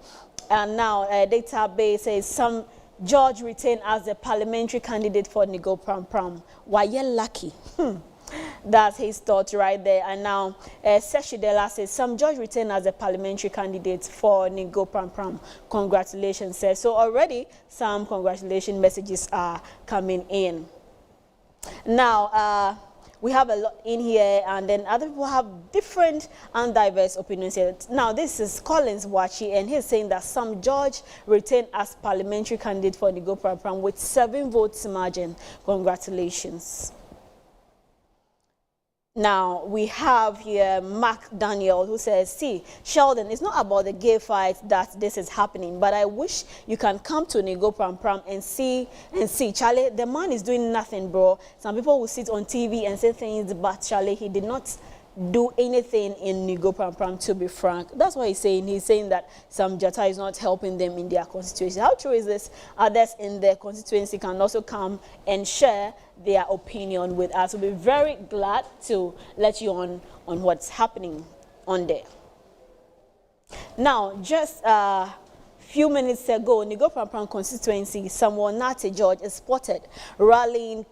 And now, database says some George retained as the parliamentary candidate for Nigo Pram. Why you lucky? That's his thought right there. And now, Seshidela says some George retained as a parliamentary candidate for Nigo Pram. Congratulations, sir. So already some congratulation messages are coming in. Now, we have a lot in here, and then other people have different and diverse opinions here. Now, this is Collins Wachi, and he's saying that some George retained as parliamentary candidate for Nigo Pram with 7 votes margin. Congratulations. Now, we have here Mark Daniel who says, see, Sheldon, it's not about the gay fight that this is happening, but I wish you can come to Nego Pram Pram and see, Charlie, the man is doing nothing, bro. Some people will sit on TV and say things, but Charlie, he did not do anything in Nego Pram Pram, to be frank. That's what he's saying. He's saying that Sam Jata is not helping them in their constituency. How true is this? Others in their constituency can also come and share their opinion with us. We'll be very glad to let you on what's happening on there. Now, just few minutes ago, Nego Pram Pram constituency, someone Nate George is spotted rallying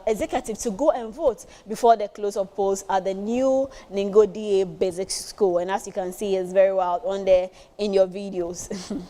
executives to go and vote before the close of polls at the new Ningo DA Basic School. And as you can see, it's very well on there in your videos.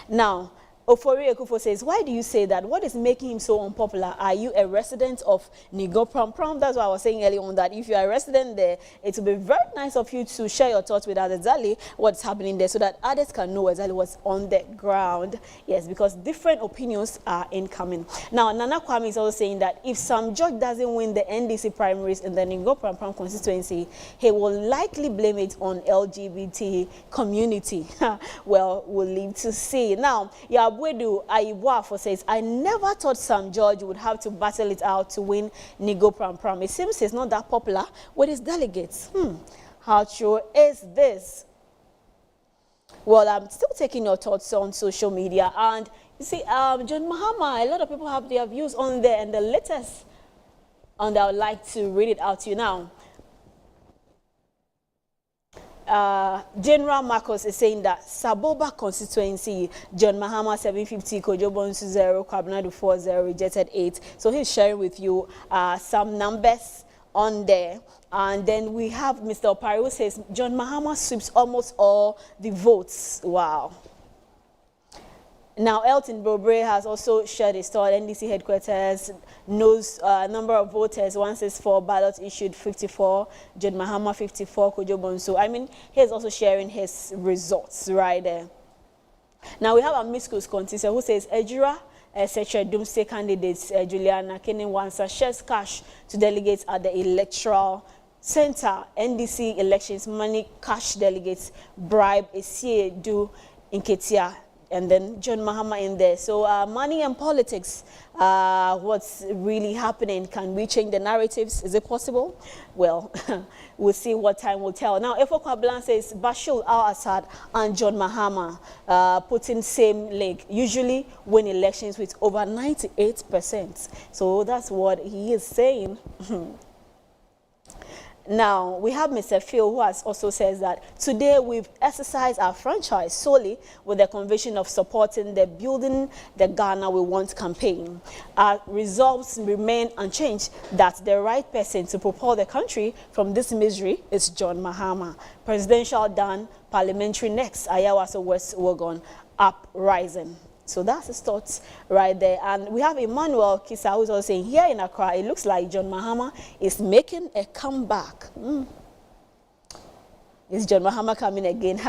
Now, Ofori Ekufo says, why do you say that? What is making him so unpopular? Are you a resident of Nego Pram Pram? That's what I was saying earlier on, that if you are a resident there, it will be very nice of you to share your thoughts with us exactly what's happening there so that others can know exactly what's on the ground. Yes, because different opinions are incoming. Now, Nana Kwame is also saying that if Sam George doesn't win the NDC primaries in the Nego Pram Pram constituency, he will likely blame it on LGBT community. Well, we'll leave to see. Now, Wedu Ayibuafo says, I never thought Sam George would have to battle it out to win Nego Pram Pram. It seems he's not that popular with his delegates. How true is this? Well, I'm still taking your thoughts on social media. And you see, John Mahama, a lot of people have their views on there, and the latest, and I would like to read it out to you now. General Marcos is saying that Saboba constituency, John Mahama 750, Kojobonsu 0, Kwabena Dufour 0, rejected 8. So he's sharing with you some numbers on there. And then we have Mr. Opari who says John Mahama sweeps almost all the votes. Wow. Now, Elton Bobre has also shared his thought. NDC headquarters knows number of voters. 164 ballots issued, 54. John Mahama 54. Kojo Bonsu. I mean, he's also sharing his results right there. Now we have a Miskus contestant who says Ejura, etc. Doomsday candidates Juliana Kenny Wansa shares cash to delegates at the electoral center. NDC elections money cash delegates bribe Esie do in Ketia. And then John Mahama in there. So money and politics, what's really happening? Can we change the narratives? Is it possible? Well, we'll see what time will tell. Now, Efo Kwablan says Bashir al-Assad and John Mahama put in same leg, usually win elections with over 98%. So that's what he is saying. Now, we have Mr. Phil who has also says that today we've exercised our franchise solely with the conviction of supporting the Building the Ghana We Want campaign. Our resolves remain unchanged that the right person to propel the country from this misery is John Mahama. Presidential done, parliamentary next, Asawase West Wagon, uprising. So that's his thoughts right there. And we have Emmanuel Kisa who's also saying, here in Accra, it looks like John Mahama is making a comeback. Is John Mahama coming again?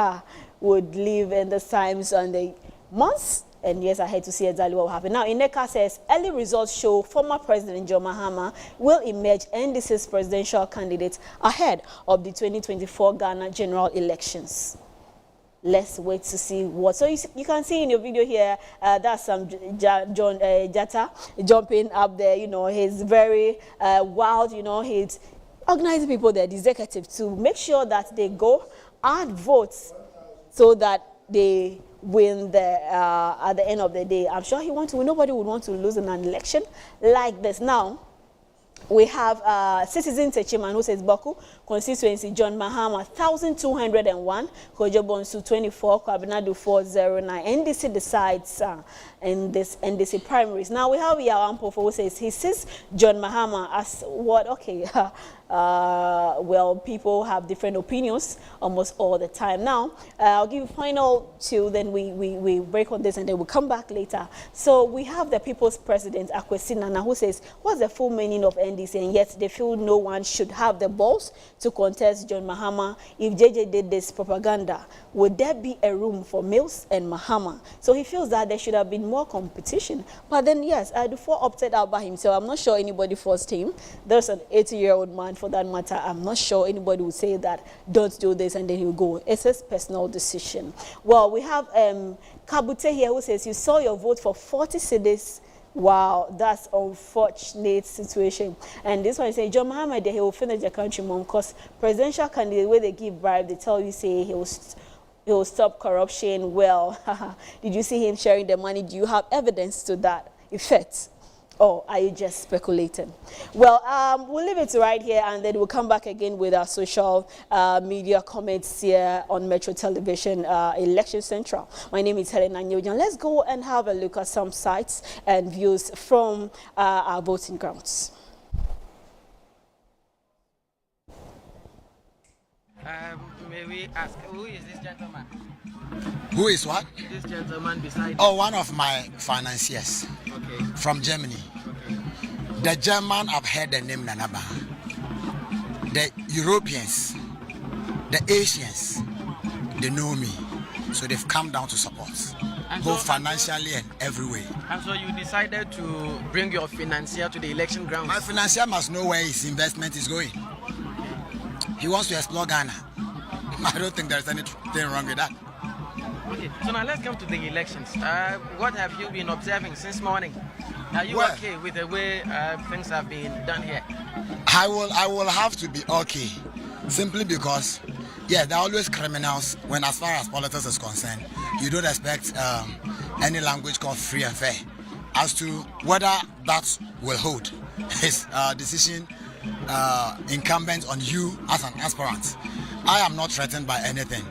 Would live in the times and the months and years ahead to see exactly what will happen. Now, Ineka says, early results show former President John Mahama will emerge NDC's presidential candidate ahead of the 2024 Ghana general elections. Let's wait to see what. So you can see in your video here, that's some John Jata jumping up there. You know, he's very wild. You know, he's organizing people there, the executive, to make sure that they go and vote so that they win at the end of the day. I'm sure nobody would want to lose in an election like this. Now, we have Citizen Techiman who says Boku constituency John Mahama 1,201, Kojo Bonsu 24, Kwabena Dufour 09. NDC decides in this NDC primaries. Now we have Yawampo who says he sees John Mahama as what? Okay, well, people have different opinions almost all the time. Now I'll give you final two, then we break on this and then we'll come back later. So we have the People's President Akwesi Nana who says what's the full meaning of NDC, and yet they feel no one should have the balls to contest John Mahama. If JJ did this propaganda, would there be a room for Mills and Mahama? So he feels that there should have been more competition. But then yes, Dufour opted out by himself. I'm not sure anybody forced him. There's an 80-year-old man for that matter, I'm not sure anybody would say that don't do this and then he'll go. It's his personal decision. Well, we have Kabute here who says you saw your vote for 40 cedis. Wow, that's unfortunate situation. And this one is saying John Mahama, he will finish the country, mom, because presidential candidate where they give bribe, they tell you say he will stop corruption. Well, did you see him sharing the money? Do you have evidence to that effect? Or are you just speculating? Well, we'll leave it right here and then we'll come back again with our social media comments here on Metro Television Election Central. My name is Helen Anyojan. Let's go and have a look at some sites and views from our voting grounds. May we ask, who is this gentleman? Who is what? This gentleman beside you. Oh, one of my financiers. Okay. From Germany. Okay. The German, I've heard the name Nanaba. The Europeans, the Asians, they know me. So they've come down to support. And both financially and every way. And so you decided to bring your financier to the election grounds? My financier must know where his investment is going. He wants to explore Ghana. I don't think there's anything wrong with that. Okay, so now let's come to the elections. What have you been observing since morning? Are you okay with the way things have been done here? I will have to be okay, simply because, yeah, there are always criminals when, as far as politics is concerned, you don't expect any language called free and fair. As to whether that will hold, is decision incumbent on you as an aspirant. I am not threatened by anything.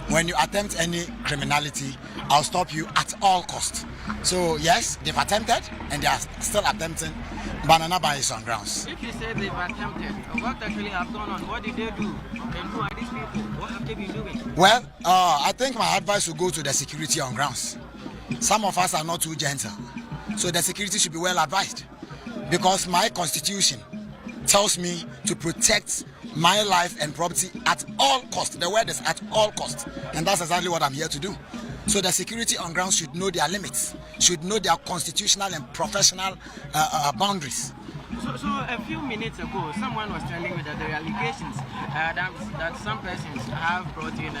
When you attempt any criminality, I'll stop you at all costs. So yes, they've attempted and they are still attempting. Banana Bar is on grounds. If you say they've attempted, what actually have gone on? What did they do? And who are these people? What have they been doing? Well, I think my advice will go to the security on grounds. Some of us are not too gentle. So the security should be well advised. Because my constitution tells me to protect my life and property at all costs. The word is at all costs. And that's exactly what I'm here to do. So the security on ground should know their limits, should know their constitutional and professional boundaries. So a few minutes ago, someone was telling me that there are allegations that some persons have brought in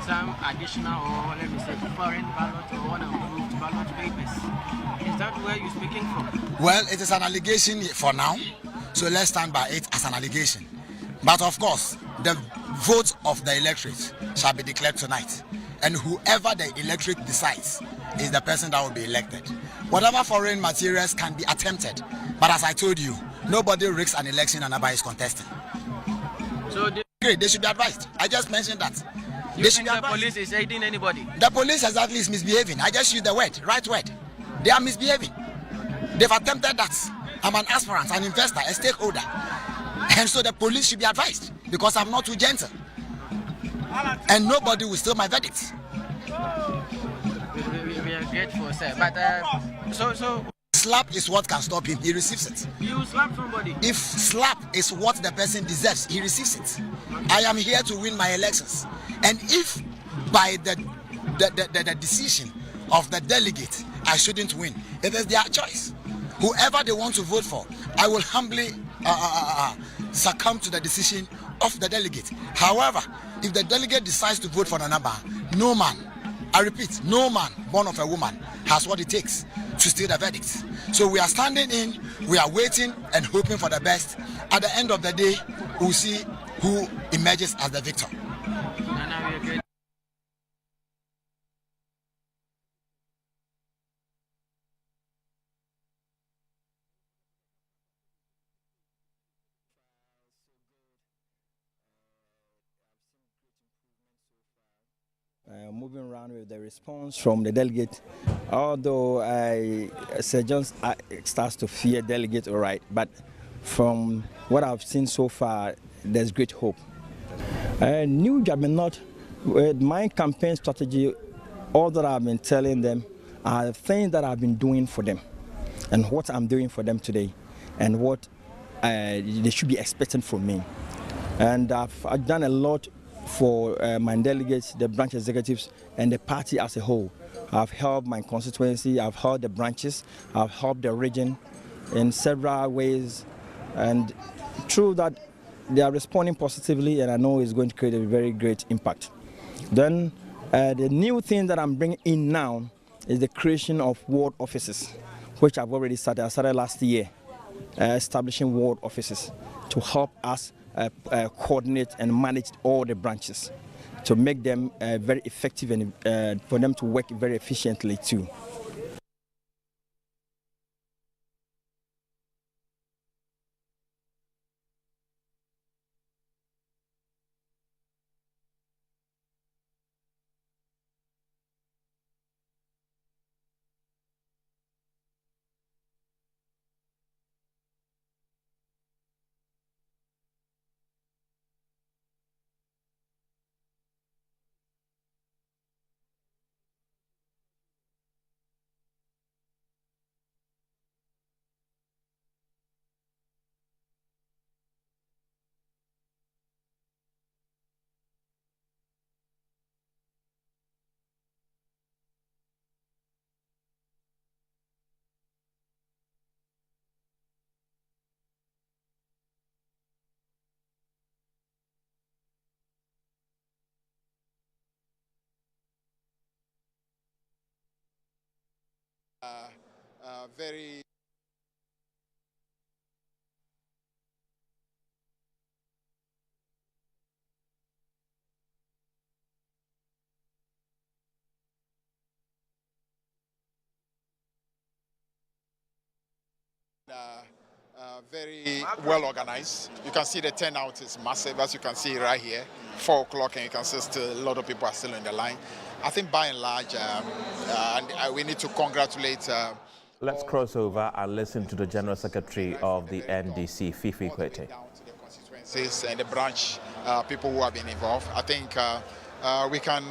some additional, or let me say, foreign ballot or unapproved ballot papers. Is that where you're speaking from? Well, it is an allegation for now. So let's stand by it as an allegation. But of course, the vote of the electorate shall be declared tonight. And whoever the electorate decides is the person that will be elected. Whatever foreign materials can be attempted. But as I told you, nobody risks an election and nobody is contesting. So they should be advised. I just mentioned that. You think the police is aiding anybody? The police exactly is misbehaving. I just used the word, right word. They are misbehaving. They've attempted that. I'm an aspirant, an investor, a stakeholder. And so the police should be advised because I'm not too gentle. And nobody will steal my verdict. We are grateful, sir. But so slap is what can stop him. He receives it. You slap somebody. If slap is what the person deserves, he receives it. I am here to win my elections. And if by the decision of the delegate I shouldn't win, it is their choice. Whoever they want to vote for, I will humbly succumb to the decision of the delegate. However, if the delegate decides to vote for Nanaba, no man, I repeat, no man born of a woman has what it takes to steal the verdict. So we are standing in, we are waiting and hoping for the best. At the end of the day, we'll see who emerges as the victor. Moving around with the response from the delegate, although Sir John starts to fear delegate, all right, but from what I've seen so far, there's great hope. New Judgment, with my campaign strategy, all that I've been telling them are things that I've been doing for them and what I'm doing for them today and what they should be expecting from me. And I've done a lot for my delegates, the branch executives, and the party as a whole. I've helped my constituency, I've helped the branches, I've helped the region in several ways. And through that, they are responding positively, and I know it's going to create a very great impact. Then the new thing that I'm bringing in now is the creation of ward offices, which I've already started. I started last year, establishing ward offices to help us coordinate and manage all the branches, to make them very effective and for them to work very efficiently too. Very very well organized. You can see the turnout is massive, as you can see right here, 4 o'clock, and you can see still a lot of people are still in the line. I think by and large, we need to congratulate. Let's cross over and listen to the General Secretary of the NDC, Fifi Kwete. And the branch people who have been involved. I think we can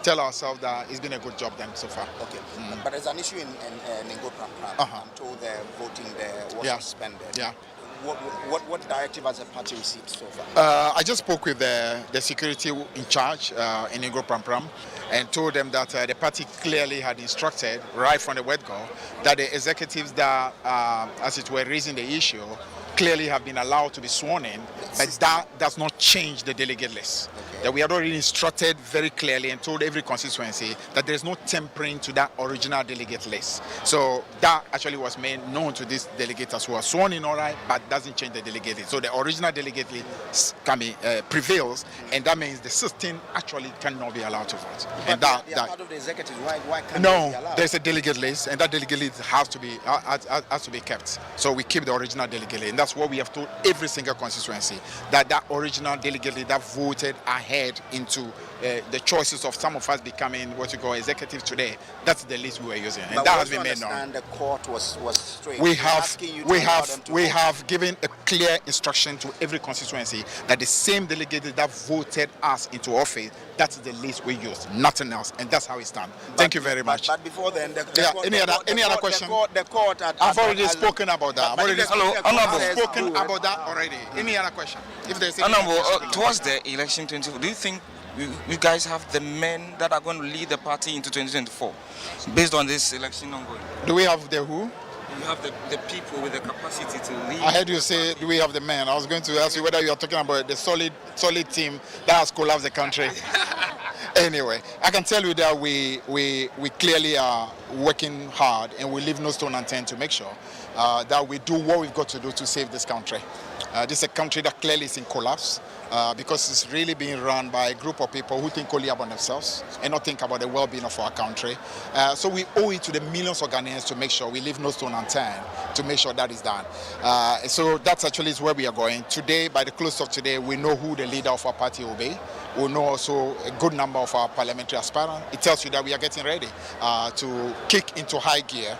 tell ourselves that it's been a good job done so far. Okay, but there's an issue in Ningo Pram. I'm told the voting there was suspended. Yeah. What directive has the party received so far? I just spoke with the security in charge in Ningo Pram and told them that the party clearly had instructed right from the word-go that the executives that, as it were, raising the issue clearly have been allowed to be sworn in, but that does not change the delegate list. Okay. That we had already instructed very clearly and told every constituency that there is no tampering to that original delegate list. So that actually was made known to these delegates who are sworn in, all right, but doesn't change the delegate list. So the original delegate list can be prevails, and that means the system actually cannot be allowed to vote. But and they are part of the executive. Why can't they be allowed? There's a delegate list, and that delegate list has to be kept. So we keep the original delegate list. And that's what we have told every single constituency, that original delegate that voted ahead into the choices of some of us becoming what you call executive today, that's the list we were using, and that has been made known. The court was straight. We have given a clear instruction to every constituency that the same delegate that voted us into office, that's the list we use, nothing else, and that's how it's done. Thank you very much. But before then, any other question? The court I've already spoken about that. I've already spoken about that already. Any other question? If there's any towards the election 2024, do you think you guys have the men that are going to lead the party into 2024 based on this election ongoing? Do we have the who? You have the people with the capacity to lead. I heard you say, do we have the men? I was going to ask you whether you are talking about the solid team that has collapsed the country. Anyway, I can tell you that we clearly are working hard, and we leave no stone unturned to make sure that we do what we've got to do to save this country. This is a country that clearly is in collapse because it's really being run by a group of people who think only about themselves and not think about the well-being of our country. So we owe it to the millions of Ghanaians to make sure we leave no stone unturned to make sure that is done. So that's actually where we are going. Today, by the close of today, we know who the leader of our party will be. We know also a good number of our parliamentary aspirants. It tells you that we are getting ready to kick into high gear.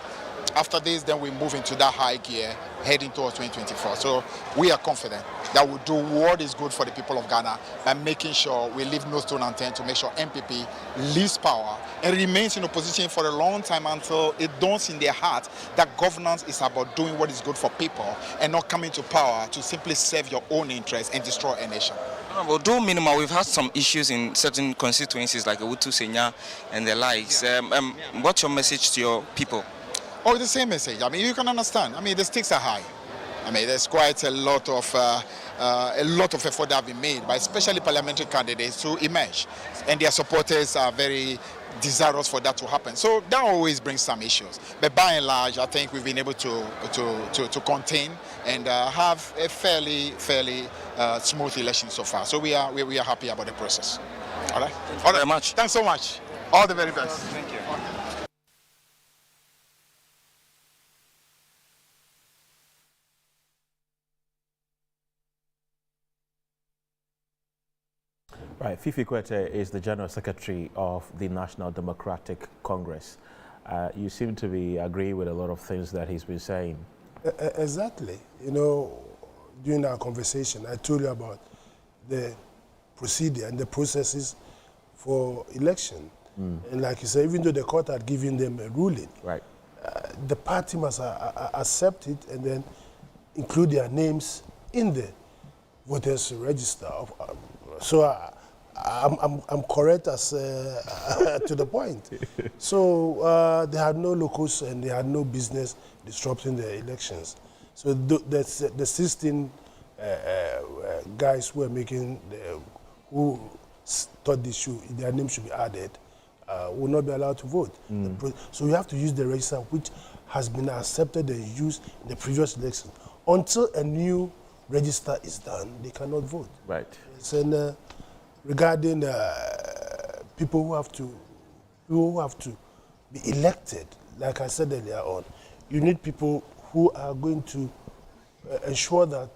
After this, then we move into that high gear heading towards 2024. So we are confident that we'll do what is good for the people of Ghana by making sure we leave no stone unturned to make sure NPP leaves power and remains in opposition for a long time until it dawns in their heart that governance is about doing what is good for people and not coming to power to simply serve your own interests and destroy a nation. Well, though minimal, we've had some issues in certain constituencies like Owutu Senya and the likes. What's your message to your people? Oh, the same message. I mean, you can understand. I mean, the stakes are high. I mean, there's quite a lot of a lot of effort that have been made by especially parliamentary candidates to emerge, and their supporters are very desirous for that to happen. So that always brings some issues. But by and large, I think we've been able to contain and have a fairly smooth election so far. So we are happy about the process. All right. Thank you very much. Thanks so much. All the very best. Thank you. Right, Fifi Kwete is the General Secretary of the National Democratic Congress. You seem to be agreeing with a lot of things that he's been saying. Exactly. You know, during our conversation, I told you about the procedure and the processes for election. And like you said, even though the court had given them a ruling, right, the party must accept it and then include their names in the voters register. So I'm correct as to the point. So they had no locus and they had no business disrupting the elections. So the 16 guys who were making who thought their name should be added will not be allowed to vote. So we have to use the register which has been accepted and used in the previous election. Until a new register is done, they cannot vote. Right. And regarding people who have to be elected, like I said earlier on, you need people who are going to ensure that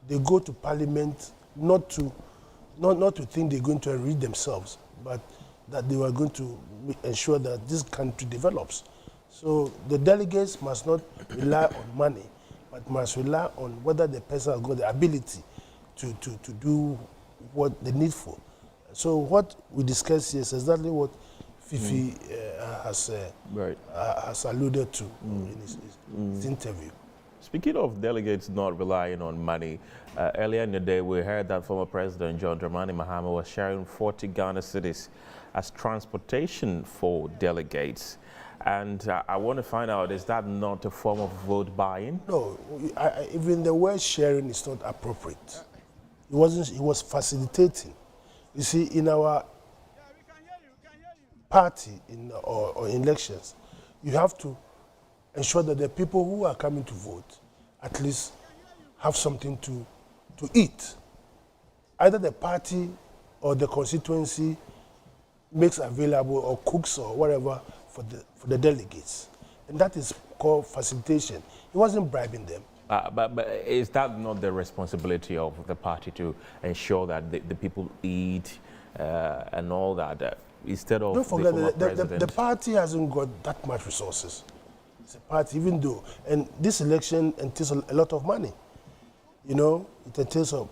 they go to parliament not to think they're going to enrich themselves, but that they are going to ensure that this country develops. So the delegates must not rely on money, but must rely on whether the person has got the ability to do what they need for. So what we discussed here is exactly what Fifi has alluded to in his interview. Speaking of delegates not relying on money, earlier in the day we heard that former President John Dramani Mahama was sharing 40 Ghana cedis as transportation for delegates. And I want to find out, is that not a form of vote buying? No, even the word sharing is not appropriate. It was facilitating. You see, in our party or elections, you have to ensure that the people who are coming to vote at least have something to eat. Either the party or the constituency makes available or cooks or whatever for the delegates. And that is called facilitation. He wasn't bribing them. But is that not the responsibility of the party to ensure that the people eat and all that, instead of Don't forget, the former president? The party hasn't got that much resources. It's a party, even though, and this election entails a lot of money. You know, it entails of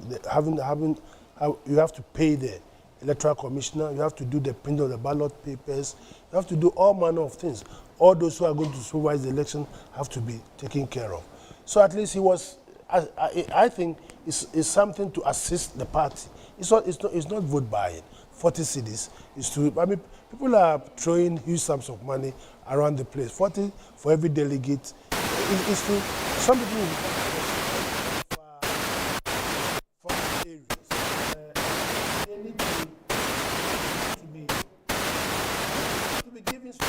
you have to pay the electoral commissioner, you have to do the print of the ballot papers, you have to do all manner of things. All those who are going to supervise the election have to be taken care of. So at least he was, I think, it's something to assist the party. It's not vote buying. 40 cedis is to, I mean, people are throwing huge sums of money around the place. 40 for every delegate is to, some people for areas, they need to be given some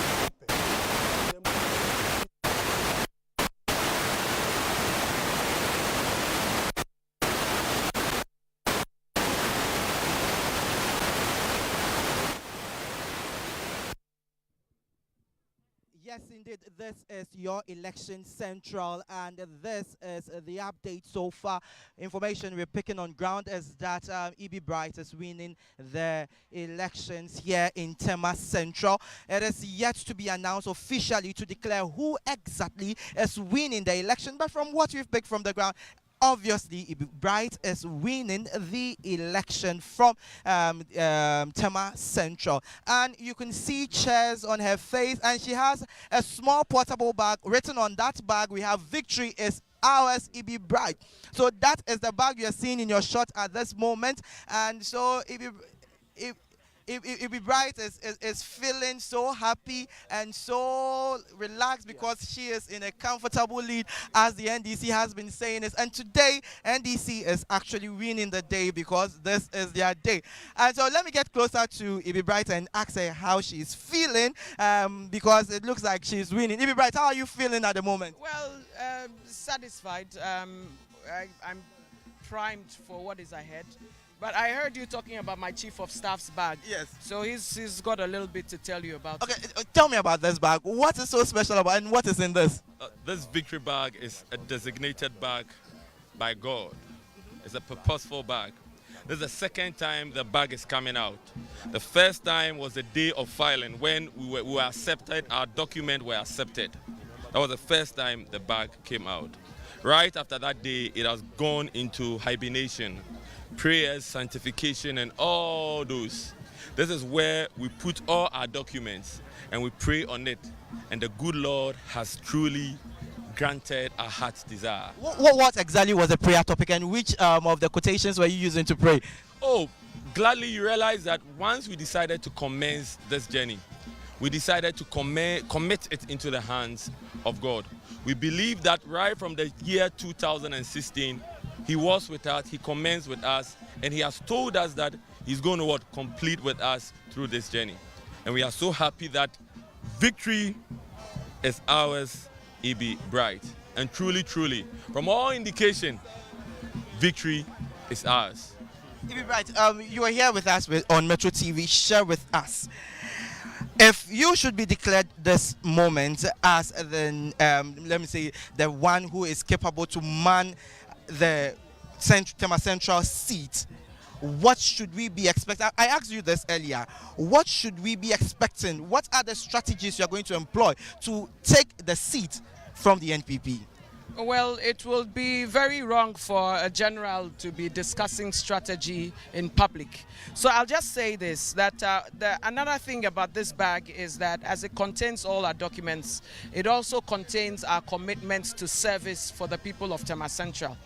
Yes, indeed, this is your election central, and this is the update so far. Information we're picking on ground is that E.B. Bright is winning the elections here in Tema Central. It is yet to be announced officially to declare who exactly is winning the election, but from what we've picked from the ground, obviously, E.B. Bright is winning the election from Tema Central. And you can see chairs on her face, and she has a small portable bag. Written on that bag, we have "Victory is ours, E.B. Bright." So that is the bag you're seeing in your shot at this moment. And so Ibi Bright is feeling so happy and so relaxed because she is in a comfortable lead, as the NDC has been saying this. And today, NDC is actually winning the day because this is their day. And so let me get closer to Ibi Bright and ask her how she's feeling, because it looks like she's winning. Ibi Bright, how are you feeling at the moment? Well, satisfied. I'm primed for what is ahead. But I heard you talking about my chief of staff's bag. Yes. So he's got a little bit to tell you about. Okay, tell me about this bag. What is so special about it, and what is in this? This victory bag is a designated bag by God. It's a purposeful bag. This is the second time the bag is coming out. The first time was the day of filing when we were accepted, our document were accepted. That was the first time the bag came out. Right after that day, it has gone into hibernation. Prayers, sanctification, and all those. This is where we put all our documents and we pray on it. And the good Lord has truly granted our heart's desire. What exactly was the prayer topic, and which of the quotations were you using to pray? Oh, gladly you realize that once we decided to commence this journey, we decided to commit it into the hands of God. We believe that right from the year 2016, He was with us, He commenced with us, and He has told us that He's going to complete with us through this journey. And we are so happy that victory is ours, Ibi Bright. And truly, truly, from all indication, victory is ours. Ibi Bright, you are here with us on Metro TV. Share with us, if you should be declared this moment as the, let me say, the one who is capable to man the Tema Central seat, what should we be expecting? I asked you this earlier. What should we be expecting? What are the strategies you are going to employ to take the seat from the NPP? Well, it will be very wrong for a general to be discussing strategy in public. So I'll just say this, that another thing about this bag is that as it contains all our documents, it also contains our commitments to service for the people of Tema Central.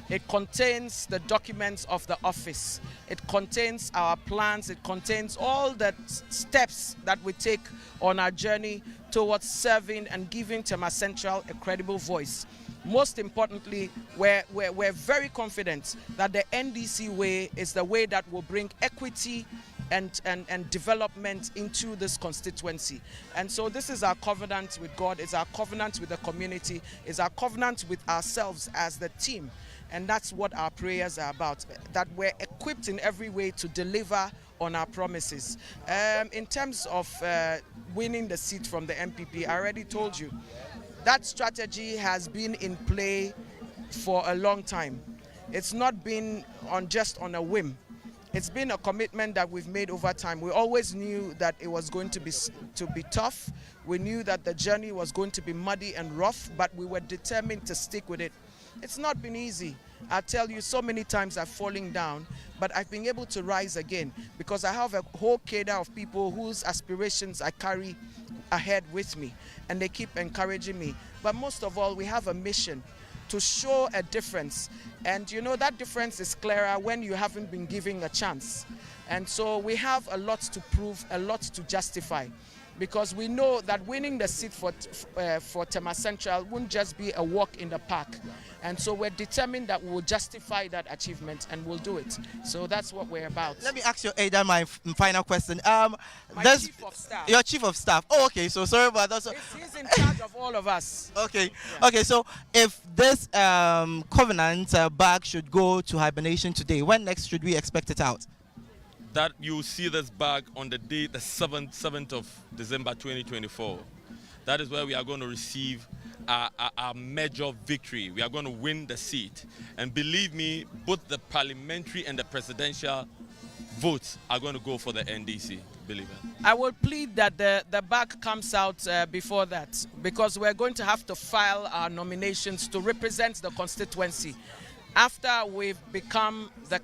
It contains the documents of the office. It contains our plans. It contains all the steps that we take on our journey towards serving and giving Tema Central a credible voice. Most importantly, we're very confident that the NDC way is the way that will bring equity and development into this constituency. And so this is our covenant with God, it's our covenant with the community, it's our covenant with ourselves as the team. And that's what our prayers are about, that we're equipped in every way to deliver on our promises. In terms of winning the seat from the NPP, I already told you, that strategy has been in play for a long time. It's not been just on a whim. It's been a commitment that we've made over time. We always knew that it was going to be tough. We knew that the journey was going to be muddy and rough, but we were determined to stick with it. It's not been easy. I tell you, so many times I've fallen down, but I've been able to rise again because I have a whole cadre of people whose aspirations I carry ahead with me, and they keep encouraging me. But most of all, we have a mission to show a difference. And you know, that difference is clearer when you haven't been given a chance. And so we have a lot to prove, a lot to justify, because we know that winning the seat for Tema Central won't just be a walk in the park. And so we're determined that we will justify that achievement, and we'll do it. So that's what we're about. Let me ask you, Ada, my final question. My chief of staff. Your chief of staff. Oh, okay. So sorry about that. So he's in charge of all of us. Okay. Yeah. Okay. So if this covenant bag should go to hibernation today, when next should we expect it out? That you see this bag on the day, the 7th of December 2024. That is where we are going to receive our major victory. We are going to win the seat. And believe me, both the parliamentary and the presidential votes are going to go for the NDC. Believe it. I will plead that the bag comes out before that, because we're going to have to file our nominations to represent the constituency after we've become the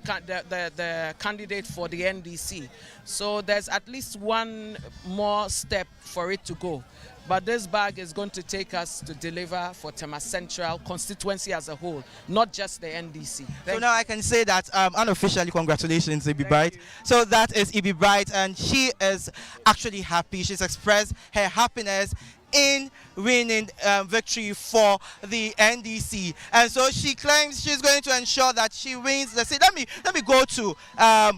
candidate for the NDC. So there's at least one more step for it to go. but this bag is going to take us to deliver for Tema Central constituency as a whole, not just the NDC. So now I can say that unofficially, congratulations, Ibi Bright. So that is Ibi Bright, and she is actually happy. She's expressed her happiness in winning victory for the NDC, and so she claims she's going to ensure that she wins the seat. Let me go to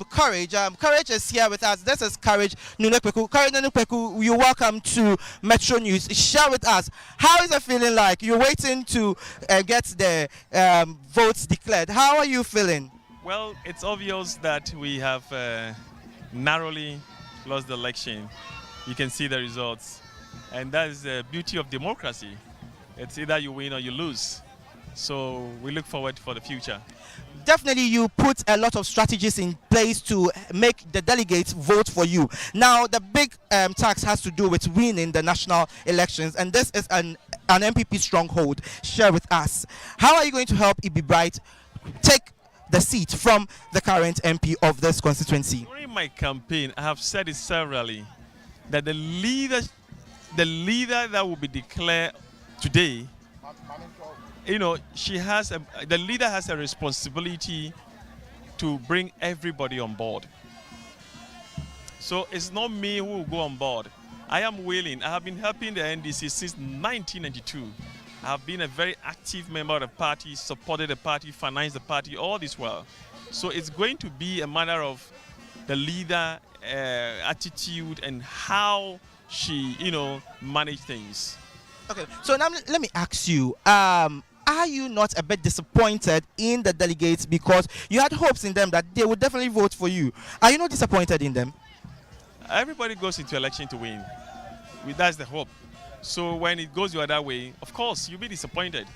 Courage. Courage is here with us. This is Courage Nunekweku. Courage Nunekweku, you're welcome to Metro News. Share with us, how is it feeling like? You're waiting to get the votes declared. How are you feeling? Well, it's obvious that we have narrowly lost the election. You can see the results. And that is the beauty of democracy. It's either you win or you lose. So we look forward for the future. Definitely, you put a lot of strategies in place to make the delegates vote for you. Now, the big task has to do with winning the national elections, and this is an NPP stronghold. Share with us. How are you going to help Ibi Bright take the seat from the current MP of this constituency? During my campaign, I have said it severally, that the leader that will be declared today, you know, the leader has a responsibility to bring everybody on board. So it's not me who will go on board. I am willing. I have been helping the NDC since 1992. I have been a very active member of the party, supported the party, financed the party, all this while. So it's going to be a matter of the leader attitude and how she, manage things. Okay, so now let me ask you, are you not a bit disappointed in the delegates because you had hopes in them that they would definitely vote for you? Are you not disappointed in them? Everybody goes into election to win. That's the hope. So when it goes the other way, of course, you'll be disappointed.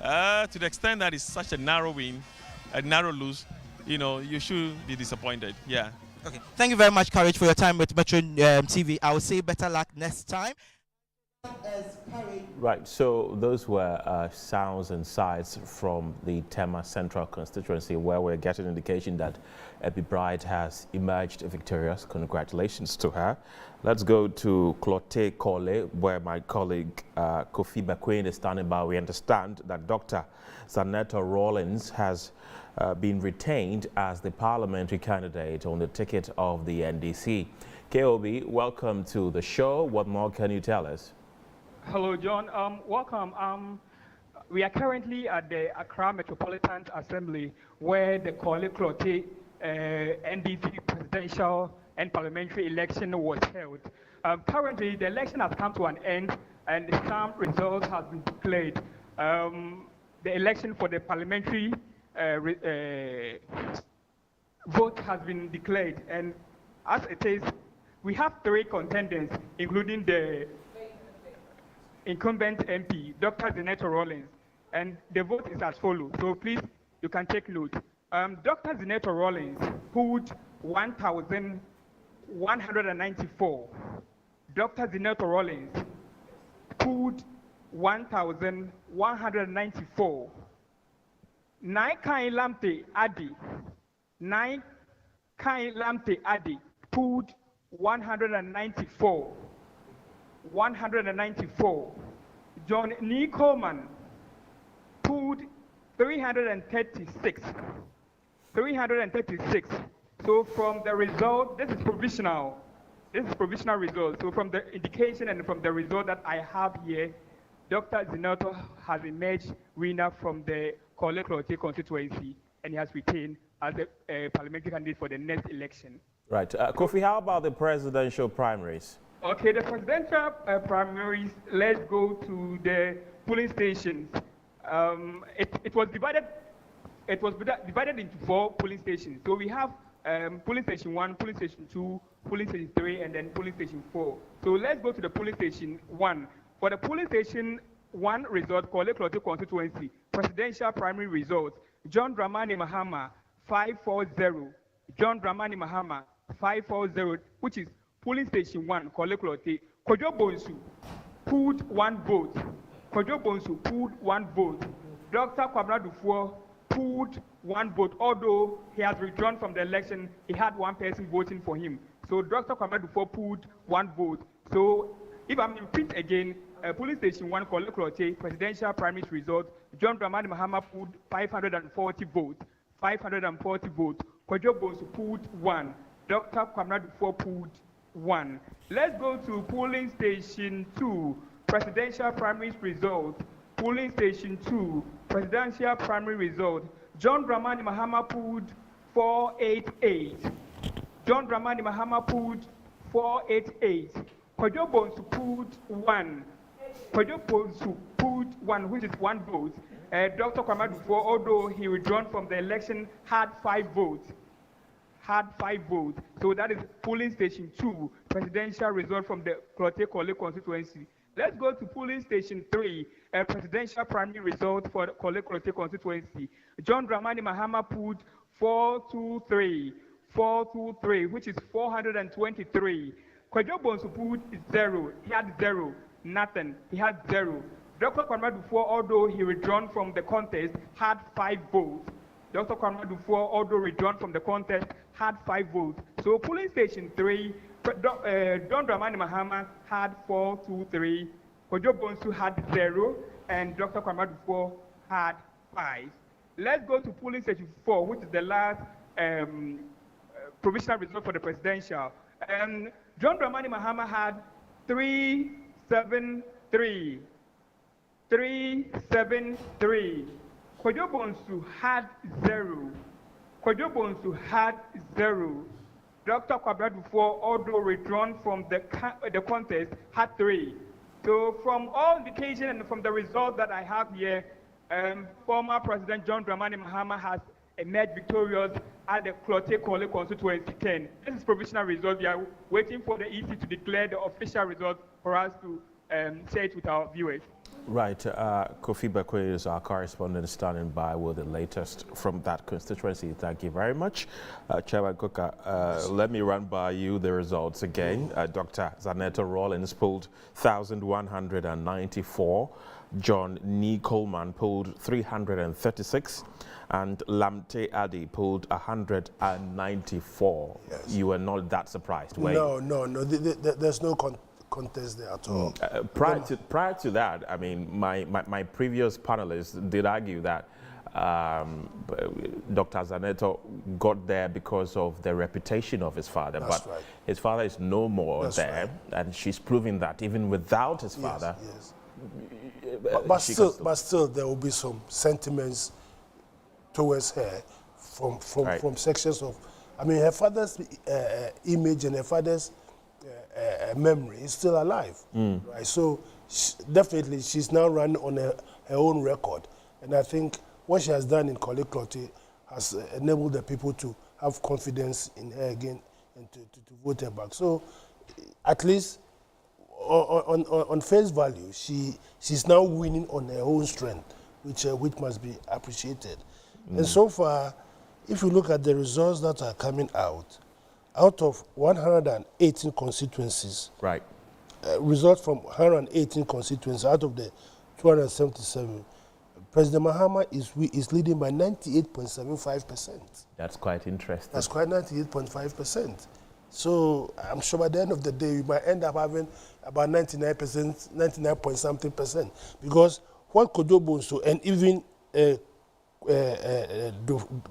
To the extent that it's such a narrow win, a narrow lose, you should be disappointed. Yeah. Okay. Thank you very much, Courage, for your time with Metro TV. I will say better luck next time. Right, so those were sounds and sides from the Tema Central constituency, where we're getting indication that Ibi Bright has emerged victorious. Congratulations to her. Let's go to Clote Kole, where my colleague Kofi Bequin is standing by. We understand that Dr. Zaneto Rawlings has been retained as the parliamentary candidate on the ticket of the NDC. KOB, welcome to the show. What more can you tell us? Hello, John. Welcome. We are currently at the Accra Metropolitan Assembly, where the Kole Clote NDC presidential and parliamentary election was held. Currently, the election has come to an end, and some results have been declared. The election for the parliamentary vote has been declared, and as it is, we have 3 contenders, including the incumbent MP, Dr. Zaneto Rawlings, and the vote is as follows. So please, you can take note. Dr. Zaneto Rawlings pulled 1,194. Dr. Zaneto Rawlings pulled 1,194. Naikai Lamte Adi pulled 194. 194. John Nee Coleman pulled 336. 336. So from the result, this is provisional. This is provisional result. So from the indication and from the result that I have here, Dr. Zaneto has emerged winner from the Kole Clote constituency, and he has retained as a parliamentary candidate for the next election. Right. Kofi, how about the presidential primaries? Okay, the presidential primaries, let's go to the polling stations. It was divided into 4 polling stations. So we have polling station 1, polling station 2, polling station 3, and then polling station 4. So let's go to the polling station 1. For the polling station 1 result, Kole Clote constituency, presidential primary results, John Dramani Mahama, 540. John Dramani Mahama, 540, which is polling station 1, Kole Clote. Kojo Bonsu pulled 1 vote. Kojo Bonsu pulled 1 vote. Dr. Kwabena Dufour pulled 1 vote. Although he has withdrawn from the election, he had 1 person voting for him. So Dr. Kwabena Dufour pulled 1 vote. So if I'm repeat again, Police Station 1, Kolekrote, presidential primaries result, John Dramani Mahama pulled 540 votes. 540 votes. Kojo Bonsu pulled 1. Dr. Kwamna Dufour pulled 1. Let's go to polling station 2, presidential primaries result. Polling station 2, presidential primary result. John Dramani Mahama pulled 488. John Dramani Mahama pulled 488. Kojo Bonsu pulled 1. Kojo Bonsu pulled 1, which is 1 vote. Dr. Kwamna Dufour, although he withdrawn from the election, had 5 votes. So that is polling station 2, presidential result from the Klote-Kole constituency. Let's go to polling station 3, presidential primary result for the Kole-Klote constituency. John Dramani Mahama pulled 423, which is 423. Kojo Bonsu pulled 0. He had 0. Nothing. He had 0. Dr. Kwamna Dufour, although he withdrawn from the contest, had 5 votes. Dr. Kwamna Dufour, although withdrawn from the contest, had 5 votes. So polling station 3, John Dramani Mahama had 423, Kojo Bonsu had 0, and Dr. Kwamna Dufour had 5. Let's go to polling station 4, which is the last provisional result for the presidential. John Dramani Mahama had 373. 373. Kojo Bonsu had 0. Kojo Bonsu had 0. Dr. Kwamna Dufour, although withdrawn from the contest, had 3. So from all indication and from the result that I have here, former President John Dramani Mahama has emerged victorious at the Klote-Kole constituency 10. This is provisional result. We are waiting for the EC to declare the official result for us to share it with our viewers. Right, Kofi Bekwe is our correspondent standing by with the latest from that constituency. Thank you very much. Chairman Kuka, let me run by you the results again. Dr. Zaneto Rawlings pulled 1,194. John Nee Coleman pulled 336. And Lamte Adi pulled 194. Yes. You were not that surprised, were you? No. There's no contest there at all. Prior to that, I mean, my previous panelists did argue that Dr. Zaneto got there because of the reputation of his father. That's but right. His father is no more That's there, right. and she's proving that even without his father. Yes. But still, there will be some sentiments towards her from sections of, I mean, her father's image and her father's memory is still alive, right? So definitely she's now running on her own record, and I think what she has done in Kole-Klote has enabled the people to have confidence in her again and to vote her back. So at least on face value, she's now winning on her own strength, which must be appreciated. And so far, if you look at the results that are coming out of 118 constituencies, right? Results from 118 constituencies out of the 277, President Mahama is leading by 98.75%. That's quite interesting. That's quite 98.5%. So I'm sure by the end of the day, we might end up having about 99%, 99 point something percent. Because what Kojo Bonsu and even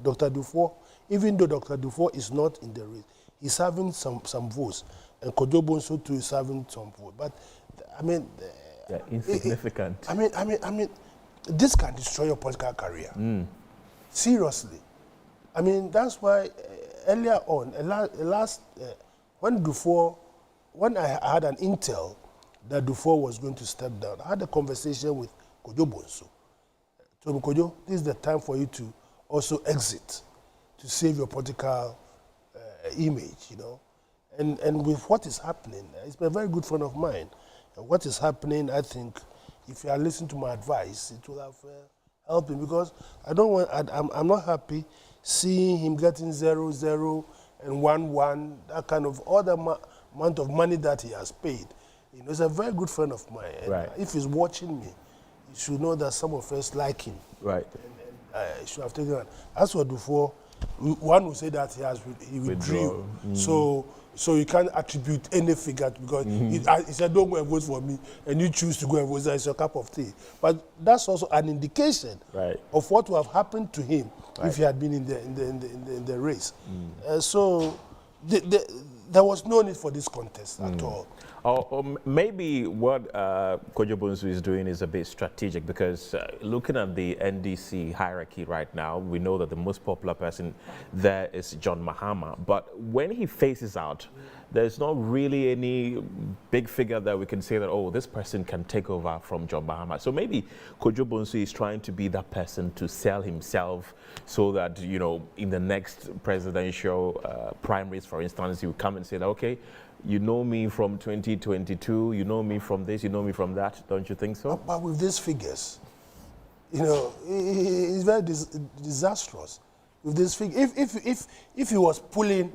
Dr. Dufour, even though Dr. Dufour is not in the race, he's having some votes, and Kojo Bonsu too is having some votes. But I mean, they're insignificant. I mean, this can destroy your political career. Seriously. I mean, that's why earlier on, when I had an intel that Dufour was going to step down, I had a conversation with Kojo Bonsu. So, Kojo, this is the time for you to also exit, to save your political image, you know. And with what is happening, he's been a very good friend of mine. And what is happening, I think, if you are listening to my advice, it will have helped him, because I'm not happy seeing him getting 0-0 and 1-1, that kind of other amount of money that he has paid. You know, he's a very good friend of mine. And right. If he's watching me, he should know that some of us like him. Right. And he should have taken that. As for Dufour, one will say that he withdrew. So you can't attribute any figure because he said, don't go and vote for me, and you choose to go and vote, it's your cup of tea. But that's also an indication of what would have happened to him if he had been in the race. So there was no need for this contest at all. Or maybe what Kojo Bonsu is doing is a bit strategic, because looking at the NDC hierarchy right now, we know that the most popular person there is John Mahama. But when he faces out, there's not really any big figure that we can say that, oh, this person can take over from John Mahama. So maybe Kojo Bonsu is trying to be that person to sell himself so that, you know, in the next presidential primaries, for instance, he will come and say that, okay, you know me from 2022, you know me from this, you know me from that, don't you think so? But with these figures, you know, it's very disastrous. With this figure, if he was pulling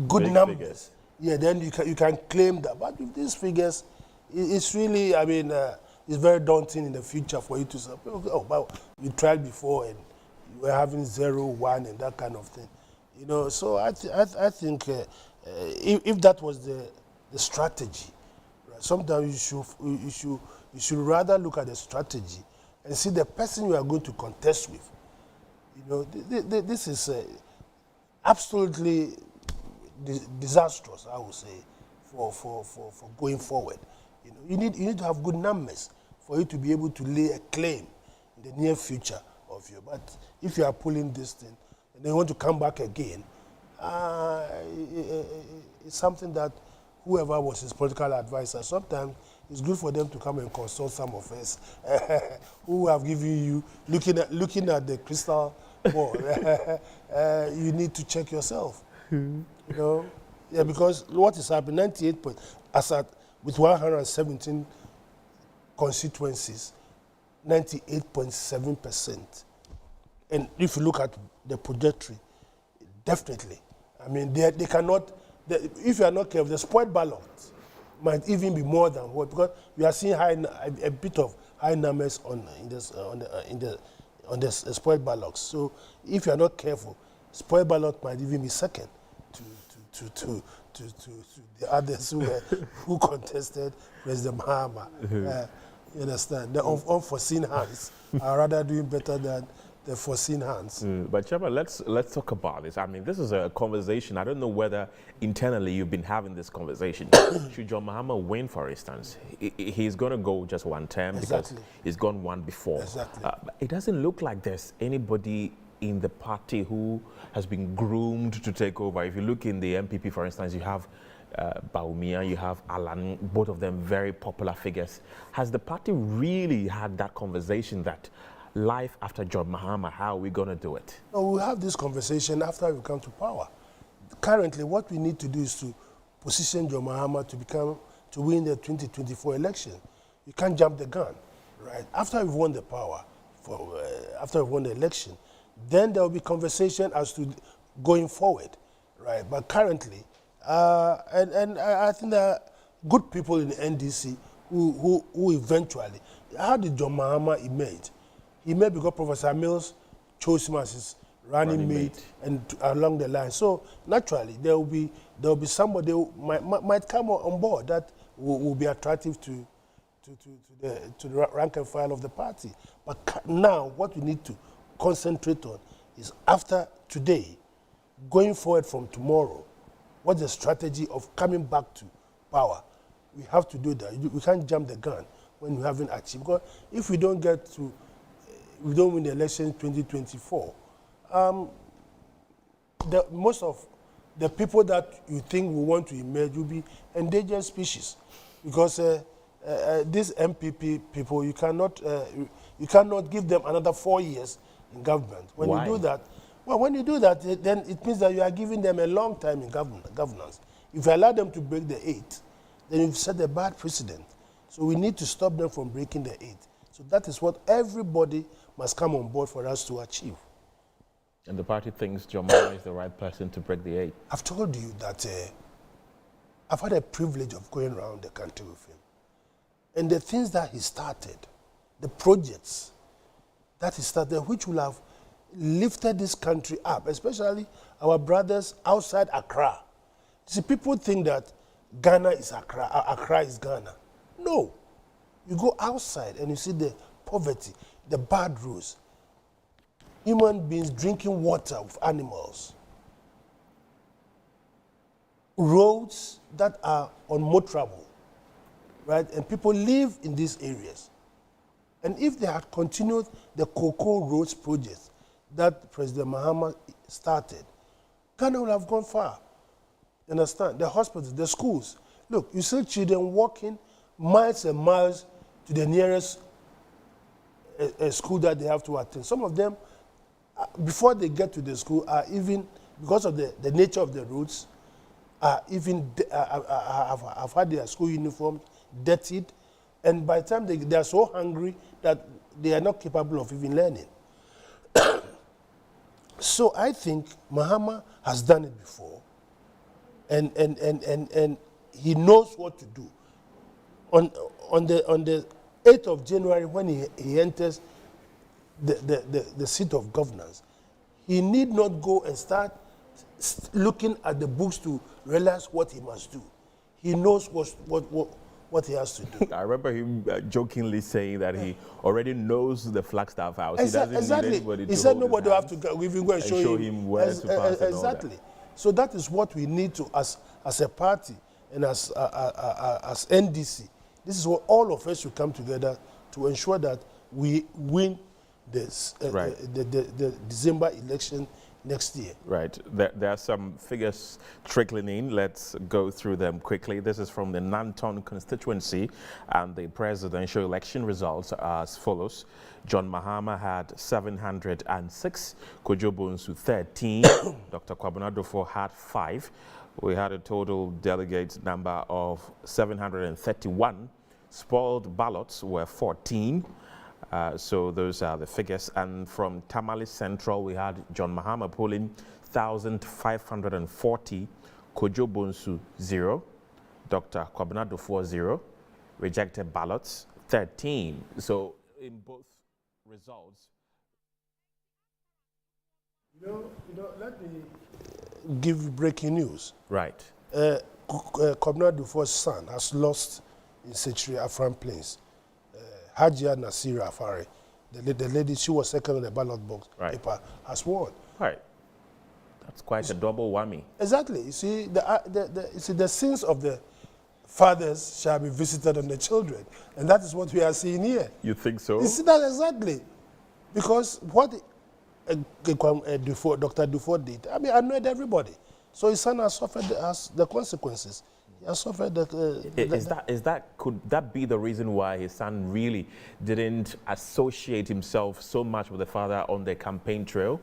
good Big numbers, figures. yeah, then you can claim that. But with these figures, it's really, I mean, it's very daunting in the future for you to say, oh, well, you tried before and you were having 0, 1 and that kind of thing. You know, so I think if that was the strategy, right, sometimes you should rather look at the strategy and see the person you are going to contest with. You know, this is absolutely disastrous, I would say, for going forward. You know, you need to have good numbers for you to be able to lay a claim in the near future of you. But if you are pulling this thing and then you want to come back again, it's something that whoever was his political advisor, sometimes it's good for them to come and consult some of us who have given you, looking at the crystal ball. You need to check yourself. You know, yeah, because what is happening, 98 points, with 117 constituencies, 98.7%. And if you look at the trajectory, definitely. I mean, they cannot, if you are not careful, the spoiled ballot might even be more than what, because we are seeing a bit of high numbers on the spoiled ballots. So if you are not careful, spoiled ballot might even be second to the others who contested President Mahama. You understand? The unforeseen hands are rather doing better than the foreseen hands. But Chairman, let's talk about this. I mean, this is a conversation. I don't know whether internally you've been having this conversation. Should John Mahama win, for instance? He's going to go just one term because he's gone one before. It doesn't look like there's anybody in the party who has been groomed to take over. If you look in the NPP, for instance, you have Baumia, you have Alan, both of them very popular figures. Has the party really had that conversation that life after John Mahama, how are we going to do it? No, we'll have this conversation after we come to power. Currently, what we need to do is to position John Mahama to win the 2024 election. You can't jump the gun, right? After we've won the power, after we've won the election, then there will be conversation as to going forward, right? But currently, and I think there are good people in the NDC who eventually, how did John Mahama emerge? He may because Professor Mills chose him as his running mate and along the line. So naturally, there will be somebody who might come on board that will be attractive to the rank and file of the party. But now, what we need to concentrate on is after today, going forward from tomorrow, what's the strategy of coming back to power? We have to do that. We can't jump the gun when we haven't achieved. Because if we don't win the election in 2024, most of the people that you think will want to emerge will be endangered species. Because these MPP people, you cannot give them another 4 years in government. When you do that, when you do that, then it means that you are giving them a long time in governance. If you allow them to break the 8, then you've set a bad precedent. So we need to stop them from breaking the 8. So that is what everybody must come on board for us to achieve. And the party thinks John Mahama is the right person to break the 8. I've told you that I've had a privilege of going around the country with him. And the things that he started, the projects that he started, which will have lifted this country up, especially our brothers outside Accra. See, people think that Ghana is Accra, Accra is Ghana. No. You go outside and you see the poverty, the bad roads, human beings drinking water with animals, roads that are unmotorable, right? And people live in these areas. And if they had continued the Cocoa Roads project that President Mahama started, Ghana would have gone far. You understand? The hospitals, the schools. Look, you see children walking miles and miles to the nearest school that they have to attend. Some of them, before they get to the school, are even, because of the nature of the roads, have had their school uniform dirtied, and by the time they are so hungry that they are not capable of even learning. So I think Mahama has done it before, and he knows what to do. On the 8th of January, when he enters the seat of governance, he need not go and start looking at the books to realize what he must do. He knows what he has to do. I remember him jokingly saying that he already knows the Flagstaff House. He doesn't need anybody to. He said nobody will have to go, even go and show him where to pass. Exactly. So that is what we need to, as a party and as NDC. This is what all of us should come together to ensure that we win this the December election next year. Right. There are some figures trickling in. Let's go through them quickly. This is from the Nanton constituency, and the presidential election results are as follows. John Mahama had 706, Kojo Bonsu 13, Dr. Kwabena Dufour had 5. We had a total delegate number of 731. Spoiled ballots were 14. So those are the figures. And from Tamale Central, we had John Mahama polling 1,540, Kojo Bonsu 0, Dr. Kwabena Dufour 0, rejected ballots 13. So in both results, let me give you breaking news. Right. Kwabena Dufour's son has lost in Setri Afran Plains. Hajia Nasira Afare, the lady, she was second on the ballot box paper, has won. Right. That's quite a double whammy. Exactly. You see, the sins of the fathers shall be visited on the children. And that is what we are seeing here. You think so? You see that exactly. Because what Dr. Dufour did, I mean, annoyed everybody. So his son has suffered the consequences. He has suffered could that be the reason why his son really didn't associate himself so much with the father on the campaign trail?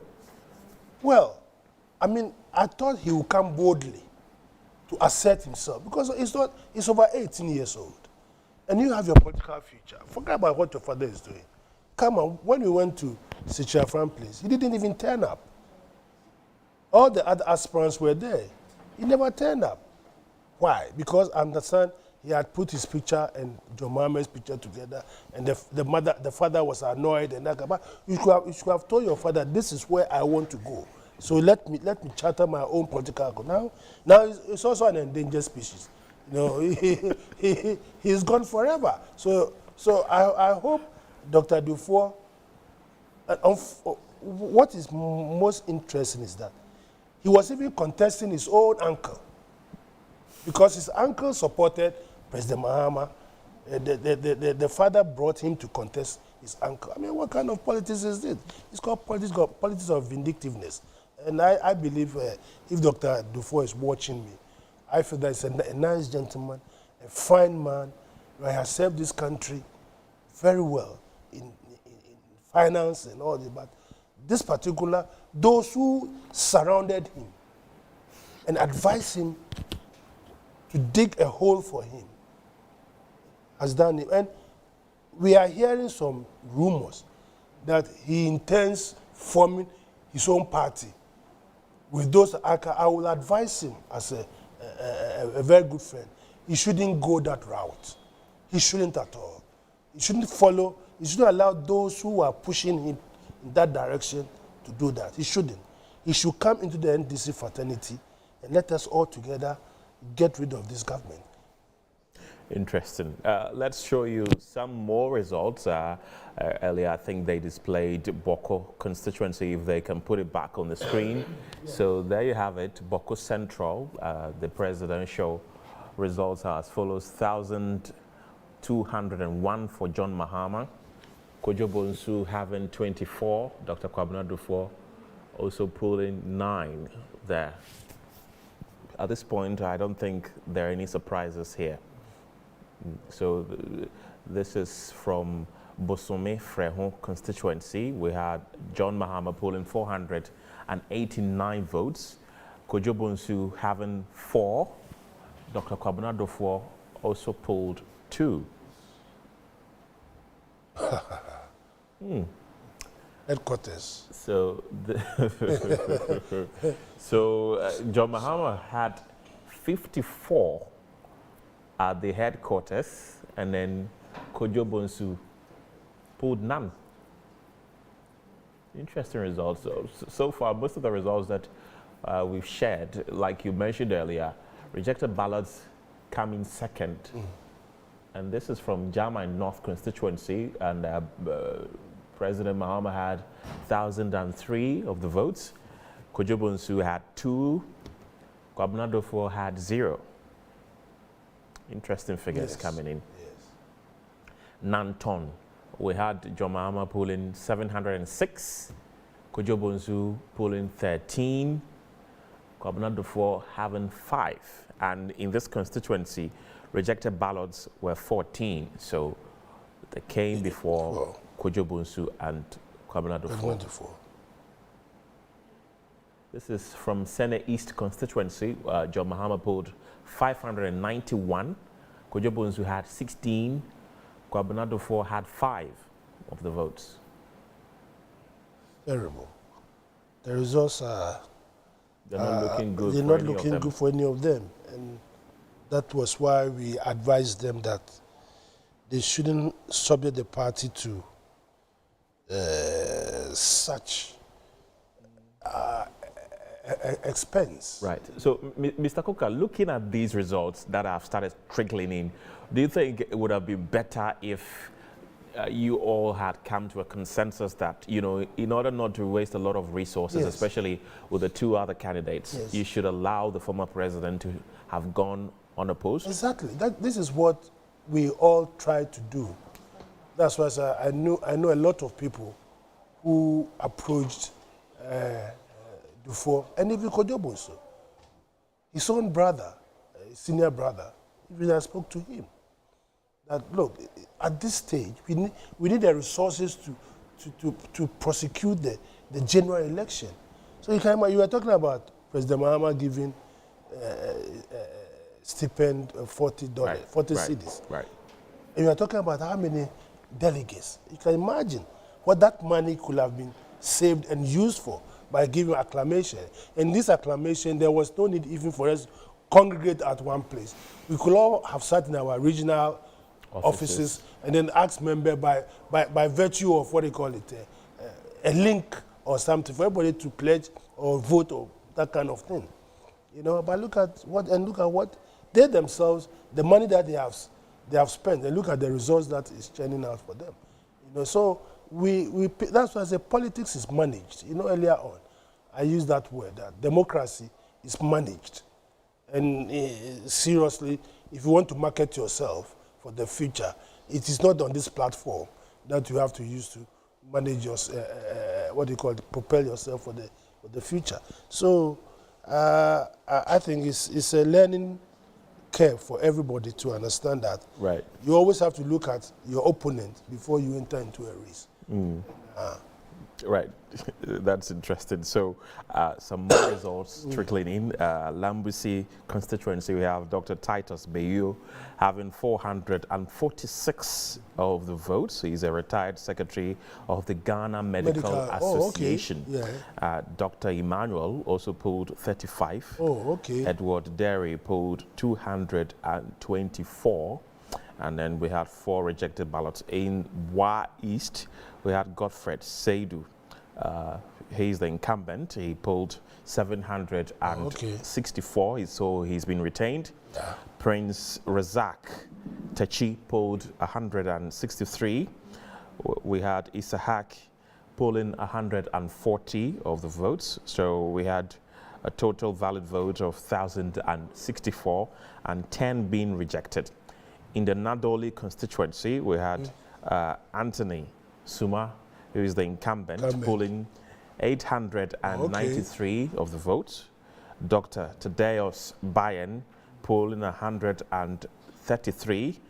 Well, I mean, I thought he would come boldly to assert himself, because he's over 18 years old. And you have your political future. Forget about what your father is doing. Come on, when we went to Sichafran Place, he didn't even turn up. All the other aspirants were there. He never turned up. Why? Because I understand he had put his picture and John Mahama's picture together, and the father was annoyed, and that. But you should have told your father, this is where I want to go. So let me charter my own political goal. Now it's also an endangered species. You know, he's gone forever. So I hope Dr. Dufour. What is most interesting is that he was even contesting his own uncle, because his uncle supported President Mahama. The father brought him to contest his uncle. I mean, what kind of politics is this? It's called politics of vindictiveness. And I believe if Dr. Dufour is watching me, I feel that he's a nice gentleman, a fine man, who has served this country very well in finance and all that. But this particular, those who surrounded him and advised him to dig a hole for him has done it. And we are hearing some rumors that he intends forming his own party with those. I will advise him as a very good friend. He shouldn't go that route. He shouldn't at all. He shouldn't follow. He shouldn't allow those who are pushing him in that direction to do that. He shouldn't. He should come into the NDC fraternity and let us all together get rid of this government. Interesting. Let's show you some more results. Earlier, I think they displayed Boko constituency, if they can put it back on the screen. So there you have it, Boko Central. The presidential results are as follows: 1,201 for John Mahama, Kojo Bonsu having 24, Dr. Kwabena Dufour also pulling 9 there. At this point, I don't think there are any surprises here. So this is from Bosome Freho constituency. We had John Mahama polling 489 votes, Kojo Bonsu having 4, Dr. Kwabena Dufour also polled 2. Headquarters. So, John Mahama had 54 at the headquarters, and then Kojo Bonsu pulled none. Interesting results. So far, most of the results that we've shared, like you mentioned earlier, rejected ballots come in second. And this is from Jama North constituency, and President Mahama had 1,003 of the votes. Kojo Bonsu had 2. Kwabena Dufour had 0. Interesting figures coming in. Nanton, we had John Mahama polling 706, Kojo Bonsu polling 13, Kwabena Dufour having 5. And in this constituency, rejected ballots were 14. So they came before Kojo Bonsu and Kwabena Dufour. This is from Tema East constituency. John Mahama polled 591. Kojo Bonsu had 16. Kwabena Dufour had 5 of the votes. Terrible. The results are... They're not looking good. They're not looking good for any of them. And that was why we advised them that they shouldn't subject the party to such expense. Right. So, Mr. Coker, looking at these results that have started trickling in, do you think it would have been better if you all had come to a consensus that, you know, in order not to waste a lot of resources, especially with the 2 other candidates, you should allow the former president to have gone unopposed? Exactly. This is what we all try to do. That's why I know a lot of people who approached Dufour, and even Kojo Bonsu, his own brother, senior brother, even I spoke to him. That look, at this stage, we need the resources to prosecute the general election. So you were talking about President Mahama giving stipend $40, 40 cedis. Right. And you are talking about how many delegates. You can imagine what that money could have been saved and used for by giving acclamation. And this acclamation, there was no need even for us to congregate at one place. We could all have sat in our regional offices and then ask members by virtue of what they call it, a link or something for everybody to pledge or vote or that kind of thing. You know, but look at what they themselves, the money that they have spent, and look at the results that is churning out for them. You know, so that's why I say politics is managed. You know, earlier on, I used that word, that democracy is managed. And seriously, if you want to market yourself for the future, it is not on this platform that you have to use to manage your, propel yourself for the future. So I think it's a learning curve for everybody to understand that. Right. You always have to look at your opponent before you enter into a race. Right. That's interesting. So some more results trickling in. Lambusi constituency, we have Dr. Titus Bayu having 446 of the votes. So he's a retired secretary of the Ghana Medical Association. Dr. Emmanuel also polled 35. Edward Derry polled 224. And then we had 4 rejected ballots. In Wa East, we had Godfred Seidu He's the incumbent. He polled 764, so he's been retained. Prince Razak Techi polled 163. We had Isahak polling 140 of the votes. So we had a total valid vote of 1,064 and 10 being rejected. In the Nadoli constituency, we had Anthony Suma, who is the incumbent, polling 893 of the votes. Dr. Tadeus Bayen polling 133.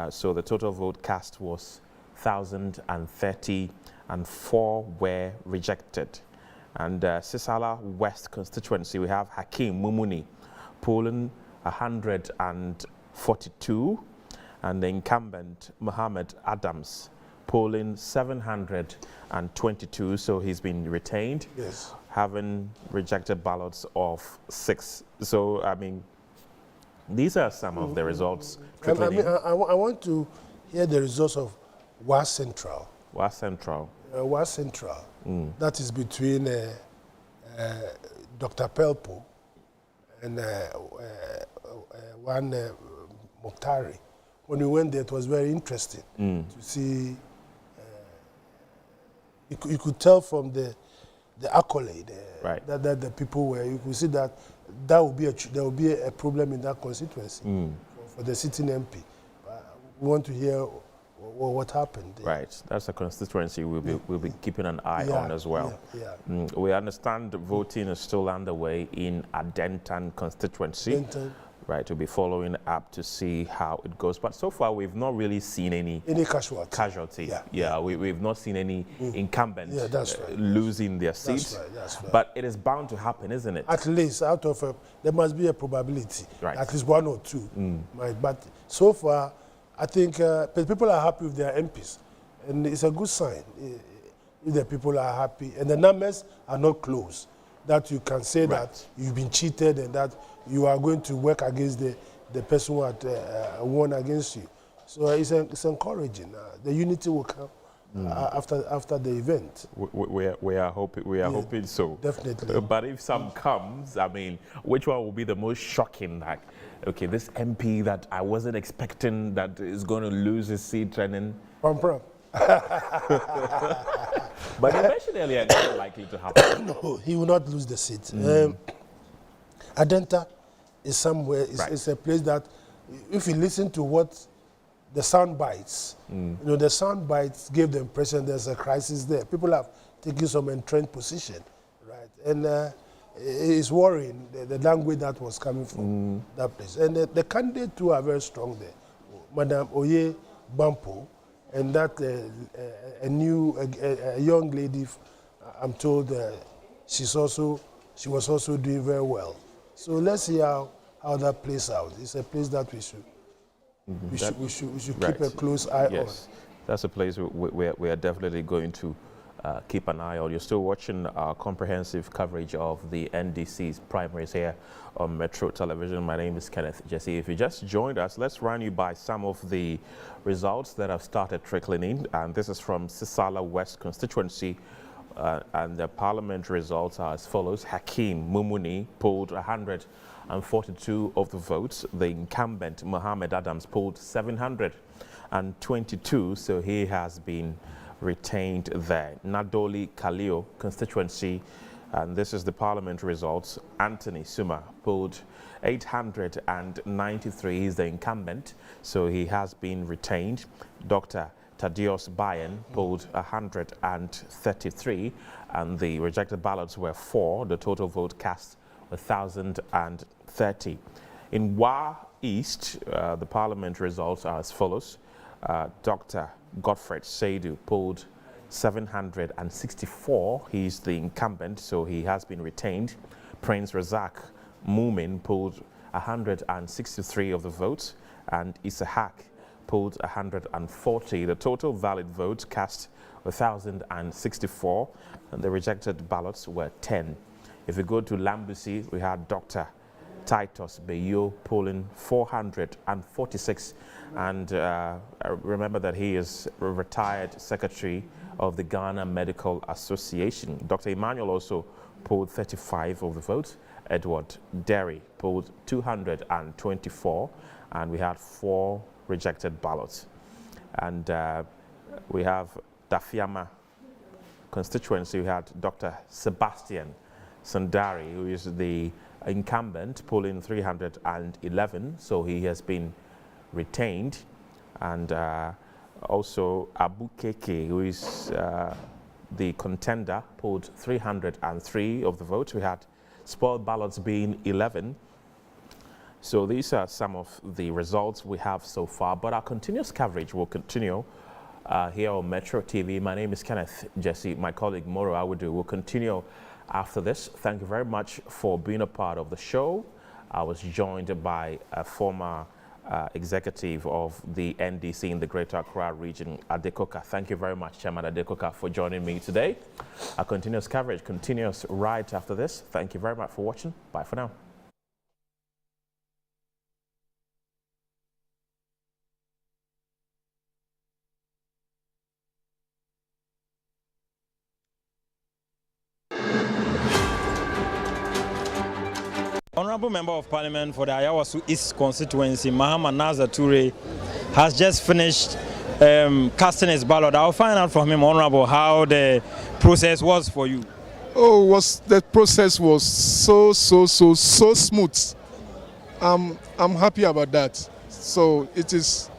So the total vote cast was 1,030 and 4 were rejected. And Sisala West constituency, we have Hakim Mumuni polling 142, and the incumbent Muhammad Adams polling 722, so he's been retained, having rejected ballots of 6. So, I mean, these are some of the results. I want to hear the results of WA Central. WA Central. WA Central. That is between Dr. Pelpo and one Mokhtari. When we went there, it was very interesting to see. You could tell from the accolade that the people were. You could see that there will be a problem in that constituency for the sitting MP. We want to hear what happened there. Right, that's a constituency we'll be keeping an eye on as well. We understand voting is still underway in Adentan constituency. Right, we'll be following up to see how it goes. But so far, we've not really seen any casualty. We've not seen any incumbents losing their seats. That's right. But it is bound to happen, isn't it? At least out of there must be a probability. At least 1 or 2. Right. But so far, I think people are happy with their MPs. And it's a good sign if the people are happy. And the numbers are not close. That you can say that you've been cheated and that you are going to work against the person who had won against you. So it's encouraging. The unity will come after the event. We are hoping so. Definitely. But if some comes, I mean, which one will be the most shocking? Like, okay, this MP that I wasn't expecting that is going to lose his seat and then... But you mentioned earlier it's not likely to happen. No, he will not lose the seat. Adenta is somewhere, it's a place that, if you listen to what the sound bites, you know, the sound bites gave the impression there's a crisis there. People have taken some entrenched position, right? And it's worrying, the language that was coming from that place. And the candidates too are very strong there. Madam Oye Bampo, and that a young lady, I'm told she was also doing very well. So let's see how that plays out. It's a place that we should keep a close eye on. That's a place we are definitely going to keep an eye on. You're still watching our comprehensive coverage of the NDC's primaries here on Metro Television. My name is Kenneth Jesse. If you just joined us, let's run you by some of the results that have started trickling in. And this is from Sisala West constituency. And the parliament results are as follows. Hakim Mumuni polled 142 of the votes. The incumbent, Muhammad Adams, polled 722, so he has been retained there. Nadoli Kalio constituency, and this is the parliament results. Anthony Suma polled 893. He's the incumbent, so he has been retained. Dr. Tadeus Bayen polled 133, and the rejected ballots were 4. The total vote cast 1,030. In WA East, the parliament results are as follows. Dr. Godfred Seidu polled 764. He's the incumbent, so he has been retained. Prince Razak Mumin polled 163 of the votes, and Isahak polled 140. The total valid votes cast 1,064, and the rejected ballots were 10. If we go to Lambusi, we had Dr. Titus Beyo, polling 446. And remember that he is a retired secretary of the Ghana Medical Association. Dr. Emmanuel also polled 35 of the votes. Edward Derry polled 224, and we had 4 rejected ballots. And we have Dafiama constituency. We had Dr. Sebastian Sandari, who is the incumbent, polling 311, so he has been retained. And also Abu Keke, who is the contender, polled 303 of the votes. We had spoiled ballots being 11. So these are some of the results we have so far, but our continuous coverage will continue here on Metro TV. My name is Kenneth Jesse. My colleague Moro Awudu will continue after this. Thank you very much for being a part of the show. I was joined by a former executive of the NDC in the Greater Accra region, Adekoka. Thank you very much, Chairman Adekoka, for joining me today. Our continuous coverage continues right after this. Thank you very much for watching. Bye for now. Honorable Member of Parliament for the Asawase East Constituency, Mahama Naza Toure, has just finished casting his ballot. I'll find out from him, Honorable, how the process was for you. Oh, the process was so smooth. I'm happy about that. So it is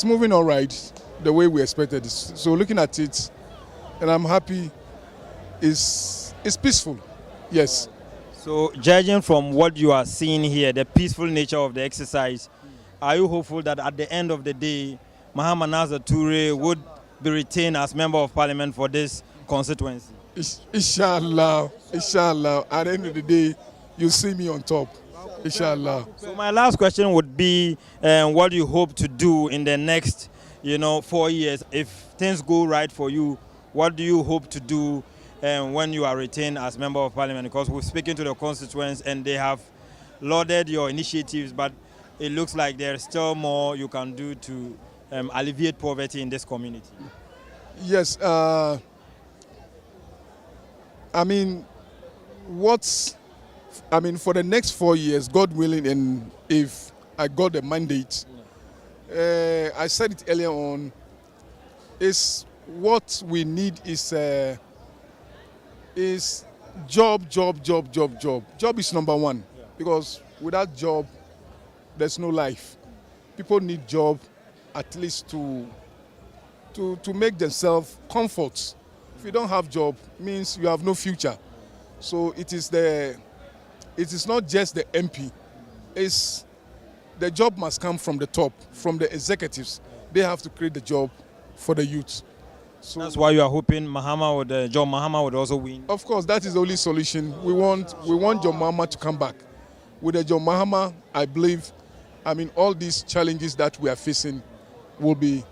moving all right the way we expected it. So looking at it, and I'm happy. It's peaceful. Yes. So judging from what you are seeing here, the peaceful nature of the exercise, are you hopeful that at the end of the day, Mahama Naza Toure would be retained as Member of Parliament for this constituency? Inshallah. At the end of the day, you see me on top. Inshallah. So my last question would be, what do you hope to do in the next, 4 years? If things go right for you, what do you hope to do when you are retained as Member of Parliament? Because we're speaking to the constituents and they have lauded your initiatives, but it looks like there's still more you can do to alleviate poverty in this community. Yes. For the next 4 years, God willing, and if I got the mandate, I said it earlier on, is what we need is job. Job is number one, because without job, there's no life. People need job at least to make themselves comfort. If you don't have job, it means you have no future. So it is not just the MP. It's the job must come from the top, from the executives. They have to create the job for the youth. So that's why you are hoping John Mahama would also win. Of course, that is the only solution. We want John Mahama to come back. With the John Mahama, I believe, all these challenges that we are facing will be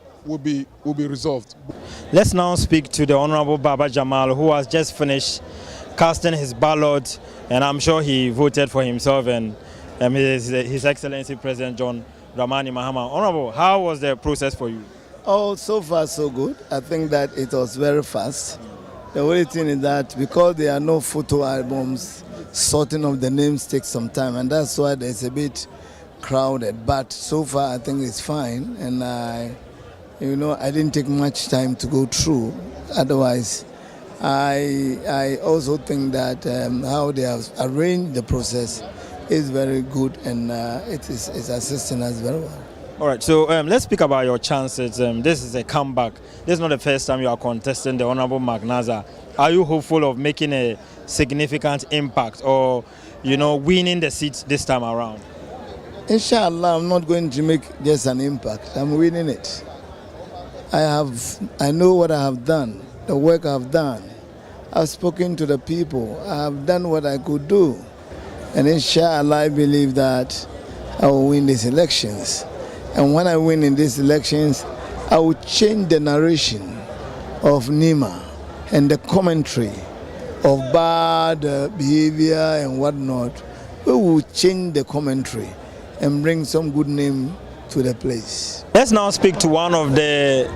resolved. Let's now speak to the Honorable Baba Jamal, who has just finished casting his ballot, and I'm sure he voted for himself and His Excellency President John Dramani Mahama. Honorable, how was the process for you? Oh, so far so good. I think that it was very fast. The only thing is that because there are no photo albums, sorting of the names takes some time, and that's why there's a bit crowded. But so far I think it's fine, and I didn't take much time to go through. Otherwise, I also think that how they have arranged the process is very good, and it's assisting us very well. All right, so let's speak about your chances. This is a comeback. This is not the first time you are contesting the Honorable Magnaza. Are you hopeful of making a significant impact or, winning the seat this time around? Inshallah, I'm not going to make just an impact. I'm winning it. I know what I have done, the work I've done. I've spoken to the people. I've done what I could do. And inshallah, I believe that I will win these elections. And when I win in these elections, I will change the narration of Nima and the commentary of bad behavior and whatnot we will change the commentary and bring some good name to the place. Let's now speak to one of the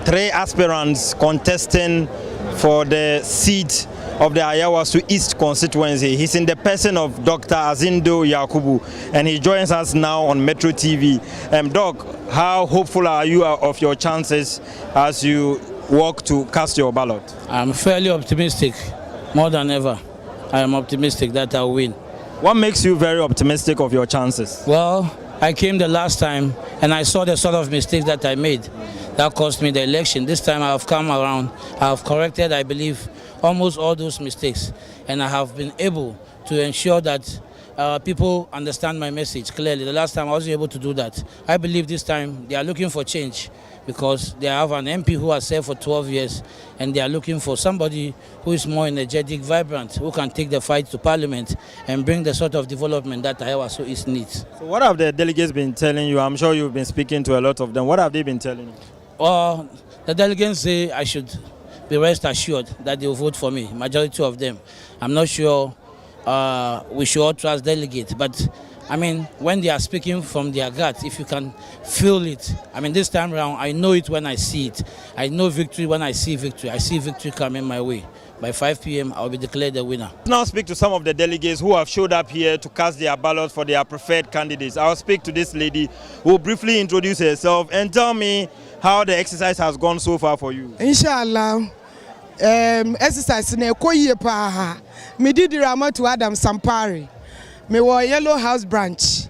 3 aspirants contesting for the seat of the Asawase East constituency. He's in the person of Dr. Azindo Yakubu, and he joins us now on Metro TV. Doc, how hopeful are you of your chances as you walk to cast your ballot? I'm fairly optimistic, more than ever. I am optimistic that I'll win. What makes you very optimistic of your chances? Well, I came the last time and I saw the sort of mistakes that I made. That cost me the election. This time I have come around, I have corrected, I believe, almost all those mistakes. And I have been able to ensure that people understand my message clearly. The last time I wasn't able to do that. I believe this time they are looking for change because they have an MP who has served for 12 years and they are looking for somebody who is more energetic, vibrant, who can take the fight to Parliament and bring the sort of development that Asawase East needs. So what have the delegates been telling you? I'm sure you've been speaking to a lot of them. What have they been telling you? The delegates say I should be rest assured that they will vote for me, majority of them. I'm not sure we should all trust delegates, but I mean, when they are speaking from their gut, if you can feel it, I mean, this time around, I know it when I see it. I know victory when I see victory. I see victory coming my way. By 5 p.m., I will be declared the winner. Now speak to some of the delegates who have showed up here to cast their ballot for their preferred candidates. I'll speak to this lady who will briefly introduce herself and tell me how the exercise has gone so far for you. Inshallah, exercise ne koye pa. Me did Rama to Adam Sampari. Me wa Yellow House branch.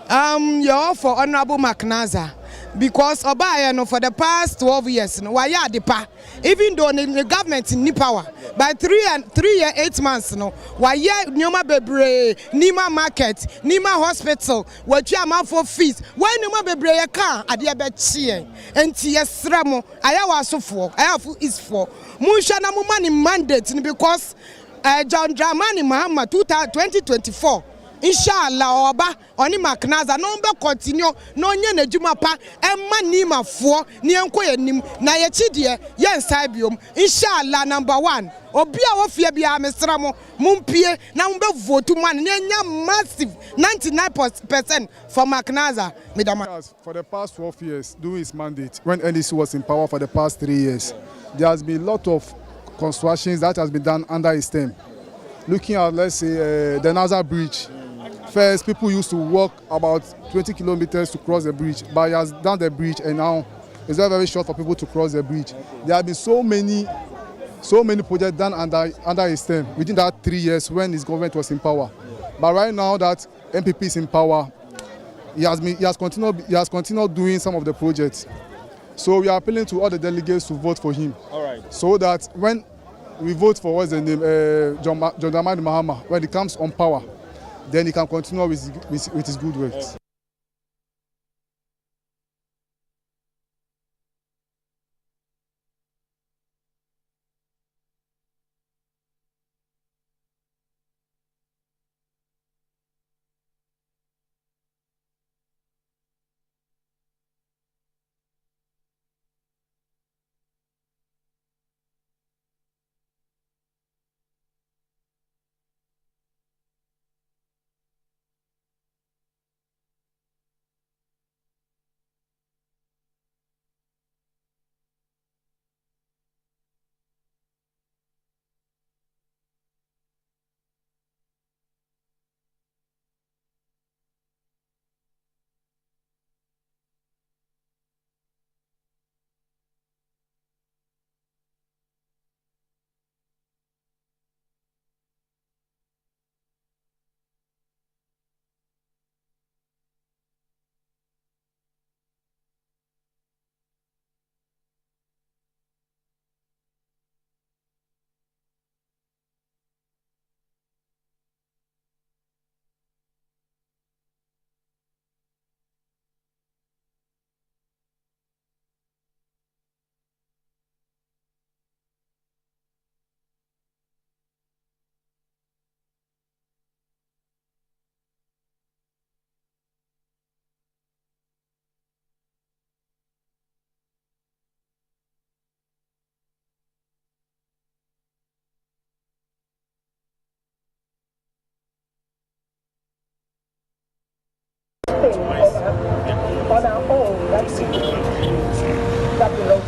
You're for Honorable Macnaza because Obaya no for the past 12 years no why ya depa. Even though the government in power by 3 years 8 months no why ya nyoma bebre Nima market Nima hospital what you amount for fees why nyoma bebre ya kan ade be chie enti yesra mo Asawase for Asawase is for munsha na mo money mandate because John Dramani Mahama 2024 Inshallah oba oni Macnaza no be continue no nye na djuma pa emma nima fo ni enko yanim na ye chidie ye nsai biom inshallah number 1 obi a wo fie bia mesra mo mumpie na mo be vote man ne nya massive 99% for Macnaza medama. For the past 12 years doing his mandate when NDC was in power for the past 3 years there has been a lot of constructions that has been done under his term. Looking at, let's say, the Nazar Bridge. First, people used to walk about 20 kilometers to cross the bridge, but he has done the bridge, and now it's very, very short for people to cross the bridge. There have been so many projects done under his term within that 3 years when his government was in power. But right now that NPP is in power, he has continued doing some of the projects. So we are appealing to all the delegates to vote for him. All right. So that when we vote for what's the name, John Dramani Mahama, when he comes on power, then he can continue with his good works.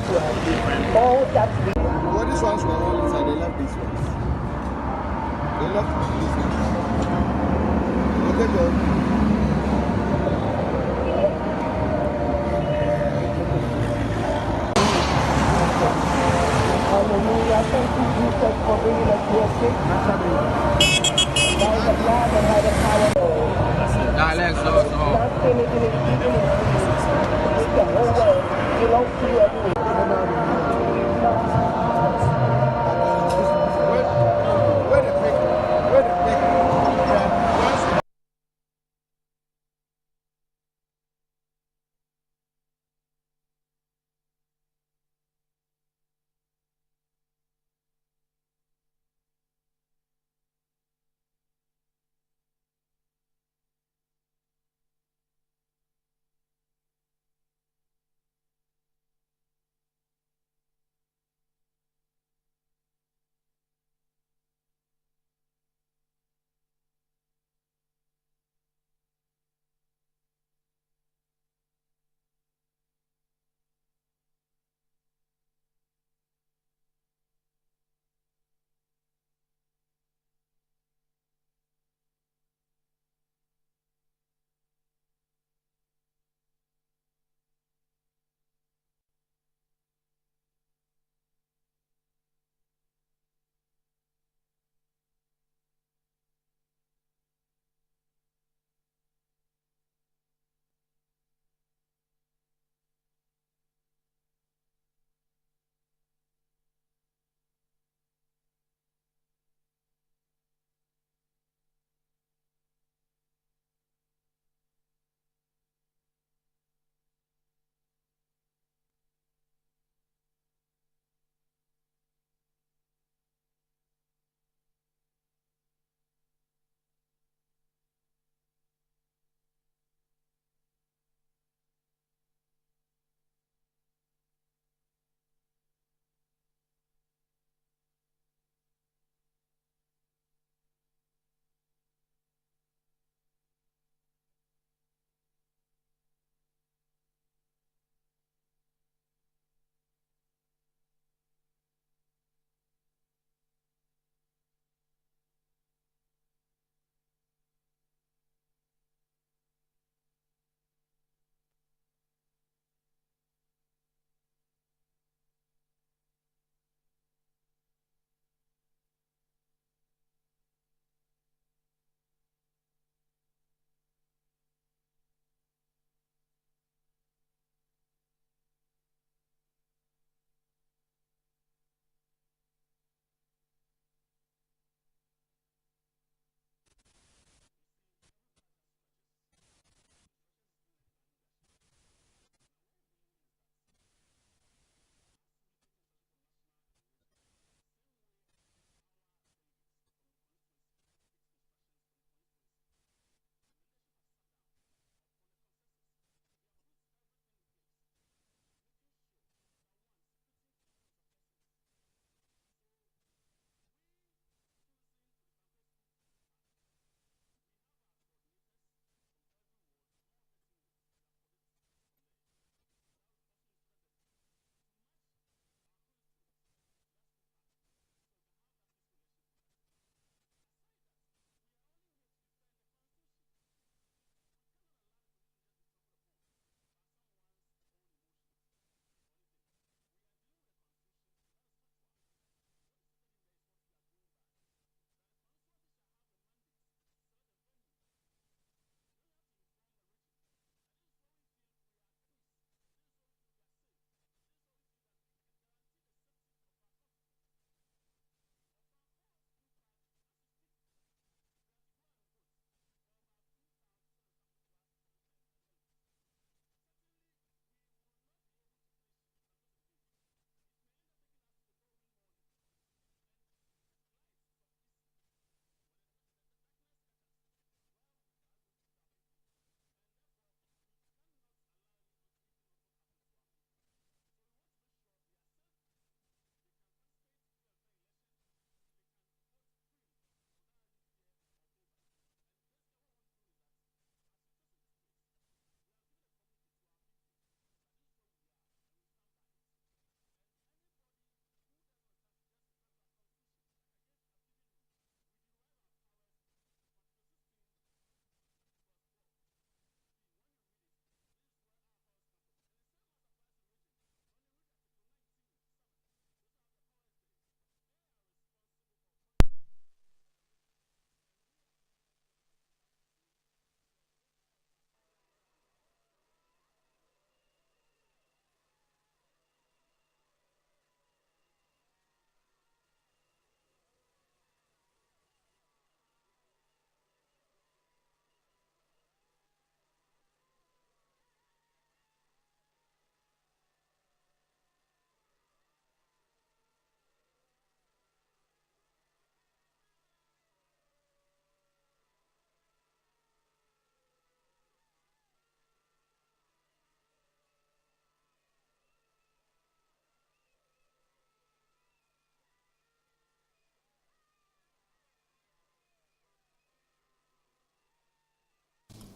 to have been all that we... Well, these ones were all inside, they love these ones. They love these ones. Okay, good. Hallelujah, thank you, Jesus, for bringing us here sick. By the blood and by the power of God. Dialects also. Nothing is in it, even if the whole world belongs to you everywhere.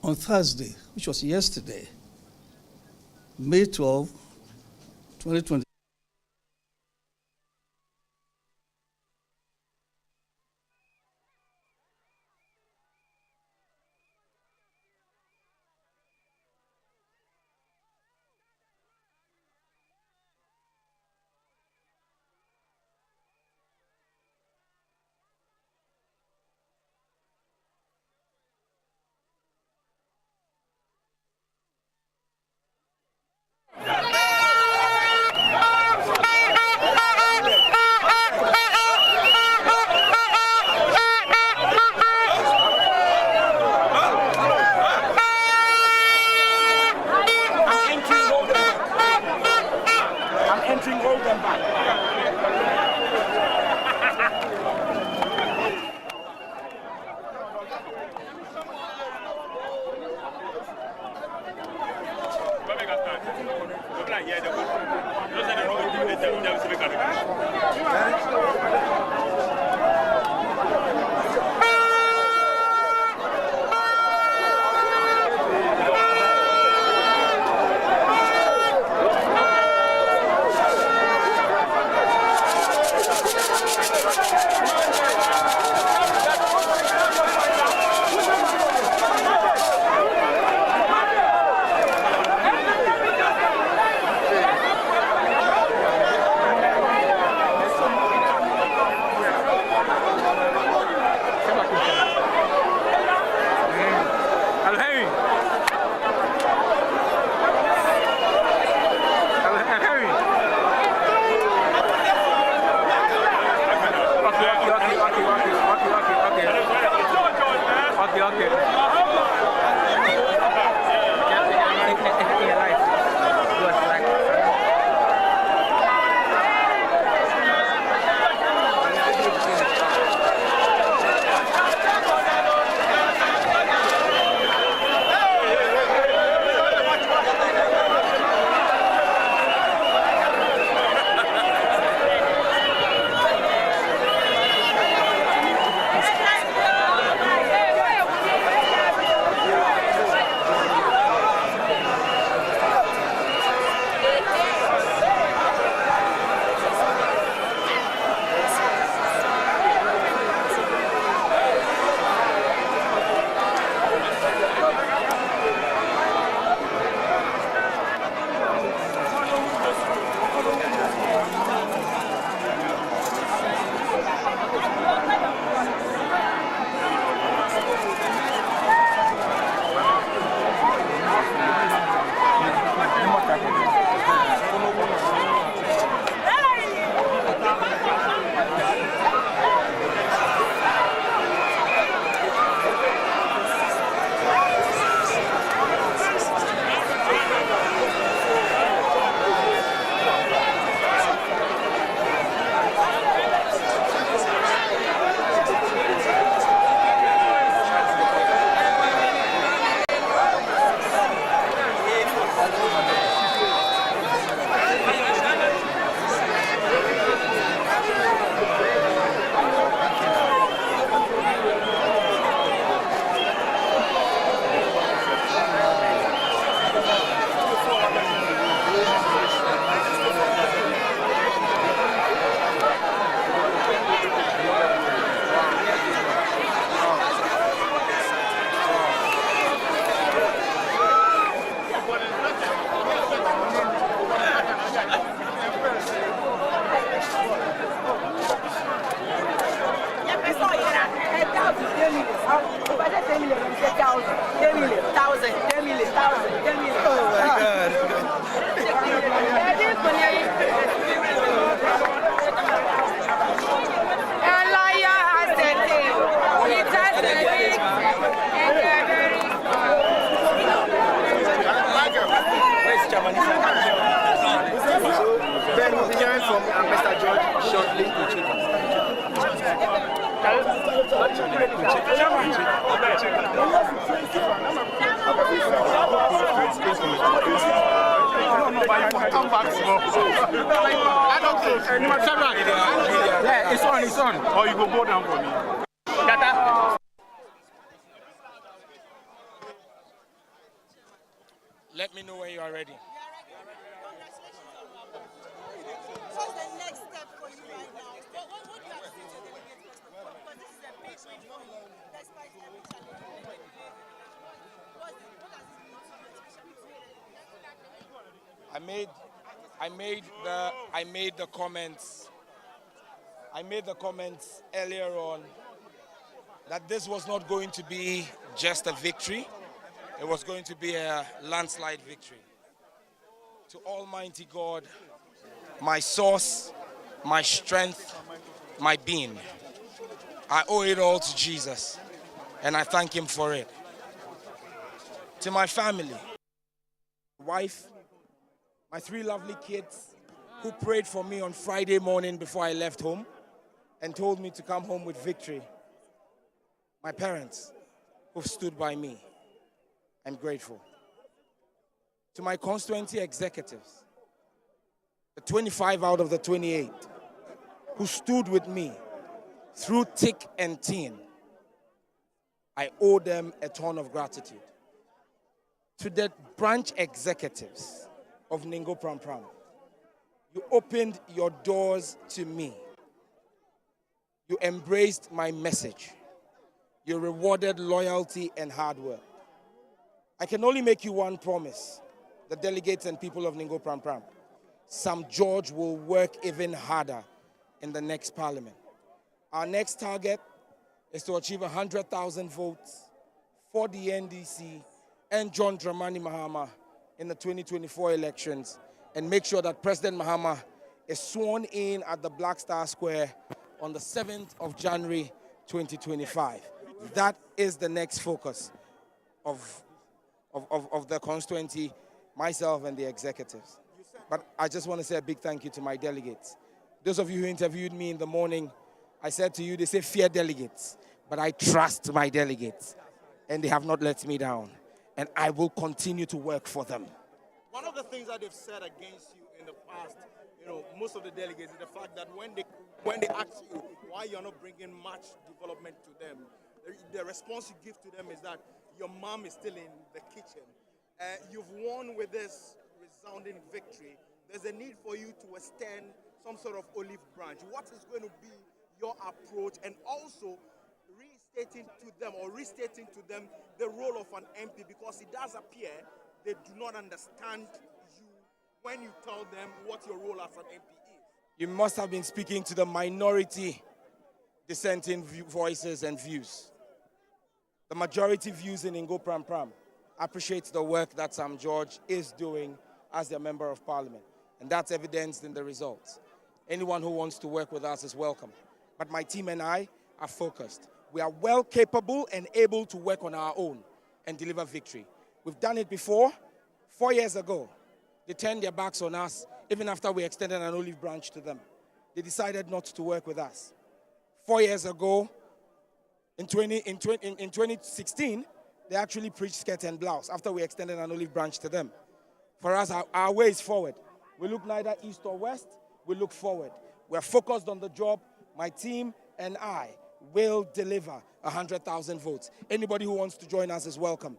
on Thursday, which was yesterday, May 12, 2020. Then we'll be hearing from Mr. George shortly. Come back small. I don't think. Yeah, it's on. Or you go down for me. you are ready. What's the next step for you right now? What do you have to do to delegate first of all? Because this is a big win for you, despite every challenge and the delays. What does it mean to you, especially today? I made the comments. I made the comments earlier on that this was not going to be just a victory. It was going to be a landslide victory. To Almighty God, my source, my strength, my being, I owe it all to Jesus, and I thank him for it. To my family, wife, my 3 lovely kids who prayed for me on Friday morning before I left home and told me to come home with victory. My parents who stood by me, I'm grateful. To my constituency executives, the 25 out of the 28 who stood with me through thick and thin, I owe them a ton of gratitude. To the branch executives of Ningo Pram Pram, you opened your doors to me. You embraced my message. You rewarded loyalty and hard work. I can only make you one promise, the delegates and people of Ningo Pram Pram. Sam George will work even harder in the next parliament. Our next target is to achieve 100,000 votes for the NDC and John Dramani Mahama in the 2024 elections, and make sure that President Mahama is sworn in at the Black Star Square on the 7th of January 2025. That is the next focus of the constituency, myself and the executives. But I just want to say a big thank you to my delegates. Those of you who interviewed me in the morning, I said to you, they say fear delegates, but I trust my delegates, and they have not let me down, and I will continue to work for them. One of the things that they've said against you in the past, most of the delegates, is the fact that when they ask you why you're not bringing much development to them, the response you give to them is that your mom is still in the kitchen. You've won with this resounding victory. There's a need for you to extend some sort of olive branch. What is going to be your approach, and also restating to them the role of an MP, because it does appear they do not understand you when you tell them what your role as an MP is. You must have been speaking to the minority dissenting voices and views. The majority views in Ningo Pram Pram appreciate the work that Sam George is doing as their member of parliament, and that's evidenced in the results. Anyone who wants to work with us is welcome. But my team and I are focused. We are well capable and able to work on our own and deliver victory. We've done it before. 4 years ago, they turned their backs on us even after we extended an olive branch to them. They decided not to work with us. 4 years ago, in 2016, they actually preached skirt and blouse after we extended an olive branch to them. For us, our way is forward. We look neither east or west. We look forward. We're focused on the job. My team and I will deliver 100,000 votes. Anybody who wants to join us is welcome.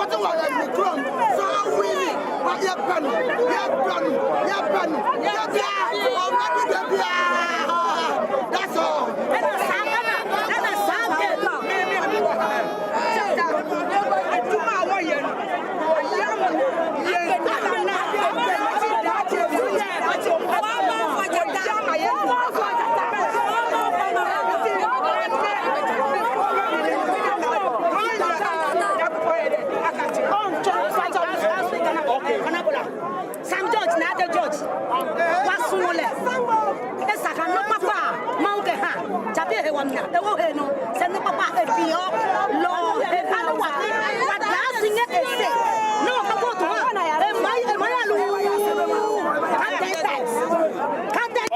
That's all.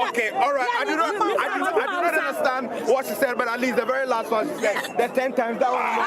Okay, all right. I do not understand what she said, but at least the very last one she said, the 10 times that one.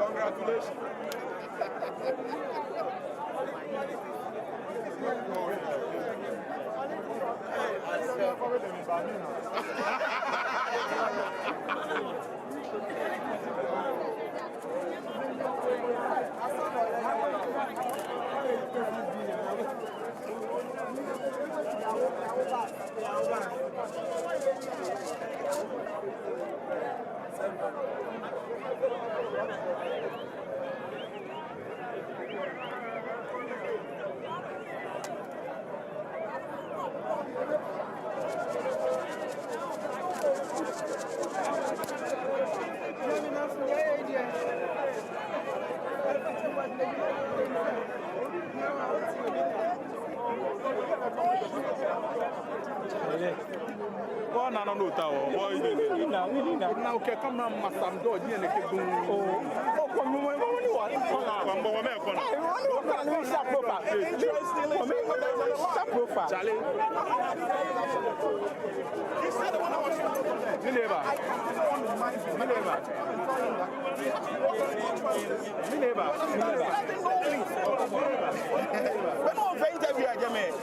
Congratulations.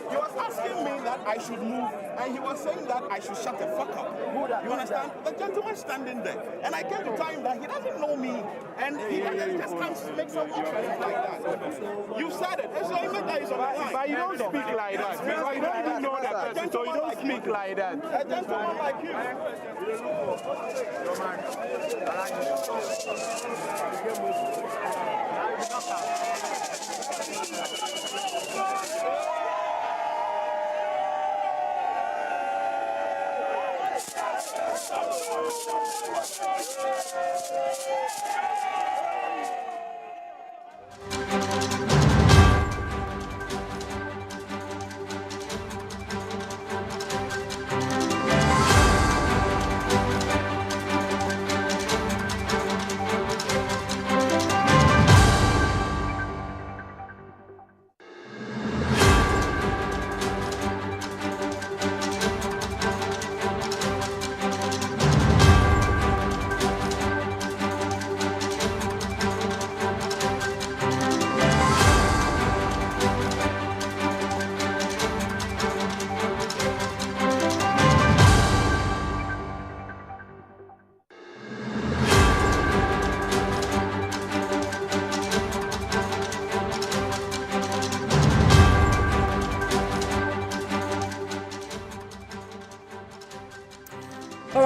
He was asking me that I should move, and he was saying that I should shut the fuck up. You understand? The gentleman standing there, and I came to tell him that he doesn't know me, and he just can't make some comments like that. You said it. It's your image that is on the line. But you don't speak like that. Because you don't even know that person, so you don't speak like that. A gentleman like you.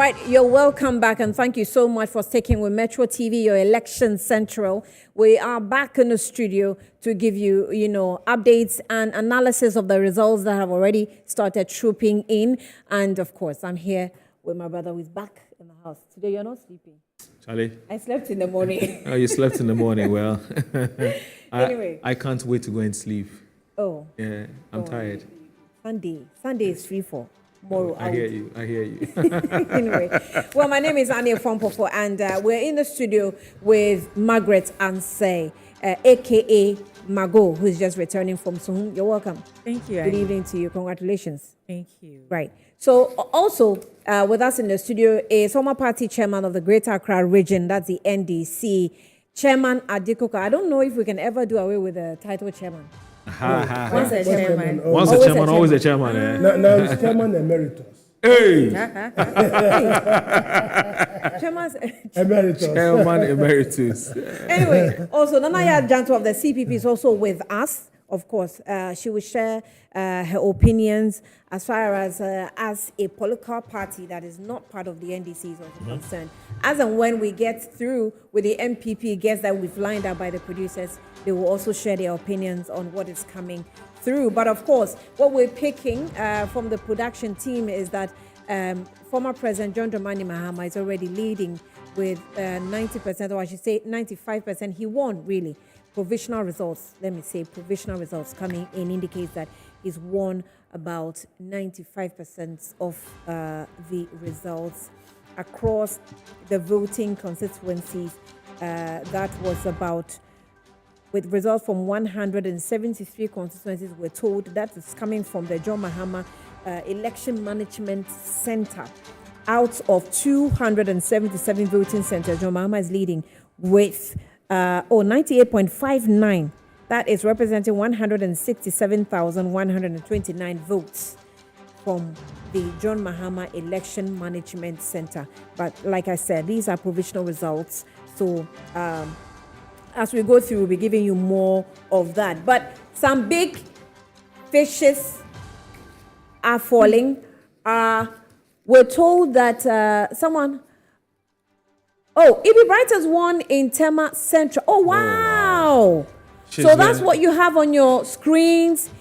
right, you're welcome back, and thank you so much for sticking with Metro TV, your election central. We are back in the studio to give you, updates and analysis of the results that have already started trooping in. And of course, I'm here with my brother who's back in the house. Today, you're not sleeping. Charlie? I slept in the morning. Oh, you slept in the morning. Well, Anyway. I can't wait to go and sleep. Oh. Yeah, I'm tired. Sunday is free for. Tomorrow, I hear you. Anyway, well, my name is Ania Fompofo, and we're in the studio with Margaret Ansay, aka Mago, who's just returning from Suhum. You're welcome. Thank you. Good evening to you. Congratulations. Thank you. Right. So also with us in the studio is former party chairman of the Greater Accra region, that's the NDC, Chairman Adikoka. I don't know if we can ever do away with the title chairman. Once a chairman. Once a chairman, always a chairman. Now it's chairman emeritus. Hey! Chairman Emeritus. Chairman emeritus. Anyway, also Nanaya Janto of the CPP is also with us. Of course, she will share her opinions as far as a political party that is not part of the NDC is also concerned. As and when we get through with the NPP guests that we've lined up by the producers, they will also share their opinions on what is coming through. But of course, what we're picking from the production team is that former President John Dramani Mahama is already leading with 90%, or I should say 95%. He won, really. Provisional results coming in indicates that he's won about 95% of the results across the voting constituencies. That was about, with results from 173 constituencies, we're told that is coming from the John Mahama Election Management Center. Out of 277 voting centers, John Mahama is leading with 98.59. That is representing 167,129 votes from the John Mahama Election Management Center. But like I said, these are provisional results. So as we go through, we'll be giving you more of that. But some big fishes are falling. We're told that E.B. Bright has won in Tema Central. Oh, wow. So that's what you have on your screens.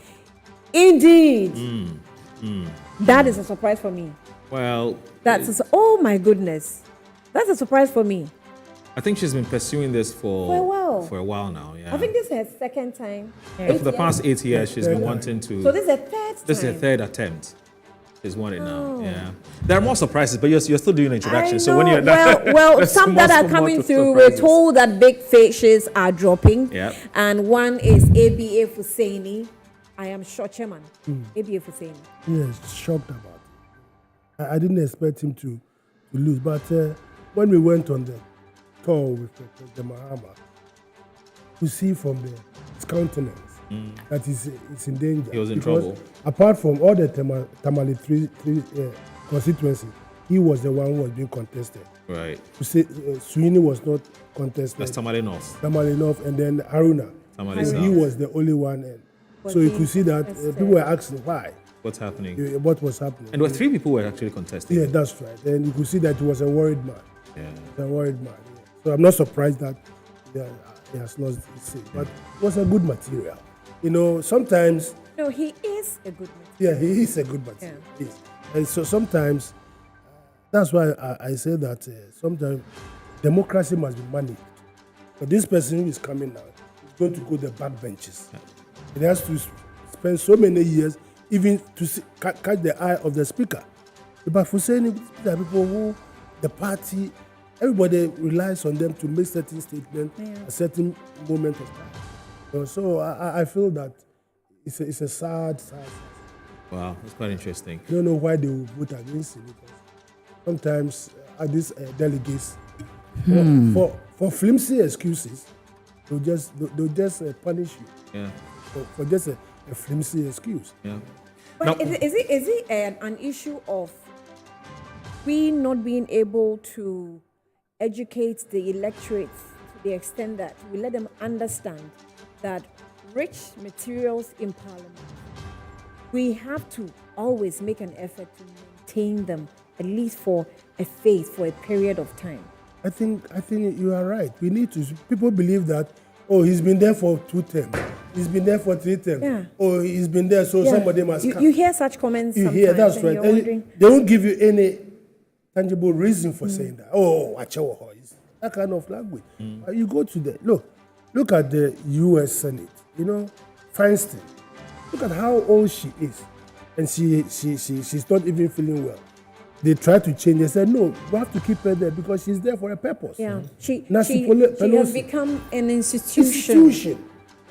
Indeed. That is a surprise for me. Well, oh my goodness. That's a surprise for me. I think she's been pursuing this for a while now. Yeah. I think this is her second time. For the past 8 years, she's been wanting to. So this is her third time. This is her third attempt. She's won it now. Yeah. There are more surprises, but you're still doing introduction. So when you're done, well, some that are coming through. We're told that big fishes are dropping. Yeah. And one is ABA Husseini. I am sure, Chairman. ABA Husseini. Yes, shocked about it. I didn't expect him to lose, but when we went on the tour with the Mahama, we see from his countenance that he's in danger. He was in trouble. Apart from all the Tamale three constituencies, he was the one who was being contested. Right. Sweeney was not contested. That's Tamale North. Tamale North, and then Haruna. Tamale so South. he was the only one. So you could see that people were asking why. What's happening? What was happening. And 3 people were actually contesting. Yeah, that's right. And you could see that he was a worried man. Yeah. A worried man. Yeah. So I'm not surprised that he has lost his seat. But it was a good material. Sometimes... No, he is a good material. Yeah, he is a good material. Yeah. And so sometimes, that's why I say that sometimes democracy must be managed. But this person who is coming now is going to go the back benches. Yeah. He has to spend so many years even to catch the eye of the speaker. But for saying there are people who the party, everybody relies on them to make certain statements at a certain moment of time. So I feel that it's a sad. Wow, that's quite interesting. I don't know why they will vote against it, because sometimes these delegates, for flimsy excuses, they'll just punish you. Yeah. For just a flimsy excuse. Yeah. But is it an issue of we not being able to educate the electorate to the extent that we let them understand that rich materials in Parliament, we have to always make an effort to maintain them at least for a phase for a period of time? I think you are right. We need to. People believe that, oh, he's been there for 2 terms. He's been there for 3 terms. Yeah. Oh, he's been there, so somebody must come. You hear such comments You sometimes. hear, that's and right. you're And wondering, they won't give you any tangible reason for saying that. Oh, that kind of language. You go to look at the U.S. Senate. You know, Feinstein. Look at how old she is, and she's not even feeling well. They tried to change. They said, no, we have to keep her there because she's there for a purpose. yeah, she Pelosi. has become an institution.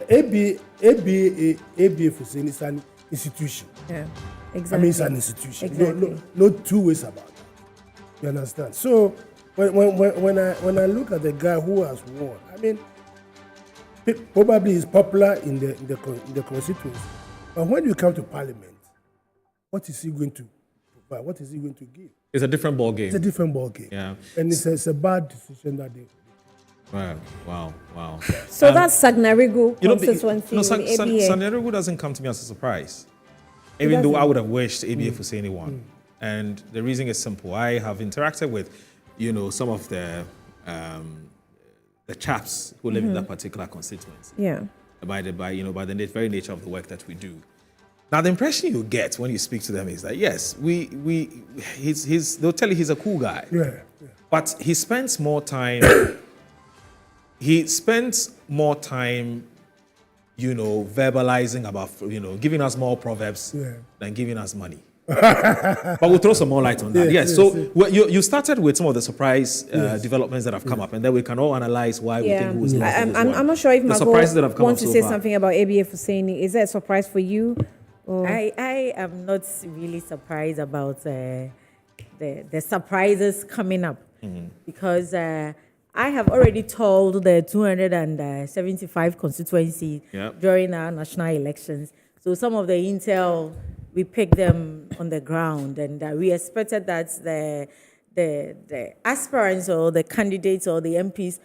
ABA for saying it's an institution. Yeah, I exactly. mean, it's an institution. Exactly. No 2 ways about it. You understand? So when I look at the guy who has won, I mean, probably he's popular in the constituency, but when you come to Parliament, what is he going to provide? What is he going to give? It's a different ball game. It's a different ball game. Yeah. And it's a bad decision that they. Wow. So that's Sagnarigu constituency No, with ABA. Sagnarigu doesn't come to me as a surprise. Even though I would have wished ABA for saying one. And the reason is simple. I have interacted with, some of the chaps who live in that particular constituency. Yeah. By the very nature of the work that we do. Now, the impression you get when you speak to them is that, yes, they'll tell you he's a cool guy. Yeah. But he spends more time, verbalizing about, giving us more proverbs than giving us money. But we'll throw some more light on that. Yes. You started with some of the surprise developments that have come up, and then we can all analyze why we think who was I'm not sure if Margot wants to say something about ABA for saying it. Is that a surprise for you? Or? I am not really surprised about the surprises coming up because I have already told the 275 constituencies during our national elections. So some of the intel, we picked them on the ground, and we expected that the aspirants or the candidates or the MPs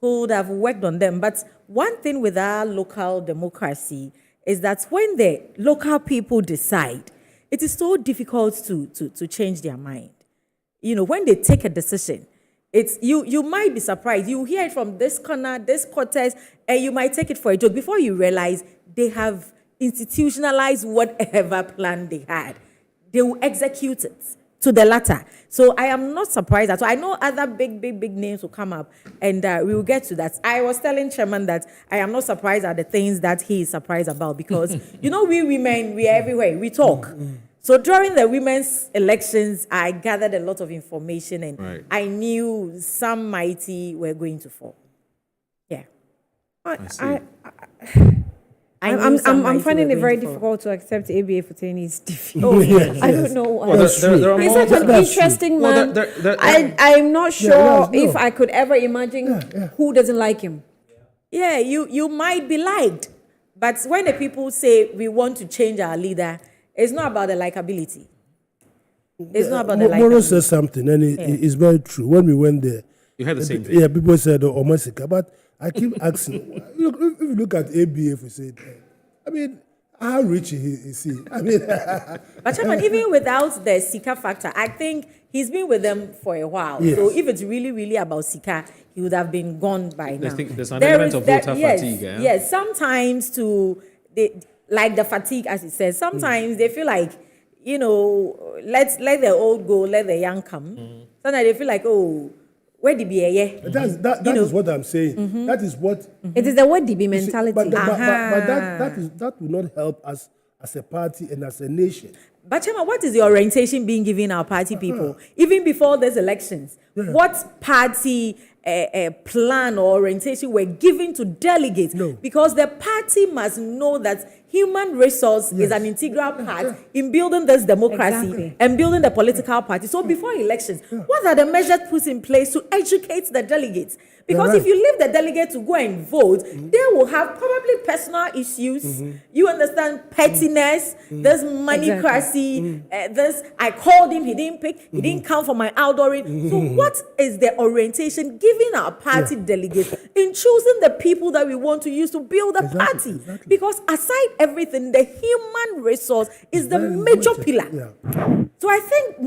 could have worked on them. But one thing with our local democracy is that when the local people decide, it is so difficult to change their mind. When they take a decision, it's you might be surprised. You hear it from this corner, this quarters, and you might take it for a joke before you realize they have institutionalized whatever plan they had. They will execute it to the latter. So I am not surprised at all. I know other big names will come up, and we will get to that. I was telling Chairman that I am not surprised at the things that he is surprised about because, we women, we are everywhere. We talk. So during the women's elections, I gathered a lot of information, and I knew some mighty were going to fall. Yeah. I'm finding it very difficult to accept ABA for his defeat. I don't know why. Well, He's such an interesting man. I'm not sure if I could ever imagine who doesn't like him. Yeah, you might be liked, but when the people say we want to change our leader, it's not about the likability. It's not about the likability. Moro said something, and it's very true. When we went there, you had the same thing. Yeah, people said Omasika, but I keep asking. If you look at ABF, we said, I mean, how rich is he? I mean, but Chairman, even without the Sika factor, I think he's been with them for a while. Yes. So if it's really about Sika, he would have been gone by now. There's an element of voter fatigue. Yes, sometimes like the fatigue, as it says, sometimes they feel like, let the old go, let the young come. Sometimes they feel like, where did be that is what I'm saying. That is what it is, the what did be mentality. But that will not help us as a party and as a nation. But Chema, what is the orientation being given our party people even before these elections? What party plan or orientation were given to delegates? Because the party must know that human resource is an integral part in building this democracy and building the political party. So before elections, what are the measures put in place to educate the delegates? Because if you leave the delegate to go and vote, they will have probably personal issues. You understand, pettiness, this moneycracy, this I called him, he didn't pick, he didn't come for my outdooring. So what is the orientation giving our party delegates in choosing the people that we want to use to build a party? Because aside everything, the human resource is the major pillar. So I think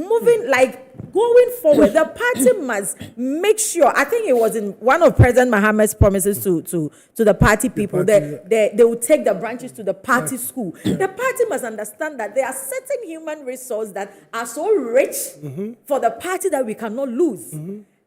going forward, the party must make sure. I think it was in one of President Mahama's promises to the party people that they will take the branches to the party school. The party must understand that there are certain human resources that are so rich for the party that we cannot lose.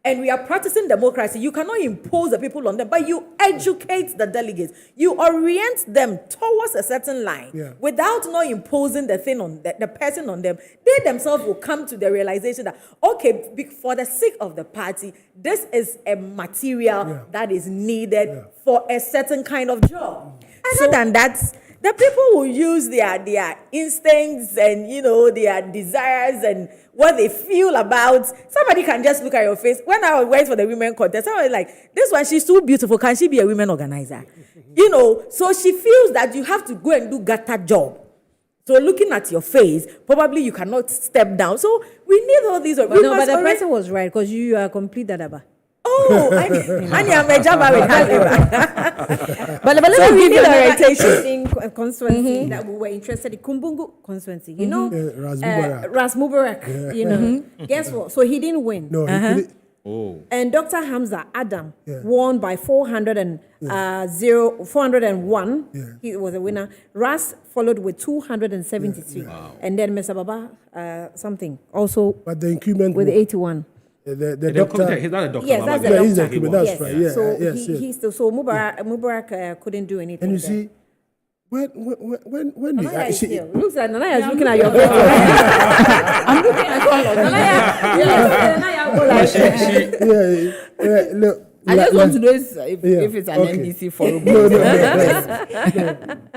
And we are practicing democracy. You cannot impose the people on them, but you educate the delegates. You orient them towards a certain line without not imposing the thing on the person on them. They themselves will come to the realization that, okay, for the sake of the party, this is a material that is needed for a certain kind of job. Other than that, the people will use their instincts and, their desires and what they feel about. Somebody can just look at your face. When I went for the women contest, I was like, this one, she's too beautiful. Can she be a women organizer? So she feels that you have to go and do gutter job. So looking at your face, probably you cannot step down. So we need all these. But the person was right because you are complete dadaba. Oh, I am a Java with But let me give you the orientation constituency that we were interested in. Kumbungu constituency, Ras Mubarak, Guess what? So he didn't win. No, he couldn't. Oh. And Dr. Hamza Adam won by 401. He was a winner. Ras followed with 273. Wow. And then Mr. Baba something also. But the incumbent with 81. The doctor. He's not a doctor. Yes, that's the doctor. He's the incumbent. That's right. Yeah. So he still. So Mubarak couldn't do anything. And you see, when Nanaya is here. Looks like Nanaya is looking at your face. I'm looking at Nanaya. Look. I just want to know if it's an NDC forum. No.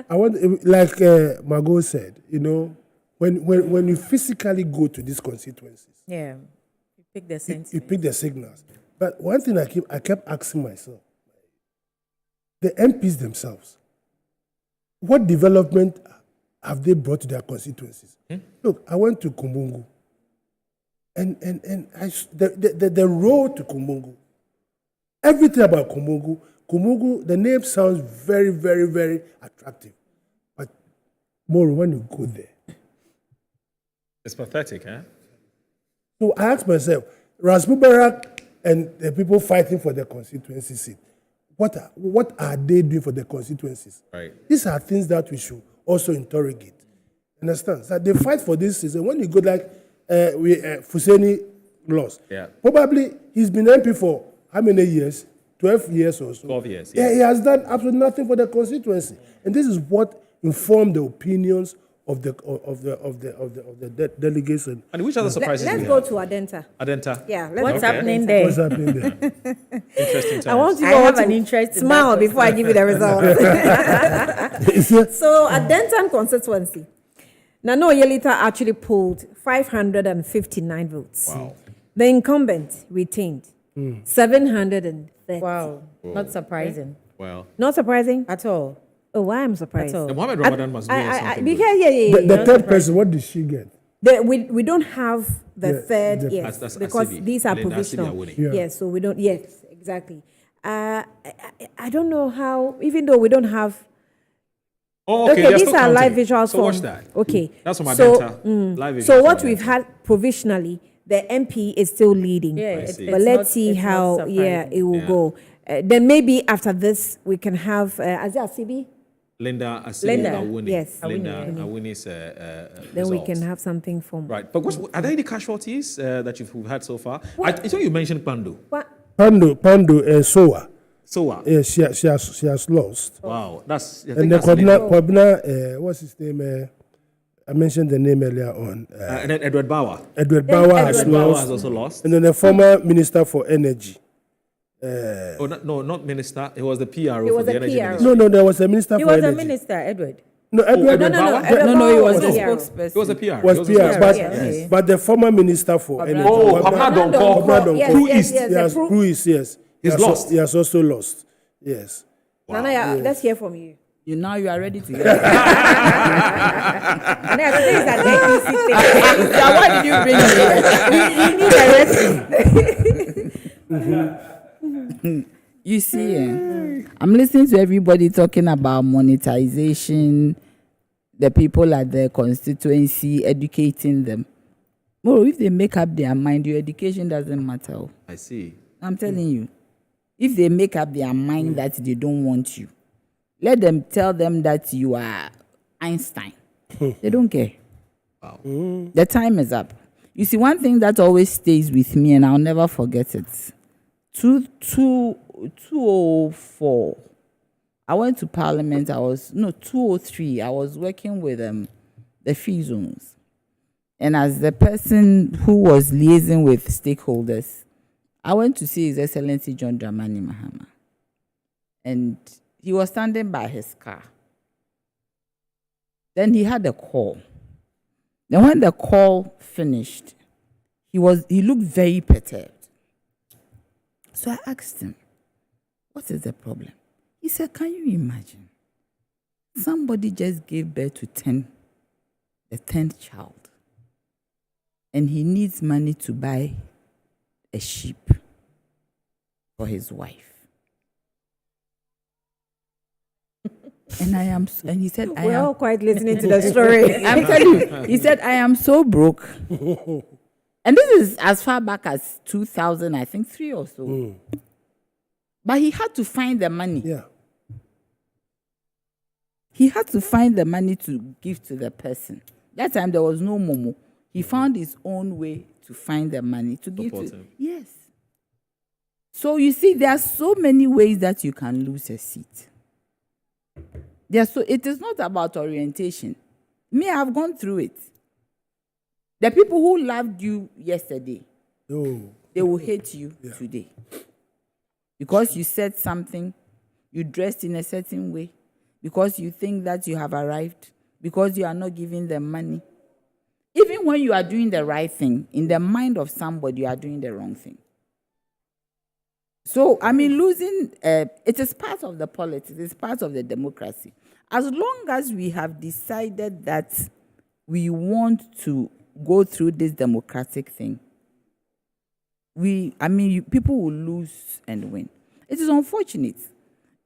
I want, like Margot said, when you physically go to these constituencies, you pick the signals. You pick the signals. But one thing I kept asking myself, the MPs themselves, what development have they brought to their constituencies? Look, I went to Kumbungu, and the road to Kumbungu, everything about Kumbungu, the name sounds very, very, very attractive. But more when you go there, it's pathetic, huh? So I asked myself, Ras Mubarak and the people fighting for their constituency seat, what are they doing for their constituencies? Right. These are things that we should also interrogate. Understand? So they fight for this season. When you go like Fuseni lost. Yeah. Probably he's been MP for how many years? 12 years or so. 12 years. Yeah, he has done absolutely nothing for the constituency. And this is what informed the opinions of the delegation. And which other surprises? Let's go to Adenta. Adenta. Yeah. What's happening there? What's happening there? Interesting times. I want to have an interest. Smile before I give you the result. So Adenta constituency, Nano Yelita actually polled 559 votes. Wow. The incumbent retained 730. Wow. Not surprising. Well. Not surprising at all. Oh, why I'm surprised? And Mohammed Ramadan must be something. Because the third person, what did she get? We don't have the third, that's because Asibi. these are Linda provisional. Asibi Yes, so we don't. Yes, exactly. I don't know how, even though we don't have. Oh, okay. These are live visuals. So watch that. Okay, that's from Adenta. Live visuals. So what we've had provisionally, the MP is still leading. Yeah, but let's see how it will go. Then maybe after this we can have Asawase. Linda Awuni. Yes. Linda Awuni's. Then we can have something from. Right. But are there any casualties that you've had so far? I thought you mentioned Pandu. What? Pandu, Soa. Soa. Yeah, she has lost. Wow. That's. And the Kwabna, what's his name? I mentioned the name earlier on. And then Edward Bauer. Edward Bauer has also lost. And then the former Minister for Energy. Not minister. It was the PRO. He was the energy minister. No, there was a minister for energy. He was a minister, Edward. No, Edward. No, he was a spokesperson. He was a PR. Was PR, but the former minister for energy. Oh, Papa Donko. Who is yes. He's lost. He has also lost. Yes. Wow. Nana, let's hear from you. Now you are ready to hear. What did you bring here? You see, I'm listening to everybody talking about monetization, the people at the constituency, educating them. Moro, if they make up their mind, your education doesn't matter. I see. I'm telling you. If they make up their mind that they don't want you, let them tell them that you are Einstein. They don't care. Wow. The time is up. You see, one thing that always stays with me, and I'll never forget it. 2004. I went to Parliament. 203. I was working with the free zones. And as the person who was liaising with stakeholders, I went to see His Excellency John Dramani Mahama. And he was standing by his car. Then he had a call. Then when the call finished, he looked very perturbed. So I asked him, what is the problem? He said, can you imagine? Somebody just gave birth to the 10th child. And he needs money to buy a sheep for his wife. And he said, we're all quite listening to the story. I'm telling you, he said, I am so broke. And this is as far back as 2000, I think 3 or so. But he had to find the money. Yeah. He had to find the money to give to the person. That time there was no Momo. He found his own way to find the money to give to him. Yes. So you see, there are so many ways that you can lose a seat. It is not about orientation. Me, I've gone through it. The people who loved you yesterday, they will hate you today. Because you said something, you dressed in a certain way, because you think that you have arrived, because you are not giving them money. Even when you are doing the right thing, in the mind of somebody, you are doing the wrong thing. So, losing, it is part of the politics, it's part of the democracy. As long as we have decided that we want to go through this democratic thing, people will lose and win. It is unfortunate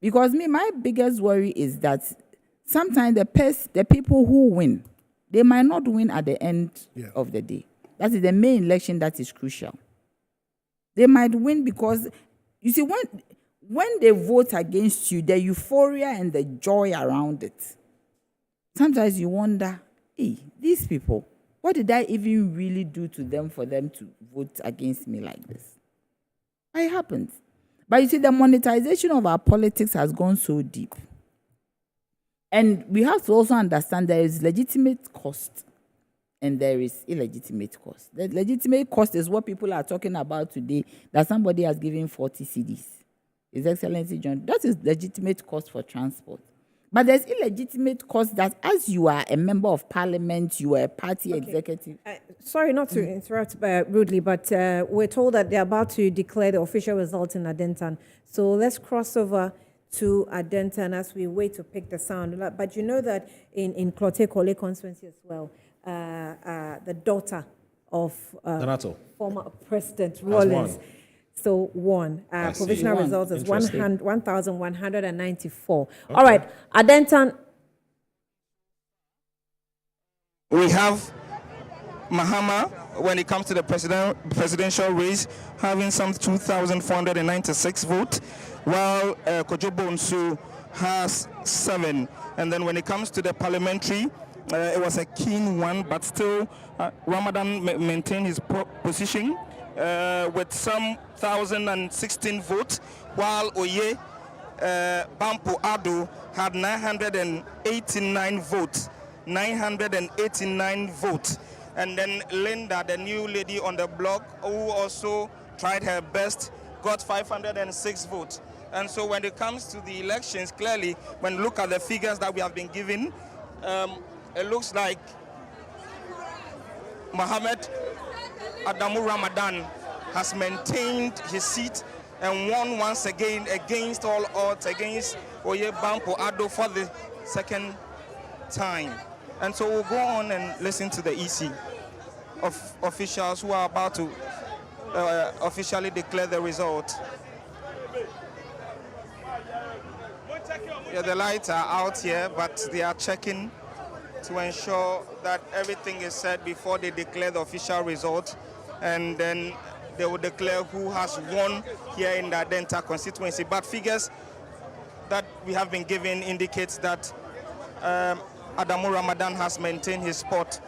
because my biggest worry is that sometimes the people who win, they might not win at the end of the day. That is the main election that is crucial. They might win because, you see, when they vote against you, the euphoria and the joy around it, sometimes you wonder, hey, these people, what did I even really do to them for them to vote against me like this? It happens. But you see, the monetization of our politics has gone so deep. And we have to also understand there is legitimate cost and there is illegitimate cost. The legitimate cost is what people are talking about today, that somebody has given 40 CDs. His Excellency John, that is legitimate cost for transport. But there's illegitimate cost that as you are a member of parliament, you are a party executive. Sorry not to interrupt rudely, but we're told that they're about to declare the official results in Adentan. So let's cross over to Adentan as we wait to pick the sound. But you know that in Clote Kole constituency as well, the daughter of former President Rawlings won. Provisional results is 1,194. Okay. All right, Adentan. We have Mahama, when it comes to the presidential race, having some 2,496 votes, while Kojo Bonsu has 7. And then when it comes to the parliamentary, it was a keen one, but still Ramadan maintained his position with some 1,016 votes, while Oye Bampo Ado had 989 votes. 989 votes. And then Linda, the new lady on the block, who also tried her best, got 506 votes. And so when it comes to the elections, clearly, when you look at the figures that we have been given, it looks like Mohammed Adamu Ramadan has maintained his seat and won once again against all odds against Oye Bampo Ado for the second time. And so we'll go on and listen to the EC officials who are about to officially declare the result. Yeah, the lights are out here, but they are checking to ensure that everything is set before they declare the official result, and then they will declare who has won here in the Adenta constituency. But figures that we have been given indicates that Adamu Ramadan has maintained his spot.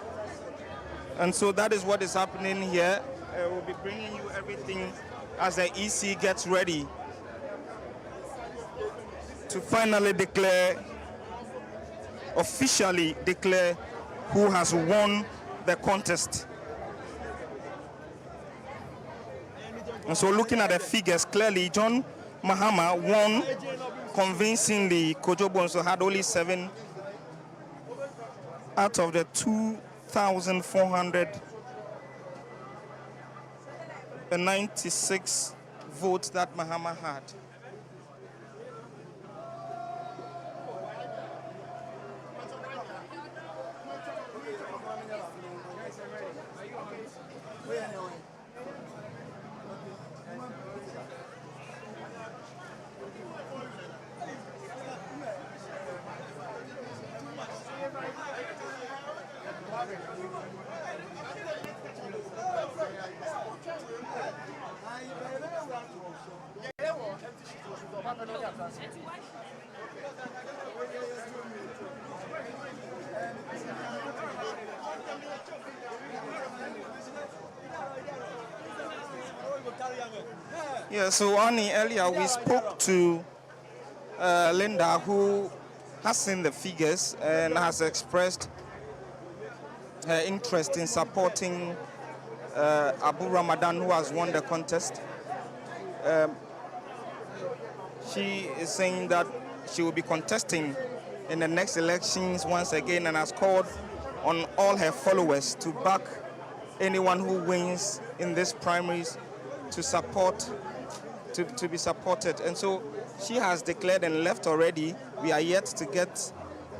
And so that is what is happening here. We'll be bringing you everything as the EC gets ready to finally officially declare who has won the contest. And so looking at the figures, clearly John Mahama won convincingly. Kojo Bonso had only 7 out of the 2,496 votes that Mahama had. Yeah, so Ani, earlier we spoke to Linda, who has seen the figures and has expressed her interest in supporting Abu Ramadan, who has won the contest. She is saying that she will be contesting in the next elections once again, and has called on all her followers to back anyone who wins in these primaries to be supported. And so she has declared and left already. We are yet to get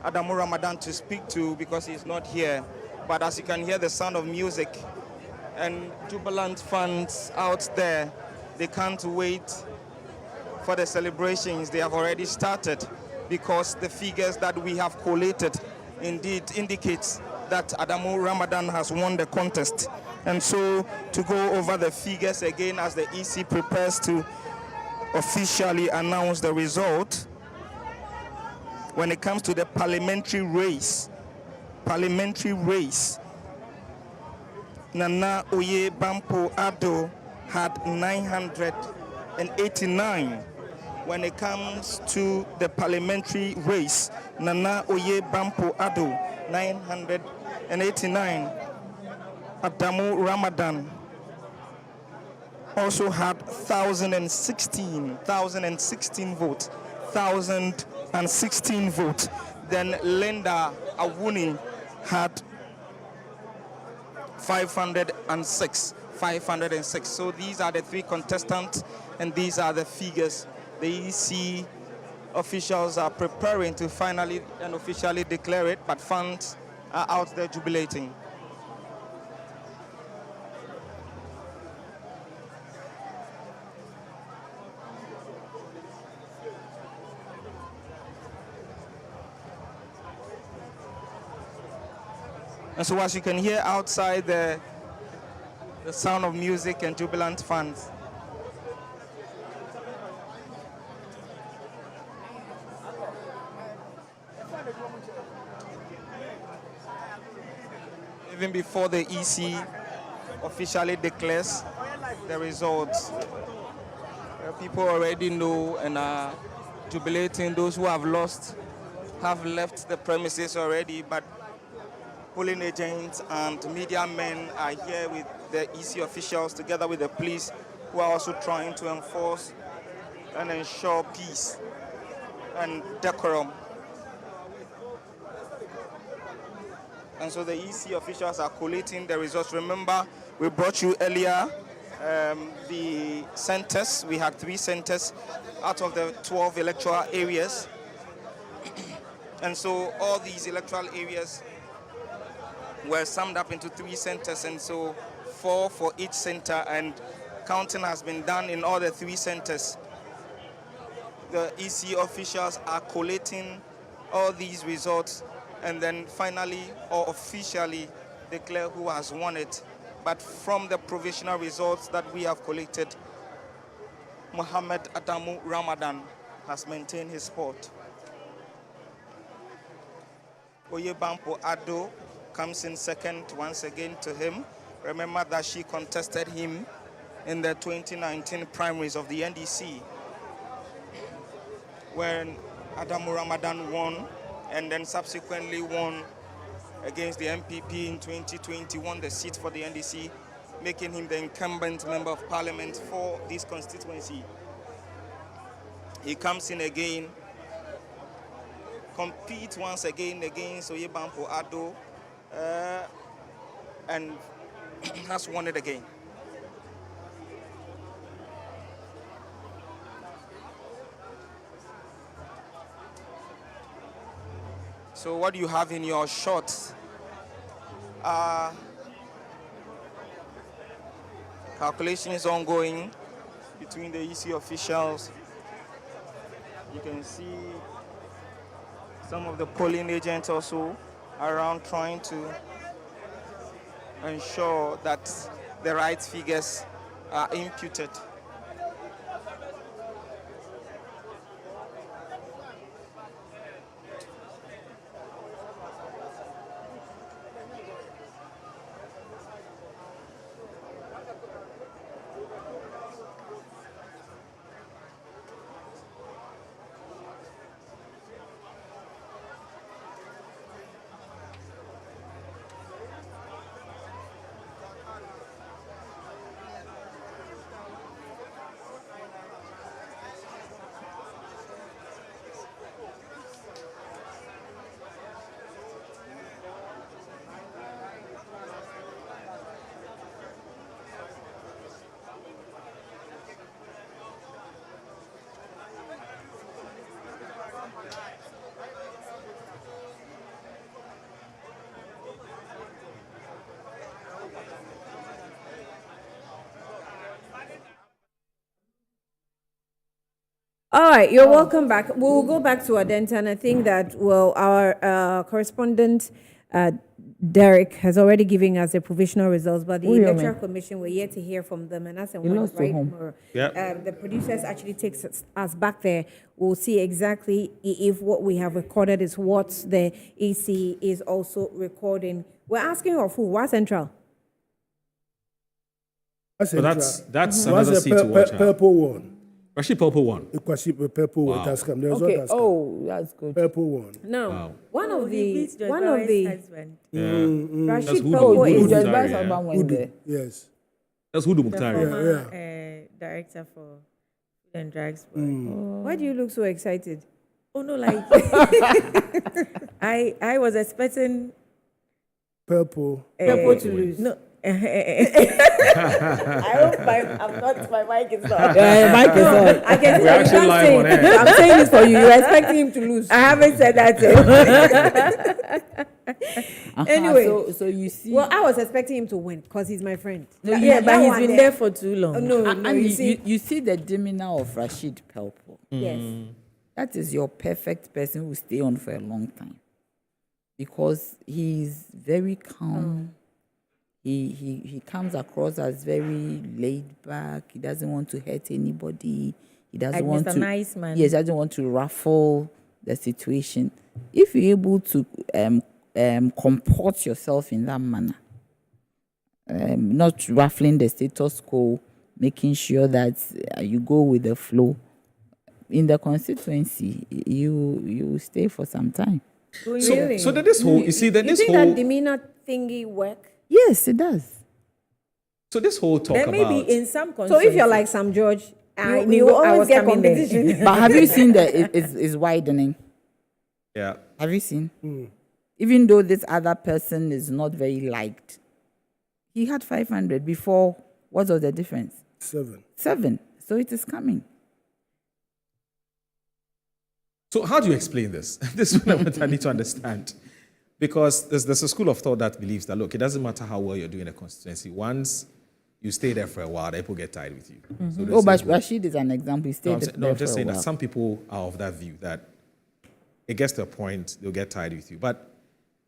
Adamu Ramadan to speak to because he's not here. But as you can hear the sound of music and jubilant fans out there, they can't wait for the celebrations. They have already started because the figures that we have collated indeed indicates that Adamu Ramadan has won the contest. And so to go over the figures again as the EC prepares to officially announce the result, when it comes to the parliamentary race, Nana Oye Bampo Ado had 989. When it comes to the parliamentary race, Nana Oye Bampo Ado, 989. Adamu Ramadan also had 1,016 votes. 1,016 votes. Then Linda Awuni had 506. So these are the 3 contestants, and these are the figures. The EC officials are preparing to finally and officially declare it, but fans are out there jubilating. And so as you can hear outside, the sound of music and jubilant fans. Even before the EC officially declares the results, people already know and are jubilating. Those who have lost have left the premises already, but polling agents and media men are here with the EC officials together with the police, who are also trying to enforce and ensure peace and decorum. And so the EC officials are collating the results. Remember, we brought you earlier the centers. We had 3 centers out of the 12 electoral areas. And so all these electoral areas were summed up into 3 centers, and so 4 for each center, and counting has been done in all the 3 centers. The EC officials are collating all these results and then finally or officially declare who has won it. But from the provisional results that we have collected, Mohammed Adamu Ramadan has maintained his spot. Oyebampo Ado comes in second once again to him. Remember that she contested him in the 2019 primaries of the NDC, when Adamu Ramadan won and then subsequently won against the NPP in 2020, won the seat for the NDC, making him the incumbent member of parliament for this constituency. He comes in again, competes once again against Oyebampo Ado, and has won it again. So what do you have in your shots? Calculation is ongoing between the EC officials. You can see some of the polling agents also around trying to ensure that the right figures are imputed. All right, you're welcome back. We'll go back to Adenta, and I think that, well, our correspondent, Derek, has already given us the provisional results, but the Electoral Commission, we're yet to hear from them, and that's a one right tomorrow. The producers actually takes us back there. We'll see exactly if what we have recorded is what the EC is also recording. We're asking of who? What Central? So that's another seat to watch out. Purple one. Actually, purple one. Purple one. That's come. There's Okay. that's Oh, that's good. purple one. No, Wow. one of the husband. Rashid Hudu Purple Mukhtar, is yeah. Hudu. Yes. That's Hudu Mukhtar. Former director for Food and Drugs. Why do you look so excited? Oh no, like I was expecting Purple. To lose. No. I hope my mic is on. Mic is on. I can We're actually live on air. I'm saying this for you. You're expecting him to lose. I haven't said that yet. Anyway, so you see. well, I was expecting him to win because he's my friend. But he's been there for too long. No, And you see. you see the demeanor of Rashid Pelpo. Yes. That is your perfect person who will stay on for a long time. Because he's very calm. He comes across as very laid back. He doesn't want to hurt anybody. He doesn't want Mr. to. Nice man. Yes, doesn't want to ruffle the situation. If you're able to comport yourself in that manner, not ruffling the status quo, making sure that you go with the flow in the constituency, you stay for some time. So then this whole, you see, then You this think whole, that demeanor thingy work? Yes, it does. so this whole talk There may about, be in some So if you're like Sam George, I you knew I always was get coming there. competition. But have you seen that it's widening? yeah, Have you seen? Even though this other person is not very liked, he had 500 before. What was the difference? 7. So it is coming. so how do you explain this? This is what I need to understand. Because there's a school of thought that believes that, look, it doesn't matter how well you're doing a constituency. Once you stay there for a while, people get tired with you. So they say, But Rashid is an example. He stayed there I'm just for a saying that while. some people are of that view that it gets to a point, they'll get tired with you. But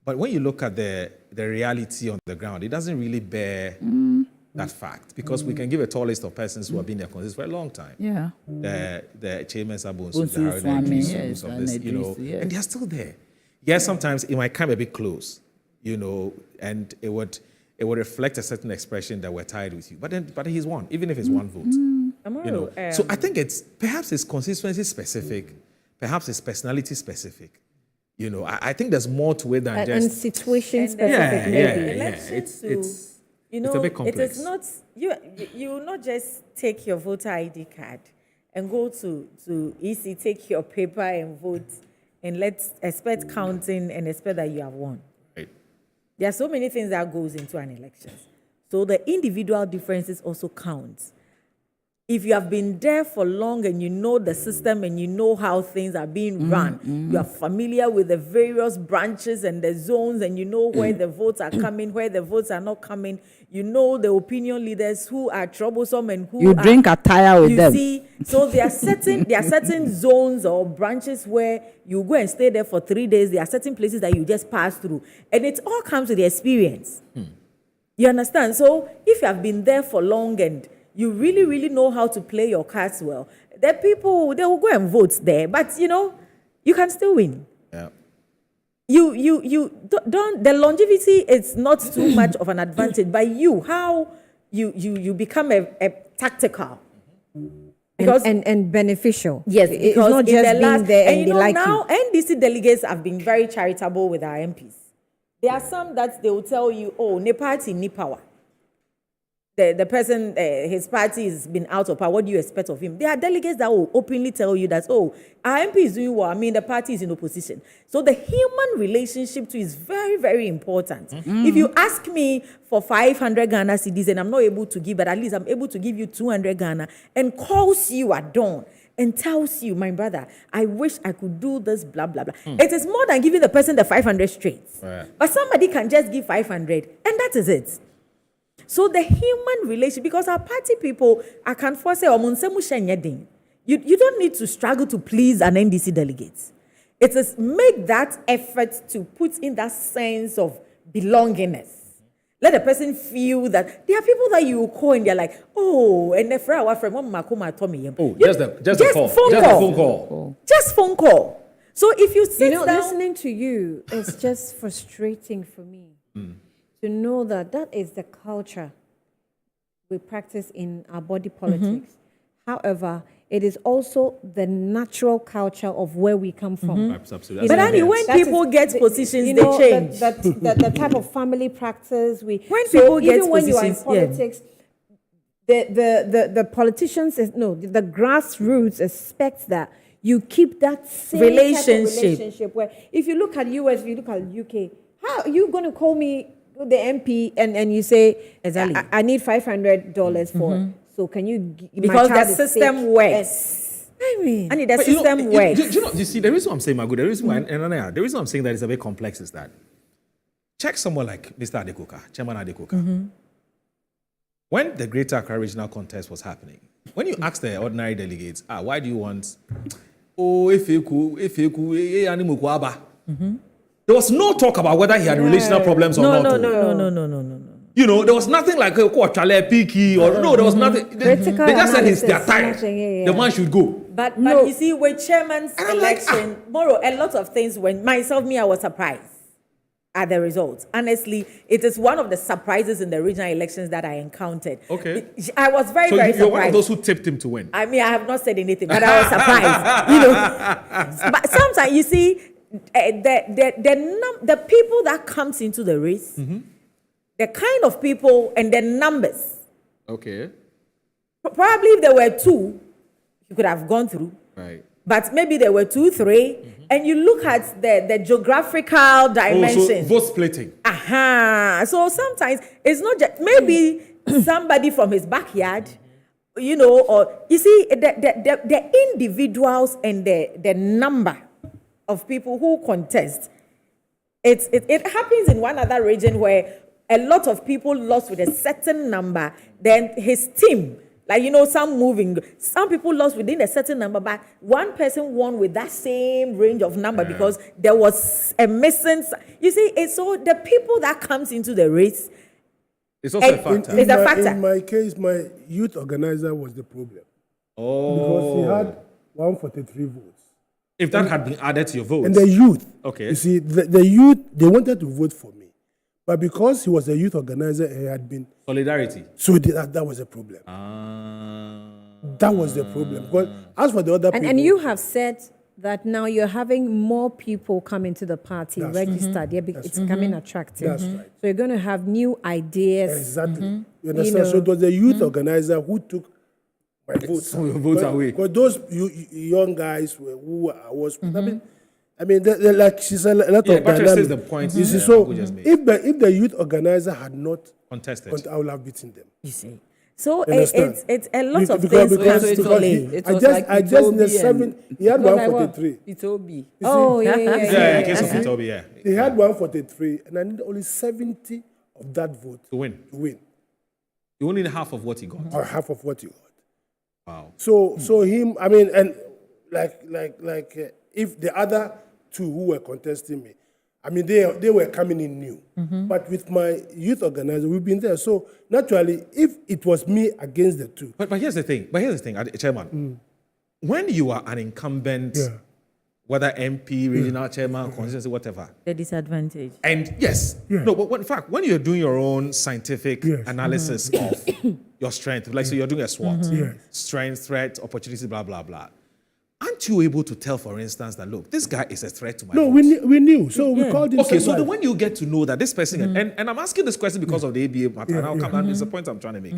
But when you look at the reality on the ground, it doesn't really bear that fact, because we can give a tall list of persons who have been there for a long time. Yeah. The chairman Sabonsu, Bonsu, the Haruna Swami, Idrisu, yes, of this, you know, Idrisu, yes. and they are still there. Yes, sometimes it might come a bit close, you know, and it would reflect a certain expression that we're tired with you. But he's won, even if it's one vote. You know. So I think perhaps it's constituency specific, perhaps it's personality specific. You know, I think there's more to it than just and situation specific. It's you know, it's a bit complex. it is not you will not just take your voter ID card and go to EC, take your paper and vote, and let's expect counting and expect that you have won. Right. There are so many things that goes into an election. So the individual differences also count. If you have been there for long and you know the system and you know how things are being run, you are familiar with the various branches and the zones, and you know where the votes are coming, where the votes are not coming. You know the opinion leaders who are troublesome and who you drink attire with them. You see, so there are certain zones or branches where you go and stay there for 3 days. There are certain places that you just pass through, and it all comes with the experience. You understand? So if you have been there for long and you really, really know how to play your cards well, the people, they will go and vote there. But, you know, you can still win. Yeah. You don't, the longevity is not too much of an advantage, but how you become a tactical. Because and beneficial. Yes, it's not just being there and they like now, you. NDC delegates have been very charitable with our MPs. There are some that they will tell you, oh, ne party, ni power. The person, his party has been out of power. What do you expect of him? There are delegates that will openly tell you that, oh, our MP is doing well. I mean, the party is in opposition. So the human relationship too is very, very important. If you ask me for 500 Ghana cedis and I'm not able to give, but at least I'm able to give you 200 Ghana, and calls you at dawn and tells you, my brother, I wish I could do this, blah, blah, blah. It is more than giving the person the 500 straight. Right. But somebody can just give 500, and that is it. So the human relation, because our party people, I can force say, you don't need to struggle to please an NDC delegate. It is make that effort to put in that sense of belongingness. Let the person feel that there are people that you call and they're like, oh, and if our friend, just a phone call. Just phone call. So if you sit down, listening to you is just frustrating for me. To know that is the culture we practice in our body politics. However, it is also the natural culture of where we come from. Absolutely. But Annie, when people get positions, they change. The type of family practice when people get even when you are in positions, politics, the politicians the grassroots expect that you keep that same relationship. Where if you look at US, if you look at UK, how are you going to call me the MP and you say, exactly. I need $500 for it. So can you because the system works. I mean, and the system works. You see, the reason I'm saying, Magu, the reason I'm saying that it's a bit complex is that check someone like Mr. Adekoka, Chairman Adekoka. When the Greater Accra Regional Contest was happening, when you ask the ordinary delegates, why do you want there was no talk about whether he had relational problems or not. No. You know, there was nothing like there was nothing. They just said they're tired. The man should go. But you see, with chairman's election, a lot of things when I was surprised at the results. Honestly, it is one of the surprises in the regional elections that I encountered. Okay. I was very surprised. You're one of those who tipped him to win. I mean, I have not said anything, but I was surprised. But sometimes you see, the people that comes into the race, the kind of people and the numbers. Okay. Probably if there were 2, you could have gone through. Right. But maybe there were 2, 3, and you look at the geographical dimensions. So vote splitting. So sometimes it's not just maybe somebody from his backyard, you know, or you see the individuals and the number of people who contest. It happens in one other region where a lot of people lost with a certain number. Then his team Like, some moving. Some people lost within a certain number, but one person won with that same range of number because there was a missing. You see, it's so the people that comes into the race. It's also a factor. It's a factor. In my case, my youth organizer was the problem. Oh. Because he had 143 votes. If that had been added to your votes. And the youth. Okay. You see, the youth, they wanted to vote for me. But because he was a youth organizer, he had been... Solidarity. So that was a problem. That was the problem. Because as for the other people... And you have said that now you're having more people come into the party, registered. It's becoming attractive. That's right. So you're going to have new ideas. Exactly. You understand? So it was the youth organizer who took my votes. Some of your votes away. Because those young guys who I was with, I mean, like she's a lot of dynamics. The point. You see, so if the youth organizer had not contested, I would have beaten them. You see, so it's a lot of things because to play. I just the 7. He had 143. Itobi. Oh yeah. In case of Itobi, yeah. He had 143, and I need only 70 of that vote to win. You only need half of what he got. Or half of what he got. Wow. So him, I mean, and like if the other two who were contesting me, I mean, they were coming in new. But with my youth organizer, we've been there. So naturally, if it was me against the two. But here's the thing, Chairman. When you are an incumbent, whether MP, regional chairman, constituency, whatever. The disadvantage. And yes. No, but in fact, when you're doing your own scientific analysis of your strength, like so you're doing a SWOT, strength, threat, opportunity, blah, blah, blah. Aren't you able to tell, for instance, that, look, this guy is a threat to my vote? We knew. So we called him. Okay, so when you get to know that this person, and I'm asking this question because of the ABA matter, and I'll come down, it's the point I'm trying to make.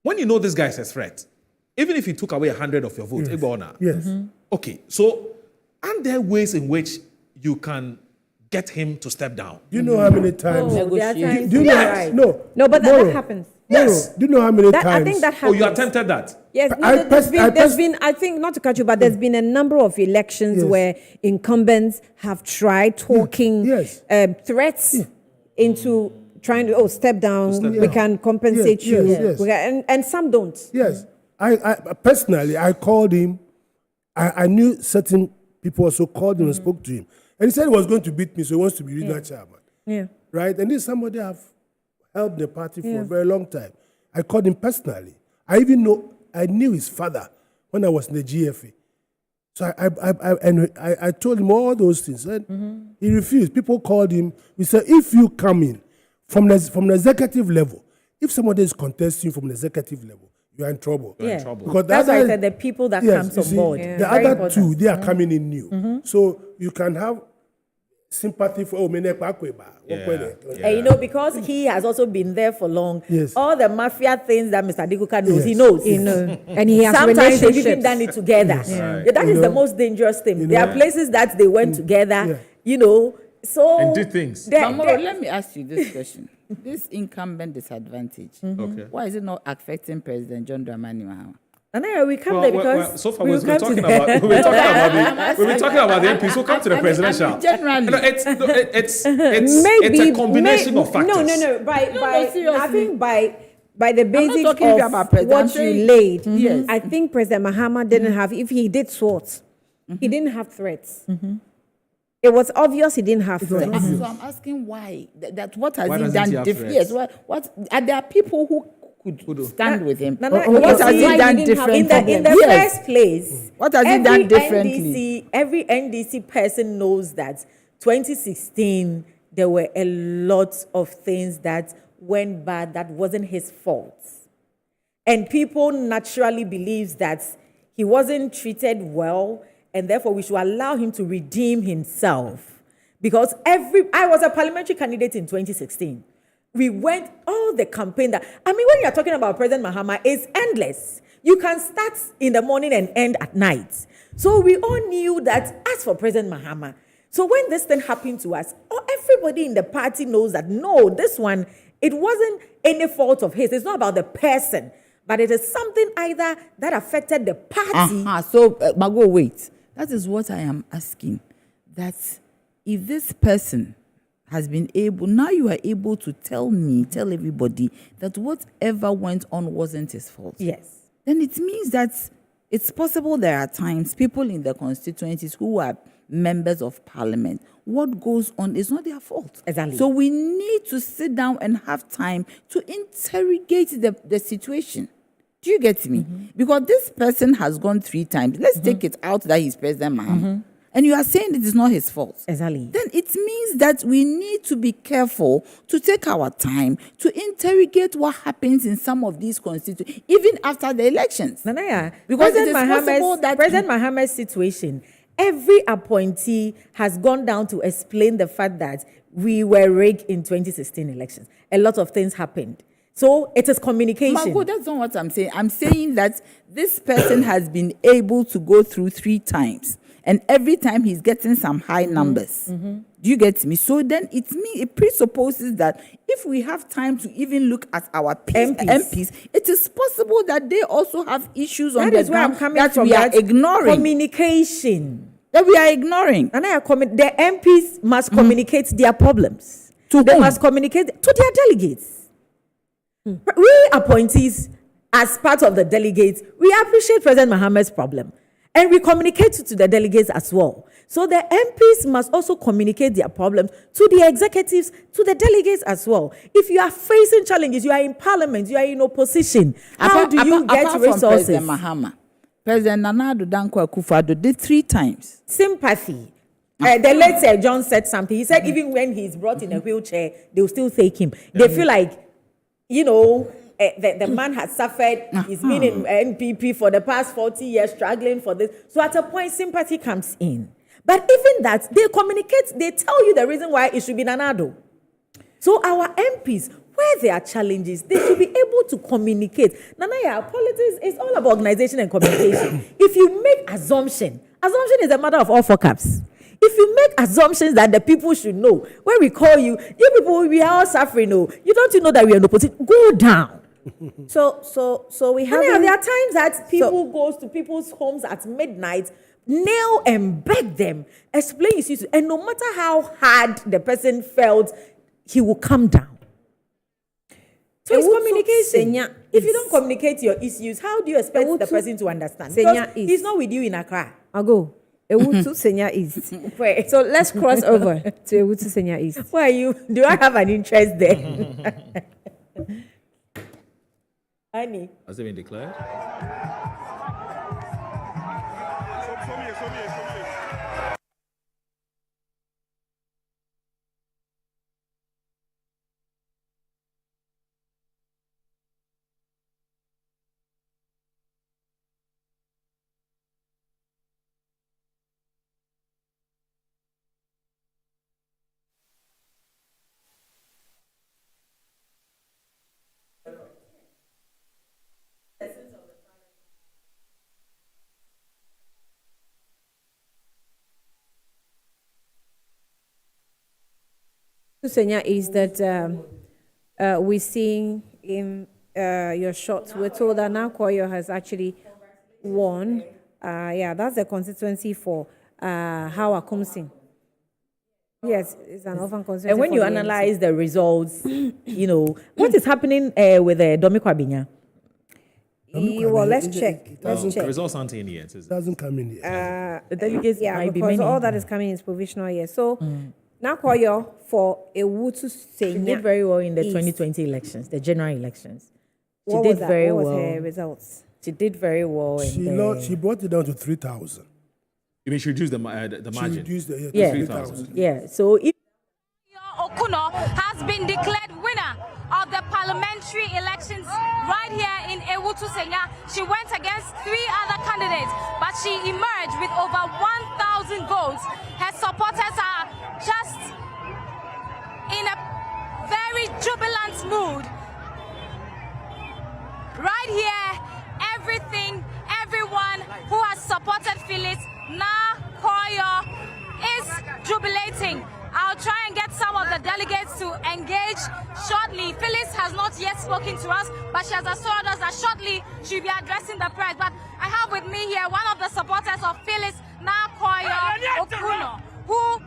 When you know this guy is a threat, even if he took away 100 of your votes, okay, so aren't there ways in which you can get him to step down? Do you know how many times? Do you know? No, but that happens. Yes. Do you know how many times? I think that happens. Oh, you attempted that? Yes. There's been, I think, not to cut you, but there's been a number of elections where incumbents have tried talking threats into trying to step down. We can compensate you. And some don't. Yes. I personally, I called him. I knew certain people also called him and spoke to him. And he said he was going to beat me, so he wants to be regional chairman. Yeah. Right? And this is somebody I've helped the party for a very long time. I called him personally. I knew his father when I was in the GFA. So I told him all those things. And he refused. People called him. We said, if you come in from the executive level, if somebody is contesting from the executive level, you are in trouble. You're in trouble. Because that's why I said the people that comes on board. The other two, they are coming in new. So you can have sympathy for and because he has also been there for long, all the mafia things that Mr. Dikuka knows, he knows. And he has sometimes they've even done it together. That is the most dangerous thing. There are places that they went together, so and did things. Mamoro, let me ask you this question. This incumbent disadvantage, why is it not affecting President John Dramani Mahama? We come there because so far we've been talking about the MP. So come to the presidential. Generally, it's a combination of factors. No. I think by the basis of what you laid, I think President Mahama didn't have. If he did SWOT, he didn't have threats. It was obvious he didn't have threats. So I'm asking why. What has he done different? Yes. What are there people who could stand with him? What has he done differently? In the first place, what has he done differently? Every NDC person knows that 2016 there were a lot of things that went bad that wasn't his fault, and people naturally believes that he wasn't treated well, and therefore we should allow him to redeem himself. Because I was a parliamentary candidate in 2016. We went all the campaign when you're talking about President Mahama, it's endless. You can start in the morning and end at night. So we all knew that as for President Mahama. So when this thing happened to us, everybody in the party knows that no, this one, it wasn't any fault of his. It's not about the person, but it is something either that affected the party. So, Mago, wait. That is what I am asking. That if this person has been able, now you are able to tell everybody that whatever went on wasn't his fault. Yes. Then it means that it's possible there are times people in the constituencies who are members of parliament, what goes on is not their fault. Exactly. So we need to sit down and have time to interrogate the situation. Do you get me? Because this person has gone 3 times. Let's take it out that he's President Mahama. And you are saying it is not his fault. Exactly. Then it means that we need to be careful to take our time to interrogate what happens in some of these constituencies, even after the elections. Nanaya, because it is possible that President Mahama's situation, every appointee has gone down to explain the fact that we were rigged in 2016 elections. A lot of things happened. So it is communication. Margot, that's not what I'm saying. I'm saying that this person has been able to go through 3 times. And every time he's getting some high numbers. Do you get me? So then it presupposes that if we have time to even look at our MPs, it is possible that they also have issues on the ground that we are ignoring. Communication. That we are ignoring. And the MPs must communicate their problems. They must communicate to their delegates. We appointees, as part of the delegates, we appreciate President Mahama's problem. And we communicate to the delegates as well. So the MPs must also communicate their problems to the executives, to the delegates as well. If you are facing challenges, you are in parliament, you are in opposition, how do you get resources? From President Mahama, President Nana Addo Dankwa Akufo-Addo did 3 times. Sympathy. The late Sir John said something. He said even when he's brought in a wheelchair, they will still take him. They feel like, the man has suffered. He's been in NPP for the past 40 years, struggling for this. So at a point, sympathy comes in. But even that, they communicate, they tell you the reason why it should be Nana Addo. So our MPs, where there are challenges, they should be able to communicate. Nanaya, politics is all about organization and communication. If you make assumption is a matter of all 4 caps. If you make assumptions that the people should know, when we call you people, we are all suffering. No, you don't know that we are in opposition. Go down. So we have. There are times that people goes to people's homes at midnight, kneel and beg them, explain issues, and no matter how hard the person felt, he will come down. So it's communication. If you don't communicate your issues, how do you expect the person to understand? Because he's not with you in Accra. I'll go. Ewutu Senya East. So let's cross over to Ewutu Senya East. Why are you? Do I have an interest there? Annie. Has it been declared? Senya is that we're seeing in your shots. We're told that now Koyo has actually won. That's the constituency for Hawa Kumsing. Yes, it's an orphan constituency. And when you analyze the results, what is happening with Domikwa Binya? Well, let's check. The results aren't in yet. It doesn't come in yet. The delegates might be because many. all that is coming is provisional here. So now Koyo for Ewutu Senya. She did very well in the 2020 elections, the general elections. What was her results? She did very well. She brought it down to 3,000. You mean she reduced the margin? She reduced the 3,000. Yeah. So if Okuno has been declared winner of the parliamentary elections right here in Ewutu Senya. She went against 3 other candidates, but she emerged with over 1,000 votes. Her supporters are just in a very jubilant mood. Right here, everyone who has supported Phyllis Na Koyo is jubilating. I'll try and get some of the delegates to engage shortly. Phyllis has not yet spoken to us, but she has assured us that shortly she'll be addressing the press. But I have with me here one of the supporters of Phyllis Na Koyo Okuno, who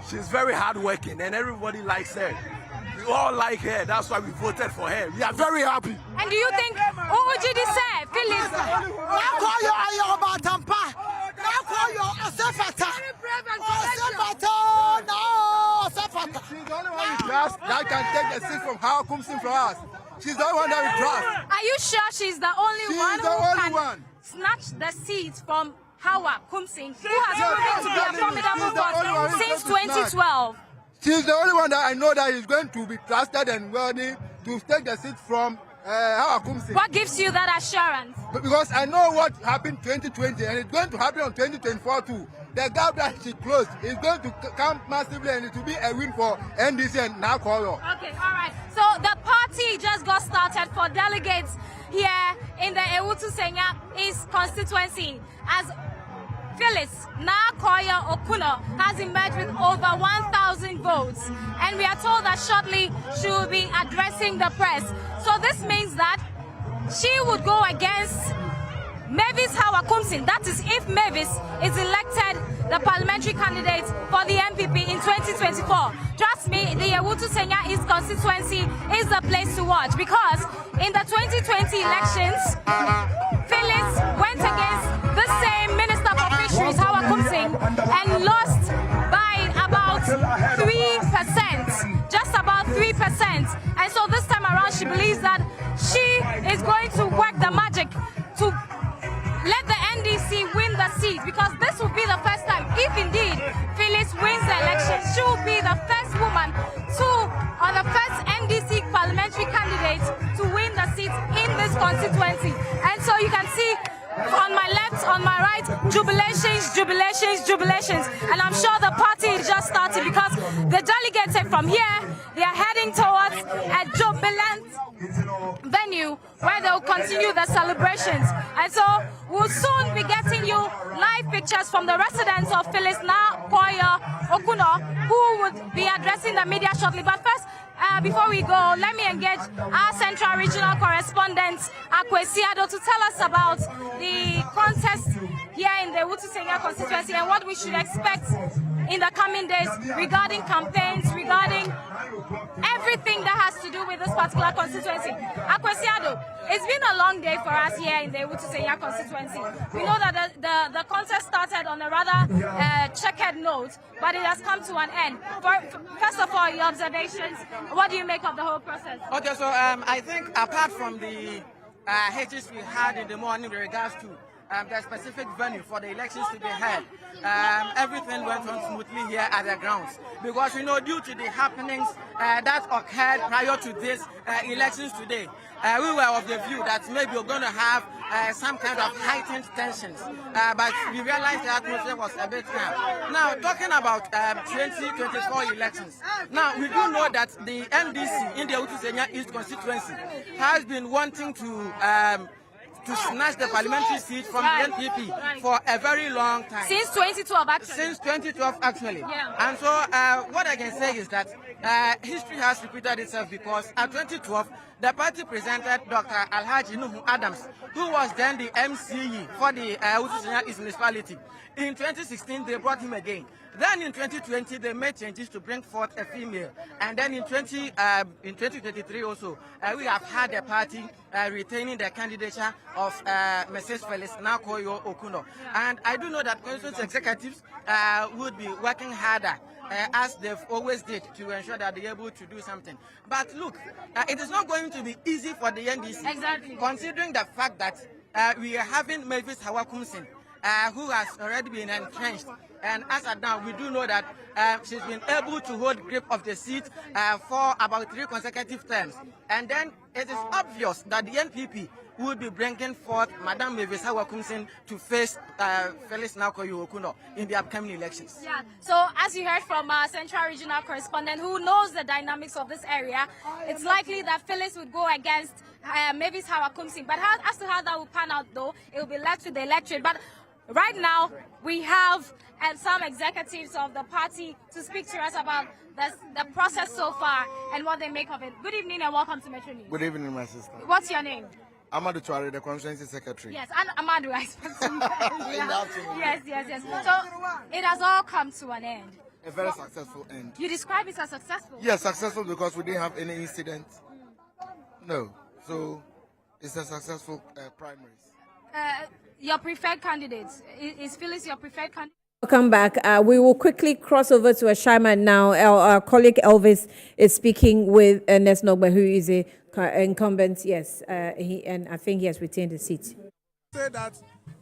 She's very hardworking and everybody likes her. We all like her. That's why we voted for her. We are very happy. And do you think Ujidi said, Phyllis? Now call your Ayoba Tampa. Now call your Asafata. Asafata. No, Asafata. She's the only one we trust that can take the seat from Hawa Kumsin for us. She's the only one that we trust. Are you sure she's the only one who can snatch the seat from Hawa Kumsin, who has proven to be a formidable force since 2012? She's the only one that I know that is going to be trusted and worthy to take the seat from Hawa Kumsin. What gives you that assurance? Because I know what happened 2020 and it's going to happen on 2024 too. The gap that she closed is going to come massively and it will be a win for NDC and Nakoyo. Okay, all right. So the party just got started for delegates here in the Ewutu Senya East constituency as Phyllis Nakoya Okuno has emerged with over 1,000 votes. And we are told that shortly she will be addressing the press. So this means that she would go against Mavis Hawa Kumsin. That is if Mavis is elected the parliamentary candidate for the NPP in 2024. Trust me, the Ewutu Senya East constituency is the place to watch because in the 2020 elections, Phyllis went against the same Minister for Fisheries, Hawa Kumsin, and lost by about 3%, just about 3%. And so this time around, she believes that she is going to work the magic to let the NDC win the seat because this will be the first time, if indeed Phyllis wins the election, she will be the first woman or the first NDC parliamentary candidate to win the seat in this constituency. And so you can see on my left, on my right, jubilations, jubilations, jubilations. And I'm sure the party is just starting because the delegates from here, they are heading towards a jubilant venue where they'll continue the celebrations. And so we'll soon be getting you live pictures from the residents of Phyllis Nakoya Okuno, who would be addressing the media shortly. But first, before we go, let me engage our Central Regional Correspondent, Akwesiado, to tell us about the contest here in the Ewutu Senya constituency and what we should expect in the coming days regarding campaigns, regarding everything that has to do with this particular constituency. Akwesiado, it's been a long day for us here in the Ewutu Senya constituency. We know that the contest started on a rather checkered note, but it has come to an end. First of all, your observations, what do you make of the whole process? Okay, so I think apart from the hitches we had in the morning with regards to the specific venue for the elections to be held, everything went on smoothly here at the grounds. Because we know due to the happenings that occurred prior to this elections today, we were of the view that maybe we're going to have some kind of heightened tensions. But we realized the atmosphere was a bit calm. Now, talking about 2024 elections, now we do know that the NDC in the Ewutu Senya East constituency has been wanting to snatch the parliamentary seat from the NPP for a very long time. Since 2012, actually. Since 2012, actually. Yeah. And so what I can say is that history has repeated itself because at 2012, the party presented Dr. Alhaji Nuhu Adams, who was then the MCE for the Ewutu Senya East municipality. In 2016, they brought him again. Then in 2020, they made changes to bring forth a female. And then in 2023 also, we have had a party retaining the candidature of Mrs. Phyllis Nakoya Okuno. And I do know that constituency executives would be working harder as they've always did to ensure that they're able to do something. But look, it is not going to be easy for the NDC. Exactly. Considering the fact that we are having Mavis Hawa Kumsin, who has already been entrenched. And as of now, we do know that she's been able to hold grip of the seat for about 3 consecutive terms. And then it is obvious that the NPP will be bringing forth Madam Mavis Hawa Kumsin to face Phyllis Nakoya Okuno in the upcoming elections. Yeah. So as you heard from our Central Regional Correspondent who knows the dynamics of this area, it's likely that Phyllis would go against Mavis Hawa Kumsin. But as to how that will pan out, though, it will be left to the electorate. But right now, we have some executives of the party to speak to us about the process so far and what they make of it. Good evening and welcome to Metro News. Good evening, my sister. What's your name? Amadou Tuare, the Constituency Secretary. Yes, and Amadou, I suppose. Yes. Yes. So it has all come to an end. a very successful end. You describe it as successful? Yes, successful because we didn't have any incident. No. So it's a successful primaries. Your preferred candidate, is Phyllis your preferred candidate? Welcome back. We will quickly cross over to Ashaiman now. Our colleague Elvis is speaking with Ernest Nogba, who is a incumbent. Yes, and I think he has retained the seat. Say that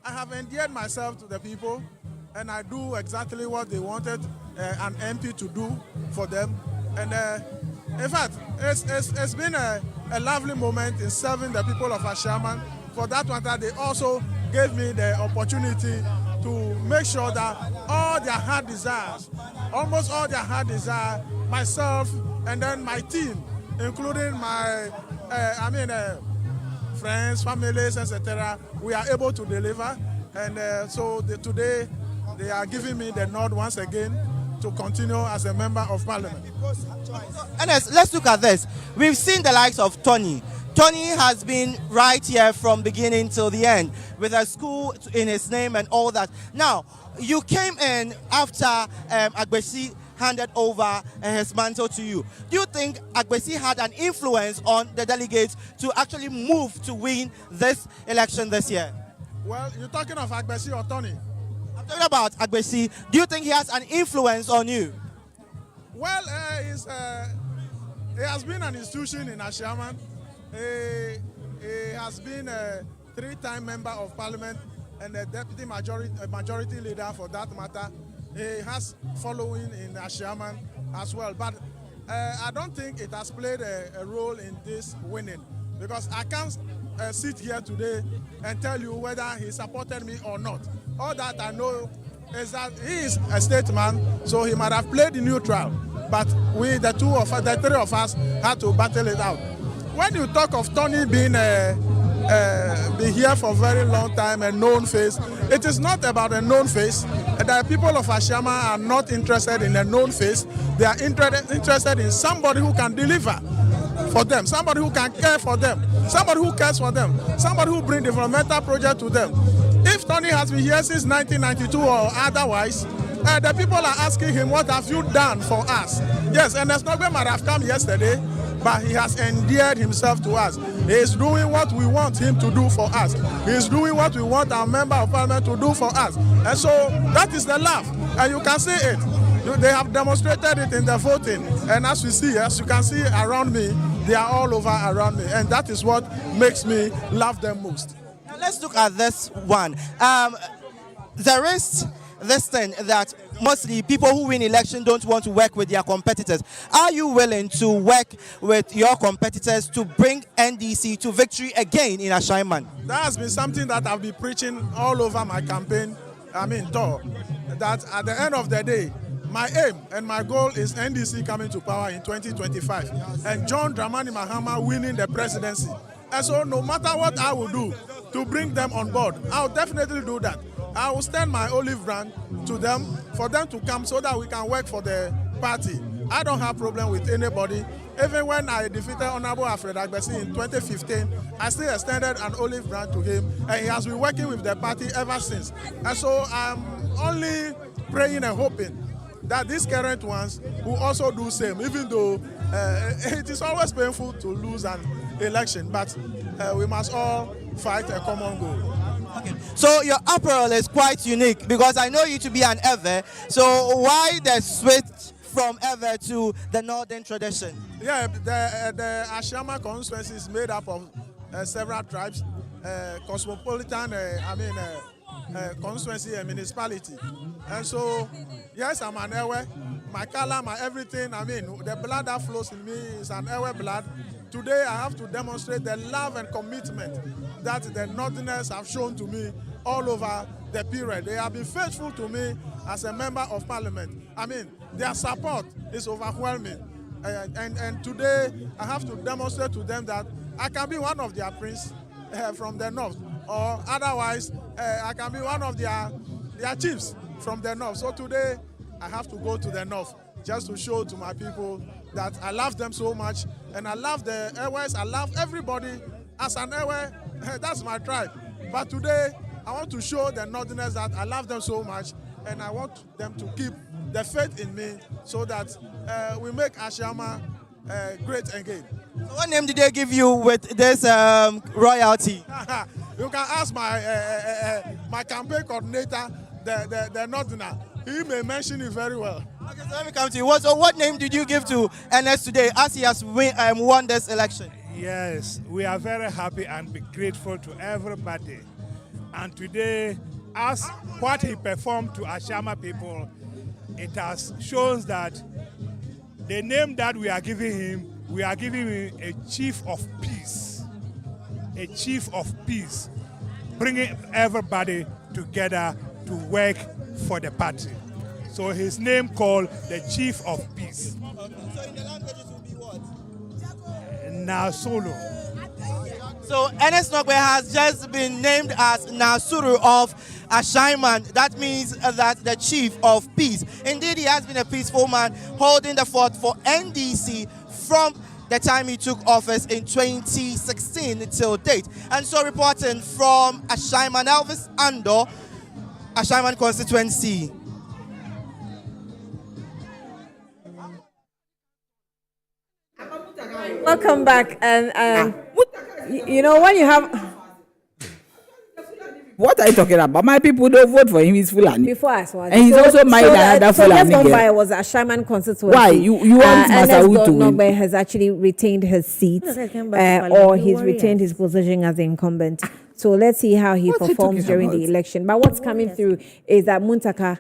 I have endeared myself to the people, and I do exactly what they wanted an MP to do for them. And in fact, it's been a lovely moment in serving the people of Ashaiman. For that matter, they also gave me the opportunity to make sure that all their heart desires, almost all their heart desire, myself and then my team, including my, friends, families, etc., we are able to deliver. And so today they are giving me the nod once again to continue as a member of parliament. And let's look at this. We've seen the likes of Tony. Tony has been right here from beginning till the end with a school in his name and all that. Now, you came in after Agbesi handed over his mantle to you. Do you think Agbesi had an influence on the delegates to actually move to win this election this year? Well, you're talking of Agbesi or Tony? I'm talking about Agbesi. Do you think he has an influence on you? Well, he has been an institution in Ashaiman. He has been a 3-time member of parliament and a deputy majority leader for that matter. He has following in Ashaiman as well. But I don't think it has played a role in this winning, because I can't sit here today and tell you whether he supported me or not. All that I know is that he is a statesman, so he might have played neutral. But we, the three of us, had to battle it out. When you talk of Tony being here for a very long time, a known face, it is not about a known face. The people of Ashaiman are not interested in a known face. They are interested in somebody who can deliver for them, somebody who can care for them, somebody who cares for them, somebody who brings developmental project to them. If Tony has been here since 1992 or otherwise, the people are asking him, what have you done for us? Yes, and Ernest Nogba might have come yesterday, but he has endeared himself to us. He is doing what we want him to do for us. He is doing what we want our member of parliament to do for us. And so that is the laugh, and you can see it. They have demonstrated it in the voting, and as you can see around me, they are all over around me, and that is what makes me love them most. Now let's look at this one. There is this thing that mostly people who win election don't want to work with their competitors. Are you willing to work with your competitors to bring NDC to victory again in Ashaiman? That has been something that I've been preaching all over my campaign, tour. That at the end of the day, my aim and my goal is NDC coming to power in 2025 and John Dramani Mahama winning the presidency. And so no matter what I will do to bring them on board, I'll definitely do that. I will stand my olive branch to them for them to come so that we can work for the party. I don't have problem with anybody. Even when I defeated Honorable Alfred Agbesi in 2015, I still extended an olive branch to him, and he has been working with the party ever since. And so I'm only praying and hoping that these current ones will also do the same, even though it is always painful to lose an election, but we must all fight a common goal. Okay. So your apparel is quite unique, because I know you to be an Ewe. So why the switch from Ewe to the northern tradition? Yeah, the Ashaiman constituency is made up of several tribes, cosmopolitan, constituency and municipality. And so, yes, I'm an Ewe. My color, my everything, the blood that flows in me is an Ewe blood. Today, I have to demonstrate the love and commitment that the Northerners have shown to me all over the period. They have been faithful to me as a member of parliament. Their support is overwhelming. And today, I have to demonstrate to them that I can be one of their prince from the north, or otherwise, I can be one of their chiefs from the north. So today, I have to go to the north just to show to my people that I love them so much, and I love the Ewes, I love everybody. As an Ewe, that's my tribe. But today, I want to show the Northerners that I love them so much, and I want them to keep the faith in me so that we make Ashama great again. So what name did they give you with this royalty? You can ask my campaign coordinator, the Northerner. He may mention it very well. Okay, so let me come to you. So what name did you give to NS today as he has won this election? Yes, we are very happy and be grateful to everybody. And today, as what he performed to Ashama people, it has shown that the name that we are giving him a chief of peace. A chief of peace, bringing everybody together to work for the party. So his name called the Chief of Peace. Okay, so in the languages will be what? Nasolo. So Ernest Nogbe has just been named as Nasuru of Ashaiman. That means that the Chief of Peace. Indeed, he has been a peaceful man holding the fort for NDC from the time he took office in 2016 till date. And so reporting from Ashaiman, Elvis Ando, Ashaiman Constituency. Welcome back. And you know, when you have... What are you talking about? My people don't vote for him. He's Fulani. Before Asawase. And he's also married another Fulani So girl. by was a Shaman constituency. Why? You want Masawu to win? Nogbe has actually retained his seat, or he's retained his position as the incumbent. So let's see how he performs during the election. But what's coming through is that Muntaka,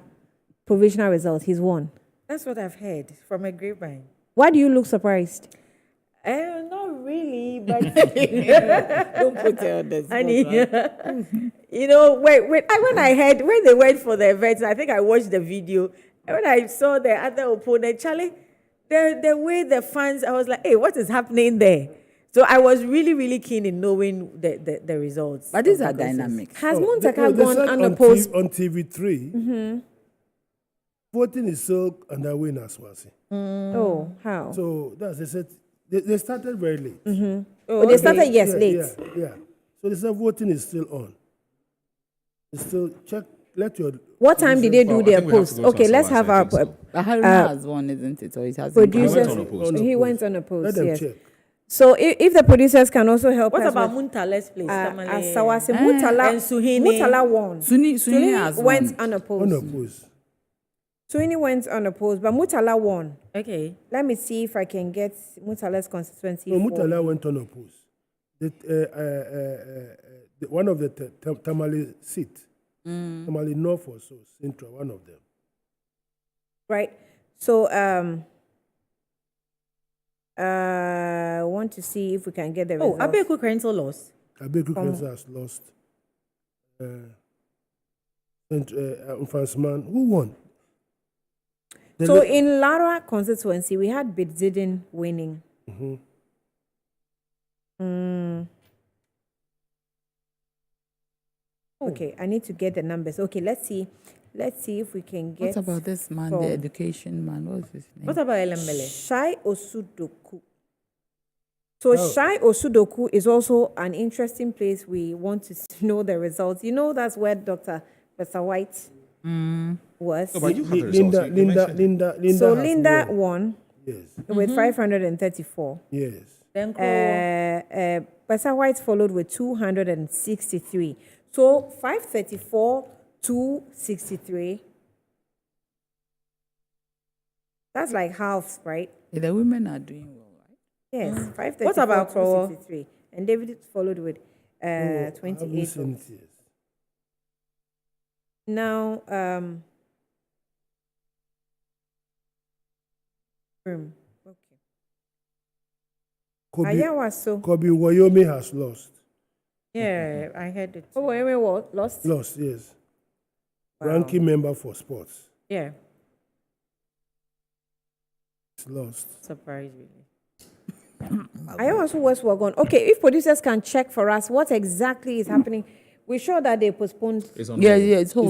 provisional result, he's won. That's what I've heard from a grapevine. Why do you look surprised? Not really, but don't put it on this. You know, when they went for the event, I think I watched the video. And when I saw the other opponent, Charlie, the way the fans, I was like, hey, what is happening there? So I was really, really keen in knowing the results. But these are dynamic. Has Muntaka gone unopposed? On TV3, voting is still underway in Asawase. Oh, how? So they started very late. Oh, they started late. Yeah. So they said voting is still on. It's still check. What time did they do their post? Okay, let's have our Haruna has won, isn't it? Or it has producers. He went on a post. Yes. So if the producers can also help us. What about Muntala's place? Asawase, Mutala won. Suni went unopposed. Suini went unopposed, but Mutala won. Okay. Let me see if I can get Mutala's constituency. No, Mutala went unopposed. One of the Tamale seat, Tamale North or so, Central, one of them. Right. So I want to see if we can get the results. Oh, Abeku Krenzel lost. Abeku Krenzel has lost. Fansman, who won? So in Lara constituency, we had Bidzidin winning. Okay, I need to get the numbers. Okay, let's see if we can get. What about this man, the education man? What's his name? What about Elembele? Shai Osudoku. So Shai Osudoku is also an interesting place. We want to know the results. You know, that's where Dr. Professor White was. No, but you have the results. Linda. So Linda won. Yes. With 534. Yes. Then Professor White followed with 263. So 534 to 63. That's like half, right? Yeah, the women are doing well, right? Yes. 534 What about to 63. And David followed with 28. Now, okay. Kobe Wyoming has lost. Yeah, I heard it. Oh, Wyoming lost? Lost, yes. Wow. Ranking member for sports. Yeah. It's lost. Surprise, really. Ayawaso West were gone. Okay, if producers can check for us what exactly is happening. We're sure that they postponed. It's on hold. It's on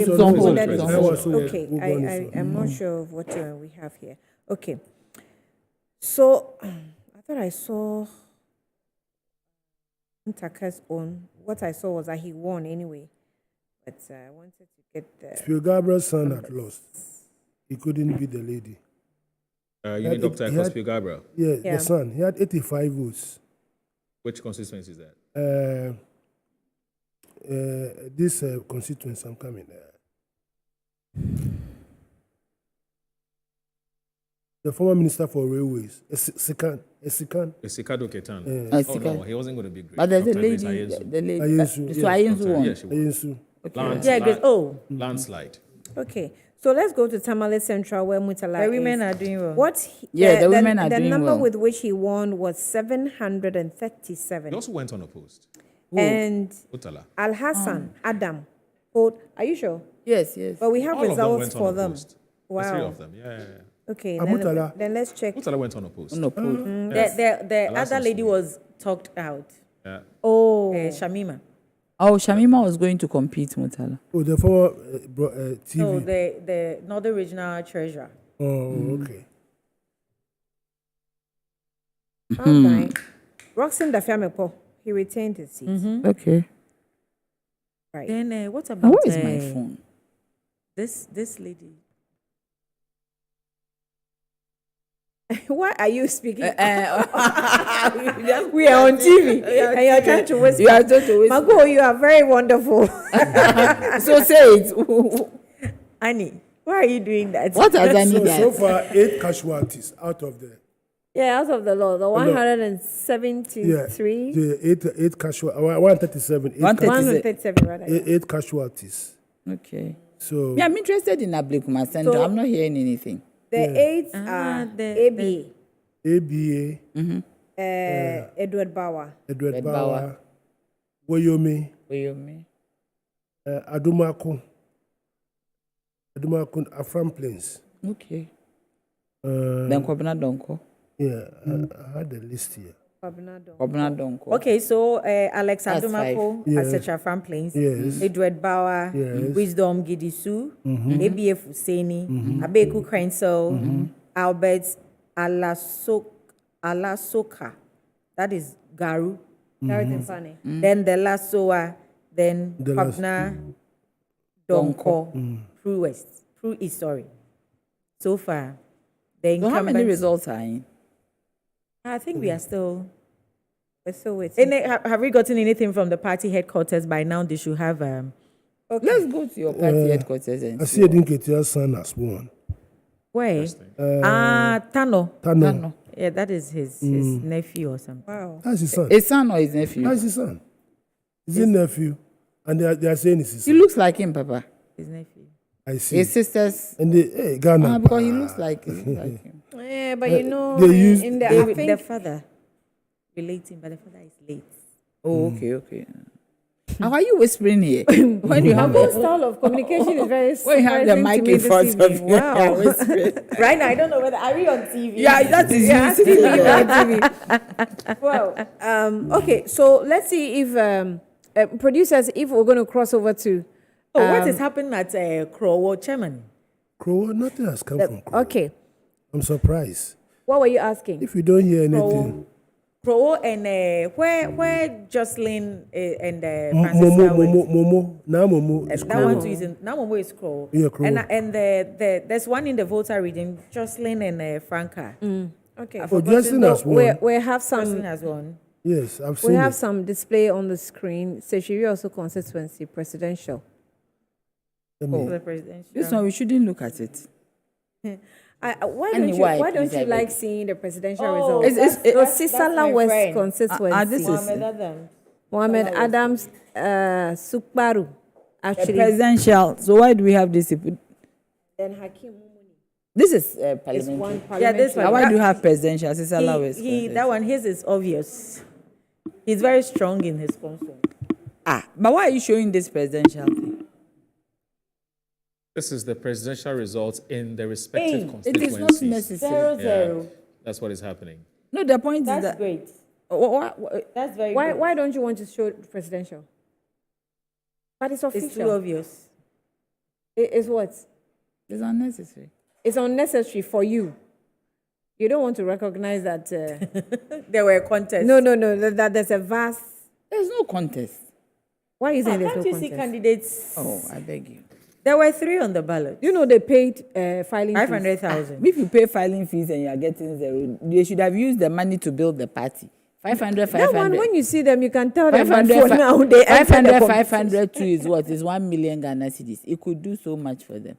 hold. Okay, I'm not sure of what we have here. Okay. So, I thought I saw Ntaka's own. What I saw was that he won anyway. But I wanted to get the... Phil Gabriel's son had lost. he couldn't beat the lady. You mean Dr. Cosby Gabriel? Yeah, the son. He had 85 votes. Which constituency is that? This constituency, I'm coming there. The former minister for railways, Esikan. Esikado Ketan. Oh, no, he wasn't going to be great. But there's a Dr. lady, Ayensu. the lady. Ayensu, So yes. Ayensu won. Yeah, she won. Ayensu. Yeah, good. Oh. Landslide. Okay, so let's go to Tamale Central where Mutala The women is. are doing well. The women are the doing number well. with which he won was 737. He also went unopposed. And Utala. Al Hassan Adam. Are you sure? Yes. But we have All of them results went for them. unopposed. The three Wow. of them. Yeah. Okay, Mutala. then let's check. Utala went unopposed. The other lady was talked out. Yeah. Oh. Shamima. Oh, Shamima was going to compete, Mutala. Oh, the former TV. No, the Northern Regional Treasurer. Oh, okay. All right. Roxanne Dafiamepo, he retained his seat. Okay. Right. Then what Now, about where is my phone? this lady? Why are you speaking? We are on TV and you're trying to whisper. You are trying to whisper. Mago, you are very wonderful. So say it. Annie, why are you doing that? What has Annie done? So far, 8 casualties out of the. Yeah, out of the law, the 173. Yeah, the 8 casualties. 137. 137, rather. 8 casualties. Okay. So. Yeah, I'm interested in Ablekuma Center. So- I'm not hearing anything. The 8 are ABA. ABA. Edward Bauer. Edward Bauer. Woyomi. Adumako. Afram Plains. Okay. Then Kwabena Donko. Yeah, I had the list here. Kwabena Donko. Okay, so Alex That's Adumako, Yes. Asetra Farm Plains, Yes. Edward Bauer, Yes. Wisdom Gidisu, ABF Husseini, Abeku Krensel, Albert Alasoka, that is Garu. Funny. Then the Lasoa, then The last- Kwabena Donko, through East, sorry. So far, the So how many incumbents- results are in? I think we are still. We're still waiting. Have we gotten anything from the party headquarters by now? They should have. Let's go to your party headquarters and I see Edinketia's son has won. Where? Tano. Yeah, that is his nephew or something. Wow. That's his son. His son or his nephew? That's his son. His nephew. And they are saying it's his He son. looks like him, Papa. His nephew. I see. His sisters. And they, Ghana. Because he looks like him. Yeah, but you know, they use- in the, They I with think the father relating, but the father is late. Oh, okay. How are you whispering here? When you have Mago's style of communication is very when you have the surprising mic to me in this front of evening. you, Wow. whispering. Right now, I don't know whether are we on TV. Yeah, that is Yeah, you sitting TV, there. Well, okay, so let's see if producers, if we're going to cross over to. What is happening at Crow Chairman? Crow, nothing has come from Crow. Okay, I'm surprised. what were you asking? If you don't hear anything. Crow and where Jocelyn and Francisca went. Momo. Now Momo is That Crow. one too is in, now Momo is Crow. Yeah, Crow. And there's one in the voter reading, Jocelyn and Franca. Okay. I've Oh, forgotten- Jocelyn has won. We have Jocelyn some. has one. Yes, I've seen We have it. some display on the screen. Seshiri also constituency presidential. Let me- The presidential. This one, we shouldn't look at it. Why And don't why, you? Why don't please, you I like beg. seeing the presidential Oh, results? It's- that's Sisala my West friend. constituency. This is Mohammed Adam. Mohammed Adams Sukbaru. A Actually, presidential. So why do we have this? then Hakim Mumuni. This is Is parliamentary. one Yeah, this parliamentary. Now, why that- do you have presidential? This is allowed. That one, his is obvious. He's very strong in his conscience. But why are you showing this presidential thing? This is the presidential results in the respective Hey, It constituencies. is not necessary. 0-0. That's what is happening. No, the point is That's that. great. What? That's very Why? good. Why don't you want to show presidential? But it's official. It's too obvious. It is what? It's unnecessary. It's unnecessary for you. You don't want to recognize that. There were contests. No. That there's a vast. There's no contest. Why is it there's no Can't you see contest? candidates? Oh, I beg you. There were 3 on the ballot. You know, they paid filing 500,000. If you pay filing fees and you are getting 0, they should have used the money to build the party. 500, 500. That one, when you see them, you can tell them. 500, But now they 500, 500 too is what? Is 1 million Ghana cedis. It could do so much for them.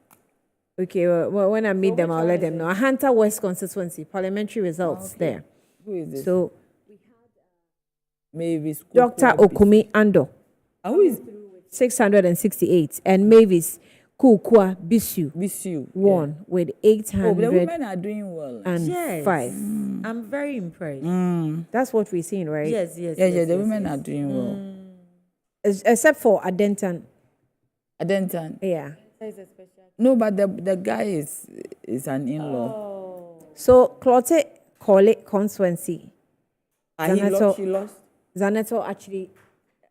Okay, well, when I meet them, I'll let them know. Hunter West Constituency, parliamentary results there. Who is this? So, Mavis. Dr. Okumi Ando. Who is 668. And Mavis Kukwa Bisu won with 800. Oh, the women are doing well. And Yes. 5. I'm very impressed. That's what we're seeing, right? Yes. The women are doing well. Except for Adentan. Adentan. Yeah. No, but the guy is an in-law. So, Clotte Kole Constituency. She lost? Zaneto actually,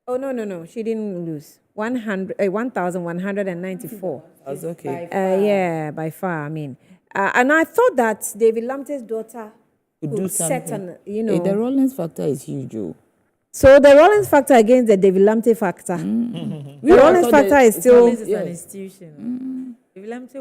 oh, no, she didn't lose. 1,194. That's okay. Yeah, by far, I mean. And I thought that David Lamte's daughter Could do set something. an, you know. Hey, the Rollins factor is huge, oh. So the Rollins factor against the David Lamte factor. The Rollins factor is still. Rollins is an institution. Vilamte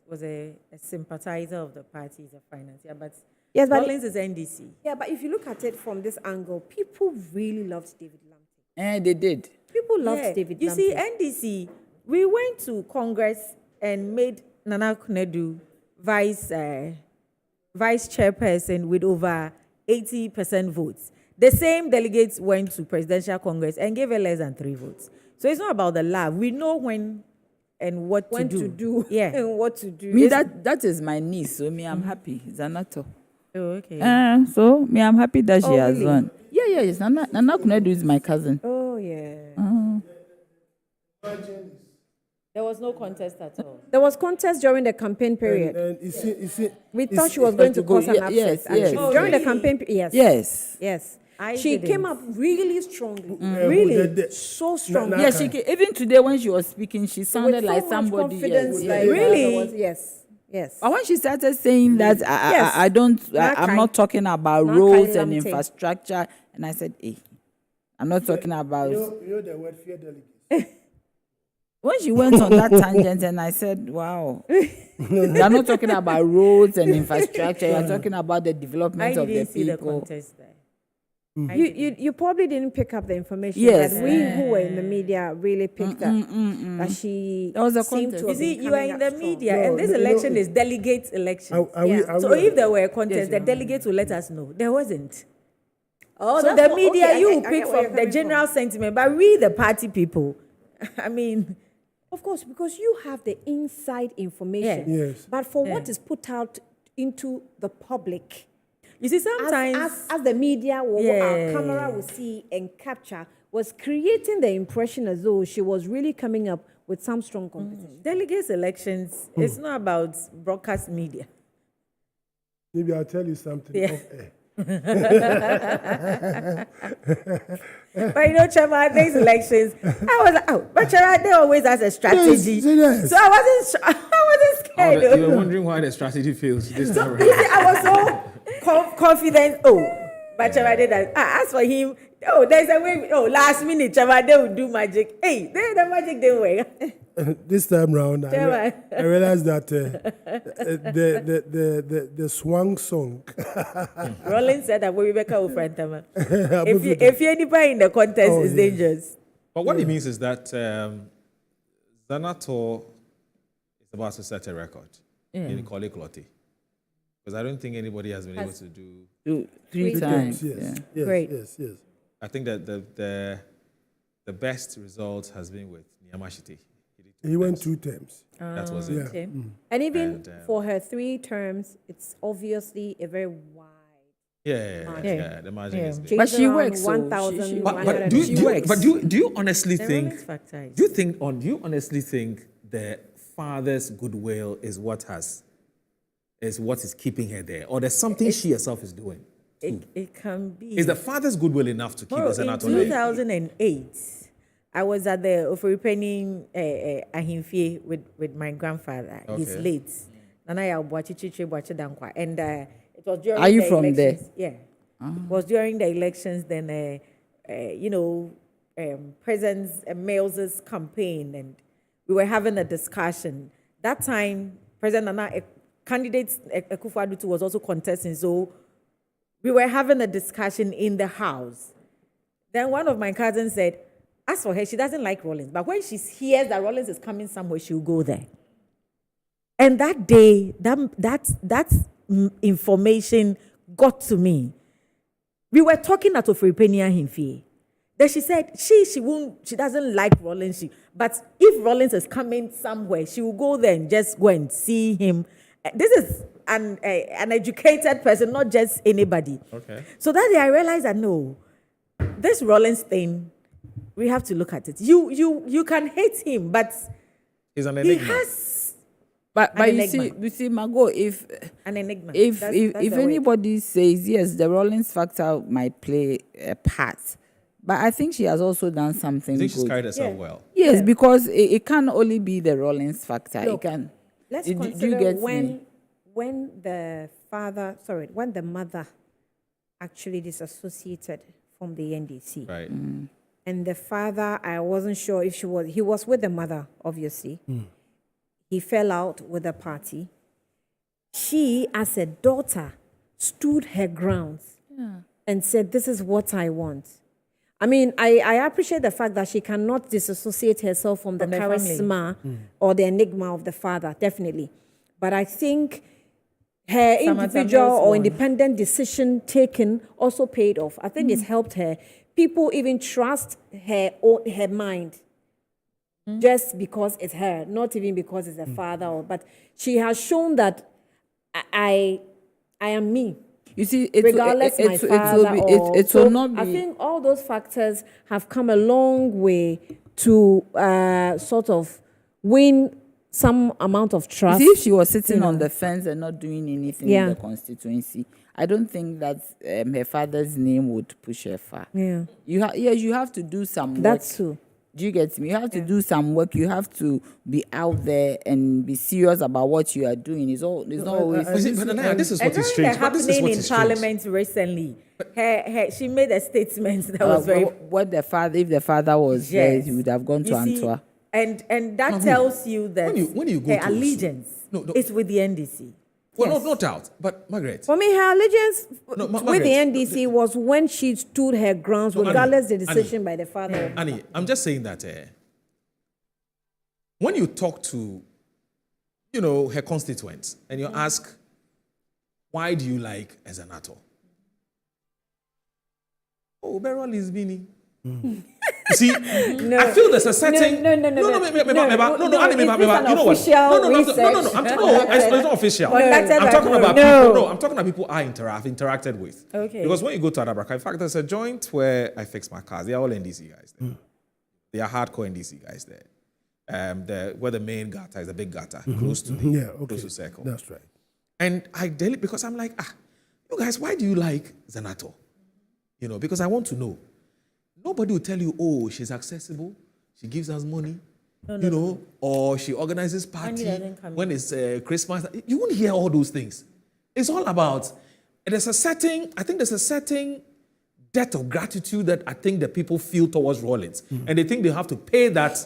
was a sympathizer of the party, he's a financier, but Yes, but Rollins is NDC. Yeah, but if you look at it from this angle, people really loved David Lamte. They did. People loved David You Lamte. see, NDC, we went to Congress and made Nana Kunedu vice chairperson with over 80% votes. The same delegates went to presidential Congress and gave her less than 3 votes. So it's not about the love. We know when and what When to to do. do Yeah. and what to do. Me, that is my niece, so me, I'm happy. Zanato. Oh, okay. So me, I'm happy that she Oh, has really? won. Yeah, yes. Nana Kunedu is my cousin. Oh, yeah. There was no contest at all. There was contest during the campaign period. And you see, We thought she was going to cause an upset. yes. actually. Oh, During the really? campaign, yes. Yes. She didn't. came up really strongly. Mm. Really, so strong. Na- Yeah, even today when she was speaking, she sounded With like so much somebody. confidence. Yes. Like, Really? there was- yes. But when she started saying that, Yes. I'm not talking about Not roads kind and Lamte. infrastructure, and I said, hey, I'm not talking about. you know the word fear delegates. When she went on that tangent, and I said, wow, you're not talking about roads and infrastructure, you're talking about the I development of the didn't see the people. contest there. You probably didn't pick up the information Yes. that we who were in the media really picked up. That she There was a seemed contest. to You have see, been you are coming in up the strong. media, No, and this you know- election is delegate election. Are we- are So we- if there were a contest, the delegates will let us know. There wasn't. Oh, So that's the what- media, okay, you I will get pick where you're from the coming general sentiment, but we, the party people, I mean, Of course, because you have the inside information. Yes. But for what Yeah. is put out into the public, you see, sometimes as the media or Yeah. our camera will see and capture, was creating the impression as though she was really coming up with some strong competition. delegates elections, it's not about broadcast media. Maybe I'll tell you something Yeah. off air. But you know, Chairman, these elections, I was like, oh, but Chairman, they always has a strategy. Yes. So I wasn't scared. Oh, you were wondering why the strategy fails this time You around. see, I was so confident. Oh, but Chairman did that. I asked for him. Oh, there's a way. Oh, last minute, Chairman, they will do magic. Hey, the magic didn't work. This time round, Chairman. I realized that the swang song. Rollins said that we Rebecca Ufrantama. If you're anybody in the contest, Oh, it's yes. dangerous. But what it means is that Zanato is about to set a record in Kole Klote. Because I don't think anybody has been able to do. Three times. Yes, Yeah. Great. yes. I think that the best result has been with Nyamashite. He went 2 terms. That was Yeah. it. Okay. And even And, for her 3 terms, it's obviously a very wide. Yeah, the margin is big. She But is she around works, so 1,000. But do you honestly The think? Rollins factor is- Do you honestly think the father's goodwill is what is keeping her there, or there's something she herself is doing? It can be. Is the father's goodwill enough to keep Bro, us in an there? 2008, I was at the Ofuripening Ahimfie with my grandfather. He's Okay. late. Nana ya Bwachi Chichi Bwachi Dankwa. And it was during Are you the from there? elections. Yeah. It was during the elections, then, President Miles's campaign. And we were having a discussion. That time, President Nana, candidate Akufo-Addo was also contesting, so we were having a discussion in the house. Then one of my cousins said, as for her, she doesn't like Rollins, but when she hears that Rollins is coming somewhere, she'll go there. And that day, that information got to me. We were talking at Ofripenia Himfie. Then she said she doesn't like Rollins, but if Rollins is coming somewhere, she will go there and just go and see him. This is an educated person, not just anybody. Okay. So that day I realized that no, this Rollins thing, we have to look at it. You can hate him, but he's an enigma. He has. But you see, Margot, if an enigma. If That's anybody says yes, the Rollins factor might play a part, but I think she has also done something. I think she's good. carried herself well. Yes, because it can't only be the Rollins factor. Look, it can. Let's do consider you get when the mother actually disassociated from the NDC. Right. And the father, I wasn't sure if he was with the mother, obviously. He fell out with the party. She, as a daughter, stood her grounds and said, this is what I want. I mean, I appreciate the fact that she cannot disassociate herself from the charisma or the enigma of the father, definitely. But I think her individual or independent decision taken also paid off. I think it's helped her. People even trust her mind. Just because it's her, not even because it's a father. But she has shown that I am me. You see, regardless my father it will not be. I think all those factors have come a long way to sort of win some amount of trust. See, if she was sitting on the fence and not doing anything in the constituency, I don't think that her father's name would push her far. Yeah. You have to do some work. That's true. Do you get me? You have to do some work. You have to be out there and be serious about what you are doing. It's not always. This is what is strange. Happening in Parliament recently. She made a statement that was very. What if the father was there, he would have gone to Antwerp. And that tells you that when you go her allegiance is with the NDC. Well, no doubt. But Margaret. For me, her allegiance with the NDC was when she stood her grounds, regardless the decision by the father. Annie, I'm just saying that when you talk to, her constituents and you ask, why do you like Ezanato? Oh, Beryl is Bini. You see, I feel there's a certain. No. You know what? It's not official. I'm talking about people. No, I'm talking about people I've interacted with. Okay. Because when you go to Adabraka, in fact, there's a joint where I fix my cars. They are all NDC guys there. They are hardcore NDC guys there. Where the main gutter is, the big gutter, close to close to Circle. That's right. And I delete because I'm like, you guys, why do you like Zanato? Because I want to know. Nobody will tell you, oh, she's accessible, she gives us money, or she organizes party when it's Christmas. You won't hear all those things. It's all about, there's a certain debt of gratitude that I think the people feel towards Rollins. And they think they have to pay that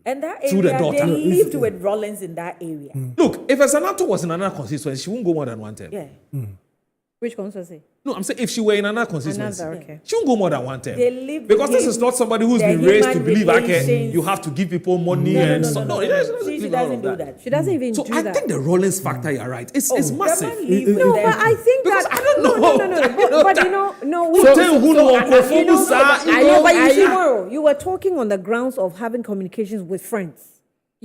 and that through area, the daughter. they lived with Rollins in that area. Look, if Ezanato was in another constituency, she won't go more than one term. Yeah. Which constituency? No, I'm saying if she were in another constituency, okay. she won't go more than one term. They live because this is not somebody who's been raised to believe, you have to give people money and so. No, she doesn't do that. She doesn't even do that. So I think the Rollins factor, you're right. It's massive. No, but I think that I don't know. You were talking on the grounds of having communications with friends.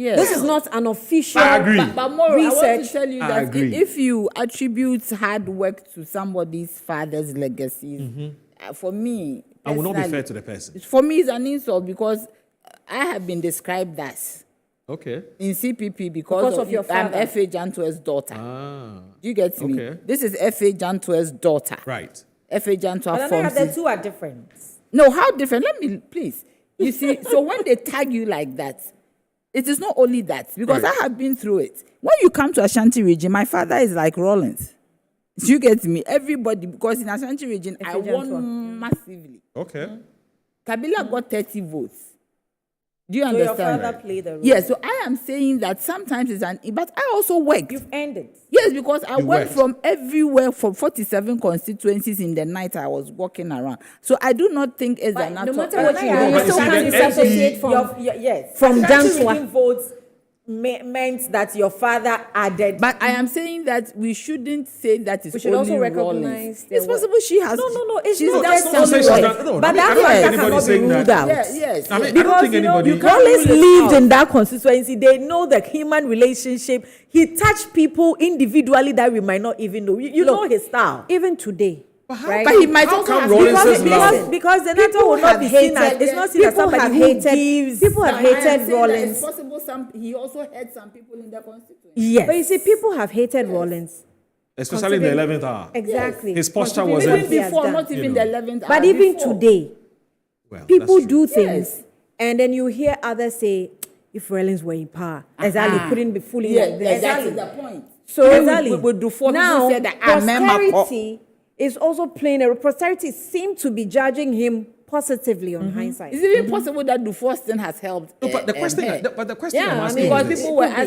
Yes. This is not an official I agree. But more, research. I want to tell you that agree. if you attribute hard work to somebody's father's legacies, for me, I will not be fair to the person. For me, it's an insult because I have been described as in CPP because of your father. I'm F.A. Jantua's daughter. Do you get me? This is F.A. Jantua's daughter. Right. F.A. Jantua But the two are different. No, how different? Let me, please. You see, so when they tag you like that, it is not only that, because I have been through it. When you come to Ashanti region, my father is like Rollins. You get me? Everybody, because in Ashanti region, I won massively. Okay. Kabila got 30 votes. Do you So your understand? father played a role. Yes, so I am saying that sometimes it's but I also work. You've ended. Yes, because I You went worked. from everywhere from 47 constituencies in the night I was walking around. So I do not think it's But an no act matter of- what you do, you but still you see, can't the disassociate from Yes. from Attracting Danswa. votes meant that your father added. But I am saying that we shouldn't say that it's We should only also Rollins. recognize It's possible she has. No, it's she's not. done That's some not to say she's work. done- no, But I mean, that I don't work think cannot anybody's be saying ruled that. out. Yes. I mean, I don't Because think anybody. you always lived in that constituency. They know the human relationship. He touched people individually that we might not even know. You know his style. Even today. Right? But he might How also come have Rollins Because, is because, loud? because the People NATO will not have be seen as, hated- it's not seen as people somebody have who hated- gives. people have I am saying hated that Rollins. It's possible he also had some people in the constituency. Yes. But you see, people have hated Rollins. Especially in the 11th hour. Exactly. His posture Considering wasn't- what Even he has before, done. not even You the know. 11th hour. But even before. today, Well, people that's true. do things, Yes. and then you hear others say, if Rollins were in power, exactly, couldn't be fully Yeah, like this. that is the point. So Exactly. With Dufour, people now, said that I remember. posterity is also playing a role. Posterity seem to be judging him positively on hindsight. Is it even possible that Dufour still has helped? No, but the question, her? but the question Yeah, I'm I asking mean, is Because this. people were It could be.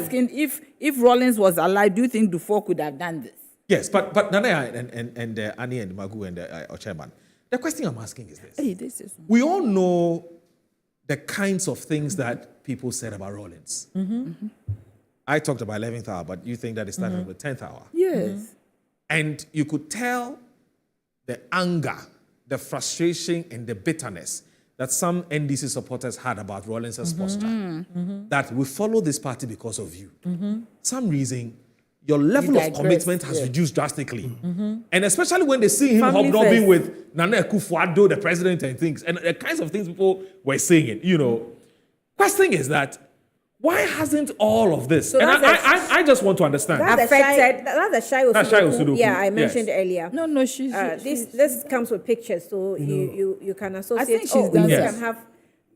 asking if Rollins was alive, do you think Dufour could have done this? Yes, but Nanaya and Annie and Magu and our chairman, the question I'm asking is this. Hey, this is We all know the kinds of things that people said about Rollins. I talked about 11th hour, but you think that it started with 10th hour. yes. And you could tell the anger, the frustration, and the bitterness that some NDC supporters had about Rollins' posture. That we follow this party because of you. Some reason, your level of digress, commitment has yeah. reduced drastically. And especially when they see him Family hobnobbing first. with Nana Akufo-Addo, the president, and things, and the kinds of things people were saying, you know. Question is that, why hasn't all of this? So And that's I just want to understand. That's the Affected- That's the Shai That's Shai Osudoku. Osudoku, Yeah, I yes. mentioned earlier. No, she's. This comes with pictures, so you can associate. think she's done you Yes. can have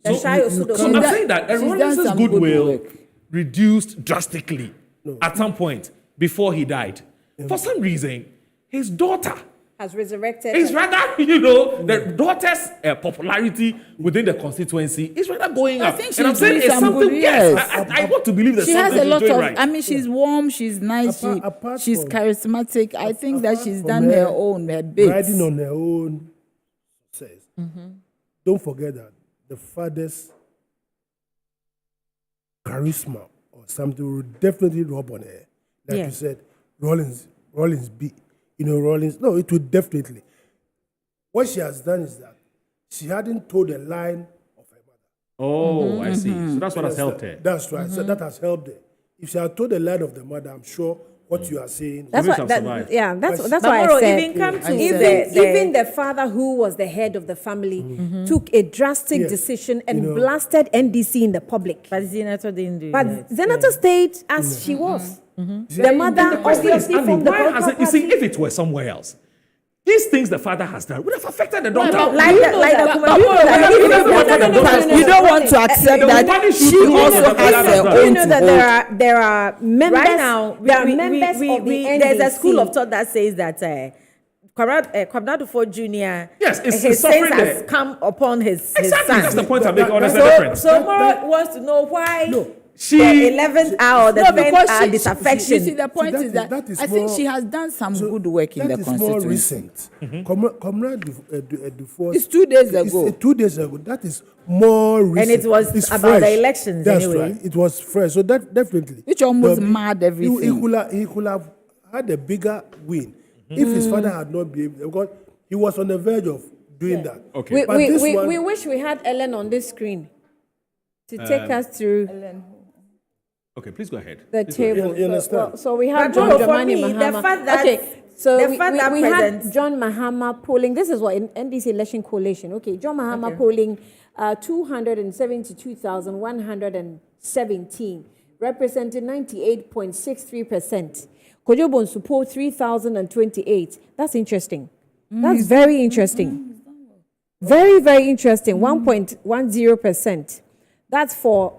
the So Shai Osudoku. So I'm done- saying that she's done Rollins' some good goodwill work. reduced drastically at some point before he died. For some reason, his daughter has resurrected. is rather, the daughter's popularity within the constituency is rather going I up. think And I'm she's saying doing it's some something, good, yes, yes. I want to believe that She has something a lot she's of. doing right. I mean, she's warm. She's nice. Apart She's from- charismatic. I think that she's from done her own, her bits. riding on her own success. Don't forget that the father's charisma or something will definitely rub on her. Like Yeah. you said, Rollins be, Rollins. No, it will definitely. What she has done is that she hadn't told a line of her mother. Oh, I see. So that's what has helped her. That's right. So that has helped her. If she had told the line of the mother, I'm sure what you are saying. That's Women what. have survived. That's But why I Moro, said. even come to Even the father who was the head of the family took a drastic Yes. decision and blasted NDC in the public. But Zenato didn't do But that. Zenato stayed as she was. The And mother the question is, obviously Annie, from the why political hasn't, you see, party. if it were somewhere else, these things the father has done would have affected the daughter. You don't want to accept that she also has her own. You know that there are members. Right now, there are members of the NDC. there's a school of thought that says that Kwabena Dufour Jr. Yes, it's his suffering sins has there. come upon his Exactly, son. that's the point I'm making. Or there's a So, difference. so Moro wants to know why She- the 11th hour, the 10th hour You disaffection. see, the point is that that is I think more- she has done some good work in the That is more constituency. recent. Comrade Dufour. It's 2 days ago. 2 days ago. That is more recent. it was It's about the fresh. elections That's anyway. right. It was fresh. So that definitely. Which almost The- mad everything. He could have had a bigger win if his father had not been able, because he was on the verge of doing that. Okay. We, But we, this we, one- we wish we had Ellen on this screen to take us through Okay, please go ahead. the Please go ahead. table. You understand? So we have But John Moro, for Dramani me, the Mahama. fact that- Okay, so the we fact that had present- John Mahama polling. This is what in NDC election coalition. Okay, John Mahama polling 272,117, representing 98.63%. Kojo Bonsu polled 3,028. That's interesting. That's very interesting. Very, very interesting. 1.10%. That's for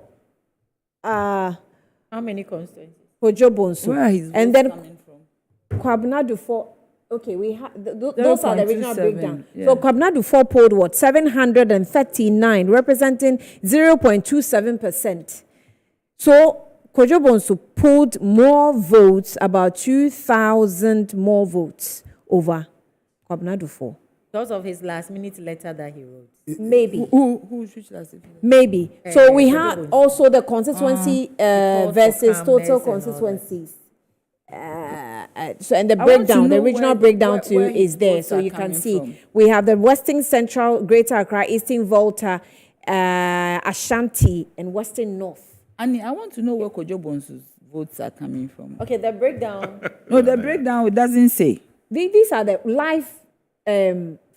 How many constituencies? Kojo Bonsu. Where are his And votes then coming from? Kwabena Dufour Okay, we have those are the regional 0.27, breakdown. yeah. So Kwabena Dufour polled what 739, representing 0.27%. So Kojo Bonsu polled more votes, about 2,000 more votes over Kwabena Dufour. Because of his last-minute letter that he wrote. Maybe. Who should last? Maybe. So we Kojo had Bonsu. also the constituency versus total calmness and all constituencies. So and the I want to breakdown, the know regional where- breakdown too where is his there, votes so are you can coming see. from. We have the Western Central, Greater Accra, Eastern Volta, Ashanti, and Western North. Annie, I want to know where Kojo Bonsu's votes are coming from. Okay, the breakdown. No, the breakdown, it doesn't say. These are the live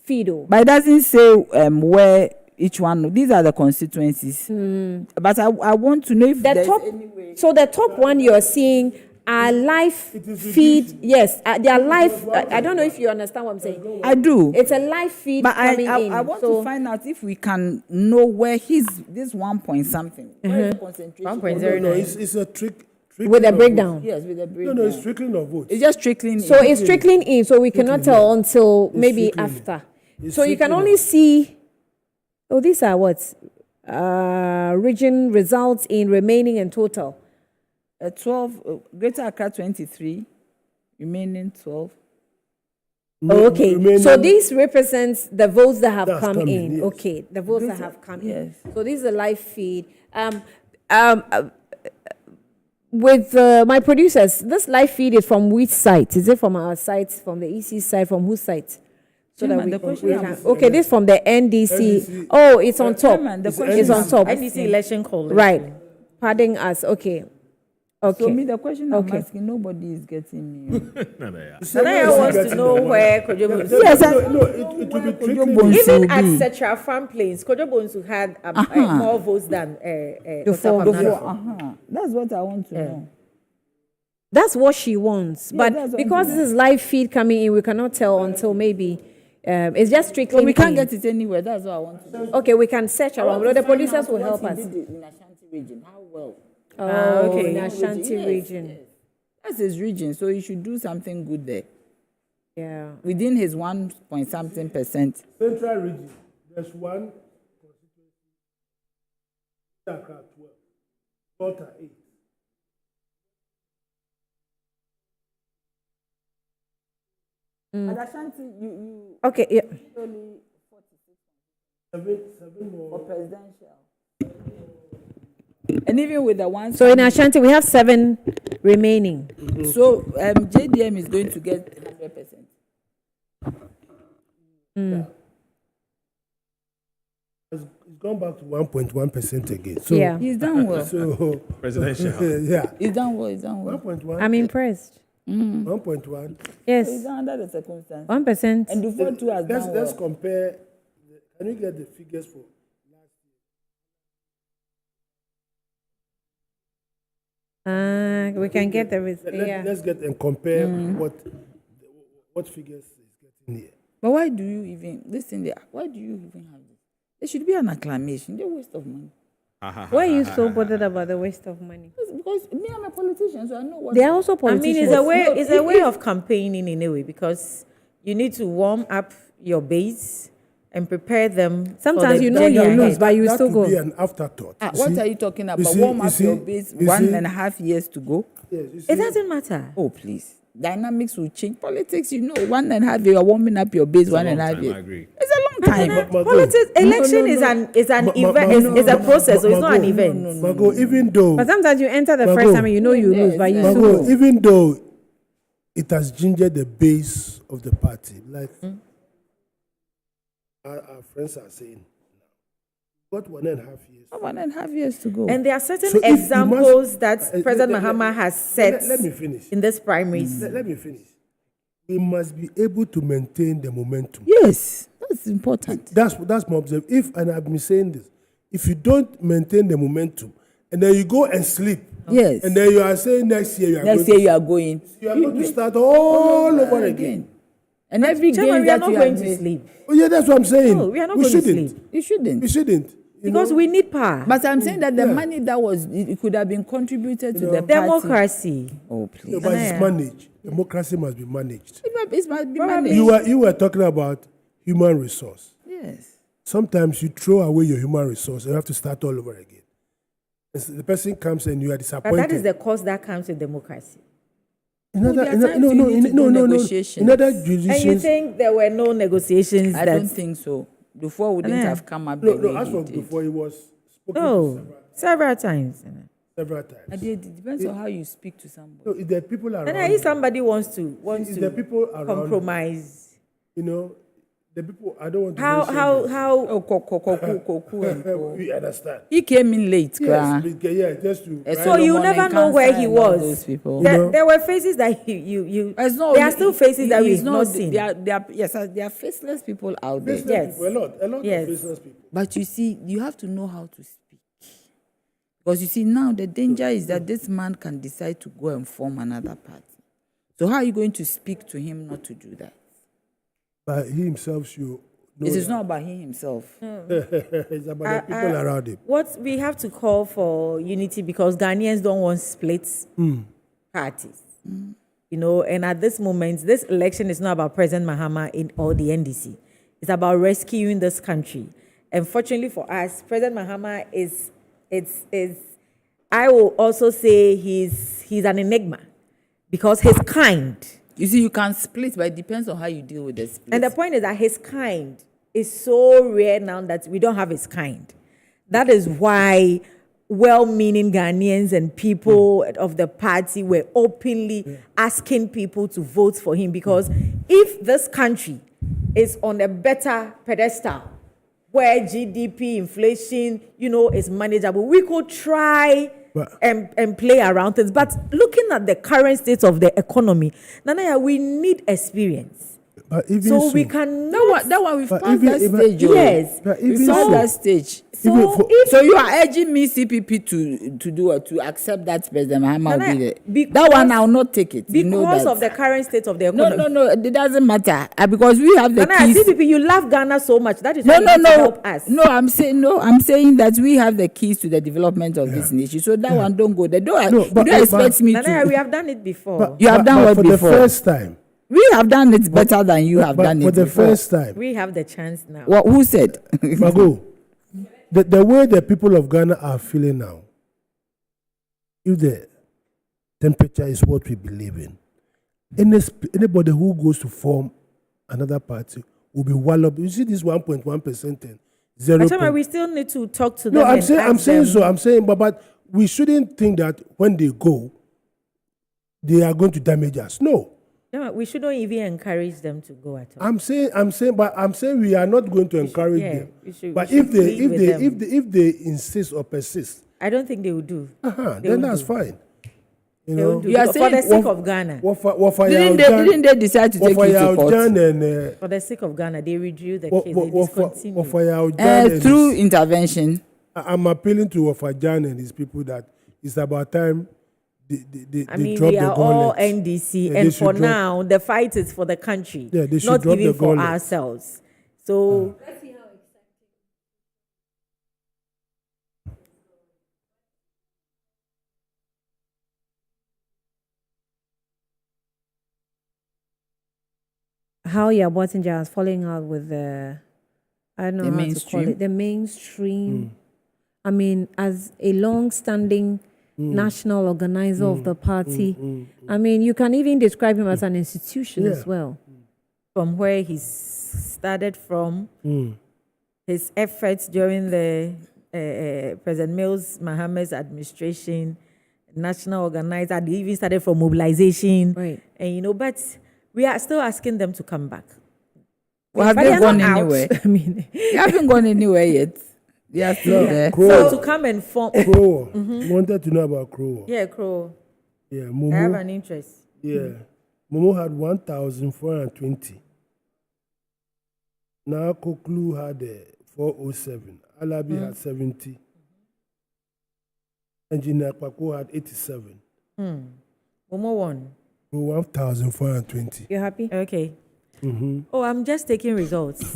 feed. But it doesn't say where each one. These are the constituencies. But I want to know if The there's top, any way. so the top one you're seeing are live feed. Yes, they are live. I don't know if you understand what I'm saying. I do. It's a live feed But coming in. I want so, to find out if we can know where this 1 point something. Where is the concentration? 1.09. No, it's a trick. with a breakdown. Yes, with the No, breakdown. no, it's trickling of votes. It's just trickling. So it's trickling in, so we cannot tell until maybe trickling in. after. It's So you can trickling only see. Oh, these are what? Region results in remaining and total. 12, Greater Accra 23, remaining 12. Oh, okay. remaining- So this represents the votes that have That's come come in. in, yes. Okay, the votes that have come in. Yes. So this is a live feed. With my producers, this live feed is from which site? Is it from our site, from the EC site, from whose site? So that Chairman, we the can, question is- okay, this from the NDC. NDC. Oh, it's on top. Chairman, the It's question on is- top. NDC election coalition. Right. Pardon us. Okay. Okay. So me, the question I'm Okay. asking, nobody is getting me. Sanaya wants to know where Kojo Bonsu. Yes, No, it will be trickling. Bonsu Even will at be. Setra Farm Plains, Kojo Bonsu had Uh-huh. more votes than Dufour. Osakwamnana. That's what I want to know. That's what she wants. Yeah, But that's what because I'm this is live feed coming in, we cannot tell until maybe it's just strictly. So we can't get it anywhere. That's what I want to know. Okay, we can search around. But the producers will help What us. he did in Ashanti region, how well? Oh, okay. in Ashanti Yes, region. yes. That's his region, so he should do something good there. Yeah. Within his 1 point something percent. Central region, there's one constituency. Accra 12, Volta 8. At Ashanti, you Okay. Yeah. only Seven more. for presidential. And even with the ones. So in Ashanti, we have 7 remaining. So JDM is going to get 100%. It's gone back to 1.1% again. So, Yeah. He's done well. So, Presidential. yeah. He's done well. He's done well. 1.1. I'm impressed. 1.1. Yes. He's done under the circumstances. 1%. And Dufour too has done Let's well. compare. Can you get the figures for? We can get the yeah. Let's get and compare what figures is getting here. But why do you even listen there? Why do you even have this? There should be an acclamation. They're a waste of money. Why are you so bothered about the waste of money? Because me, I'm a politician, so I know what. They are also I politicians. mean, it's a way if- of campaigning in a way because you need to warm up your base and prepare them. Sometimes for the you know journey you ahead. lose, but you That still would be go. an afterthought. What are you talking about? see- Warm you up see- your base. you One see- and a half years to go. Yes, you see, It doesn't matter. Oh, please. Dynamics will change. Politics, 1.5 years, you're warming up your base. 1.5 years. I agree. It's a long time. Politics, election is an event, is a process, so it's not an event. Margot, even though, But sometimes you enter the Margot. first time and you know you lose, but you still Margot, go. even though it has gingered the base of the party, like our friends are saying, got 1.5 years. 1.5 years to go. And there are certain So if you examples must- that President Mahama has set Let me finish. in this primaries. Let me finish. We must be able to maintain the momentum. Yes, that's important. That's my observation. And I've been saying this, if you don't maintain the momentum, and then you go and sleep, Yes. and then you are saying next year you are Next going year you are going. you are going to start all over again. And every Chairman, game we are that not you going have to made- sleep. Oh yeah, that's what I'm saying. No, we are not we going to shouldn't. sleep. You shouldn't. We shouldn't. You Because know? we need power. But I'm saying that the Yeah. money that was, it could have been contributed to You the know. party. Democracy. Oh, please. Yeah, but it's managed. Democracy must be managed. It must be managed. You were talking about human resource. Yes. Sometimes you throw away your human resource, you have to start all over again. And so the person comes and you are disappointed. But that is the cost that comes with democracy. In other jurisdictions. And you think there were no negotiations? I don't think so. Dufour wouldn't have come up. No, as for Dufour, he was spoken to several times. Several times. It depends on how you speak to somebody. No, if there are people around. And if somebody wants to the people around, compromise. You know, the people, I don't want to We understand. He came in late. Yes, just to. So you never know where he was. There were faces that there are still faces that we've not seen. There are faceless people out there. Yes. A lot of faceless people. But you see, you have to know how to speak. Because you see, now the danger is that this man can decide to go and form another party. So how are you going to speak to him not to do that? But he himself should. It is not about him himself. It's about the people around him. What we have to call for unity, because Ghanaians don't want splits parties. You know, and at this moment, this election is not about President Mahama or the NDC. It's about rescuing this country. And fortunately for us, President Mahama is I will also say he's an enigma, because his kind. You see, you can split, but it depends on how you deal with the split. And the point is that his kind is so rare now that we don't have his kind. That is why well-meaning Ghanaians and people of the party were openly asking people to vote for him, because if this country is on a better pedestal, where GDP, inflation, is manageable, we could try and play around things. But looking at the current state of the economy, Nanaya, we need experience. So we can that one we've passed that stage. Yes, we've passed that stage. So you are urging me CPP to do what, to accept that President Mahama will be there. That one I will not take it. Because of the current state of the economy. No, it doesn't matter because we have the keys. CPP, you love Ghana so much. That is why you need to help us. I'm saying that we have the keys to the development of this nation. So that one don't go there. You don't expect me to. We have done it before. You have done what before? For the first time. We have done it better than you have done it for the before. First time. We have the chance now. Who said? Mago, the way the people of Ghana are feeling now, if the temperature is what we believe in, anybody who goes to form another party will be walloped. You see this 1.1% and 0. We still need to talk to them. No, I'm saying, but we shouldn't think that when they go, they are going to damage us. No. No, we shouldn't even encourage them to go at all. I'm saying we are not going to encourage them. But if they insist or persist, I don't think they will do. Then that's fine. You are saying for the sake of Ghana. Didn't they decide to take you to court? For the sake of Ghana, they withdrew the case. They discontinued. Through intervention. I'm appealing to Wafajan and his people that it's about time. We are all NDC, and for now, the fight is for the country, not even for ourselves. So, let's see how Yabotinja is following out with the mainstream. To call it, the mainstream. As a long-standing national organizer of the party. You can even describe him as an institution as well. From where he started from, his efforts during the President Mahama's administration, national organizer, they even started from mobilization. Right. And but we are still asking them to come back. Well, have they gone anywhere? They haven't gone anywhere yet. They are still there. So to come and form. Crow. Wanted to know about Crow. Yeah, Crow. Yeah, Momo. I have an interest. Yeah. Momo had 1,420. Now Koklu had 407. Alabi had 70. Engineer Kwako had 87. Momo won. 1,420. You happy? Okay. Oh, I'm just taking results.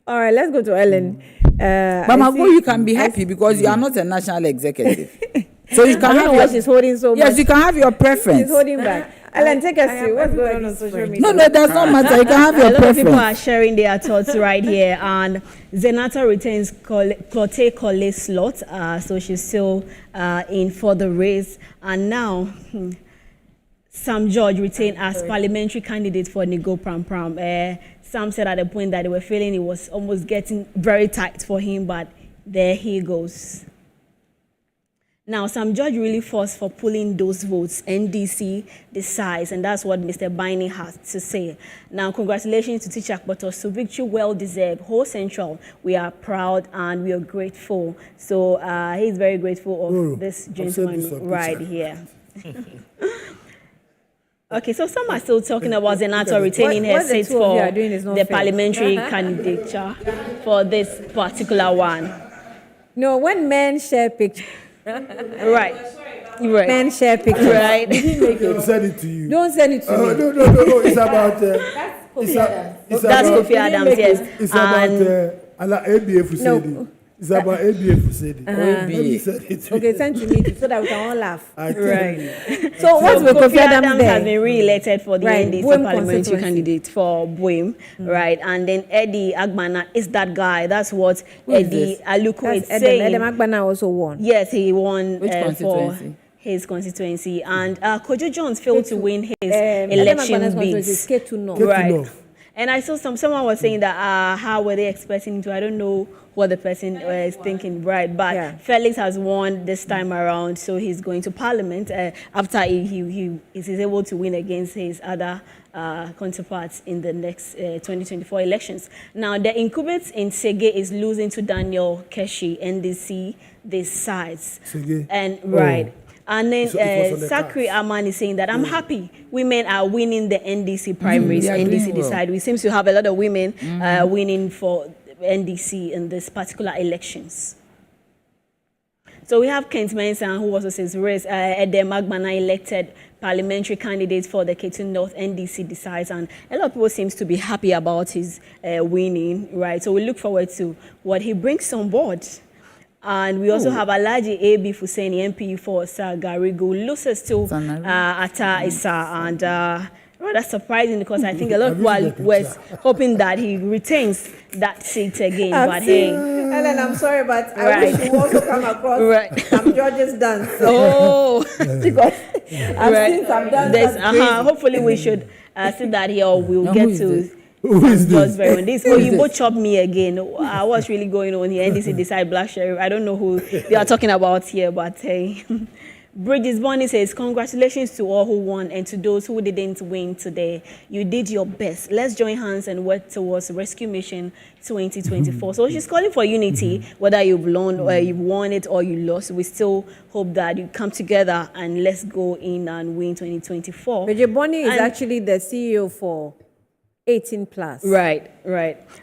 All right, let's go to Ellen. Mama, you can be happy because you are not a national executive. So you can have she's holding so much. Yes, you can have your preference. She's holding back. Ellen, take us through what's going on social media. No, it does not matter. You can have your A lot of people are preference. sharing their thoughts right here, and Zenata retains Clote Cole slot, so she's still in for the race. And now, Sam George retained as parliamentary candidate for Nego Pram Pram. Sam said at the point that they were feeling it was almost getting very tight for him, but there he goes. Now, Sam George really forced for pulling those votes. NDC decides, and that's what Mr. Biney has to say. Now, congratulations to Teacher Akboto. So victory well deserved. Whole Central, we are proud and we are grateful. So he's very grateful of this gentleman right here. Okay, so some are still talking about Zenata retaining her seat for the parliamentary candidature for this particular one. No, when men share pictures. Right. Men share pictures. Right. Don't send it to you. Don't send it to me. No. It's about. That's Kofi Adams, yes. It's about ABF No. It's about ABF said it. Okay, send to me so that we can all laugh. Right. So what's with Kofi Kofi Adams has been re-elected for the NDC Boehm parliamentary candidate for Boehm, right? And then Eddie Agbana is that guy. That's what Eddie Aluko is saying. Eddie Agbana also won. Yes, he won Which for constituency? his constituency. And Kojo Jones failed to win his election bids. Right. And I saw someone was saying that how were they expecting to? I don't know what the person is thinking, right? But Felix has won this time around, so he's going to Parliament after he is able to win against his other counterparts in the next 2024 elections. Now, the incumbent in Sege is losing to Daniel Keshi, NDC, this sides. Sege. And right. And then Sakri Aman is saying that I'm happy women are winning the NDC primaries, NDC decide. We seem to have a lot of women winning for NDC in this particular elections. So we have Kent Mensah, who also says race Edem Agbana elected parliamentary candidate for the Ketu North NDC decides, and a lot of people seems to be happy about his winning, right? So we look forward to what he brings on board. And we also have Alaji A.B. Fuseni, MP for Sagarigo, loses to Ata Issa, and rather surprising because I think a lot of people were hoping that he retains that seat again. But hey, Ellen, I'm sorry, but I wish you also come across some George's dance. Oh, because I've seen some dance. Hopefully, we should see that here. We'll get to. Who is this? This. Oh, you both chopped me again. What's really going on here? NDC decide Black Sheriff. I don't know who they are talking about here, but hey. Bridges Bonnie says, congratulations to all who won and to those who didn't win today. You did your best. Let's join hands and work towards Rescue Mission 2024. So she's calling for unity, whether you've won or you've won it or you lost. We still hope that you come together and let's go in and win 2024. Bridget Bonnie is actually the CEO for 18 plus. Right.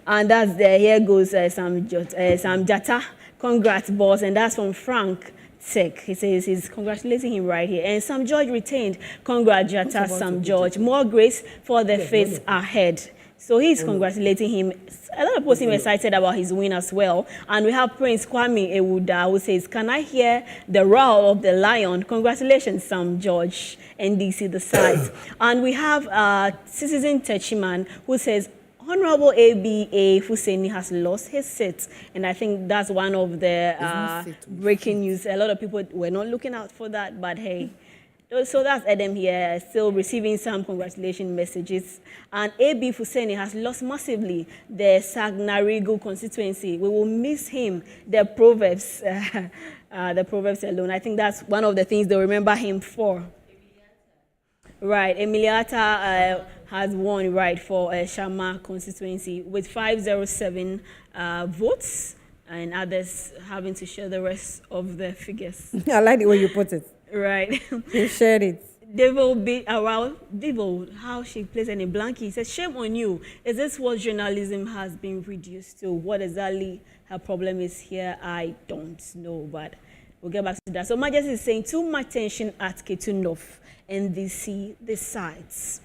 And that's there. Here goes Sam Jata. Congrats, boss. And that's from Frank Tech. He says he's congratulating him right here. And Sam George retained. Congrats, Jata, Sam George. More grace for the fates ahead. So he's congratulating him. A lot of people seem excited about his win as well. And we have Prince Kwame Ewuda who says, can I hear the roar of the lion? Congratulations, Sam George, NDC the site. And we have Citizen Techiman who says, Honorable ABA Fuseni has lost his seat. And I think that's one of the breaking news. A lot of people were not looking out for that, but hey. So that's Adam here, still receiving some congratulation messages. And A.B. Fuseni has lost massively the Sagnarigo constituency. We will miss him, the Proverbs alone. I think that's one of the things they'll remember him for. Right, Emiliata has won, right, for Shama constituency with 507 votes, and others having to share the rest of the figures. I like the way you put it. Right. You shared it. Devil, how she plays in a blanket. He says, shame on you. Is this what journalism has been reduced to? What exactly her problem is here? I don't know, but we'll get back to that. So Majesty is saying too much tension at Ketu North, NDC decides.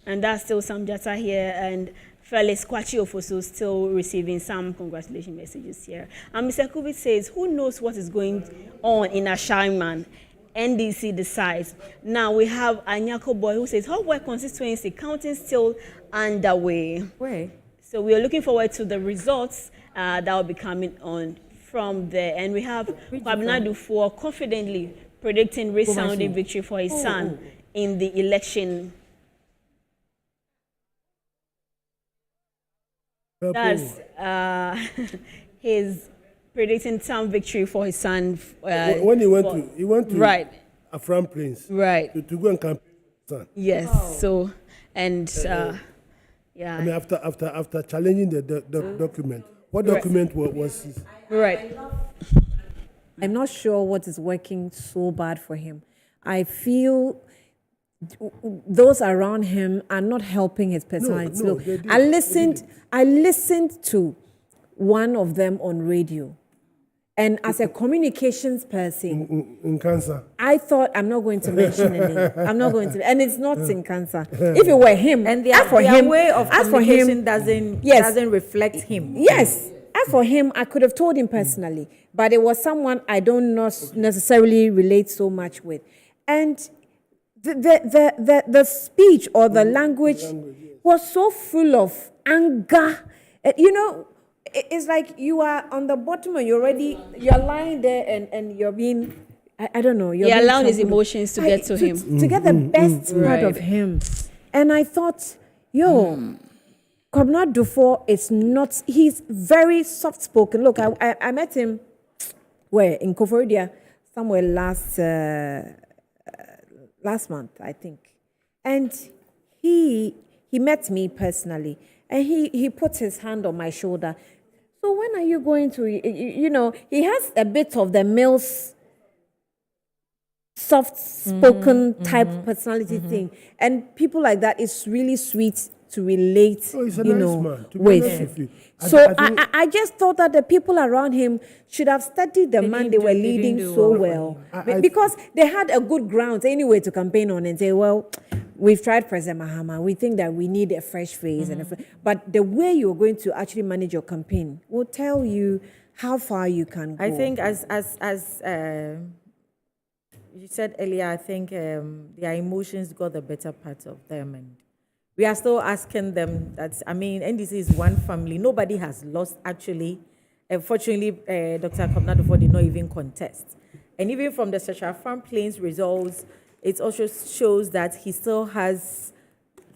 And that's still some data here, and Felix Kwachi still receiving some congratulation messages here. And Mr. Kubit says, who knows what is going on in Ashaiman? NDC decides. Now we have Anyako Boy who says, Hopewell constituency counting still underway. Where? So we are looking forward to the results that will be coming on from there. And we have Kwabena Dufour confidently predicting resounding victory for his son in the election. That's his predicting some victory for his son. When he went to right. Afram Plains. Right. To go and campaign. Yes. So and yeah. I mean, after challenging the document, what document was his? Right. I'm not sure what is working so bad for him. I feel those around him are not helping his personality. No, I listened to one of them on radio. And as a communications person, in cancer, I thought I'm not going to mention the name. I'm not going to, and it's not in cancer. If it were him, and their way of communication doesn't reflect him. Yes. As for him, I could have told him personally, but it was someone I don't necessarily relate so much with. And the speech or the language was so full of anger. You know, it's like you are on the bottom and you're lying there and you're being, I don't know. You're allowing his emotions to get to him. To get the best part of him. And I thought, Kwabena Dufour is not, he's very soft-spoken. Look, I met him, in Koforidua, somewhere last month, I think. And he met me personally. And he put his hand on my shoulder. So when are you going to, he has a bit of the Mills soft-spoken type personality thing. And people like that, it's really sweet to relate, he's a nice man, to be with. honest with you. So I just thought that the people around him should have studied the man they were leading so well. Because they had a good ground anyway to campaign on and say, well, we've tried President Mahama. We think that we need a fresh face. But the way you're going to actually manage your campaign will tell you how far you can go. I think as you said earlier, I think their emotions got the better part of them. And we are still asking them that, NDC is one family. Nobody has lost, actually. Fortunately, Dr. Kwabena Dufour did not even contest. And even from the Central Farm Plains results, it also shows that he still has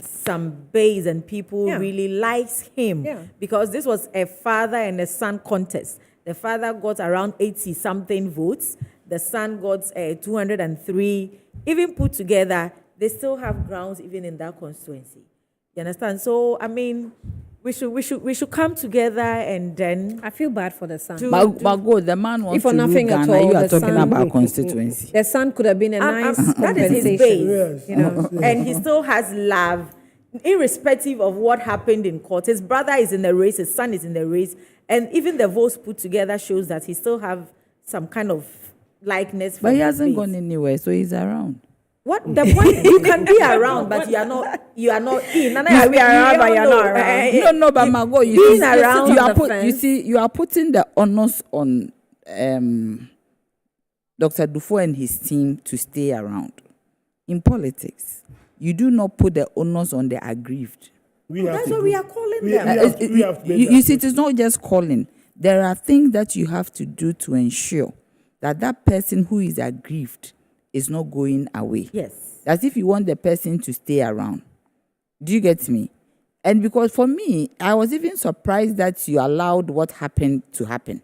some base and people really likes him. Because this was a father and a son contest. The father got around 80-something votes. The son got 203. Even put together, they still have grounds even in that constituency. You understand? So, we should come together and then. I feel bad for the son. But good, the man wants for to nothing rule at Ghana. all, You are the talking son- about constituency. The son could have been a nice that is his base, and he still has love, irrespective of what happened in court. His brother is in the race, his son is in the race, and even the votes put together shows that he still have some kind of likeness. But he hasn't gone anywhere, so he's around. What the point? You can be around, but you are not in. You can be around, but you're not around. No, but Margot, Being around the fence. you are putting the onus on Dr. Dufour and his team to stay around. In politics, you do not put the onus on the aggrieved. That's what we are calling them. You see, it is not just calling. There are things that you have to do to ensure that that person who is aggrieved is not going away. Yes. As if you want the person to stay around. Do you get me? And because for me, I was even surprised that you allowed what happened to happen.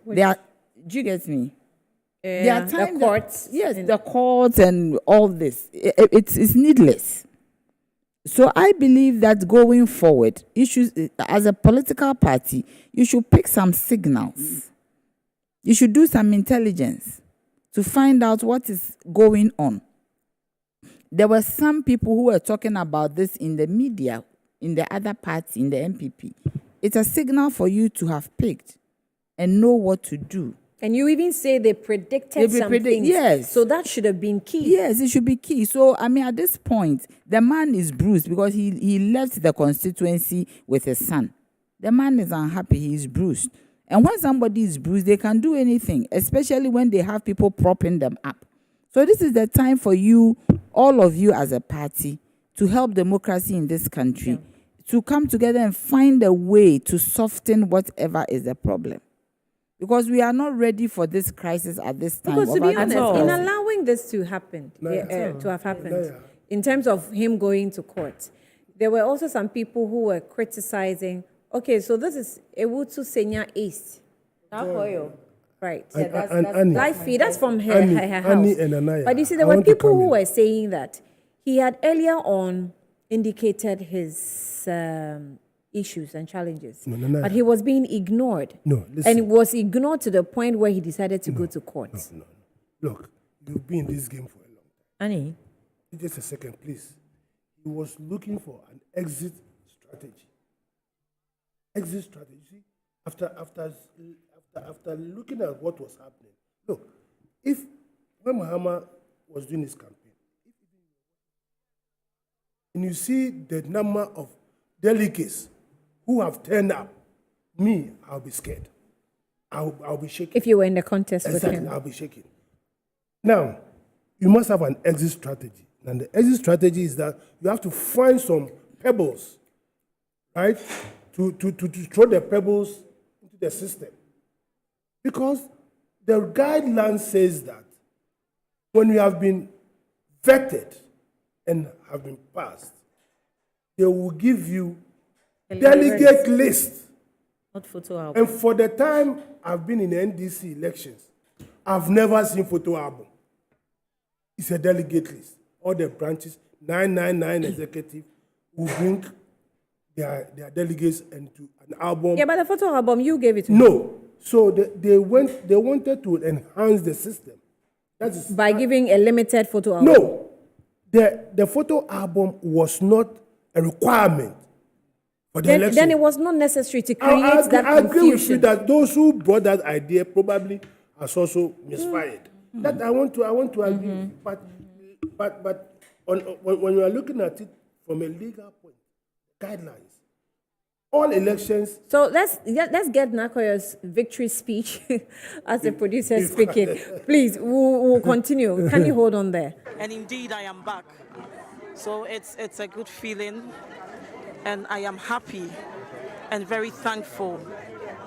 Do you get me? There are times the courts. The courts and all this. It's needless. So I believe that going forward, as a political party, you should pick some signals. You should do some intelligence to find out what is going on. There were some people who were talking about this in the media, in the other party, in the NPP. It's a signal for you to have picked and know what to do. And you even say they predicted something. Yes. So that should have been key. Yes, it should be key. So, at this point, the man is bruised because he left the constituency with his son. The man is unhappy. He is bruised. And when somebody is bruised, they can do anything, especially when they have people propping them up. So this is the time for you, all of you as a party, to help democracy in this country, to come together and find a way to soften whatever is the problem. Because we are not ready for this crisis at this time. Because to be honest, in allowing this to happen, to have happened, in terms of him going to court, there were also some people who were criticizing, okay, so this is Ewutu Senya East. Right. Yeah, that's live feed. That's from her house. But you see, there were people who were saying that he had earlier on indicated his issues and challenges. But he was being ignored. And it was ignored to the point where he decided to go to court. Look, you've been in this game for a long time. Annie? Just a second, please. He was looking for an exit strategy. Exit strategy. After looking at what was happening, look, when Mahama was doing his campaign, and you see the number of delegates who have turned up, I'll be scared. I'll be shaking. If you were in the contest with him. I'll be shaking. Now, you must have an exit strategy. And the exit strategy is that you have to find some pebbles, right, to throw the pebbles into the system. Because the guideline says that when you have been vetted and have been passed, they will give you delegate list. Not photo album. And for the time I've been in the NDC elections, I've never seen photo album. It's a delegate list. All the branches, 999 executive, will bring their delegates into an album. Yeah, but the photo album, you gave it to No. So they wanted to enhance the system. By giving a limited photo album? No. The photo album was not a requirement for the election. Then it was not necessary to create that confusion. I agree with you that those who brought that idea probably has also misfired. That I want to agree. But when you are looking at it from a legal point, guidelines, all elections. So let's get Nakoyo's victory speech as the producer speaking. Please, we'll continue. Can you hold on there? And indeed, I am back. So it's a good feeling, and I am happy and very thankful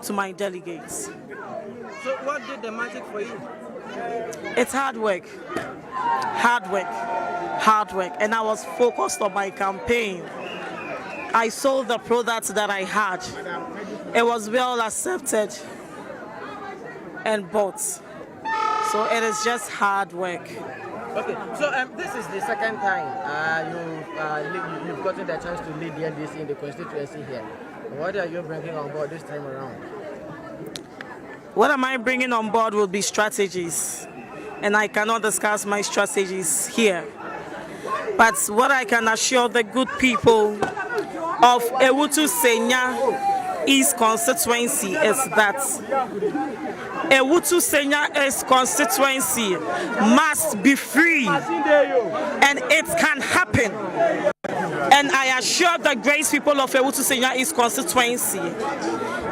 to my delegates. So what did the magic for you? It's hard work, and I was focused on my campaign. I sold the products that I had. It was well accepted and bought. So it is just hard work. Okay, so this is the second time you've gotten the chance to lead the NDC in the constituency here. What are you bringing on board this time around? What am I bringing on board will be strategies, and I cannot discuss my strategies here. But what I can assure the good people of Ewutu Senya East constituency is that Ewutu Senya East constituency must be free, and it can happen. And I assure the great people of Ewutu Senya East constituency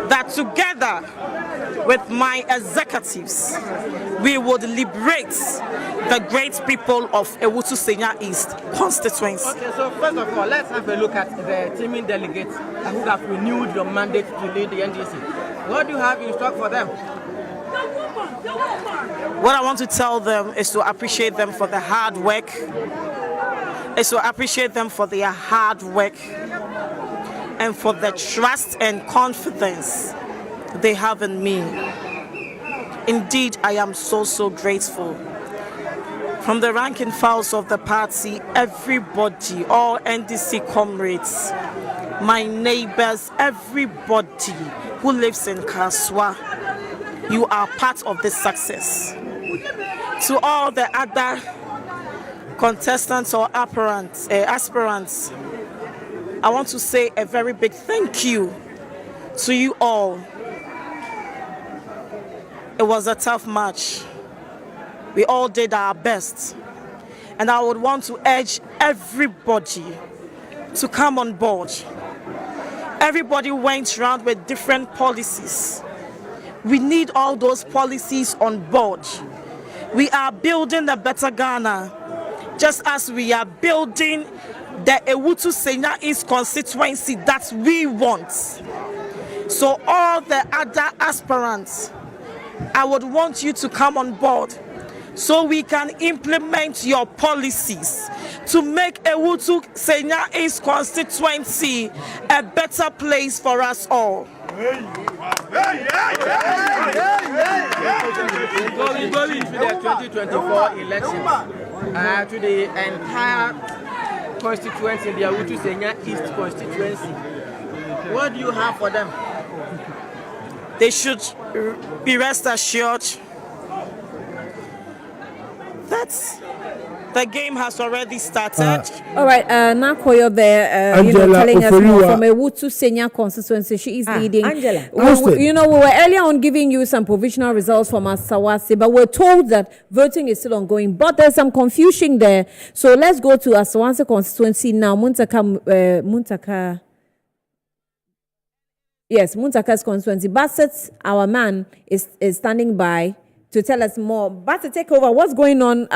that together with my executives, we would liberate the great people of Ewutu Senya East constituency. Okay, so first of all, let's have a look at the teaming delegates who have renewed your mandate to lead the NDC. What do you have in stock for them? What I want to tell them is to appreciate them for the hard work, and for the trust and confidence they have in me. Indeed, I am so grateful. From the rank and files of the party, everybody, all NDC comrades, my neighbors, everybody who lives in Kaswa, you are part of this success. To all the other contestants or aspirants, I want to say a very big thank you to you all. It was a tough match. We all did our best. And I would want to urge everybody to come on board. Everybody went around with different policies. We need all those policies on board. We are building a better Ghana, just as we are building the Ewutu Senya East constituency that we want. So all the other aspirants, I would want you to come on board so we can implement your policies to make Ewutu Senya East constituency a better place for us all. Going to the 2024 election, to the entire constituency, the Ewutu Senya East constituency, what do you have for them? They should be rest assured that the game has already started. All right, Nakoyo there, telling us more from Ewutu Senya constituency. She is leading. Angela. We were earlier on giving you some provisional results from Asawase, but we're told that voting is still ongoing. But there's some confusion there. So let's go to Asawase constituency now. Muntaka. Yes, Muntaka's constituency. Bassett, our man, is standing by to tell us more. Bassett, take over. What's going on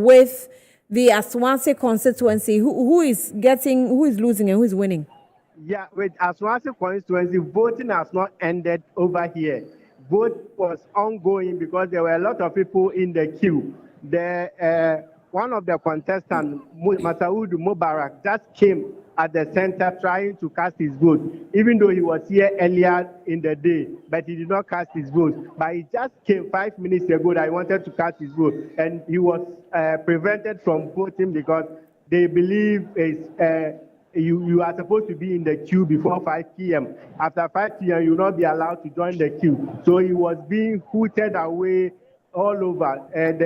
with the Asawase constituency? Who is losing and who is winning? Yeah, with Asawase constituency, voting has not ended over here. Vote was ongoing because there were a lot of people in the queue. One of the contestants, Masaud Mubarak, just came at the center trying to cast his vote, even though he was here earlier in the day, but he did not cast his vote. But he just came 5 minutes ago that he wanted to cast his vote, and he was prevented from voting because they believe you are supposed to be in the queue before 5 p.m. After 5 p.m., you will not be allowed to join the queue. So he was being hooted away all over, and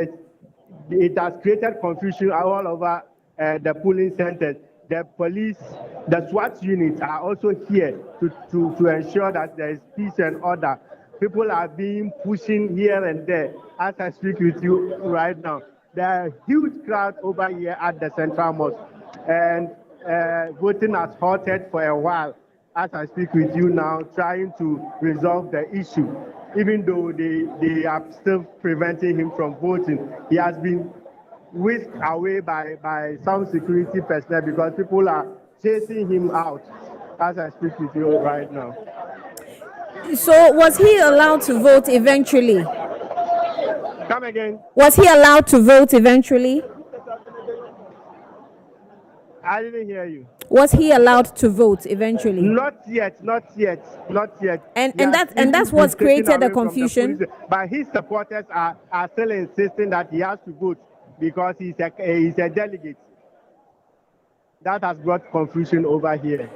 it has created confusion all over the polling centers. The police, the SWAT units are also here to ensure that there is peace and order. People are being pushing here and there. As I speak with you right now, there are a huge crowd over here at the Central Mosque, and voting has halted for a while. As I speak with you now, trying to resolve the issue, even though they are still preventing him from voting. He has been whisked away by some security personnel because people are chasing him out as I speak with you right now. So was he allowed to vote eventually? Come again? Was he allowed to vote eventually? I didn't hear you. Was he allowed to vote eventually? Not yet. And that's what's created the confusion. But his supporters are still insisting that he has to vote because he's a delegate. That has brought confusion over here.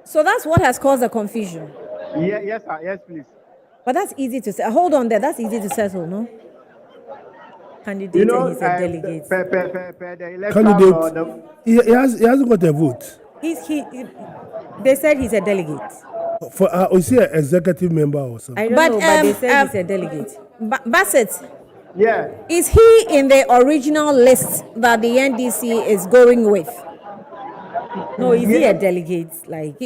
So that's what has caused the confusion? Yeah, yes, sir. Yes, please. But that's easy to say. Hold on there. That's easy to settle, no? Candidate, and he's a delegate. Candidate, he hasn't got a vote. They said he's a delegate. Is he an executive member or something? I don't know, but they said he's a delegate. Bassett. Yeah. Is he in the original list that the NDC is going with? No, is he a delegate?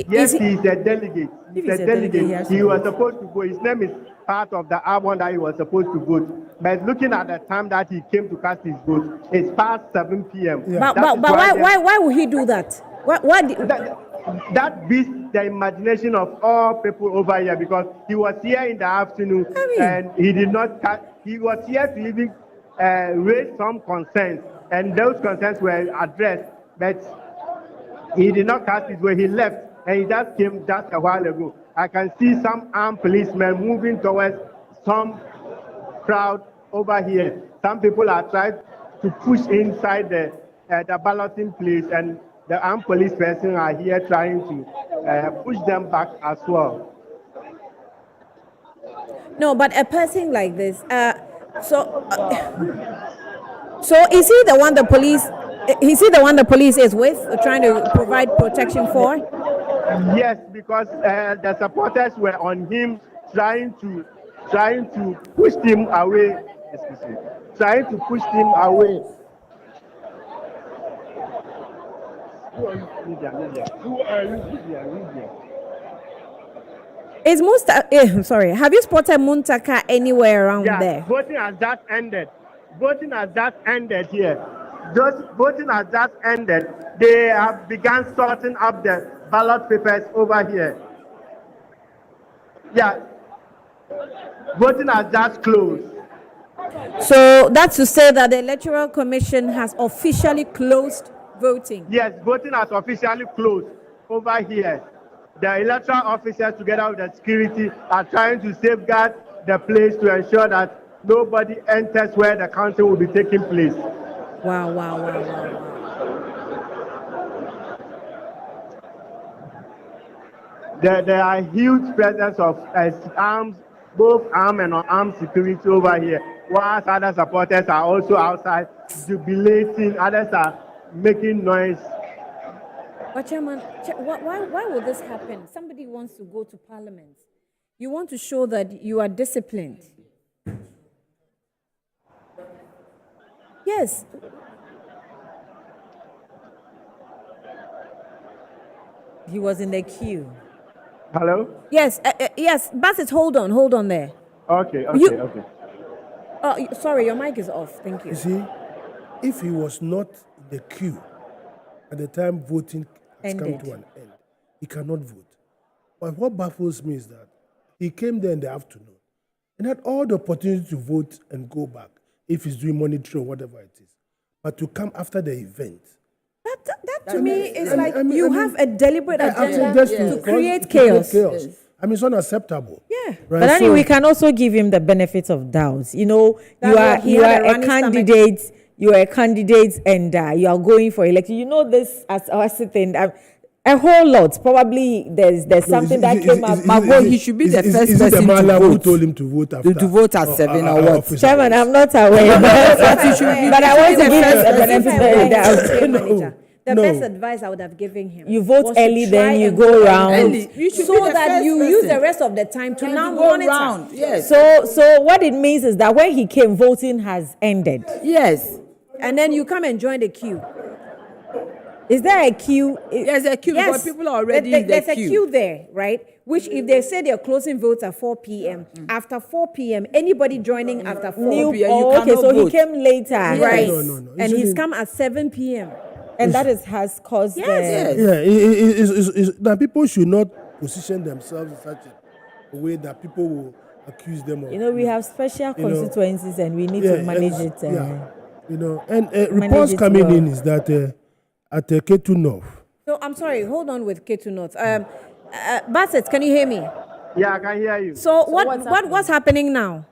Yes, he's a delegate. He's a delegate. He was supposed to go. His name is part of the album that he was supposed to vote. But looking at the time that he came to cast his vote, it's past 7 p.m. Yeah. But why would he do that? That beats the imagination of all people over here because he was here in the afternoon and he did not cast. He was here to even raise some concerns, and those concerns were addressed, but he did not cast his vote. He left, and he just came just a while ago. I can see some armed policemen moving towards some crowd over here. Some people are trying to push inside the balloting place, and the armed police person are here trying to push them back as well. No, but a person like this, so is he the one the police? Is he the one the police is with, trying to provide protection for? Yes, because the supporters were on him, trying to push him away. Excuse me. Trying to push him away. Who are you? Is sorry, have you spotted Muntaka anywhere around there? Voting has just ended. Voting has just ended here. Voting has just ended. They have begun sorting up the ballot papers over here. Yeah. Voting has just closed. So that's to say that the Electoral Commission has officially closed voting. Yes, voting has officially closed over here. The electoral officers, together with the security, are trying to safeguard the place to ensure that nobody enters where the counting will be taking place. Wow, wow, wow, wow. There are huge presence of arms, both armed and unarmed security over here, whilst other supporters are also outside jubilating, others are making noise. But Chairman, why will this happen? Somebody wants to go to Parliament. You want to show that you are disciplined. Yes. He was in the queue. Hello? Yes, yes. Bassett, hold on there. Okay. Oh, sorry, your mic is off. Thank you. You see, if he was not in the queue at the time voting has come to an end, he cannot vote. But what baffles me is that he came there in the afternoon and had all the opportunity to vote and go back if he's doing monitoring or whatever it is. But to come after the event. That to me is like you have a deliberate agenda to create chaos. I mean, it's unacceptable. Yeah. Right? But anyway, we can also give him the benefit of doubt. You know, you are a candidate. You are a candidate, and you are going for election. You know this as our thing. A whole lot. Probably there's something that came up. But he should be the first person to vote. Who told him to vote after? To vote at 7 or what? Chairman, I'm not aware. But I want to give him the benefit of doubt. The best advice I would have given him. You vote early, then you go round. So that you use the rest of the time to now monitor. Yes. So what it means is that when he came, voting has ended. Yes. And then you come and join the queue. Is there a queue? There's a queue because people are already in the there's queue. There's a queue there, right? Which if they say they're closing votes at 4 p.m., after 4 p.m., anybody joining after 4 p.m., okay, so he came later. Right. No. And he's come at 7 p.m. And that has caused that people should not position themselves in such a way that people will accuse them of. You know, we have special constituencies and we need to manage it. You know, and reports coming in is that at Ketu North. So I'm sorry, hold on with Ketu North. Bassett, can you hear me? Yeah, I can hear you. So what's happening now?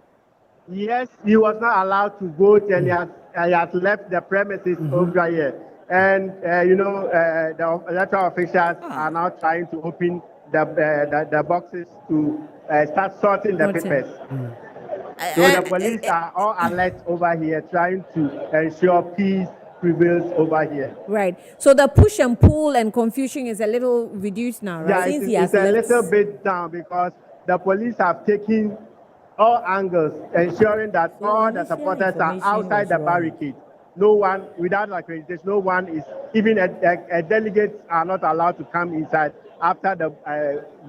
Yes, he was not allowed to vote and he has left the premises over here. And, the electoral officials are now trying to open the boxes to start sorting the papers. So the police are all alert over here, trying to ensure peace prevails over here. Right. So the push and pull and confusion is a little reduced now, right? Yeah, it's a little bit down because the police have taken all angles, ensuring that all the supporters are outside the barricade. No one, without accreditation, no one is, even a delegates are not allowed to come inside after the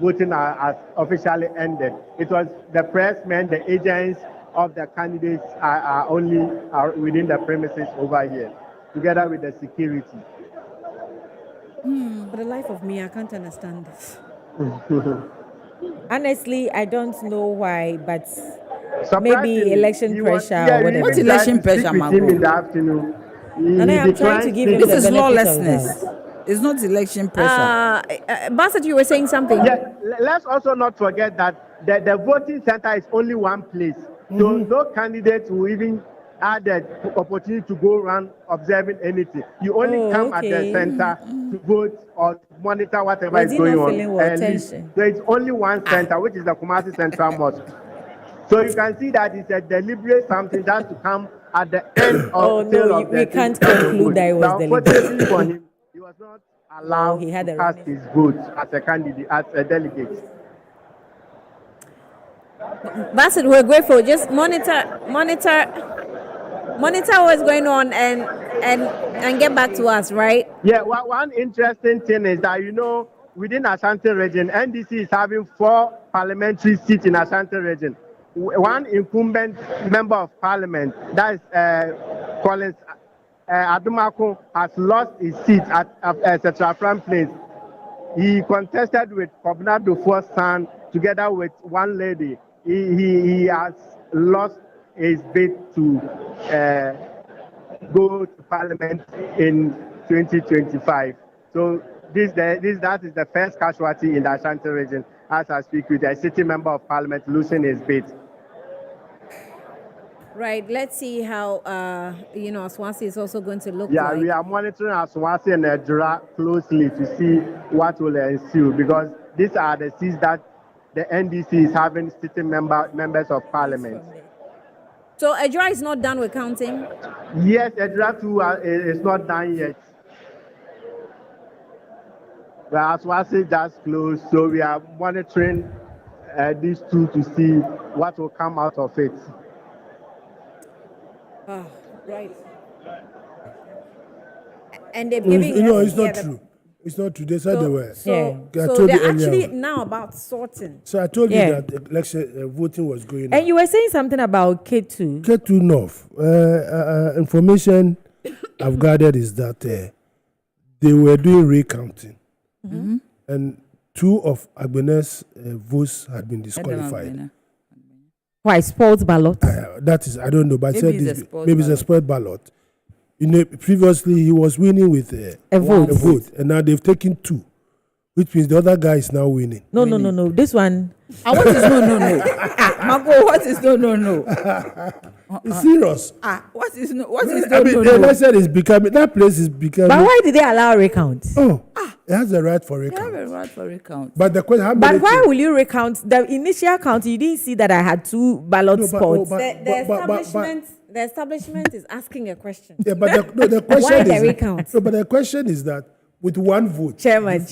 voting has officially ended. It was the pressmen, the agents of the candidates are only within the premises over here, together with the security. For the life of me, I can't understand this. Honestly, I don't know why, but maybe election pressure or whatever. What election pressure, Margot? In the afternoon. I'm trying to give him this is lawlessness. It's not election pressure. Bassett, you were saying something. Yeah, let's also not forget that the voting center is only one place. So no candidate will even have the opportunity to go around observing anything. You only come at the center to vote or monitor whatever is going on. So it's only one center, which is the Kumasi Central Mosque. So you can see that it's a deliberate something just to come at the end of we can't conclude that it was deliberate. For him, he was not allowed to cast his vote as a candidate, as a delegate. Bassett, we're grateful. Just monitor what's going on and get back to us, right? Yeah, one interesting thing is that, within Ashanti region, NDC is having 4 parliamentary seat in Ashanti region. One incumbent member of parliament, that is Collins Adumako, has lost his seat at Central Front Place. He contested with Kobna Dufour's son together with one lady. He has lost his bid to go to parliament in 2025. So that is the first casualty in the Ashanti region as I speak with a city member of parliament losing his bid. Right. Let's see how Asawase is also going to look Yeah, like. we are monitoring Asawase and Ejura closely to see what will ensue, because these are the seats that the NDC is having sitting members of parliament. So Ejura is not done with counting? Yes, Ejura too is not done yet. The Asawase just closed, so we are monitoring these two to see what will come out of it. Right. And they're giving it's not true. It's not true. They said they were. So they're actually now about sorting. So I told you that the election voting was going on. And you were saying something about K2. K2 North. Information I've gathered is that they were doing recounting. Mm-hmm. And 2 of Agbene's votes had been disqualified. Why? Spoiled ballot? That is, I don't know, but I said Maybe it's a spoiled ballot. Previously, he was winning with a vote, and now they've taken 2, which means the other guy is now winning. No. This one. What is no? Mago, what is no? It's serious. What is no? The election is becoming, that place is becoming. But why did they allow recount? It has the right for They recount. have a right for recount. But the question, how many? But why will you recount the initial count? You didn't see that I had 2 ballot spots. The establishment is asking a question. Yeah, but the question Why is the recount? No, but the question is that with 1 vote. Chairman,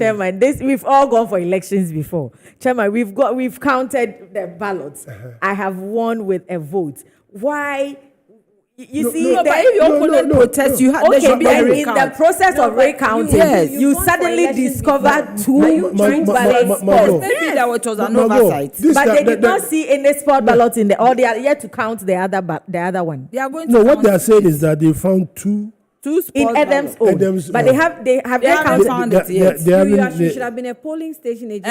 we've all gone for elections before. Chairman, we've counted the ballots. I have won with a vote. Why? You see, but if your opponent protests, you have there should be a recount. In the process of recounting, you suddenly discover 2 ballot spots. Maybe there was an oversight. But they did not see any spot ballot in or they are yet to count the other one. They are going to what they are saying is that they found 2 in Adams' own. But they haven't found it yet. You should have been a polling station agent.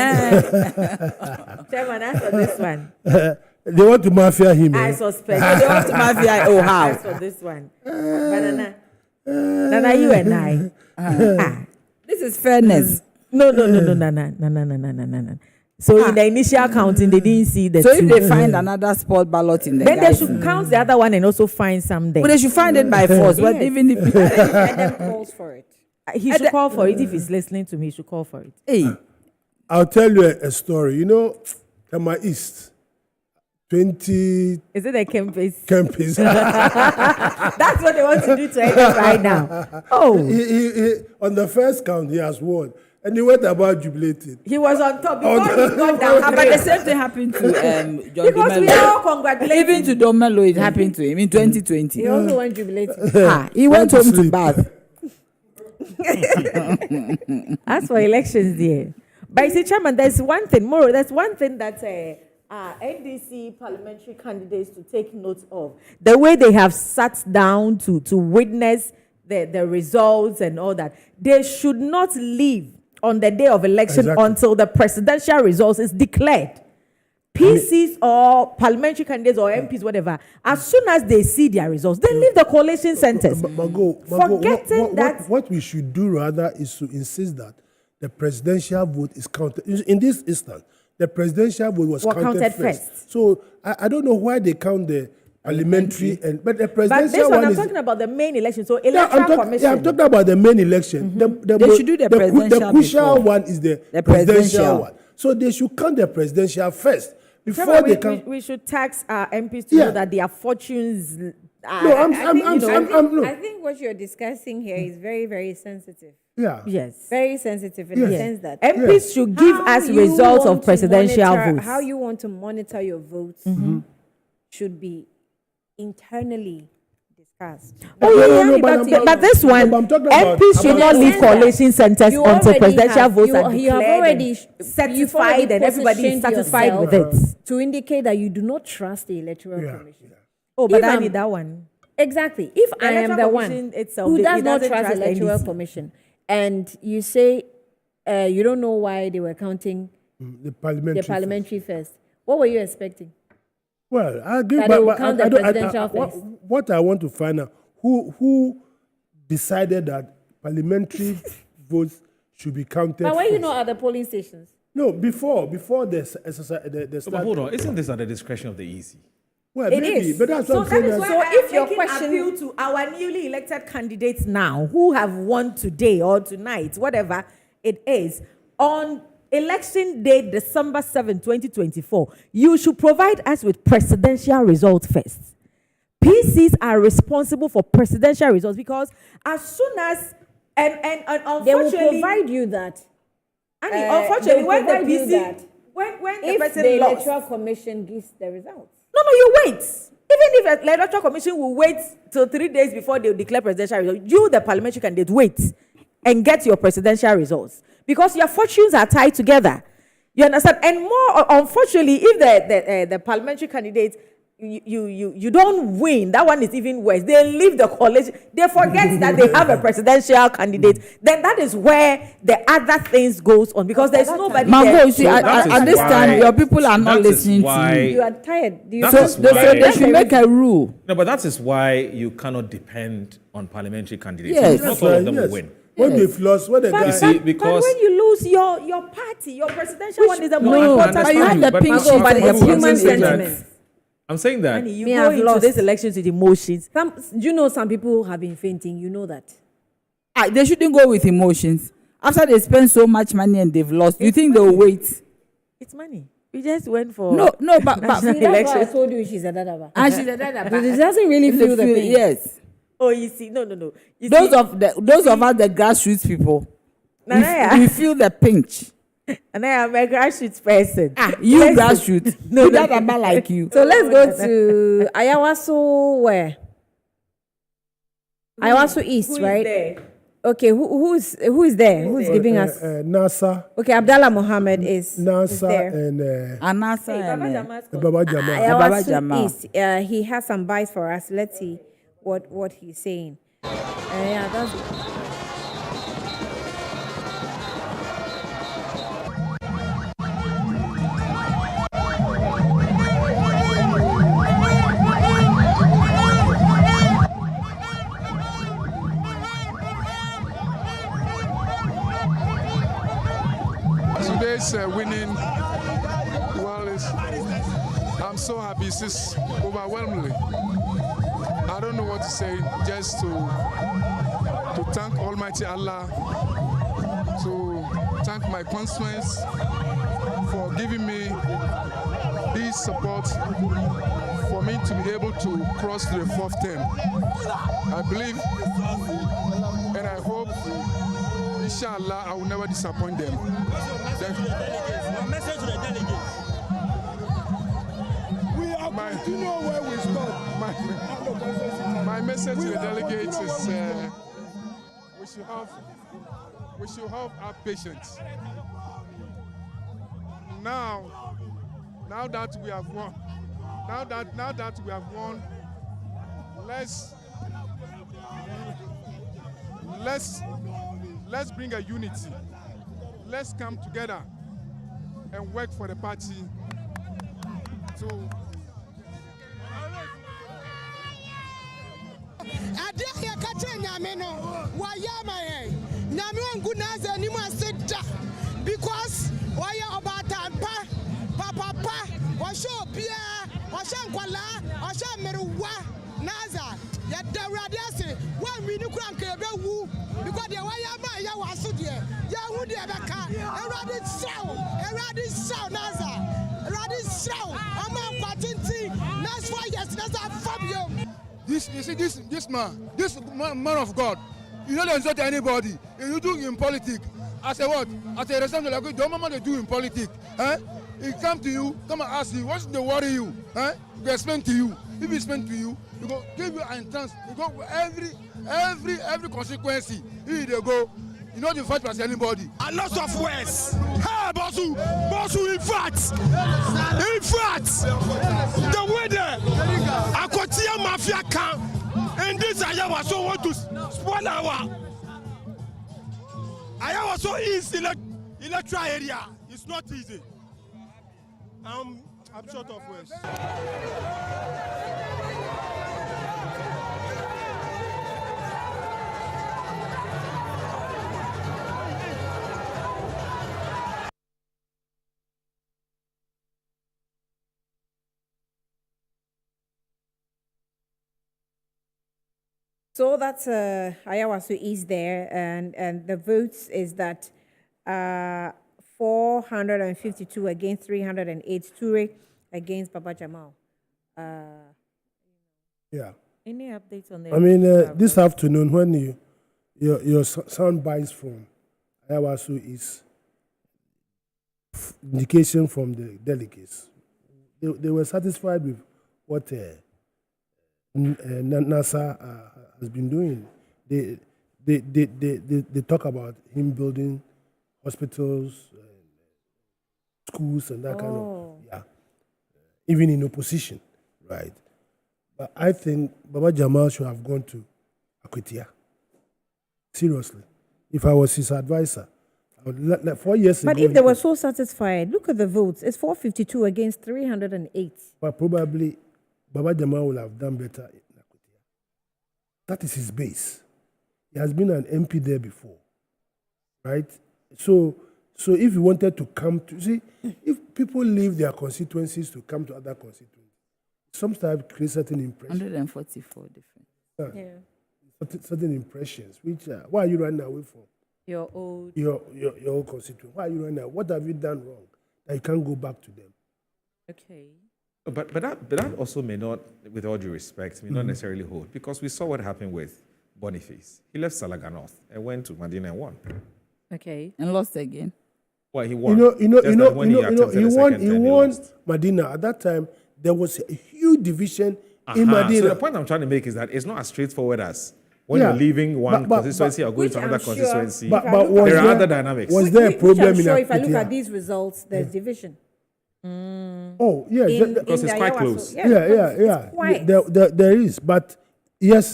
Chairman, answer this one. They want to mafia him. I suspect. They want to mafia. Oh, how? As for this one. Banana, you and I. This is fairness. No. So in the initial counting, they didn't see the 2. So if they find another spot ballot in the then they should count the other one and also find some there. But they should find it by force. But even if Adam calls for it. He should call for it. If he's listening to me, he should call for it. Hey. I'll tell you a story. You know, Tema East. 20. Is it a campus? Campus. That's what they want to do to him right now. Oh. He, on the first count, he has won. And he went about jubilating. He was on top before he got down. But the same thing happened to John because Domelo. We all congratulate even to Domelo, it happened to him in 2020. He also went jubilating. He went home to Bath. As for elections there. But you see, Chairman, there's one thing that NDC parliamentary candidates to take note of. The way they have sat down to witness the results and all that. They should not leave on the day of election until the presidential results is declared. PCs or parliamentary candidates or MPs, whatever, as soon as they see their results, they leave the coalition centers. Forgetting that. What we should do rather is to insist that the presidential vote is counted. In this instance, the presidential vote was counted first. So I don't know why they count the parliamentary but the presidential one I'm talking about the main election. So electoral commission. Yeah, I'm talking about the main election. Mm-hmm. They should do the presidential. The crucial one is the presidential one. So they should count the presidential first before they count. We should tax our MPs to know that their fortunes. I think what you're discussing here is very, very sensitive. Yeah. Yes. Very sensitive in the sense that MPs should give us results of presidential votes. How you want to monitor your votes should be internally But this one, MPs should not leave coalition centers until presidential votes are declared. You have already certified and everybody is satisfied with it. To indicate that you do not trust the Electoral Commission. Oh, but I need that one. Exactly. If I am the one who does not trust the Electoral NDC. Commission, and you say you don't know why they were counting the parliamentary first, what were you expecting? Well, I agree, That they will count the presidential first. What I want to find out, who decided that parliamentary votes should be counted But why first? you know other polling stations? No, before the start. But hold on, isn't this at the discretion of the EC? Well, It maybe, is. but that's what I'm that saying. is why if your question appeal to our newly elected candidates now who have won today or tonight, whatever it is, on election day, December 7, 2024, you should provide us with presidential results first. PCs are responsible for presidential results because as soon as and They will unfortunately provide you that. Annie, unfortunately, when the provide you PC that when the if person the lost, Electoral Commission gives the results. No, you wait. Even if the Electoral Commission will wait till 3 days before they will declare presidential results, you, the parliamentary candidate, wait and get your presidential results because your fortunes are tied together. You understand? And more, unfortunately, if the parliamentary candidate you don't win, that one is even worse. They leave the coalition. They forget that they have a presidential candidate. Then that is where the other things goes on because there's nobody. Mango, there. you see, at this time, your people are not listening to you. You are tired. So they should make a rule. No, but that is why you cannot depend on parliamentary candidates. Yes. Not all of them will win. When they've lost, when the guy... You see, because... But when you lose your party, your presidential one is the more important. But you have the pink sheet, but it's human saying that- sentiment. I'm saying that. You go into this election with emotions. Do you know some people have been fainting? You know that. They shouldn't go with emotions. After they spend so much money and they've lost, you think they'll wait? It's money. We just went for No, but See, that's why I told you she's a dadaba. and she's a dada. But it doesn't really feel the pain. Yes. Oh, you see, no. You Those see, of us, the grassroots people, Nanaya. we feel the pinch. And I am a grassroots person. You grassroots. No, that about like you. So let's go to Ayawaso where? Ayawaso East, Who is right? there? Okay, who is there? Who's giving us? NASA. Okay, Abdallah Mohammed is NASA there. and Anasa Baba and Damascus. Baba Jamal. Baba Ayawaso Jamal. East. He has some bites for us. Let's see what he's saying. Yeah, that's. Today's winning, well, I'm so happy. It's just overwhelmingly. I don't know what to say, just to thank Almighty Allah, to thank my constituents for giving me this support for me to be able to cross to the fourth term. I believe and I hope, inshallah, I will never disappoint them. Your message to the delegates. We are going to know where we stop. My message to the delegates is we should have our patience. Now that we have won, let's bring a unity. Let's come together and work for the party to. Because why about papa washo pia washankwala washameruwa naza ya dawradiase wa mini kranke bewu because the why ma ya waso de ya hu de beka eradi saw naza eradi saw ama kwatinti next 4 years naza fabio. This you see this man of God, you don't insult anybody. You do in politics as a what? As a representative, like the moment they do in politics, he come to you, come and ask you, what's the worry you? Huh? We explain to you. If we explain to you, we go give you an chance. We go every consequence. Here they go. You know the fight past anybody. A lot of words. Hey, Bosu, in fact, the way the Akotia Mafia can, and this Ayawaso want to spoil our Ayawaso is electoral area. It's not easy. I'm short of words. So that's Ayawaso is there, and the votes is that 452 against 308, Ture against Baba Jamal. Yeah. Any updates on that? I mean, this afternoon when your sound bites from Ayawaso is indication from the delegates. They were satisfied with what NASA has been doing. They talk about him building hospitals, schools, and that kind of, yeah. Even in opposition, right? But I think Baba Jamal should have gone to Akwetia. Seriously. If I was his advisor, I would, like 4 years ago. But if they were so satisfied, look at the votes. It's 452 against 308. But probably Baba Jamal will have done better in Akwetia. That is his base. He has been an MP there before, right? So if you wanted to come to, see, if people leave their constituencies to come to other constituencies, sometimes create certain impressions. 144 different. Yeah. Certain impressions, which why are you running away from? Your old constituent. Why are you running away? What have you done wrong that you can't go back to them? Okay. But that also may not, with all due respect, may not necessarily hold, because we saw what happened with Boniface. He left Salaga North and went to Medina and won. Okay. And lost again. Well, he won. He won lost. Medina. At that time, there was a huge division in Medina. So the point I'm trying to make is that it's not as straightforward as when you're leaving one constituency or going to another constituency. But there are other dynamics. Was there a problem in if I look at these results, there's division. Oh, yeah. Because it's quite close. Yeah. There is. But yes,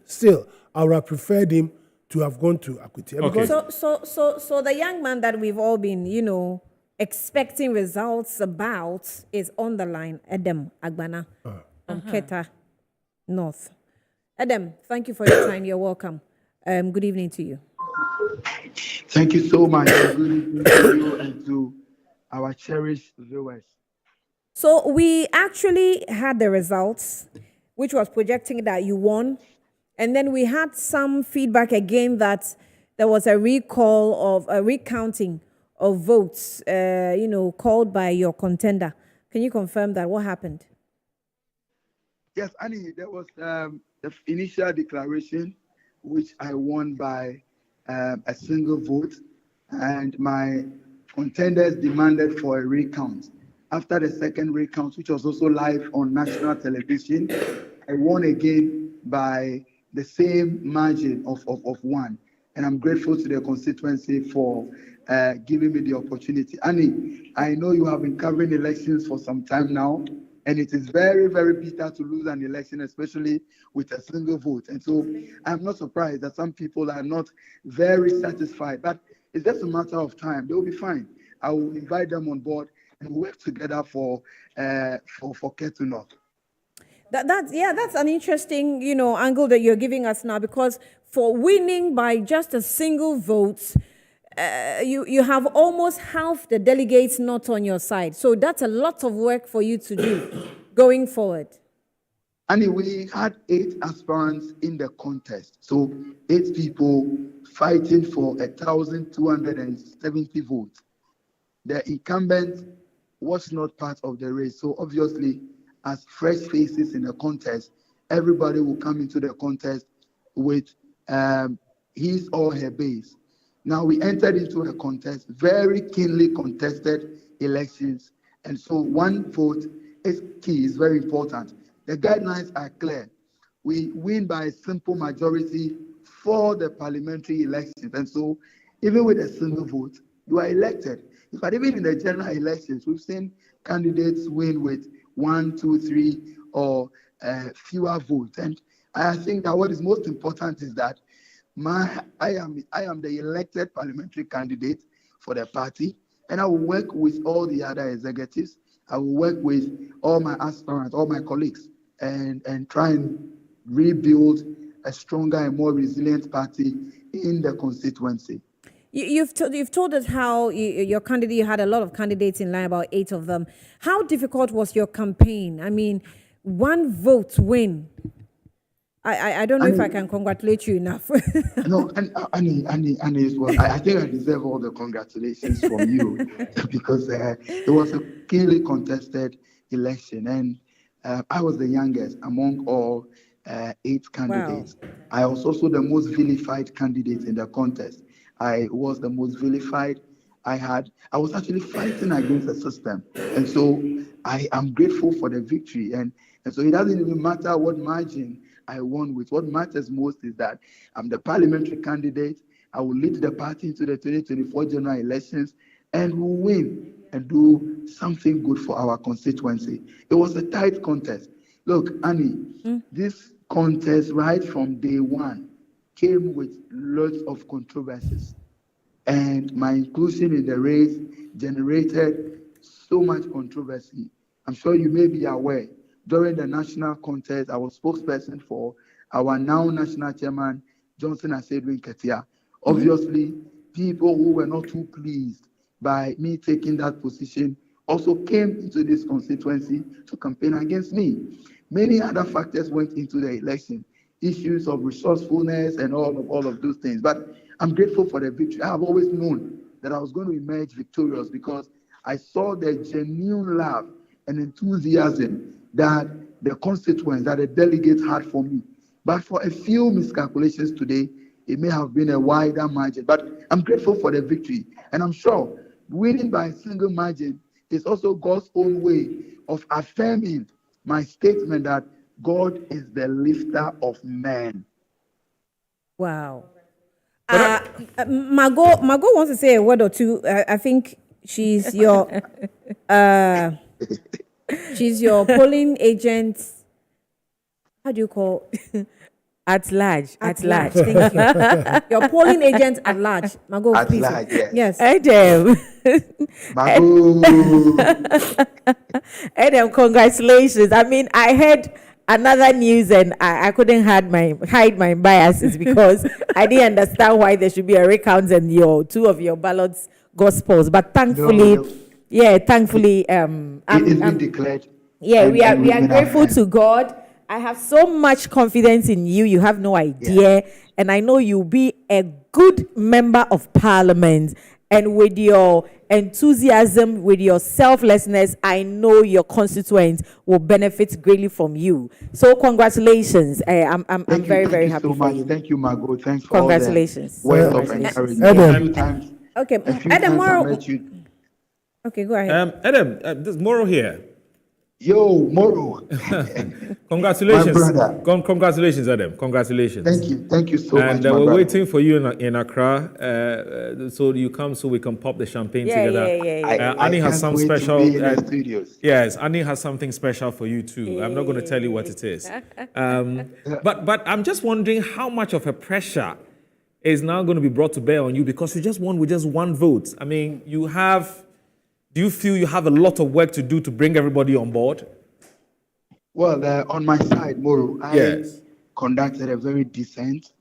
still, I would have preferred him to have gone to Akwetia. Okay. So the young man that we've all been, expecting results about is on the line, Edem Agbana from Keta North. Edem, thank you for your time. You're welcome. Good evening to you. Thank you so much. Good evening to you and to our cherished viewers. So we actually had the results, which was projecting that you won. And then we had some feedback again that there was a recounting of votes, called by your contender. Can you confirm that? What happened? Yes, Annie, there was the initial declaration, which I won by a single vote, and my contenders demanded for a recount. After the second recount, which was also live on national television, I won again by the same margin of one. And I'm grateful to the constituency for giving me the opportunity. Annie, I know you have been covering elections for some time now, and it is very, very bitter to lose an election, especially with a single vote. And so I'm not surprised that some people are not very satisfied, but it's just a matter of time. They'll be fine. I will invite them on board and work together for Ketu North. That's an interesting, angle that you're giving us now, because for winning by just a single vote, you have almost half the delegates not on your side. So that's a lot of work for you to do going forward. And we had 8 aspirants in the contest. So 8 people fighting for 1,270 votes. The incumbent was not part of the race. So obviously, as fresh faces in the contest, everybody will come into the contest with his or her base. Now we entered into a contest, very keenly contested elections. And so one vote is key, is very important. The guidelines are clear. We win by a simple majority for the parliamentary elections. And so even with a single vote, you are elected. But even in the general elections, we've seen candidates win with 1, 2, 3, or fewer votes. And I think that what is most important is that I am the elected parliamentary candidate for the party, and I will work with all the other executives. I will work with all my aspirants, all my colleagues, and try and rebuild a stronger and more resilient party in the constituency. You've told us how your candidate, you had a lot of candidates in line, about 8 of them. How difficult was your campaign? I mean, one vote win. I don't know if I can congratulate you enough. No, Annie as well. I think I deserve all the congratulations from you because it was a keenly contested election, and I was the youngest among all 8 candidates. Wow. I was also the most vilified candidate in the contest. I was the most vilified. I was actually fighting against the system, and so I am grateful for the victory. And so it doesn't even matter what margin I won with. What matters most is that I'm the parliamentary candidate. I will lead the party into the 2024 general elections, and we'll win and do something good for our constituency. It was a tight contest. Look, Annie, this contest right from day one came with lots of controversies. And my inclusion in the race generated so much controversy. I'm sure you may be aware, during the national contest, I was spokesperson for our now national chairman, Johnson Asedwin Ketia. Obviously, people who were not too pleased by me taking that position also came into this constituency to campaign against me. Many other factors went into the election, issues of resourcefulness and all of those things. But I'm grateful for the victory. I have always known that I was going to emerge victorious because I saw the genuine love and enthusiasm that the constituents, that the delegates had for me. But for a few miscalculations today, it may have been a wider margin. But I'm grateful for the victory. And I'm sure winning by a single margin is also God's own way of affirming my statement that God is the lifter of men. Wow. Margot wants to say a word or two. I think she's your she's your polling agent. How do you call? At large. Thank you. Your polling agent at large. Margot, at please. Large, yes. Yes. Adam. Adam, congratulations. I mean, I heard another news and I couldn't hide my biases because I didn't understand why there should be a recount and two of your ballots gospels. But thankfully, thankfully, it's been declared. Yeah, we are grateful to God. I have so much confidence in you. You have no idea. Yeah. And I know you'll be a good member of parliament. And with your enthusiasm, with your selflessness, I know your constituents will benefit greatly from you. So congratulations. I'm very, very happy so for much. you. Thank you, Margot. Thanks for congratulations. all the words of encouragement. A few times. Okay, Adam Moro. Okay, go ahead. Adam, there's Moro here. Yo, Moro. Congratulations. My brother. Congratulations, Adam. Congratulations. Thank you so much. And we're waiting for you in Accra. So you come so we can pop the champagne together. Annie has some special. Yes, Annie has something special for you too. I'm not going to tell you what it is. But I'm just wondering how much of a pressure is now going to be brought to bear on you because you just won with just one vote. I mean, do you feel you have a lot of work to do to bring everybody on board? Well, on my side, Moro, I conducted a very decent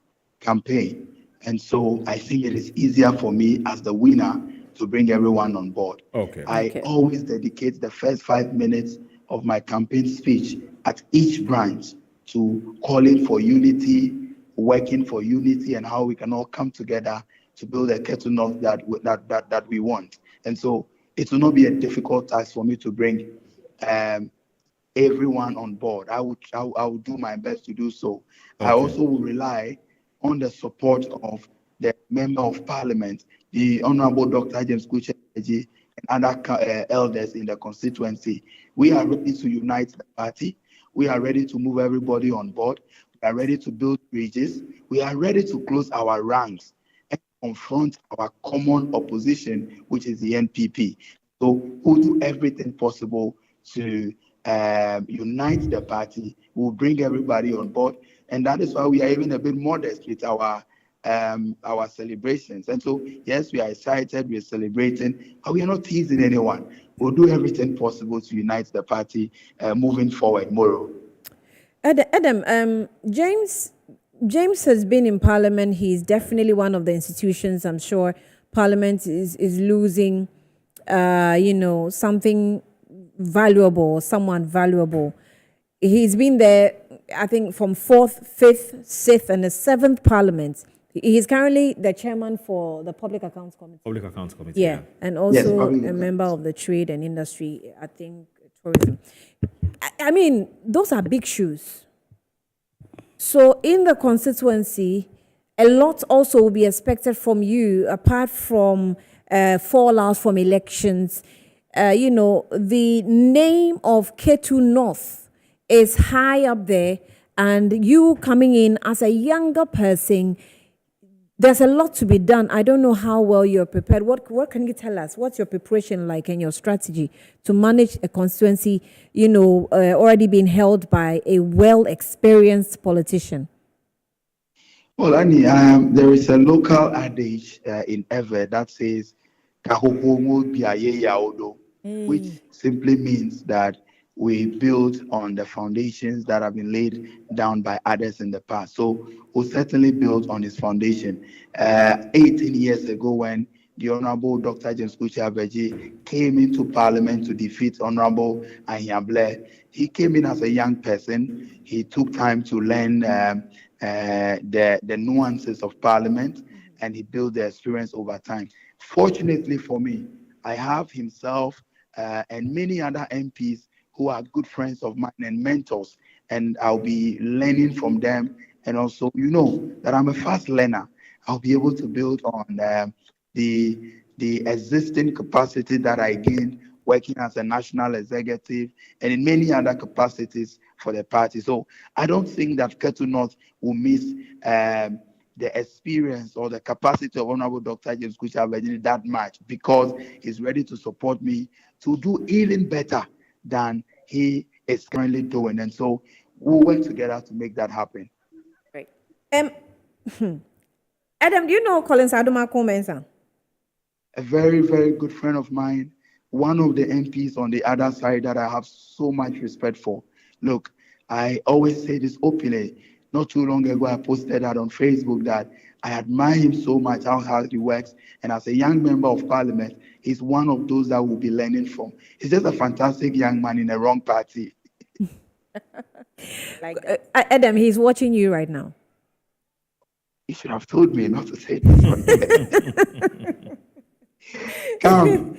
campaign. And so I think it is easier for me as the winner to bring everyone on board. I always dedicate the first 5 minutes of my campaign speech at each branch to calling for unity, working for unity, and how we can all come together to build a Ketu North that we want. And so it will not be a difficult task for me to bring everyone on board. I will do my best to do so. I also will rely on the support of the Member of Parliament, the Honorable Dr. James Kuche and other elders in the constituency. We are ready to unite the party. We are ready to move everybody on board. We are ready to build bridges. We are ready to close our ranks and confront our common opposition, which is the NPP. So we'll do everything possible to unite the party. We'll bring everybody on board. And that is why we are even a bit modest with our celebrations. And so, yes, we are excited, we are celebrating, but we are not teasing anyone. We'll do everything possible to unite the party moving forward, Moro. Adam, James has been in Parliament. He's definitely one of the institutions. I'm sure Parliament is losing, something valuable, someone valuable. He's been there, I think, from 4th, 5th, 6th, and the 7th Parliament. He's currently the chairman for the Public Accounts Committee. Public Accounts Committee. Yeah, and also a member of the Trade and Industry, I think, tourism. I mean, those are big shoes. So in the constituency, a lot also will be expected from you, apart from fallouts from elections. The name of Ketu North is high up there, and you coming in as a younger person, there's a lot to be done. I don't know how well you're prepared. What can you tell us? What's your preparation like and your strategy to manage a constituency, already being held by a well-experienced politician? Well, Annie, there is a local adage in Ever that says, which simply means that we build on the foundations that have been laid down by others in the past. So we'll certainly build on his foundation. 18 years ago, when the Honorable Dr. James Kuche came into Parliament to defeat Honorable Ahiableh, he came in as a young person. He took time to learn the nuances of Parliament, and he built the experience over time. Fortunately for me, I have himself and many other MPs who are good friends of mine and mentors, and I'll be learning from them. And also, that I'm a fast learner. I'll be able to build on the existing capacity that I gained working as a national executive and in many other capacities for the party. So I don't think that Ketu North will miss the experience or the capacity of Honorable Dr. James Kuche that much, because he's ready to support me to do even better than he is currently doing. And so we'll work together to make that happen. Right. Adam, do you know Collins Adumako Mensah? A very, very good friend of mine, one of the MPs on the other side that I have so much respect for. Look, I always say this openly. Not too long ago, I posted that on Facebook that I admire him so much, how hard he works. And as a young member of Parliament, he's one of those that we'll be learning from. He's just a fantastic young man in the wrong party. Adam, he's watching you right now. He should have told me not to say this. Come.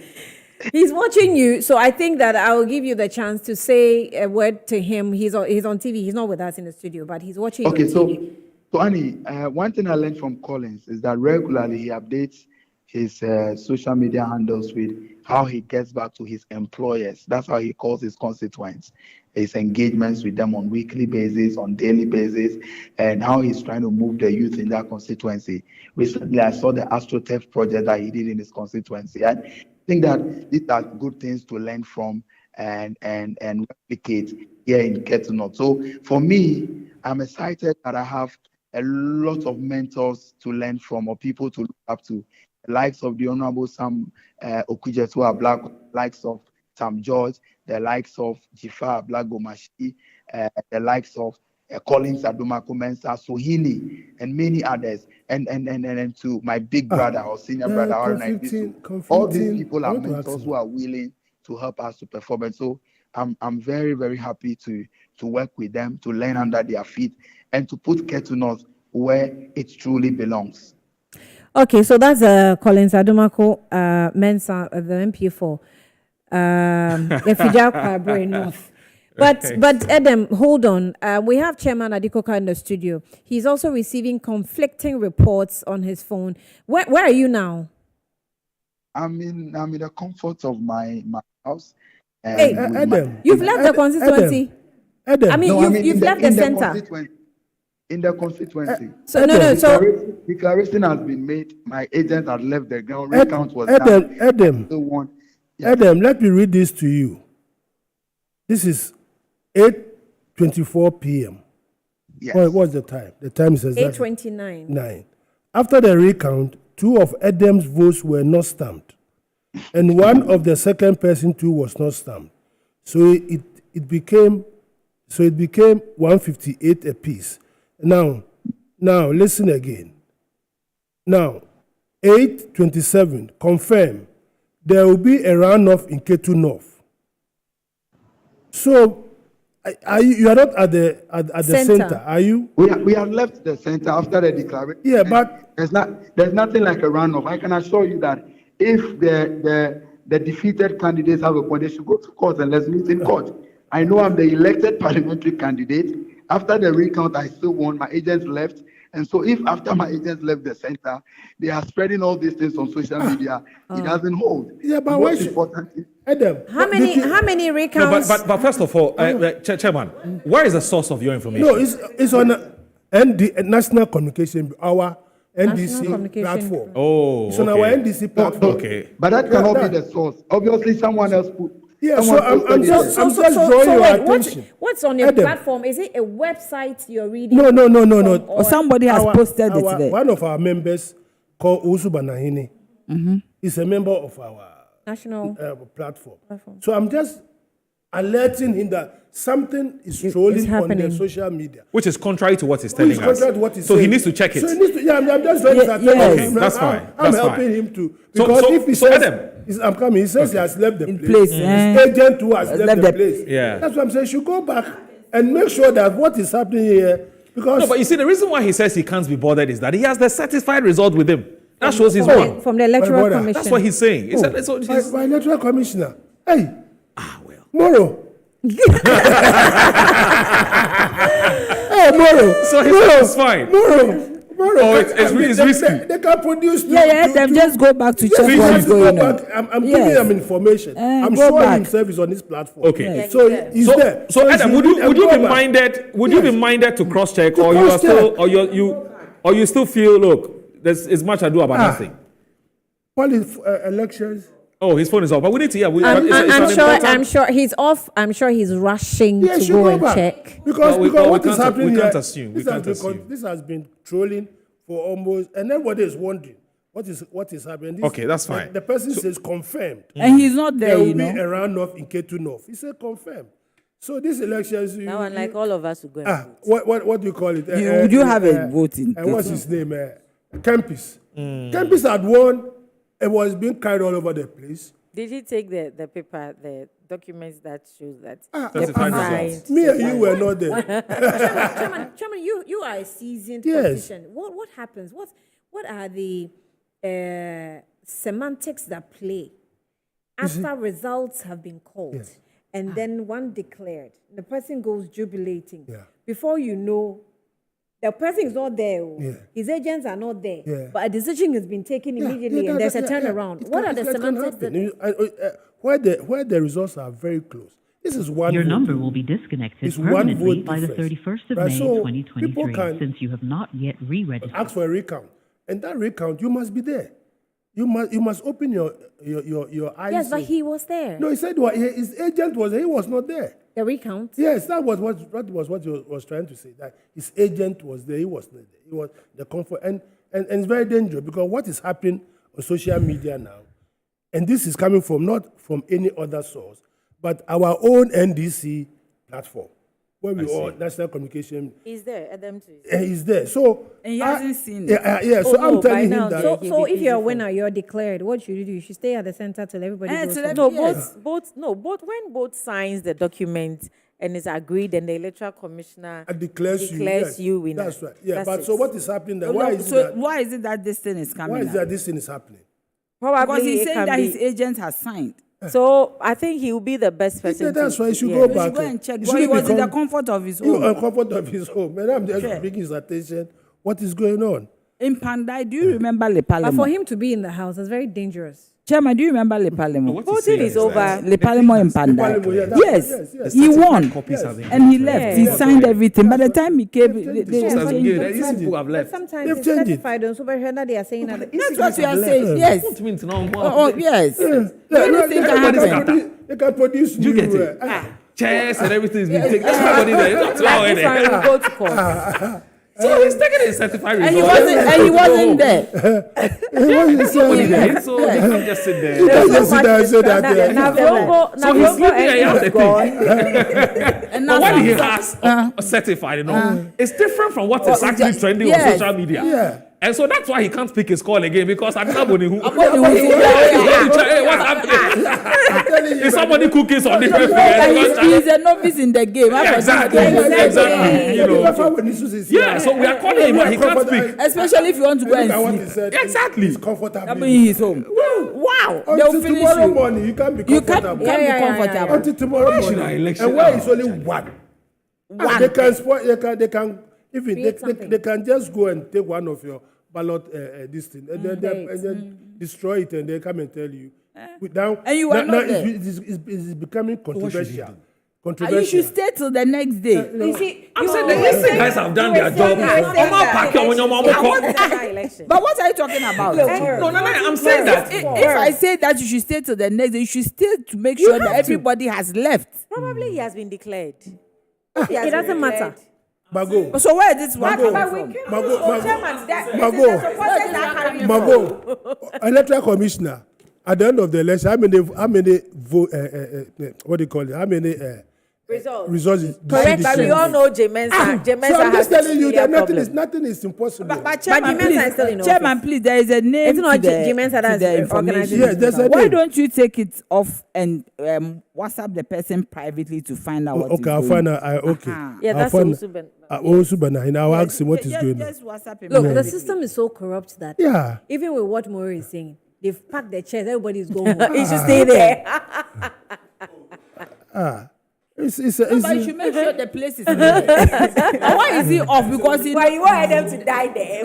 He's watching you, so I think that I will give you the chance to say a word to him. He's on TV. He's not with us in the studio, but he's watching. Okay, TV. So Annie, one thing I learned from Collins is that regularly he updates his social media handles with how he gets back to his employers. That's how he calls his constituents, his engagements with them on weekly basis, on daily basis, and how he's trying to move the youth in that constituency. Recently, I saw the AstroTurf project that he did in his constituency. And I think that these are good things to learn from and replicate here in Ketu North. So for me, I'm excited that I have a lot of mentors to learn from, or people to look up to. The likes of the Honorable Sam Okujetua Black, likes of Sam George, the likes of Jifar Blagomashi, the likes of Collins Adumako Mensah, Sohini, and many others, and to my big brother or senior brother, all these people are mentors who are willing to help us to perform. And so I'm very, very happy to work with them, to learn under their feet, and to put Ketu North where it truly belongs. Okay, so that's Collins Adumako Mensah, the MP for Efija Kwabre North. But Adam, hold on. We have Chairman Adikoka in the studio. He's also receiving conflicting reports on his phone. Where are you now? I'm in the comfort of my house. Hey, Adam, you've left the constituency. Adam. I mean, you've left the center. In the constituency. So declaration has been made. My agent has left the ground. Recount was done. Adam, let me read this to you. This is 8:24 p.m. Yes. What's the time? The time is exactly 8:29. After the recount, 2 of Adam's votes were not stamped, and 1 of the second person too was not stamped. So it became 158 apiece. Now listen again. Now 8:27 confirm there will be a runoff in Ketu North. So you are not at the center, are you? We have left the center after the declaration. Yeah, but there's nothing like a runoff. I can assure you that if the defeated candidates have a point, they should go to court and let's meet in court. I know I'm the elected parliamentary candidate. After the recount, I still won. My agents left. And so if after my agents left the center, they are spreading all these things on social media, it doesn't hold. Yeah, but what's important? Adam, how many recounts? No, but first of all, Chairman, where is the source of your information? No, it's on National Communication, our NDC platform. Oh, it's on our NDC platform. Okay, but that cannot be the source. Obviously, someone else put. Yeah, so I'm just drawing your attention. What's on your platform? Is it a website you're reading? No. Or somebody has posted it there. One of our members called Usuba Nahini is a member of our national platform. So I'm just alerting him that something is trolling on the social media. Which is contrary to what he's telling us. So he needs to check it. So he needs to, I'm just trying to okay, that's fine. I'm helping him to. Because if he says, Adam, I'm coming, he says he has left the place. His agent too has left the place. Yeah. That's what I'm saying. You should go back and make sure that what is happening here. Because no, but you see, the reason why he says he can't be bothered is that he has the satisfied result with him. That shows he's won. From the Electoral Commission. That's what he's saying. My Electoral Commissioner. Hey. Moro. Moro. So he's fine. Moro. Oh, it's risky. They can produce. Them just go back to check what's going on. I'm giving them information. I'm sure himself is on this platform. Okay. So he's there. So Adam, would you be minded? Would you be minded to cross check, or you are still, or you still feel, look, there's much ado about nothing? Well, elections. Oh, his phone is off. But we need to hear. I'm sure he's off. I'm sure he's rushing to go and check. Because what is happening here? We can't assume. This has been trolling for almost, and everybody is wondering what is happening. Okay, that's fine. The person says confirmed, and he's not there. There will be a runoff in Ketu North. He said confirmed. So these elections, now unlike all of us who go and vote. What do you call it? Would you have a voting? What's his name? Kempis. Kempis had won. It was being carried all over the place. Did he take the paper, the documents that shows that? Me and you were not there. Chairman, you are a seasoned politician. What happens? What are the semantics that play after results have been called and then one declared? The person goes jubilating. Before you know, the person is not there. His agents are not there. But a decision has been taken immediately and there's a turnaround. What are the semantics where the results are very close? This is one Your vote. number will be disconnected permanently by the 31st of May 2023 since you have not yet re-registered. Ask for a recount. And that recount, you must be there. You must open your eyes. Yes, but he was there. No, he said his agent was not there. The recount? Yes, that was what he was trying to say. That his agent was there, he was not there. He was the comfort, and it's very dangerous because what is happening on social media now, and this is coming from not from any other source, but our own NDC platform, where we all national communication. He's there, Adam too. He's there, so and he hasn't seen it. So I'm telling him that. So if you're a winner, you're declared. What should you do? You should stay at the center till everybody goes home. When both signs the document and it's agreed, and the electoral commissioner declares you winner. That's right. Yeah, but it. so what is happening there? Why is it that this thing is coming? Why is that this thing is happening? Probably because he's saying that his agent has signed. So I think he will be the best person. That's why he should yeah. go He back. should go and check. He But he shouldn't was in the become- comfort of his You home. know, comfort of his home. And I'm just bringing his attention. What is going on? In Pandai, do you remember Le But for Parlement? him to be in the house is very dangerous. Chairman, do you remember Le Parlement? Voting is over. Le Parlement in Pandai. Parlement, Yes, he won. Copies have been And he left. He signed everything. By the time he came, they Systems have changed good. it. These people have But left. sometimes They've it's changed it. certified on Superhena, they are saying that. That's what we are saying. Yes. What means no Oh, yes. Anything can Everybody's happen. scattered. They can produce Do you new, get it? Chairs and everything is being taken. Everybody there. That's how Like it this one, is. we go to court. So he's taking his certified And he result. wasn't there. Somebody there. So he can't just sit there. You can't just sit there and say that. So he's sleeping and he has the thing. And But now when he some- has certified, it's different from what is actually trending on yes. social media. Yeah. And so that's why he can't pick his call again because I can't believe who. Abodi Hey, what's happening? Is somebody cooking some different He's things? a novice in the game. Yeah, exactly. Exactly. You know. Yeah, so we are calling him, but he can't speak. Especially if you want to go Look at what and he sleep. said. Exactly. He's comfortable. I mean, his home. Wow. They'll Until finish tomorrow you. morning, you can't be You can't comfortable. be comfortable. Until tomorrow should our morning. election And where happen? is only one. And they can spoil. They can. Even they can just go and take one of your ballot this thing and then destroy it and they come and tell you. Now, And you are not there. it's becoming controversial. And you should stay till the next day. You see, I'm saying the guys have done their job. But what are you talking about? No, I'm saying that. If I say that you should stay till the next day, you should stay to make sure that everybody has left. Probably he has been declared. it doesn't matter. Mago. So where is this one Mago. coming from? Mago. Electoral commissioner. At the end of the election, how many vote? What do you call it? How many results? Correct, but we all know Jemensa. So I'm just telling you that nothing is impossible. But Chairman, Jemensa is still in please, Chairman, please, there is a name It's not to the, Jemensa that's to the information. organizing Yes, there's a Why name. don't you take it off and WhatsApp the person privately to find out what is Okay, I'll going find on? out. Okay. Yeah, that's I'll find- Osuben. Osuben, I'll ask him what is going on. Just WhatsApp him. Look, Yeah. the system is so corrupt that Yeah. even with what Mori is saying, they've packed their chairs, everybody's going home. He should stay there. But you should make sure the place is clear. And why is he off? Because he Why you want them to die there?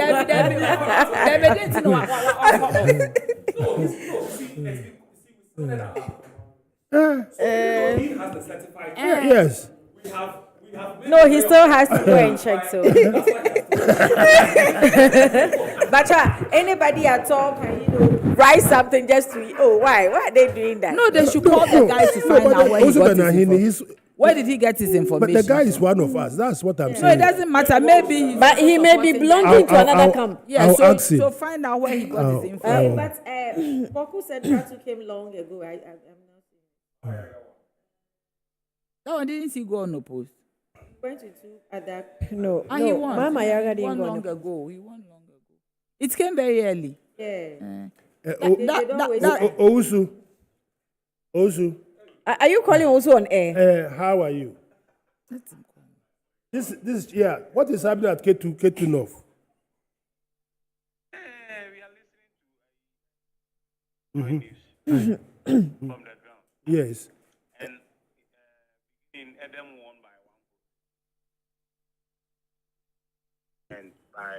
Yes. No, he still has to go and check. So, but anybody at all can write something just to why are they doing that? No, they should call the guy to find out where he got his information. Where did he get his But information? the guy is one of us. That's what I'm So it saying. doesn't matter. Maybe But he may be belonging to another camp. Yeah, I'll so, ask him. so find out where he got his information. But Boku said Tratu came long ago. I'm not That one didn't he go on post? going to do at that. No, And he won. Mama Yaga He didn't won go. long ago. He won long ago. It came very early. Yeah. Ousu. Are you calling also on air? How are you? This yeah. What is happening at K2 North? We are listening to news from the ground. Yes. And in Edem won by 1 vote. And by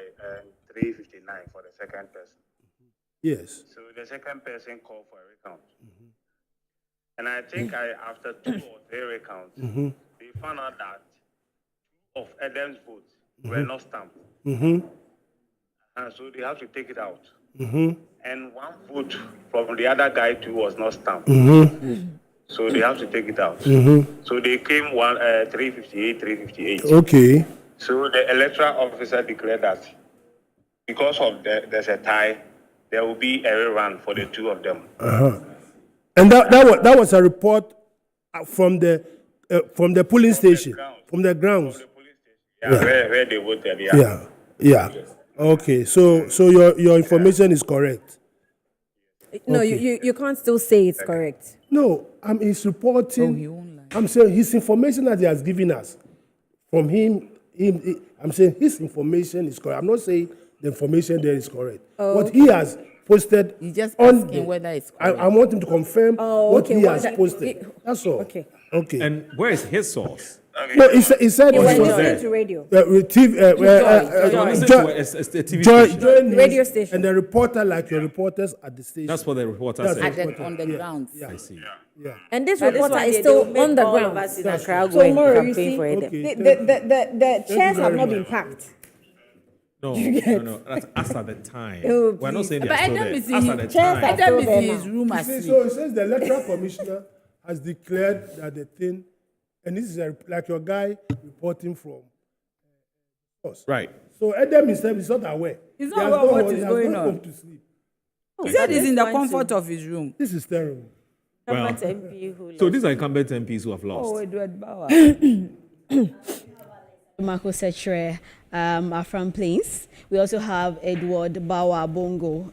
359 for the second person. Yes. So the second person called for a recount. And I think after 2 or 3 recounts, they found out that 2 of Edem's votes were not stamped. And so they have to take it out. And 1 vote from the other guy too was not stamped. So they have to take it out. So they came 358. Okay. So the electoral officer declared that because of there's a tie, there will be a rerun for the 2 of them. And that was a report from the polling station, from the grounds. Yeah, where they voted. Yeah. Yeah. Okay. So your information is correct. No, Okay. you can't still say it's correct. No, he's reporting. I'm saying his information that he has given us from him. I'm saying his information is correct. I'm not saying the information there is correct. Oh, What he has posted. He's just on asking whether it's I want him to confirm what he has that- posted. That's all. Okay. Okay. And where is his source? No, he said He was was listening there? to radio. TV, It's a TV station. Joy News Radio station. and the reporter, like your reporters at the station. That's what the reporter That's said. the reporter. on the ground. Yeah. I see. Yeah. And this But this reporter one, is they still will make on the all of ground. us in Accra So go and Moro, you campaign see, for it. Okay. the chairs have very not been much. packed. No. That's us at the time. Oh, We're not please. saying But they're still Adam there. is Us in at the his time. Adam is there in his now. room You see, asleep. so it says the electoral commissioner has declared that the thing, and this is like your guy reporting from us. Right. So Adam himself is not aware. He's He not has aware of what he is has going gone on. home to sleep. He said he's in the This one comfort too. of his room. This is terrible. Well, Incumbent MP who so lost. these are incumbent MPs who have lost. Oh, Edward Bauer. Marco Setre are from Plains. We also have Edward Bauer Bongo.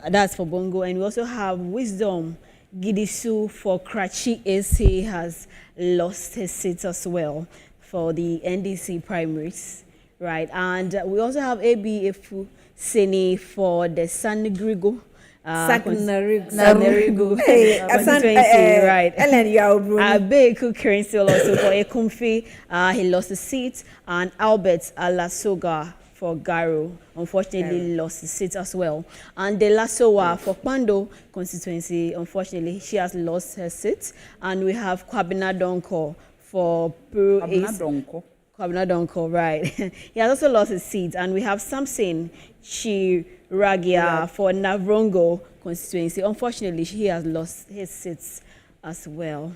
That's for Bongo. And we also have Wisdom Gidisu for Krachi AC has lost his seat as well for the NDC primaries. Right. And we also have AB Efu Seni for the San Grigo. Sanarigu. Hey, Constituency, right. Ellen Yaubru. Abeku currency also for Ekumfi, he lost his seat, and Albert Alasoga for Garo, unfortunately lost his seat as well. And De La Sowa for Pando constituency, unfortunately she has lost her seat. And we have Kwabena Donko for Peru East. Kwabena Donko, right. He has also lost his seat. And we have Samson Chiragia for Navrongo constituency. Unfortunately, he has lost his seats as well.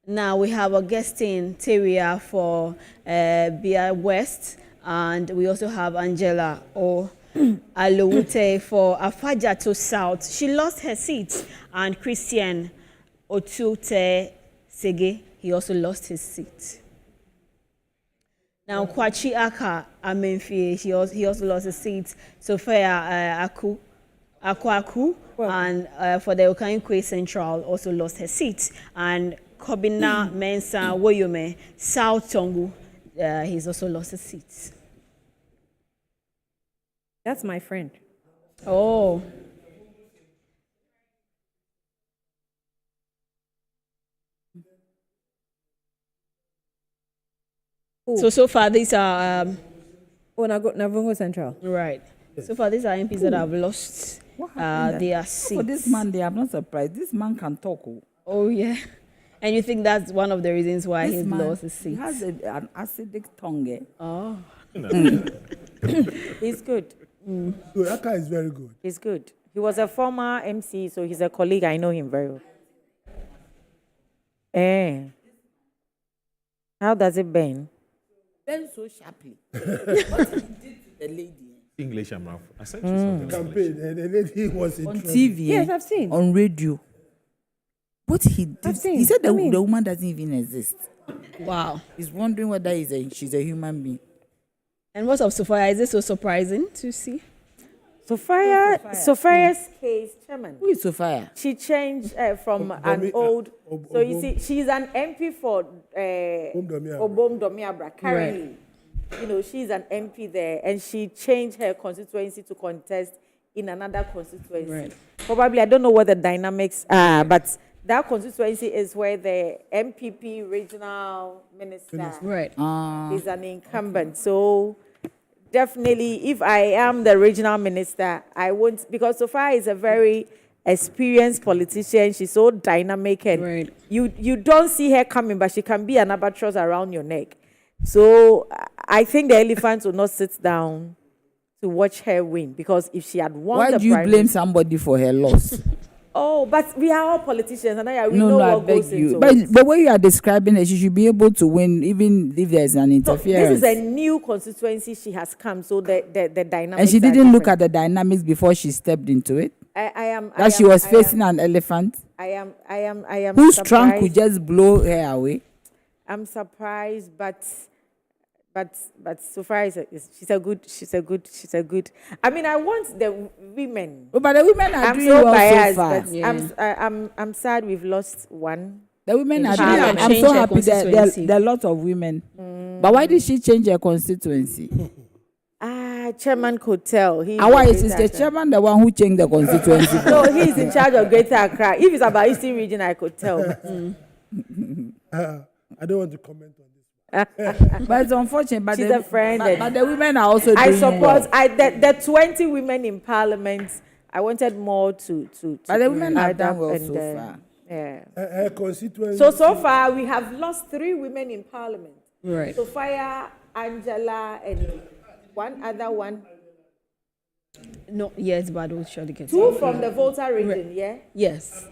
Now we have Augustine Teria for Bia West, and we also have Angela or Alowute for Afajato South. She lost her seat, and Christian Otute Sege, he also lost his seat. Now, Kwachi Aka Amenfie, he also lost his seat. Sophia Akwaku, and for the Okankwe Central, also lost her seat. And Kobina Mensa Woyome, South Tongu, he's also lost his seat. That's my friend. Oh. So far these are Navungo Central. Right. So far these are MPs that have lost their seats. For this man, they are not surprised. This man can talk. Oh yeah. And you think that's one of the reasons why This he's man, lost his seat? He has an acidic tongue. Oh. He's good. So Aka is very good. He's good. He was a former MC, so he's a colleague. I know him very well. How does it bend? Bend so sharply. What he did to the lady. English, I'm off. I sent you something. Campaign, and the lady was in On trouble. TV. Yes, I've seen. On radio. What he did, I've seen. he said the mean- woman doesn't even exist. Wow. He's wondering whether she's a human being. And what's of Sophia? Is it so surprising to see? Sophia's case, Chairman. Who is Sophia? She changed from an old. So you see, she's an MP for Obom Domiabra currently. You know, she's an MP there, and she changed her constituency to contest in another constituency. Right. Probably, I don't know what the dynamics are, but that constituency is where the NPP regional minister Right. is an incumbent. So definitely, if I am the regional minister, I won't, because Sophia is a very experienced politician. She's so dynamic, and Right. you don't see her coming, but she can be an albatross around your neck. So I think the elephant will not sit down to watch her win, because if she had won Why the do you primaries- blame somebody for her loss? Oh, but we are all politicians, and we No, know I what beg goes you. into But it. the way you are describing it, she should be able to win even if there's an So interference. this is a new constituency she has come, so the dynamics. And she are didn't look different. at the dynamics before she stepped into it. I She was facing an elephant I am whose trunk could surprised. just blow her away. I'm surprised, but so far she's a good. I mean, I want the women. Oh, but the women are I'm doing so well biased, so far. but Yeah. I'm sad we've lost one. The women are She doing. can I'm change so her happy that constituency. there are a lot of women. But why did she change her constituency? Chairman could tell. Why is the chairman the one who changed the constituency? No, he's in charge of Greater Accra. If it's about Eastern Region, I could tell. I don't want to comment on this. But it's unfortunate. But She's a friend. But the women are also I doing support. well. The 20 women in Parliament. I wanted more to. But the women have done well and, so far. Yeah. Her constituency. So far, we have lost 3 women in Parliament. Right. Sophia, Angela, and one other one. No, yes, but we'll surely get 2 from the Volta region, yeah? Yes.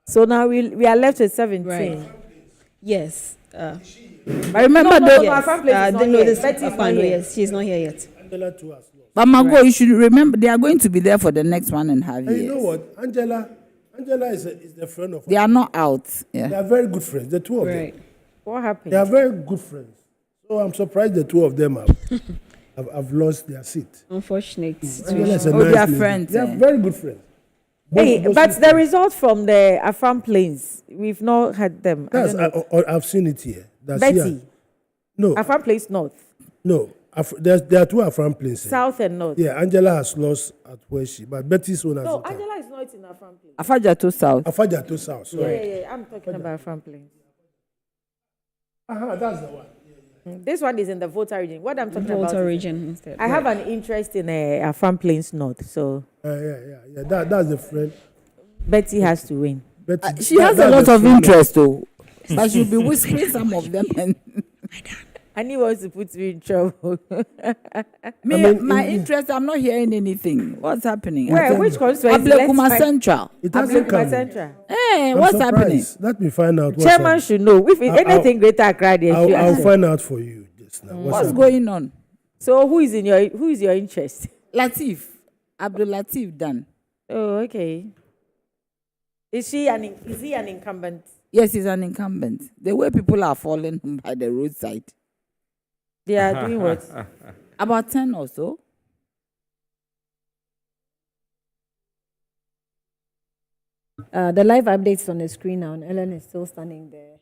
So now we are left with 17. Right. Yes. I remember yes, she's not here yet. Angela too has lost. But Margot, you should remember they are going to be there for the next 1.5 years. You know what? Angela is the friend of. They are not out. Yeah. They are very good friends. The 2 of them. What happened? They are very good friends. So I'm surprised the 2 of them have lost their seat. Unfortunate Angela is situation. a nice they are lady. friends. They are very good friends. But the result from the Afam Plains, we've not had them. I've seen it here. That's Betty. Here. No. Afam Plains North. No. There are 2 Afam Plains. South and North. Yeah, Angela has lost at where but Betty's one has No, Angela is not in Afam Plains. Afajato South. Afajato South. Sorry. Yeah. I'm talking about Afam Plains. That's the one. This one is in the Volta region. What I'm talking about. Volta region instead. I have an interest in Afam Plains North, so. Yeah. That's the friend. Betty has to win. She has a lot of interest, though. But she'll be whispering some of them. And he wants to put me in trouble. My interest, I'm not hearing anything. What's happening? Where? Which constituency? Ablekuma Central. It hasn't come. Central. Hey, what's happening? Let me find out. Chairman should know. If anything Greater Accra, I'll find out for you just now. What's going on? So who is your interest? Latif. Abdul Latif Dan. Oh, okay. Is he an incumbent? Yes, he's an incumbent. The way people are falling by the roadside. They are doing what? About 10 or so. The live updates on the screen now, and Ellen is still standing there.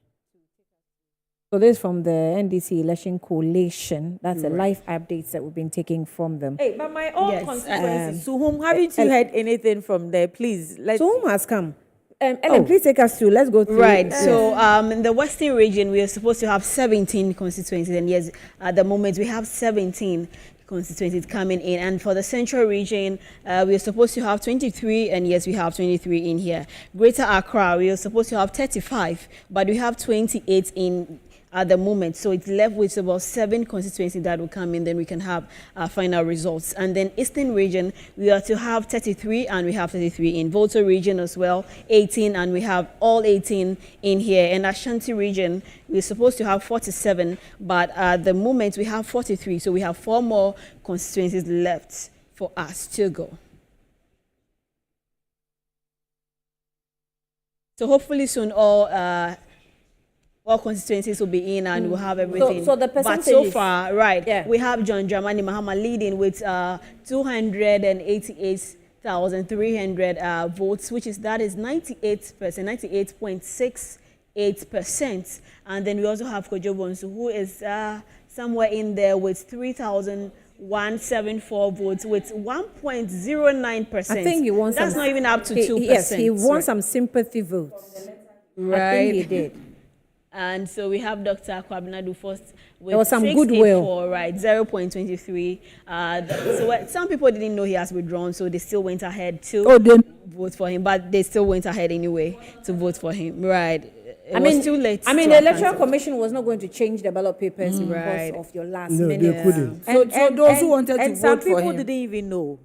So this is from the NDC election coalition. That's the live updates that we've been taking from them. Hey, but my own constituency, Suhum, haven't you heard anything from there? Please. Suhum has come. Ellen, please take us through. Let's go through. Right. So in the Western region, we are supposed to have 17 constituencies. And yes, at the moment, we have 17 constituencies coming in. And for the Central region, we are supposed to have 23. And yes, we have 23 in here. Greater Accra, we are supposed to have 35. But we have 28 in at the moment. So it's left with about 7 constituencies that will come in, then we can have final results. And then Eastern region, we are to have 33, and we have 33 in Volta region as well, 18, and we have all 18 in here. And Ashanti region, we're supposed to have 47, but at the moment we have 43. So we have 4 more constituencies left for us to go. So hopefully soon all constituencies will be in and we'll have everything. So the percentage. But so far, right, we have John Dramani Mahama leading with 288,300 votes, which is 98%, 98.68%. And then we also have Kojo Bonsu, who is somewhere in there with 3,174 votes with 1.09%. I think he wants. That's not even up to 2%. Yes, he wants some sympathy votes. Right. I think he did. And so we have Dr. Kwabena Dufour with there was some goodwill, right, 0.23. So some people didn't know he has withdrawn, so they still went ahead to vote for him, but they still went ahead anyway to vote for him, right? It was too late. I mean, the Electoral Commission was not going to change the ballot papers because of your last minute. They couldn't. So those who wanted to vote for him. And some people didn't even know,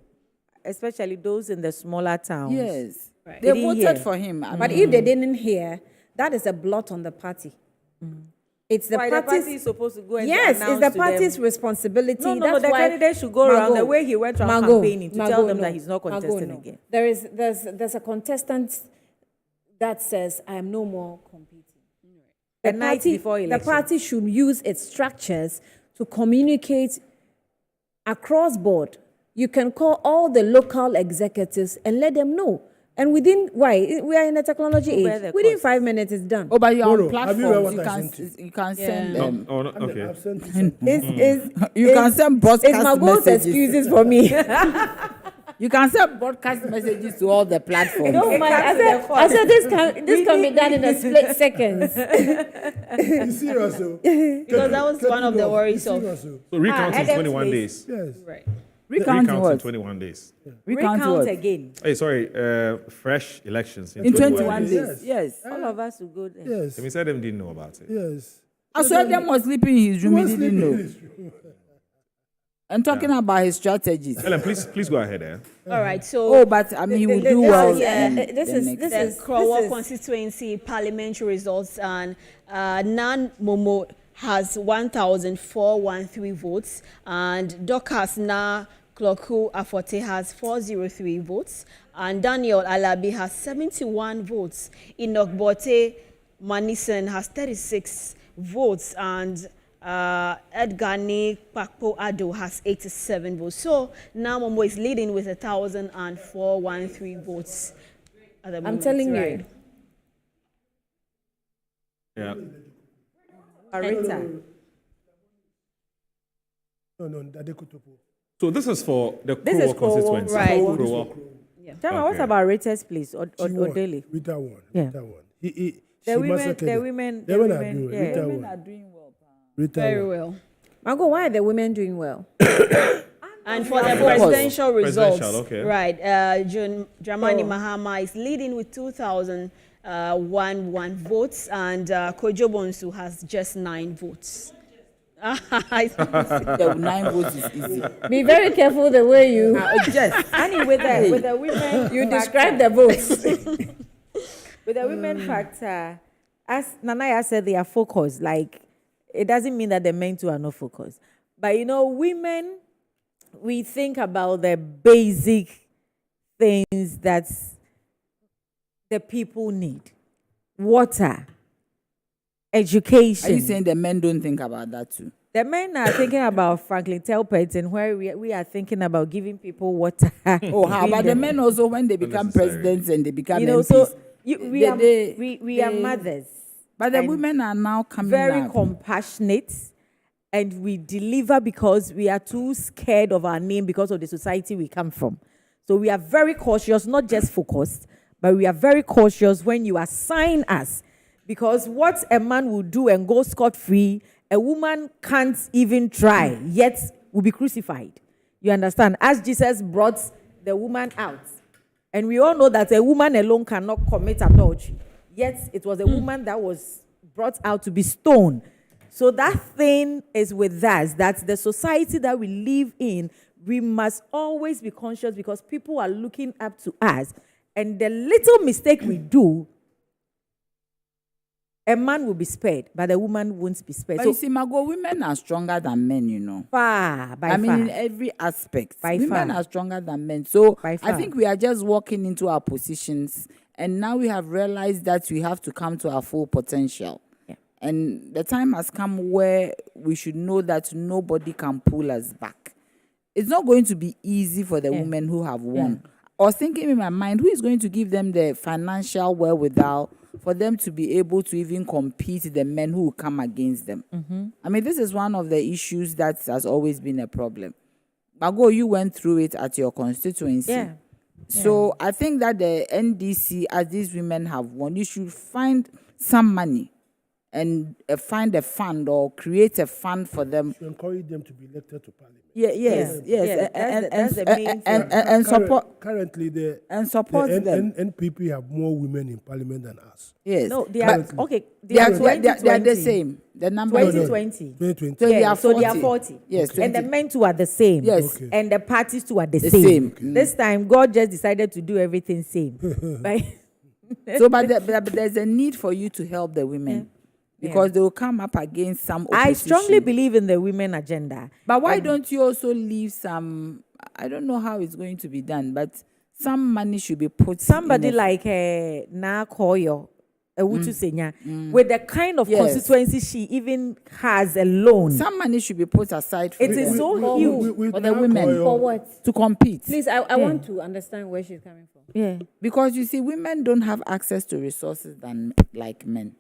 especially those in the smaller towns. Yes, right. They voted for him. But if they didn't hear, that is a blot on the party. It's the party is supposed to go and it's the party's responsibility. No, the candidate should go around the way he went around campaigning to tell them that he's not contesting again. There's a contestant that says, I am no more competing. The night before election. The party should use its structures to communicate across board. You can call all the local executives and let them know And within, why? We are in a technology age. Within 5 minutes, it's done. Oh, but you're on Have you read platforms. what You I can, sent you? you can send them. Oh, no, okay. I've sent you some. You can send broadcast It's my goals messages. excuses for me. You can send broadcast messages to all the platforms. Don't mind. I said this can be done in a split seconds. You serious? Because that was one of the worries of. So recount in 21 days. Yes. Right. Recount in what? 21 days. Recount Recount what? again. Hey, sorry, fresh elections In 21 days. Yes. All of us will go there. Yes. They said them didn't know about it. Yes. I saw them was sleeping in his room. He didn't know. And talking about his strategies. Ellen, please go ahead. All right, so. Oh, but I mean, he will do well. This is Krowa constituency parliamentary results, and Nan Momo has 1,413 votes, and Dorcas Na Kloku Aforte has 403 votes, and Daniel Alabi has 71 votes. Enoch Bote Manison has 36 votes, and Edgani Pakpo Ado has 87 votes. So now Momo is leading with 1,413 votes at the moment. I'm telling right? you. Yeah. Arita. No, Adekotopo. So this is for the This is Krowa Krowa, constituency. right. Krowa. Tell me, what about Reuters, please? Or daily? Rita won. Yeah. Rita won. The women are doing well. yeah. Rita Women won. are doing well. Rita Very won. well. Margot, why are the women doing well? And for the presidential results, Presidential, okay. right, Dramani Mahama is leading with 2,001 votes, and Kojo Bonsu has just 9 votes. The 9 votes is easy. Be very careful the way you. Just. Annie, with the women, You describe the votes. with the women factor, as Nanaya said, they are focused. Like, it doesn't mean that the men too are not focused. But women, we think about the basic things that the people need: water, education. Are you saying the men don't think about that too? The men are thinking about Franklin Templeton, where we are thinking about giving people water. Oh, how about the men also when they become presidents and they become MPs? So we are mothers. But the women are now coming very up. compassionate, and we deliver because we are too scared of our name because of the society we come from. So we are very cautious, not just focused, but we are very cautious when you assign us, because what a man will do and go scot-free, a woman can't even try, yet will be crucified. You understand? As Jesus brought the woman out, and we all know that a woman alone cannot commit adultery, yet it was a woman that was brought out to be stoned. So that thing is with us, that the society that we live in, we must always be conscious because people are looking up to us. And the little mistake we do, a man will be spared, but a woman won't be spared. But So you see, Margot, women are stronger than men, far, by I mean, far. in every aspect. By women far. are stronger than men. So By I far. think we are just walking into our positions, and now we have realized that we have to come to our full potential. Yeah. And the time has come where we should know that nobody can pull us back. It's not going to be easy for the women who have won. I was thinking in my mind, who is going to give them the financial wherewithal for them to be able to even compete the men who will come against them? I mean, this is one of the issues that has always been a problem. Margot, you went through it at your constituency. Yeah. So I think that the NDC, as these women have won, you should find some money and find a fund or create a fund for them. To encourage them to be elected to parliament. Yes. That's the main thing. And support. Currently, the them. NPP have more women in parliament than us. Yes. No, they are okay. They are the same. The number 2020. 2020. So they are 40. So they are 40. Yes, And the 20. men too are the same. Yes. Okay. And the parties too are the The same. same. Okay. This time, God just decided to do everything same. Right? So, but there's a need for you to help the women. Because they will come up against some opposition. I strongly believe in the women agenda. But why don't you also leave some, I don't know how it's going to be done, but some money should be put. Somebody like Na Koyo Ewutu Senya, with the kind of constituency she even has alone. Some money should be put aside for it is so huge for the women. For what? To compete. Please, I want to understand where she's coming from. Yeah. Because you see, women don't have access to resources like men.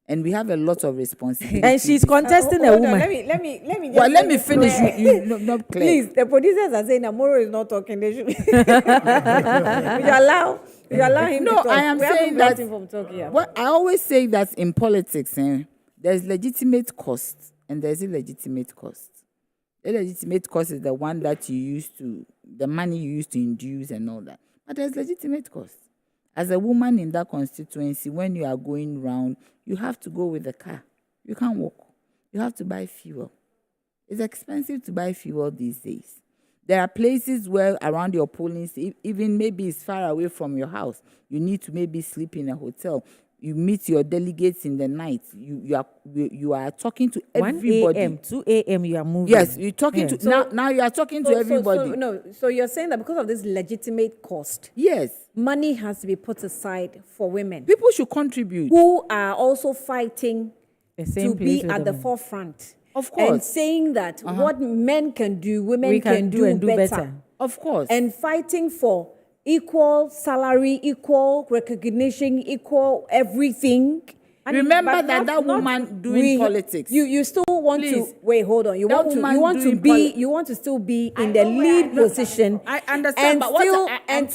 And we have a lot of responsibility. And she's contesting a woman. Let me well, let me finish. You not clear. Please, the producers are saying that Moro is not talking. They should. you allow him to talk. I am saying that. From talking, yeah. Well, I always say that in politics, there's legitimate cost and there's illegitimate cost. Illegitimate cost is the one that you use the money you use to induce and all that. But there's legitimate cost. As a woman in that constituency, when you are going round, you have to go with the car. You can't walk. You have to buy fuel. It's expensive to buy fuel these days. There are places where around your polling, even maybe it's far away from your house, you need to maybe sleep in a hotel. You meet your delegates in the night. You are talking to everybody. 1 a.m., 2 a.m. you are moving. Yes, you're talking to now you are talking to everybody. So you're saying that because of this legitimate cost, yes, money has to be put aside for women. People should contribute. Who are also fighting to be at the forefront. Of course. And saying that what men can do, women can do better. Of course. And fighting for equal salary, equal recognition, equal everything. Remember that woman doing politics. You still want to wait. Hold on. You want to still be in the lead position. I understand, and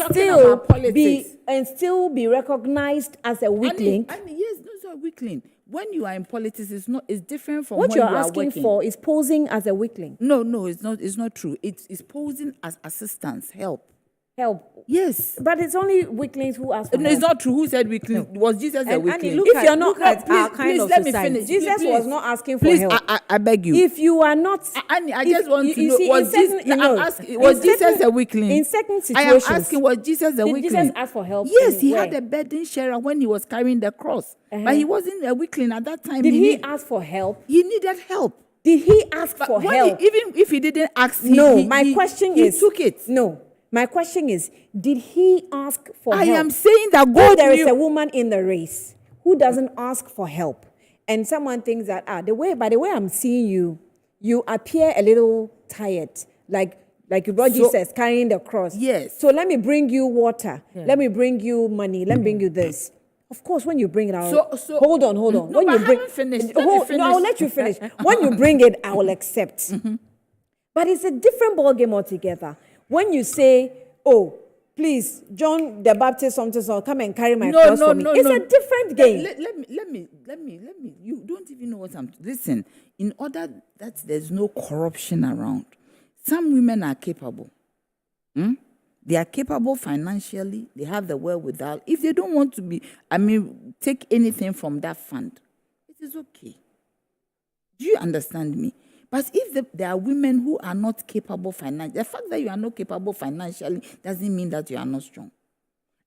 still be recognized as a weakling. I mean, yes, those are weakling. When you are in politics, it's different from what when you're you are asking working. for is posing as a weakling. No, it's not. It's not true. It's posing as assistance, help. Yes, but it's only weaklings who ask for help. It's not true. Who said weakling? Was Jesus a weakling? If you're not at our kind of let society, me finish. Jesus was not asking for help. I beg you. If you are not, I just want to know, was Jesus a weakling? In certain situations, I am asking, was Jesus a weakling? Did Jesus ask for help? Yes, he had a burden sharer when he was carrying the cross, but he wasn't a weakling at that time. Did he ask for help? He needed help. Did he ask for help? Even if he didn't ask, my question is, he took it. No. My question is, did he ask for help? I am saying that God there is a woman in the race who doesn't ask for help. And someone thinks that, by the way I'm seeing you, you appear a little tired. Like you brought Jesus carrying the cross. Yes. So let me bring you water. Yeah. Let me bring you money. Let me bring you this. Of course, when you bring it out, hold on. No, when but you bring, I haven't finished. No, I'll let you finish. When you bring it, I will accept. But it's a different ballgame altogether. When you say, oh, please, John the Baptist, something, come and carry my cross for me. It's a different game. Let me. You don't even know what I'm... Listen, in order that there's no corruption around, some women are capable. They are capable financially. They have the wherewithal. If they don't want to take anything from that fund, it is okay. Do you understand me? But if there are women who are not capable financially, the fact that you are not capable financially doesn't mean that you are not strong.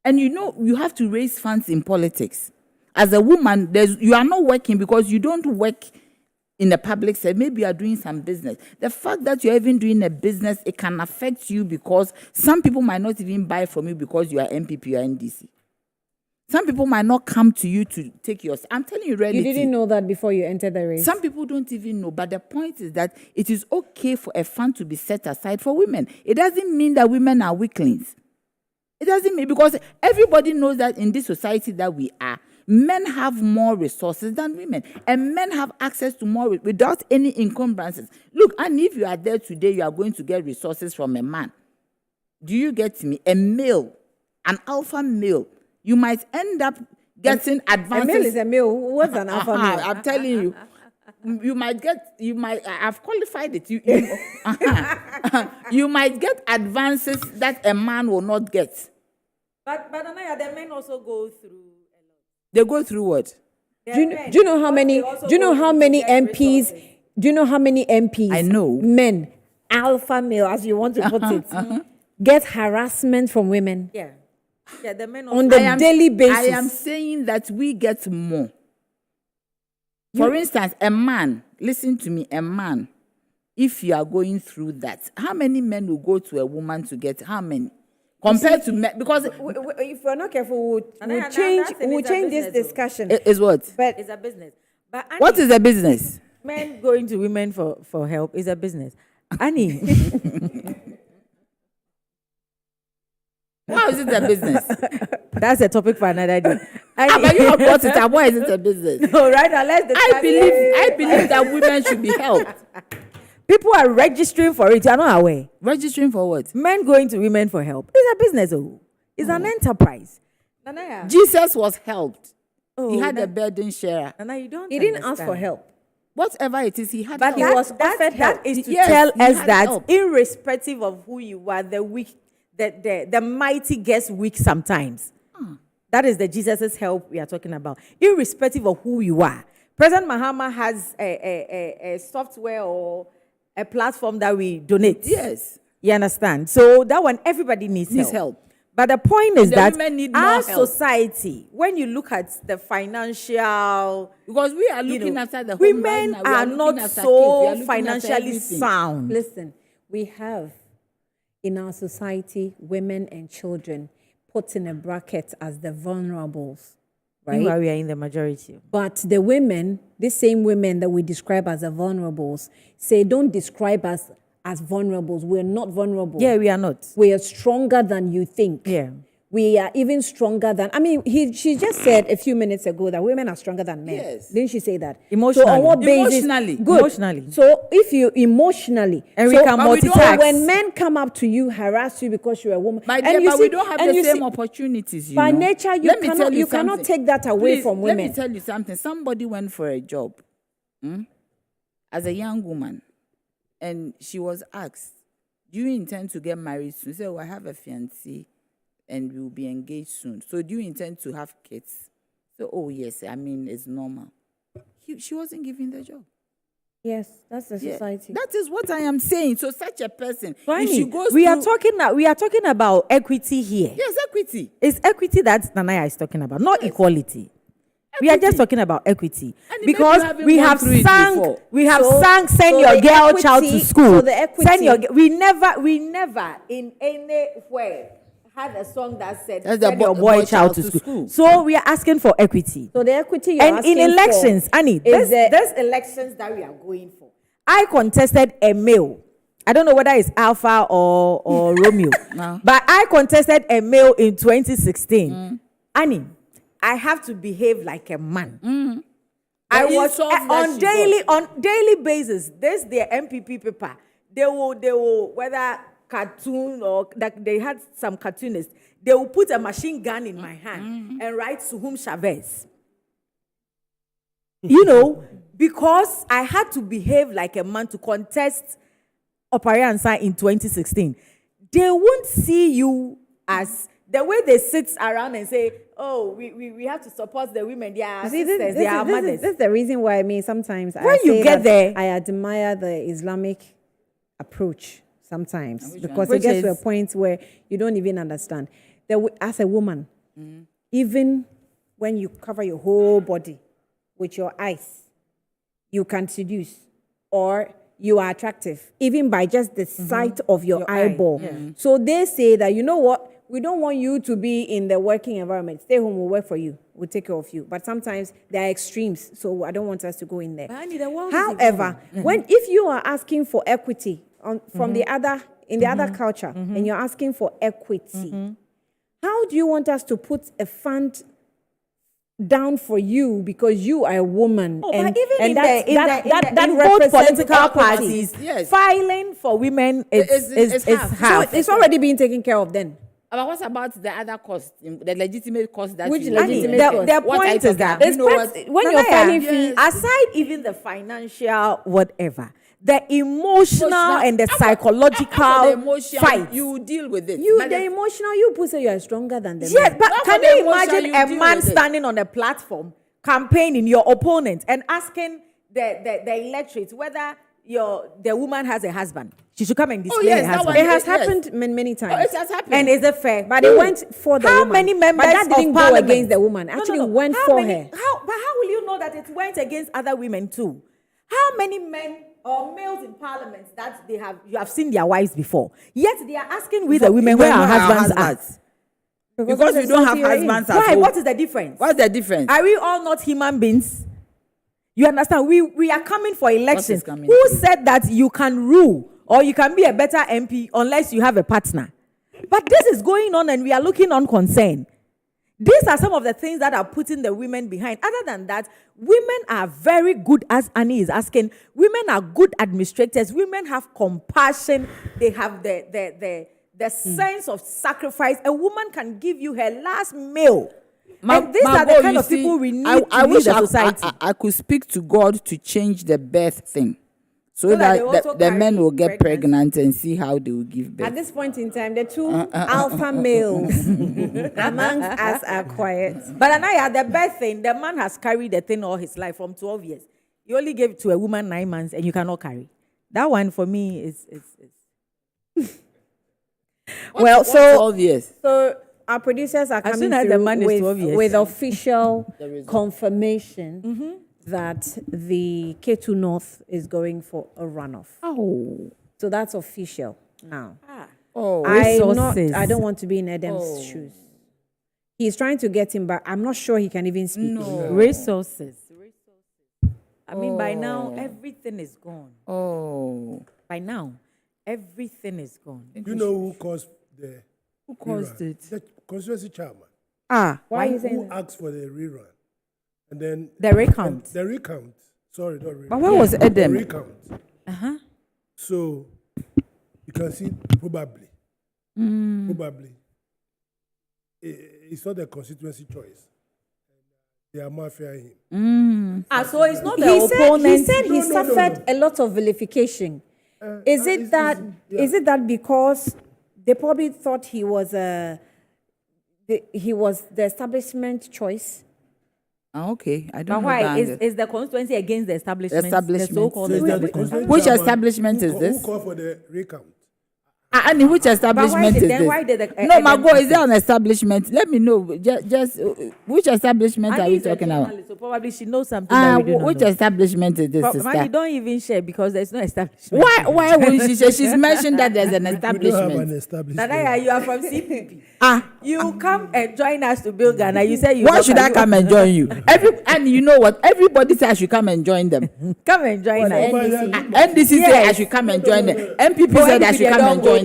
And you have to raise funds in politics. As a woman, you are not working because you don't work in the public sector. Maybe you are doing some business. The fact that you're even doing a business, it can affect you because some people might not even buy from you because you are NPP or NDC. Some people might not come to you to take yours. I'm telling you reality. You didn't know that before you entered the race. Some people don't even know. But the point is that it is okay for a fund to be set aside for women. It doesn't mean that women are weaklings. It doesn't mean, because everybody knows that in this society that we are, men have more resources than women. And men have access to more without any encumbrances. Look, and if you are there today, you are going to get resources from a man. Do you get me? A male, an alpha male. You might end up getting advances. A male is a male. What's an alpha male? I'm telling you. I've qualified it. You might get advances that a man will not get. But Anaya, the men also go through a lot. They go through what? Do you know how many MPs? Do you know how many MPs? I know. Men, alpha male, as you want to put it, get harassment from women. Yeah. Yeah, the men on the daily basis. I am saying that we get more. For instance, a man, listen to me, a man, if you are going through that, how many men will go to a woman to get, how many? compared to men, because if we're not careful, we'll that's change business, this discussion. is what? But It's a business. But Annie, What is the business? men going to women for help is a business. Annie, How is it a business? that's a topic for another day. But you have brought it up. Why is it a business? No, right now let's discuss. I believe that women should be helped. People are registering for it. You are not aware. Registering for what? Men going to women for help. It's a business. Oh, it's an enterprise. Nanaya. Jesus was helped. Oh, He had a burden sharer. Nana, you don't. he didn't ask understand. for help. Whatever it is, he had But help. he was offered help. That is to Yes, tell he us had that, help. irrespective of who you are, the weak, the mighty gets weak sometimes. That is the Jesus' help we are talking about. Irrespective of who you are, President Mahama has a software or a platform that we donate. Yes. You understand? So that one, everybody needs help. But the point is the that women need more our help. society, when you look at the financial, Because we are looking after the home women right now. We are looking not after kids. We so are looking after financially everything. sound. Listen, we have in our society women and children put in a bracket as the vulnerables, right? Meanwhile, we are in the majority. But the women, the same women that we describe as the vulnerables, say don't describe us as vulnerables. We're not vulnerable. Yeah, we are not. We are stronger than you think. Yeah. We are even stronger than, she just said a few minutes ago that women are stronger than men. Yes. Didn't she say that? Emotionally. So on what basis? Emotionally. Good. Emotionally. So if you emotionally. And we so, can but we don't- multitask. When men come up to you, harass you because you're a woman. My and dear, you but see- we don't have and the you same see, opportunities, by know. nature, Let me tell you cannot something. take that away Please, from Let women. me tell you something. Somebody went for a job as a young woman, and she was asked, do you intend to get married soon? She said, I have a fiancé and we'll be engaged soon. So do you intend to have kids? So, oh, yes, it's normal. She wasn't given the job. Yes, that's the Yeah, society. that is what I am saying. So such a person, Funny, if she goes we are through- talking about equity here. Yes, equity. It's equity that Nanaya is talking about, not equality. We are just talking about equity And because maybe you we haven't have gone through it sang, before. we have So- sang, send so your the girl child to equity- school. so the equity- Send your, we never in anywhere had a song that said That's the send your boy boy child to school. So we are asking for equity. So the equity you're And asking in elections, for Annie, is there's elections that we are going for. I contested a male. I don't know whether it's Alpha or Romeo, No. but I contested a male in 2016. Annie, I have to behave like a man. I The was insults that on daily basis. There's their NPP paper. They will whether cartoon or that they had some cartoonists. They will put a machine gun in my hand and write Suhum Chavez. Because I had to behave like a man to contest Opariansa in 2016. They won't see you as the way they sit around and say, "Oh, we have to support the women. They are sisters. They are mothers." This is the reason why sometimes When you get there, I admire the Islamic approach sometimes because Which it gets to a is- point where you don't even understand. As a woman, even when you cover your whole body with your eyes, you can seduce or you are attractive, even by just the sight of your eyeball. So they say that, you know what, we don't want you to be in the working environment. Stay home, we'll work for you. We'll take care of you. But sometimes there are extremes, so I don't want us to go in there. However, if you are asking for equity from the other culture, and you're asking for equity, how do you want us to put a fund down for you because you are a woman? But even in both political parties, filing for women is half. So it's already being taken care of then. But what about the other cost, the legitimate cost that Which you legitimate Annie, the what point I is that talk about? You know what? when you're filing fees, aside even the financial whatever, the emotional and the psychological After the emotion, fight. you deal with it. you But the emotional, you put say you are stronger than the Yes, man. but Not can for the you emotion, imagine you a deal man with it. standing on a platform campaigning your opponent and asking the electorate whether the woman has a husband? She should come and display yes, her that husband. one- It has Yes. happened many times. Oh, it has happened. And is it fair? But it went for the How woman. many members But that didn't of go parliament against the woman. No, Actually, no. went How for many- her. But how will you know that it went against other women too? How many men or males in parliament that you have seen their wives before. Yet they are asking we the women where our husbands are. Because we don't have husbands at Why? home. What is the difference? What's the difference? Are we all not human beings? You understand? We are coming for elections. Coming Who said that you can rule or you can be a better MP unless you have a partner? But this is going on and we are looking unconcerned. These are some of the things that are putting the women behind. Other than that, women are very good, as Annie is asking. Women are good administrators. Women have compassion. They have the sense of sacrifice. A woman can give you her last meal. And these are the kind of people we need to lead the society. I could speak to God to change the birth thing. So that the men will get pregnant and see how they will give birth. At this point in time, the two alpha males amongst us are quiet. But Anaya, the best thing, the man has carried the thing all his life from 12 years. You only gave it to a woman 9 months and you cannot carry. That one for me is Well, so 12 years. So our producers are coming through with official confirmation that the K2 North is going for a runoff. Oh. So that's official now. Oh, I don't want to be in Adam's shoes. He's trying to get him back. I'm not sure he can even speak. No. Resources. I mean, by now, everything is gone. Oh. By now, everything is gone. You know who caused the Who caused rerun? it? The constituency chairman. Why is who it? asked for the rerun? And then the recount. The recount. Sorry, not recount. But where was Adam? The recount. So you can see probably it's not the constituency choice. They are mafiaing him. So it's not the opponent. He said he suffered a lot of vilification. Is it that because they probably thought he was the establishment choice? Okay, I But don't know. why is the constituency against the establishment? Establishment. The so-called establishment. Which establishment is this? Who called for the recount? And which establishment is this? Why did No, Margot, is there an establishment? Let me know. Just which establishment are you talking about? So probably she knows something that we do not which know. establishment is this, sister? You don't even share because there's no establishment. Why wouldn't she share? She's mentioned that there's an establishment. We don't have an establishment. Nadaya, you are from CPP. You come and join us to build Ghana. You say you. Why should I come and join you? And you know what? Everybody says I should come and join them. Come and join us. NDC said I should come and join them. NPP said I should come and join them.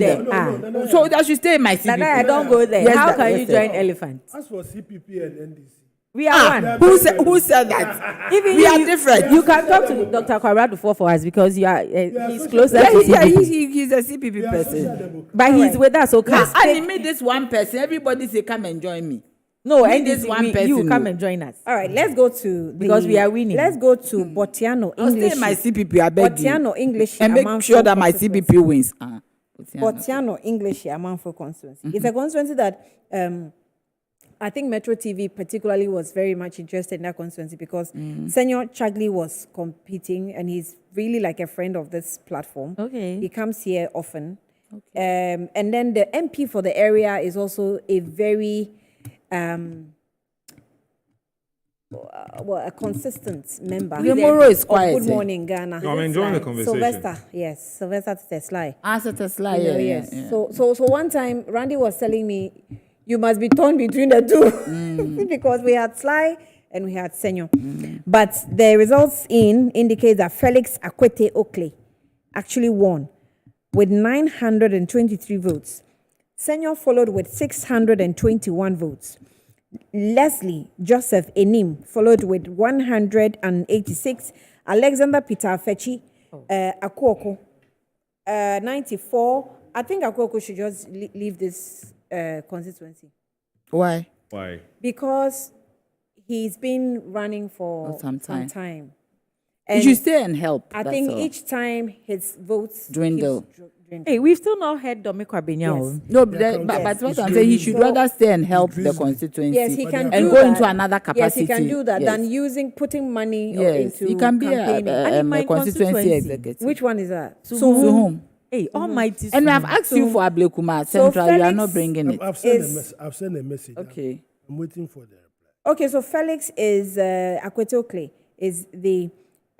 So that should stay in my CPP. Nadaya, don't go there. Yes, how can you join Elephant? As for CPP and NDC. We are one. Who said that? Even we are different. You can talk to Dr. Dufour for us because you are he's closer to CPP. He's a CPP person. But he's with us, okay? And he made this one person. Everybody say come and join me. No, He and this one person. you come and join us. All right, let's go to because we are winning. Let's go to Botiano English. Stay in my CPP, I beg you. Botiano English and make sure that my CPP wins. Botiano English Amanfo constituency. It's a constituency that I think Metro TV particularly was very much interested in that constituency because Senior Chagli was competing and he's really like a friend of this platform. Okay. He comes here often. Okay. And then the MP for the area is also a very a consistent member. Yomoro is quiet. Good Morning Ghana. No, I'm enjoying the conversation. Sylvester Teslai. Teslai, yes. So one time Randy was telling me, you must be torn between the two because we had Sly and we had Senyo. But the results indicate that Felix Akwete Oakley actually won with 923 votes. Senyo followed with 621 votes. Leslie Joseph Enim followed with 186. Alexander Peter Fechi Akuoko 94. I think Akuoko should just leave this constituency. Why? Because he's been running for some time. And you should stay and help. I think each time his votes dwindle. Hey, we've still not heard Domiko Abinyao. Yes. No, but what I'm saying, he should rather stay and help the constituency. Yes, he can and do go that. into another capacity. Yes, he can do that than putting money into he can be campaigning. a constituency executive. Which one is that? Suhum. Hey, almighty. And we have asked you for Ablekuma Central. You are not bringing it. I've sent a message. Okay. I'm waiting for the reply. Okay, so Felix is Akwete Oakley is the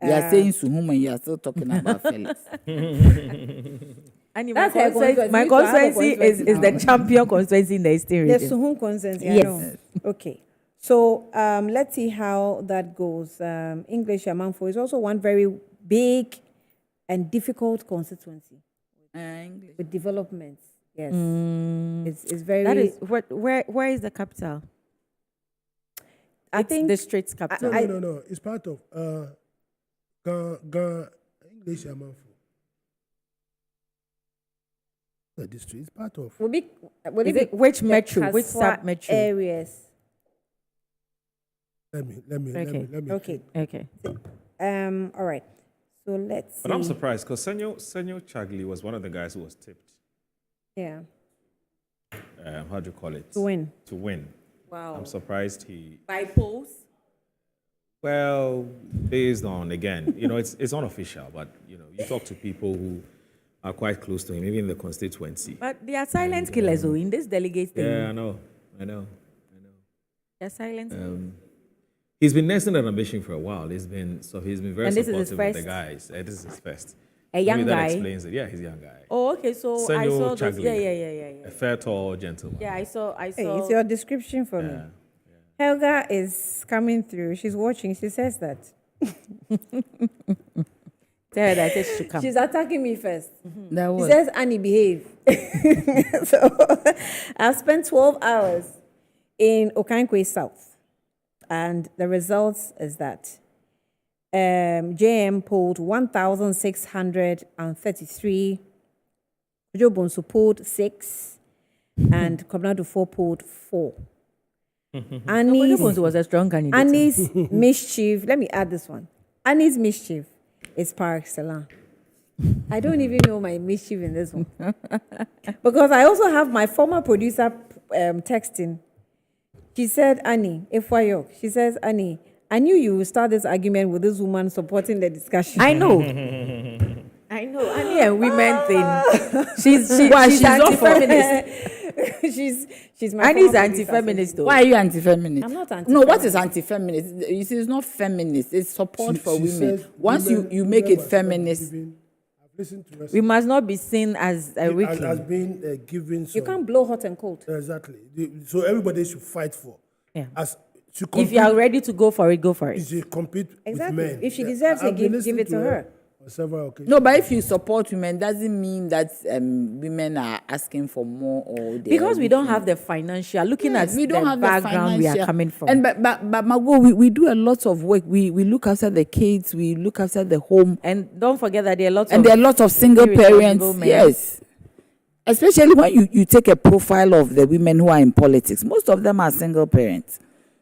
You are saying Suhum and you are still talking about Felix. And That's her constituency. my We need to have a constituency is the constituency now. champion constituency in the Eastern The region. Suhum consensus. Yes. Know. Okay. So let's see how that goes. English Amanfo is also one very big and difficult constituency with developments. Yes, it's very. That is where is the capital? I think district's capital. No. It's part of English Amanfo. The district is part of. Which metro? Which sub metro? Areas. Let me. Okay. Okay. All right. So let's see. But I'm surprised because Senyo Chagli was one of the guys who was tipped. Yeah. How do you call it? To win. To win. Wow. I'm surprised he. By polls? Well, based on, again, it's unofficial, but, you talk to people who are quite close to him, even in the constituency. But they are silent killers, in this delegate thing. Yeah, I know. They're silent. He's been nursing an ambition for a while. He's been very And this is his supportive of the first? guys. This is his first. A young Maybe guy? that explains it. Yeah, he's a young guy. Oh, okay. So I Senyo saw those. Chagli. Yeah. A fair, tall gentleman. Yeah, I saw. Hey, it's your description for me. Helga is coming through. She's watching. She says that. Tell her that she should come. She's attacking me first. That She was. says, Annie, behave. So I've spent 12 hours in Okankwe South. And the results is that JM polled 1,633. Jobonsu polled 6. And Kwabena Dufour polled 4. Annie's was a strong candidate. Annie's mischief. Let me add this one. Annie's mischief is par excellence. I don't even know my mischief in this one. Because I also have my former producer texting. She said, Annie, she says, Annie, I knew you would start this argument with this woman supporting the discussion. I know. I know. Annie and women thing. She's anti-feminist. she's my Annie's former anti-feminist though. Why are you anti-feminist? I'm not No, what is anti-feminist? You see, it's not feminist. It's support for women. Once you make it feminist, we must not be seen as a weak. Has been given. You can't blow hot and cold. Exactly. So everybody should fight for. Yeah. If you are ready to go for it, go for it. She compete Exactly. with men. If she deserves it, give it to her. On several occasions. no, but if you support women, doesn't mean that women are asking for more or Because we don't have the financial. Looking at we don't the have background the we are financial. coming from. And but Margot, we do a lot of work. We look after the kids. We look after the home. And don't forget that there are lots And there are lots of single parents. men. Yes. Especially when you take a profile of the women who are in politics. Most of them are single parents.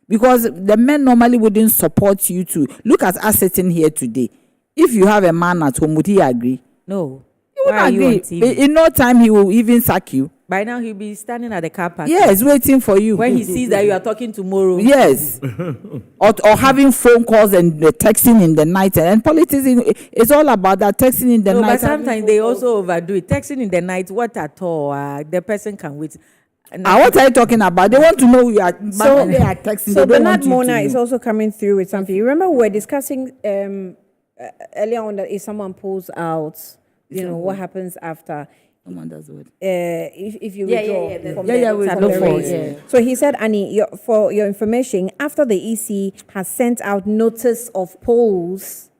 Because the men normally wouldn't support you to look at us sitting here today. If you have a man at home, would he agree? No. He would Why are you on agree. TV? In no time, he will even sack you. By now, he'll be standing at the car park. Yes, waiting for you. When he sees that you are talking tomorrow. Yes. or having phone calls and texting in the night. And politics, it's all about that texting in the No, night. but sometimes they also overdo it. Texting in the night, what at all? The person can wait. What are you talking about? They want to know you are. So they are texting. So they don't Bernard want you to Mona is know. also coming through with something. You remember we were discussing earlier on that if someone pulls out, what happens after. Someone does what? If you withdraw from the race. Yeah. So he said, Annie, for your information, after the EC has sent out notice of polls,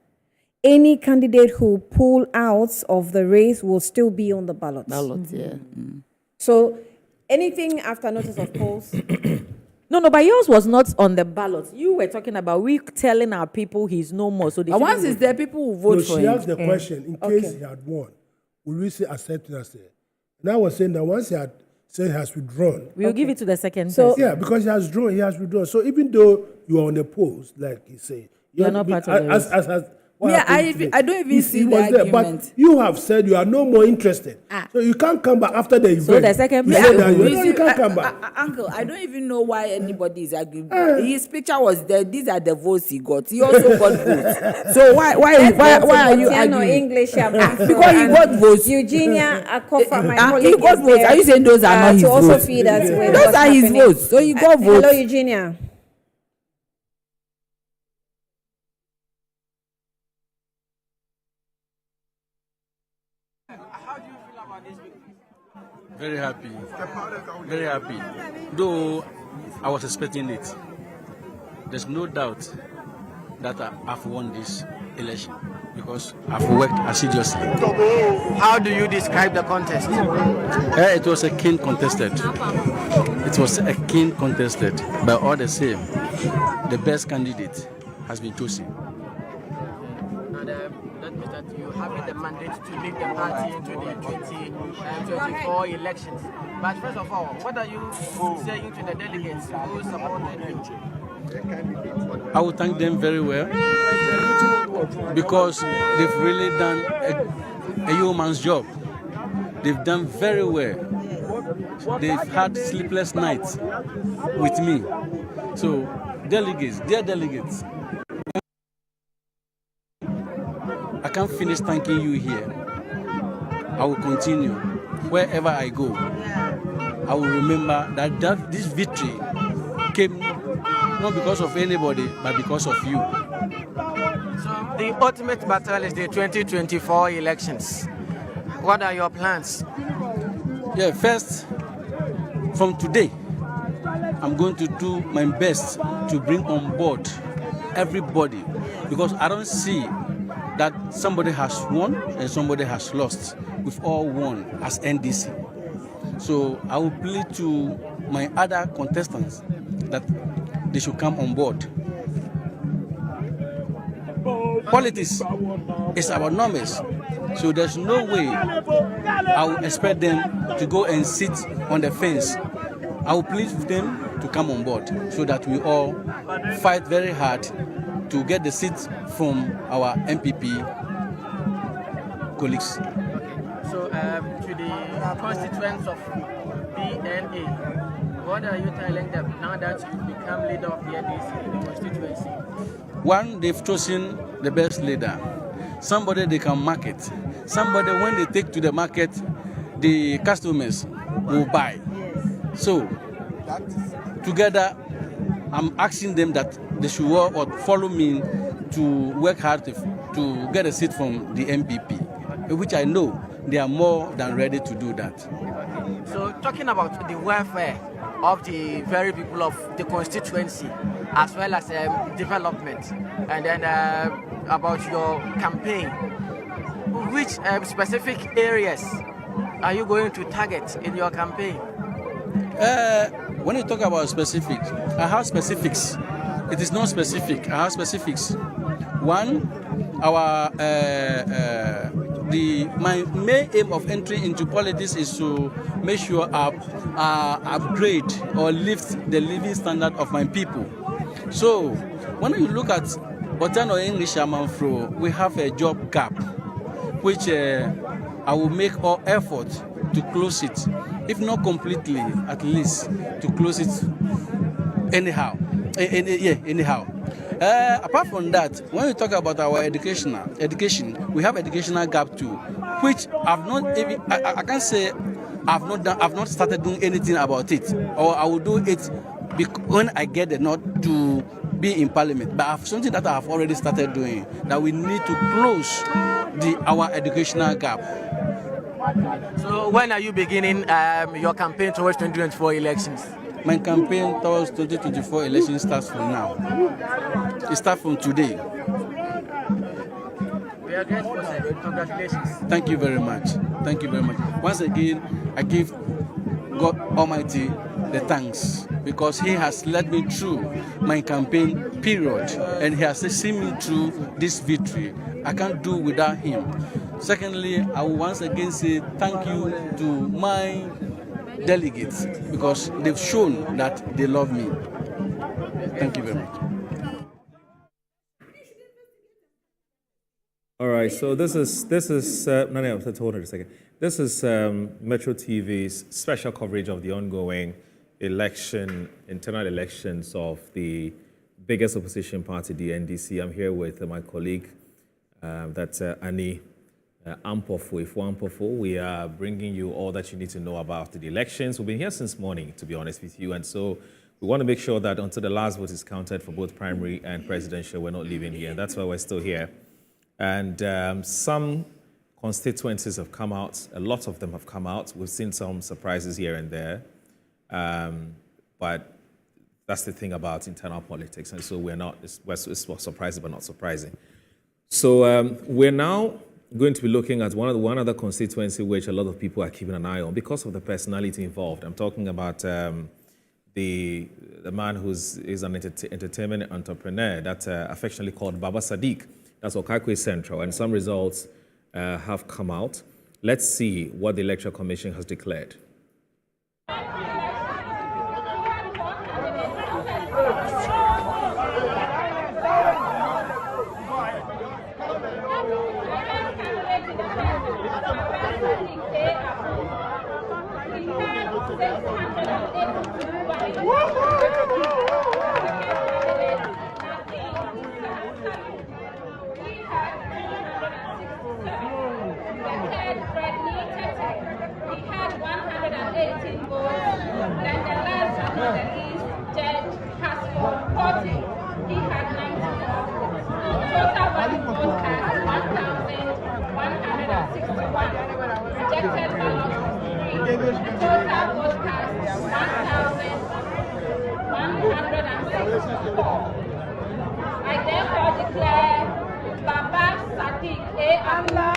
any candidate who pull out of the race will still be on the ballot. Yeah. So anything after notice of polls. No, but yours was not on the ballot. You were talking about we telling our people he's no more. So they But once it's there, people will vote for she him. asked the question in case he had won. Will we say accept it as a? And I was saying that once he had said he has withdrawn. We'll give it to the second So- person. Yeah, because he has withdrawn. So even though you are on the post, like he said, You are not part of the race. what Yeah, happened I today, don't even he see the was there, argument. But you have said you are no more interested. So you can't come back after the event. So the second You person say that will- you can't come back. Uncle, I don't even know why anybody is arguing. His picture was there. These are the votes he got. He also got votes. So why are you arguing? English Because he got votes. Eugenia Akofa, my He colleague, got is votes. there, Are you saying those are not his to also votes? feed us with Those what's are his happening. votes. So he got votes. Hello, Eugenia. do you feel about this victory? Very happy. Very happy. Though I was expecting it. There's no doubt that I've won this election because I've worked assiduously. How do you describe the contest? It was a keen contested. It was a keen contested. But all the same, the best candidate has been chosen. And that means that you have the mandate to lead the party into the 2024 elections. But first of all, what are you saying to the delegates who supported you? I will thank them very well because they've really done a yeoman's job. They've done very well. They've had sleepless nights with me. So, delegates, dear delegates, I can't finish thanking you here. I will continue. Wherever I go, I will remember that this victory came not because of anybody, but because of you. So the ultimate battle is the 2024 elections. What are your plans? Yeah, first, from today, I'm going to do my best to bring on board everybody because I don't see that somebody has won and somebody has lost. We've all won as NDC. So I will plead to my other contestants that they should come on board. Politics is our numbers, so there's no way I will expect them to go and sit on the fence. I will plead with them to come on board so that we all fight very hard to get the seats from our NPP colleagues. So to the constituents of BNA, what are you telling them now that you've become leader of the NDC in the constituency? One, they've chosen the best leader. Somebody they can market. Somebody when they take to the market, the customers will buy. So, together, I'm asking them that they should work or follow me to work hard to get a seat from the NPP, which I know they are more than ready to do that. So, talking about the welfare of the very people of the constituency, as well as development, and then about your campaign, which specific areas are you going to target in your campaign? When you talk about specifics, I have specifics. It is not specific. I have specifics. One, my main aim of entry into politics is to make sure I upgrade or lift the living standard of my people. So, when you look at Botano English Amanfro, we have a job gap, which I will make all effort to close it, if not completely, at least to close it anyhow. Anyhow. Apart from that, when we talk about our education, we have educational gap too, which I've not even, I can't say I've not started doing anything about it, or I will do it when I get the nod to be in parliament. But I have something that I have already started doing, that we need to close our educational gap. So when are you beginning your campaign towards 2024 elections? My campaign towards 2024 elections starts from now. It starts from today. We are grateful, sir. Congratulations. Thank you very much. Thank you very much. Once again, I give God Almighty the thanks because He has led me through my campaign period and He has seen me through this victory. I can't do without Him. Secondly, I will once again say thank you to my delegates because they've shown that they love me. Thank you very much. All right, so this is hold on a second. This is Metro TV's special coverage of the ongoing internal elections of the biggest opposition party, the NDC. I'm here with my colleague, that's Annie Ampofo. We are bringing you all that you need to know about the elections. We've been here since morning, to be honest with you, and so we want to make sure that until the last vote is counted for both primary and presidential, we're not leaving here, and that's why we're still here. And some constituencies have come out. A lot of them have come out. We've seen some surprises here and there. But that's the thing about internal politics. And so we're surprising but not surprising. So we're now going to be looking at one other constituency which a lot of people are keeping an eye on because of the personality involved. I'm talking about the man is an entertainment entrepreneur that's affectionately called Baba Sadiq. That's Okakwe Central, and some results have come out. Let's see what the Electoral Commission has declared. I therefore declare Baba Sadiq Allah.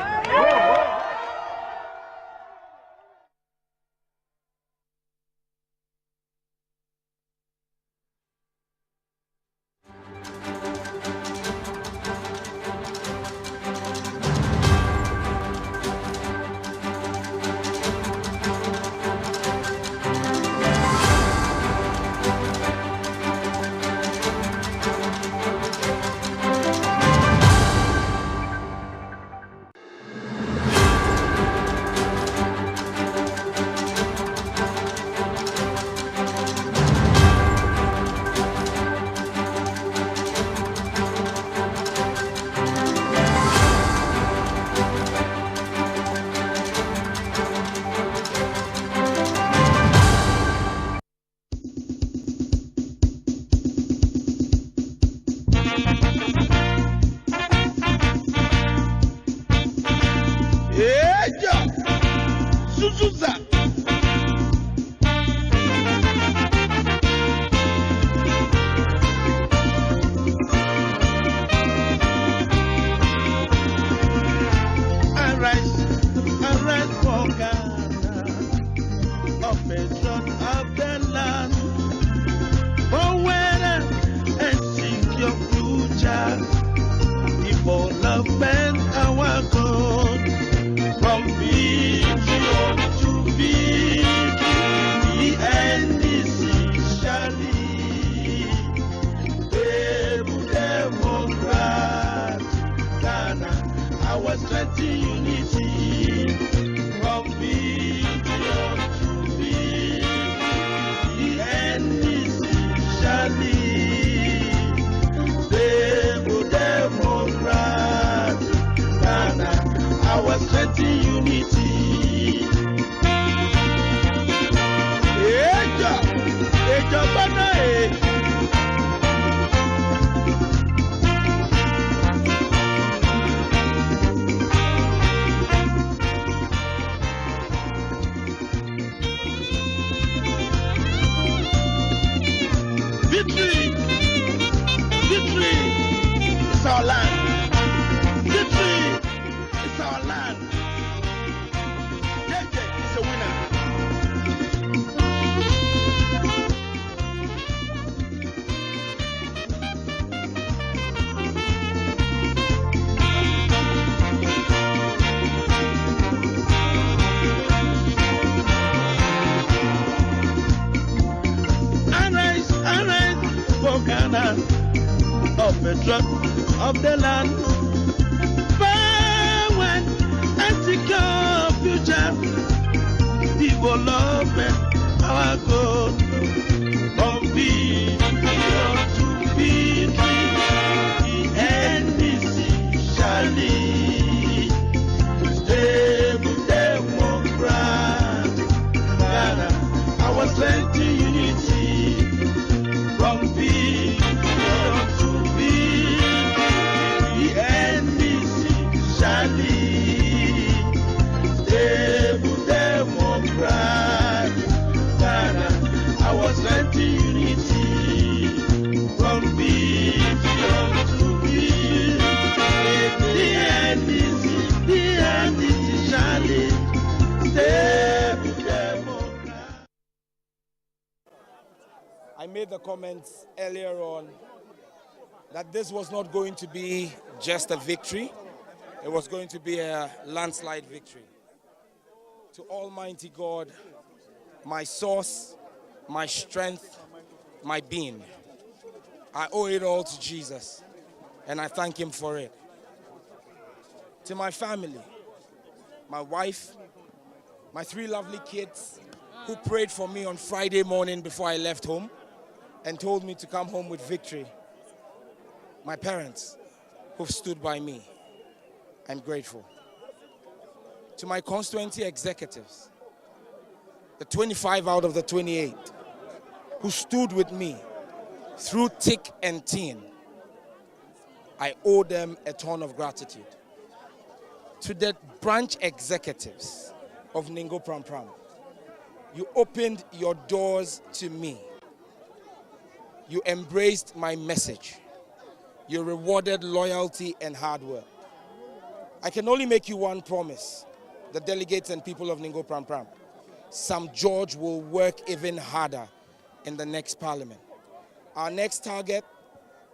Of the land, forward and secure future, development, our goal, from vision to victory, the NDC shall lead, stable democrat, Ghana, our strength in unity, from vision to victory. The NDC shall lead. I made the comments earlier on that this was not going to be just a victory. It was going to be a landslide victory. To Almighty God, my source, my strength, my being, I owe it all to Jesus, and I thank him for it. To my family, my wife, my 3 lovely kids who prayed for me on Friday morning before I left home and told me to come home with victory. My parents who've stood by me, I'm grateful. To my constituency executives, the 25 out of the 28 who stood with me through thick and thin, I owe them a ton of gratitude. To the branch executives of Ningo Pram Pram, you opened your doors to me. You embraced my message. You rewarded loyalty and hard work. I can only make you one promise, the delegates and people of Ningo Pram Pram. Sam George will work even harder in the next parliament. Our next target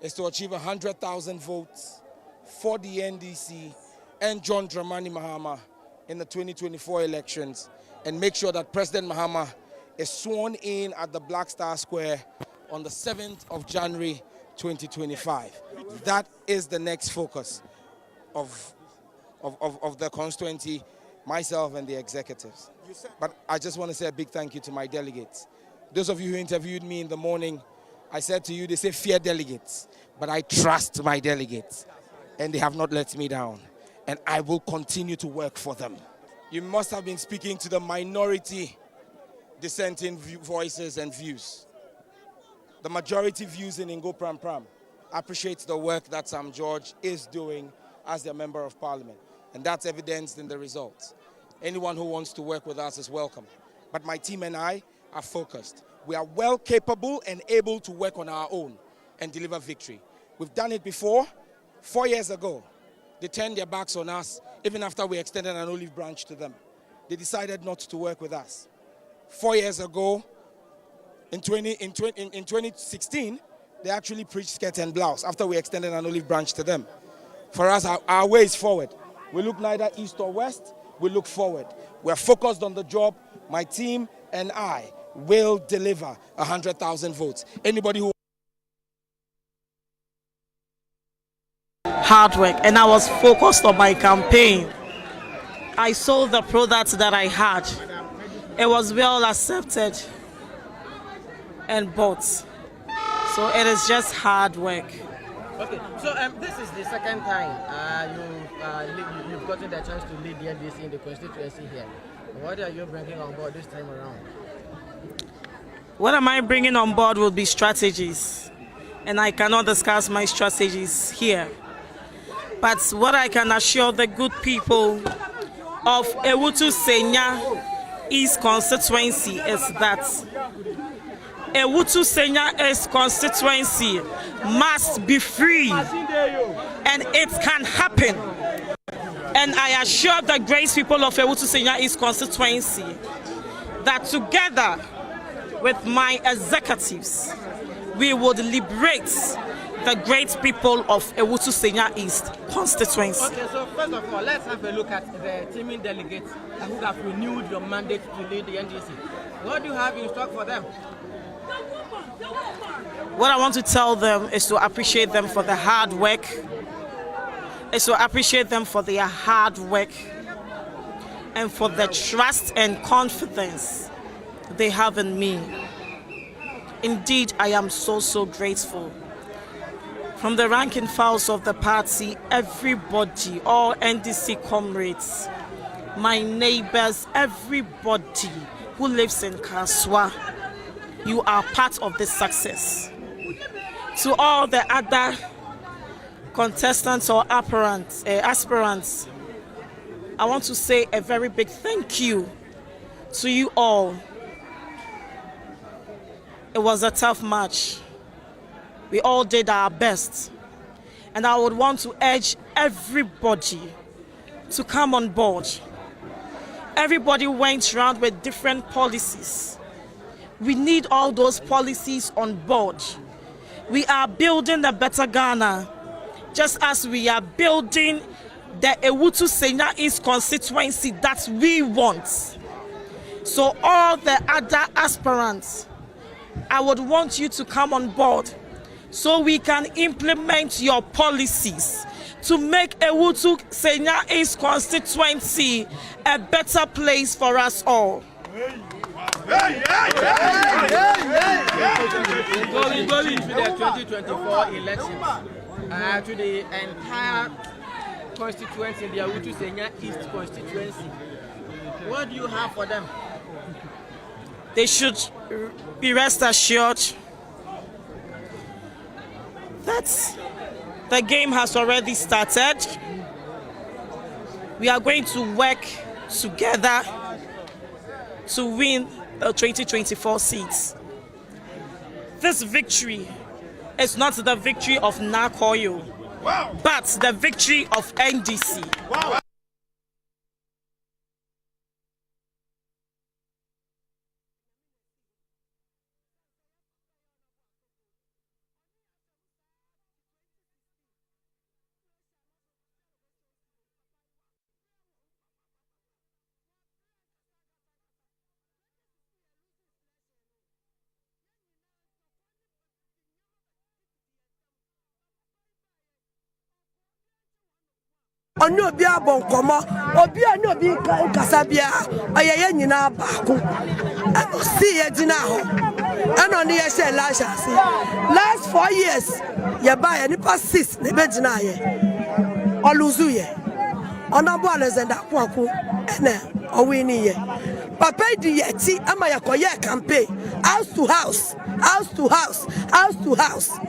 is to achieve 100,000 votes for the NDC and John Dramani Mahama in the 2024 elections, and make sure that President Mahama is sworn in at the Black Star Square on the 7th of January 2025. That is the next focus of the constituency, myself and the executives. But I just want to say a big thank you to my delegates. Those of you who interviewed me in the morning, I said to you, they say fear delegates, but I trust my delegates, and they have not let me down, and I will continue to work for them. You must have been speaking to the minority dissenting voices and views. The majority views in Ningo Pram Pram appreciate the work that Sam George is doing as their member of parliament, and that's evidenced in the results. Anyone who wants to work with us is welcome. But my team and I are focused. We are well capable and able to work on our own and deliver victory. We've done it before. 4 years ago, they turned their backs on us even after we extended an olive branch to them. They decided not to work with us. 4 years ago, in 2016, they actually preached skirt and blouse after we extended an olive branch to them. For us, our way is forward. We look neither east or west, we look forward. We're focused on the job. My team and I will deliver 100,000 votes. Anybody who hard work, and I was focused on my campaign. I sold the products that I had. It was well accepted and bought. So it is just hard work. Okay, so this is the second time you've gotten the chance to lead the NDC in the constituency here. What are you bringing on board this time around? What am I bringing on board will be strategies, and I cannot discuss my strategies here. But what I can assure the good people of Ewutu Senya East constituency is that Ewutu Senya East constituency must be free, and it can happen. And I assure the great people of Ewutu Senya East constituency that together with my executives, we would liberate the great people of Ewutu Senya East constituency. Okay, so first of all, let's have a look at the teaming delegates who have renewed your mandate to lead the NDC. What do you have in stock for them? What I want to tell them is to appreciate them for the hard work, and for the trust and confidence they have in me. Indeed, I am so grateful. From the rank and files of the party, everybody, all NDC comrades, my neighbors, everybody who lives in Kaswa, you are part of this success. To all the other contestants or aspirants, I want to say a very big thank you to you all. It was a tough match. We all did our best. And I would want to urge everybody to come on board. Everybody went around with different policies, We need all those policies on board. We are building a better Ghana, just as we are building the Ewutu Senya East constituency that we want. So all the other aspirants, I would want you to come on board so we can implement your policies to make Ewutu Senya East constituency a better place for us all. Going into the 2024 elections, to the entire constituency, the Ewutu Senya East constituency, what do you have for them? They should be rest assured that the game has already started. We are going to work together to win the 2024 seats. This victory is not the victory of Nakoyo, but the victory of NDC. Onyo bia bon komo obi anyo bi kasa bia oyeye nyina baako si ye dina ho eno ne ye share last 4 years ye ba ye nipa 6 ne be dina ye oluzu ye onabo Alexander Kwaku ene owini ye papa di ye ti ama ye koye campaign house to house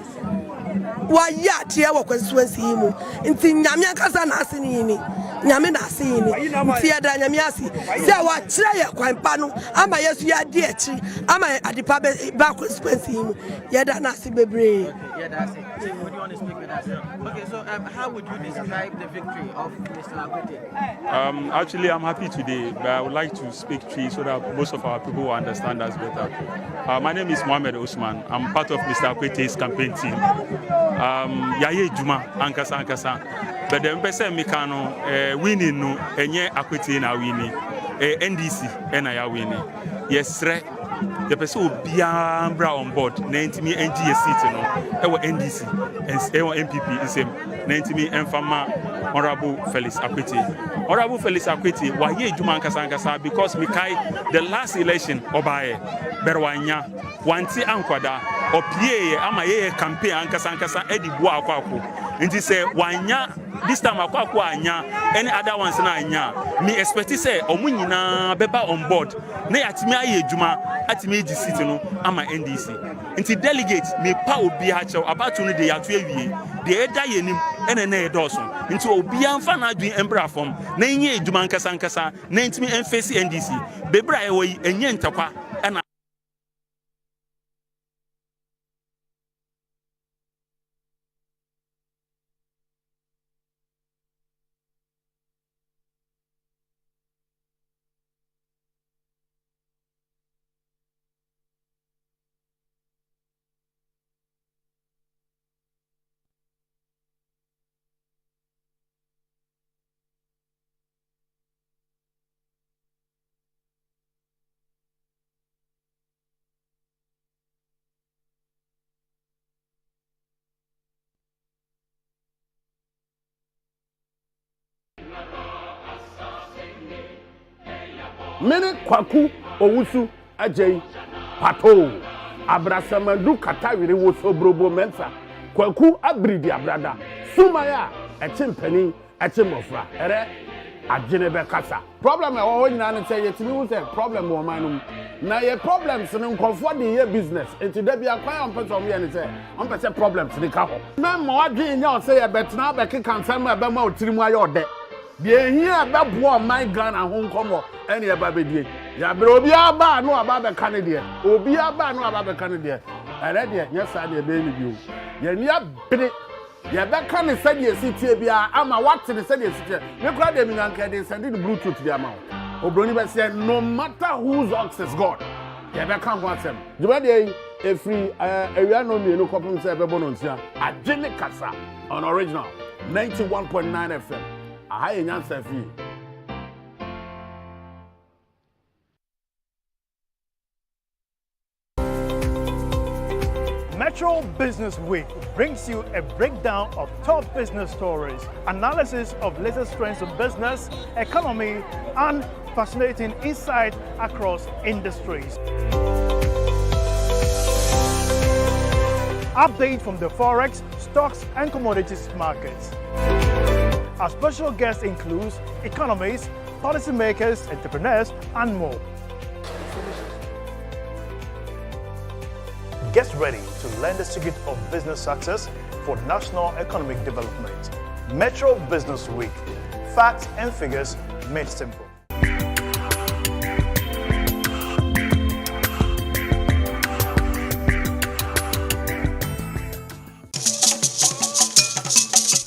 wa ya tie wo constituency mu nti nyame akasa na ase ni nyame na ase ni nti ya da nyame ase se wa kire ye kwanpa no ama yesu ya di echi ama adipa ba constituency mu ya da na ase bebre. Yeah, that's it. So, what do you want to speak with us? Okay, so how would you describe the victory of Mr. Akwete? Actually, I'm happy today, but I would like to speak Tree so that most of our people will understand us better. My name is Mohammed Osman. I'm part of Mr. Akwete's campaign team. Yaye Juma, Ankasa. But the person Mikano winning no, enye Akwete na winning. NDC, ena winning. Yes, the person will be on board. 90 me NGS seat, NDC and NPP is him. 90 me and Honorable Felix Akwete. Honorable Felix Akwete, why ye Juman Kasankasa because Mikai the last election Obaye Berwanya Wanti Ankwada or Pie Amaye campaign Ankasankasa Eddie Boakwaku. And he say Wanya this time Akwaku Anya any other ones na anya. Me expect say Omunina Beba on board. Ne atimi aye Juma atimi edi seat no ama NDC. Nti delegates me pa obi ha chew about no dey ato awie. The eda yenim ene na edoso. Nti obi amfa na adwen embra fom na enye eduma nkasa na ntimi emfesi NDC. Bebra e woyi enye ntakwa ena Mene Kwaku Owusu Ajay Pato Abrasamadu Katawiri Wosobrobo Mensa Kwaku Abridi Abrada Sumaya Echimpeni Echimofra Ere Ajinebe Kasa problem e wo nyina say yetimi wo say problem wo manum na ye problems no comfort the year business enti da bia kwan on person we say on person problems ni ka ho na ma wadwe nya say ye betna be keka nsam e be ma otirimu aye ode de here be bo my Ghana ho nkomo ene e ba bedie ya bre obi aba no aba be kan de obi aba no aba be kan de ere de nyesa de be ni bio ye ni abere ye be kan se de sitie bia ama what ne se de sitie me kura de mi nanka de send the bluetooth de ama obroni be say no matter whose ox is God yɛbɛka ho asɛm dwumadeɛ yi ɛfiri awia no mmienu kɔpem sɛ ɛbɛbɔ no nsia agye ne kasa on original 91.9 FM aha yɛ nyansa fie. Metro Business Week brings you a breakdown of top business stories, analysis of latest trends in business, economy, and fascinating insight across industries. Update from the Forex, stocks, and commodities markets. Our special guest includes economists, policymakers, entrepreneurs, and more. Get ready to learn the secret of business success for national economic development. Metro Business Week. Facts and figures made simple.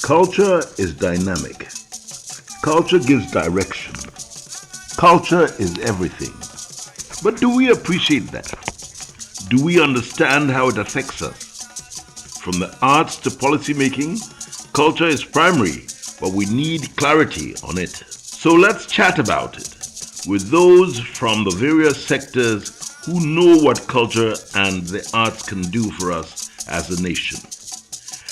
Culture is dynamic. Culture gives direction. Culture is everything. But do we appreciate that? Do we understand how it affects us? From the arts to policy making, culture is primary, but we need clarity on it. So let's chat about it with those from the various sectors who know what culture and the arts can do for us as a nation.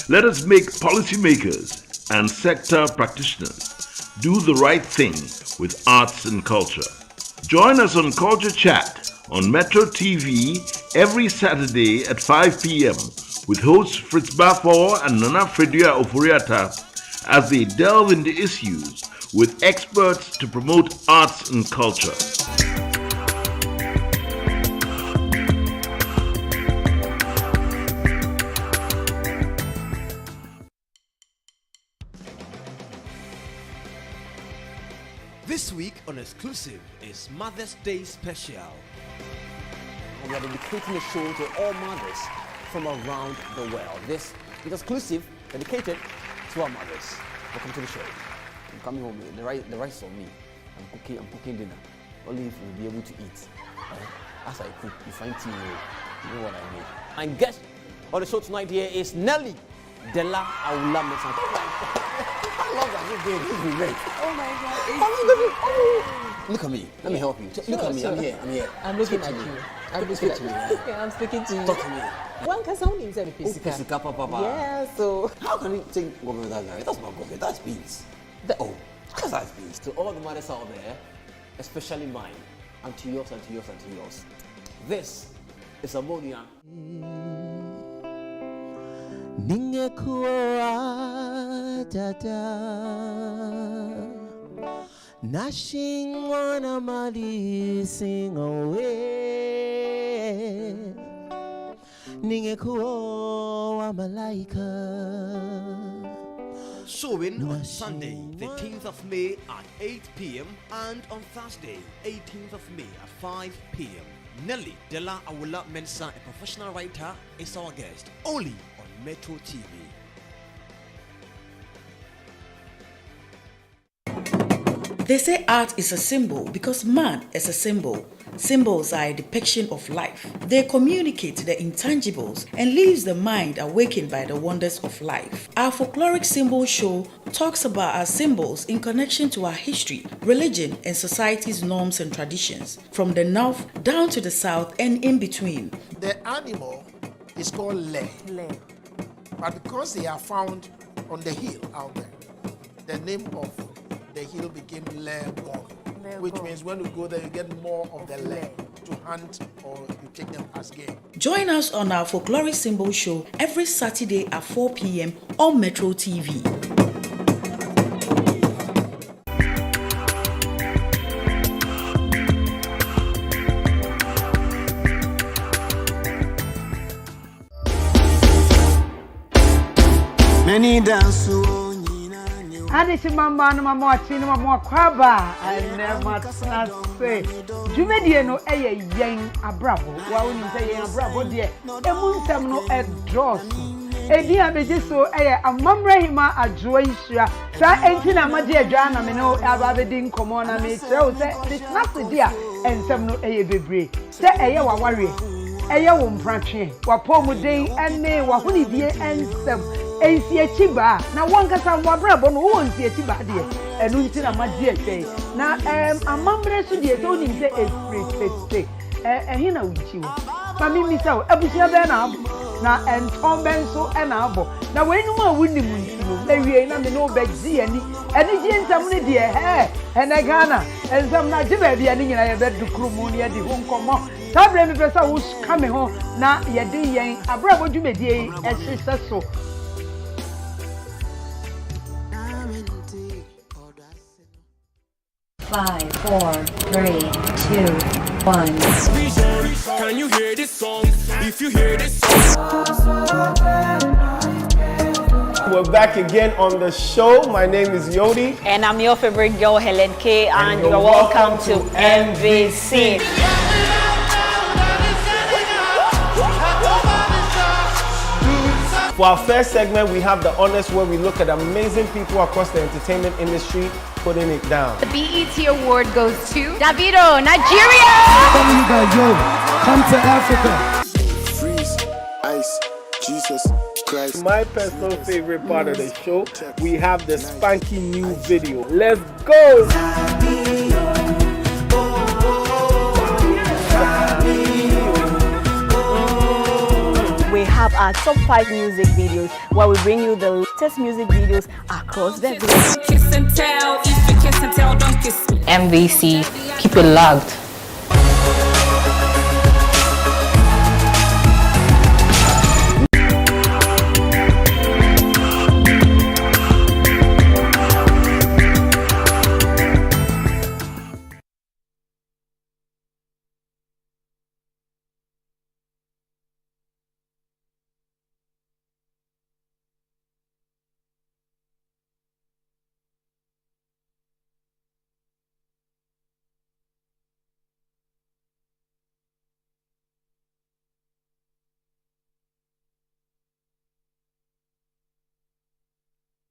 Let us make policymakers and sector practitioners do the right thing with arts and culture. Join us on Culture Chat on Metro TV every Saturday at 5 p.m. with hosts Fritz Bafor and Nana Fredua Ofuriata as they delve into issues with experts to promote arts and culture. This week on Exclusive is Mother's Day Special. We are dedicating the show to all mothers from around the world. This is Exclusive, dedicated to our mothers. Welcome to the show. I'm coming home. The rice on me. I'm cooking dinner. Only if you'll be able to eat. As I cook, you find tea. You know what I mean. And guest on the show tonight here is Nelly Della Aula Mesa. How long have you been? This is great. Oh my God. Look at me. Let me help you. Look at me. I'm here. I'm looking at you. I'm looking at you. Okay, I'm speaking to you. Talk to me. One can sound himself a physical. Papa. Yeah, so. How can you think government that guy? That's not government. That's beans. That's beans. To all the mothers out there, especially mine, and to yours, and to yours, and to yours. This is ammonia. Ningekuwa dada nashingwana mali sing away ningekuwa malaika. Showing on Sunday, 13th of May at 8 p.m. and on Thursday, 18th of May at 5 p.m. Nelly Della Awula Mensa, a professional writer, is our guest, only on Metro TV. They say art is a symbol because man is a symbol. Symbols are a depiction of life. They communicate the intangibles and leaves the mind awakened by the wonders of life. Our folkloric symbol show talks about our symbols in connection to our history, religion, and society's norms and traditions, from the north down to the south and in between. The animal is called le. But because they are found on the hill out there, the name of the hill became Legon, which means when you go there, you get more of the leg to hunt or you take them as game. Join us on our folkloric symbol show every Saturday at 4 p.m. on Metro TV. Many dance. Adisi mama no mama achi no mama kwaba never say jumedie no eye yen abrabo wa woni say yen abrabo de emu nsem no e dross edi abeje so amamra hima adwo isua sa enti na maje adwa na me no ababedi nkomo na me tell say this not dia ensem no bebre say waware wo mpratwe wapomu den ene wahonidie ensem ensi achiba na wonkasa wabrabo no wo nsi achiba de enu nti na maje atwe na amamra so de so nim say esprit hina uchiwo mami misao abusia be na entomben so na abo na wenum a wunim ntino na wie na me no begzi ani ji nsam ne de ene Ghana ensam na jiba bia ni nyina ye bedukuru mu ne de ho nkomo tabre me pesa wo kame ho na ye de yen abrabo dwumedie ehye so 5, 4, 3, 2, 1. Can you hear this song? If you hear this song. We're back again on the show. My name is Yodi. And I'm your favorite girl, Helen K. And you're welcome to NBC. For our first segment, we have The Honest, where we look at amazing people across the entertainment industry putting it down. The BET award goes to Davido, Nigeria! Come to Africa. Freeze, ice, Jesus Christ. My personal favorite part of the show, we have the spanky new video. Let's go! We have our top 5 music videos where we bring you the latest music videos across the globe. Kiss and tell, if you kiss and tell, don't kiss. MVC, keep it logged.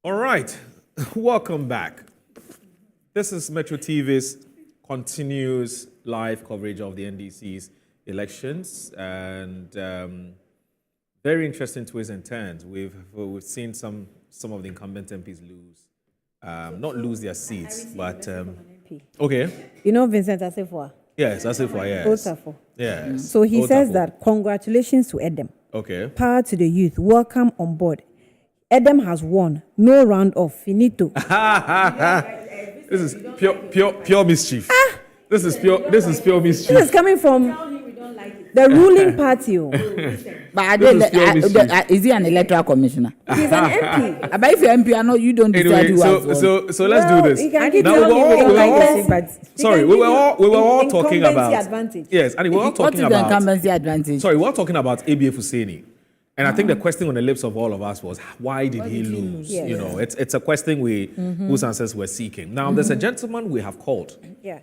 All right, welcome back. This is Metro TV's continuous live coverage of the NDC's elections, and very interesting twists and turns. We've seen some of the incumbent MPs lose, not lose their seats, but okay. You know Vincent Asawase? Yes, Asawase, yes. Otafo. Yes. So he says that congratulations to Edem. Okay. Power to the youth. Welcome on board. Edem has won. No round off. Finito. This is pure mischief. This is pure mischief. This is coming from the ruling party. But is he an electoral commissioner? He's an MP. But if you're MP, you don't decide anyway, who has won. So let's do this. We were all talking about advantage. Yes, and we were all talking about what is the incumbency advantage? Sorry, we were talking about ABF Husseini. And I think the question on the lips of all of us was, why did he lose? Yes. You know, it's a question whose answers we're seeking. Now, there's a gentleman we have called. Yeah.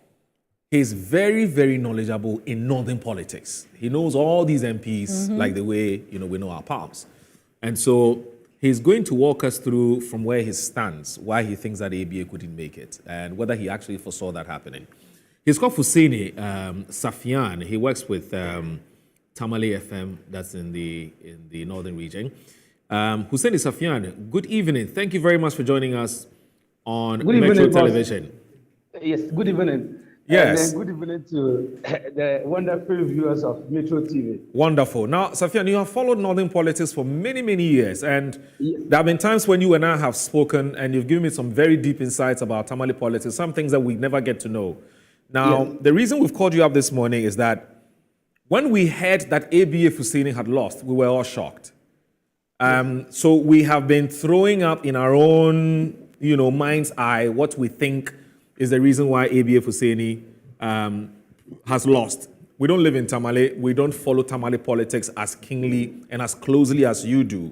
He's very, very knowledgeable in northern politics. He knows all these MPs like the way, we know our palms. And so he's going to walk us through from where he stands, why he thinks that ABA couldn't make it, and whether he actually foresaw that happening. He's called Husseini Safian. He works with Tamale FM, that's in the northern region. Husseini Safian, good evening. Thank you very much for joining us on Metro Television. Yes, good evening. Yes. And good evening to the wonderful viewers of Metro TV. Wonderful. Now, Safian, you have followed northern politics for many, many years, and there have been times when you and I have spoken, and you've given me some very deep insights about Tamale politics, some things that we never get to know. Now, the reason we've called you up this morning is that when we heard that ABA Husseini had lost, we were all shocked. So we have been throwing up in our own, mind's eye what we think is the reason why ABA Husseini has lost. We don't live in Tamale. We don't follow Tamale politics as keenly and as closely as you do.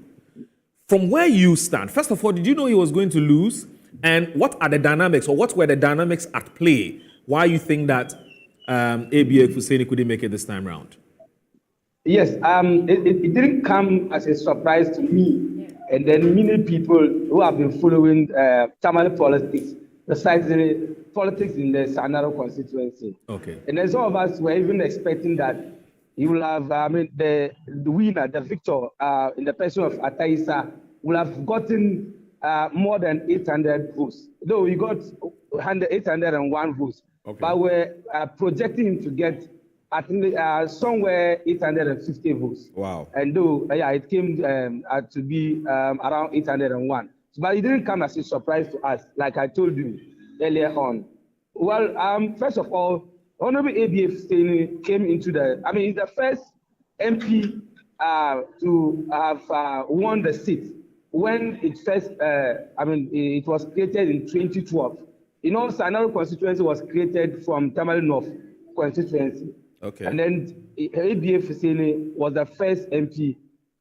From where you stand, first of all, did you know he was going to lose? And what are the dynamics, or what were the dynamics at play? Why you think that ABA Husseini couldn't make it this time round? Yes, it didn't come as a surprise to me and then many people who have been following Tamale politics, precisely politics in the Sanaro constituency. Okay. And then some of us were even expecting that he will have, the winner, the victor, in the person of Ataisa, will have gotten more than 800 votes. Though we got 801 votes, but we're projecting him to get at least somewhere 850 votes. Wow. And though, it came to be around 801. But it didn't come as a surprise to us, like I told you earlier on. Well, first of all, Honorable ABF came into he's the first MP to have won the seat when it first, it was created in 2012. You know, Sanaro constituency was created from Tamale North constituency. Okay. And then ABF Hussein was the first MP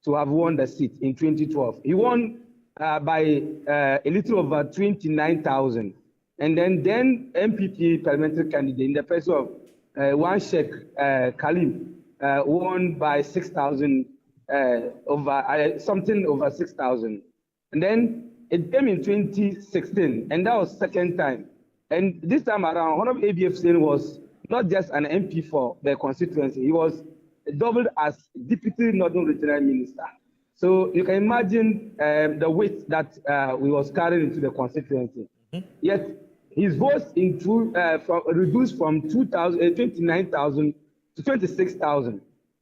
to have won the seat in 2012. He won by a little over 29,000. And then NPP parliamentary candidate in the person of Wan Sheikh Kalim won by 6,000, something over 6,000. And then it came in 2016, and that was second time. And this time around, Honorable ABF Hussein was not just an MP for the constituency, he was doubled as Deputy Northern Regional Minister. So you can imagine the weight that we was carrying into the constituency. Yet his votes reduced from 29,000 to 26,000.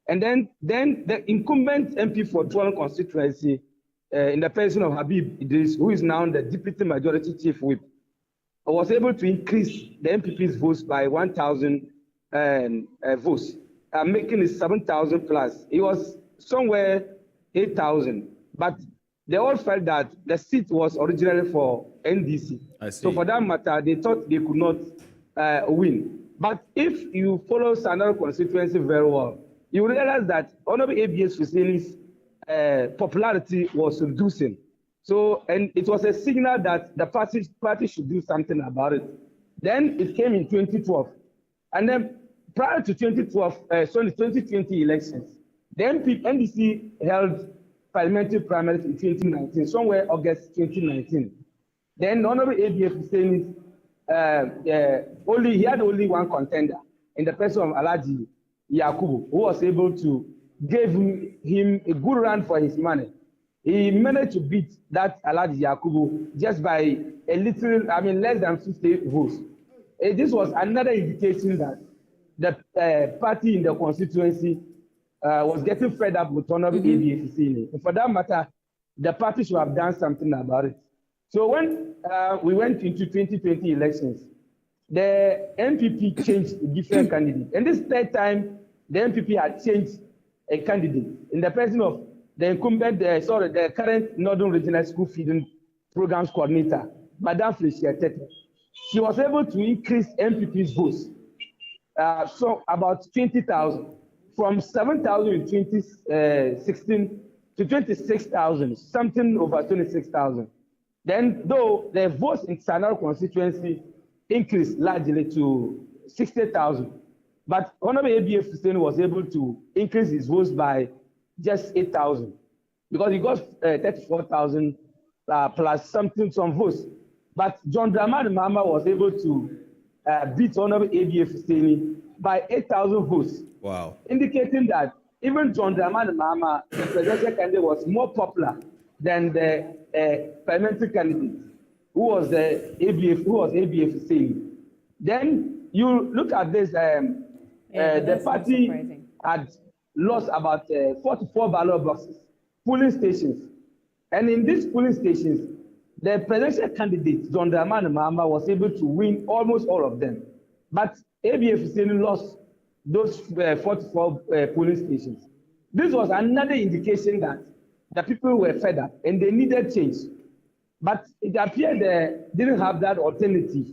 And then the incumbent MP for Dufour constituency, in the person of Habib Idris, who is now the Deputy Majority Chief Whip, was able to increase the MPP's votes by 1,000 votes, making it 7,000 plus. It was somewhere 8,000, but they all felt that the seat was originally for NDC. I see. So for that matter, they thought they could not win. But if you follow Sanaro constituency very well, you realize that Honorable ABS Husseini's popularity was reducing. So, and it was a signal that the party should do something about it. Then it came in 2012. And then prior to 2020 elections, the NDC held parliamentary primaries in 2019, somewhere August 2019. Then Honorable ABF Hussein, he had only one contender in the person of Alhaji Yakubu, who was able to give him a good run for his money. He managed to beat that Alhaji Yakubu just by a little, less than 50 votes. This was another indication that the party in the constituency was getting fed up with Honorable ABF Hussein. For that matter, the party should have done something about it. So when we went into 2020 elections, the NPP changed a different candidate. And this third time, the NPP had changed a candidate in the person of the incumbent, the current Northern Regional School Feeding Programs Coordinator, Madame Felicia Tete. She was able to increase NPP's votes, so about 20,000, from 7,000 in 2016 to 26,000, something over 26,000. Then, though the votes in Sanaro constituency increased largely to 60,000, but Honorable ABF Hussein was able to increase his votes by just 8,000, because he got 34,000 plus some votes. But John Dramani Mahama was able to beat Honorable ABF Hussein by 8,000 votes. Wow. Indicating that even John Dramani Mahama, the presidential candidate, was more popular than the parliamentary candidate, who was ABF Hussein. Then you look at this, the party had lost about 44 ballot boxes, polling stations. And in these polling stations, the presidential candidate, John Dramani Mahama, was able to win almost all of them. But ABF Hussein lost those 44 polling stations. This was another indication that the people were fed up and they needed change. But it appeared they didn't have that alternative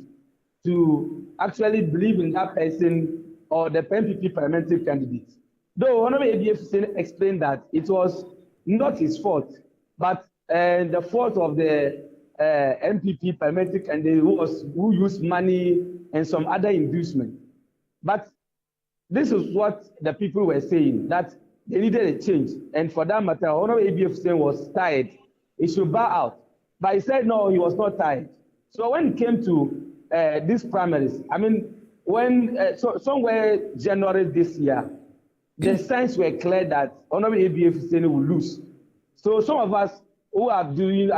to actually believe in that person or the NPP parliamentary candidate. Though Honorable ABF Hussein explained that it was not his fault, but the fault of the NPP parliamentary candidate who used money and some other inducement. But this is what the people were saying, that they needed a change. And for that matter, Honorable ABF Hussein was tired he should bow out. But he said no, he was not tired. So when it came to these primaries, I mean, when somewhere January this year, the signs were clear that Honorable ABF will lose. So some of us who are doing,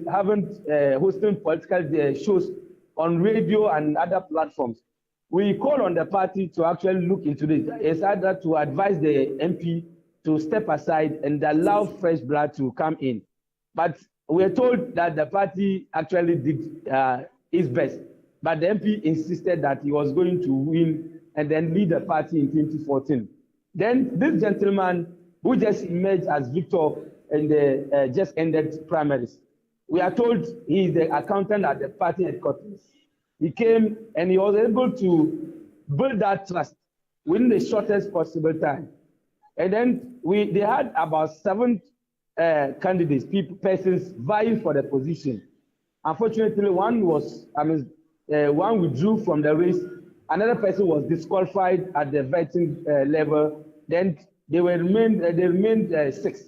hosting political shows on radio and other platforms, we call on the party to actually look into this. It's either to advise the MP to step aside and allow fresh blood to come in. But we're told that the party actually did its best. But the MP insisted that he was going to win and then lead the party in 2014. Then this gentleman who just emerged as victor in the just ended primaries, we are told he is the accountant at the party headquarters. He came and he was able to build that trust within the shortest possible time. And then they had about 7 candidates, persons vying for the position. Unfortunately, one withdrew from the race. Another person was disqualified at the vetting level. Then they remained 6.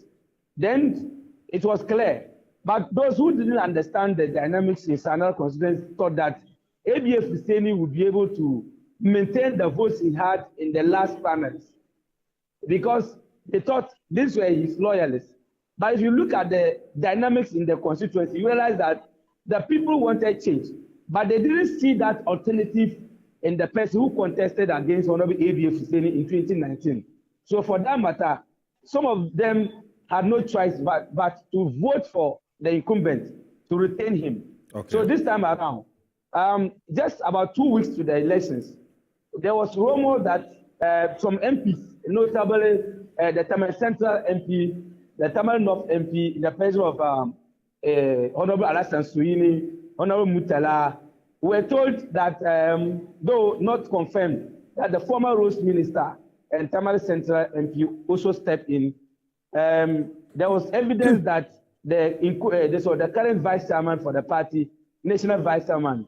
Then it was clear. But those who didn't understand the dynamics in Sanara constituency thought that ABF Hussaini would be able to maintain the votes he had in the last primaries because they thought these were his loyalists. But if you look at the dynamics in the constituency, you realize that the people wanted change, but they didn't see that alternative in the person who contested against Honorable ABF Hussaini in 2019. So for that matter, some of them had no choice but to vote for the incumbent to retain him. Okay. So this time around, just about 2 weeks to the elections, there was rumor that some MPs, notably the Tema Central MP, the Tema North MP, the person of Honorable Alassane Suini, Honorable Mutala, were told that, though not confirmed, that the former Rose Minister and Tema Central MP also stepped in. There was evidence that the current vice chairman for the party, national vice chairman,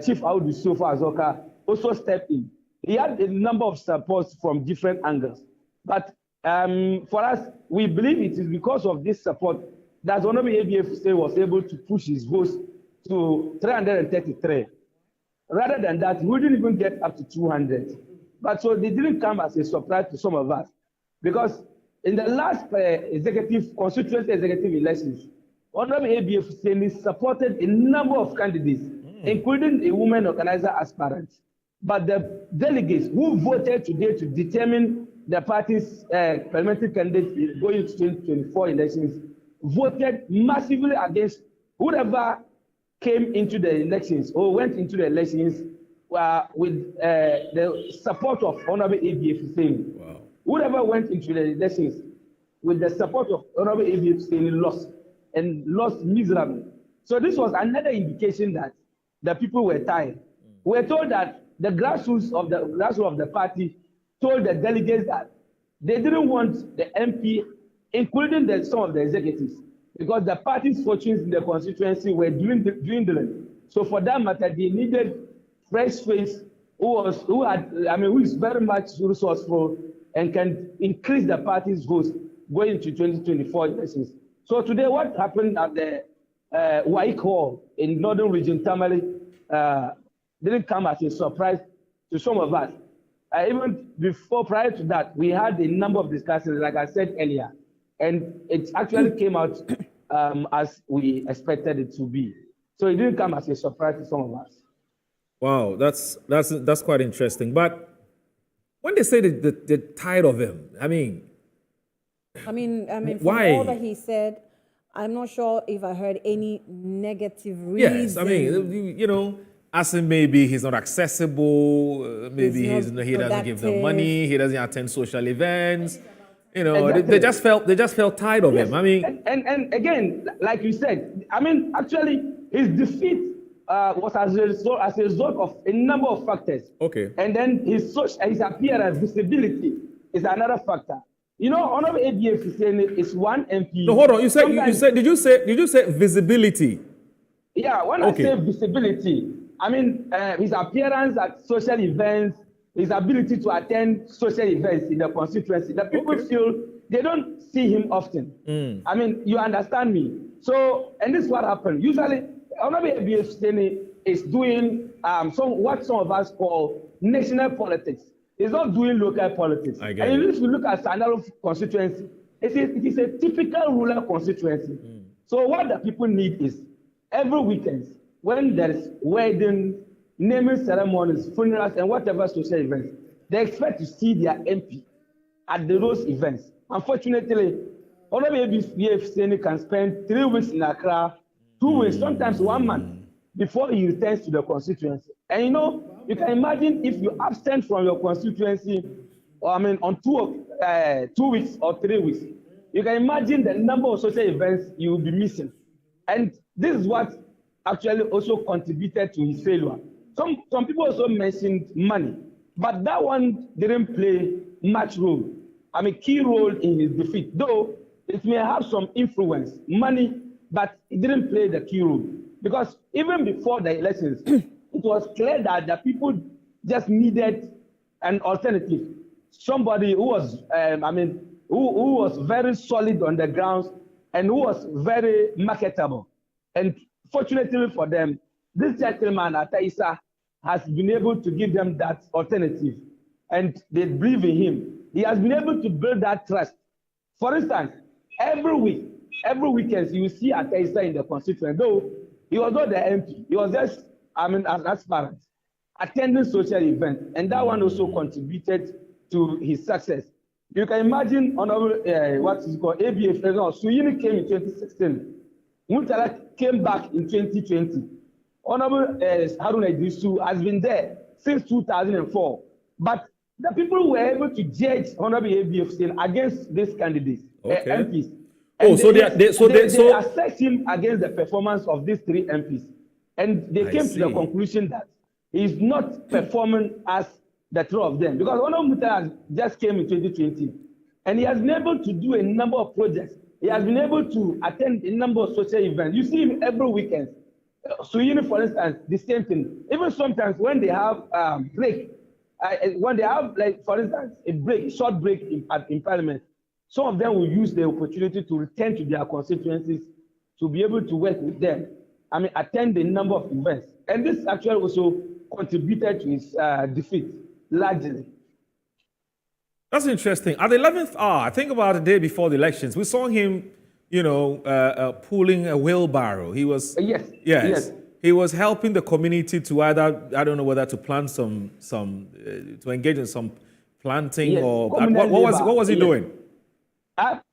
Chief Audu Sofa Azoka, also stepped in. He had a number of supports from different angles. But for us, we believe it is because of this support that Honorable ABF was able to push his votes to 333. Rather than that, we didn't even get up to 200. But so they didn't come as a surprise to some of us. Because in the last constituency executive elections, Honorable ABF supported a number of candidates, including a women organizer aspirant. But the delegates who voted today to determine the party's parliamentary candidate going to 2024 elections voted massively against whoever came into the elections or went into the elections with the support of Honorable ABF Hussaini. Wow. Whoever went into the elections with the support of Honorable ABF Hussaini lost miserably. So this was another indication that the people were tired. We were told that the grassroots of the party told the delegates that they didn't want the MP, including some of the executives, because the party's fortunes in the constituency were dwindling. So for that matter, they needed fresh face who is very much resourceful and can increase the party's votes going into 2024 elections. So today, what happened at the Waik Hall in Northern Region Tamale didn't come as a surprise to some of us. Even prior to that, we had a number of discussions, like I said earlier, and it actually came out as we expected it to be. So it didn't come as a surprise to some of us. Wow, that's quite interesting. But when they say that they're tired of him, I mean, why? From all that he said, I'm not sure if I heard any negative reason. Yes, I mean, as in maybe he's not accessible, maybe he doesn't give them money, he doesn't attend social events. Exactly. they just felt tired of him. I mean, and again, like you said, actually his defeat was as a result of a number of factors. Okay. And then his appearance, visibility is another factor. Honorable ABF is one MP. No, hold on. Did you say visibility? Yeah, when I say visibility, his appearance at social events, his ability to attend social events in the constituency. The people feel they don't see him often. You understand me? So, and this is what happened. Usually, Honorable ABF is doing what some of us call national politics. It's not doing local politics. And if you look at Sandalo constituency, it is a typical rural constituency. So what the people need is every weekend, when there is wedding, naming ceremonies, funerals, and whatever social events, they expect to see their MP at those events. Unfortunately, Honorable ABF can spend 3 weeks in Accra, 2 weeks, sometimes 1 month before he returns to the constituency. And you can imagine if you absent from your constituency, on 2 weeks or 3 weeks, you can imagine the number of social events you will be missing. And this is what actually also contributed to his failure. Some people also mentioned money, but that one didn't play much role. Key role in his defeat, though it may have some influence, money, but it didn't play the key role. Because even before the elections, it was clear that the people just needed an alternative. Somebody who was, who was very solid on the grounds and who was very marketable. And fortunately for them, this gentleman, Ataisa, has been able to give them that alternative. And they believe in him. He has been able to build that trust. For instance, every weekend, you will see Ataisa in the constituency, though he was not the MP. He was just, an aspirant, attending social events. And that one also contributed to his success. You can imagine, Honorable, what is called ABF, Suyini came in 2016. Mutala came back in 2020. Honorable Haruna Idrisu has been there since 2004. But the people were able to judge Honorable ABF against these candidates, MPs. They assessed him against the performance of these 3 MPs. And they came to the conclusion that he is not performing as the 3 of them. Because Honorable Mutala just came in 2020. And he has been able to do a number of projects. He has been able to attend a number of social events. You see him every weekend. Suyini, for instance, the same thing. Even sometimes when they have break, when they have, like, for instance, a short break in Parliament, some of them will use the opportunity to return to their constituencies to be able to work with them. Attend a number of events. And this actually also contributed to his defeat, largely. That's interesting. At the 11th hour, I think about the day before the elections, we saw him, pulling a wheelbarrow. He was... Yes. He was helping the community to either, I don't know whether to plant to engage in some planting or... What was he doing?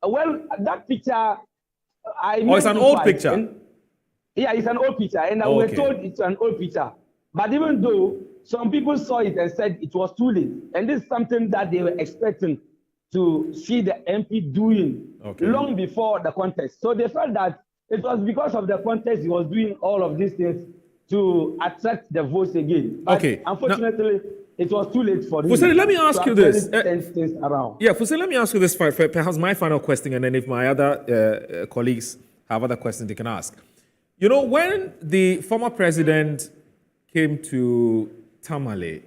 Well, that picture... it's an old picture? Yeah, it's an old picture. And we were told it's an old picture. But even though some people saw it and said it was too late, and this is something that they were expecting to see the MP doing long before the contest. So they felt that it was because of the contest he was doing all of these things to attract the votes again. But unfortunately, it was too late for him. Fuseli, let me ask you this. Fuseli, let me ask you this, perhaps my final question, and then if my other colleagues have other questions, they can ask. When the former president came to Tamale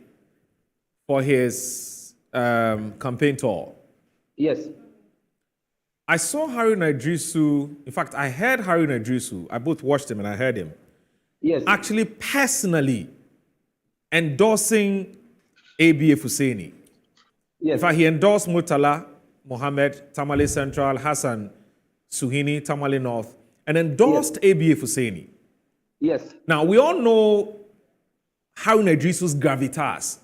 for his campaign tour, yes, I saw Haruna Idrisu. In fact, I heard Haruna Idrisu. I both watched him and I heard him. Yes. Actually, personally endorsing ABF Husseini. Yes. In fact, he endorsed Murtala Mohammed, Tamale Central, Hassan Suhini, Tamale North, and endorsed ABF Husseini. Yes. Now, we all know Haruna Idrisu's gravitas.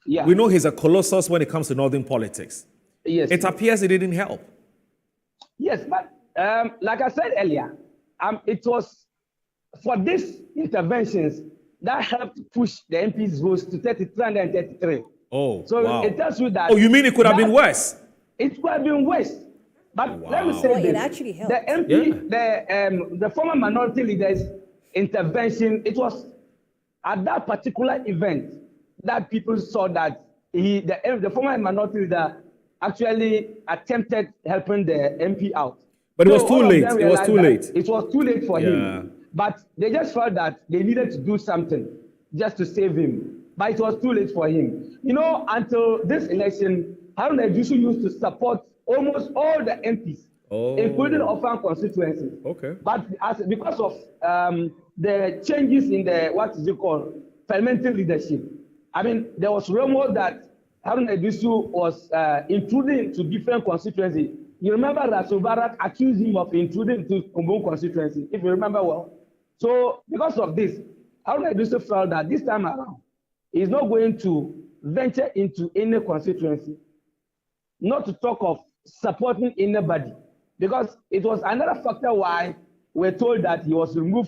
Yeah. We know he's a colossus when it comes to northern politics. Yes. It appears it didn't help. Yes, but like I said earlier, it was for these interventions that helped push the MP's votes to 333. Oh, so wow. It tells you that... Oh, you mean it could have been worse? It could have been worse. But let me say this. It actually helped. The MP, the former minority leader's intervention, it was at that particular event that people saw that the former minority leader actually attempted helping the MP out. But it was too late. It was too late. It was too late for him. But they just felt that they needed to do something just to save him. But it was too late for him. Until this election, Haruna Idrisu used to support almost all the MPs including Ofan constituency. Okay. But because of the changes in the, what is it called, fermenting leadership, I mean, there was rumor that Haruna Iddrisu was intruding into different constituencies. You remember that Mubarak accused him of intruding into Kumbung constituency, if you remember well. So because of this, Haruna Iddrisu felt that this time around, he's not going to venture into any constituency, not to talk of supporting anybody, because it was another factor why we're told that he was removed